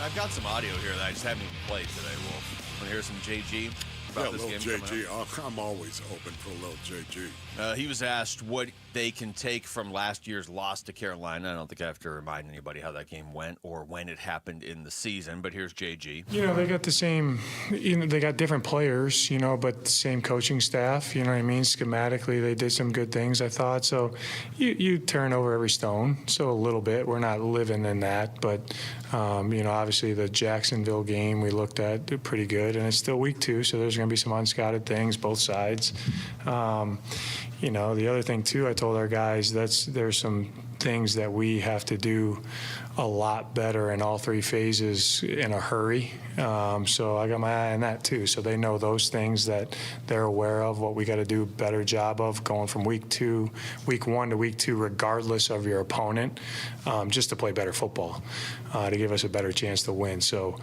I've got some audio here that I just haven't even played today, Wolf. Want to hear some JG about this game JG. I'm always open for a little JG. He was asked what they can take from last year's loss to Carolina. I don't think I have to remind anybody how that game went or when it happened in the season, but here's JG. They got the same, they got different players, but the same coaching staff, you know what I mean? Schematically, they did some good things, I thought. So you turn over every stone. So a little bit. We're not living in that, but, obviously the Jacksonville game we looked at pretty good, and it's still week 2, so there's going to be some unscouted things, both sides. The other thing, too, I told our guys there's some things that we have to do a lot better in all 3 phases in a hurry. So I got my eye on that, too. So they know those things that they're aware of, what we got to do a better job of going from week 1 to week 2, regardless of your opponent, just to play better football, to give us a better chance to win. So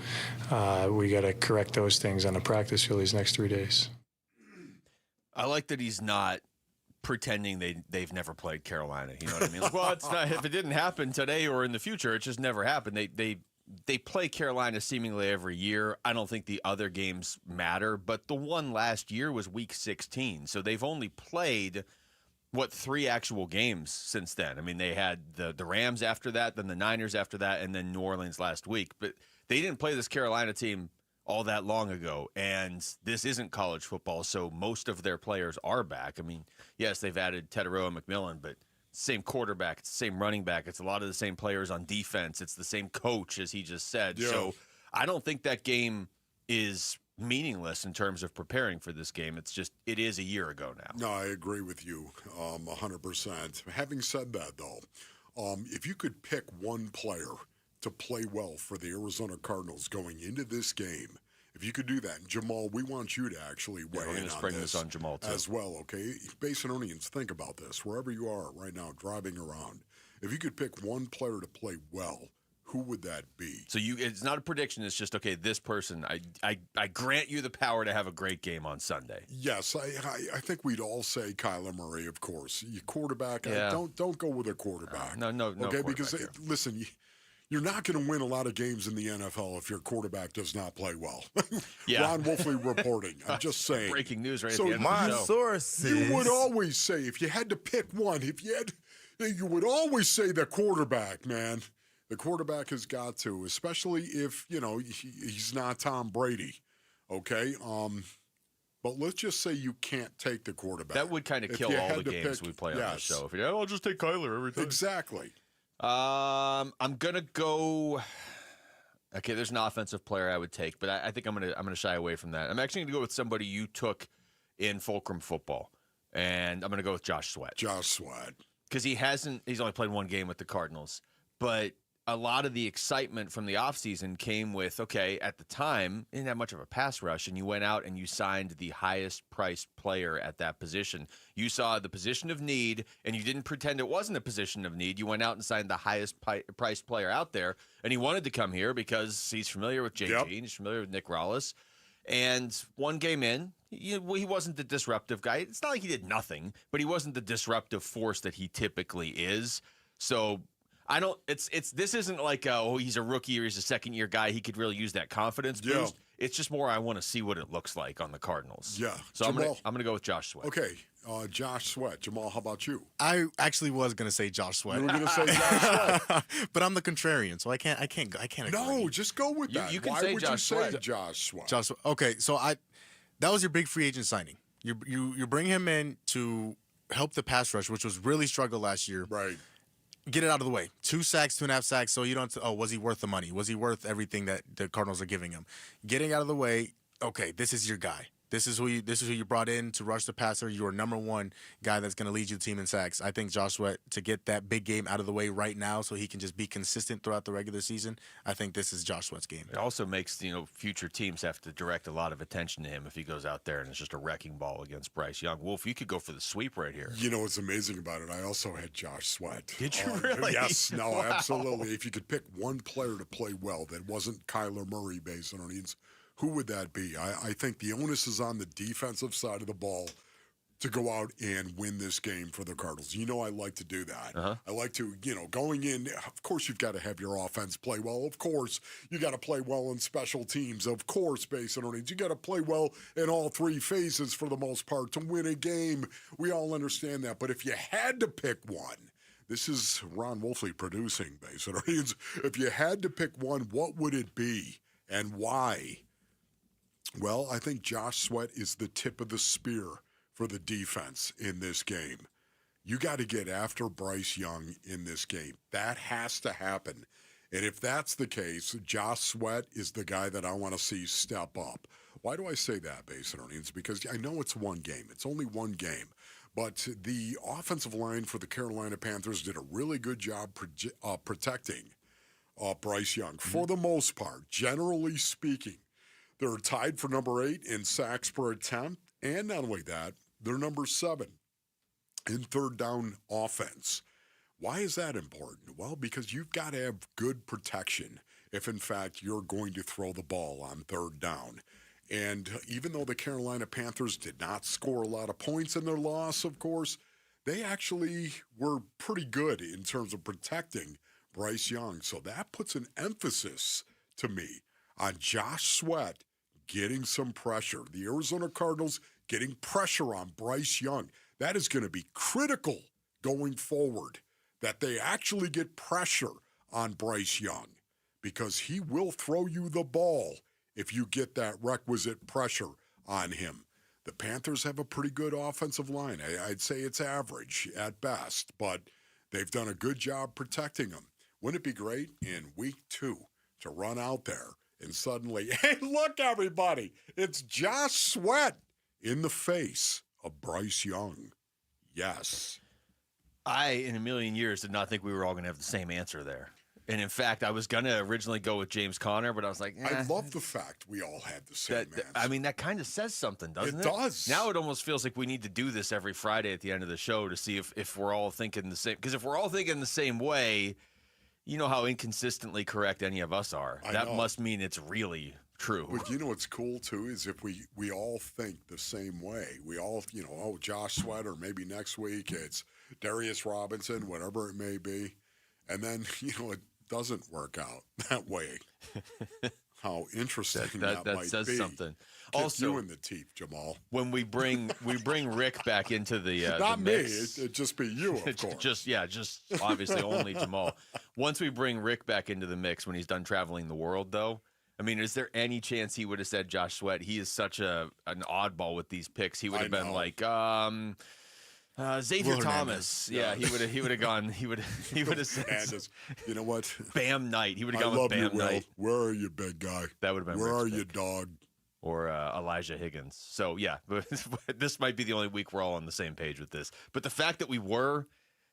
we got to correct those things on the practice field these next 3 days. I like that he's not pretending they've never played Carolina. You know what I mean? Like, well, it's not, if it didn't happen today or in the future, it just never happened. They play Carolina seemingly every year. I don't think the other games matter, but the one last year was week 16. So they've only played 3 actual games since then. I mean, they had the Rams after that, then the Niners after that, and then New Orleans last week. But they didn't play this Carolina team all that long ago, and this isn't college football, so most of their players are back. I mean, yes, they've added Teteroa and McMillan, but same quarterback, it's the same running back, it's a lot of the same players on defense, it's the same coach, as he just said. Yeah. So I don't think that game is meaningless in terms of preparing for this game. It is a year ago now. No, I agree with you 100%. Having said that, though, if you could pick one player to play well for the Arizona Cardinals going into this game, if you could do that, and Jamal, we want you to actually weigh in on this. We're going to spring this on Jamal, too. As well, okay? Basinonians, think about this. Wherever you are right now, driving around, if you could pick one player to play well, who would that be? So it's not a prediction. It's just, okay, this person, I grant you the power to have a great game on Sunday. Yes, I think we'd all say Kyler Murray, of course. Your quarterback, yeah. Don't go with a quarterback. No, okay, because, listen, you're not going to win a lot of games in the NFL if your quarterback does not play well. Yeah. Ron Wolfley reporting. I'm just saying. Breaking news right at the end of the show. Sources. You would always say, if you had to pick one, you would always say the quarterback, man. The quarterback has got to, especially if, he's not Tom Brady, okay? But let's just say you can't take the quarterback. That would kind of kill all the games we play on this show. If I'll just take Kyler every time. Exactly. I'm gonna go. Okay, there's an offensive player I would take, but I think I'm gonna shy away from that. I'm actually gonna go with somebody you took in Fulcrum football, and I'm gonna go with Josh Sweat. Josh Sweat, because he's only played one game with the Cardinals, but a lot of the excitement from the offseason came with, okay, at the time, you didn't have much of a pass rush, and you went out and you signed the highest-priced player at that position. You saw the position of need, and you didn't pretend it wasn't a position of need. You went out and signed the highest-priced player out there, and he wanted to come here because he's familiar with JG, and he's familiar with Nick Rallis. And one game in, he wasn't the disruptive guy. It's not like he did nothing, but he wasn't the disruptive force that he typically is. So I don't. This isn't like he's a rookie or he's a second-year guy. He could really use that confidence boost. It's just more I want to see what it looks like on the Cardinals. Yeah. So I'm gonna go with Josh Sweat. Okay, Josh Sweat. Jamal, how about you? I actually was gonna say Josh Sweat. You were gonna say Josh Sweat, but I'm the contrarian, so I can't. No, agree. just go with that. You can Why say would Josh you say Sweat. Josh Sweat? Josh Sweat. Okay, so that was your big free agent signing. You bring him in to help the pass rush, which was really struggled last year. Right. Get it out of the way. 2 sacks, 2.5 sacks. So you don't. Was he worth the money? Was he worth everything that the Cardinals are giving him? Getting out of the way. Okay, this is your guy. This is who you brought in to rush the passer. You're number one guy that's going to lead your team in sacks. I think Josh Sweat, to get that big game out of the way right now so he can just be consistent throughout the regular season, I think this is Josh Sweat's game. It also makes future teams have to direct a lot of attention to him if he goes out there and it's just a wrecking ball against Bryce Young. Wolf, you could go for the sweep right here. You know what's amazing about it? I also had Josh Sweat. Did you really? Yes. No, Wow. absolutely. If you could pick one player to play well that wasn't Kyler Murray based on earnings, who would that be? I think the onus is on the defensive side of the ball to go out and win this game for the Cardinals. I like to do that. I like to, going in, of course, you've got to have your offense play well. Of course, you got to play well in special teams. Of course, based on earnings. You got to play well in all 3 phases for the most part to win a game. We all understand that. But if you had to pick one, this is Ron Wolfley producing, based on earnings. If you had to pick one, what would it be and why? Well, I think Josh Sweat is the tip of the spear for the defense in this game. You got to get after Bryce Young in this game. That has to happen. And if that's the case, Josh Sweat is the guy that I want to see step up. Why do I say that, based on earnings? Because I know it's one game. It's only one game. But the offensive line for the Carolina Panthers did a really good job protecting Bryce Young for the most part, generally speaking. They're tied for number 8 in sacks per attempt, and not only that, they're number 7 in third down offense. Why is that important? Well, because you've got to have good protection if, in fact, you're going to throw the ball on third down. And even though the Carolina Panthers did not score a lot of points in their loss, of course, they actually were pretty good in terms of protecting Bryce Young. So that puts an emphasis to me on Josh Sweat getting some pressure. The Arizona Cardinals getting pressure on Bryce Young. That is going to be critical going forward, that they actually get pressure on Bryce Young, because he will throw you the ball if you get that requisite pressure on him. The Panthers have a pretty good offensive line. I'd say it's average at best, but they've done a good job protecting him. Wouldn't it be great in week 2 to run out there and suddenly, hey, look, everybody, it's Josh Sweat in the face of Bryce Young? Yes. I, in a million years, did not think we were all going to have the same answer there. And in fact, I was going to originally go with James Conner, but I was like, I love the fact we all had the same answer. I mean, that kind of says something, doesn't it? It does. Now it almost feels like we need to do this every Friday at the end of the show to see if we're all thinking the same. Because if we're all thinking the same way, you know how inconsistently correct any of us are. That must mean it's really true. But you know what's cool, too, is if we all think the same way. We all, Josh Sweat, or maybe next week it's Darius Robinson, whatever it may be. And then, it doesn't work out that way. How interesting that might says be. Something. Kick Also, you in the teeth, Jamal. When we bring Rick back into the not the me, mix, it'd just be you, of course. just obviously only Jamal. Once we bring Rick back into the mix when he's done traveling the world, though, I mean, is there any chance he would have said Josh Sweat? He is such an oddball with these picks. He would have been like Xavier Thomas. Yeah, he would have gone. He would have said, you know what? Bam Knight. He would have gone with Bam Knight. Where are you, big guy? That would have been. Where Rick's are you, pick. dog? Or Elijah Higgins. So, yeah, this might be the only week we're all on the same page with this. But the fact that we were,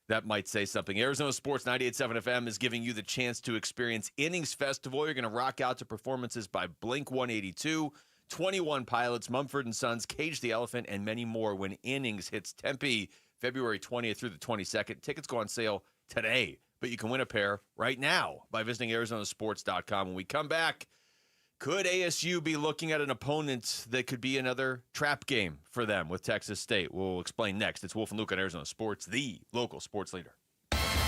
that might say something. Arizona Sports 98.7 FM is giving you the chance to experience Innings Festival. You're going to rock out to performances by Blink-182, 21 Pilots, Mumford & Sons, Cage the Elephant, and many more when Innings hits Tempe February 20th through the 22nd. Tickets go on sale today, but you can win a pair right now by visiting ArizonaSports.com. When we come back, could ASU be looking at an opponent that could be another trap game for them with Texas State? We'll explain next. It's Wolf and Luke on Arizona Sports, the local sports leader.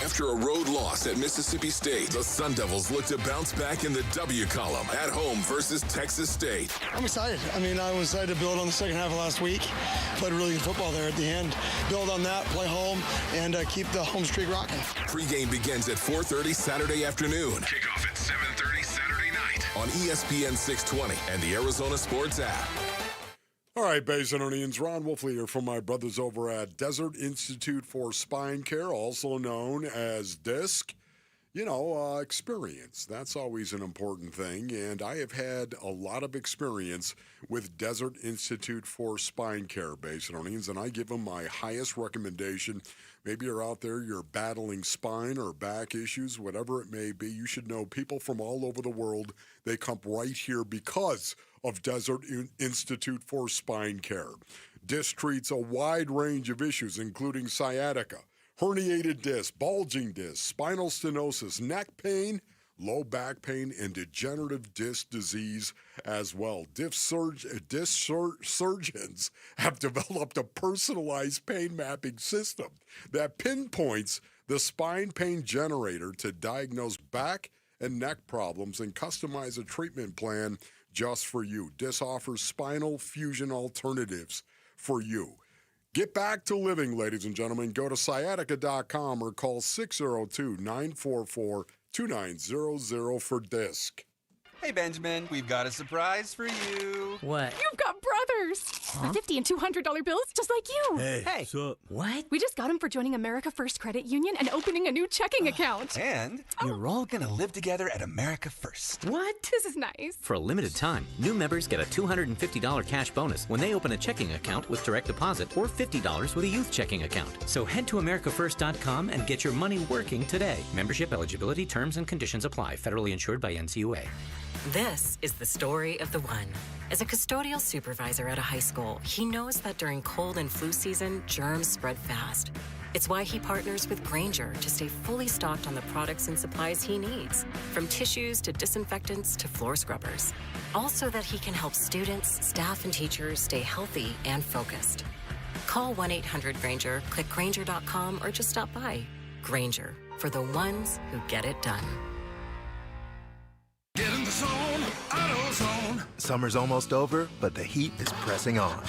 After a road loss at Mississippi State, the Sun Devils look to bounce back in the W column at home versus Texas State. I'm excited. I was excited to build on the second half of last week. Played really good football there at the end. Build on that, play home, and keep the home streak rocking. Pregame begins at 4:30 Saturday afternoon. Kickoff at 7:30 Saturday night on ESPN 620 and the Arizona Sports app. All right, Basinonians, Ron Wolfley here from my brothers over at Desert Institute for Spine Care, also known as DISC. Experience. That's always an important thing, and I have had a lot of experience with Desert Institute for Spine Care, Basinonians, and I give them my highest recommendation. Maybe you're out there, you're battling spine or back issues, whatever it may be. You should know people from all over the world, they come right here because of Desert Institute for Spine Care. DISC treats a wide range of issues, including sciatica, herniated disc, bulging disc, spinal stenosis, neck pain, low back pain, and degenerative disc disease as well. Disc surgeons have developed a personalized pain mapping system that pinpoints the spine pain generator to diagnose back and neck problems and customize a treatment plan just for you. DISC offers spinal fusion alternatives for you. Get back to living, ladies and gentlemen. Go to sciatica.com or call 602-944-2900 for DISC. Hey, Benjamin, we've got a surprise for you. What? You've got brothers. Huh? $50 and $200 bills, just like you. Hey. What's up? What? We just got them for joining America First Credit Union and opening a new checking account. And you're all gonna live together at America First. What? This is nice. For a limited time, new members get a $250 cash bonus when they open a checking account with direct deposit or $50 with a youth checking account. So head to AmericaFirst.com and get your money working today. Membership eligibility, terms, and conditions apply. Federally insured by NCUA. This is the story of the one. As a custodial supervisor at a high school, he knows that during cold and flu season, germs spread fast. It's why he partners with Grainger to stay fully stocked on the products and supplies he needs, from tissues to disinfectants to floor scrubbers. All so that he can help students, staff, and teachers stay healthy and focused. Call 1-800-GRAINGER, click Grainger.com, or just stop by. Grainger, for the ones who get it done. Get in the zone, AutoZone. Summer's almost over, but the heat is pressing on.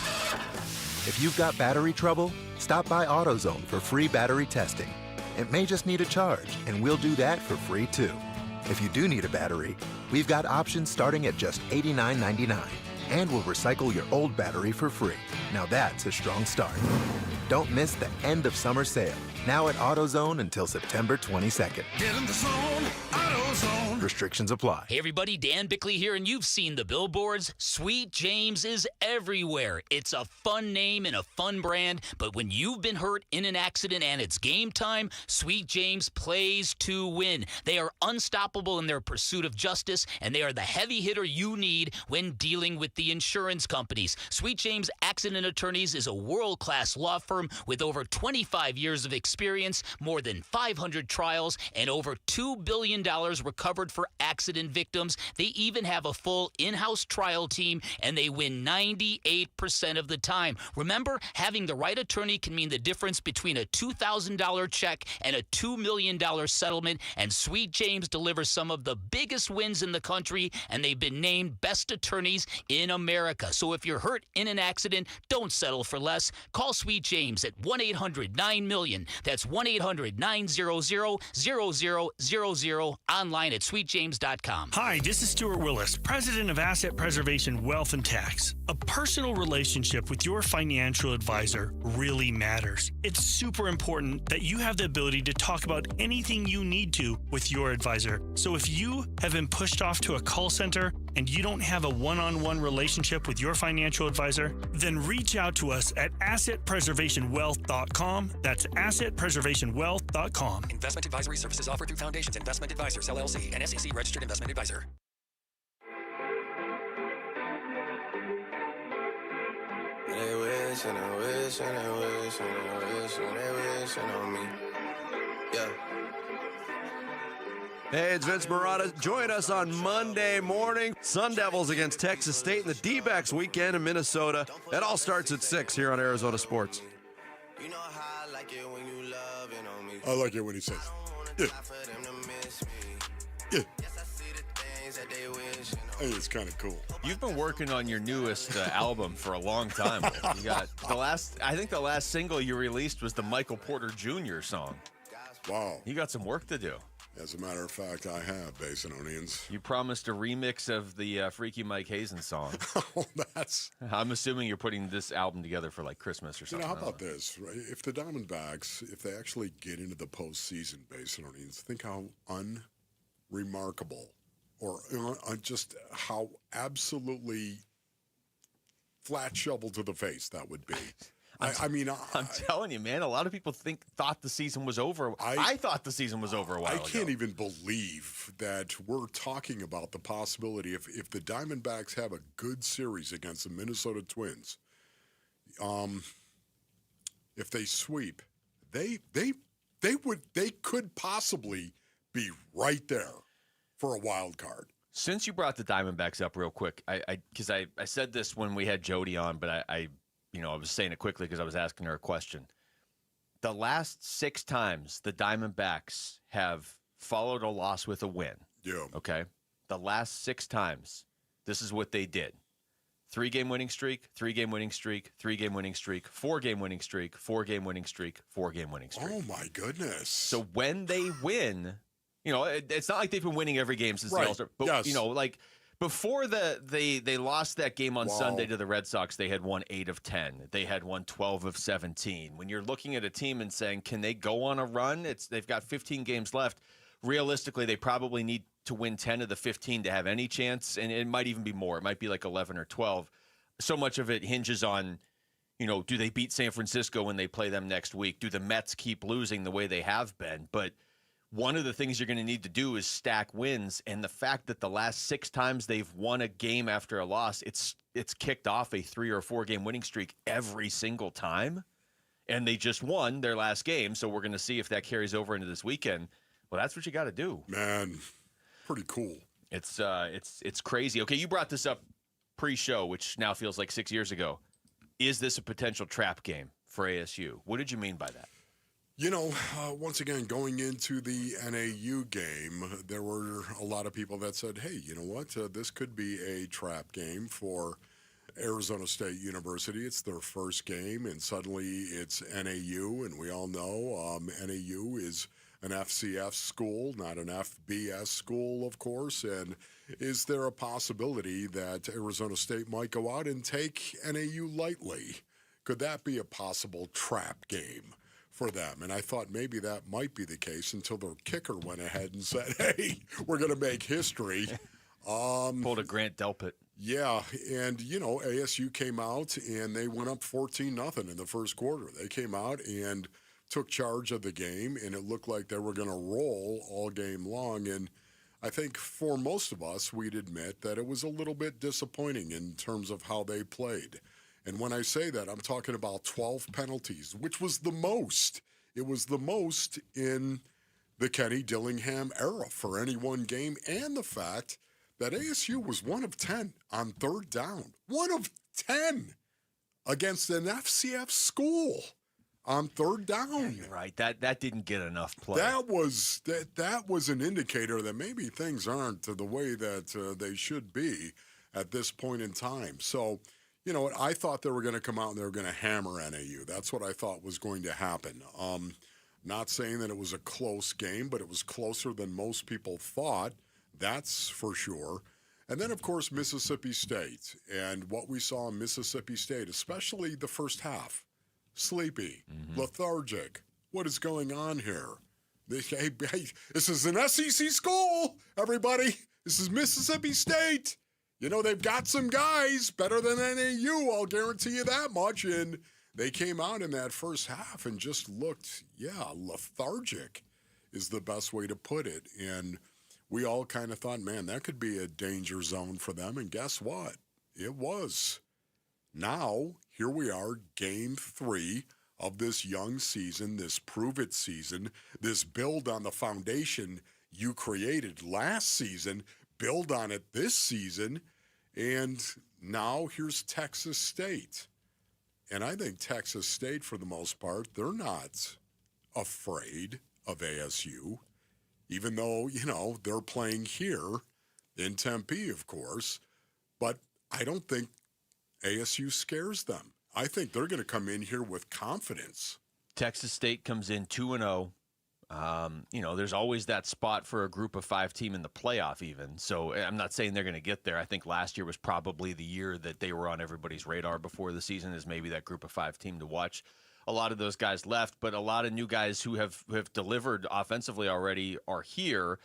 If you've got battery trouble, stop by AutoZone for free battery testing. It may just need a charge, and we'll do that for free too. If you do need a battery, we've got options starting at just $89.99. And we'll recycle your old battery for free. Now that's a strong start. Don't miss the end of summer sale. Now at AutoZone until September 22nd. Get in the zone, AutoZone. Restrictions apply. Hey everybody, Dan Bickley here, and you've seen the billboards. Sweet James is everywhere. It's a fun name and a fun brand, but when you've been hurt in an accident and it's game time, Sweet James plays to win. They are unstoppable in their pursuit of justice, and they are the heavy hitter you need when dealing with the insurance companies. Sweet James Accident Attorneys is a world-class law firm with over 25 years of experience, more than 500 trials, and over $2 billion recovered for accident victims. They even have a full in-house trial team, and they win 98% of the time. Remember, having the right attorney can mean the difference between a $2,000 check and a $2 million settlement, and Sweet James delivers some of the biggest wins in the country, and they've been named best attorneys in America. So if you're hurt in an accident, don't settle for less. Call Sweet James at 1-800-9-MILLION. That's 1-800-900-0000, online at sweetjames.com. Hi, this is Stuart Willis, President of Asset Preservation Wealth and Tax. A personal relationship with your financial advisor really matters. It's super important that you have the ability to talk about anything you need to with your advisor. So if you have been pushed off to a call center and you don't have a one-on-one relationship with your financial advisor, then reach out to us at assetpreservationwealth.com. That's assetpreservationwealth.com. Investment advisory services offered through Foundations Investment Advisors, LLC, an SEC registered investment advisor. They wish and they wish and they wish and they wish and they wish on me. Yeah. Hey, it's Vince Marotta. Join us on Monday morning. Sun Devils against Texas State and the D-backs weekend in Minnesota. It all starts at 6 here on Arizona Sports. I like it when he says Yeah. Hey, it's kind of cool. You've been working on your newest album for a long time. You got I think the last single you released was the Michael Porter Jr. song. Wow. You got some work to do. As a matter of fact, I have, Basinonians. You promised a remix of the Freaky Mike Hazen song. Oh, that's... I'm assuming you're putting this album together for like Christmas or something. How about this, right? If the Diamondbacks, if they actually get into the postseason, Basinonians, think how unremarkable or just how absolutely flat shovel to the face that would be. I'm telling you, man, a lot of people thought the season was over. I thought the season was over a while ago. I can't even believe that we're talking about the possibility if the Diamondbacks have a good series against the Minnesota Twins, if they sweep, they could possibly be right there for a wild card. Since you brought the Diamondbacks up real quick, because I said this when we had Jody on, but I was saying it quickly because I was asking her a question. The last 6 times the Diamondbacks have followed a loss with a win. Yeah. Okay. The last 6 times, this is what they did. 3-game winning streak, 3-game winning streak, 3-game winning streak, 4-game winning streak, 4-game winning streak, 4-game winning streak. Oh my goodness. So when they win, it's not like they've been winning every game since the All-Star. But, yes. like before they lost that game on Sunday to the Red Sox, they had won 8 of 10. They had won 12 of 17. When you're looking at a team and saying, can they go on a run? They've got 15 games left. Realistically, they probably need to win 10 of the 15 to have any chance, and it might even be more. It might be like 11 or 12. So much of it hinges on, do they beat San Francisco when they play them next week? Do the Mets keep losing the way they have been? But one of the things you're going to need to do is stack wins, and the fact that the last 6 times they've won a game after a loss, it's kicked off a 3 or 4 game winning streak every single time, and they just won their last game, so we're going to see if that carries over into this weekend. Well, that's what you got to do. Man, pretty cool. It's crazy. Okay, you brought this up pre-show, which now feels like 6 years ago. Is this a potential trap game for ASU? What did you mean by that? Once again, going into the NAU game, there were a lot of people that said, hey, you know what? This could be a trap game for Arizona State University. It's their first game, and suddenly it's NAU, and we all know NAU is an FCS school, not an FBS school, of course. And is there a possibility that Arizona State might go out and take NAU lightly? Could that be a possible trap game for them? And I thought maybe that might be the case until their kicker went ahead and said, hey, we're going to make history. Pulled a Grant Delpit. Yeah, and, ASU came out and they went up 14-0 in the first quarter. They came out and took charge of the game, and it looked like they were going to roll all game long. And I think for most of us, we'd admit that it was a little bit disappointing in terms of how they played. And when I say that, I'm talking about 12 penalties, which was the most. It was the most in the Kenny Dillingham era for any one game, and the fact that ASU was 1 of 10 on 3rd down. 1 of 10 against an FCS school on 3rd down. Yeah, you're right. That didn't get enough play. That was an indicator that maybe things aren't the way that they should be at this point in time. So, I thought they were going to come out and they were going to hammer NAU. That's what I thought was going to happen. Not saying that it was a close game, but it was closer than most people thought. That's for sure. And then, of course, Mississippi State. And what we saw in Mississippi State, especially the first half, sleepy, lethargic. What is going on here? Hey, this is an SEC school, everybody. This is Mississippi State. They've got some guys better than NAU, I'll guarantee you that much. And they came out in that first half and just looked, lethargic is the best way to put it. And we all kind of thought, man, that could be a danger zone for them. And guess what? It was. Now, here we are, game 3 of this young season, this prove-it season, this build on the foundation you created last season, build on it this season, and now here's Texas State. And I think Texas State, for the most part, they're not afraid of ASU. even though, they're playing here in Tempe, of course. But I don't think ASU scares them. I think they're going to come in here with confidence. Texas State comes in 2-0. There's always that spot for a group of 5 team in the playoff even. So I'm not saying they're going to get there. I think last year was probably the year that they were on everybody's radar before the season as maybe that group of 5 team to watch. A lot of those guys left, but a lot of new guys who have delivered offensively already are here.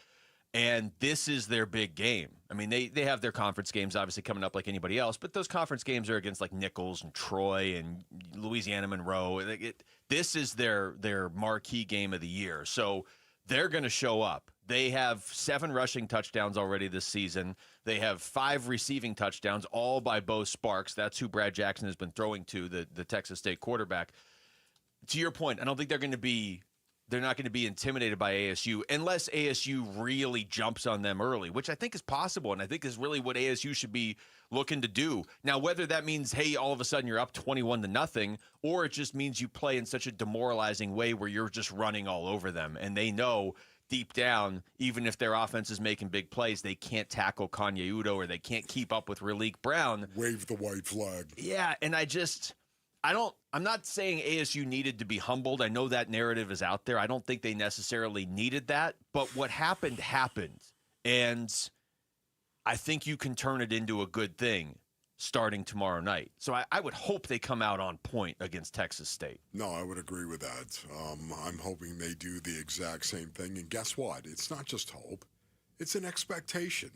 And this is their big game. I mean, they have their conference games obviously coming up like anybody else, but those conference games are against like Nichols and Troy and Louisiana Monroe. This is their marquee game of the year. So they're going to show up. They have 7 rushing touchdowns already this season. They have 5 receiving touchdowns, all by Bo Sparks. That's who Brad Jackson has been throwing to, the Texas State quarterback. To your point, I don't think they're not going to be intimidated by ASU unless ASU really jumps on them early, which I think is possible, and I think is really what ASU should be looking to do. Now, whether that means, hey, all of a sudden you're up 21-0, or it just means you play in such a demoralizing way where you're just running all over them, and they know deep down, even if their offense is making big plays, they can't tackle Kanye Udo or they can't keep up with Raleek Brown. Wave the white flag. Yeah, and I'm not saying ASU needed to be humbled. I know that narrative is out there. I don't think they necessarily needed that. But what happened. And I think you can turn it into a good thing starting tomorrow night. So I would hope they come out on point against Texas State. No, I would agree with that. I'm hoping they do the exact same thing. And guess what? It's not just hope. It's an expectation.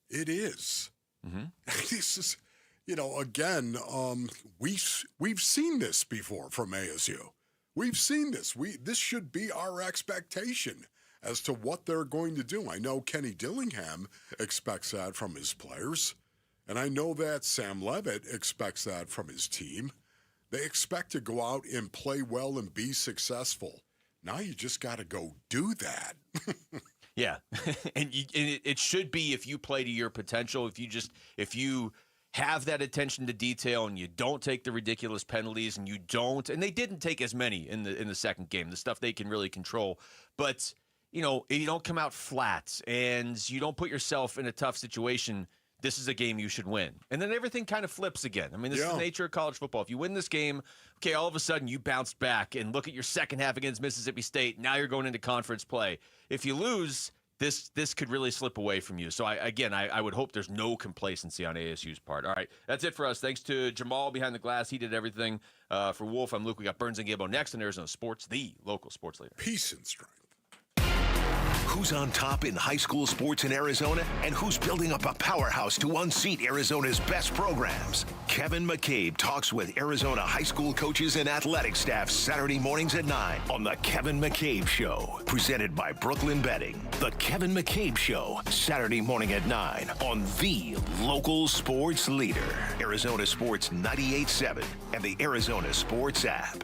It is. Mm-hmm. This is... again, we've seen this before from ASU. We've seen this. This should be our expectation as to what they're going to do. I know Kenny Dillingham expects that from his players, and I know that Sam Levitt expects that from his team. They expect to go out and play well and be successful. Now you just got to go do that. Yeah, and it should be if you play to your potential. If you have that attention to detail and you don't take the ridiculous penalties and they didn't take as many in the second game, the stuff they can really control. But, if you don't come out flat and you don't put yourself in a tough situation, this is a game you should win. And then everything kind of flips again. I mean, this is the nature of college football. If you win this game, okay, all of a sudden you bounce back and look at your second half against Mississippi State. Now you're going into conference play. If you lose, this could really slip away from you. So, I would hope there's no complacency on ASU's part. All right, that's it for us. Thanks to Jamal behind the glass. He did everything. For Wolf, I'm Luke. We got Burns and Gable next on Arizona Sports, the local sports leader. Peace and strength. Who's on top in high school sports in Arizona, and who's building up a powerhouse to unseat Arizona's best programs? Kevin McCabe talks with Arizona high school coaches and athletic staff Saturday mornings at 9 on The Kevin McCabe Show, presented by Brooklyn Betting. The Kevin McCabe Show, Saturday morning at 9 on the local sports leader, Arizona Sports 98.7 and the Arizona Sports app.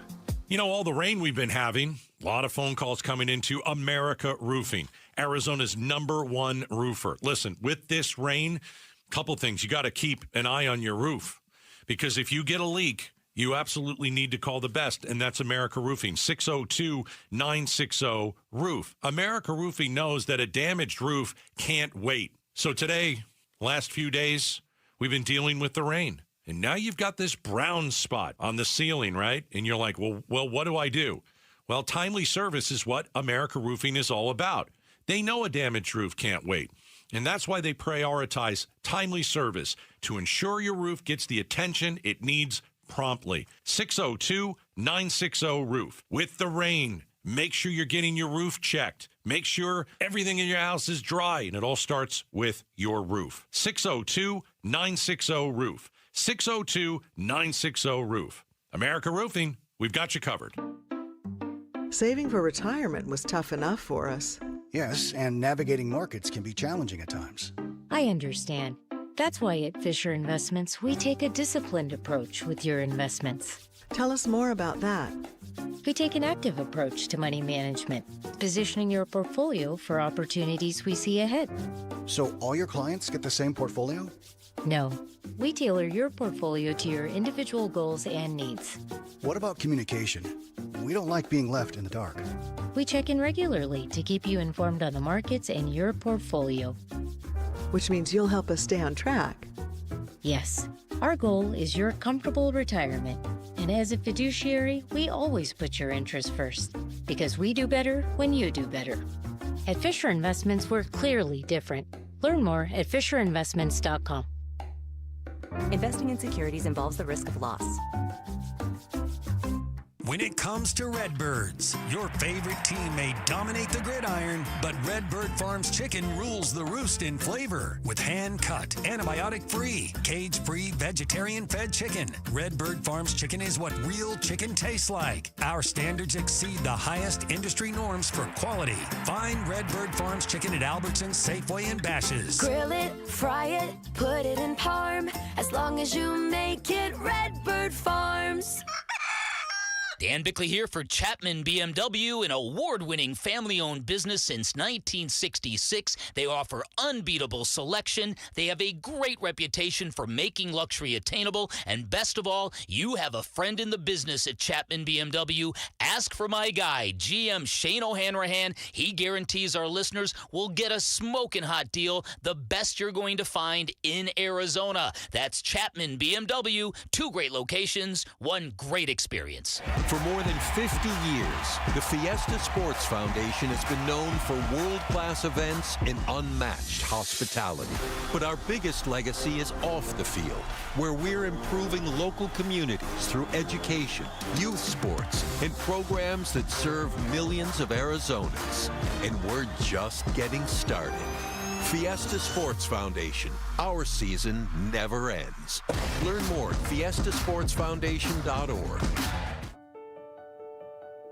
All the rain we've been having, a lot of phone calls coming into America Roofing, Arizona's #1 roofer. Listen, with this rain, couple things. You got to keep an eye on your roof, because if you get a leak, you absolutely need to call the best, and that's America Roofing, 602-960-ROOF. America Roofing knows that a damaged roof can't wait. So today, last few days, we've been dealing with the rain. And now you've got this brown spot on the ceiling, right? And you're like, well, what do I do? Well, timely service is what America Roofing is all about. They know a damaged roof can't wait. And that's why they prioritize timely service to ensure your roof gets the attention it needs promptly. 602-960-ROOF. With the rain, make sure you're getting your roof checked. Make sure everything in your house is dry, and it all starts with your roof. 602-960-ROOF. 602-960-ROOF. America Roofing, we've got you covered. Saving for retirement was tough enough for us. Yes, and navigating markets can be challenging at times. I understand. That's why at Fisher Investments, we take a disciplined approach with your investments. Tell us more about that. We take an active approach to money management, positioning your portfolio for opportunities we see ahead. So all your clients get the same portfolio? No, we tailor your portfolio to your individual goals and needs. What about communication? We don't like being left in the dark. We check in regularly to keep you informed on the markets and your portfolio. Which means you'll help us stay on track. Yes, our goal is your comfortable retirement. And as a fiduciary, we always put your interests first, because we do better when you do better. At Fisher Investments, we're clearly different. Learn more at FisherInvestments.com. Investing in securities involves the risk of loss. When it comes to Redbirds, your favorite team may dominate the gridiron, but Redbird Farms chicken rules the roost in flavor with hand-cut, antibiotic-free, cage-free, vegetarian-fed chicken. Redbird Farms chicken is what real chicken tastes like. Our standards exceed the highest industry norms for quality. Find Redbird Farms chicken at Albertsons, Safeway, and Bash's. Grill it, fry it, put it in parm. As long as you make it Redbird Farms. Dan Bickley here for Chapman BMW, an award-winning family-owned business since 1966. They offer unbeatable selection. They have a great reputation for making luxury attainable. And best of all, you have a friend in the business at Chapman BMW. Ask for my guy, GM Shane O'Hanrahan. He guarantees our listeners will get a smoking hot deal, the best you're going to find in Arizona. That's Chapman BMW. 2 great locations, 1 great experience. For more than 50 years, the Fiesta Sports Foundation has been known for world-class events and unmatched hospitality. But our biggest legacy is off the field, where we're improving local communities through education, youth sports, and programs that serve millions of Arizonans. And we're just getting started. Fiesta Sports Foundation. Our season never ends. Learn more at fiestasportsfoundation.org.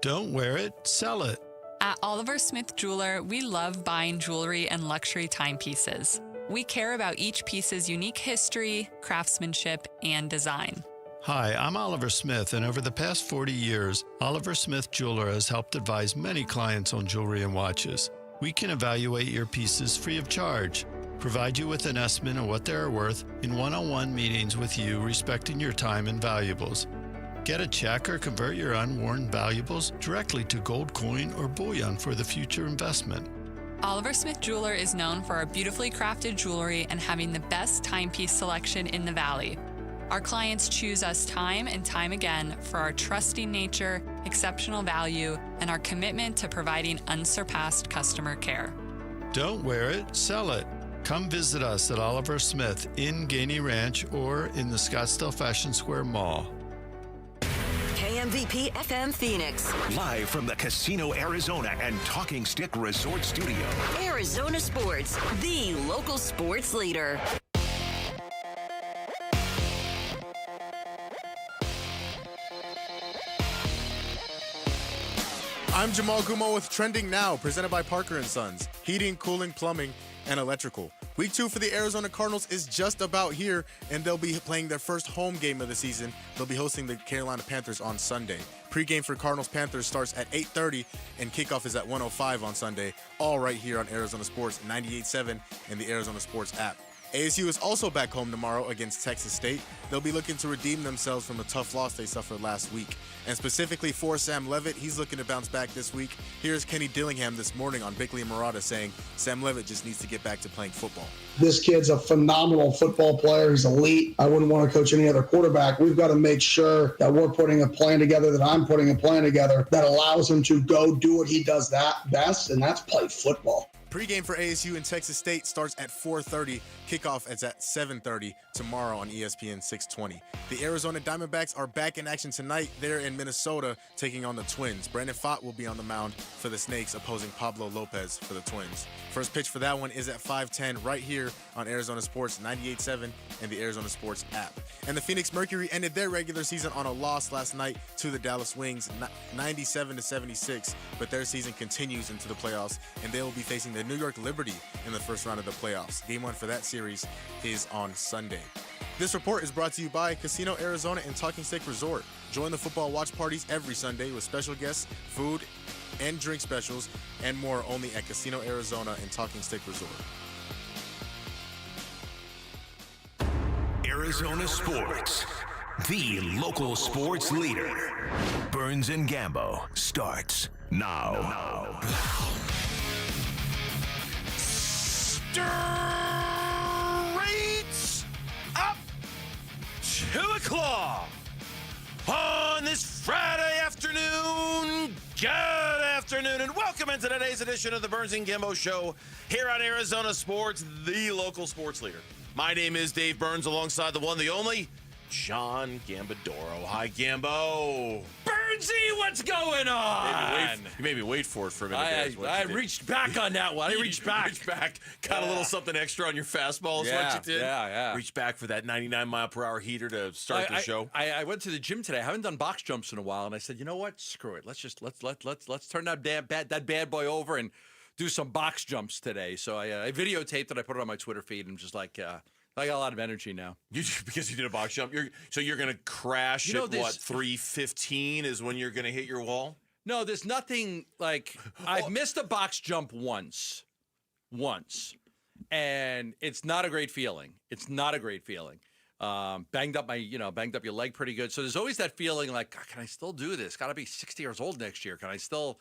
Don't wear it, sell it. At Oliver Smith Jeweler, we love buying jewelry and luxury timepieces. We care about each piece's unique history, craftsmanship, and design. Hi, I'm Oliver Smith, and over the past 40 years, Oliver Smith Jeweler has helped advise many clients on jewelry and watches. We can evaluate your pieces free of charge, provide you with an estimate of what they are worth in one-on-one meetings with you, respecting your time and valuables. Get a check or convert your unworn valuables directly to gold coin or bullion for the future investment. Oliver Smith Jeweler is known for our beautifully crafted jewelry and having the best timepiece selection in the Valley. Our clients choose us time and time again for our trusting nature, exceptional value, and our commitment to providing unsurpassed customer care. Don't wear it, sell it. Come visit us at Oliver Smith in Gainey Ranch or in the Scottsdale Fashion Square Mall. KMVP FM Phoenix. Live from the Casino Arizona and Talking Stick Resort Studio. Arizona Sports, the local sports leader. I'm Jamal Gumo with Trending Now, presented by Parker & Sons. Heating, cooling, plumbing, and electrical. Week 2 for the Arizona Cardinals is just about here, and they'll be playing their first home game of the season. They'll be hosting the Carolina Panthers on Sunday. Pregame for Cardinals-Panthers starts at 8:30, and kickoff is at 1:05 on Sunday, all right here on Arizona Sports 98.7 and the Arizona Sports app. ASU is also back home tomorrow against Texas State. They'll be looking to redeem themselves from the tough loss they suffered last week. And specifically for Sam Levitt, he's looking to bounce back this week. Here's Kenny Dillingham this morning on Bickley and Murata saying Sam Levitt just needs to get back to playing football. This kid's a phenomenal football player. He's elite. I wouldn't want to coach any other quarterback. We've got to make sure that we're putting a plan together, that I'm putting a plan together that allows him to go do what he does that best, and that's play football. Pregame for ASU and Texas State starts at 4:30. Kickoff is at 7:30 tomorrow on ESPN 620. The Arizona Diamondbacks are back in action tonight. They're in Minnesota taking on the Twins. Brandon Pfaadt will be on the mound for the Snakes, opposing Pablo Lopez for the Twins. First pitch for that one is at 5:10 right here on Arizona Sports 98.7 and the Arizona Sports app. And the Phoenix Mercury ended their regular season on a loss last night to the Dallas Wings, 97-76. But their season continues into the playoffs, and they will be facing the New York Liberty in the first round of the playoffs. Game 1 for that series is on Sunday. This report is brought to you by Casino Arizona and Talking Stick Resort. Join the football watch parties every Sunday with special guests, food and drink specials, and more only at Casino Arizona and Talking Stick Resort. Arizona sports. The local sports leader. Burns and Gambo starts now. Straight up 2 o'clock on this Friday afternoon. Good afternoon, and welcome into today's edition of the Burns and Gambo Show here on Arizona Sports, the local sports leader. My name is Dave Burns, alongside the one, the only, John Gambadoro. Hi, Gambo. Burnsy, what's going on? You made me wait for it for a minute. I reached back on that one. I reached back. Got a little something extra on your fastball is what you did. Yeah. Reached back for that 99-mile-per-hour heater to start the show. I went to the gym today. I haven't done box jumps in a while, and I said, you know what? Screw it. Let's turn that bad boy over and do some box jumps today. So I videotaped it. I put it on my Twitter feed, and I'm just like, I got a lot of energy now. Because you did a box jump? You're going to crash at, 3:15 is when you're going to hit your wall? No, there's nothing like I've missed a box jump once, and it's not a great feeling. Banged up your leg pretty good. So there's always that feeling like, God, can I still do this? Got to be 60 years old next year. Can I still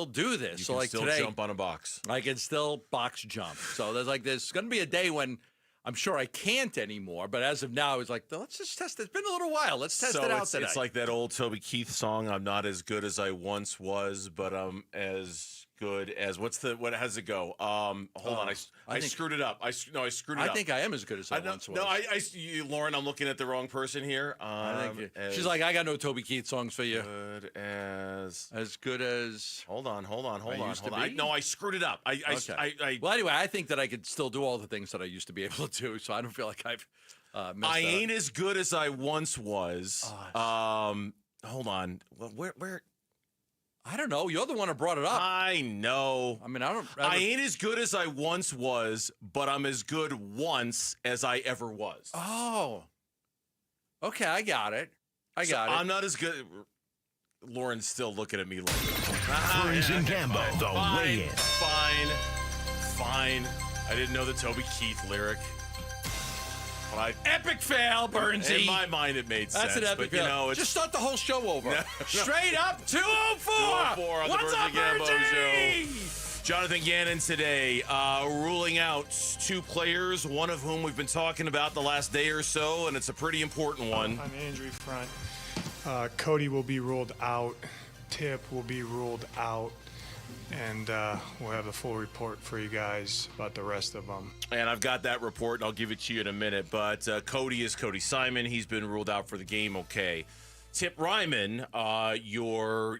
do this? You so can like still today, jump on a box. I can still box jump. So there's going to be a day when I'm sure I can't anymore, but as of now, it's like, let's just test it. It's been a little while. Let's test it out today. It's like that old Toby Keith song, I'm not as good as I once was, but I'm as good as, what has it go? Hold on, I screwed it up. I screwed it up. I think I am as good as I once was. No, Lauren, I'm looking at the wrong person here. She's like, I got no Toby Keith songs for you. As good as. Hold on. No, I screwed it up. Well, anyway, I think that I could still do all the things that I used to be able to do, so I don't feel like I've messed I up. ain't as good as I once was. Hold on. Where? I don't know. You're the one who brought it up. I know. I mean, I ain't as good as I once was, but I'm as good once as I ever was. Oh. Okay, I got it. I'm not as good. Lauren's still looking at me like Burns and Gambo, the weigh-in. Fine. I didn't know the Toby Keith lyric. Epic fail, Burnsy. In my mind, it made sense. That's an epic fail. Just start the whole show over. Straight up 204. 204 on What's the up, Burns and Gambo Burnsy? Show. Jonathan Gannon today ruling out 2 players, one of whom we've been talking about the last day or so, and it's a pretty important one. On the injury front, Cody will be ruled out. Tip will be ruled out. And we'll have the full report for you guys about the rest of them. And I've got that report, and I'll give it to you in a minute. But Cody is Cody Simon. He's been ruled out for the game, okay. Tip Ryman, your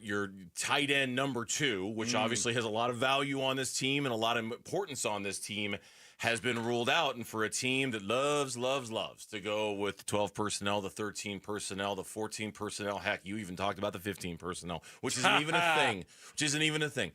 tight end number 2, which obviously has a lot of value on this team and a lot of importance on this team, has been ruled out. And for a team that loves to go with the 12 personnel, the 13 personnel, the 14 personnel, heck, you even talked about the 15 personnel, which isn't even a thing.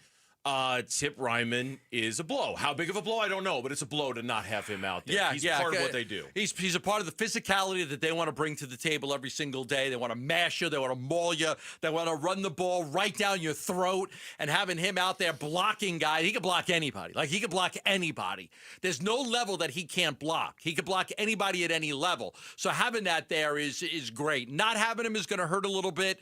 Tip Ryman is a blow. How big of a blow, I don't know, but it's a blow to not have him out there. He's part of what they do. He's a part of the physicality that they want to bring to the table every single day. They want to mash you. They want to maul you. They want to run the ball right down your throat. And having him out there blocking guys, he can block anybody. He can block anybody. There's no level that he can't block. He can block anybody at any level. So having that there is great. Not having him is going to hurt a little bit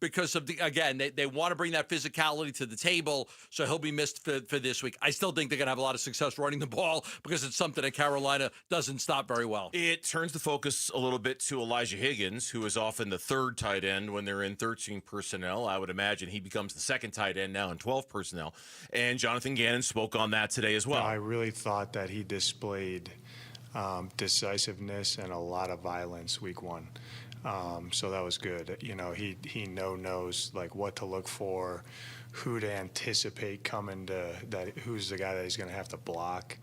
because of they want to bring that physicality to the table. So he'll be missed for this week. I still think they're going to have a lot of success running the ball because it's something that Carolina doesn't stop very well. It turns the focus a little bit to Elijah Higgins, who is often the 3rd tight end when they're in 13 personnel. I would imagine he becomes the 2nd tight end now in 12 personnel. And Jonathan Gannon spoke on that today as well. I really thought that he displayed decisiveness and a lot of violence week 1. So that was good. He knows what to look for, who to anticipate coming to that, who's the guy that he's going to have to block.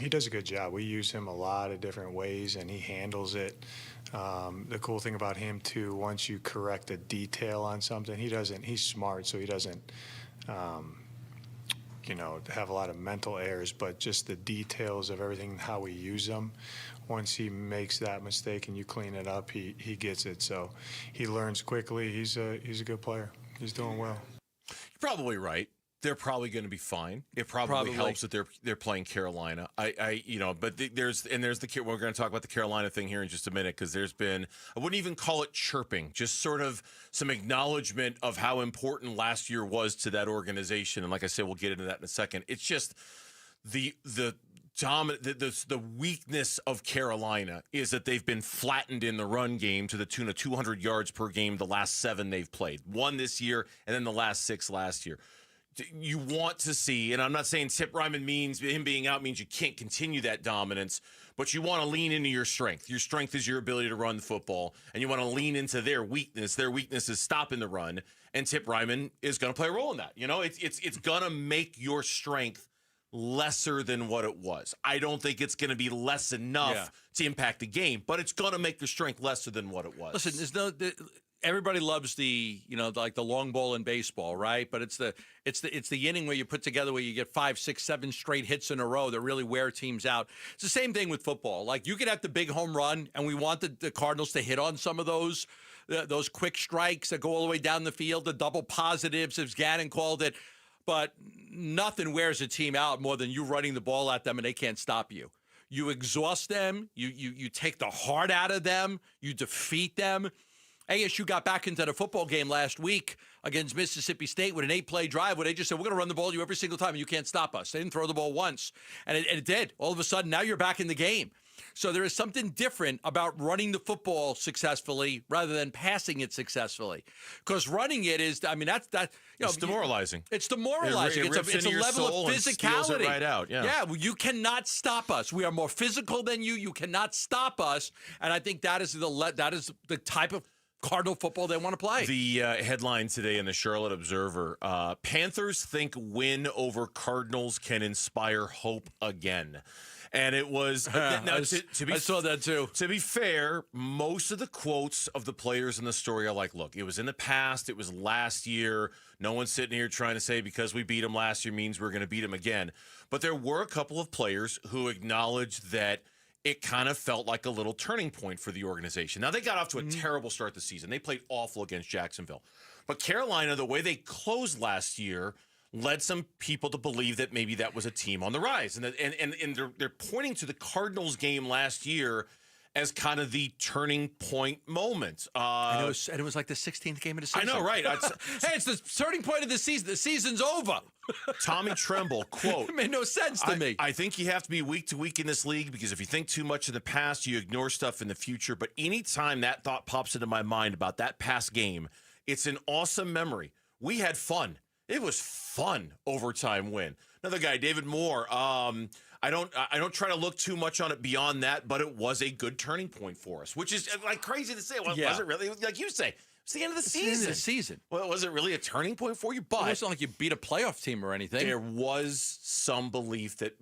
He does a good job. We use him a lot of different ways, and he handles it. The cool thing about him, too, once you correct a detail on something, he's smart, so he doesn't, have a lot of mental errors, but just the details of everything, how we use them. Once he makes that mistake and you clean it up, he gets it. So he learns quickly. He's a good player. He's doing well. You're probably right. They're probably going to be fine. It probably helps that they're playing Carolina. But there's the we're going to talk about the Carolina thing here in just a minute because there's been, I wouldn't even call it chirping, just sort of some acknowledgement of how important last year was to that organization. And like I said, we'll get into that in a second. It's just the weakness of Carolina is that they've been flattened in the run game to the tune of 200 yards per game the last 7 they've played. 1 this year and then the last 6 last year. You want to see, and I'm not saying Tip Ryman means him being out means you can't continue that dominance, but you want to lean into your strength. Your strength is your ability to run the football, and you want to lean into their weakness. Their weakness is stopping the run, and Tip Ryman is going to play a role in that. It's going to make your strength lesser than what it was. I don't think it's going to be less enough to impact the game, but it's going to make your strength lesser than what it was. Listen, everybody loves the long ball in baseball, right? But it's the inning where you put together where you get 5, 6, 7 straight hits in a row that really wear teams out. It's the same thing with football. Like you could have the big home run, and we want the Cardinals to hit on some of those quick strikes that go all the way down the field, the double positives, as Gannon called it. But nothing wears a team out more than you running the ball at them and they can't stop you. You exhaust them. You take the heart out of them. You defeat them. ASU got back into the football game last week against Mississippi State with an 8-play drive where they just said, we're going to run the ball to you every single time and you can't stop us. They didn't throw the ball once. And it did. All of a sudden, now you're back in the game. So there is something different about running the football successfully rather than passing it successfully. Because running it is, it's demoralizing. It's demoralizing. It's a level of physicality. It right out. Yeah, well, you cannot stop us. We are more physical than you. You cannot stop us. And I think that is the type of Cardinal football they want to play. The headline today in the Charlotte Observer, Panthers think win over Cardinals can inspire hope again. And it was I saw that too. To be fair, most of the quotes of the players in the story are like, look, it was in the past, it was last year. No one's sitting here trying to say because we beat them last year means we're going to beat them again. But there were a couple of players who acknowledged that it kind of felt like a little turning point for the organization. Now, they got off to a terrible start this season. They played awful against Jacksonville. But Carolina, the way they closed last year, led some people to believe that maybe that was a team on the rise. And they're pointing to the Cardinals game last year as kind of the turning point moment. And it was like the 16th game of the season. I know, right? Hey, it's the turning point of the season. The season's over. Tommy Tremble, quote. It made no sense to me. I think you have to be week to week in this league because if you think too much in the past, you ignore stuff in the future. But anytime that thought pops into my mind about that past game, it's an awesome memory. We had fun. It was fun overtime win. Another guy, David Moore. I don't try to look too much on it beyond that, but it was a good turning point for us, which is like crazy to say. Well, was it really? Like you say, it's the end of the season. The end of the season. Well, was it really a turning point for you? But it wasn't like you beat a playoff team or anything. There was some belief that,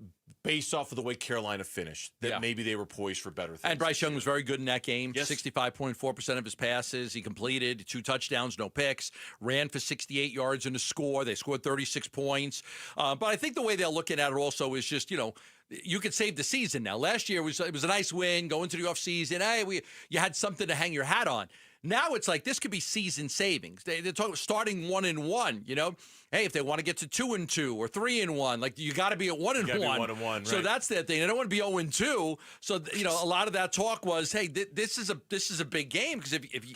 based off of the way Carolina finished, that maybe they were poised for better things. And Bryce Young was very good in that game. Yes. 65.4% of his passes. He completed 2 touchdowns, no picks. Ran for 68 yards in the score. They scored 36 points. But I think the way they're looking at it also is just, you could save the season now. Last year it was a nice win, going to the offseason. Hey, you had something to hang your hat on. Now it's like this could be season savings. They're talking starting 1-1. Hey, if they want to get to 2-2 or 3-1, like you got to be at 1-1. Be 1-1, right. So that's their thing. They don't want to be 0-2. So a lot of that talk was, hey, this is a big game because if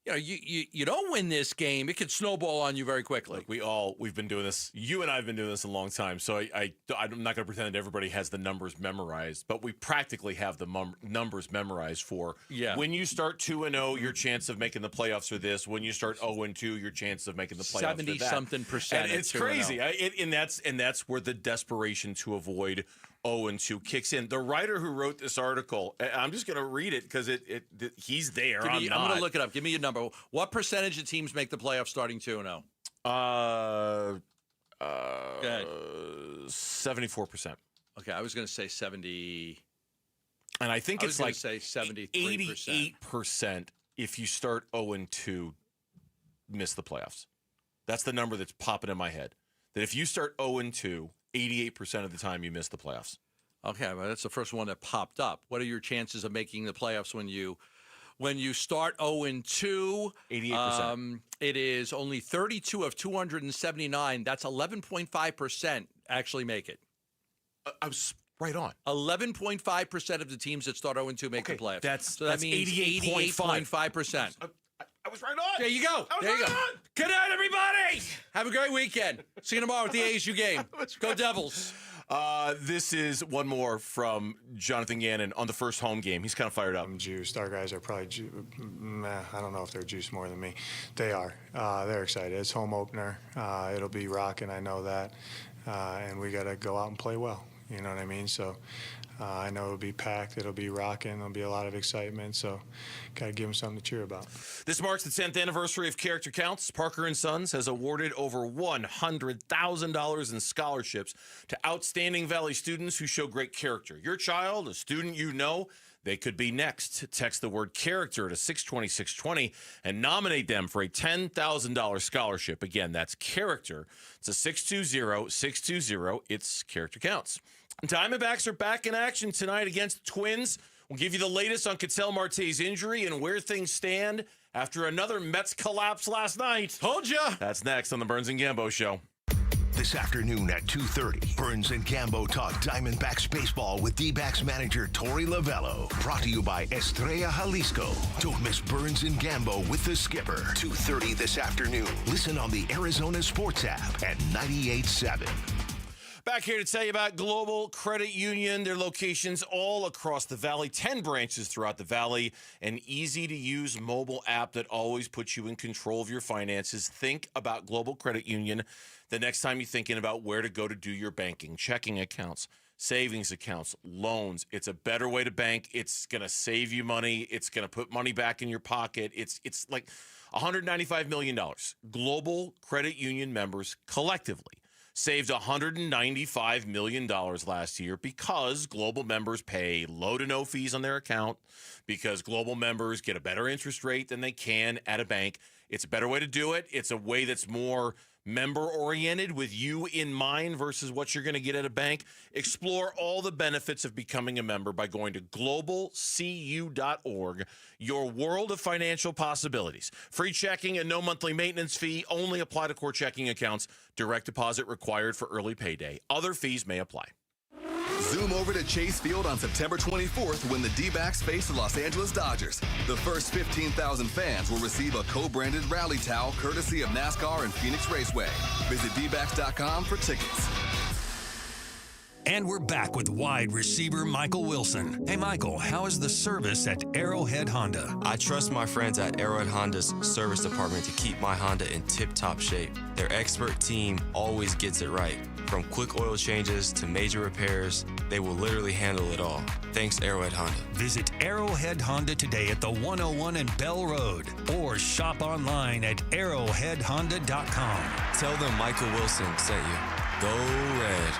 you don't win this game, it could snowball on you very quickly. Look, we've been doing this. You and I have been doing this a long time. So I'm not going to pretend that everybody has the numbers memorized, but we practically have the numbers memorized for when you start 2-0, your chance of making the playoffs are this. When you start 0-2, your chance of making the playoffs 70-something%. And it's crazy. And that's where the desperation to avoid 0-2 kicks in. The writer who wrote this article, I'm just going to read it because he's there. I'm going to look it up. Give me your number. What percentage of teams make the playoffs starting 2-0? 74%. Okay, I was going to say 70. And I think it's like say 73%. 88% if you start 0-2, miss the playoffs. That's the number that's popping in my head. That if you start 0-2, 88% of the time you miss the playoffs. Okay, well, that's the first one that popped up. What are your chances of making the playoffs when you when you start 0-2. 88%. It is only 32 of 279. That's 11.5% actually make it. I was right on. 11.5% of the teams that start 0-2 make the playoffs. That means 88.5%. I was right on. There you go. There you go. Good night, everybody. Have a great weekend. See you tomorrow at the ASU game. Go Devils. This is one more from Jonathan Gannon on the first home game. He's kind of fired up. I'm juiced. Our guys are probably I don't know if they're juiced more than me. They are. They're excited. It's home opener. It'll be rocking. I know that. And we got to go out and play well. You know what I mean? So I know it'll be packed. It'll be rocking. There'll be a lot of excitement. So got to give them something to cheer about. This marks the 10th anniversary of Character Counts. Parker & Sons has awarded over $100,000 in scholarships to outstanding Valley students who show great character. Your child, a student you know, they could be next. Text the word character to 620-620 and nominate them for a $10,000 scholarship. Again, that's character. It's a 620-620. It's Character Counts. And Diamondbacks are back in action tonight against the Twins. We'll give you the latest on Ketel Marte's injury and where things stand after another Mets collapse last night. Told ya! That's next on the Burns and Gambo Show. This afternoon at 2:30, Burns and Gambo talk Diamondbacks baseball with D-backs manager Torey Lovello. Brought to you by Estrella Jalisco. Don't miss Burns and Gambo with the skipper. 2:30 this afternoon. Listen on the Arizona Sports app at 98.7. Back here to tell you about Global Credit Union. Their locations all across the Valley, 10 branches throughout the Valley, an easy-to-use mobile app that always puts you in control of your finances. Think about Global Credit Union the next time you're thinking about where to go to do your banking, checking accounts, savings accounts, loans. It's a better way to bank. It's going to save you money. It's going to put money back in your pocket. It's like $195 million. Global Credit Union members collectively saved $195 million last year because Global members pay low to no fees on their account, because Global members get a better interest rate than they can at a bank. It's a better way to do it. It's a way that's more member-oriented with you in mind versus what you're going to get at a bank. Explore all the benefits of becoming a member by going to globalcu.org, your world of financial possibilities. Free checking and no monthly maintenance fee. Only apply to core checking accounts. Direct deposit required for early payday. Other fees may apply. Zoom over to Chase Field on September 24th when the D-backs face the Los Angeles Dodgers. The first 15,000 fans will receive a co-branded rally towel courtesy of NASCAR and Phoenix Raceway. Visit dbacks.com for tickets. And we're back with wide receiver Michael Wilson. Hey, Michael, how is the service at Arrowhead Honda? I trust my friends at Arrowhead Honda's service department to keep my Honda in tip-top shape. Their expert team always gets it right. From quick oil changes to major repairs, they will literally handle it all. Thanks, Arrowhead Honda. Visit Arrowhead Honda today at the 101 and Bell Road, or shop online at arrowheadhonda.com. Tell them Michael Wilson sent you. Go Red.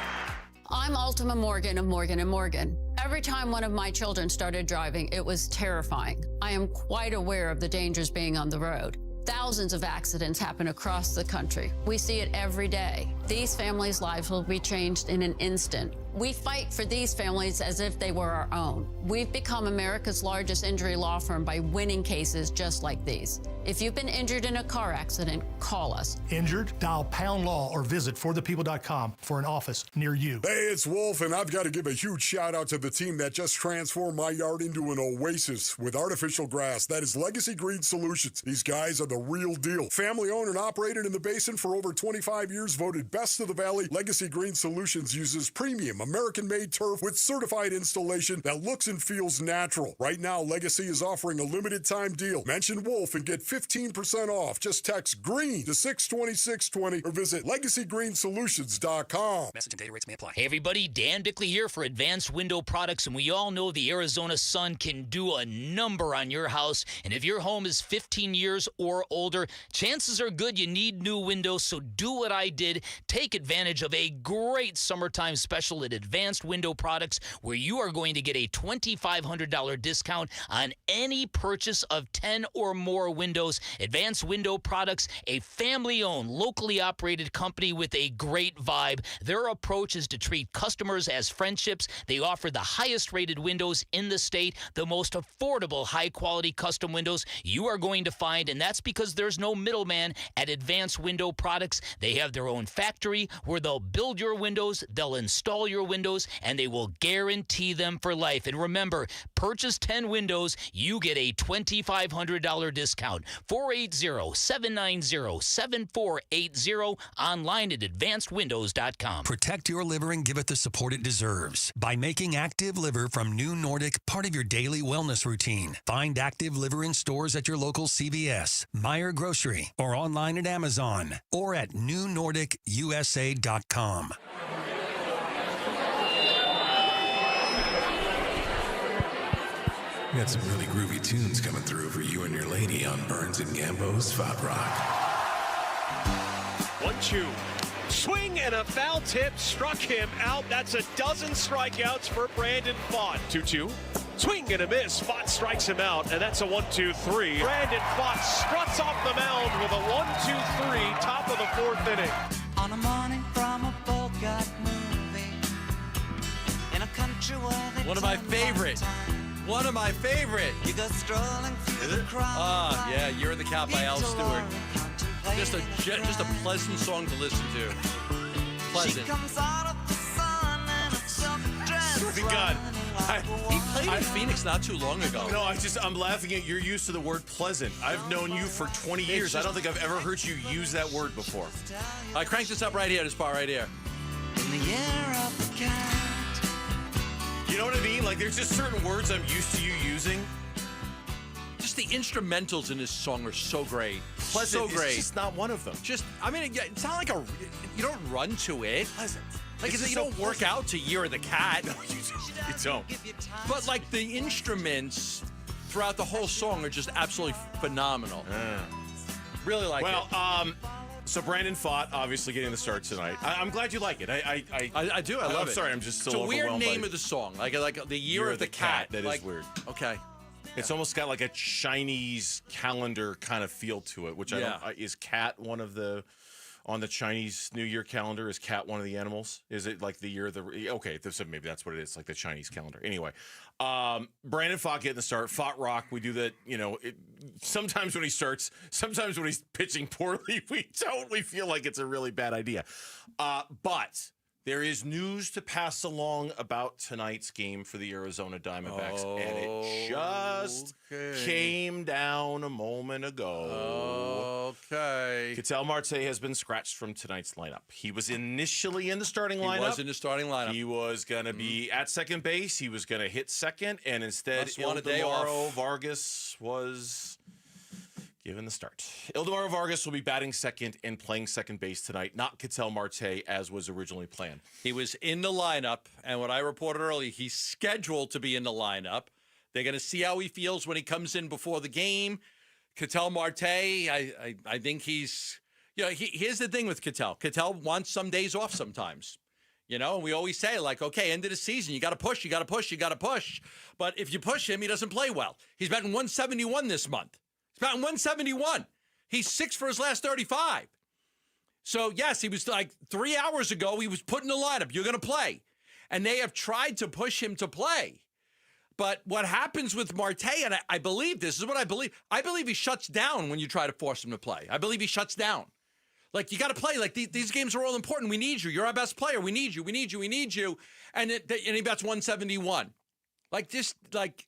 I'm Ultima Morgan of Morgan & Morgan. Every time one of my children started driving, it was terrifying. I am quite aware of the dangers being on the road. Thousands of accidents happen across the country. We see it every day. These families' lives will be changed in an instant. We fight for these families as if they were our own. We've become America's largest injury law firm by winning cases just like these. If you've been injured in a car accident, call us. Injured? Dial pound law or visit forthepeople.com for an office near you. Hey, it's Wolf, and I've got to give a huge shout out to the team that just transformed my yard into an oasis with artificial grass. That is Legacy Green Solutions. These guys are the real deal. Family owned and operated in the basin for over 25 years, voted best of the valley. Legacy Green Solutions uses premium American-made turf with certified installation that looks and feels natural. Right now, Legacy is offering a limited time deal. Mention Wolf and get 15% off. Just text GREEN to 620-620 or visit LegacyGreenSolutions.com. Message and data rates may apply. Hey everybody, Dan Bickley here for Advanced Window Products, and we all know the Arizona sun can do a number on your house. And if your home is 15 years or older, chances are good you need new windows. So do what I did. Take advantage of a great summertime special at at Advanced Window Products, where you are going to get a $2,500 discount on any purchase of 10 or more windows. Advanced Window Products, a family-owned, locally operated company with a great vibe. Their approach is to treat customers as friendships. They offer the highest-rated windows in the state, the most affordable, high-quality custom windows you are going to find, and that's because there's no middleman at Advanced Window Products. They have their own factory where they'll build your windows, they'll install your windows, and they will guarantee them for life. And remember, purchase 10 windows, you get a $2,500 discount. 480-790-7480, online at advancedwindows.com. Protect your liver and give it the support it deserves by making Active Liver from New Nordic part of your daily wellness routine. Find Active Liver in stores at your local CVS, Meijer Grocery, or online at Amazon, or at newnordicusa.com. We got some really groovy tunes coming through for you and your lady on Burns and Gambo's Fat Rock. 1-2. Swing and a foul tip struck him out. That's a dozen strikeouts for Brandon Pfaadt. 2-2. Swing and a miss. Pfaadt strikes him out, and that's a 1-2-3. Brandon Pfaadt struts off the mound with a 1-2-3, top of the fourth inning. On a morning from a Bogart movie, in a country where they One of my favorite. One of my favorite. You go strolling through the crowd. Ah, yeah, You're the Cat by Al Stewart. Just a pleasant song to listen to. Pleasant. She comes out of the sun in a silk dress. God. He played in Phoenix not too long ago. No, I'm laughing at your use of the word pleasant. I've known you for 20 years. I don't think I've ever heard you use that word before. I crank this up right here, this part right here. In the year of the cat. You know what I mean? Like, there's just certain words I'm used to you using. Just the instrumentals in this song are so great. Pleasant so great. is just not one of them. It's not like you don't run to it. Pleasant. Like, you don't work out to Year of the Cat. No, you don't. But, like, the instruments throughout the whole song are just absolutely phenomenal. Really like it. Well, so Brandon Pfaadt obviously getting the start tonight. I'm glad you like it. I do. I love it. I'm sorry. I'm just still It's a weird overwhelmed name by of the song. Like the Year of the Cat. That like, is weird. Okay. It's almost got like a Chinese calendar kind of feel to it, which is cat one of the on the Chinese New Year calendar? Is cat one of the animals? Is it like the year of the okay? So maybe that's what it is, like the Chinese calendar. Anyway, Brandon Pfaadt getting the start. Pfaadt rock. We do that. Sometimes when he starts, sometimes when he's pitching poorly, we totally feel like it's a really bad idea. But there is news to pass along about tonight's game for the Arizona Diamondbacks, and it just came down a moment ago. Okay. Ketel Marte has been scratched from tonight's lineup. He was initially in the starting lineup. He was in the starting lineup. He was going to be at second base. He was going to hit second, and instead, Ildemaro Vargas was given the start. Ildemaro Vargas will be batting second and playing second base tonight, not Ketel Marte as was originally planned. He was in the lineup, and what I reported earlier, he's scheduled to be in the lineup. They're going to see how he feels when he comes in before the game. Ketel Marte, I think he's, here's the thing with Ketel. Ketel wants some days off sometimes. And we always say, like, okay, end of the season, you got to push, you got to push, you got to push. But if you push him, he doesn't play well. He's batting 171 this month. He's batting 171. He's 6 for his last 35. So, yes, he was like 3 hours ago, he was put in the lineup. You're going to play. And they have tried to push him to play. But what happens with Marte, and I believe this is what I believe he shuts down when you try to force him to play. I believe he shuts down. Like, you got to play. Like, these games are all important. We need you. You're our best player. We need you. We need you. We need you. And he bats 171. Like, just, like,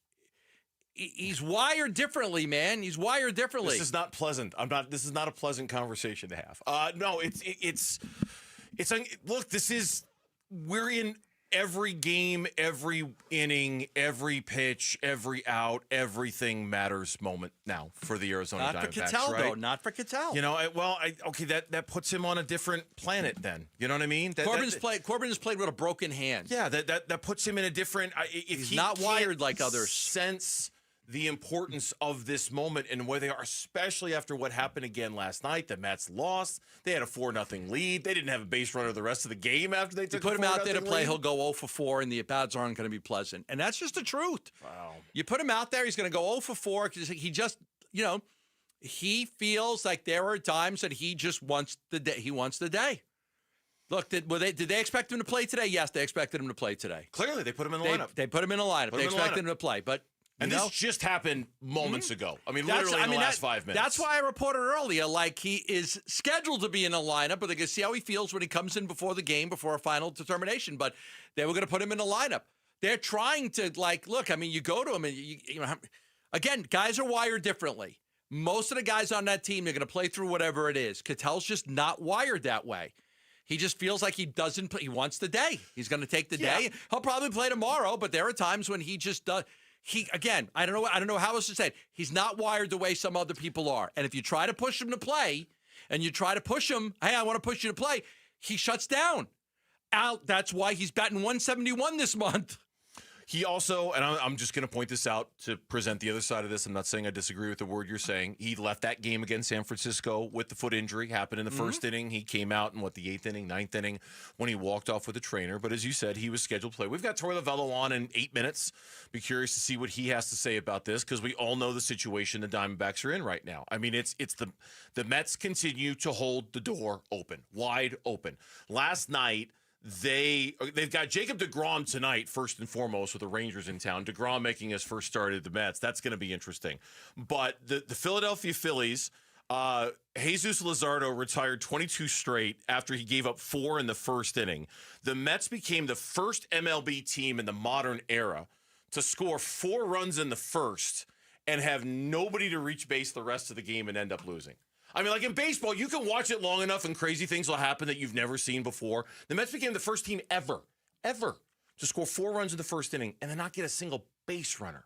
he's wired differently, man. He's wired differently. This is not pleasant. This is not a pleasant conversation to have. No, it's look, we're in every game, every inning, every pitch, every out, everything matters moment now for the Arizona Diamondbacks. Not for Ketel, right? though. Not for Ketel. That puts him on a different planet then. You know what I mean? Corbin has played with a broken hand. Yeah, that puts him in a different. He's not wired like others. Sense the importance of this moment and where they are, especially after what happened again last night. The Mets lost. They had a 4-0 lead. They didn't have a base runner the rest of the game after they took You put him out there to play, lead. he'll go 0 for 4, and the at-bats aren't going to be pleasant. And that's just the truth. Wow. You put him out there, he's going to go 0 for 4 because he just, he feels like there are times that he just wants the day. He wants the day. Look, did they expect him to play today? Yes, they expected him to play today. Clearly, they put him in the lineup. They put him in the lineup. They expected him to play, but this just happened moments ago. I mean, literally in the last 5 minutes. That's why I reported earlier, like he is scheduled to be in the lineup, but they're going to see how he feels when he comes in before the game, before a final determination. But they were going to put him in the lineup. They're trying to, look, I mean, you go to him, and again, guys are wired differently. Most of the guys on that team, they're going to play through whatever it is. Ketel's just not wired that way. He just feels like he doesn't play. He wants the day. He's going to take the day. He'll probably play tomorrow, but there are times when he just does. Again, I don't know how else to say it. He's not wired the way some other people are. And if you try to push him to play, and you try to push him, hey, I want to push you to play, he shuts down. That's why he's batting 171 this month. He also, and I'm just going to point this out to present the other side of this. I'm not saying I disagree with the word you're saying. He left that game against San Francisco with the foot injury. Happened in the first inning. He came out in, the 8th inning, 9th inning when he walked off with a trainer. But as you said, he was scheduled to play. We've got Torey Lovullo on in 8 minutes. Be curious to see what he has to say about this because we all know the situation the Diamondbacks are in right now. I mean, it's the Mets continue to hold the door open, wide open. Last night, they've got Jacob deGrom tonight, first and foremost, with the Rangers in town. deGrom making his first start at the Mets. That's going to be interesting. But the Philadelphia Phillies, Jesus Luzardo retired 22 straight after he gave up 4 in the first inning. The Mets became the first MLB team in the modern era to score 4 runs in the first and have nobody to reach base the rest of the game and end up losing. I mean, like in baseball, you can watch it long enough and crazy things will happen that you've never seen before. The Mets became the first team ever to score 4 runs in the first inning and then not get a single base runner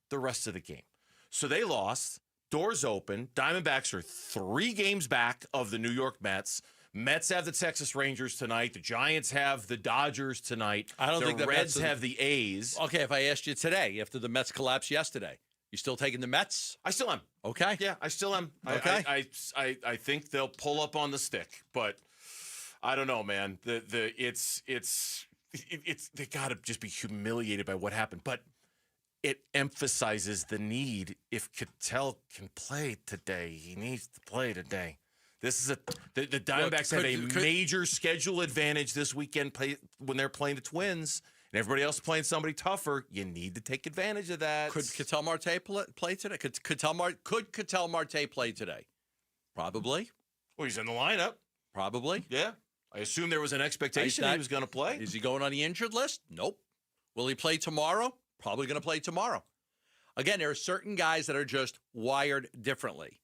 the rest of the game. So they lost. Doors open. Diamondbacks are 3 games back of the New York Mets. Mets have the Texas Rangers tonight. The Giants have the Dodgers tonight. I don't think the Reds have the A's. Okay, if I asked you today, after the Mets collapsed yesterday, you still taking the Mets? I still am. Okay. Yeah, I still am. Okay. I think they'll pull up on the stick, but I don't know, man. It's they got to just be humiliated by what happened, but it emphasizes the need. If Ketel can play today, he needs to play today. This is the Diamondbacks have a major schedule advantage this weekend when they're playing the Twins. And everybody else playing somebody tougher, you need to take advantage of that. Could Ketel Marte play today? Could Ketel Marte play today? Probably. Well, he's in the lineup. Probably. Yeah. I assume there was an expectation he was going to play. Is he going on the injured list? Nope. Will he play tomorrow? Probably going to play tomorrow. Again, there are certain guys that are just wired differently.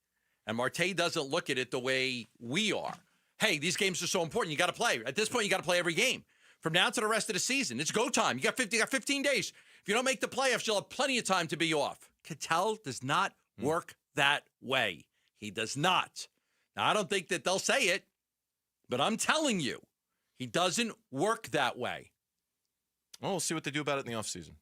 And Marte doesn't look at it the way we are. Hey, these games are so important. You got to play. At this point, you got to play every game. From now to the rest of the season, it's go time. You got 15 days. If you don't make the playoffs, you'll have plenty of time to be off. Ketel does not work that way. He does not. Now, I don't think that they'll say it, but I'm telling you, he doesn't work that way. Well, we'll see what they do about it in the offseason.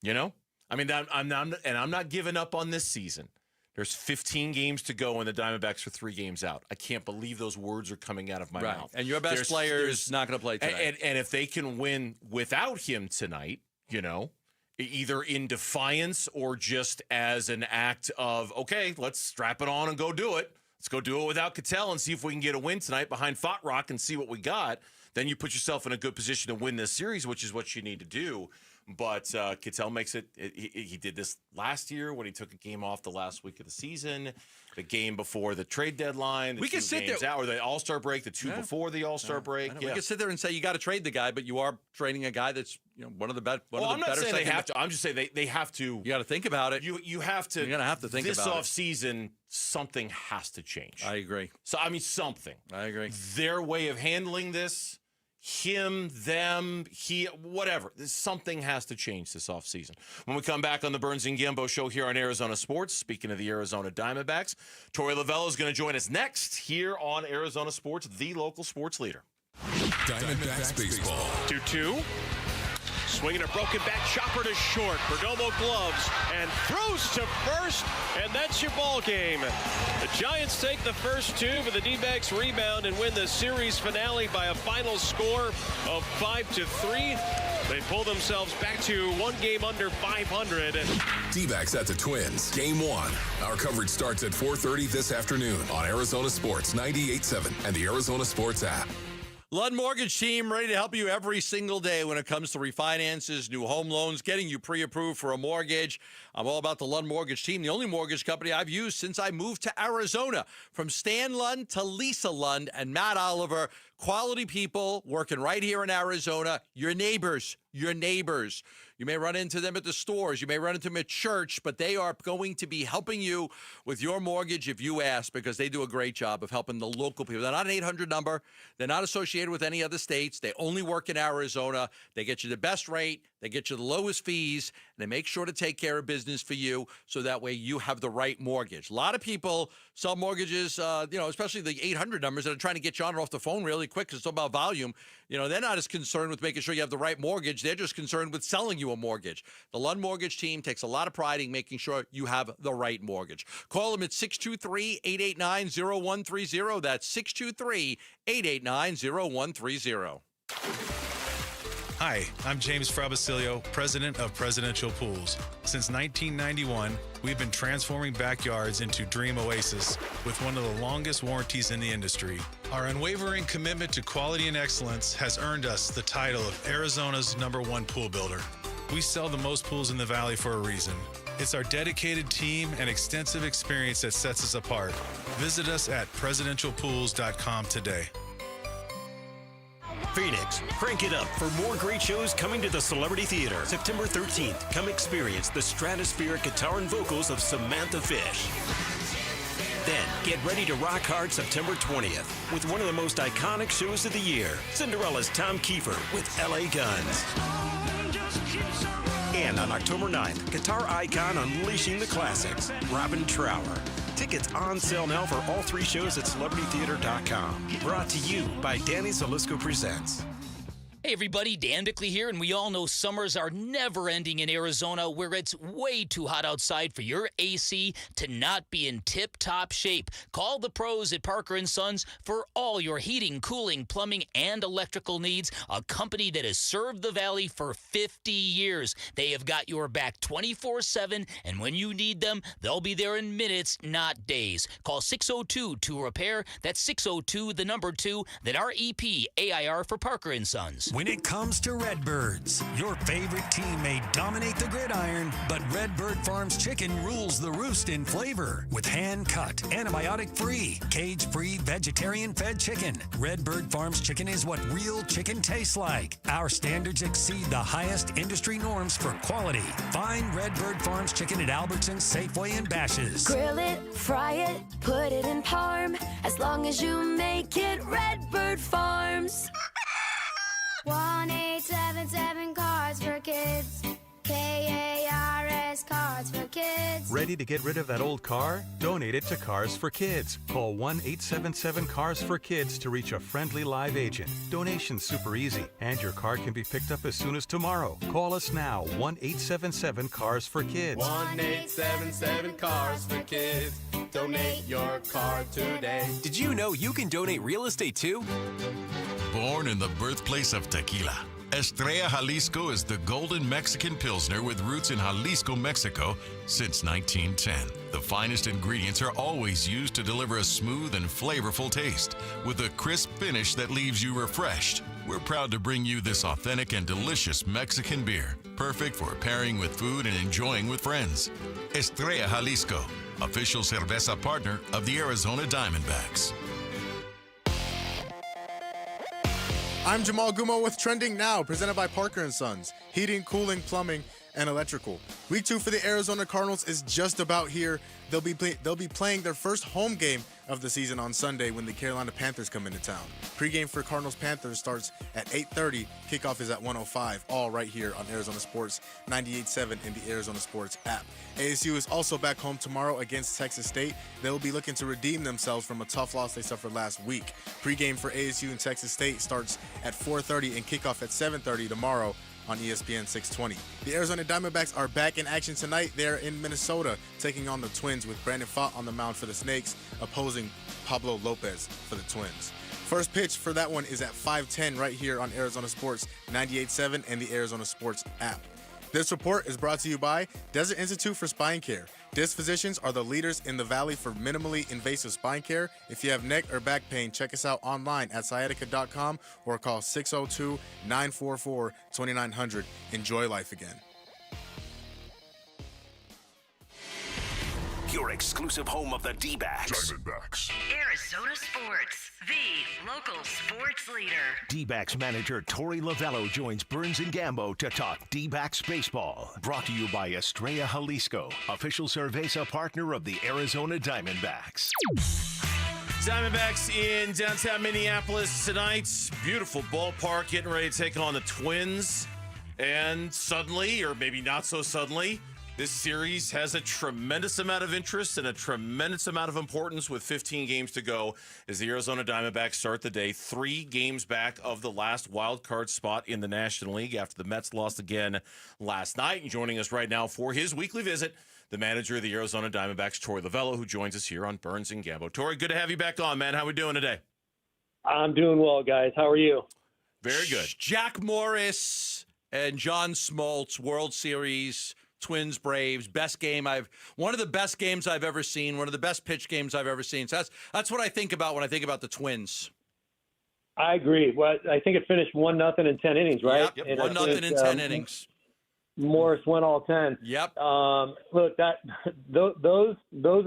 You know? I mean, I'm not giving up on this season. There's 15 games to go, and the Diamondbacks are 3 games out. I can't believe those words are coming out of my mouth. And your best player is not going to play tonight. And if they can win without him tonight, you know, either in defiance or just as an act of, okay, let's strap it on and go do it. Let's go do it without Ketel and see if we can get a win tonight behind Fat Rock and see what we got. Then you put yourself in a good position to win this series, which is what you need to do. But Ketel makes it. He did this last year when he took a game off the last week of the season, the game before the trade deadline. We can sit there, or the All-Star break, the 2 before the All-Star break. We can sit there and say you got to trade the guy, but you are trading a guy that's one of the best. I'm not saying they have to. I'm just saying they have to. You got to think about it. You have to. You're gonna have to think about it. This offseason, something has to change. I agree. So I mean, something. I agree. Their way of handling this. Him, them, he, whatever. Something has to change this offseason. When we come back on the Burns and Gambo show here on Arizona Sports, speaking of the Arizona Diamondbacks, Torey Lovullo is going to join us next here on Arizona Sports, the local sports leader. Diamondbacks baseball. 2-2. Swinging a broken back chopper to short. Perdomo gloves and throws to first, and that's your ball game. The Giants take the first two, but the D-backs rebound and win the series finale by a final score of 5-3. They pull themselves back to one game under 500. D-backs at the Twins, Game 1. Our coverage starts at 4:30 this afternoon on Arizona Sports 98.7 and the Arizona Sports app. Lund Mortgage Team ready to help you every single day when it comes to refinances, new home loans, getting you pre-approved for a mortgage. I'm all about the Lund Mortgage Team, the only mortgage company I've used since I moved to Arizona. From Stan Lund to Lisa Lund and Matt Oliver, quality people working right here in Arizona. Your neighbors. You may run into them at the stores. You may run into them at church, but they are going to be helping you with your mortgage if you ask, because they do a great job of helping the local people. They're not an 800 number. They're not associated with any other states. They only work in Arizona. They get you the best rate. They get you the lowest fees. And they make sure to take care of business for you so that way you have the right mortgage. A lot of people sell mortgages, especially the 800 numbers that are trying to get you on or off the phone really quick because it's all about volume. They're not as concerned with making sure you have the right mortgage. They're just concerned with selling you a mortgage. The Lund Mortgage Team takes a lot of pride in making sure you have the right mortgage. Call them at 623-889-0130. That's 623-889-0130. Hi, I'm James Frabasilio, president of Presidential Pools. Since 1991, we've been transforming backyards into dream oasis with one of the longest warranties in the industry. Our unwavering commitment to quality and excellence has earned us the title of Arizona's #1 pool builder. We sell the most pools in the valley for a reason. It's our dedicated team and extensive experience that sets us apart. Visit us at presidentialpools.com today. Phoenix, crank it up for more great shows coming to the Celebrity Theater. September 13th, come experience the stratospheric guitar and vocals of Samantha Fish. Then, get ready to rock hard September 20th with one of the most iconic shows of the year, Cinderella's Tom Kiefer with LA Guns. And on October 9th, guitar icon unleashing the classics, Robin Trower. Tickets on sale now for all 3 shows at celebritytheater.com. Brought to you by Danny Salisco Presents. Hey everybody, Dan Bickley here, and we all know summers are never ending in Arizona, where it's way too hot outside for your AC to not be in tip-top shape. Call the pros at Parker & Sons for all your heating, cooling, plumbing, and electrical needs, a company that has served the Valley for 50 years. They have got your back 24/7, and when you need them, they'll be there in minutes, not days. Call 602-2-REPAIR. That's 602-2, then REPAIR for Parker & Sons. When it comes to Redbirds, your favorite team may dominate the gridiron, but Redbird Farms chicken rules the roost in flavor. With hand-cut, antibiotic-free, cage-free, vegetarian-fed chicken, Redbird Farms chicken is what real chicken tastes like. Our standards exceed the highest industry norms for quality. Find Redbird Farms chicken at Albertsons, Safeway, and Bash's. Grill it, fry it, put it in parm. As long as you make it Redbird Farms. 1-877 Cards for Kids. KARS Cards for Kids. Ready to get rid of that old car? Donate it to Cars for Kids. Call 1-877 Cars for Kids to reach a friendly live agent. Donation's super easy, and your car can be picked up as soon as tomorrow. Call us now, 1-877 Cars for Kids. 1-877 Cars for Kids. Donate your car today. Did you know you can donate real estate too? Born in the birthplace of tequila, Estrella Jalisco is the golden Mexican Pilsner with roots in Jalisco, Mexico since 1910. The finest ingredients are always used to deliver a smooth and flavorful taste with a crisp finish that leaves you refreshed. We're proud to bring you this authentic and delicious Mexican beer, perfect for pairing with food and enjoying with friends. Estrella Jalisco, official cerveza partner of the Arizona Diamondbacks. I'm Jamal Gumo with Trending Now, presented by Parker & Sons, heating, cooling, plumbing, and electrical. Week 2 for the Arizona Cardinals is just about here. They'll be playing their first home game of the season on Sunday when the Carolina Panthers come into town. Pregame for Cardinals-Panthers starts at 8:30. Kickoff is at 1:05, all right here on Arizona Sports 98.7 in the Arizona Sports app. ASU is also back home tomorrow against Texas State. They'll be looking to redeem themselves from a tough loss they suffered last week. Pregame for ASU and Texas State starts at 4:30 and kickoff at 7:30 tomorrow on ESPN 620. The Arizona Diamondbacks are back in action tonight. They're in Minnesota, taking on the Twins with Brandon Pfaadt on the mound for the Snakes, opposing Pablo Lopez for the Twins. First pitch for that one is at 5:10 right here on Arizona Sports 98.7 and the Arizona Sports app. This report is brought to you by Desert Institute for Spine Care. Disc physicians are the leaders in the valley for minimally invasive spine care. If you have neck or back pain, check us out online at sciatica.com or call 602-944-2900. Enjoy life again. Your exclusive home of the D-backs. Diamondbacks. Arizona Sports, the local sports leader. D-backs manager Torey Lovello joins Burns and Gambo to talk D-backs baseball. Brought to you by Estrella Jalisco, official Cerveza partner of the Arizona Diamondbacks. Diamondbacks in downtown Minneapolis tonight. Beautiful ballpark, getting ready to take on the Twins. And suddenly, or maybe not so suddenly, this series has a tremendous amount of interest and a tremendous amount of importance with 15 games to go as the Arizona Diamondbacks start the day 3 games back of the last wild card spot in the National League after the Mets lost again last night. And joining us right now for his weekly visit, the manager of the Arizona Diamondbacks, Torey Lovello, who joins us here on Burns and Gambo. Torey, good to have you back on, man. How are we doing today? I'm doing well, guys. How are you? Very good. Jack Morris and John Smoltz, World Series, Twins, Braves, one of the best games I've ever seen, one of the best pitch games I've ever seen. So that's what I think about when I think about the Twins. I agree. Well, I think it finished 1-0 in 10 innings, right? Yep. 1-0 in 10 innings. Morris went all 10. Yep. Look, those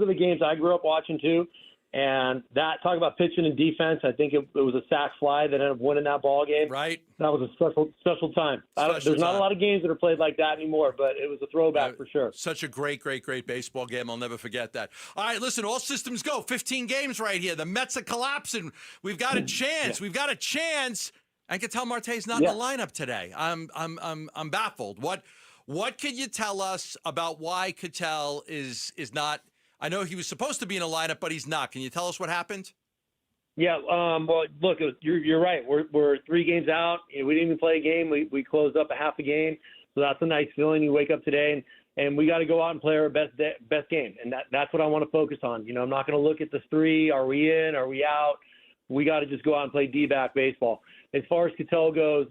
are the games I grew up watching too. And talk about pitching and defense. I think it was a sac fly that ended up winning that ball game. Right. That was a special time. There's not a lot of games that are played like that anymore, but it was a throwback for sure. Such a great baseball game. I'll never forget that. All right, listen, all systems go. 15 games right here. The Mets are collapsing. We've got a chance. Yeah. We've got a chance. And Ketel Marte's not in the lineup today. I'm baffled. What can you tell us about why Ketel is not? I know he was supposed to be in a lineup, but he's not. Can you tell us what happened? Yeah, well, look, you're right. We're 3 games out. We didn't even play a game. We closed up a half a game, so that's a nice feeling. You wake up today, and we got to go out and play our best game, and that's what I want to focus on. I'm not going to look at the 3. Are we in? Are we out? We got to just go out and play D-back baseball. As far as Ketel goes,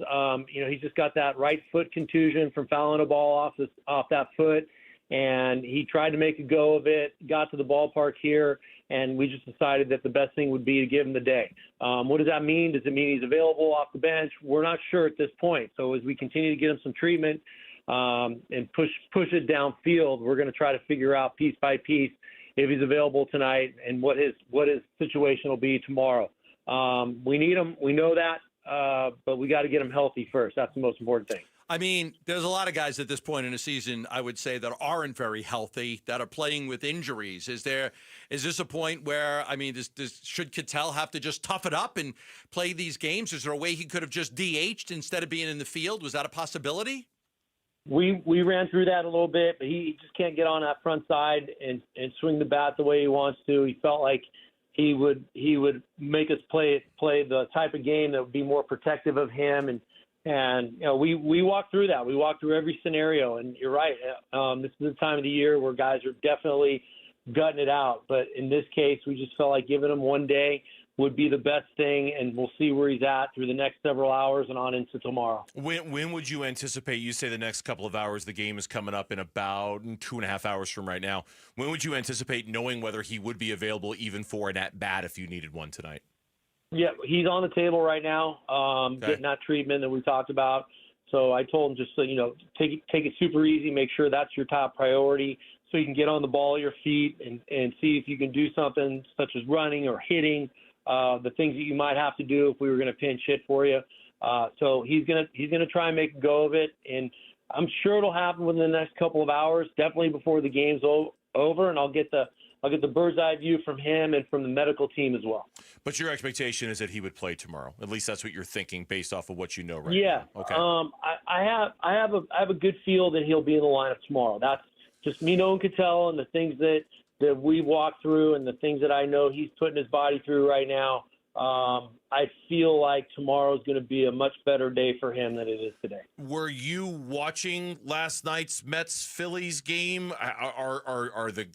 he's just got that right foot contusion from fouling a ball off that foot. And he tried to make a go of it, got to the ballpark here, and we just decided that the best thing would be to give him the day. What does that mean? Does it mean he's available off the bench? We're not sure at this point. So as we continue to get him some treatment and push it downfield, we're going to try to figure out piece by piece if he's available tonight and what his situation will be tomorrow. We need him. We know that, but we got to get him healthy first. That's the most important thing. I mean, there's a lot of guys at this point in the season, I would say, that aren't very healthy, that are playing with injuries. Is this a point where, I mean, should Ketel have to just tough it up and play these games? Is there a way he could have just DH'd instead of being in the field? Was that a possibility? We ran through that a little bit, but he just can't get on that front side and swing the bat the way he wants to. He felt like he would make us play the type of game that would be more protective of him. And we walked through that. We walked through every scenario, and you're right. This is the time of the year where guys are definitely gutting it out. But in this case, we just felt like giving him one day would be the best thing, and we'll see where he's at through the next several hours and on into tomorrow. When would you anticipate? You say the next couple of hours. The game is coming up in about 2.5 hours from right now. When would you anticipate knowing whether he would be available even for an at-bat if you needed one tonight? Yeah, he's on the table right now, getting that treatment that we talked about. So I told him just take it super easy, make sure that's your top priority so you can get on the ball of your feet and see if you can do something such as running or hitting, the things that you might have to do if we were going to pinch hit for you. So he's gonna try and make a go of it, and I'm sure it'll happen within the next couple of hours, definitely before the game's over, and I'll get the bird's eye view from him and from the medical team as well. But your expectation is that he would play tomorrow. At least that's what you're thinking based off of what you know right now. Yeah. Okay. I have a good feel that he'll be in the lineup tomorrow. That's just me knowing Ketel and the things that we walked through and the things that I know he's putting his body through right now. I feel like tomorrow's going to be a much better day for him than it is today. Were you watching last night's Mets-Phillies game? Are the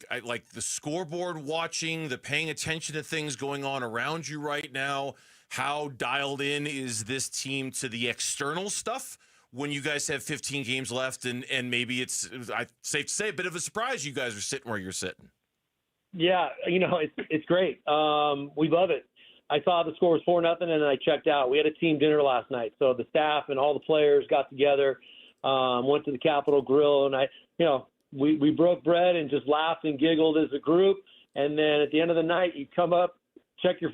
scoreboard watching, the paying attention to things going on around you right now? How dialed in is this team to the external stuff when you guys have 15 games left and maybe it's safe to say a bit of a surprise you guys are sitting where you're sitting? Yeah, it's great. We love it. I saw the score was 4-0, and then I checked out. We had a team dinner last night, so the staff and all the players got together, went to the Capitol Grill, and we broke bread and just laughed and giggled as a group. And then at the end of the night, you come up, check your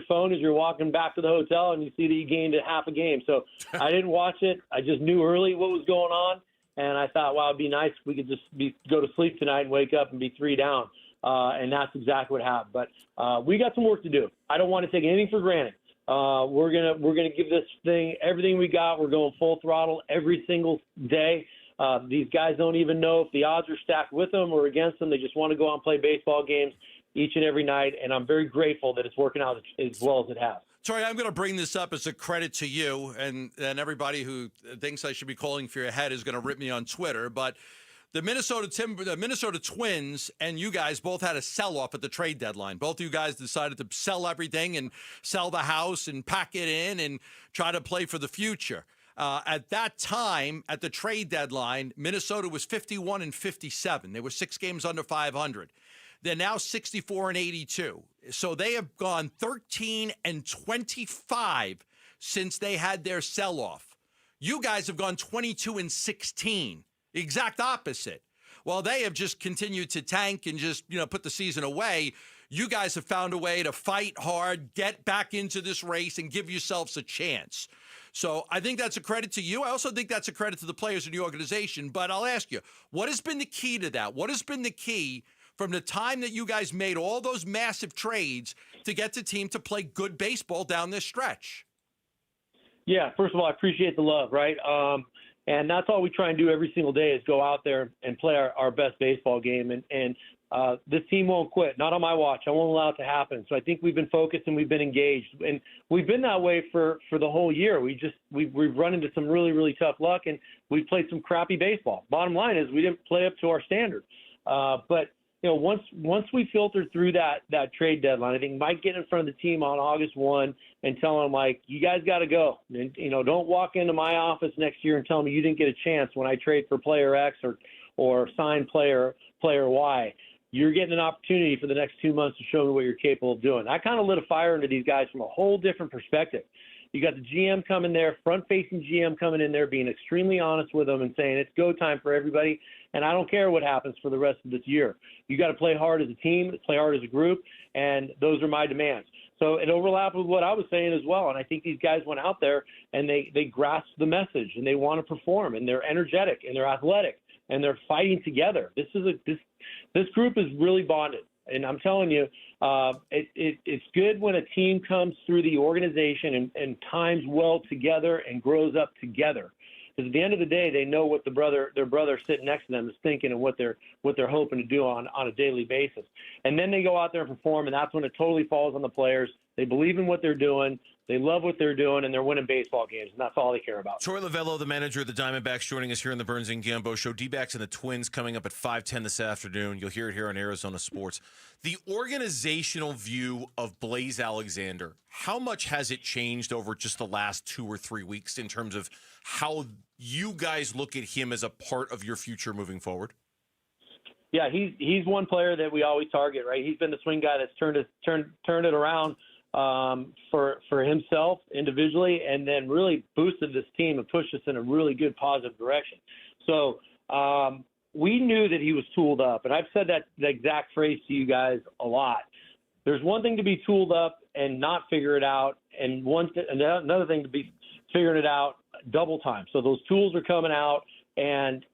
phone as you're walking back to the hotel, and you see that you gained half a game. So I didn't watch it. I just knew early what was going on, and I thought, wow, it'd be nice if we could just go to sleep tonight and wake up and be 3 down. And that's exactly what happened. But we got some work to do. I don't want to take anything for granted. We're gonna give this thing everything we got. We're going full throttle every single day. These guys don't even know if the odds are stacked with them or against them. They just want to go out and play baseball games each and every night. And I'm very grateful that it's working out as well as it has. Sorry, I'm going to bring this up as a credit to you, and everybody who thinks I should be calling for your head is going to rip me on Twitter, but. The Minnesota Twins and you guys both had a sell-off at the trade deadline. Both of you guys decided to sell everything and sell the house and pack it in and try to play for the future. At that time, at the trade deadline, Minnesota was 51-57. They were 6 games under 500. They're now 64-82. So they have gone 13-25 since they had their sell-off. You guys have gone 22-16. Exact opposite. While they have just continued to tank and just, put the season away, you guys have found a way to fight hard, get back into this race, and give yourselves a chance. So I think that's a credit to you. I also think that's a credit to the players in the organization. But I'll ask you, what has been the key to that? What has been the key from the time that you guys made all those massive trades to get the team to play good baseball down this stretch? Yeah, first of all, I appreciate the love, right? And that's all we try and do every single day is go out there and play our best baseball game. And this team won't quit, not on my watch. I won't allow it to happen. So I think we've been focused and we've been engaged. And we've been that way for the whole year. We've run into some really, really tough luck, and we've played some crappy baseball. Bottom line is we didn't play up to our standard. But once we filtered through that trade deadline, I think Mike getting in front of the team on August 1 and telling them, you guys got to go. And, don't walk into my office next year and tell me you didn't get a chance when I trade for player X or sign player Y. You're getting an opportunity for the next 2 months to show me what you're capable of doing. I kind of lit a fire into these guys from a whole different perspective. You got the GM coming there, front-facing GM coming in there, being extremely honest with them and saying it's go time for everybody, and I don't care what happens for the rest of this year. You got to play hard as a team, play hard as a group, and those are my demands. So it overlapped with what I was saying as well, and I think these guys went out there and they grasped the message, and they want to perform, and they're energetic, and they're athletic, and they're fighting together. This group is really bonded. And I'm telling you, it's good when a team comes through the organization and times well together and grows up together. Because at the end of the day, they know what their brother sitting next to them is thinking and what they're hoping to do on a daily basis. And then they go out there and perform, and that's when it totally falls on the players. They believe in what they're doing. They love what they're doing, and they're winning baseball games, and that's all they care about. Troy Lavello, the manager of the Diamondbacks, joining us here in the Burns and Gambo Show. D-backs and the Twins coming up at 5:10 this afternoon. You'll hear it here on Arizona Sports. The organizational view of Blaze Alexander, how much has it changed over just the last 2 or 3 weeks in terms of how you guys look at him as a part of your future moving forward? Yeah, he's one player that we always target, right? He's been the swing guy that's turned it around for himself individually, and then really boosted this team and pushed us in a really good positive direction. So we knew that he was tooled up, and I've said the exact phrase to you guys a lot. There's one thing to be tooled up and not figure it out, and another thing to be figuring it out double time. So those tools are coming out, and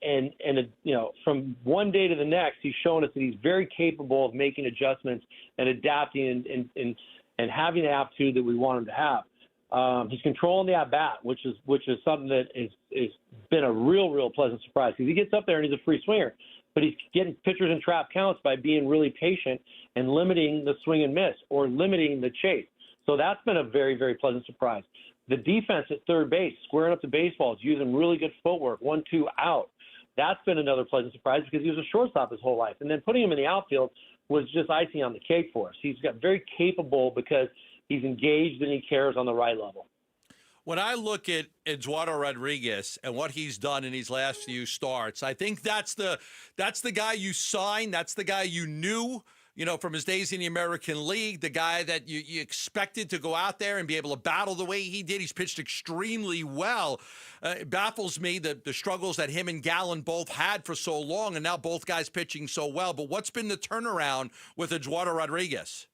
from one day to the next, he's showing us that he's very capable of making adjustments and adapting and having the aptitude that we want him to have. He's controlling the at-bat, which is something that is been a real pleasant surprise, because he gets up there and he's a free swinger, but he's getting pitchers in trap counts by being really patient and limiting the swing and miss or limiting the chase. So that's been a very, very pleasant surprise. The defense at third base, squaring up the baseballs, using really good footwork, 1-2 out. That's been another pleasant surprise because he was a shortstop his whole life. And then putting him in the outfield was just icing on the cake for us. He's got very capable because he's engaged and he cares on the right level. When I look at Eduardo Rodriguez and what he's done in these last few starts, I think that's the guy you signed. That's the guy you knew, from his days in the American League, the guy that you expected to go out there and be able to battle the way he did. He's pitched extremely well. It baffles me the struggles that him and Gannon both had for so long, and now both guys pitching so well. But what's been the turnaround with Eduardo Rodriguez?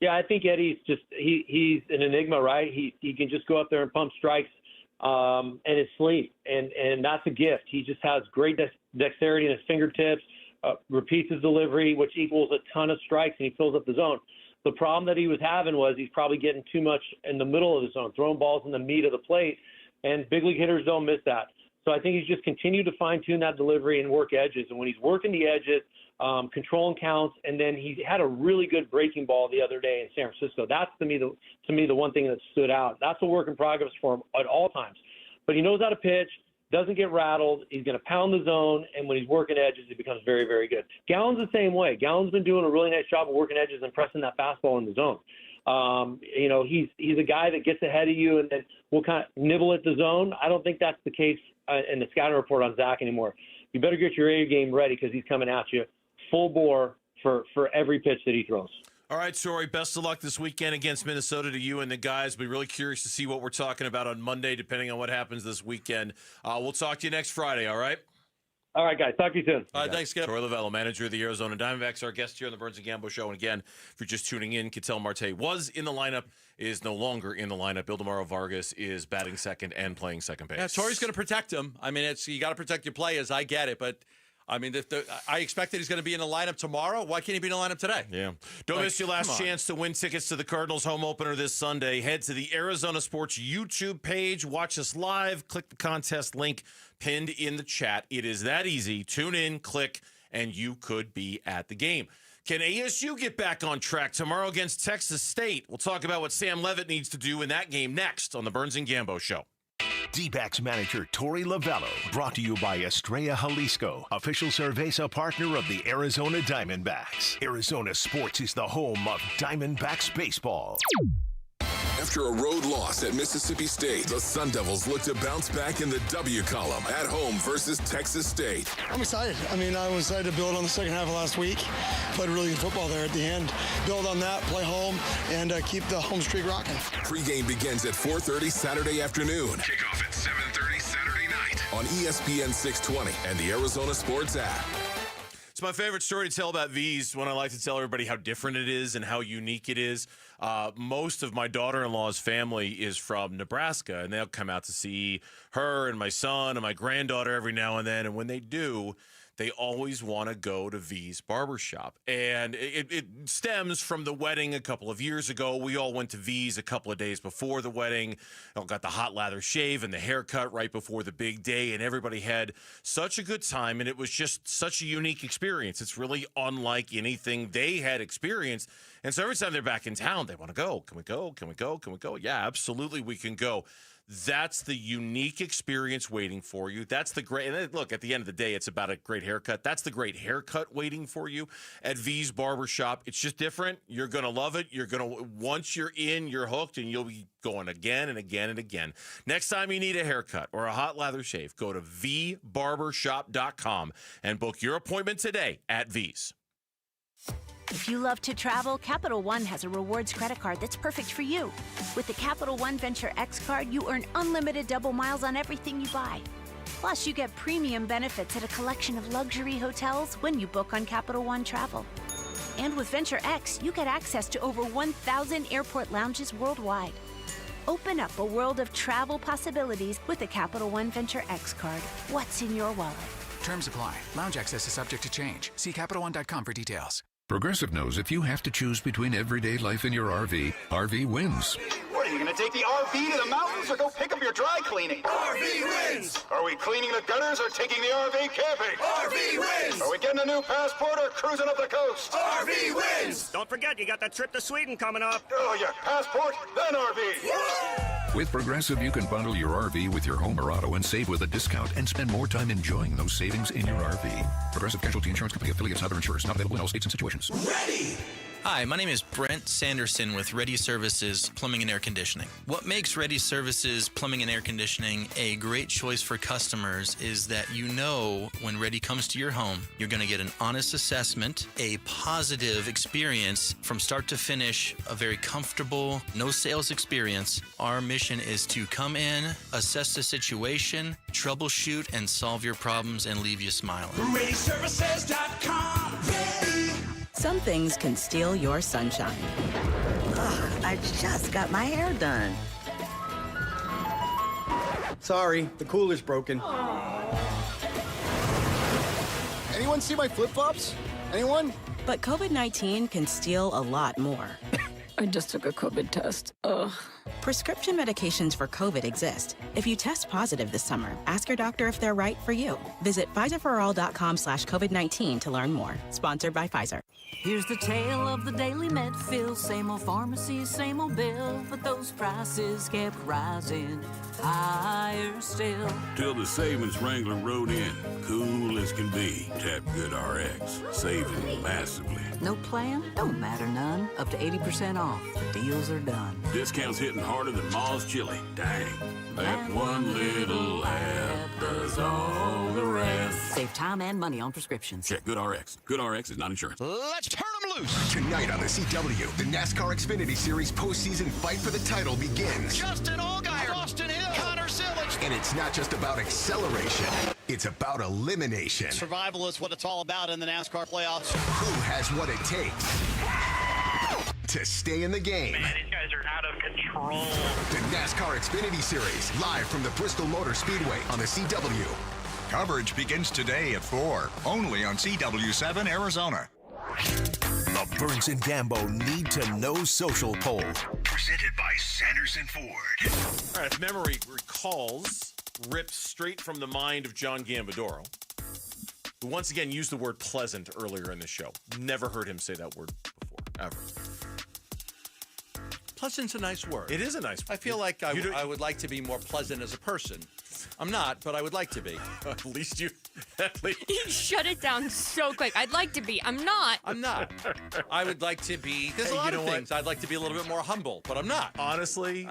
Yeah, I think Eddie's he's an enigma, right? He can just go up there and pump strikes and his sleep, and that's a gift. He just has great dexterity in his fingertips, repeats his delivery, which equals a ton of strikes, and he fills up the zone. The problem that he was having was he's probably getting too much in the middle of the zone, throwing balls in the meat of the plate, and big league hitters don't miss that. So I think he's just continued to fine-tune that delivery and work edges, and when he's working the edges, controlling counts, and then he had a really good breaking ball the other day in San Francisco. That's to me the one thing that stood out. That's a work in progress for him at all times. But he knows how to pitch, doesn't get rattled. He's going to pound the zone, and when he's working edges, he becomes very, very good. Gallon's the same way. Gallon's been doing a really nice job of working edges and pressing that fastball in the zone. He's a guy that gets ahead of you and then will kind of nibble at the zone. I don't think that's the case in the scouting report on Zach anymore. You better get your A game ready because he's coming at you full bore for every pitch that he throws. All right, Sorry, best of luck this weekend against Minnesota to you and the guys. We're really curious to see what we're talking about on Monday, depending on what happens this weekend. We'll talk to you next Friday, all right? All right, guys. Talk to you soon. All right, thanks, Skip. Torey Lovello, manager of the Arizona Diamondbacks, our guest here on the Burns and Gambo Show. And again, if you're just tuning in, Ketel Marte was in the lineup, is no longer in the lineup. Ildemaro Vargas is batting second and playing second base. Yeah, Torey's going to protect him. I mean, you got to protect your players. I get it, but I mean, I expect that he's going to be in the lineup tomorrow. Why can't he be in the lineup today? Yeah. Don't miss your last chance to win tickets to the Cardinals home opener this Sunday. Head to the Arizona Sports YouTube page. Watch us live. Click the contest link pinned in the chat. It is that easy. Tune in, click, and you could be at the game. Can ASU get back on track tomorrow against Texas State? We'll talk about what Sam Levitt needs to do in that game next on the Burns and Gambo Show. D-backs manager Torey Lovello, brought to you by Estrella Jalisco, official Cerveza partner of the Arizona Diamondbacks. Arizona Sports is the home of Diamondbacks baseball. After a road loss at Mississippi State, the Sun Devils look to bounce back in the W column at home versus Texas State. I'm excited. I mean, I was excited to build on the second half of last week. Played really good football there at the end. Build on that, play home, and keep the home streak rocking. Pregame begins at 4:30 Saturday afternoon. Kickoff at 7:30 Saturday night on ESPN 620 and the Arizona Sports app. It's my favorite story to tell about V's when I like to tell everybody how different it is and how unique it is. Most of my daughter-in-law's family is from Nebraska, and they'll come out to see her and my son and my granddaughter every now and then. And when they do, they always want to go to V's Barbershop. And it stems from the wedding a couple of years ago. We all went to V's a couple of days before the wedding. Got the hot lather shave and the haircut right before the big day, and everybody had such a good time, and it was just such a unique experience. It's really unlike anything they had experienced. And so every time they're back in town, they want to go. Can we go? Can we go? Can we go? Yeah, absolutely, we can go. That's the unique experience waiting for you. That's the great, and look, at the end of the day, it's about a great haircut. That's the great haircut waiting for you at V's Barbershop. It's just different. You're going to love it. Once you're in, you're hooked, and you'll be going again and again and again. Next time you need a haircut or a hot lather shave, go to vbarbershop.com and book your appointment today at V's. If you love to travel, Capital One has a rewards credit card that's perfect for you. With the Capital One Venture X card, you earn unlimited double miles on everything you buy. Plus, you get premium benefits at a collection of luxury hotels when you book on Capital One Travel. And with Venture X, you get access to over 1,000 airport lounges worldwide. Open up a world of travel possibilities with the Capital One Venture X card. What's in your wallet? Terms apply. Lounge access is subject to change. See CapitalOne.com for details. Progressive knows if you have to choose between everyday life and your RV, RV wins. What, are you going to take the RV to the mountains or go pick up your dry cleaning? RV wins! Are we cleaning the gutters or taking the RV camping? RV wins! Are we getting a new passport or cruising up the coast? RV wins! Don't forget, you got that trip to Sweden coming up. Oh, yeah, passport, then RV. With Progressive, you can bundle your RV with your home or auto and save with a discount and spend more time enjoying those savings in your RV. Progressive Casualty Insurance Company affiliates and other insurers. Not available in all states and situations. Ready! Hi, my name is Brent Sanderson with Ready Services Plumbing and Air Conditioning. What makes Ready Services Plumbing and Air Conditioning a great choice for customers is that you know when Ready comes to your home, you're going to get an honest assessment, a positive experience from start to finish, a very comfortable, no sales experience. Our mission is to come in, assess the situation, troubleshoot, and solve your problems and leave you smiling. ReadyServices.com. Ready. Some things can steal your sunshine. Ugh, I just got my hair done. Sorry, the cooler's broken. Anyone see my flip-flops? Anyone? But COVID-19 can steal a lot more. I just took a COVID test. Ugh. Prescription medications for COVID exist. If you test positive this summer, ask your doctor if they're right for you. Visit PfizerForAll.com/COVID-19 to learn more. Sponsored by Pfizer. Here's the tale of the daily med fill. Same old pharmacy, same old bill. But those prices kept rising higher still. Till the savings wrangler rode in. Cool as can be. Tap Good RX. Saving massively. No plan? Don't matter none. Up to 80% off. The deals are done. Discounts hitting harder than Ma's chili. Dang. That one little app does all the rest. Save time and money on prescriptions. Check Good RX. Good RX is not insurance. Let's turn them loose. Tonight on the CW, the NASCAR Xfinity Series postseason fight for the title begins. Justin Allgaier, Austin Hill, Connor Simmons. And it's not just about acceleration. It's about elimination. Survival is what it's all about in the NASCAR playoffs. Who has what it takes to stay in the game? Man, these guys are out of control. The NASCAR Xfinity Series, live from the Bristol Motor Speedway on the CW. Coverage begins today at 4, only on CW7 Arizona. The Burns and Gambo Need to Know Social Poll. Presented by Sanderson Ford. All right, if memory recalls, ripped straight from the mind of John Gambadoro, who once again used the word pleasant earlier in the show. Never heard him say that word before, ever. Pleasant's a nice word. It is a nice word. I feel like I would like to be more pleasant as a person. I'm not, but I would like to be. At least You shut it down so quick. I'd like to be. I'm not. I'm not. I would like to be. There's a lot of things. I'd like to be a little bit more humble, but I'm not. Honestly,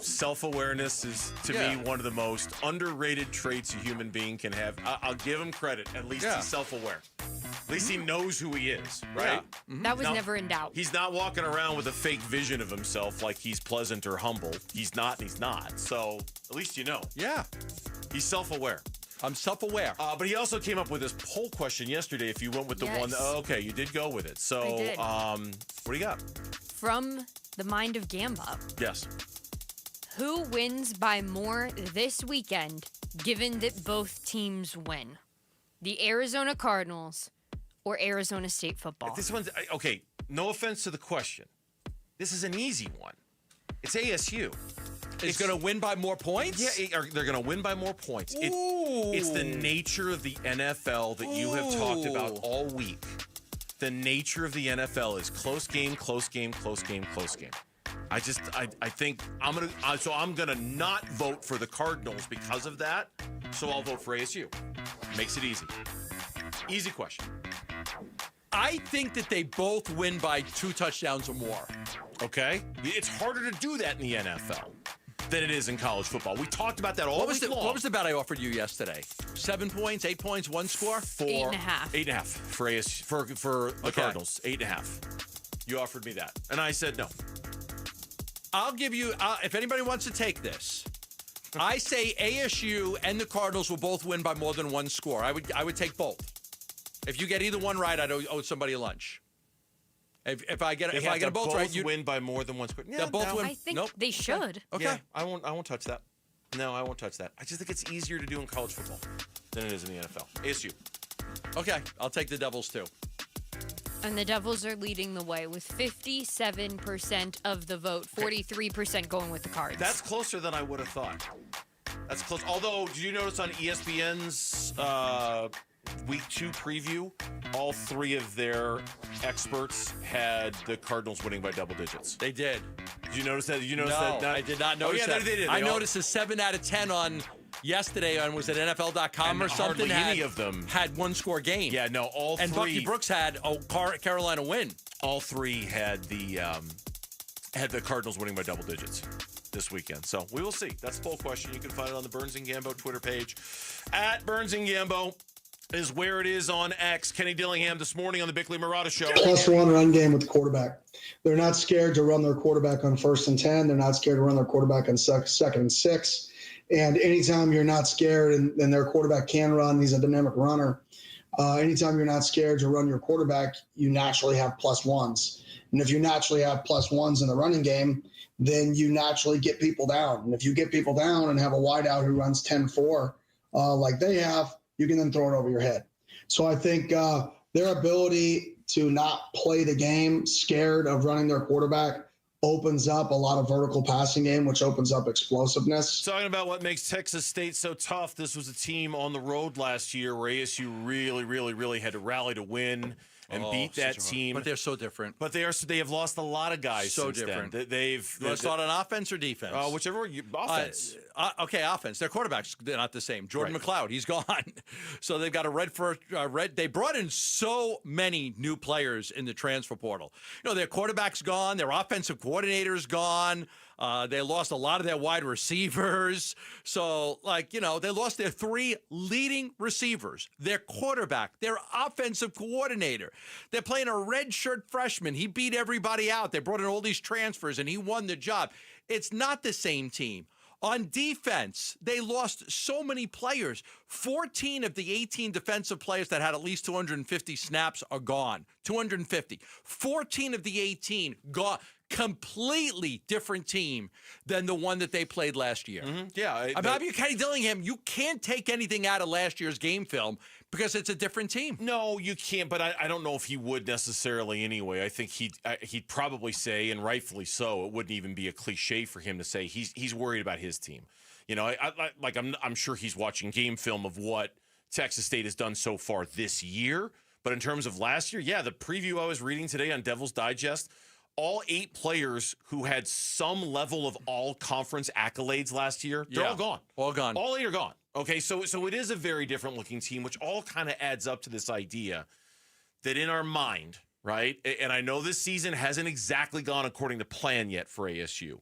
self-awareness is, to me, one of the most underrated traits a human being can have. I'll give him credit. At least he's self-aware. At least he knows who he is, right? Yeah. That was never in doubt. He's not walking around with a fake vision of himself like he's pleasant or humble. He's not, and he's not. So at least you know. Yeah. He's self-aware. I'm self-aware. But he also came up with this poll question yesterday. If you went with the one, okay, you did go with it. So, I did. What do you got? From the mind of Gamba. Yes. Who wins by more this weekend, given that both teams win? The Arizona Cardinals or Arizona State football? This one's okay. No offense to the question. This is an easy one. It's ASU. It's going to win by more points? Yeah, they're going to win by more points. It's the nature of the NFL that you have talked about all week. The nature of the NFL is close game, close game, close game, close game. I think I'm gonna not vote for the Cardinals because of that. So I'll vote for ASU. Makes it easy. Easy question. I think that they both win by 2 touchdowns or more. Okay? It's harder to do that in the NFL than it is in college football. We talked about that all week long. What was the bet I offered you yesterday? 7 points, 8 points, 1 score? 8.5. 8.5 for ASU, for the Cardinals. 8.5. You offered me that, and I said no. I'll give you, if anybody wants to take this, I say ASU and the Cardinals will both win by more than 1 score. I would take both. If you get either one right, I'd owe somebody a lunch. If I get them both right, you win by more than 1 score. They'll both win. I think they should. Okay. Yeah, I won't touch that. No, I won't touch that. I just think it's easier to do in college football than it is in the NFL. ASU. Okay, I'll take the Devils too. And the Devils are leading the way with 57% of the vote, 43% going with the Cards. That's closer than I would have thought. That's close. Although, did you notice on ESPN's Week 2 preview, all three of their experts had the Cardinals winning by double digits? They did. Did you notice that? Did you notice no, that? I did not notice that. They did. I noticed a 7 out of 10 on yesterday on, was it NFL.com or something? Hardly any of them had one-score game. Yeah, no, all three. And Bucky Brooks had a Carolina win. All three had the Cardinals winning by double digits this weekend. So we will see. That's the poll question. You can find it on the Burns and Gambo Twitter page. At Burns and Gambo is where it is on X. Kenny Dillingham this morning on the Bickley Murata Show. +1 run game with the quarterback. They're not scared to run their quarterback on 1st and 10. They're not scared to run their quarterback on 2nd and 6. And anytime you're not scared and their quarterback can run, he's a dynamic runner. Anytime you're not scared to run your quarterback, you naturally have +1s. And if you naturally have +1s in the running game, then you naturally get people down. And if you get people down and have a wideout who runs 10-4 like they have, you can then throw it over your head. So I think their ability to not play the game scared of running their quarterback opens up a lot of vertical passing game, which opens up explosiveness. Talking about what makes Texas State so tough, this was a team on the road last year where ASU really had to rally to win and beat that team. But they're so different. But they have lost a lot of guys so since different. Then. They've lost on offense or defense? Whichever offense. Okay, offense. Their quarterbacks, they're not the same. Jordan Right. McLeod, he's gone. So they've got a red. They brought in so many new players in the transfer portal. You know, their quarterback's gone. Their offensive coordinator's gone. They lost a lot of their wide receivers. So, they lost their 3 leading receivers, their quarterback, their offensive coordinator. They're playing a redshirt freshman. He beat everybody out. They brought in all these transfers, and he won the job. It's not the same team. On defense, they lost so many players. 14 of the 18 defensive players that had at least 250 snaps are gone. 250. 14 of the 18 gone. Completely different team than the one that they played last year. Mm-hmm. Yeah. I'm Kenny Dillingham. You can't take anything out of last year's game film because it's a different team. No, you can't, but I don't know if he would necessarily anyway. I think he'd probably say, and rightfully so, it wouldn't even be a cliche for him to say he's worried about his team. You know, I'm sure he's watching game film of what Texas State has done so far this year. But in terms of last year, yeah, the preview I was reading today on Devil's Digest, all 8 players who had some level of all-conference accolades last year, they're all gone. All gone. All 8 are gone. Okay, so it is a very different-looking team, which all kind of adds up to this idea that in our mind, right, and I know this season hasn't exactly gone according to plan yet for ASU,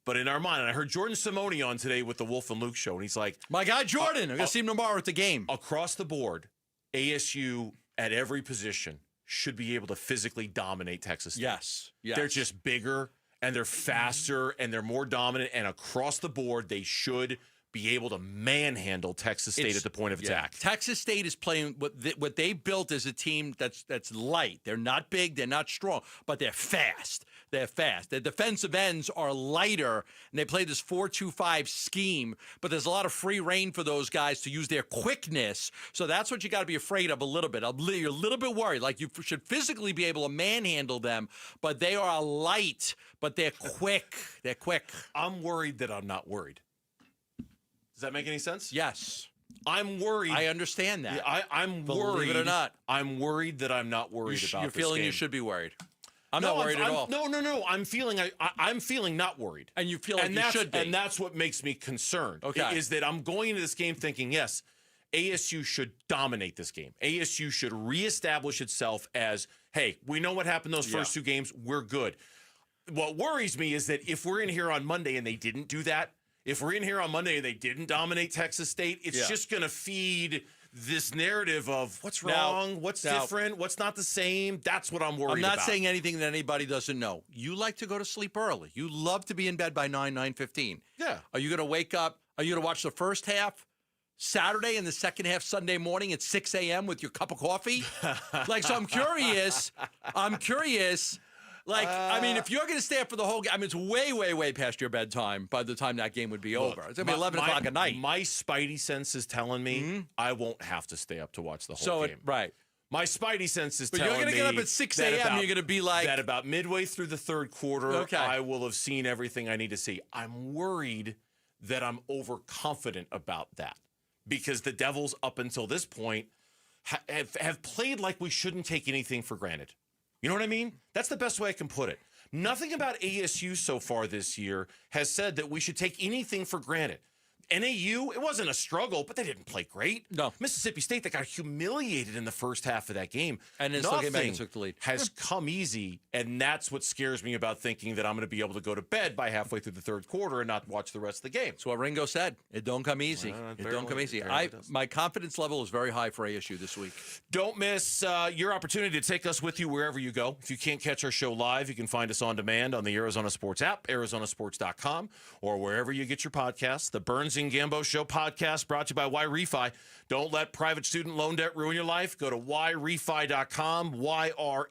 but in our mind, and I heard Jordan Simone on today with the Wolf and Luke show, and he's like, my guy Jordan, I'm going to see him tomorrow at the game. Across the board, ASU at every position should be able to physically dominate Texas State. Yes. They're just bigger, and they're faster, and they're more dominant, and across the board, they should be able to manhandle Texas State at the point of attack. Texas State is playing what they built as a team that's light. They're not big, they're not strong, but they're fast. They're fast. Their defensive ends are lighter, and they play this 4-2-5 scheme, but there's a lot of free reign for those guys to use their quickness. So that's what you got to be afraid of a little bit. You're a little bit worried. Like you should physically be able to manhandle them, but they are light, but they're quick. They're quick. I'm worried that I'm not worried. Does that make any sense? Yes. I'm worried. I understand that. I'm Believe worried. it or not. I'm worried that I'm not worried about you're this feeling game. you should be worried. I'm not worried at all. No. I'm feeling not worried. And you feel like you should be. And that's what makes me concerned. Okay. Is that I'm going into this game thinking, yes, ASU should dominate this game. ASU should reestablish itself as, hey, we know what happened those first 2 games. We're good. What worries me is that if we're in here on Monday and they didn't do that, if we're in here on Monday and they didn't dominate Texas State, it's just going to feed this narrative of what's wrong, what's different, what's not the same. That's what I'm worried about. I'm not saying anything that anybody doesn't know. You like to go to sleep early. You love to be in bed by 9:15. Yeah. Are you going to wake up? Are you going to watch the first half Saturday and the second half Sunday morning at 6 a.m. with your cup of coffee? So I'm curious. If you're going to stay up for the whole game, it's way past your bedtime by the time that game would be over. It's going to be 11 o'clock at night. My spidey sense is telling me I won't have to stay up to watch the whole game. Right. My spidey sense is But telling you're me going to get up at 6 a.m. You're going to be like... that about midway through the third quarter, I will have seen everything I need to see. I'm worried that I'm overconfident about that because the Devils, up until this point, have played like we shouldn't take anything for granted. You know what I mean? That's the best way I can put it. Nothing about ASU so far this year has said that we should take anything for granted. NAU, it wasn't a struggle, but they didn't play great. No. Mississippi State, they got humiliated in the first half of that game. And then still came back and took the lead. Has come easy, and that's what scares me about thinking that I'm going to be able to go to bed by halfway through the third quarter and not watch the rest of the game. That's what Ringo said. It don't come easy. It don't come easy. My confidence level is very high for ASU this week. Don't miss your opportunity to take us with you wherever you go. If you can't catch our show live, you can find us on demand on the Arizona Sports app, arizonasports.com, or wherever you get your podcasts. The Burns and Gambo Show podcast brought to you by Y-Refi. Don't let private student loan debt ruin your life. Go to yrefi.com, YREFY.com.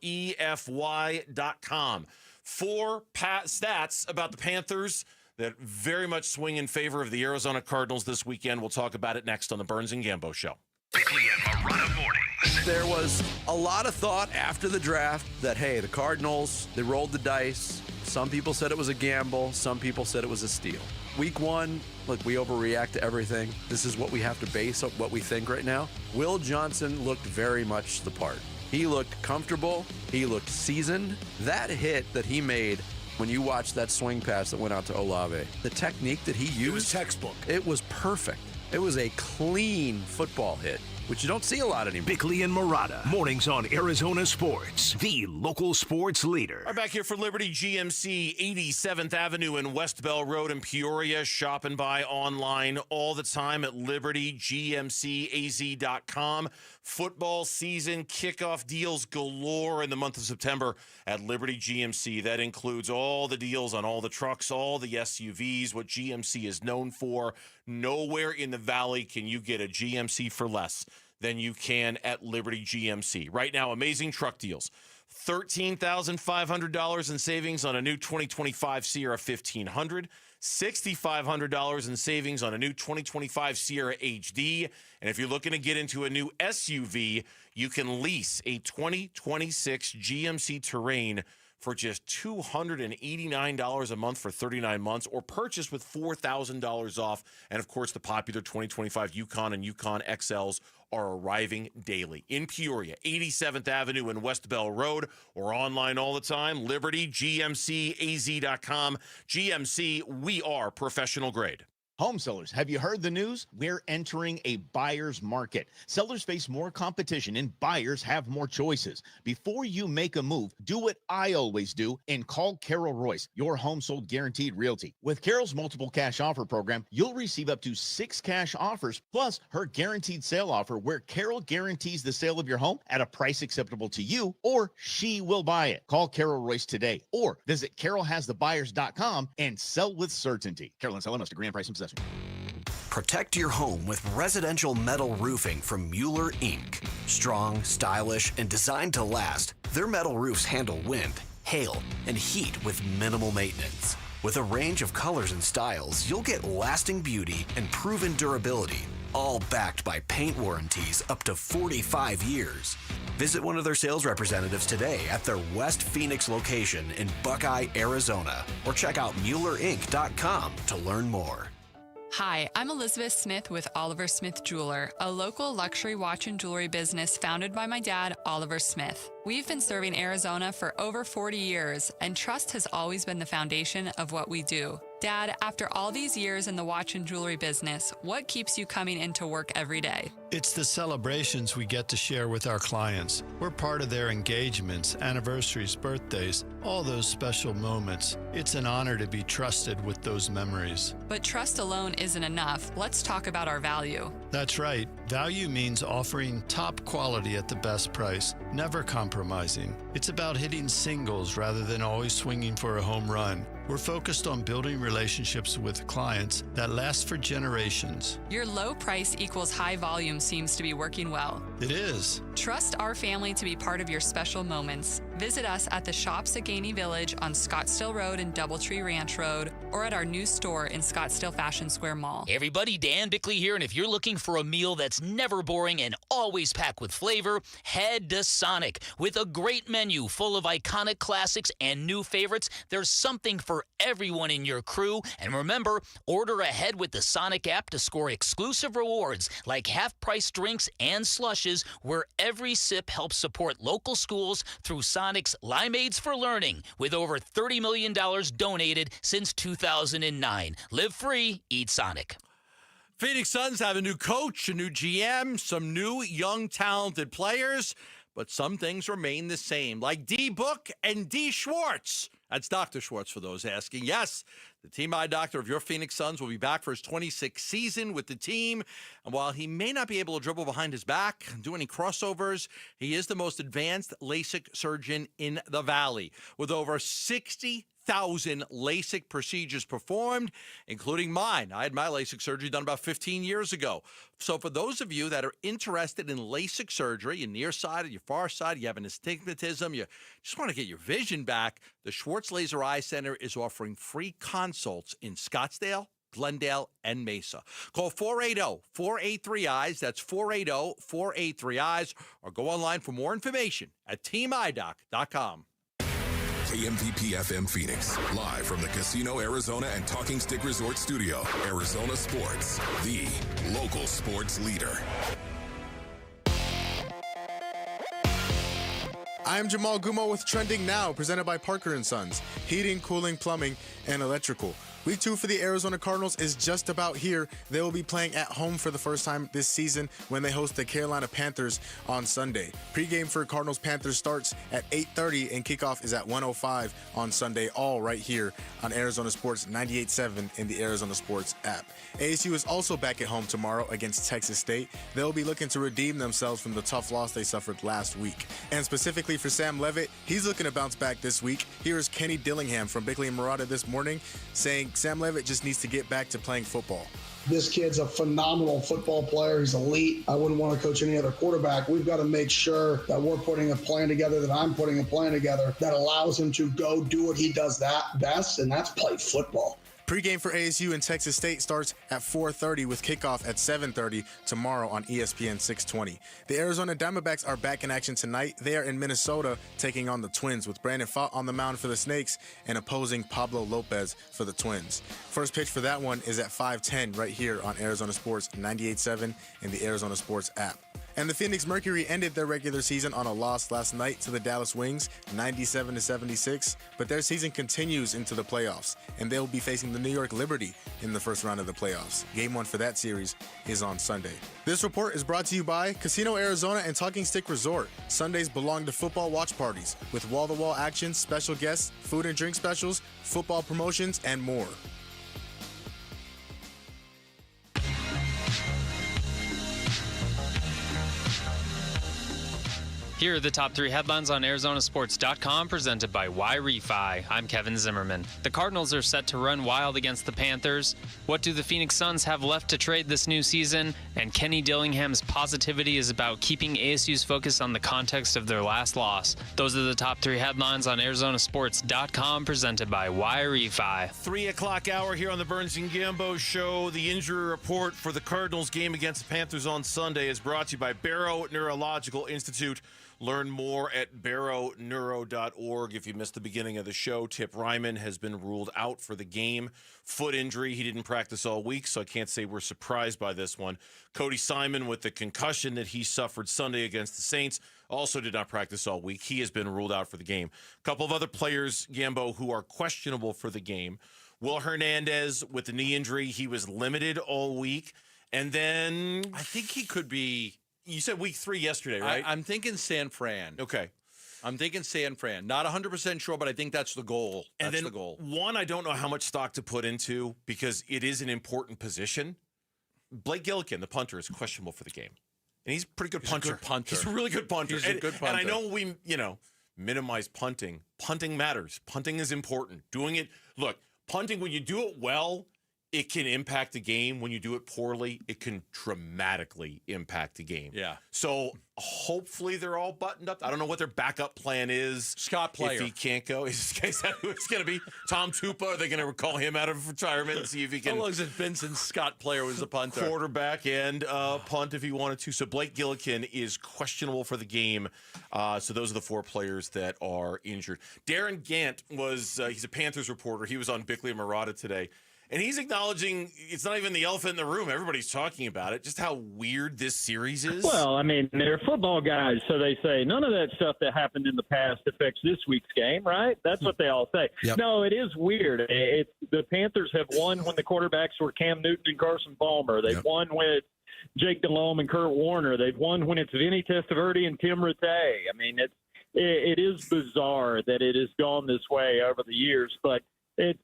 4 stats about the Panthers that very much swing in favor of the Arizona Cardinals this weekend. We'll talk about it next on the Burns and Gambo Show. Bickley and Morata mornings. There was a lot of thought after the draft that, hey, the Cardinals, they rolled the dice. Some people said it was a gamble. Some people said it was a steal. Week 1, look, we overreact to everything. This is what we have to base what we think right now. Will Johnson looked very much the part. He looked comfortable. He looked seasoned. That hit that he made when you watch that swing pass that went out to Olave, the technique that he used. It was textbook. It was perfect. It was a clean football hit, which you don't see a lot anymore. Bickley and Morata, mornings on Arizona Sports, the local sports leader. Right back here for Liberty GMC, 87th Avenue and West Bell Road in Peoria. Shop and buy online all the time at libertygmcaz.com. Football season kickoff deals galore in the month of September at Liberty GMC. That includes all the deals on all the trucks, all the SUVs, what GMC is known for. Nowhere in the valley can you get a GMC for less than you can at Liberty GMC. Right now, amazing truck deals. $13,500 in savings on a new 2025 Sierra 1500. $6,500 in savings on a new 2025 Sierra HD. And if you're looking to get into a new SUV, you can lease a 2026 GMC Terrain for just $289 a month for 39 months, or purchase with $4,000 off. And, of course, the popular 2025 Yukon and Yukon XLs are arriving daily. In Peoria, 87th Avenue and West Bell Road, or online all the time, libertygmcaz.com. GMC, we are professional grade. Home sellers, have you heard the news? We're entering a buyer's market. Sellers face more competition and buyers have more choices. Before you make a move, do what I always do and call Carol Royce, your home sold guaranteed realty. With Carol's multiple cash offer program, you'll receive up to 6 cash offers plus her guaranteed sale offer, where Carol guarantees the sale of your home at a price acceptable to you, or she will buy it. Call Carol Royce today or visit carolhasthebuyers.com and sell with certainty. Carol and Selenos to grand price and possession. Protect your home with residential metal roofing from Mueller Inc. Strong, stylish, and designed to last, their metal roofs handle wind, hail, and heat with minimal maintenance. With a range of colors and styles, you'll get lasting beauty and proven durability, all backed by paint warranties up to 45 years. Visit one of their sales representatives today at their West Phoenix location in Buckeye, Arizona, or check out MuellerInc.com to learn more. Hi, I'm Elizabeth Smith with Oliver Smith Jeweler, a local luxury watch and jewelry business founded by my dad, Oliver Smith. We've been serving Arizona for over 40 years, and trust has always been the foundation of what we do. Dad, after all these years in the watch and jewelry business, what keeps you coming into work every day? It's the celebrations we get to share with our clients. We're part of their engagements, anniversaries, birthdays, all those special moments. It's an honor to be trusted with those memories. But trust alone isn't enough. Let's talk about our value. That's right. Value means offering top quality at the best price, never compromising. It's about hitting singles rather than always swinging for a home run. We're focused on building relationships with clients that last for generations. Your low price equals high volume seems to be working well. It is. Trust our family to be part of your special moments. Visit us at the shops at Gainey Village on Scottsdale Road and Doubletree Ranch Road, or at our new store in Scottsdale Fashion Square Mall. Hey everybody, Dan Bickley here, and if you're looking for a meal that's that's never boring and always packed with flavor, head to Sonic. With a great menu full of iconic classics and new favorites, there's something for everyone in your crew. And remember, order ahead with the Sonic app to score exclusive rewards like half-price drinks and slushes, where every sip helps support local schools through Sonic's Limeades for Learning, with over $30 million donated since 2009. Live free, eat Sonic. Phoenix Suns have a new coach, a new GM, some new young talented players, but some things remain the same, like D. Book and D. Schwartz. That's Dr. Schwartz for those asking. Yes, the team eye doctor of your Phoenix Suns will be back for his 26th season with the team. And while he may not be able to dribble behind his back and do any crossovers, he is the most advanced LASIK surgeon in the Valley, with over 60,000 LASIK procedures performed, including mine. I had my LASIK surgery done about 15 years ago. So for those of you that are interested in LASIK surgery, your near side or your far side, you have an astigmatism, you just want to get your vision back, the Schwartz Laser Eye Center is offering free consults in Scottsdale, Glendale, and Mesa. Call 480-483-EYES. That's 480-483-EYES. Or go online for more information at teamidoc.com. KMVP FM Phoenix, live from the Casino Arizona and Talking Stick Resort Studio. Arizona Sports, the local sports leader. I am Jamal Gumo with Trending Now, presented by Parker & Sons, heating, cooling, plumbing, and electrical. Week 2 for the Arizona Cardinals is just about here. They will be playing at home for the first time this season when they host the Carolina Panthers on Sunday. Pregame for Cardinals-Panthers starts at 8:30 and kickoff is at 1:05 on Sunday, all right here on Arizona Sports 98.7 in the Arizona Sports app. ASU is also back at home tomorrow against Texas State. They'll be looking to redeem themselves from the tough loss they suffered last week. And specifically for Sam Levitt, he's looking to bounce back this week. Here is Kenny Dillingham from Bickley and Murata this morning saying Sam Levitt just needs to get back to playing football. This kid's a phenomenal football player. He's elite. I wouldn't want to coach any other quarterback. We've got to make sure that we're putting a plan together, that I'm putting a plan together that allows him to go do what he does that best, and that's play football. Pregame for ASU and Texas State starts at 4:30 with kickoff at 7:30 tomorrow on ESPN 620. The Arizona Diamondbacks are back in action tonight. They are in Minnesota taking on the Twins with Brandon Pfaadt on the mound for the Snakes and opposing Pablo Lopez for the Twins. First pitch for that one is at 5:10 right here on Arizona Sports 98.7 in the Arizona Sports app. And the Phoenix Mercury ended their regular season on a loss last night to the Dallas Wings, 97-76, but their season continues into the playoffs, and they'll be facing the New York Liberty in the first round of the playoffs. Game 1 for that series is on Sunday. This report is brought to you by Casino Arizona and Talking Stick Resort. Sundays belong to football watch parties with wall-to-wall action, special guests, food and drink specials, football promotions, and more. Here are the top 3 headlines on ArizonaSports.com, presented by Y-Refi. I'm Kevin Zimmerman. The Cardinals are set to run wild against the Panthers. What do the Phoenix Suns have left to trade this new season? And Kenny Dillingham's positivity is about keeping ASU's focus on the context of their last loss. Those are the top 3 headlines on ArizonaSports.com, presented by Y-Refi. 3 o'clock hour here on the Burns and Gambo Show. The injury report for the Cardinals game against the Panthers on Sunday is brought to you by Barrow Neurological Institute. Learn more at barrowneuro.org. If you missed the beginning of the show, Tip Ryman has been ruled out for the game. Foot injury. He didn't practice all week, so I can't say we're surprised by this one. Cody Simon, with the concussion that he suffered Sunday against the Saints, also did not practice all week. He has been ruled out for the game. A couple of other players, Gambo, who are questionable for the game. Will Hernandez, with the knee injury, he was limited all week. And then I think he could be... You said week 3 yesterday, right? I'm thinking San Fran. Okay. I'm thinking San Fran. Not 100% sure, but I think that's the goal. That's the goal. One, I don't know how much stock to put into because it is an important position. Blake Gillikin, the punter, is questionable for the game. And he's a pretty good punter. He's a really good punter. He's a good punter. And I know we, minimize punting. Punting matters. Punting is important. Doing it, look, punting, when you do it well, it can impact the game. When you do it poorly, it can dramatically impact the game. Yeah. So hopefully they're all buttoned up. I don't know what their backup plan is. Scott Player. If he can't go, is that who it's going to be? Tom Tupa? Are they going to call him out of retirement and see if he can? How long has it been since Scott Player was the punter? Quarterback and punt if he wanted to. So Blake Gillikin is questionable for the game. So those are the 4 players that are injured. Darren Gant he's a Panthers reporter. He was on Bickley and Murata today. And he's acknowledging it's not even the elephant in the room. Everybody's talking about it, just how weird this series is. Well, I mean, they're football guys, so they say none of that stuff that happened in the past affects this week's game, right? That's what they all say. Yep. No, it is weird. The Panthers have won when the quarterbacks were Cam Newton and Carson Palmer. They've won with Jake Delhomme and Kurt Warner. They've won when it's Vinny Testaverde and Tim Rattay. I mean, it is bizarre that it has gone this way over the years, but it's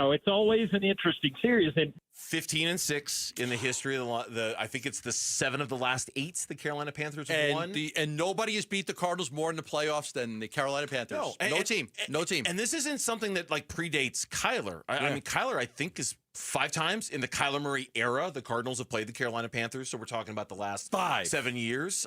it's always an interesting series. And 15-6 in the history of I think it's the 7 of the last 8 the Carolina Panthers have won. And nobody has beat the Cardinals more in the playoffs than the Carolina Panthers. No team. And this isn't something that predates Kyler. I mean, Kyler, I think, is 5 times in the Kyler Murray era. The Cardinals have played the Carolina Panthers, so we're talking about the last 7 years.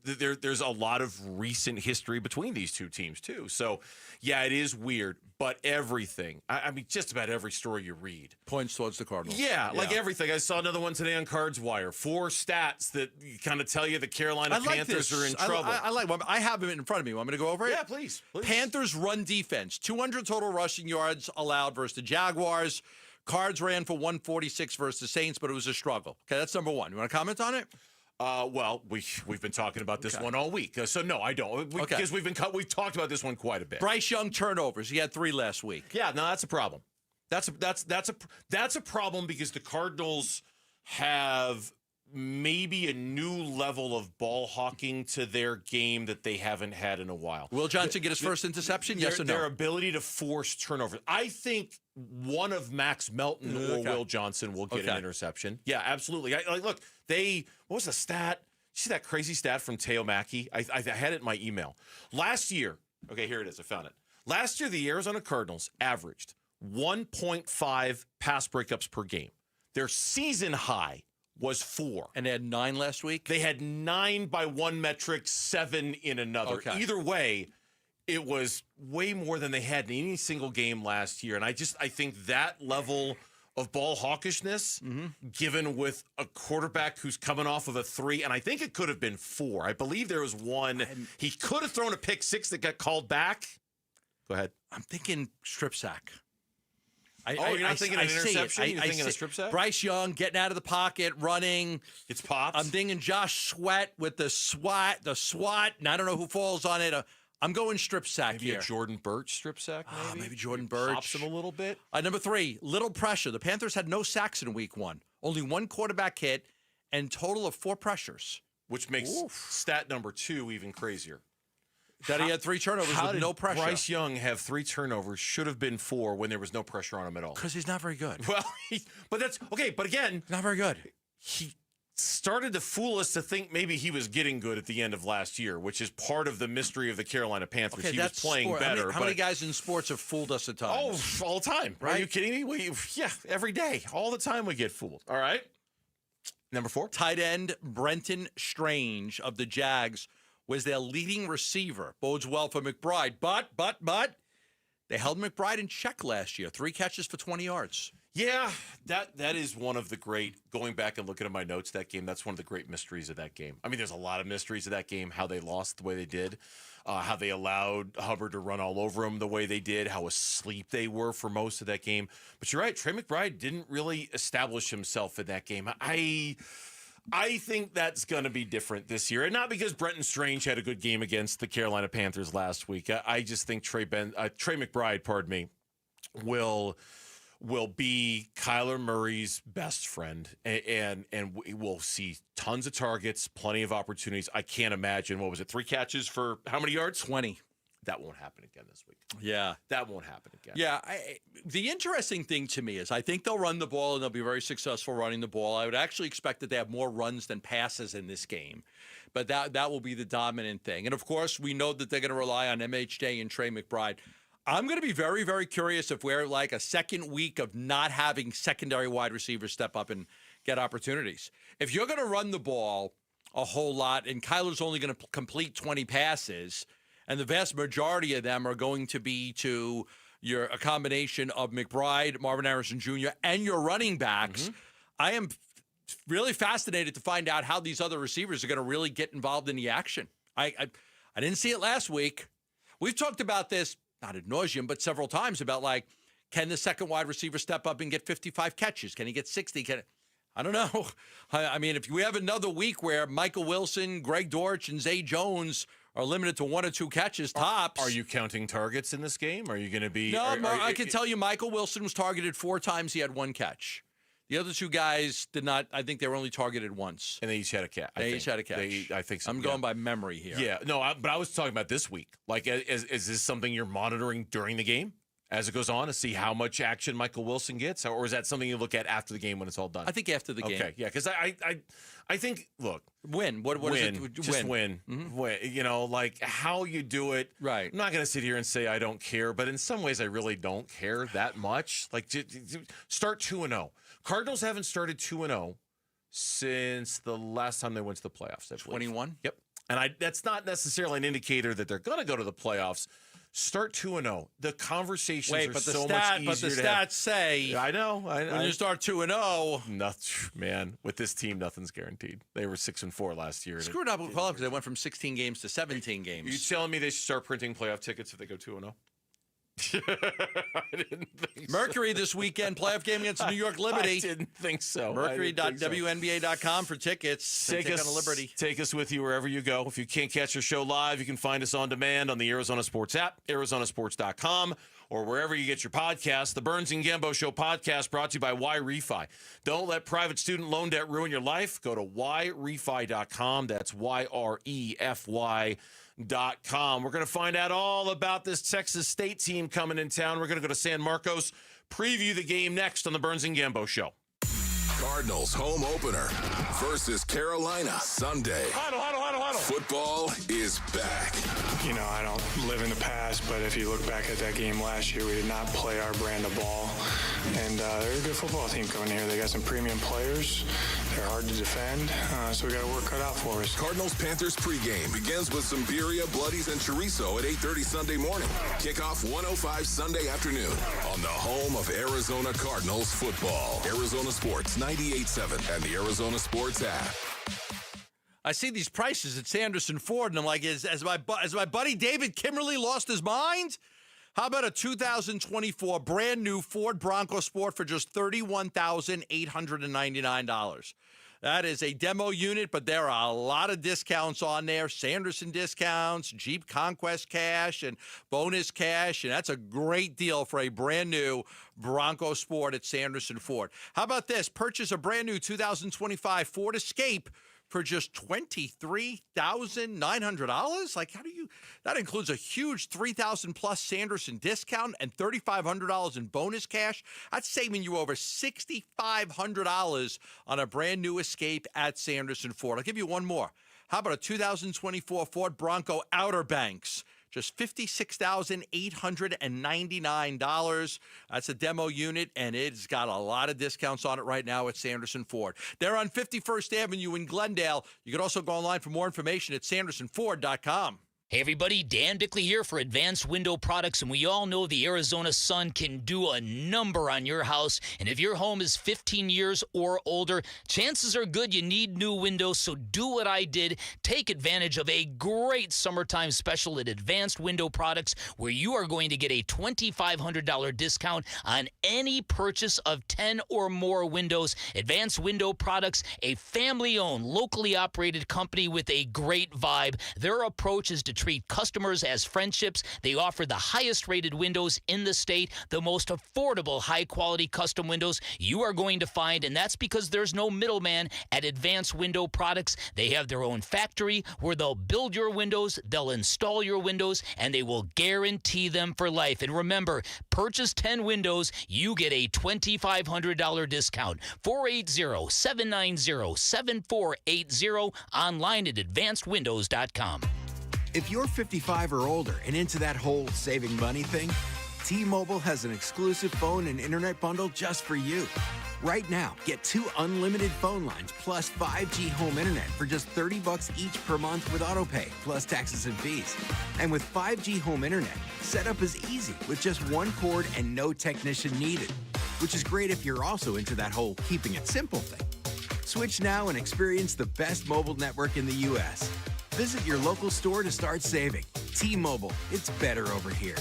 There's a lot of recent history between these two teams too. So, yeah, it is weird, but everything. I mean, just about every story you read points towards the Cardinals. Yeah, like everything. I saw another one today on Cards Wire. 4 stats that kind of tell you the Carolina Panthers are in trouble. I like one. I have them in front of me. Want me to go over it? Yeah, please. Panthers run defense. 200 total rushing yards allowed versus the Jaguars. Cards ran for 146 versus the Saints, but it was a struggle. Okay, that's number 1. You want to comment on it? Well, we've been talking about this one all week, so no, I don't. Because we've talked about this one quite a bit. Bryce Young turnovers. He had 3 last week. Yeah, no, that's a problem. That's a problem because the Cardinals have maybe a new level of ball hawking to their game that they haven't had in a while. Will Johnson get his first interception? Yes or no? Their ability to force turnovers. I think one of Max Melton or Will Johnson will get an interception. Yeah, absolutely. Look, what was the stat? Did you see that crazy stat from Teo Mackey? I had it in my email. Last year, okay, here it is. I found it. Last year, the Arizona Cardinals averaged 1.5 pass breakups per game. Their season high was 4. And they had 9 last week? They had 9 by one metric, 7 in another. Okay. Either way, it was way more than they had in any single game last year. And I think that level of ball hawkishness, given with a quarterback who's coming off of a 3, and I think it could have been 4. I believe there was one. He could have thrown a pick 6 that got called back. Go ahead. I'm thinking strip sack. You're not thinking an interception? You're thinking a strip sack? Bryce Young getting out of the pocket, running. It's popped. I'm thinking Josh Sweat with the swat, and I don't know who falls on it. I'm going strip sack maybe here. A Jordan Birch strip sack, maybe? Maybe Jordan Birch. Pops him a little bit. Number 3, little pressure. The Panthers had no sacks in week 1. Only 1 quarterback hit and total of 4 pressures. Which makes stat number 2 even crazier. That he had 3 turnovers with no pressure. Bryce Young have 3 turnovers, should have been 4 when there was no pressure on him at all. Because he's not very good. Well, but that's okay. But again, not very good. He started to fool us to think maybe he was getting good at the end of last year, which is part of the mystery of the Carolina Panthers. Okay, he was playing better. How many guys in sports have fooled us at times? Oh, all the time. Right? Are you kidding me? Every day. All the time we get fooled. All right. Number 4. Tight end Brenton Strange of the Jags was their leading receiver. Bodes well for McBride. But they held McBride in check last year. 3 catches for 20 yards. Yeah, that is one of the great, going back and looking at my notes, that game, that's one of the great mysteries of that game. I mean, there's a lot of mysteries of that game, how they lost the way they did, how they allowed Hubbard to run all over them the way they did, how asleep they were for most of that game. But you're right, Trey McBride didn't really establish himself in that game. I think that's going to be different this year. And not because Brenton Strange had a good game against the Carolina Panthers last week. I just think Trey McBride, will be Kyler Murray's best friend. And we'll see tons of targets, plenty of opportunities. I can't imagine, 3 catches for how many yards? 20. That won't happen again this week. Yeah. That won't happen again. Yeah. The interesting thing to me is I think they'll run the ball and they'll be very successful running the ball. I would actually expect that they have more runs than passes in this game. But that will be the dominant thing. And, of course, we know that they're going to rely on MHJ and Trey McBride. I'm going to be very, very curious if we're like a second week of not having secondary wide receivers step up and get opportunities. If you're going to run the ball a whole lot and Kyler's only going to complete 20 passes, and the vast majority of them are going to be to a combination of McBride, Marvin Harrison Jr., and your running backs, I am really fascinated to find out how these other receivers are going to really get involved in the action. I didn't see it last week. We've talked about this, not ad nauseum, but several times about, like, can the second wide receiver step up and get 55 catches? Can he get 60? I don't know. I mean, if we have another week where Michael Wilson, Greg Dortch, and Zay Jones are limited to 1 or 2 catches tops. Are you counting targets in this game? Are you going to be? No, I can tell you Michael Wilson was targeted 4 times. He had 1 catch. The other 2 guys did not. I think they were only targeted once. And they each had a catch. They each had a catch. I think so. I'm going by memory here. Yeah. No, but I was talking about this week. Like, is this something you're monitoring during the game as it goes on to see how much action Michael Wilson gets? Or is that something you look at after the game when it's all done? I think after the game. Okay, yeah, because I think, look. Win. What win. is it? Just win. Win. You know, like how you do it. Right. I'm not going to sit here and say I don't care, but in some ways I really don't care that much. Like, start 2-0. Cardinals haven't started 2-0 since the last time they went to the playoffs. 21? Yep. And that's not necessarily an indicator that they're going to go to the playoffs. Start 2-0. The conversations are so much easier. But the stats say. I know. When you start 2-0. Man, with this team, nothing's guaranteed. They were 6-4 last year. Screwed up with playoffs because they went from 16 games to 17 games. You telling me they should start printing playoff tickets if they go 2-0? I didn't think Mercury this weekend, playoff game against the New York Liberty. I didn't think so. Mercury.WNBA.com for tickets. Take us on Liberty. Take us with you wherever you go. If you can't catch our show live, you can find us on demand on the Arizona Sports app, arizonasports.com, or wherever you get your podcasts. The Burns and Gambo Show podcast brought to you by YRefi. Don't let private student loan debt ruin your life. Go to YRefi.com. That's YREFY.com. We're going to find out all about this Texas State team coming in town. We're going to go to San Marcos, preview the game next on the Burns and Gambo Show. Cardinals home opener versus Carolina Sunday. Huddle. Football is back. You know, I don't live in the past, but if you look back at that game last year, we did not play our brand of ball. And they're a good football team coming here. They got some premium players. They're hard to defend, so we got our work cut out for us. Cardinals-Panthers pregame begins with some birria, bloodies, and chorizo at 8:30 Sunday morning. Kickoff 1:05 Sunday afternoon on the home of Arizona Cardinals football. Arizona Sports 98.7 and the Arizona Sports app. I see these prices at Sanderson Ford, and I'm like, has my buddy David Kimmerly lost his mind? How about a 2024 brand new Ford Bronco Sport for just $31,899? That is a demo unit, but there are a lot of discounts on there. Sanderson discounts, Jeep Conquest cash, and bonus cash, and that's a great deal for a brand new Bronco Sport at Sanderson Ford. How about this? Purchase a brand new 2025 Ford Escape for just $23,900? Like, that includes a huge $3,000 plus Sanderson discount and $3,500 in bonus cash. That's saving you over $6,500 on a brand new Escape at Sanderson Ford. I'll give you one more. How about a 2024 Ford Bronco Outer Banks? Just $56,899. That's a demo unit, and it's got a lot of discounts on it right now at Sanderson Ford. They're on 51st Avenue in Glendale. You can also go online for more information at sandersonford.com. Hey everybody, Dan Bickley here for Advanced Window Products, and we all know the Arizona sun can do a number on your house, and if your home is 15 years or older, chances are good you need new windows, so do what I did. Take advantage of a great summertime special at Advanced Window Products, where you are going to get a $2,500 discount on any purchase of 10 or more windows. Advanced Window Products, a family-owned, locally operated company with a great vibe. Their approach is to treat customers as friendships. They offer the highest rated windows in the state, the most affordable high-quality custom windows you are going to find, and that's because there's no middleman at Advanced Window Products. They have their own factory where they'll build your windows, they'll install your windows, and they will guarantee them for life. And remember, purchase 10 windows, you get a $2,500 discount. 480-790-7480, online at advancedwindows.com. If you're 55 or older and into that whole saving money thing, T-Mobile has an exclusive phone and internet bundle just for you. Right now, get 2 unlimited phone lines plus 5G home internet for just $30 each per month with AutoPay, plus taxes and fees. And with 5G home internet, setup is easy with just 1 cord and no technician needed, which is great if you're also into that whole keeping it simple thing. Switch now and experience the best mobile network in the U.S. Visit your local store to start saving. T-Mobile, it's better over here.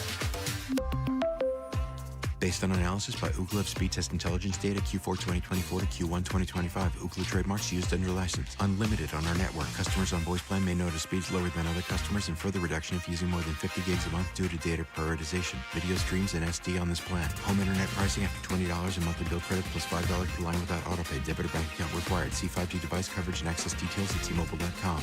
Based on analysis by Ookla of speed test intelligence data Q4 2024 to Q1 2025. Ookla trademarks used under license. Unlimited on our network. Customers on voice plan may notice speeds lower than other customers and further reduction if using more than 50 gigs a month due to data prioritization. Video streams and SD on this plan. Home internet pricing after $20 a monthly bill credit plus $5 per line without autopay. Debit or bank account required. See 5G device coverage and access details at T-Mobile.com.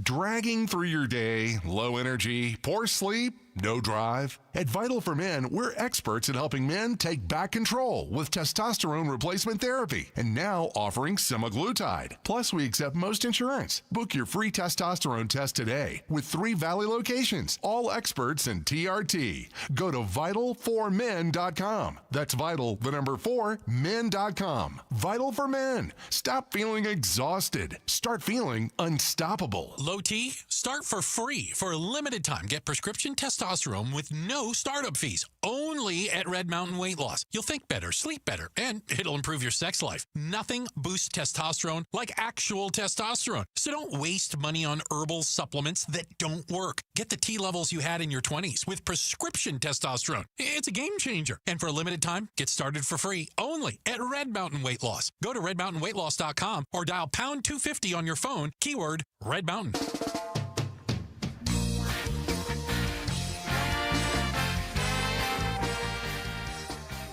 Dragging through your day, low energy, poor sleep, no drive? At Vital for Men, we're experts in helping men take back control with testosterone replacement therapy and now offering semaglutide. Plus, we accept most insurance. Book your free testosterone test today with 3 Valley locations, all experts in TRT. Go to vital4men.com. That's vital, the number 4, men.com. Vital for Men. Stop feeling exhausted. Start feeling unstoppable. Low T, start for free for a limited time. Get prescription testosterone with no startup fees. Only at Red Mountain Weight Loss. You'll think better, sleep better, and it'll improve your sex life. Nothing boosts testosterone like actual testosterone. So don't waste money on herbal supplements that don't work. Get the T levels you had in your 20s with prescription testosterone. It's a game changer. And for a limited time, get started for free only at Red Mountain Weight Loss. Go to redmountainweightloss.com or dial pound 250 on your phone, keyword Red Mountain.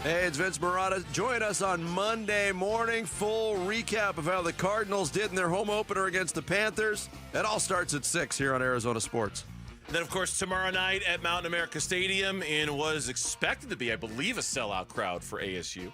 Hey, it's Vince Marotta. Join us on Monday morning. Full recap of how the Cardinals did in their home opener against the Panthers. It all starts at 6 here on Arizona Sports. And then, of course, tomorrow night at Mountain America Stadium in what is expected to be, I believe, a sellout crowd for ASU.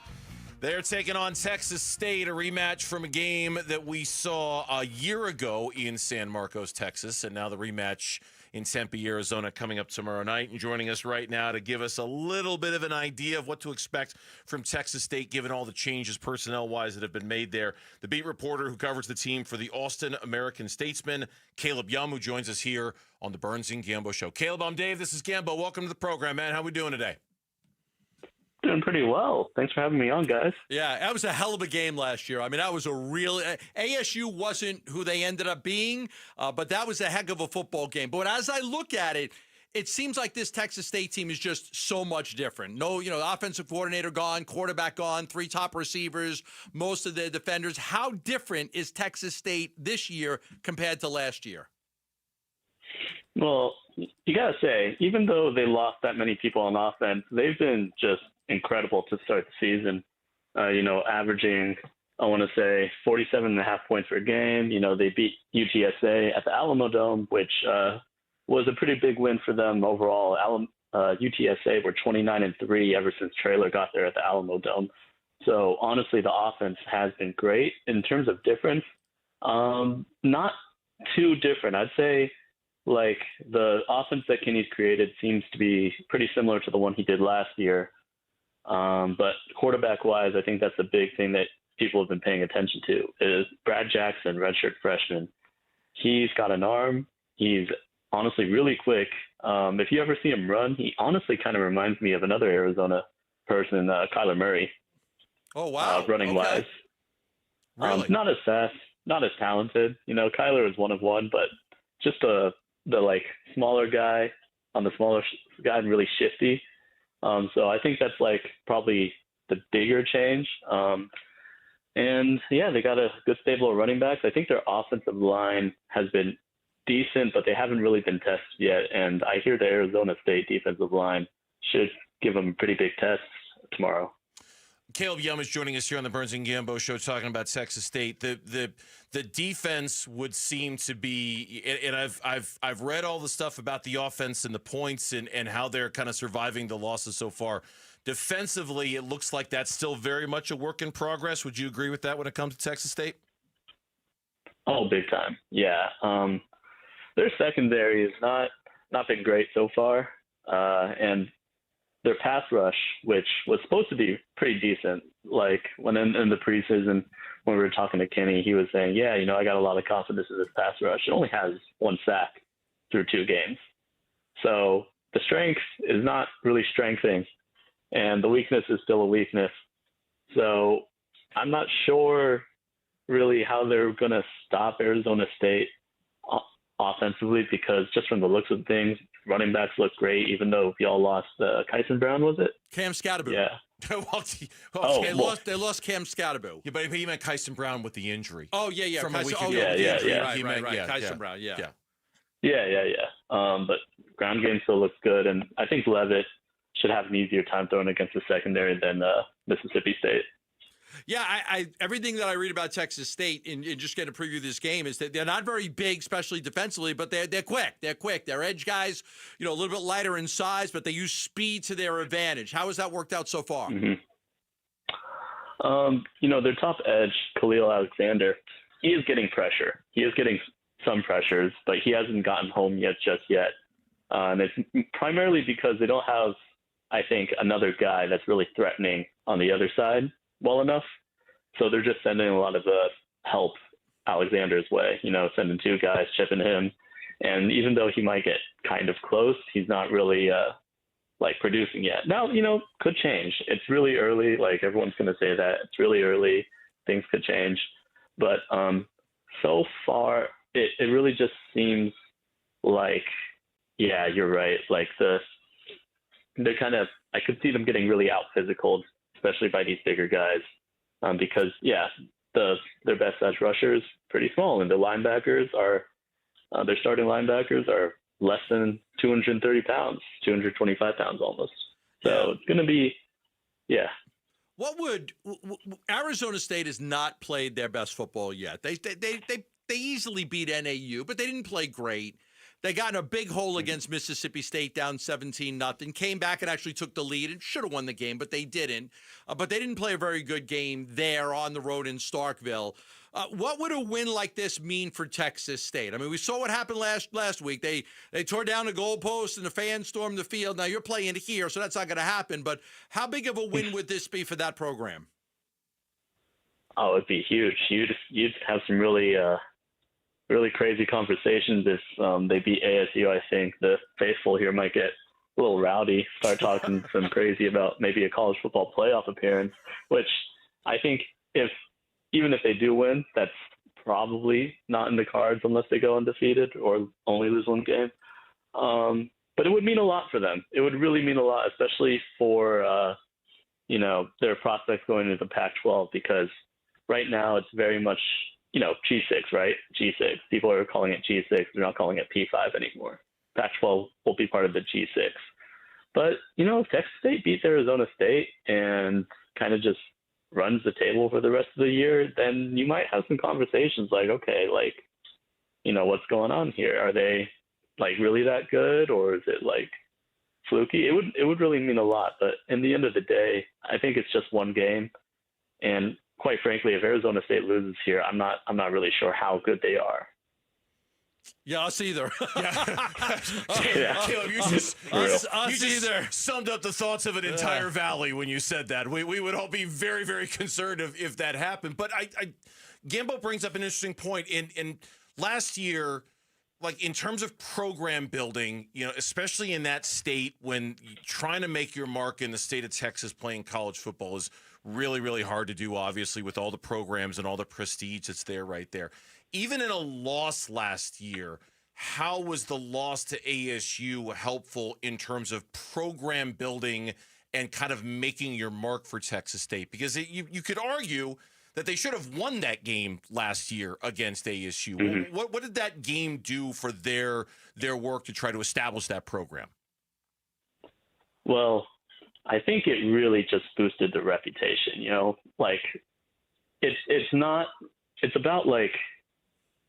They're taking on Texas State, a rematch from a game that we saw a year ago in San Marcos, Texas, and now the rematch in Tempe, Arizona, coming up tomorrow night. And joining us right now to give us a little bit of an idea of what to expect from Texas State, given all the changes personnel-wise that have been made there, the beat reporter who covers the team for the Austin American-Statesman, Caleb Yum, who joins us here on the Burns and Gambo Show. Caleb, I'm Dave. This is Gambo. Welcome to the program, man. How we doing today? Doing pretty well. Thanks for having me on, guys. Yeah, that was a hell of a game last year. I mean, that was a real ASU wasn't who they ended up being, but that was a heck of a football game. But as I look at it, it seems like this Texas State team is just so much different. No, offensive coordinator gone, quarterback gone, 3 top receivers, most of the defenders. How different is Texas State this year compared to last year? Well, you got to say, even though they lost that many people on offense, they've been just incredible to start the season. Averaging, I want to say, 47.5 points per game. They beat UTSA at the Alamo Dome, which was a pretty big win for them overall. UTSA were 29-3 ever since Traylor got there at the Alamo Dome. So honestly, the offense has been great. In terms of difference, not too different. I'd say like the offense that Kenny's created seems to be pretty similar to the one he did last year. But quarterback-wise, I think that's the big thing that people have been paying attention to is Brad Jackson, redshirt freshman. He's got an arm. He's honestly really quick. If you ever see him run, he honestly kind of reminds me of another Arizona person, Kyler Murray. Oh, wow. Running-wise. Really? Not as fast, not as talented. Kyler is one of one, but just the smaller guy on the smaller guy and really shifty. So I think that's probably the bigger change. And yeah, they got a good stable of running backs. I think their offensive line has been decent, but they haven't really been tested yet. And I hear the Arizona State defensive line should give them a pretty big test tomorrow. Caleb Yum is joining us here on the Burns and Gambo Show talking about Texas State. The defense would seem to be, and I've read all the stuff about the offense and the points and how they're kind of surviving the losses so far. Defensively, it looks like that's still very much a work in progress. Would you agree with that when it comes to Texas State? Oh, big time. Yeah. their secondary has not been great so far, and their pass rush, which was supposed to be pretty decent, like when in the preseason when we were talking to Kenny, he was saying, yeah, I got a lot of confidence in this pass rush. It only has 1 sack through 2 games. So the strength is not really strengthening, and the weakness is still a weakness. So I'm not sure really how they're going to stop Arizona State offensively, because just from the looks of things, running backs look great, even though y'all lost Kyson Brown, was it? Cam Scatterbo. Yeah. They lost Cam Scatterbo. Yeah, but he meant Kyson Brown with the injury. Oh, yeah. From a week ago. Right. Kyson Brown, yeah. But ground game still looks good, and I think Levitt should have an easier time throwing against the secondary than Mississippi State. Yeah, I everything that I read about Texas State and just getting a preview of this game is that they're not very big, especially defensively, but they're quick. They're quick. They're edge guys, a little bit lighter in size, but they use speed to their advantage. How has that worked out so far? Mm-hmm. Their top edge, Khalil Alexander, he is getting pressure. He is getting some pressures, but he hasn't gotten home just yet. And it's primarily because they don't have, I think, another guy that's really threatening on the other side well enough. So they're just sending a lot of help Alexander's way, sending 2 guys, chipping him. And even though he might get kind of close, he's not really producing yet. Now, could change. It's really early. Like, everyone's going to say that. It's really early. Things could change. But so far, it really just seems like, yeah, you're right. Like, they're kind of, I could see them getting really out physical, especially by these bigger guys, because their best edge rushers pretty small, and the linebackers are their starting linebackers are less than 230 pounds, 225 pounds almost. So it's going to be, What would Arizona State has not played their best football yet? They easily beat NAU, but they didn't play great. They got in a big hole against Mississippi State, down 17-0, came back and actually took the lead and should have won the game, but they didn't. But they didn't play a very good game there on the road in Starkville. What would a win like this mean for Texas State? I mean, we saw what happened last week. They tore down the goalpost and the fans stormed the field. Now you're playing here, so that's not going to happen. But how big of a win would this be for that program? Oh, it'd be huge. You'd have some really crazy conversations if they beat ASU. I think the faithful here might get a little rowdy, start talking some crazy about maybe a college football playoff appearance, which I think even if they do win, that's probably not in the cards unless they go undefeated or only lose 1 game. But it would mean a lot for them. It would really mean a lot, especially for their prospects going into the Pac-12, because right now it's very much G6, right? G6. People are calling it G6. They're not calling it P5 anymore. Pac-12 will be part of the G6. But, if Texas State beats Arizona State and kind of just runs the table for the rest of the year, then you might have some conversations like, okay, what's going on here? Are they, really that good, or is it, fluky? It would really mean a lot. But in the end of the day, I think it's just 1 game. And quite frankly, if Arizona State loses here, I'm not really sure how good they are. Yeah, us either. Caleb, you just summed up the thoughts of an entire valley when you said that. We would all be very, very concerned if that happened. But Gambo brings up an interesting point. In last year, in terms of program building, especially in that state, when trying to make your mark in the state of Texas playing college football is really, really hard to do, obviously, with all the programs and all the prestige that's there right there. Even in a loss last year, how was the loss to ASU helpful in terms of program building and kind of making your mark for Texas State? Because you could argue that they should have won that game last year against ASU. Mm-hmm. What did that game do for their work to try to establish that program? Well, I think it really just boosted the reputation, it's about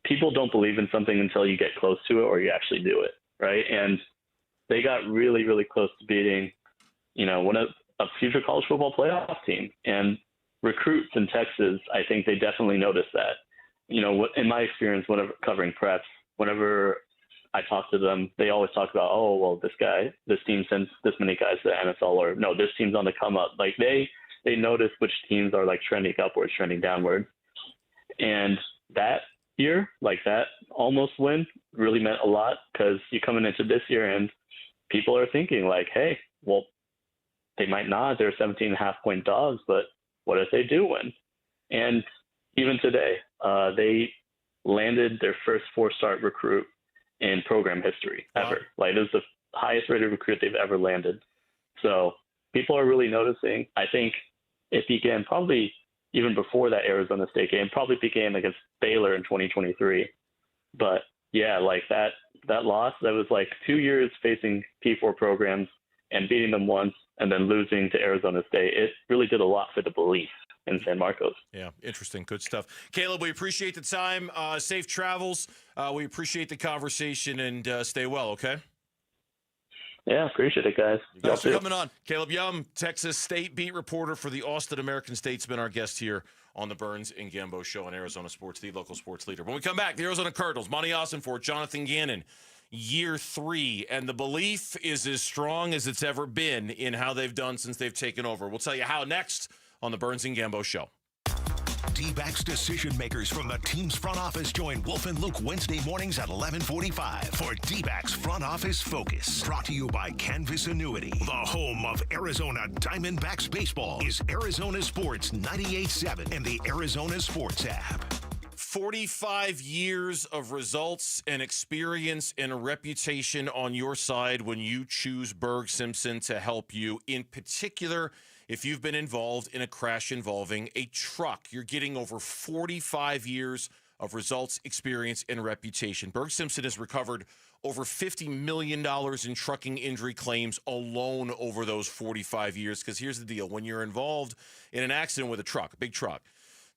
people don't believe in something until you get close to it or you actually do it, right? And they got really, really close to beating, a future college football playoff team. And recruits in Texas, I think they definitely noticed that. In my experience, whenever covering preps, whenever I talk to them, they always talk about, oh, well, this team sends this many guys to the NFL, or no, this team's on the come up. Like they notice which teams are like trending upwards, trending downward. And that year, like that almost win really meant a lot, because you're coming into this year and people are thinking like, hey, well, they might not. They're 17.5-point dogs, but what if they do win? And even today, they landed their first 4-star recruit in program history ever. Like it was the highest rated recruit they've ever landed. So people are really noticing. I think it began probably even before that Arizona State game, probably began against Baylor in 2023. But yeah, like that loss, that was like 2 years facing P4 programs and beating them once and then losing to Arizona State. It really did a lot for the belief in San Marcos. Yeah, interesting. Good stuff. Caleb, we appreciate the time. Safe travels. We appreciate the conversation, and stay well, okay? Yeah, appreciate it, guys. Thanks for coming on. Caleb Yum, Texas State beat reporter for the Austin American-Statesman, our guest here on the Burns and Gambo Show on Arizona Sports, the local sports leader. When we come back, the Arizona Cardinals, Monty Ossenfort, Jonathan Gannon, year 3, and the belief is as strong as it's ever been in how they've done since they've taken over. We'll tell you how next on the Burns and Gambo Show. D-backs decision makers from the team's front office join Wolf and Luke Wednesday mornings at 11:45 for D-backs Front Office Focus. Brought to you by Canvas Annuity. The home of Arizona Diamondbacks baseball is Arizona Sports 98.7 and the Arizona Sports app. 45 years of results and experience and a reputation on your side when you choose Berg Simpson to help you. In particular, if you've been involved in a crash involving a truck, you're getting over 45 years of results, experience, and reputation. Berg Simpson has recovered over $50 million in trucking injury claims alone over those 45 years. Because here's the deal. When you're involved in an accident with a truck, a big truck,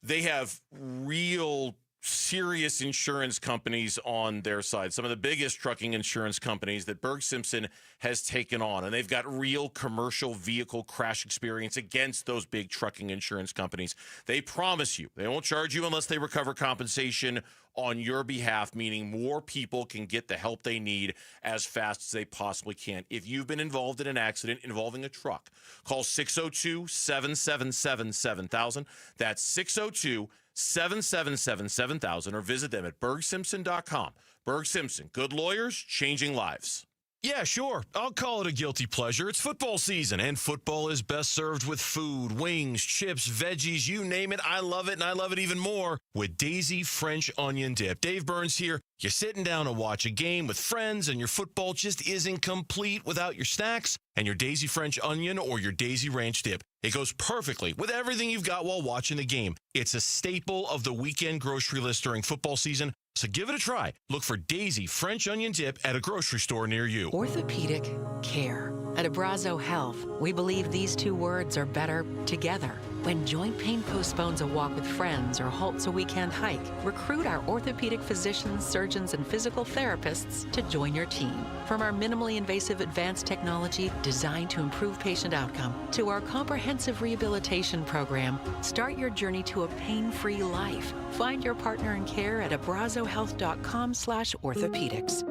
they have real serious insurance companies on their side, some of the biggest trucking insurance companies that Berg Simpson has taken on, and they've got real commercial vehicle crash experience against those big trucking insurance companies. They promise you they won't charge you unless they recover compensation on your behalf, meaning more people can get the help they need as fast as they possibly can. If you've been involved in an accident involving a truck, call 602-777-7000. That's 602-777-7000, or visit them at bergsimpson.com. Berg Simpson, good lawyers, changing lives. Yeah, sure. I'll call it a guilty pleasure. It's football season, and football is best served with food, wings, chips, veggies, you name it. I love it, and I love it even more with Daisy French Onion Dip. Dave Burns here. You're sitting down to watch a game with friends, and your football just isn't complete without your snacks and your Daisy French Onion or your Daisy Ranch Dip. It goes perfectly with everything you've got while watching the game. It's a staple of the weekend grocery list during football season, so give it a try. Look for Daisy French Onion Dip at a grocery store near you. Orthopedic care. At Abrazo Health, we believe these two words are better together. When joint pain postpones a walk with friends or halts a weekend hike, recruit our orthopedic physicians, surgeons, and physical therapists to join your team. From our minimally invasive advanced technology designed to improve patient outcome to our comprehensive rehabilitation program, start your journey to a pain-free life. Find your partner in care at abrazohealth.com/orthopedics.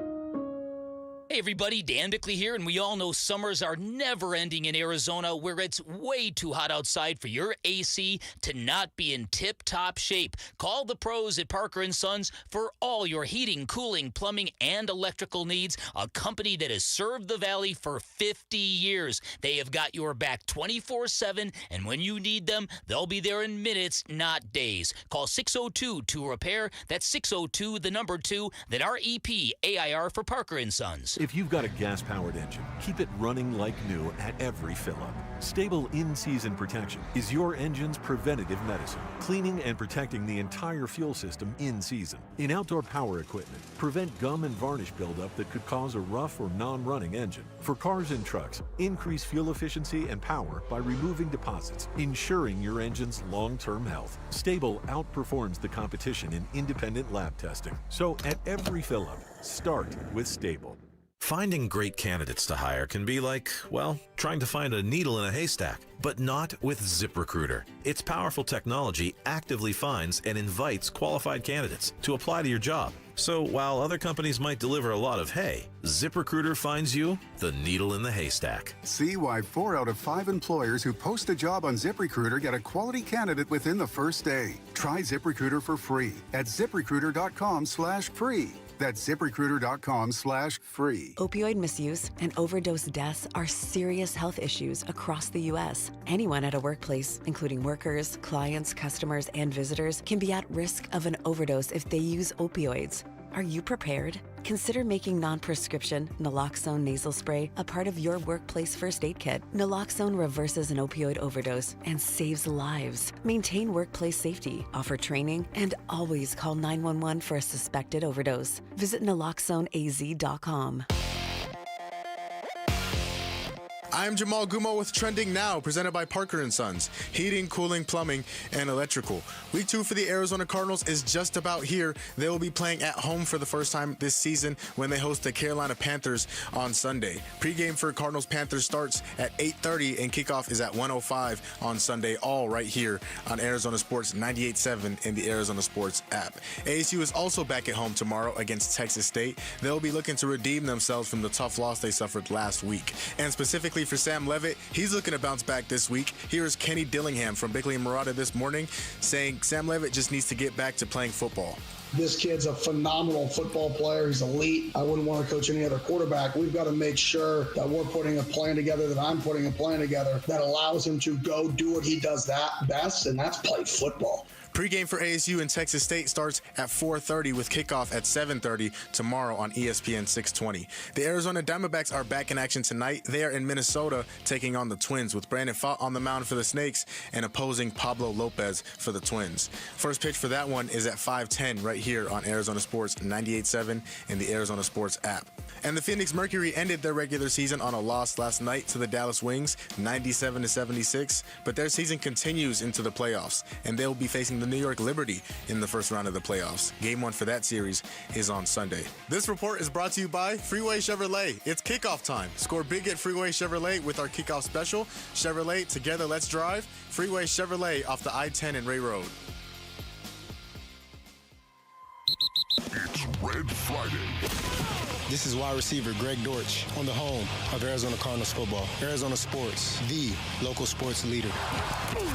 Hey everybody, Dan Bickley here, and we all know summers are never ending in Arizona, where it's way too hot outside for your AC to not be in tip-top shape. Call the pros at Parker & Sons for all your heating, cooling, plumbing, and electrical needs, a company that has served the Valley for 50 years. They have got your back 24/7, and when you need them, they'll be there in minutes, not days. Call 602-2-REPAIR. That's 602-2, then REPAIR for Parker & Sons. If you've got a gas-powered engine, keep it running like new at every fill-up. Stable in-season protection is your engine's preventative medicine, cleaning and protecting the entire fuel system in season. In outdoor power equipment, prevent gum and varnish buildup that could cause a rough or non-running engine. For cars and trucks, increase fuel efficiency and power by removing deposits, ensuring your engine's long-term health. Stable outperforms the competition in independent lab testing. So at every fill-up, start with Stable. Finding great candidates to hire can be like, well, trying to find a needle in a haystack, but not with ZipRecruiter. Its powerful technology actively finds and invites qualified candidates to apply to your job, So while other companies might deliver a lot of hay, ZipRecruiter finds you the needle in the haystack. See why 4 out of 5 employers who post a job on ZipRecruiter get a quality candidate within the first day. Try ZipRecruiter for free at ZipRecruiter.com/free. That's ZipRecruiter.com/free. Opioid misuse and overdose deaths are serious health issues across the U.S. Anyone at a workplace, including workers, clients, customers, and visitors, can be at risk of an overdose if they use opioids. Are you prepared? Consider making non-prescription naloxone nasal spray a part of your workplace first aid kit. Naloxone reverses an opioid overdose and saves lives. Maintain workplace safety, offer training, and always call 911 for a suspected overdose. Visit naloxoneaz.com. I'm Jamal Gumo with Trending Now, presented by Parker & Sons, heating, cooling, plumbing, and electrical. Week 2 for the Arizona Cardinals is just about here. They will be playing at home for the first time this season when they host the Carolina Panthers on Sunday. Pregame for Cardinals-Panthers starts at 8:30 and kickoff is at 1:05 on Sunday, all right here on Arizona Sports 98.7 and the Arizona Sports app. ASU is also back at home tomorrow against Texas State. They'll be looking to redeem themselves from the tough loss they suffered last week. And specifically for Sam Levitt, he's looking to bounce back this week. Here is Kenny Dillingham from Bickley and Murata this morning saying Sam Levitt just needs to get back to playing football. This kid's a phenomenal football player. He's elite. I wouldn't want to coach any other quarterback. We've got to make sure that we're putting a plan together, that I'm putting a plan together that allows him to go do what he does that best, and that's play football. Pregame for ASU and Texas State starts at 4:30 with kickoff at 7:30 tomorrow on ESPN 620. The Arizona Diamondbacks are back in action tonight. They are in Minnesota taking on the Twins with Brandon Pfaadt on the mound for the Snakes and opposing Pablo Lopez for the Twins. First pitch for that one is at 5:10 right here on Arizona Sports 98.7 and the Arizona Sports app. And the Phoenix Mercury ended their regular season on a loss last night to the Dallas Wings, 97-76, but their season continues into the playoffs, and they'll be facing the New York Liberty in the first round of the playoffs. Game 1 for that series is on Sunday. This report is brought to you by Freeway Chevrolet. It's kickoff time. Score big at Freeway Chevrolet with our kickoff special. Chevrolet, together let's drive. Freeway Chevrolet off the I-10 and Ray Road. It's Red Friday. This is wide receiver Greg Dortch on the home of Arizona Cardinals football. Arizona Sports, the local sports leader. Come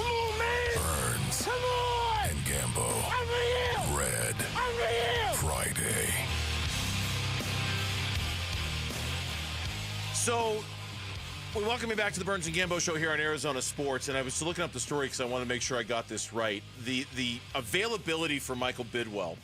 on, man! Burns. Come on! And Gambo. Unreal! Red. Unreal! Friday. So, we welcome you back to the Burns and Gambo show here on Arizona Sports, and I was looking up the story because I want to make sure I got this right. The availability for Michael Bidwell,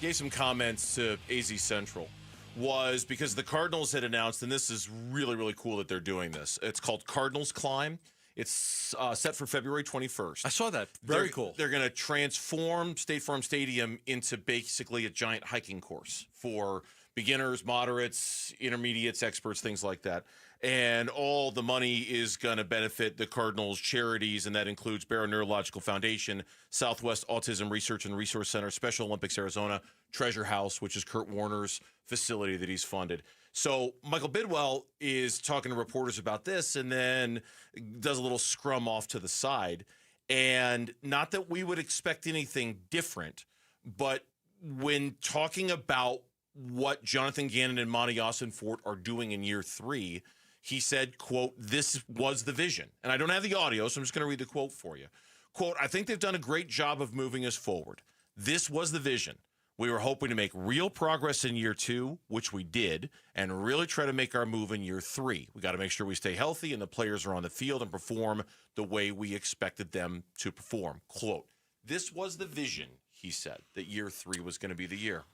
gave some comments to AZ Central, was because the Cardinals had announced, and this is really, really cool that they're doing this. It's called Cardinals Climb. It's set for February 21st. I saw that. Very cool. They're going to transform State Farm Stadium into basically a giant hiking course for beginners, moderates, intermediates, experts, things like that. And all the money is going to benefit the Cardinals charities, and that includes Barrow Neurological Foundation, Southwest Autism Research and Resource Center, Special Olympics Arizona, Treasure House, which is Kurt Warner's facility that he's funded. So Michael Bidwell is talking to reporters about this and then does a little scrum off to the side. And not that we would expect anything different, but when talking about what Jonathan Gannon and Monty Austin-Fort are doing in year 3, he said, quote, "This was the vision." And I don't have the audio, so I'm just going to read the quote for you. Quote, "I think they've done a great job of moving us forward. This was the vision. We were hoping to make real progress in year 2, which we did, and really try to make our move in year 3. We got to make sure we stay healthy and the players are on the field and perform the way we expected them to perform." Quote, "This was the vision," he said, that year 3 was going to be the year.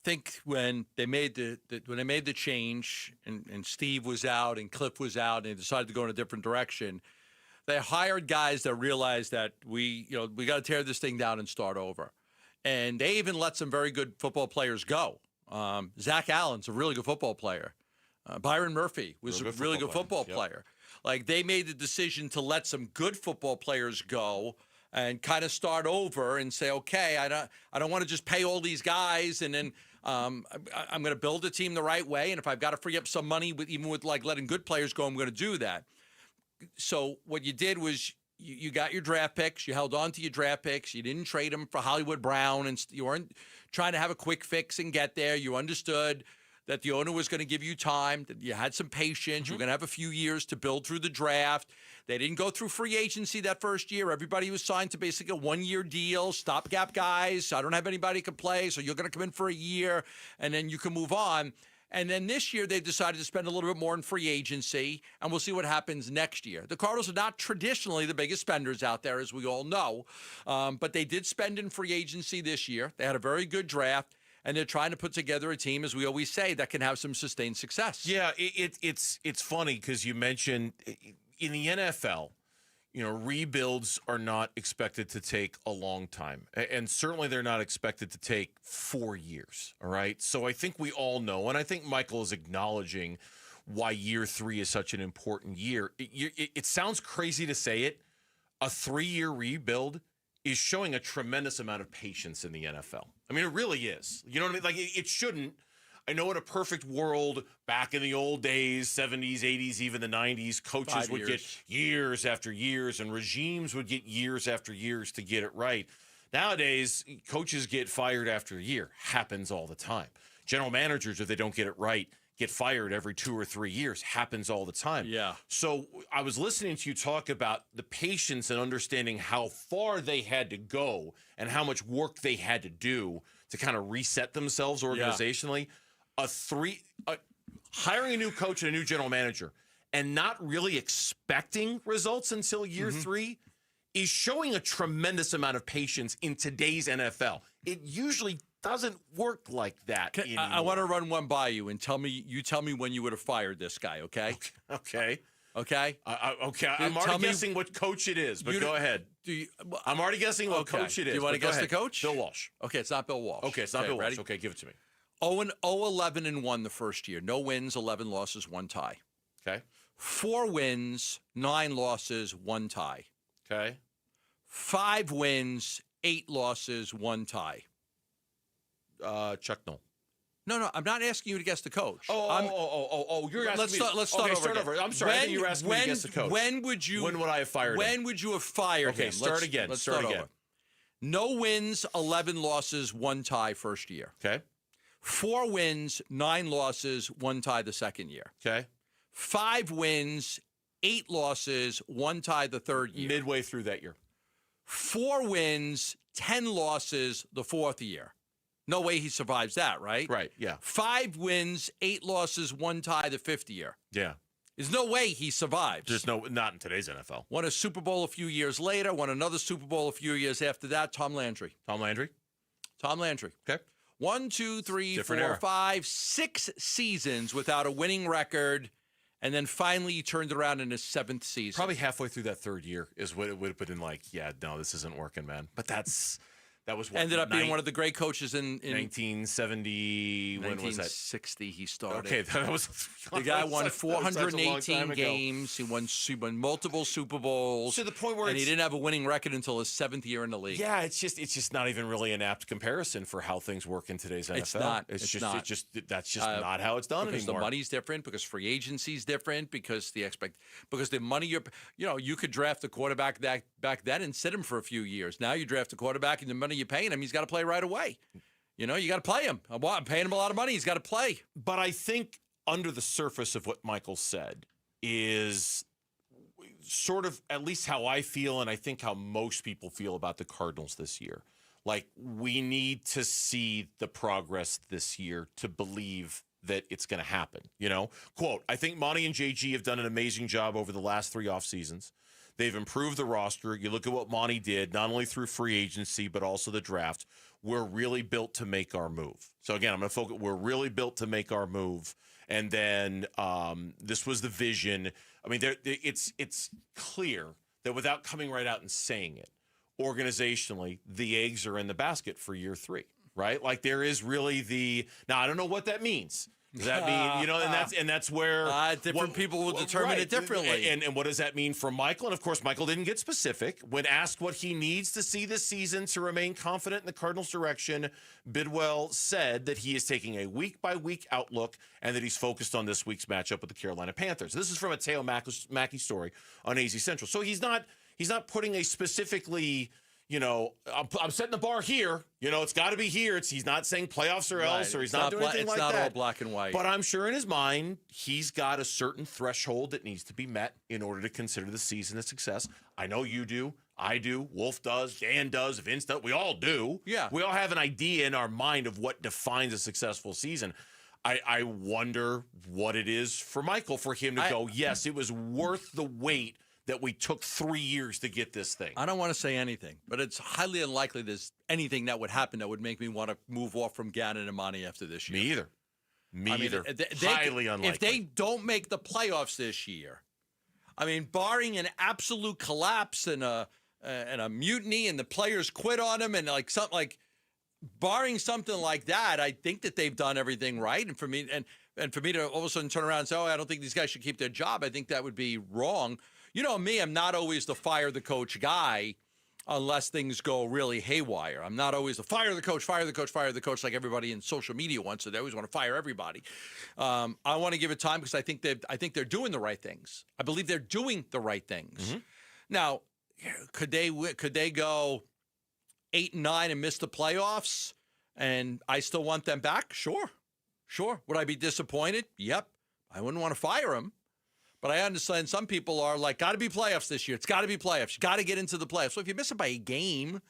Think when they made the change and Steve was out and Cliff was out and they decided to go in a different direction, they hired guys that realized that we got to tear this thing down and start over. And they even let some very good football players go. Zach Allen's a really good football player. Byron Murphy was a really good football player. Like, they made the decision to let some good football players go and kind of start over and say, okay, I don't want to just pay all these guys, and then I'm going to build a team the right way. And if I've got to free up some money, even with like letting good players go, I'm going to do that. So what you did was you got your draft picks. You held on to your draft picks. You didn't trade them for Hollywood Brown, and you weren't trying to have a quick fix and get there. You understood that the owner was going to give you time, that you had some patience. You were going to have a few years to build through the draft. They didn't go through free agency that first year. Everybody was signed to basically a one-year deal, stopgap guys. I don't have anybody who can play, so you're going to come in for a year, and then you can move on. And then this year, they've decided to spend a little bit more in free agency, and we'll see what happens next year. The Cardinals are not traditionally the biggest spenders out there, as we all know, but they did spend in free agency this year. They had a very good draft, and they're trying to put together a team, as we always say, that can have some sustained success. Yeah, it's funny because you mentioned in the NFL, rebuilds are not expected to take a long time. And certainly they're not expected to take 4 years, all right? So I think we all know, and I think Michael is acknowledging why year 3 is such an important year. It sounds crazy to say it. A 3-year rebuild is showing a tremendous amount of patience in the NFL. I mean, it really is. You know what I mean? Like, it shouldn't. I know in a perfect world, back in the old days, 70s, 80s, even the 90s, coaches would get years after years, and regimes would get years after years to get it right. Nowadays, coaches get fired after a year. Happens all the time. General managers, if they don't get it right, get fired every 2 or 3 years. Happens all the time. Yeah. So I was listening to you talk about the patience and understanding how far they had to go and how much work they had to do to kind of reset themselves organizationally. Yeah. Hiring a new coach and a new general manager and not really expecting results until year 3 is showing a tremendous amount of patience in today's NFL. It usually doesn't work like that. I want to run one by you and tell me when you would have fired this guy, okay? Okay. Okay? Okay. I'm already guessing what coach it is, but go ahead. I'm already guessing what coach it is. Do you want to guess the coach? Bill Walsh. Okay, it's not Bill Walsh. Okay, it's not Bill Walsh. Okay, give it to me. 0-11-1 the first year. No wins, 11 losses, 1 tie. Okay. 4 wins, 9 losses, 1 tie. Okay. 5 wins, 8 losses, 1 tie. Chuck Noll. No, I'm not asking you to guess the coach. You're asking me. Let's start over. I'm sorry, I think you were asking me to guess the coach. When would I have fired him? When would you have fired him? Okay, start again. Let's start again. No wins, 11 losses, 1 tie first year. Okay. 4 wins, 9 losses, 1 tie the second year. Okay. 5 wins, 8 losses, 1 tie the third year. Midway through that year. 4 wins, 10 losses the fourth year. No way he survives that, right? Right, yeah. 5 wins, 8 losses, 1 tie the fifth year. Yeah. There's no way he survives. There's not in today's NFL. Won a Super Bowl a few years later, won another Super Bowl a few years after that, Tom Landry. Tom Landry. Okay. 1, 2, 3, 4, 5, 6 seasons without a winning record, and then finally he turned it around in his 7th season. Probably halfway through that 3rd year is what it would have been like, yeah, no, this isn't working, man. But that was what? Ended up being one of the great coaches in 1970. When was that? 1960 he started. Okay, that was the guy won 418 games. He won multiple Super Bowls to the point where he didn't have a winning record until his 7th year in the league. Yeah, it's just not even really an apt comparison for how things work in today's NFL. It's not. That's just not how it's done because anymore. The money's different. Because free agency's different. Because the money you could draft the quarterback back then and sit him for a few years. Now you draft a quarterback and the money you're paying him, he's got to play right away. You got to play him. I'm paying him a lot of money. He's got to play. But I think under the surface of what Michael said is sort of at least how I feel, and I think how most people feel about the Cardinals this year. Like, we need to see the progress this year to believe that it's going to happen. Quote, I think Monty and JG have done an amazing job over the last 3 off seasons. They've improved the roster. You look at what Monty did, not only through free agency, but also the draft. We're really built to make our move. So, again, I'm going to focus. We're really built to make our move. And then this was the vision. I mean, it's clear that without coming right out and saying it, organizationally, the eggs are in the basket for year 3, right? Like, there is really now, I don't know what that means. Does that mean, and that's where different people will determine it differently. And what does that mean for Michael? And of course, Michael didn't get specific. When asked what he needs to see this season to remain confident in the Cardinals' direction, Bidwell said that he is taking a week-by-week outlook and that he's focused on this week's matchup with the Carolina Panthers. This is from a Teo Mackey story on AZ Central. So he's not He's not putting a specifically, I'm setting the bar here. It's got to be here. He's not saying playoffs or else, or he's not doing anything like that. It's not all black and white. But I'm sure in his mind, he's got a certain threshold that needs to be met in order to consider the season a success. I know you do. I do. Wolf does. Dan does. Vince does. We all do. Yeah. We all have an idea in our mind of what defines a successful season. I wonder what it is for Michael, for him to go, yes, it was worth the wait that we took 3 years to get this thing. I don't want to say anything, but it's highly unlikely there's anything that would happen that would make me want to move off from Gannon and Monty after this year. Me either. Me either. Highly unlikely. If they don't make the playoffs this year, barring an absolute collapse and a mutiny and the players quit on him and barring something like that, I think that they've done everything right. And for me to all of a sudden turn around and say, I don't think these guys should keep their job, I think that would be wrong. You know me, I'm not always the fire the coach guy unless things go really haywire. I'm not always the fire the coach like everybody in social media wants to. They always want to fire everybody. I want to give it time because I think they're doing the right things. I believe they're doing the right things. Mm-hmm. Now, could they go 8-9 and miss the playoffs, and I still want them back? Sure. Would I be disappointed? Yep. I wouldn't want to fire them. But I understand some people are like, got to be playoffs this year. It's got to be playoffs. You got to get into the playoffs. So if you miss it by a game,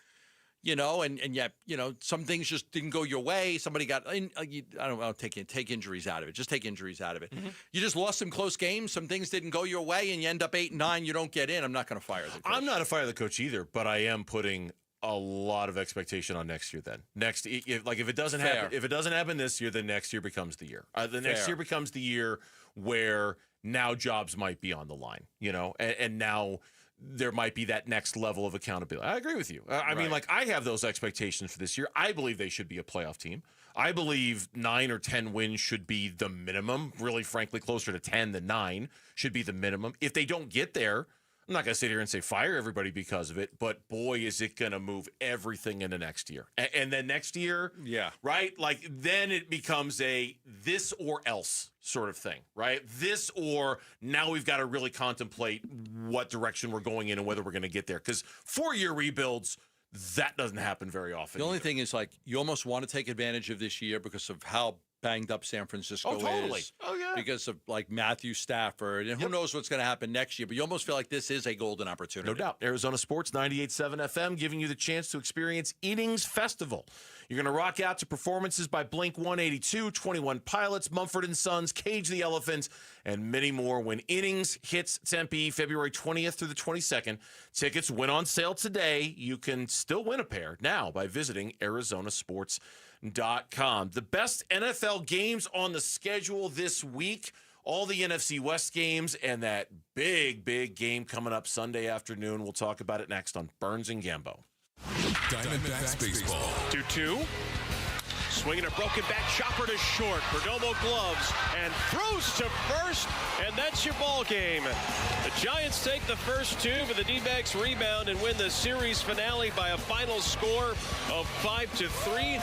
and yet, some things just didn't go your way. Somebody got, take injuries out of it. Just take injuries out of it. Mm-hmm. You just lost some close games. Some things didn't go your way, and you end up 8-9. You don't get in. I'm not going to fire the coach. I'm not a fire the coach either, but I am putting a lot of expectation on next year. Then if it doesn't happen this year, then next year becomes the year. Next year becomes the year where now jobs might be on the line, and now there might be that next level of accountability. I agree with you. I mean, I have those expectations for this year. I believe they should be a playoff team. I believe 9 or 10 wins should be the minimum. Really, frankly, closer to 10 than 9 should be the minimum. If they don't get there, I'm not going to sit here and say fire everybody because of it, but boy, is it going to move everything into next year. And then next year, right? Then it becomes a this or else sort of thing, right? This or now we've got to really contemplate what direction we're going in and whether we're going to get there. Because 4-year rebuilds, that doesn't happen very often. The only thing is, you almost want to take advantage of this year because of how banged up San Francisco is. Oh, yeah. Because of Matthew Stafford. And who knows what's going to happen next year. But you almost feel like this is a golden opportunity. No doubt. Arizona Sports 98.7 FM giving you the chance to experience Innings Festival. You're going to rock out to performances by Blink-182, 21 Pilots, Mumford & Sons, Cage the Elephants, and many more when Innings hits Tempe February 20th through the 22nd. Tickets went on sale today. You can still win a pair now by visiting ArizonaSports.com. The best NFL games on the schedule this week, all the NFC West games, and that big game coming up Sunday afternoon. We'll talk about it next on Burns and Gambo. Diamondbacks baseball. 2-2. Swinging a broken back chopper to short. Perdomo gloves and throws to first, and that's your ball game. The Giants take the first two, but the D-backs rebound and win the series finale by a final score of 5-3.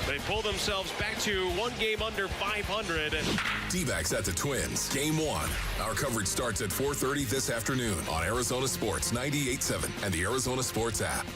They pull themselves back to one game under 500. D-backs at the Twins. Game 1. Our coverage starts at 4:30 this afternoon on Arizona Sports 98.7 and the Arizona Sports app.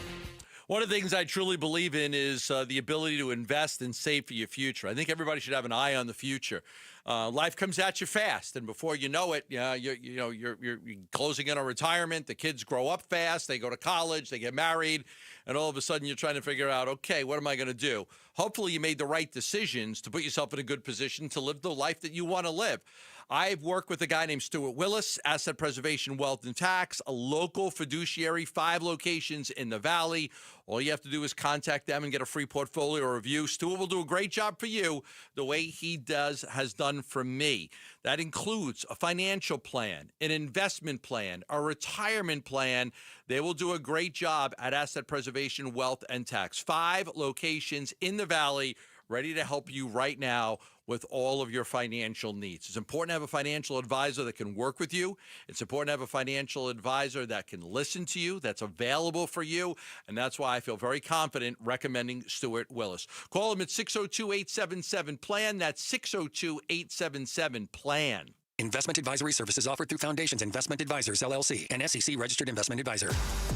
One of the things I truly believe in is the ability to invest and save for your future. I think everybody should have an eye on the future. Life comes at you fast, and before you know it, you're closing in on retirement. The kids grow up fast. They go to college. They get married, and all of a sudden you're trying to figure out, okay, what am I going to do? Hopefully you made the right decisions to put yourself in a good position to live the life that you want to live. I've worked with a guy named Stuart Willis, Asset Preservation, Wealth, and Tax, a local fiduciary, 5 locations in the Valley. All you have to do is contact them and get a free portfolio review. Stuart will do a great job for you the way he has done for me. That includes a financial plan, an investment plan, a retirement plan. They will do a great job at Asset Preservation, Wealth, and Tax. 5 locations in the Valley, ready to help you right now with all of your financial needs. It's important to have a financial advisor that can work with you. It's important to have a financial advisor that can listen to you, that's available for you, and that's why I feel very confident recommending Stuart Willis. Call him at 602-877-PLAN. That's 602-877-PLAN. Investment advisory services offered through Foundations Investment Advisors, LLC, an SEC-registered investment advisor.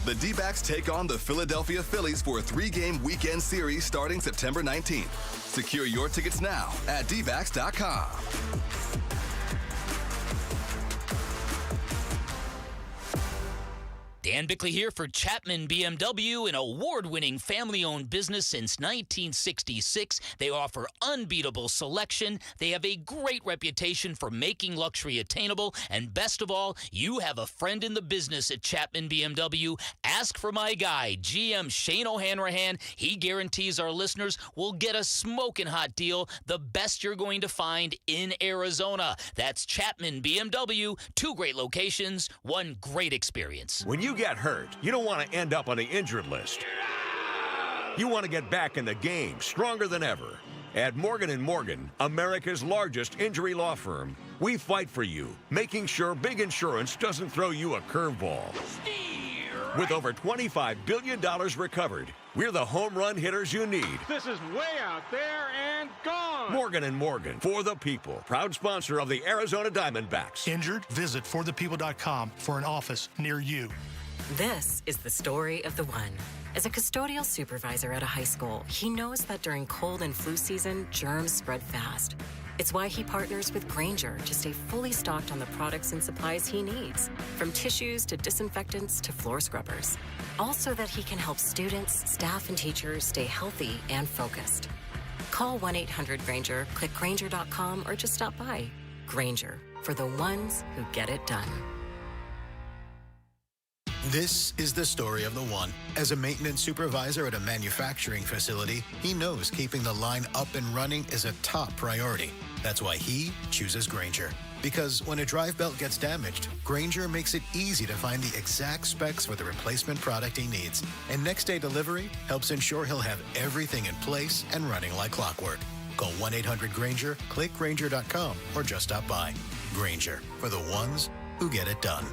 The D-backs take on the Philadelphia Phillies for a 3-game weekend series starting September 19th. Secure your tickets now at dbacks.com. Dan Bickley here for Chapman BMW, an award-winning family-owned business since 1966. They offer unbeatable selection. They have a great reputation for making luxury attainable. And best of all, you have a friend in the business at Chapman BMW. Ask for my guy, GM Shane O'Hanrahan. He guarantees our listeners will get a smoking hot deal, the best you're going to find in Arizona. That's Chapman BMW, 2 great locations, 1 great experience. When you get hurt, you don't want to end up on the injured list. You want to get back in the game, stronger than ever. At Morgan & Morgan, America's largest injury law firm, we fight for you, making sure big insurance doesn't throw you a curveball. With over $25 billion recovered, we're the home run hitters you need. This is way out there and gone. Morgan & Morgan, for the people. Proud sponsor of the Arizona Diamondbacks. Injured? Visit forthepeople.com for an office near you. This is the story of the one. As a custodial supervisor at a high school, he knows that during cold and flu season, germs spread fast. It's why he partners with Grainger to stay fully stocked on the products and supplies he needs, from tissues to disinfectants to floor scrubbers. All so that he can help students, staff, and teachers stay healthy and focused. Call 1-800-GRAINGER, click Grainger.com, or just stop by. Grainger, for the ones who get it done. This is the story of the one. As a maintenance supervisor at a manufacturing facility, he knows keeping the line up and running is a top priority. That's why he chooses Grainger. Because when a drive belt gets damaged, Grainger makes it easy to find the exact specs for the replacement product he needs. And next day delivery helps ensure he'll have everything in place and running like clockwork. Call 1-800-GRAINGER, click Grainger.com, or just stop by. Grainger, for the ones who get it done.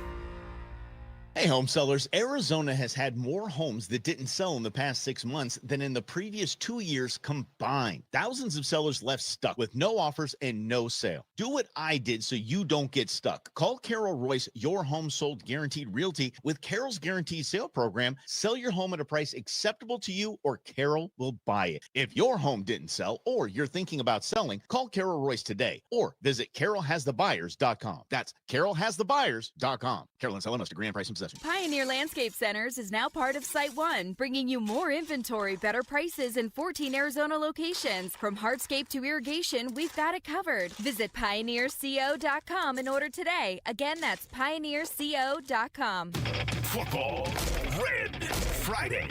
Hey, home sellers, Arizona has had more homes that didn't sell in the past 6 months than in the previous 2 years combined. Thousands of sellers left stuck with no offers and no sale. Do what I did so you don't get stuck. Call Carol Royce, your home sold guaranteed realty. With Carol's guaranteed sale program, sell your home at a price acceptable to you or Carol will buy it. If your home didn't sell or you're thinking about selling, call Carol Royce today or visit carolhasthebuyers.com. That's carolhasthebuyers.com. Carol and Selling must agree on price and possession. Pioneer Landscape Centers is now part of Site One, bringing you more inventory, better prices, and 14 Arizona locations. From hardscape to irrigation, we've got it covered. Visit pioneerco.com and order today. Again, that's pioneerco.com. Football Red Friday.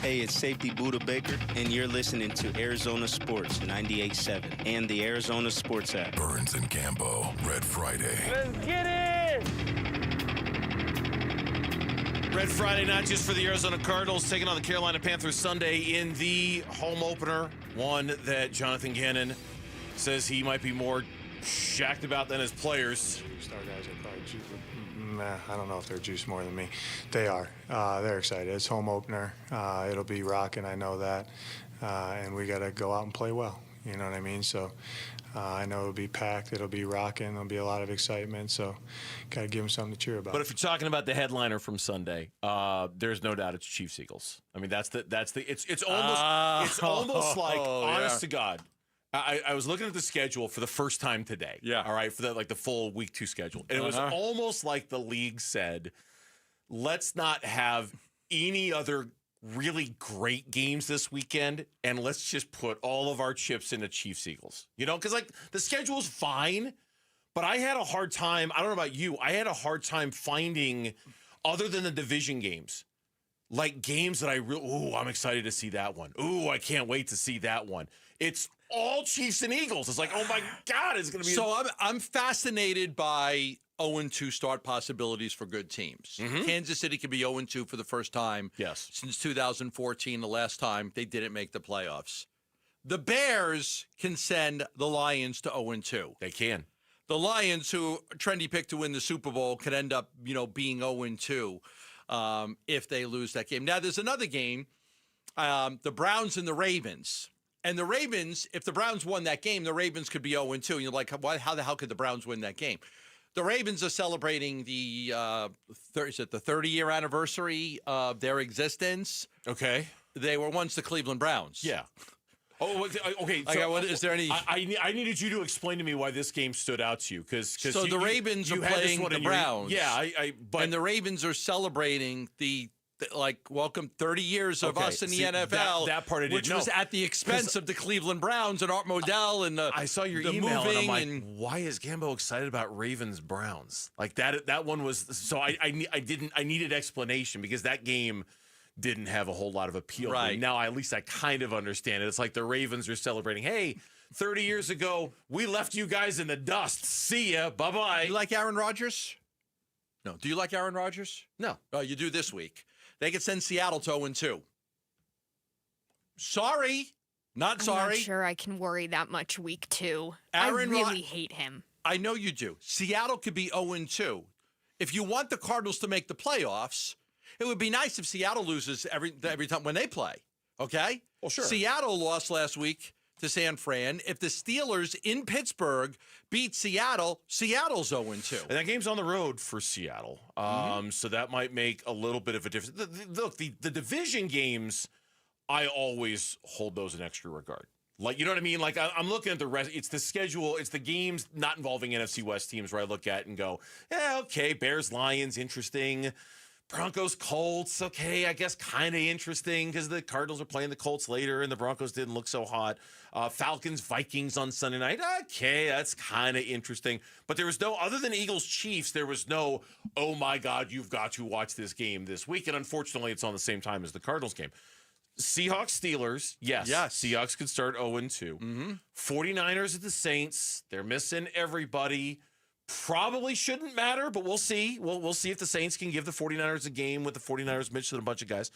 Hey, it's Safety Buddha Baker, and you're listening to Arizona Sports 98.7 and the Arizona Sports app. Burns and Gambo, Red Friday. Let's get it! Red Friday, not just for the Arizona Cardinals, taking on the Carolina Panthers Sunday in the home opener, one that Jonathan Gannon says he might be more jacked about than his players. Star guys are probably juiced. I don't know if they're juiced more than me. They are. They're excited. It's home opener. It'll be rocking. I know that. And we got to go out and play well. You know what I mean? So I know it'll be packed. It'll be rocking. There'll be a lot of excitement. So got to give them something to cheer about. But if you're talking about the headliner from Sunday, there's no doubt it's Chiefs Eagles. I mean, it's almost like, honest to God. I was looking at the schedule for the first time today. Yeah. All right, for the full week 2 schedule. And it was almost like the league said, let's not have any other really great games this weekend, and let's just put all of our chips into Chiefs Eagles. You know, because like the schedule's fine, but I had a hard time. I don't know about you. I had a hard time finding, other than the division games, like games that I'm excited to see that one. Ooh, I can't wait to see that one. It's all Chiefs and Eagles. It's like, oh my God, it's going to be. So I'm fascinated by 0-2 start possibilities for good teams. Mm-hmm. Kansas City could be 0-2 for the first time since 2014, the last time they didn't make the playoffs. The Bears can send the Lions to 0-2. They can. The Lions, who trendy pick to win the Super Bowl, could end up, being 0-2 if they lose that game. Now, there's another game, the Browns and the Ravens. And the Ravens, if the Browns won that game, the Ravens could be 0-2. And you're like, how the hell could the Browns win that game? The Ravens are celebrating the 30-year anniversary of their existence. Okay. They were once the Cleveland Browns. Yeah. Oh, okay. Is there any? I needed you to explain to me why this game stood out to you, because the Ravens are playing the Browns. But and the Ravens are celebrating the welcome 30 years of us in the NFL. That part I didn't which know. was at the expense of the Cleveland Browns and Art Modell and I saw your email and I'm like, why is Gambo excited about Ravens Browns? Like that one was so I needed explanation because that game didn't have a whole lot of appeal. Right. Now at least I kind of understand it. It's like the Ravens are celebrating, hey, 30 years ago, we left you guys in the dust. See ya. Bye-bye. You like Aaron Rodgers? No. Do you like Aaron Rodgers? No. Oh, you do this week. They could send Seattle to 0-2. Sorry. Not sorry. I'm not sure I can worry that much week 2. Aaron I really hate him. I know you do. Seattle could be 0-2. If you want the Cardinals to make the playoffs, it would be nice if Seattle loses every time when they play. Okay? Well, sure. Seattle lost last week to San Fran. If the Steelers in Pittsburgh beat Seattle, Seattle's 0-2. And that game's on the road for Seattle. So that might make a little bit of a difference. Look, the division games, I always hold those in extra regard. Like, you know what I mean? Like, I'm looking at the rest. It's the schedule. It's the games not involving NFC West teams where I look at and go, yeah, okay, Bears, Lions, interesting. Broncos, Colts, okay, I guess kind of interesting because the Cardinals are playing the Colts later and the Broncos didn't look so hot. Falcons, Vikings on Sunday night, okay, that's kind of interesting. But there was no, other than Eagles, Chiefs, there was no, oh my God, you've got to watch this game this week. And unfortunately, it's on the same time as the Cardinals game. Seahawks, Steelers, yes. Seahawks could start 0-2. 49ers at the Saints, they're missing everybody. Probably shouldn't matter, but we'll see. We'll see if the Saints can give the 49ers a game with the 49ers Mitch and a bunch of guys.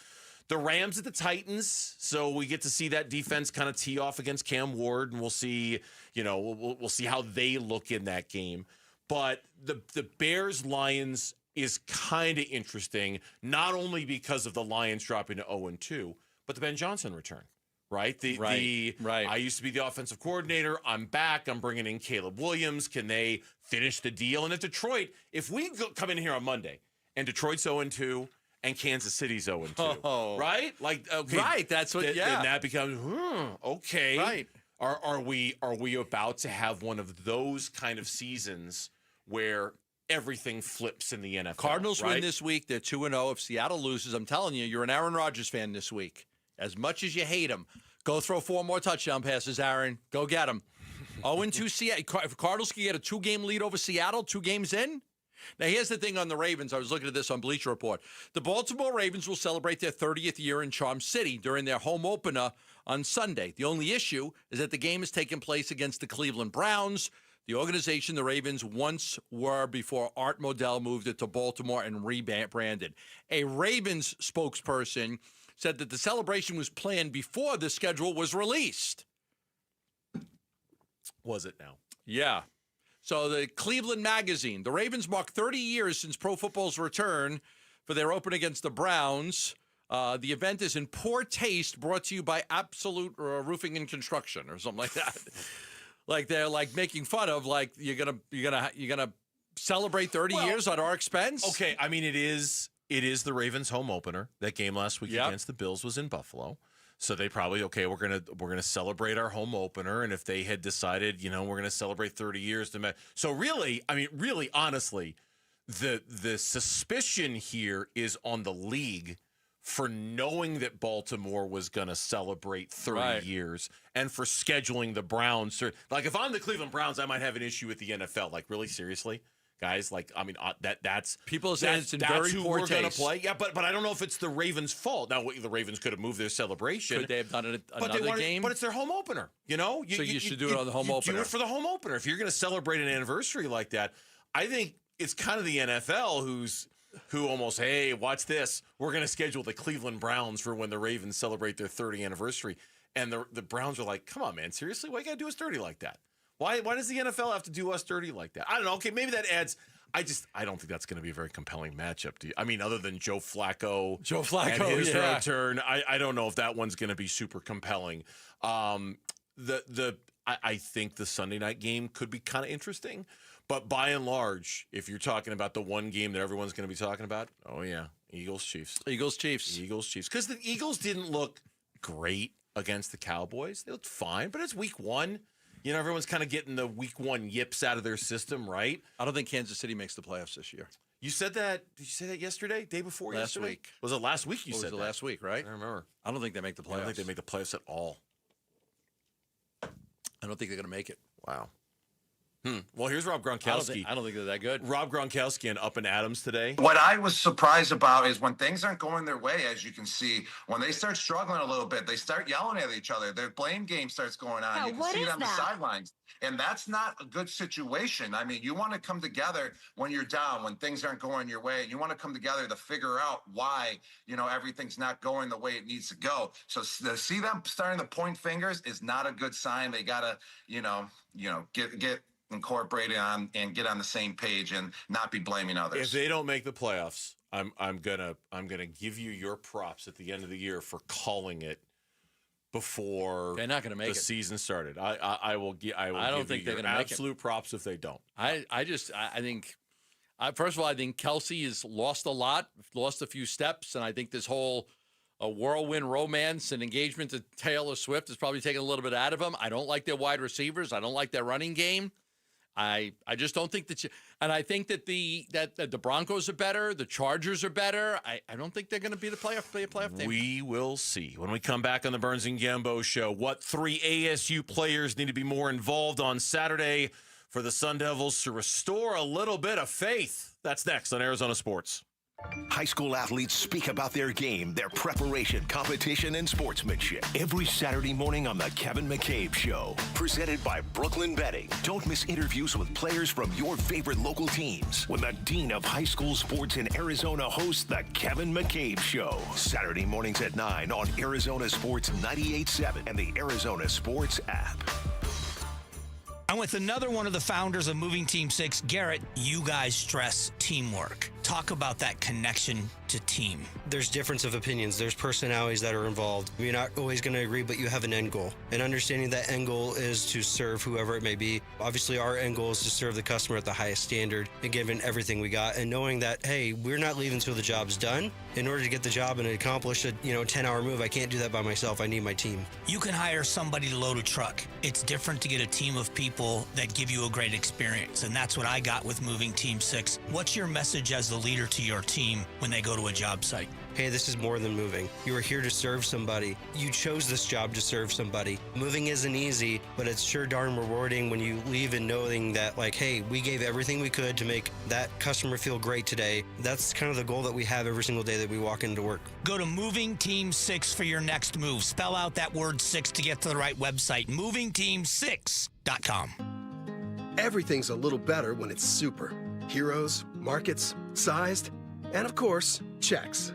The Rams at the Titans, so we get to see that defense kind of tee off against Cam Ward, and we'll see, we'll see how they look in that game. But the Bears-Lions is kind of interesting, not only because of the Lions dropping to 0-2, but the Ben Johnson return. Right? I used to be the offensive coordinator. I'm back. I'm bringing in Caleb Williams. Can they finish the deal? And if Detroit, if we come in here on Monday and Detroit's 0-2 and Kansas City's 0-2, right? Like, okay, right. That's what. Then that becomes okay. Right. Are we about to have one of those kind of seasons where everything flips in the NFL? Cardinals win this week. They're 2-0. If Seattle loses, I'm telling you, you're an Aaron Rodgers fan this week. As much as you hate him, go throw 4 more touchdown passes, Aaron. Go get him. 0-2 Seattle. If Cardinals can get a 2-game lead over Seattle, 2 games in. Now, here's the thing on the Ravens. I was looking at this on Bleacher Report. The Baltimore Ravens will celebrate their 30th year in Charm City during their home opener on Sunday. The only issue is that the game is taking place against the Cleveland Browns, the organization the Ravens once were before Art Modell moved it to Baltimore and rebranded. A Ravens spokesperson said that the celebration was planned before the schedule was released. Was it now? Yeah. So the Cleveland Magazine, the Ravens mark 30 years since pro football's return for their open against the Browns. The event is in poor taste, brought to you by Absolute Roofing and Construction or something like that. Like they're like making fun of, like you're gonna celebrate 30 years at our expense. Okay, I mean it is the Ravens home opener. That game last week against the Bills was in Buffalo. So they probably, we're gonna celebrate our home opener. And if they had decided, we're gonna celebrate 30 years, so really, honestly, the suspicion here is on the league for knowing that Baltimore was gonna celebrate 30 years and for scheduling the Browns. Like if I'm the Cleveland Browns, I might have an issue with the NFL. Like really, seriously? Guys, that's people say it's in very who poor we're going to taste. play. Yeah, but I don't know if it's the Ravens' fault. Now, the Ravens could have moved their celebration. Could they have done it another game? But it's their home opener. So you should do it on the home opener. Do it for the home opener. If you're going to celebrate an anniversary like that, I think it's kind of the NFL who almost, hey, watch this. We're going to schedule the Cleveland Browns for when the Ravens celebrate their 30th anniversary. And the Browns are like, come on, man, seriously? Why you got to do us dirty like that? Why does the NFL have to do us dirty like that? I don't know. Okay, maybe that adds. I don't think that's going to be a very compelling matchup. I mean, other than Joe Flacco and his return, I don't know if that one's going to be super compelling. I think the Sunday night game could be kind of interesting, but by and large, if you're talking about the one game that everyone's going to be talking about, oh yeah, Eagles-Chiefs. Eagles-Chiefs. Because the Eagles didn't look great against the Cowboys. They looked fine, but it's week one. You know, everyone's kind of getting the week one yips out of their system, right? I don't think Kansas City makes the playoffs this year. You said that. Did you say that yesterday? Day before yesterday? Last week. Was it last week you said that? Was it last week, right? I remember. I don't think they make the playoffs. I don't think they make the playoffs at all. I don't think they're going to make it. Wow. Well, here's Rob Gronkowski. I don't think they're that good. Rob Gronkowski and Up and Adams today. What I was surprised about is when things aren't going their way, as you can see, when they start struggling a little bit, they start yelling at each other. Their blame game starts going on. You can see it on the sidelines. And that's not a good situation. I mean, you want to come together when you're down, when things aren't going your way. You want to come together to figure out why, everything's not going the way it needs to go. So to see them starting to point fingers is not a good sign. They got to, get incorporated on and get on the same page and not be blaming others. If they don't make the playoffs, I'm gonna give you your props at the end of the year for calling it before they're not going to make the season started. I will give think they're you going to make absolute props if they don't. I think first of all, I think Kelsey has lost a lot, lost a few steps, and I think this whole whirlwind romance and engagement to Taylor Swift has probably taken a little bit out of him. I don't like their wide receivers. I don't like their running game. I just don't think that and I think that the Broncos are better, the Chargers are better. I don't think they're going to be a playoff team. We will see when we come back on the Burns and Gambo show. What 3 ASU players need to be more involved on Saturday for the Sun Devils to restore a little bit of faith? That's next on Arizona Sports. High school athletes speak about their game, their preparation, competition, and sportsmanship. Every Saturday morning on The Kevin McCabe Show. Presented by Brooklyn Betting. Don't miss interviews with players from your favorite local teams when the Dean of High School Sports in Arizona hosts The Kevin McCabe Show. Saturday mornings at 9 on Arizona Sports 98.7 and the Arizona Sports app. I'm with another one of the founders of Moving Team 6, Garrett. You guys stress teamwork. Talk about that connection to team. There's difference of opinions. There's personalities that are involved. You're not always going to agree, but you have an end goal. And understanding that end goal is to serve whoever it may be. Obviously, our end goal is to serve the customer at the highest standard and giving everything we got. And knowing that, hey, we're not leaving until the job's done. In order to get the job and accomplish a 10-hour move, I can't do that by myself. I need my team. You can hire somebody to load a truck. It's different to get a team of people that give you a great experience. And that's what I got with Moving Team 6. What's your message as the leader to your team when they go to a job site? Hey, this is more than moving. You are here to serve somebody. You chose this job to serve somebody. Moving isn't easy, but it's sure darn rewarding when you leave and knowing that, hey, we gave everything we could to make that customer feel great today. That's kind of the goal that we have every single day that we walk into work. Go to Moving Team 6 for your next move. Spell out that word 6 to get to the right website. MovingTeam6.com. Everything's a little better when it's super. Heroes, markets, sized, and of course, checks.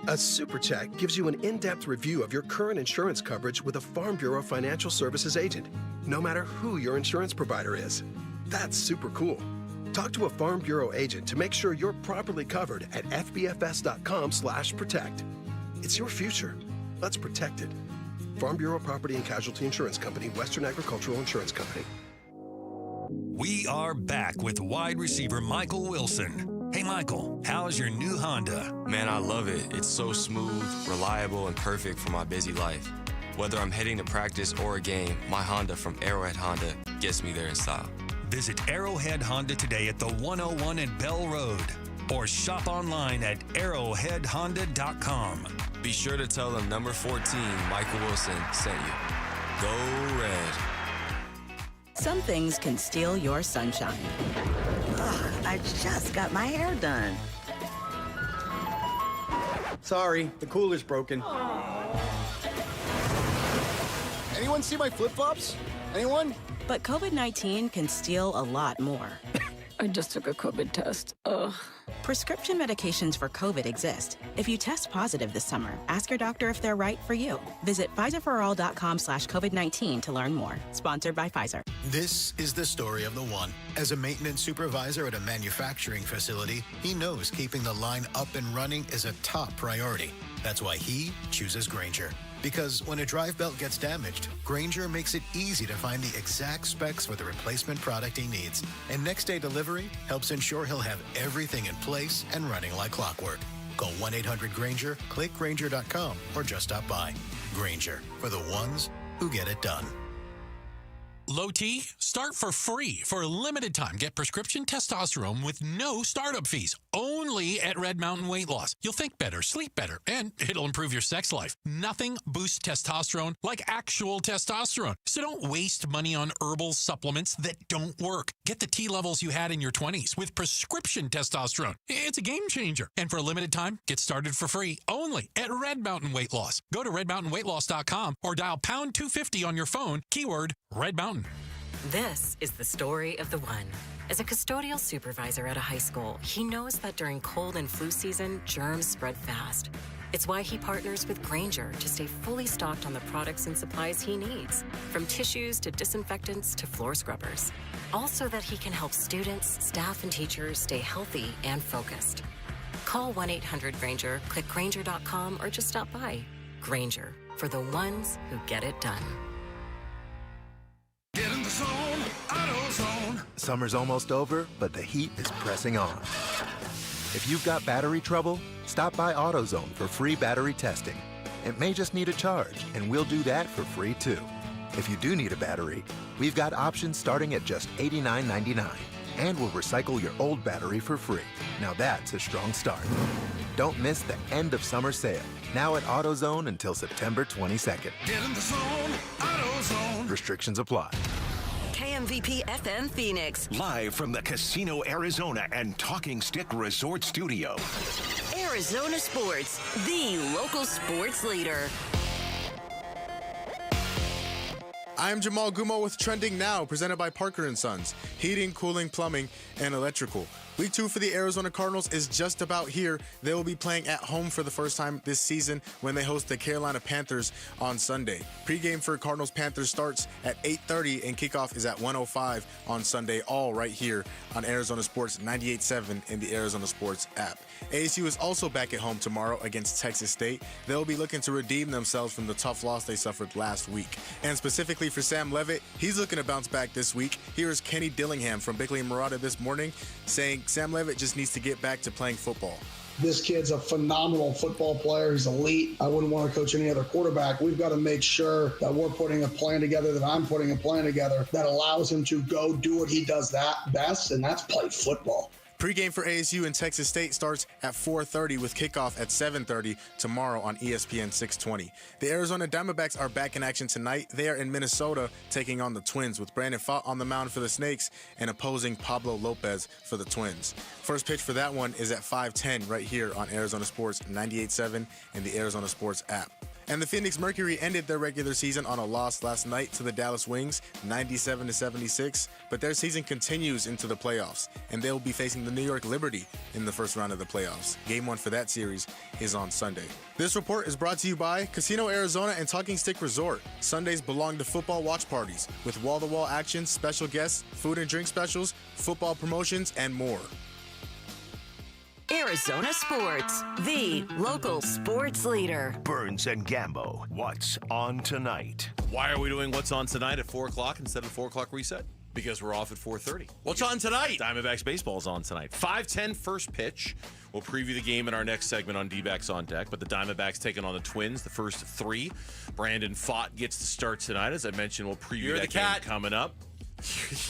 A super check gives you an in-depth review of your current insurance coverage with a Farm Bureau Financial Services agent, no matter who your insurance provider is. That's super cool. Talk to a Farm Bureau agent to make sure you're properly covered at fbfs.com/protect. It's your future. Let's protect it. Farm Bureau Property and Casualty Insurance Company, Western Agricultural Insurance Company. We are back with wide receiver Michael Wilson. Hey, Michael, how's your new Honda? Man, I love it. It's so smooth, reliable, and perfect for my busy life. Whether I'm heading to practice or a game, my Honda from Arrowhead Honda gets me there in style. Visit Arrowhead Honda today at the 101 and Bell Road or shop online at arrowheadhonda.com. Be sure to tell them number 14, Michael Wilson, sent you. Go Red. Some things can steal your sunshine. Ugh, I just got my hair done. Sorry, the cooler's broken. Anyone see my flip-flops? Anyone? But COVID-19 can steal a lot more. I just took a COVID test. Ugh. Prescription medications for COVID exist. If you test positive this summer, ask your doctor if they're right for you. Visit PfizerForAll.com/COVID-19 to learn more. Sponsored by Pfizer. This is the story of the one. As a maintenance supervisor at a manufacturing facility, he knows keeping the line up and running is a top priority. That's why he chooses Grainger. Because when a drive belt gets damaged, Grainger makes it easy to find the exact specs for the replacement product he needs. And next day delivery helps ensure he'll have everything in place and running like clockwork. Call 1-800-GRAINGER, click Grainger.com, or just stop by. Grainger, for the ones who get it done. Low T, start for free for a limited time. Get prescription testosterone with no startup fees. Only at Red Mountain Weight Loss. You'll think better, sleep better, and it'll improve your sex life. Nothing boosts testosterone like actual testosterone. So don't waste money on herbal supplements that don't work. Get the T levels you had in your 20s with prescription testosterone. It's a game changer. And for a limited time, get started for free only at Red Mountain Weight Loss. Go to redmountainweightloss.com or dial pound 250 on your phone, keyword Red Mountain. This is the story of the one. As a custodial supervisor at a high school, he knows that during cold and flu season, germs spread fast. It's why he partners with Grainger to stay fully stocked on the products and supplies he needs, from tissues to disinfectants to floor scrubbers. All so that he can help students, staff, and teachers stay healthy and focused. Call 1-800-GRAINGER, click Grainger.com, or just stop by. Grainger, for the ones who get it done. Get in the zone, AutoZone. Summer's almost over, but the heat is pressing on. If you've got battery trouble, stop by AutoZone for free battery testing. It may just need a charge, and we'll do that for free too. If you do need a battery, we've got options starting at just $89.99, and we'll recycle your old battery for free. Now that's a strong start. Don't miss the end of summer sale, now at AutoZone until September 22nd. Get in the zone, AutoZone. Restrictions apply. KMVP FM Phoenix. Live from the Casino Arizona and Talking Stick Resort Studio. Arizona Sports, the local sports leader. I'm Jamal Gumo with Trending Now, presented by Parker & Sons. Heating, cooling, plumbing, and electrical. Week 2 for the Arizona Cardinals is just about here. They will be playing at home for the first time this season when they host the Carolina Panthers on Sunday. Pregame for Cardinals-Panthers starts at 8:30 and kickoff is at 1:05 on Sunday, all right here on Arizona Sports 98.7 in the Arizona Sports app. ASU is also back at home tomorrow against Texas State. They'll be looking to redeem themselves from the tough loss they suffered last week. And specifically for Sam Levitt, he's looking to bounce back this week. Here is Kenny Dillingham from Bickley and Murata this morning saying Sam Levitt just needs to get back to playing football. This kid's a phenomenal football player. He's elite. I wouldn't want to coach any other quarterback. We've got to make sure that we're putting a plan together, that I'm putting a plan together that allows him to go do what he does that best, and that's play football. Pregame for ASU and Texas State starts at 4:30 with kickoff at 7:30 tomorrow on ESPN 620. The Arizona Diamondbacks are back in action tonight. They are in Minnesota taking on the Twins with Brandon Pfaadt on the mound for the Snakes and opposing Pablo Lopez for the Twins. First pitch for that one is at 5:10 right here on Arizona Sports 98.7 and the Arizona Sports app. And the Phoenix Mercury ended their regular season on a loss last night to the Dallas Wings, 97-76. But their season continues into the playoffs, and they'll be facing the New York Liberty in the first round of the playoffs. Game 1 for that series is on Sunday. This report is brought to you by Casino Arizona and Talking Stick Resort. Sundays belong to football watch parties with wall-to-wall action, special guests, food and drink specials, football promotions, and more. Arizona Sports, the local sports leader. Burns and Gambo, what's on tonight? Why are we doing what's on tonight at 4 o'clock instead of 4 o'clock reset? Because we're off at 4:30. What's on tonight? Diamondbacks baseball is on tonight. 5:10 first pitch. We'll preview the game in our next segment on D-Backs on Deck. But the Diamondbacks taking on the Twins, the first 3. Brandon Pfaadt gets the start tonight. As I mentioned, we'll preview that game coming up.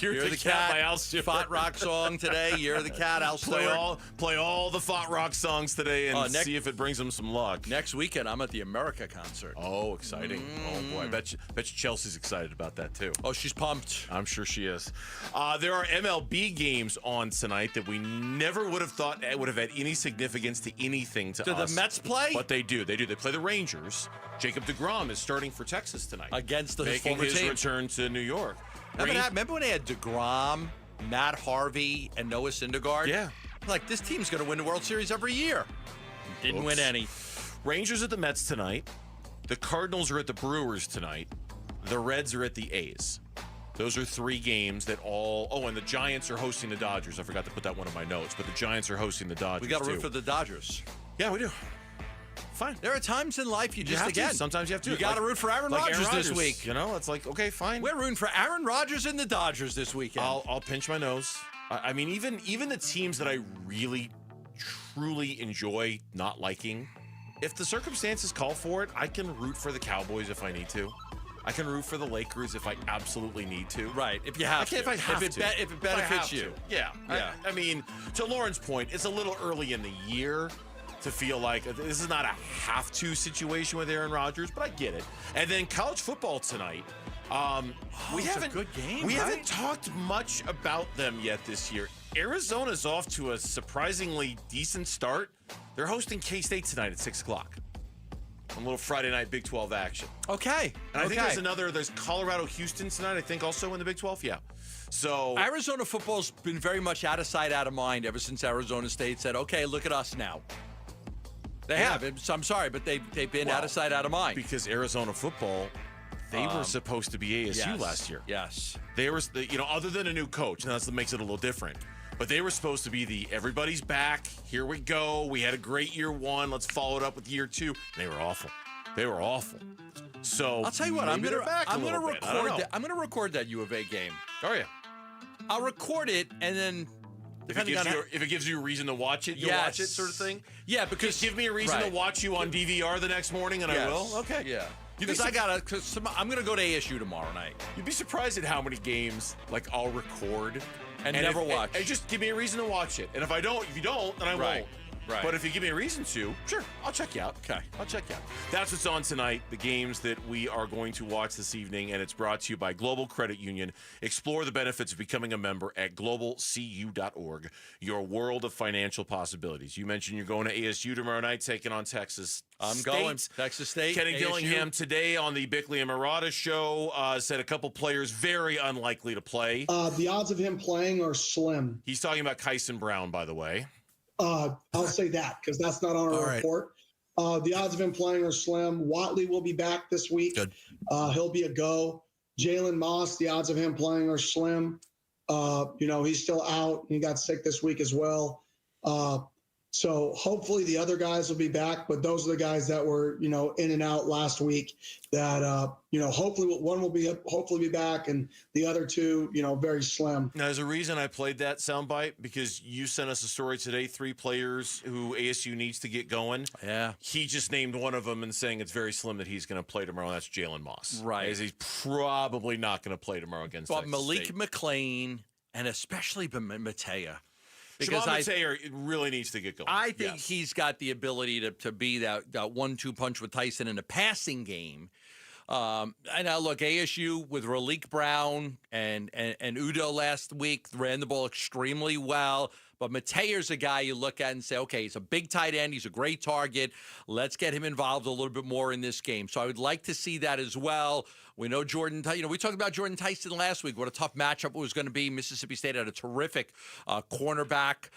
You're the cat by Al Stewart. Pfaadt Rock song today. You're the cat, Al Stewart. Play all the Pfaadt Rock songs today and see if it brings them some luck. Next weekend, I'm at the America concert. Oh, exciting. Oh, boy. I bet you Chelsea's excited about that, too. Oh, she's pumped. I'm sure she is. There are MLB games on tonight that we never would have thought would have had any significance to anything to us. Do the Mets play? But they do. They do. They play the Rangers. Jacob deGrom is starting for Texas tonight. Against his making former his team. Return to New York. Remember when they had DeGrom Matt Harvey and Noah Syndergaard. Yeah. Like, this team's going to win the World Series every year. Didn't win any. Rangers at the Mets tonight. The Cardinals are at the Brewers tonight. The Reds are at the A's. Those are 3 games that all... Oh, and the Giants are hosting the Dodgers. I forgot to put that one in my notes, but the Giants are hosting the Dodgers, We got to root for the Dodgers. Yeah, we do. Fine. There are times in life you just, again. Sometimes you have to. You got to root for Aaron Rodgers this week. You know, it's like, okay, fine. We're rooting for Aaron Rodgers and the Dodgers this weekend. I'll pinch my nose. I mean, even the teams that I really, truly enjoy not liking, if the circumstances call for it, I can root for the Cowboys if I need to. I can root for the Lakers if I absolutely need to. Right, if you have to. If I have to. If it benefits you. Yeah. I mean, to Lauren's point, it's a little early in the year to feel like this is not a have-to situation with Aaron Rodgers, but I get it. And then college football tonight. We haven't a good game. We haven't talked much about them yet this year. Arizona's off to a surprisingly decent start. They're hosting K-State tonight at 6:00. A little Friday night Big 12 action. Okay. And I think there's Colorado-Houston tonight, I think, also in the Big 12. Yeah. So Arizona football's been very much out of sight, out of mind ever since Arizona State said, okay, look at us now. They have. I'm sorry, but they've been out of sight, out of mind. Because Arizona football, they were supposed to be ASU last year. Yes. They were, other than a new coach, and that makes it a little different. But they were supposed to be everybody's back. Here we go. We had a great year 1. Let's follow it up with year 2. They were awful. They were awful. So I'll tell you what. I'm gonna record that U of A game. Oh yeah. I'll record it and then. If it gives you a reason to watch it, you'll watch it, sort of thing. Yeah, because just give me a reason to watch you on DVR the next morning, and I will. Okay. Yeah. Because I'm gonna go to ASU tomorrow night. You'd be surprised at how many games I'll record and never watch. And just give me a reason to watch it. And if you don't, then I won't. Right. But if you give me a reason to, sure, I'll check you out. Okay. I'll check you out. That's what's on tonight, the games that we are going to watch this evening, and it's brought to you by Global Credit Union. Explore the benefits of becoming a member at globalcu.org, your world of financial possibilities. You mentioned you're going to ASU tomorrow night, taking on Texas State. Going. Texas State. Kenny ASU. Dillingham today on the Bickley and Murata show said a couple players very unlikely to play. The odds of him playing are slim. He's talking about Kyson Brown, by the way. I'll say that because that's not on our report. The odds of him playing are slim. Watley will be back this week. Good. He'll be a go. Jalen Moss, the odds of him playing are slim. He's still out. He got sick this week as well. So hopefully the other guys will be back, but those are the guys that were, in and out last week that, hopefully one will be back and the other 2, very slim. Now, there's a reason I played that soundbite because you sent us a story today, 3 players who ASU needs to get going. Yeah. He just named one of them and saying it's very slim that he's going to play tomorrow. That's Jalen Moss. Right. He's probably not going to play tomorrow against But Texas Malik State. McLean and especially Matea. Because Matea really needs to get going. I think he's got the ability to be that 1-2 punch with Tyson in a passing game. And now look, ASU with Raleek Brown and Udo last week ran the ball extremely well. But Matea's a guy you look at and say, okay, he's a big tight end. He's a great target. Let's get him involved a little bit more in this game. So I would like to see that as well. We know Jordan, we talked about Jordan Tyson last week, what a tough matchup it was going to be. Mississippi State had a terrific cornerback.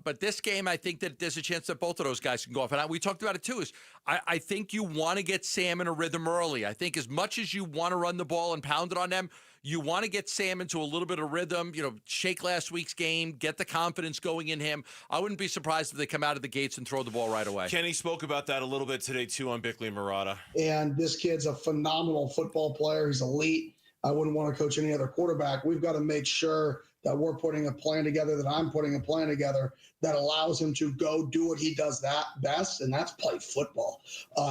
But this game, I think that there's a chance that both of those guys can go off. And we talked about it too, I think you want to get Sam in a rhythm early. I think as much as you want to run the ball and pound it on them, you want to get Sam into a little bit of rhythm, shake last week's game, get the confidence going in him. I wouldn't be surprised if they come out of the gates and throw the ball right away. Kenny spoke about that a little bit today, too, on Bickley and Murata. And this kid's a phenomenal football player. He's elite. I wouldn't want to coach any other quarterback. We've got to make sure that we're putting a plan together, that I'm putting a plan together that allows him to go do what he does that best, and that's play football,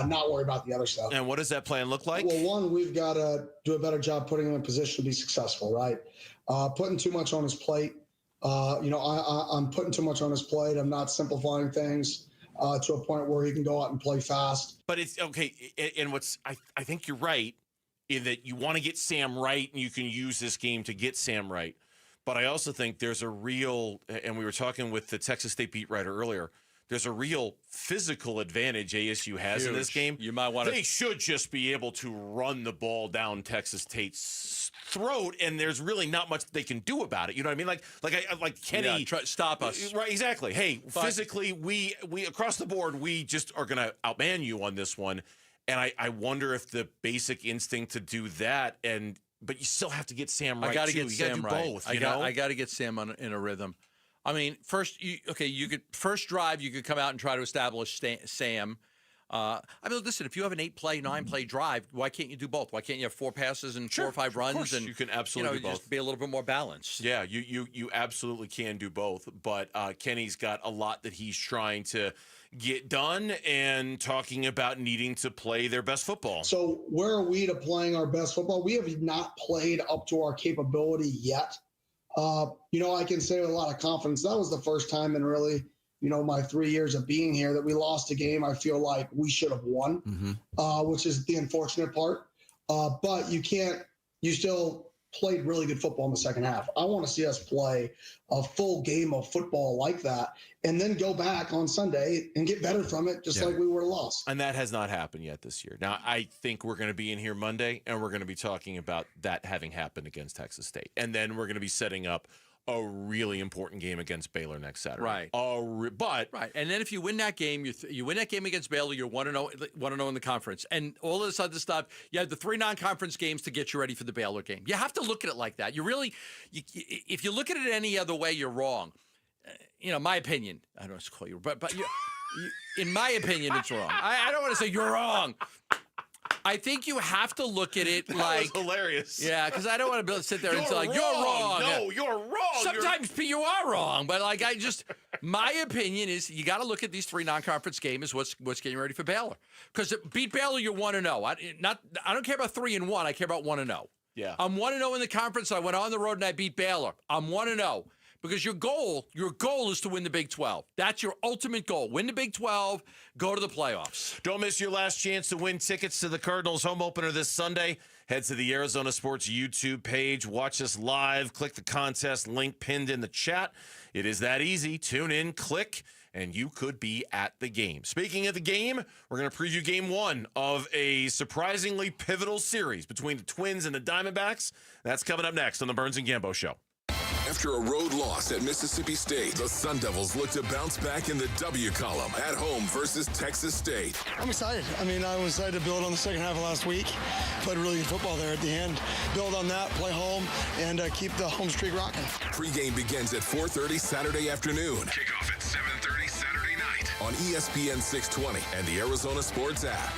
not worry about the other stuff. And what does that plan look like? Well, one, we've got to do a better job putting him in position to be successful, right? Putting too much on his plate. I'm putting too much on his plate. I'm not simplifying things to a point where he can go out and play fast. But it's okay. And I think you're right in that you want to get Sam right, and you can use this game to get Sam right. But I also think there's a real, and we were talking with the Texas State beat writer earlier, there's a real physical advantage ASU has in this game. You might want to. They should just be able to run the ball down Texas State's throat, and there's really not much they can do about it. You know what I mean? Like Kenny, stop us. Right? Exactly. Hey, physically, we across the board, we just are going to outman you on this one. And I wonder if the basic instinct to do that, but you still have to get Sam right. I got to get you Sam do right. Both. I got to get Sam in a rhythm. I mean, you could first drive, you could come out and try to establish Sam. I mean, listen, if you have an 8-play, 9-play drive, why can't you do both? Why can't you have 4 passes and 4 or 5 runs? And you can absolutely do both. Just be a little bit more balanced. Yeah, you absolutely can do both. But Kenny's got a lot that he's trying to get done and talking about needing to play their best football. So where are we to playing our best football? We have not played up to our capability yet. I can say with a lot of confidence, that was the first time in really, my 3 years of being here that we lost a game I feel like we should have won, which is the unfortunate part. But you still played really good football in the second half. I want to see us play a full game of football like that and then go back on Sunday and get better from it, just like we were lost. And that has not happened yet this year. Now, I think we're going to be in here Monday, and we're going to be talking about that having happened against Texas State. And then we're going to be setting up a really important game against Baylor next Saturday. Right. Right. And then if you win that game, you win that game against Baylor, you're 1-0 in the conference. And all of this other stuff, you have the 3 non-conference games to get you ready for the Baylor game. You have to look at it like that. If you look at it any other way, you're wrong. My opinion, I don't know what to call you, but in my opinion, it's wrong. I don't want to say you're wrong. I think you have to look at it like that was hilarious. Yeah, because I don't want to be able to sit there and say, like, you're wrong. No, you're wrong. Sometimes you are wrong, but my opinion is you got to look at these 3 non-conference games. What's getting ready for Baylor? Because beat Baylor, you're 1-0. I don't care about 3-1. I care about 1-0. Yeah, I'm 1-0 in the conference. I went on the road and I beat Baylor. I'm 1-0. Because your goal is to win the Big 12. That's your ultimate goal. Win the Big 12, go to the playoffs. Don't miss your last chance to win tickets to the Cardinals home opener this Sunday. Head to the Arizona Sports YouTube page. Watch us live. Click the contest link pinned in the chat. It is that easy. Tune in, click, and you could be at the game. Speaking of the game, we're going to preview game 1 of a surprisingly pivotal series between the Twins and the Diamondbacks. That's coming up next on the Burns and Gambo Show. After a road loss at Mississippi State, the Sun Devils look to bounce back in the W column at home versus Texas State. I'm excited. I was excited to build on the second half of last week. Played really good football there at the end. Build on that, play home, and keep the home streak rocking. Pregame begins at 4:30 Saturday afternoon. Kickoff at 7:30 Saturday night on ESPN 620 and the Arizona Sports app.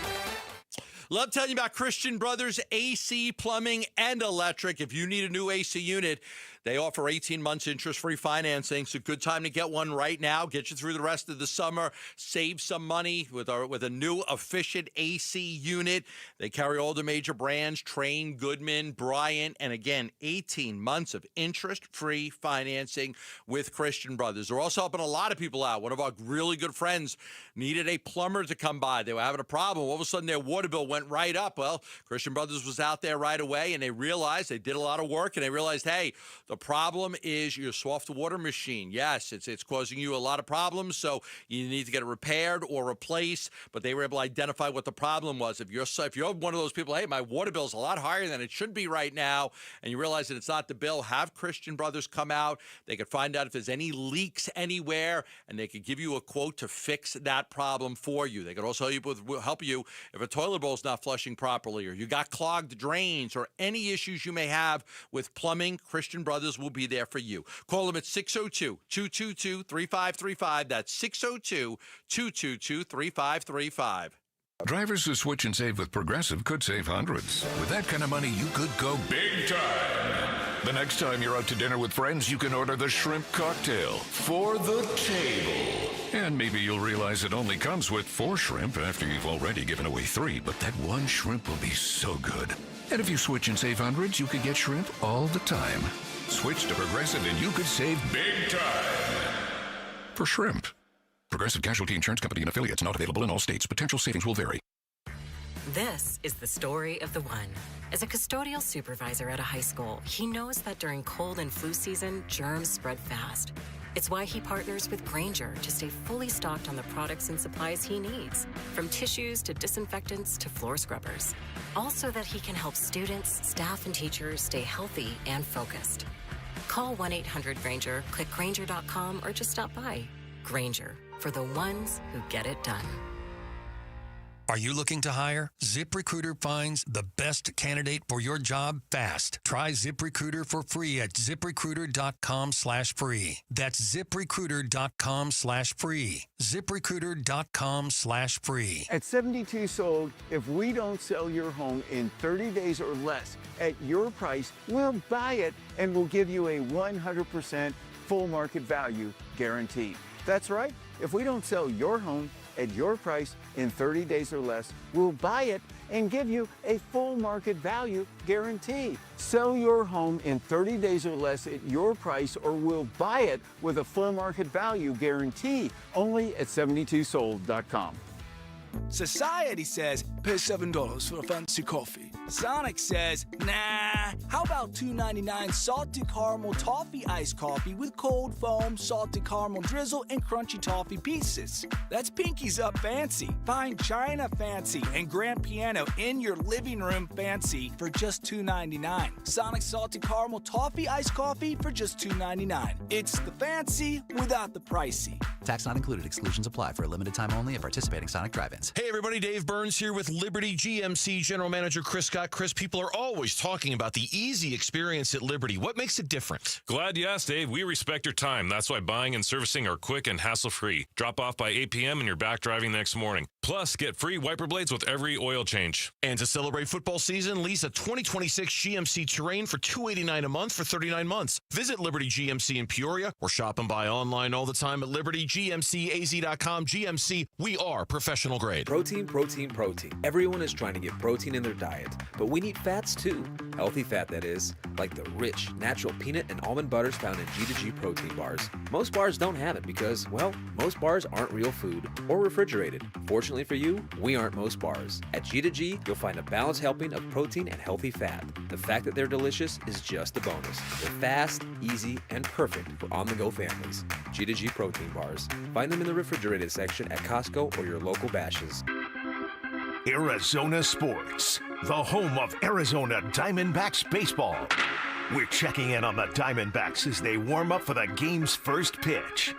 Love telling you about Christian Brothers AC Plumbing and Electric. If you need a new AC unit, they offer 18 months interest-free financing. It's a good time to get one right now. Get you through the rest of the summer. Save some money with a new efficient AC unit. They carry all the major brands, Trane, Goodman, Bryant, and again, 18 months of interest-free financing with Christian Brothers. They're also helping a lot of people out. One of our really good friends needed a plumber to come by. They were having a problem. All of a sudden, their water bill went right up. Well, Christian Brothers was out there right away, and they realized they did a lot of work, and they realized, hey, the problem is your soft water machine. Yes, it's causing you a lot of problems, so you need to get it repaired or replaced. But they were able to identify what the problem was. If you're one of those people, hey, my water bill is a lot higher than it should be right now, and you realize that it's not the bill, have Christian Brothers come out. They could find out if there's any leaks anywhere, and they could give you a quote to fix that problem for you. They could also help you if a toilet bowl is not flushing properly, or you got clogged drains, or any issues you may have with plumbing. Christian Brothers will be there for you. Call them at 602-222-3535. That's 602-222-3535. Drivers who switch and save with Progressive could save hundreds. With that kind of money, you could go big time. The next time you're out to dinner with friends, you can order the shrimp cocktail for the table. And maybe you'll realize it only comes with 4 shrimp after you've already given away 3, but that one shrimp will be so good. And if you switch and save hundreds, you could get shrimp all the time. Switch to Progressive and you could save big time. For shrimp. Progressive Casualty Insurance Company and affiliates, not available in all states. Potential savings will vary. This is the story of the one. As a custodial supervisor at a high school, he knows that during cold and flu season, germs spread fast. It's why he partners with Grainger to stay fully stocked on the products and supplies he needs, from tissues to disinfectants to floor scrubbers. All so that he can help students, staff, and teachers stay healthy and focused. Call 1-800-GRAINGER, click Grainger.com, or just stop by. Grainger, for the ones who get it done. Are you looking to hire? ZipRecruiter finds the best candidate for your job fast. Try ZipRecruiter for free at ZipRecruiter.com/free. That's ZipRecruiter.com/free. ZipRecruiter.com/free. At 72 Sold, if we don't sell your home in 30 days or less at your price, we'll buy it and we'll give you a 100% full market value guarantee. That's right. If we don't sell your home at your price in 30 days or less, we'll buy it and give you a full market value guarantee. Sell your home in 30 days or less at your price, or we'll buy it with a full market value guarantee, only at 72sold.com. Society says pay $7 for a fancy coffee. Sonic says, nah, how about $2.99 salted caramel toffee iced coffee with cold foam, salted caramel drizzle, and crunchy toffee pieces. That's Pinky's Up Fancy. Find China Fancy and grand piano in your living room fancy for just $2.99. Sonic salted caramel toffee iced coffee for just $2.99. It's the fancy without the pricey. Tax not included. Exclusions apply for a limited time only at participating Sonic drive-ins. Hey everybody, Dave Burns here with Liberty GMC General Manager Chris Scott. Chris, people are always talking about the easy experience at Liberty. What makes it different? Glad you asked, Dave. We respect your time. That's why buying and servicing are quick and hassle-free. Drop off by 8 p.m. and you're back driving the next morning. Plus, get free wiper blades with every oil change. And to celebrate football season, lease a 2026 GMC Terrain for $289 a month for 39 months. Visit Liberty GMC in Peoria or shop and buy online all the time at libertygmcaz.com. GMC, we are professional grade. Protein, protein, protein. Everyone is trying to get protein in their diet, but we need fats too. Healthy fat, that is, like the rich, natural peanut and almond butters found in G2G protein bars. Most bars don't have it because, well, most bars aren't real food or refrigerated. Fortunately for you, we aren't most bars. At G2G, you'll find a balanced helping of protein and healthy fat. The fact that they're delicious is just a bonus. They're fast, easy, and perfect for on-the-go families. G2G protein bars. Find them in the refrigerated section at Costco or your local Bashes. Arizona Sports, the home of Arizona Diamondbacks baseball. We're checking in on the Diamondbacks as they warm up for the game's first pitch.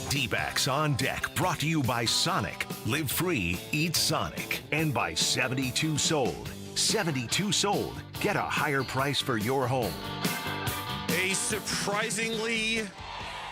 D-backs on deck, brought to you by Sonic. Live free, eat Sonic. And by 72 Sold. 72 Sold. Get a higher price for your home. A surprisingly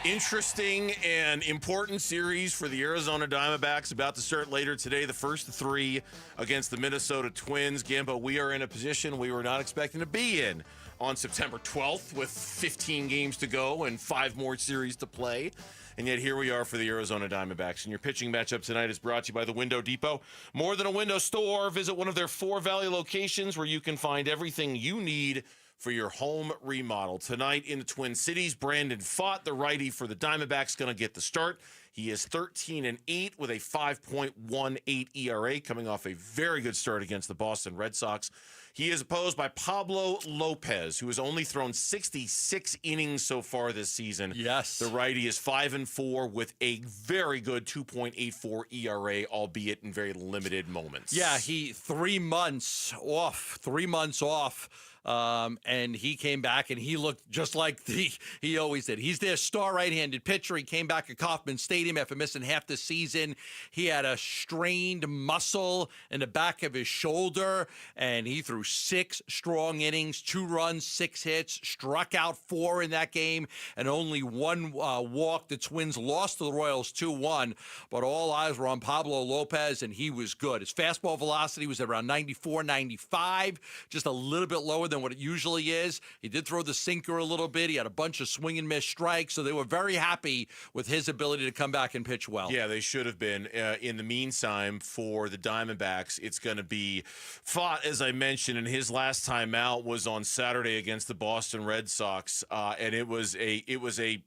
interesting and important series for the Arizona Diamondbacks about to start later today. The first three against the Minnesota Twins. Gambo, we are in a position we were not expecting to be in on September 12th with 15 games to go and 5 more series to play. And yet here we are for the Arizona Diamondbacks. And your pitching matchup tonight is brought to you by the Window Depot. More than a window store. Visit one of their 4 Valley locations where you can find everything you need for your home remodel. Tonight in the Twin Cities, Brandon Pfaadt, the righty for the Diamondbacks, going to get the start. He is 13-8 with a 5.18 ERA, coming off a very good start against the Boston Red Sox. He is opposed by Pablo Lopez, who has only thrown 66 innings so far this season. Yes. The righty is 5-4 with a very good 2.84 ERA, albeit in very limited moments. Yeah, he 3 months off. And he came back and he looked just like he always did. He's their star right-handed pitcher. He came back at Kauffman Stadium after missing half the season. He had a strained muscle in the back of his shoulder, and he threw 6 strong innings, 2 runs, 6 hits, struck out 4 in that game, and only 1 walk. The Twins lost to the Royals 2-1, but all eyes were on Pablo Lopez, and he was good. His fastball velocity was around 94, 95, just a little bit lower than what it usually is. He did throw the sinker a little bit. He had a bunch of swing and miss strikes, so they were very happy with his ability to come back and pitch well. Yeah, they should have been. In the meantime, for the Diamondbacks, it's going to be Pfaadt, as I mentioned, and his last time out was on Saturday against the Boston Red Sox, and it was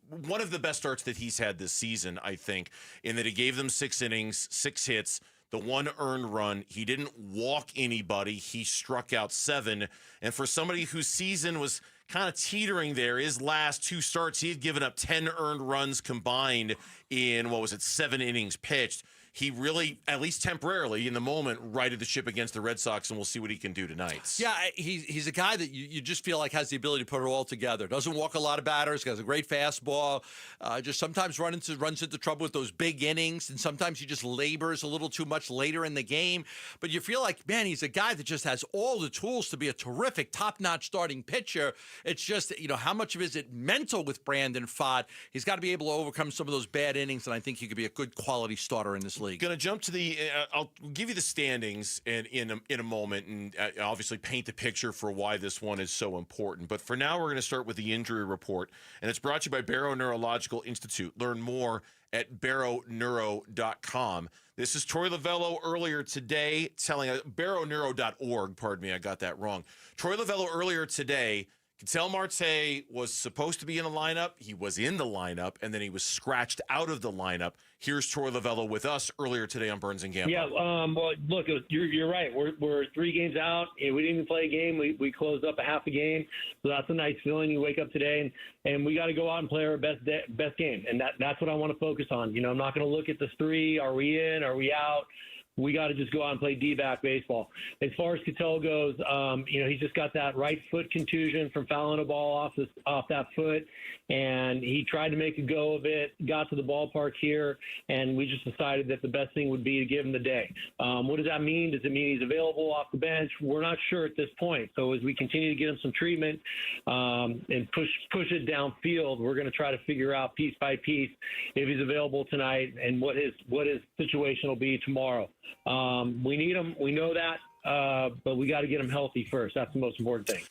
one of the best starts that he's had this season, I think, in that he gave them 6 innings, 6 hits, the 1 earned run. He didn't walk anybody. He struck out 7. And for somebody whose season was kind of teetering there. His last 2 starts, he had given up 10 earned runs combined in, 7 innings pitched. He really, at least temporarily, in the moment, righted the ship against the Red Sox, and we'll see what he can do tonight. Yeah, he's a guy that you just feel like has the ability to put it all together. Doesn't walk a lot of batters, has a great fastball, just sometimes runs into trouble with those big innings, and sometimes he just labors a little too much later in the game. But you feel like, man, he's a guy that just has all the tools to be a terrific, top-notch starting pitcher. It's just, how much of it is it mental with Brandon Pfaadt? He's got to be able to overcome some of those bad innings, and I think he could be a good quality starter in this league. Going to jump to the I'll give you the standings in a moment, and obviously paint the picture for why this one is so important. But for now, we're going to start with the injury report, and it's brought to you by Barrow Neurological Institute. Learn more at barrowneuro.com. This is Troy Lavello earlier today telling barrowneuro.org. Pardon me, I got that wrong. Troy Lavello earlier today. Ketel Marte was supposed to be in the lineup. He was in the lineup, and then he was scratched out of the lineup. Here's Troy Lavello with us earlier today on Burns and Gamble. Yeah, well, look, you're right. We're 3 games out. We didn't even play a game. We closed up a half a game, so that's a nice feeling. You wake up today, and we got to go out and play our best game, and that's what I want to focus on. I'm not going to look at the 3. Are we in? Are we out? We got to just go out and play D-back baseball. As far as Ketel goes, he's just got that right foot contusion from fouling a ball off that foot, and he tried to make a go of it, got to the ballpark here, and we just decided that the best thing would be to give him the day. What does that mean? Does it mean he's available off the bench? We're not sure at this point. So as we continue to get him some treatment and push it downfield, we're going to try to figure out piece by piece if he's available tonight and what his situation will be tomorrow. We need him. We know that, but we got to get him healthy first. That's the most important thing.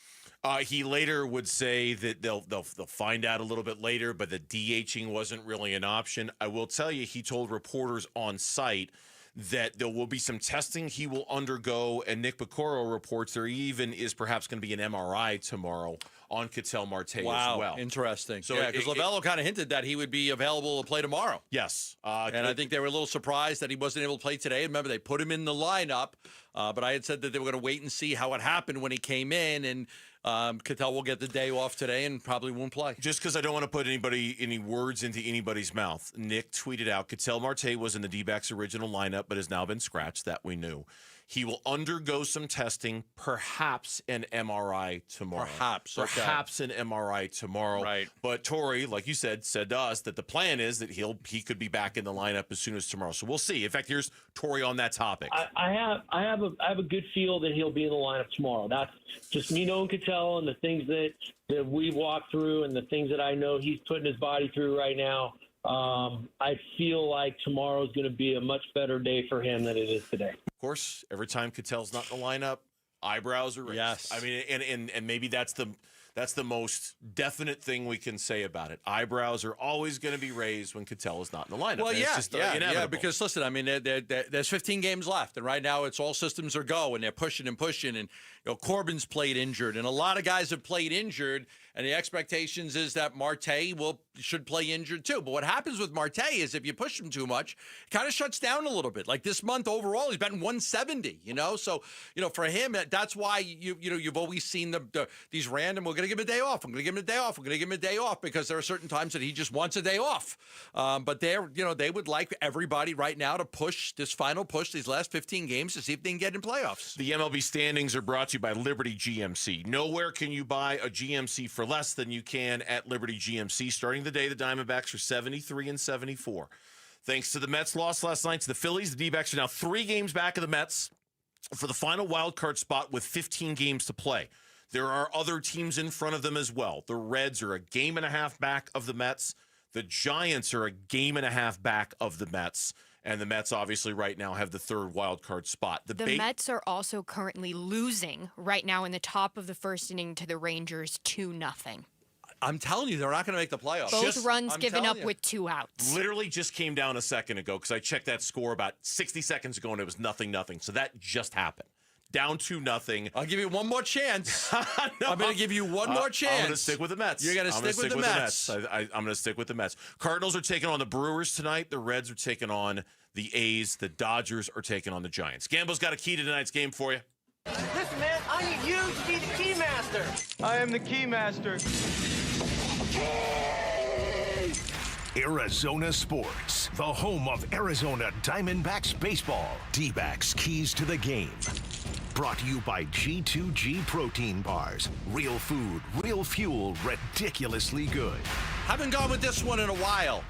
He later would say that they'll find out a little bit later, but the DHing wasn't really an option. I will tell you, he told reporters on site that there will be some testing he will undergo, and Nick Piccolo reports there even is perhaps going to be an MRI tomorrow on Ketel Marte as well. Interesting. So yeah, because Lavello kind of hinted that he would be available to play tomorrow. Yes. And I think they were a little surprised that he wasn't able to play today. Remember, they put him in the lineup, but I had said that they were going to wait and see how it happened when he came in, and Ketel will get the day off today and probably won't play. Just because I don't want to put any words into anybody's mouth, Nick tweeted out, Ketel Marte was in the D-backs original lineup, but has now been scratched. That we knew. He will undergo some testing, perhaps an MRI tomorrow. Perhaps an MRI tomorrow. Right. But Torrey, like you said to us that the plan is that he could be back in the lineup as soon as tomorrow. So we'll see. In fact, here's Torrey on that topic. I have a good feel that he'll be in the lineup tomorrow. That's just me knowing Ketel and the things that we walked through and the things that I know he's putting his body through right now. I feel like tomorrow is going to be a much better day for him than it is today. Of course, every time Ketel's not in the lineup, eyebrows are raised. Yes. I mean, and maybe that's the most definite thing we can say about it. Eyebrows are always going to be raised when Ketel is not in the lineup. Well, yeah, because listen, I mean, there's 15 games left, and right now it's all systems are go, and they're pushing and pushing, and Corbin's played injured, and a lot of guys have played injured, and the expectations is that Marte should play injured too. But what happens with Marte is if you push him too much, it kind of shuts down a little bit. Like this month overall, he's batting 170. So for him, that's why you've always seen these random. We're going to give him a day off. I'm going to give him a day off. We're going to give him a day off because there are certain times that he just wants a day off. But they would like everybody right now to push this final push, these last 15 games to see if they can get in playoffs. The MLB standings are brought to you by Liberty GMC. Nowhere can you buy a GMC for less than you can at Liberty GMC. Starting the day, the Diamondbacks are 73 and 74. Thanks to the Mets' loss last night to the Phillies, the D-backs are now 3 games back of the Mets for the final wild card spot with 15 games to play. There are other teams in front of them as well. The Reds are a game and a half back of the Mets. The Giants are a game and a half back of the Mets. And the Mets, obviously, right now have the 3rd wild card spot. The Mets are also currently losing right now in the top of the 1st inning to the Rangers 2-0. I'm telling you, they're not going to make the playoffs. Both runs given up with 2 outs. Literally just came down a second ago because I checked that score about 60 seconds ago, and it was 0-0. So that just happened. Down 2-0. I'll give you one more chance. I'm going to give you one more chance. I'm going to stick with the Mets. You're going to stick with the Mets. I'm going to stick with the Mets. Cardinals are taking on the Brewers tonight. The Reds are taking on the A's. The Dodgers are taking on the Giants. Gamble's got a key to tonight's game for you. Listen, man, I need you to be the key master. I am the key master. Arizona Sports, the home of Arizona Diamondbacks baseball. D-backs keys to the game. Brought to you by G2G Protein Bars. Real food, real fuel, ridiculously good. Haven't gone with this one in a while.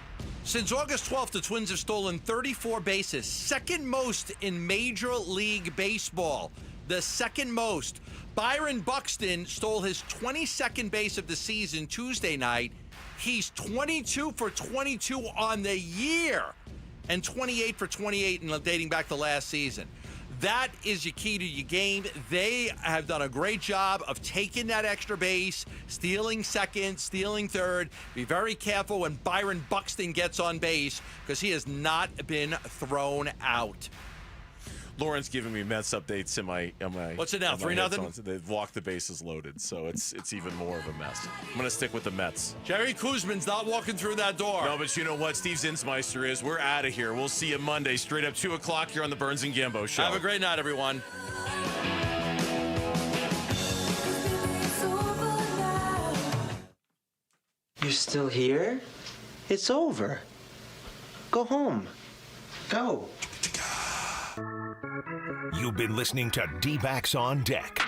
Since August 12th, the Twins have stolen 34 bases, second most in Major League Baseball. The second most. Byron Buxton stole his 22nd base of the season Tuesday night. He's 22 for 22 on the year and 28 for 28 dating back to last season. That is your key to your game. They have done a great job of taking that extra base, stealing second, stealing third. Be very careful when Byron Buxton gets on base because he has not been thrown out. Lauren's giving me Mets updates in my What's it now, 3-0? They've walked the bases loaded, so it's even more of a mess. I'm going to stick with the Mets. Jerry Kuzman's not walking through that door. No, but you know what? Steve Zinsmeister is. We're out of here. We'll see you Monday, straight up 2 o'clock here on the Burns and Gambo Show. Have a great night, everyone. You're still here? It's over. Go home. Go. You've been listening to D-backs on Deck.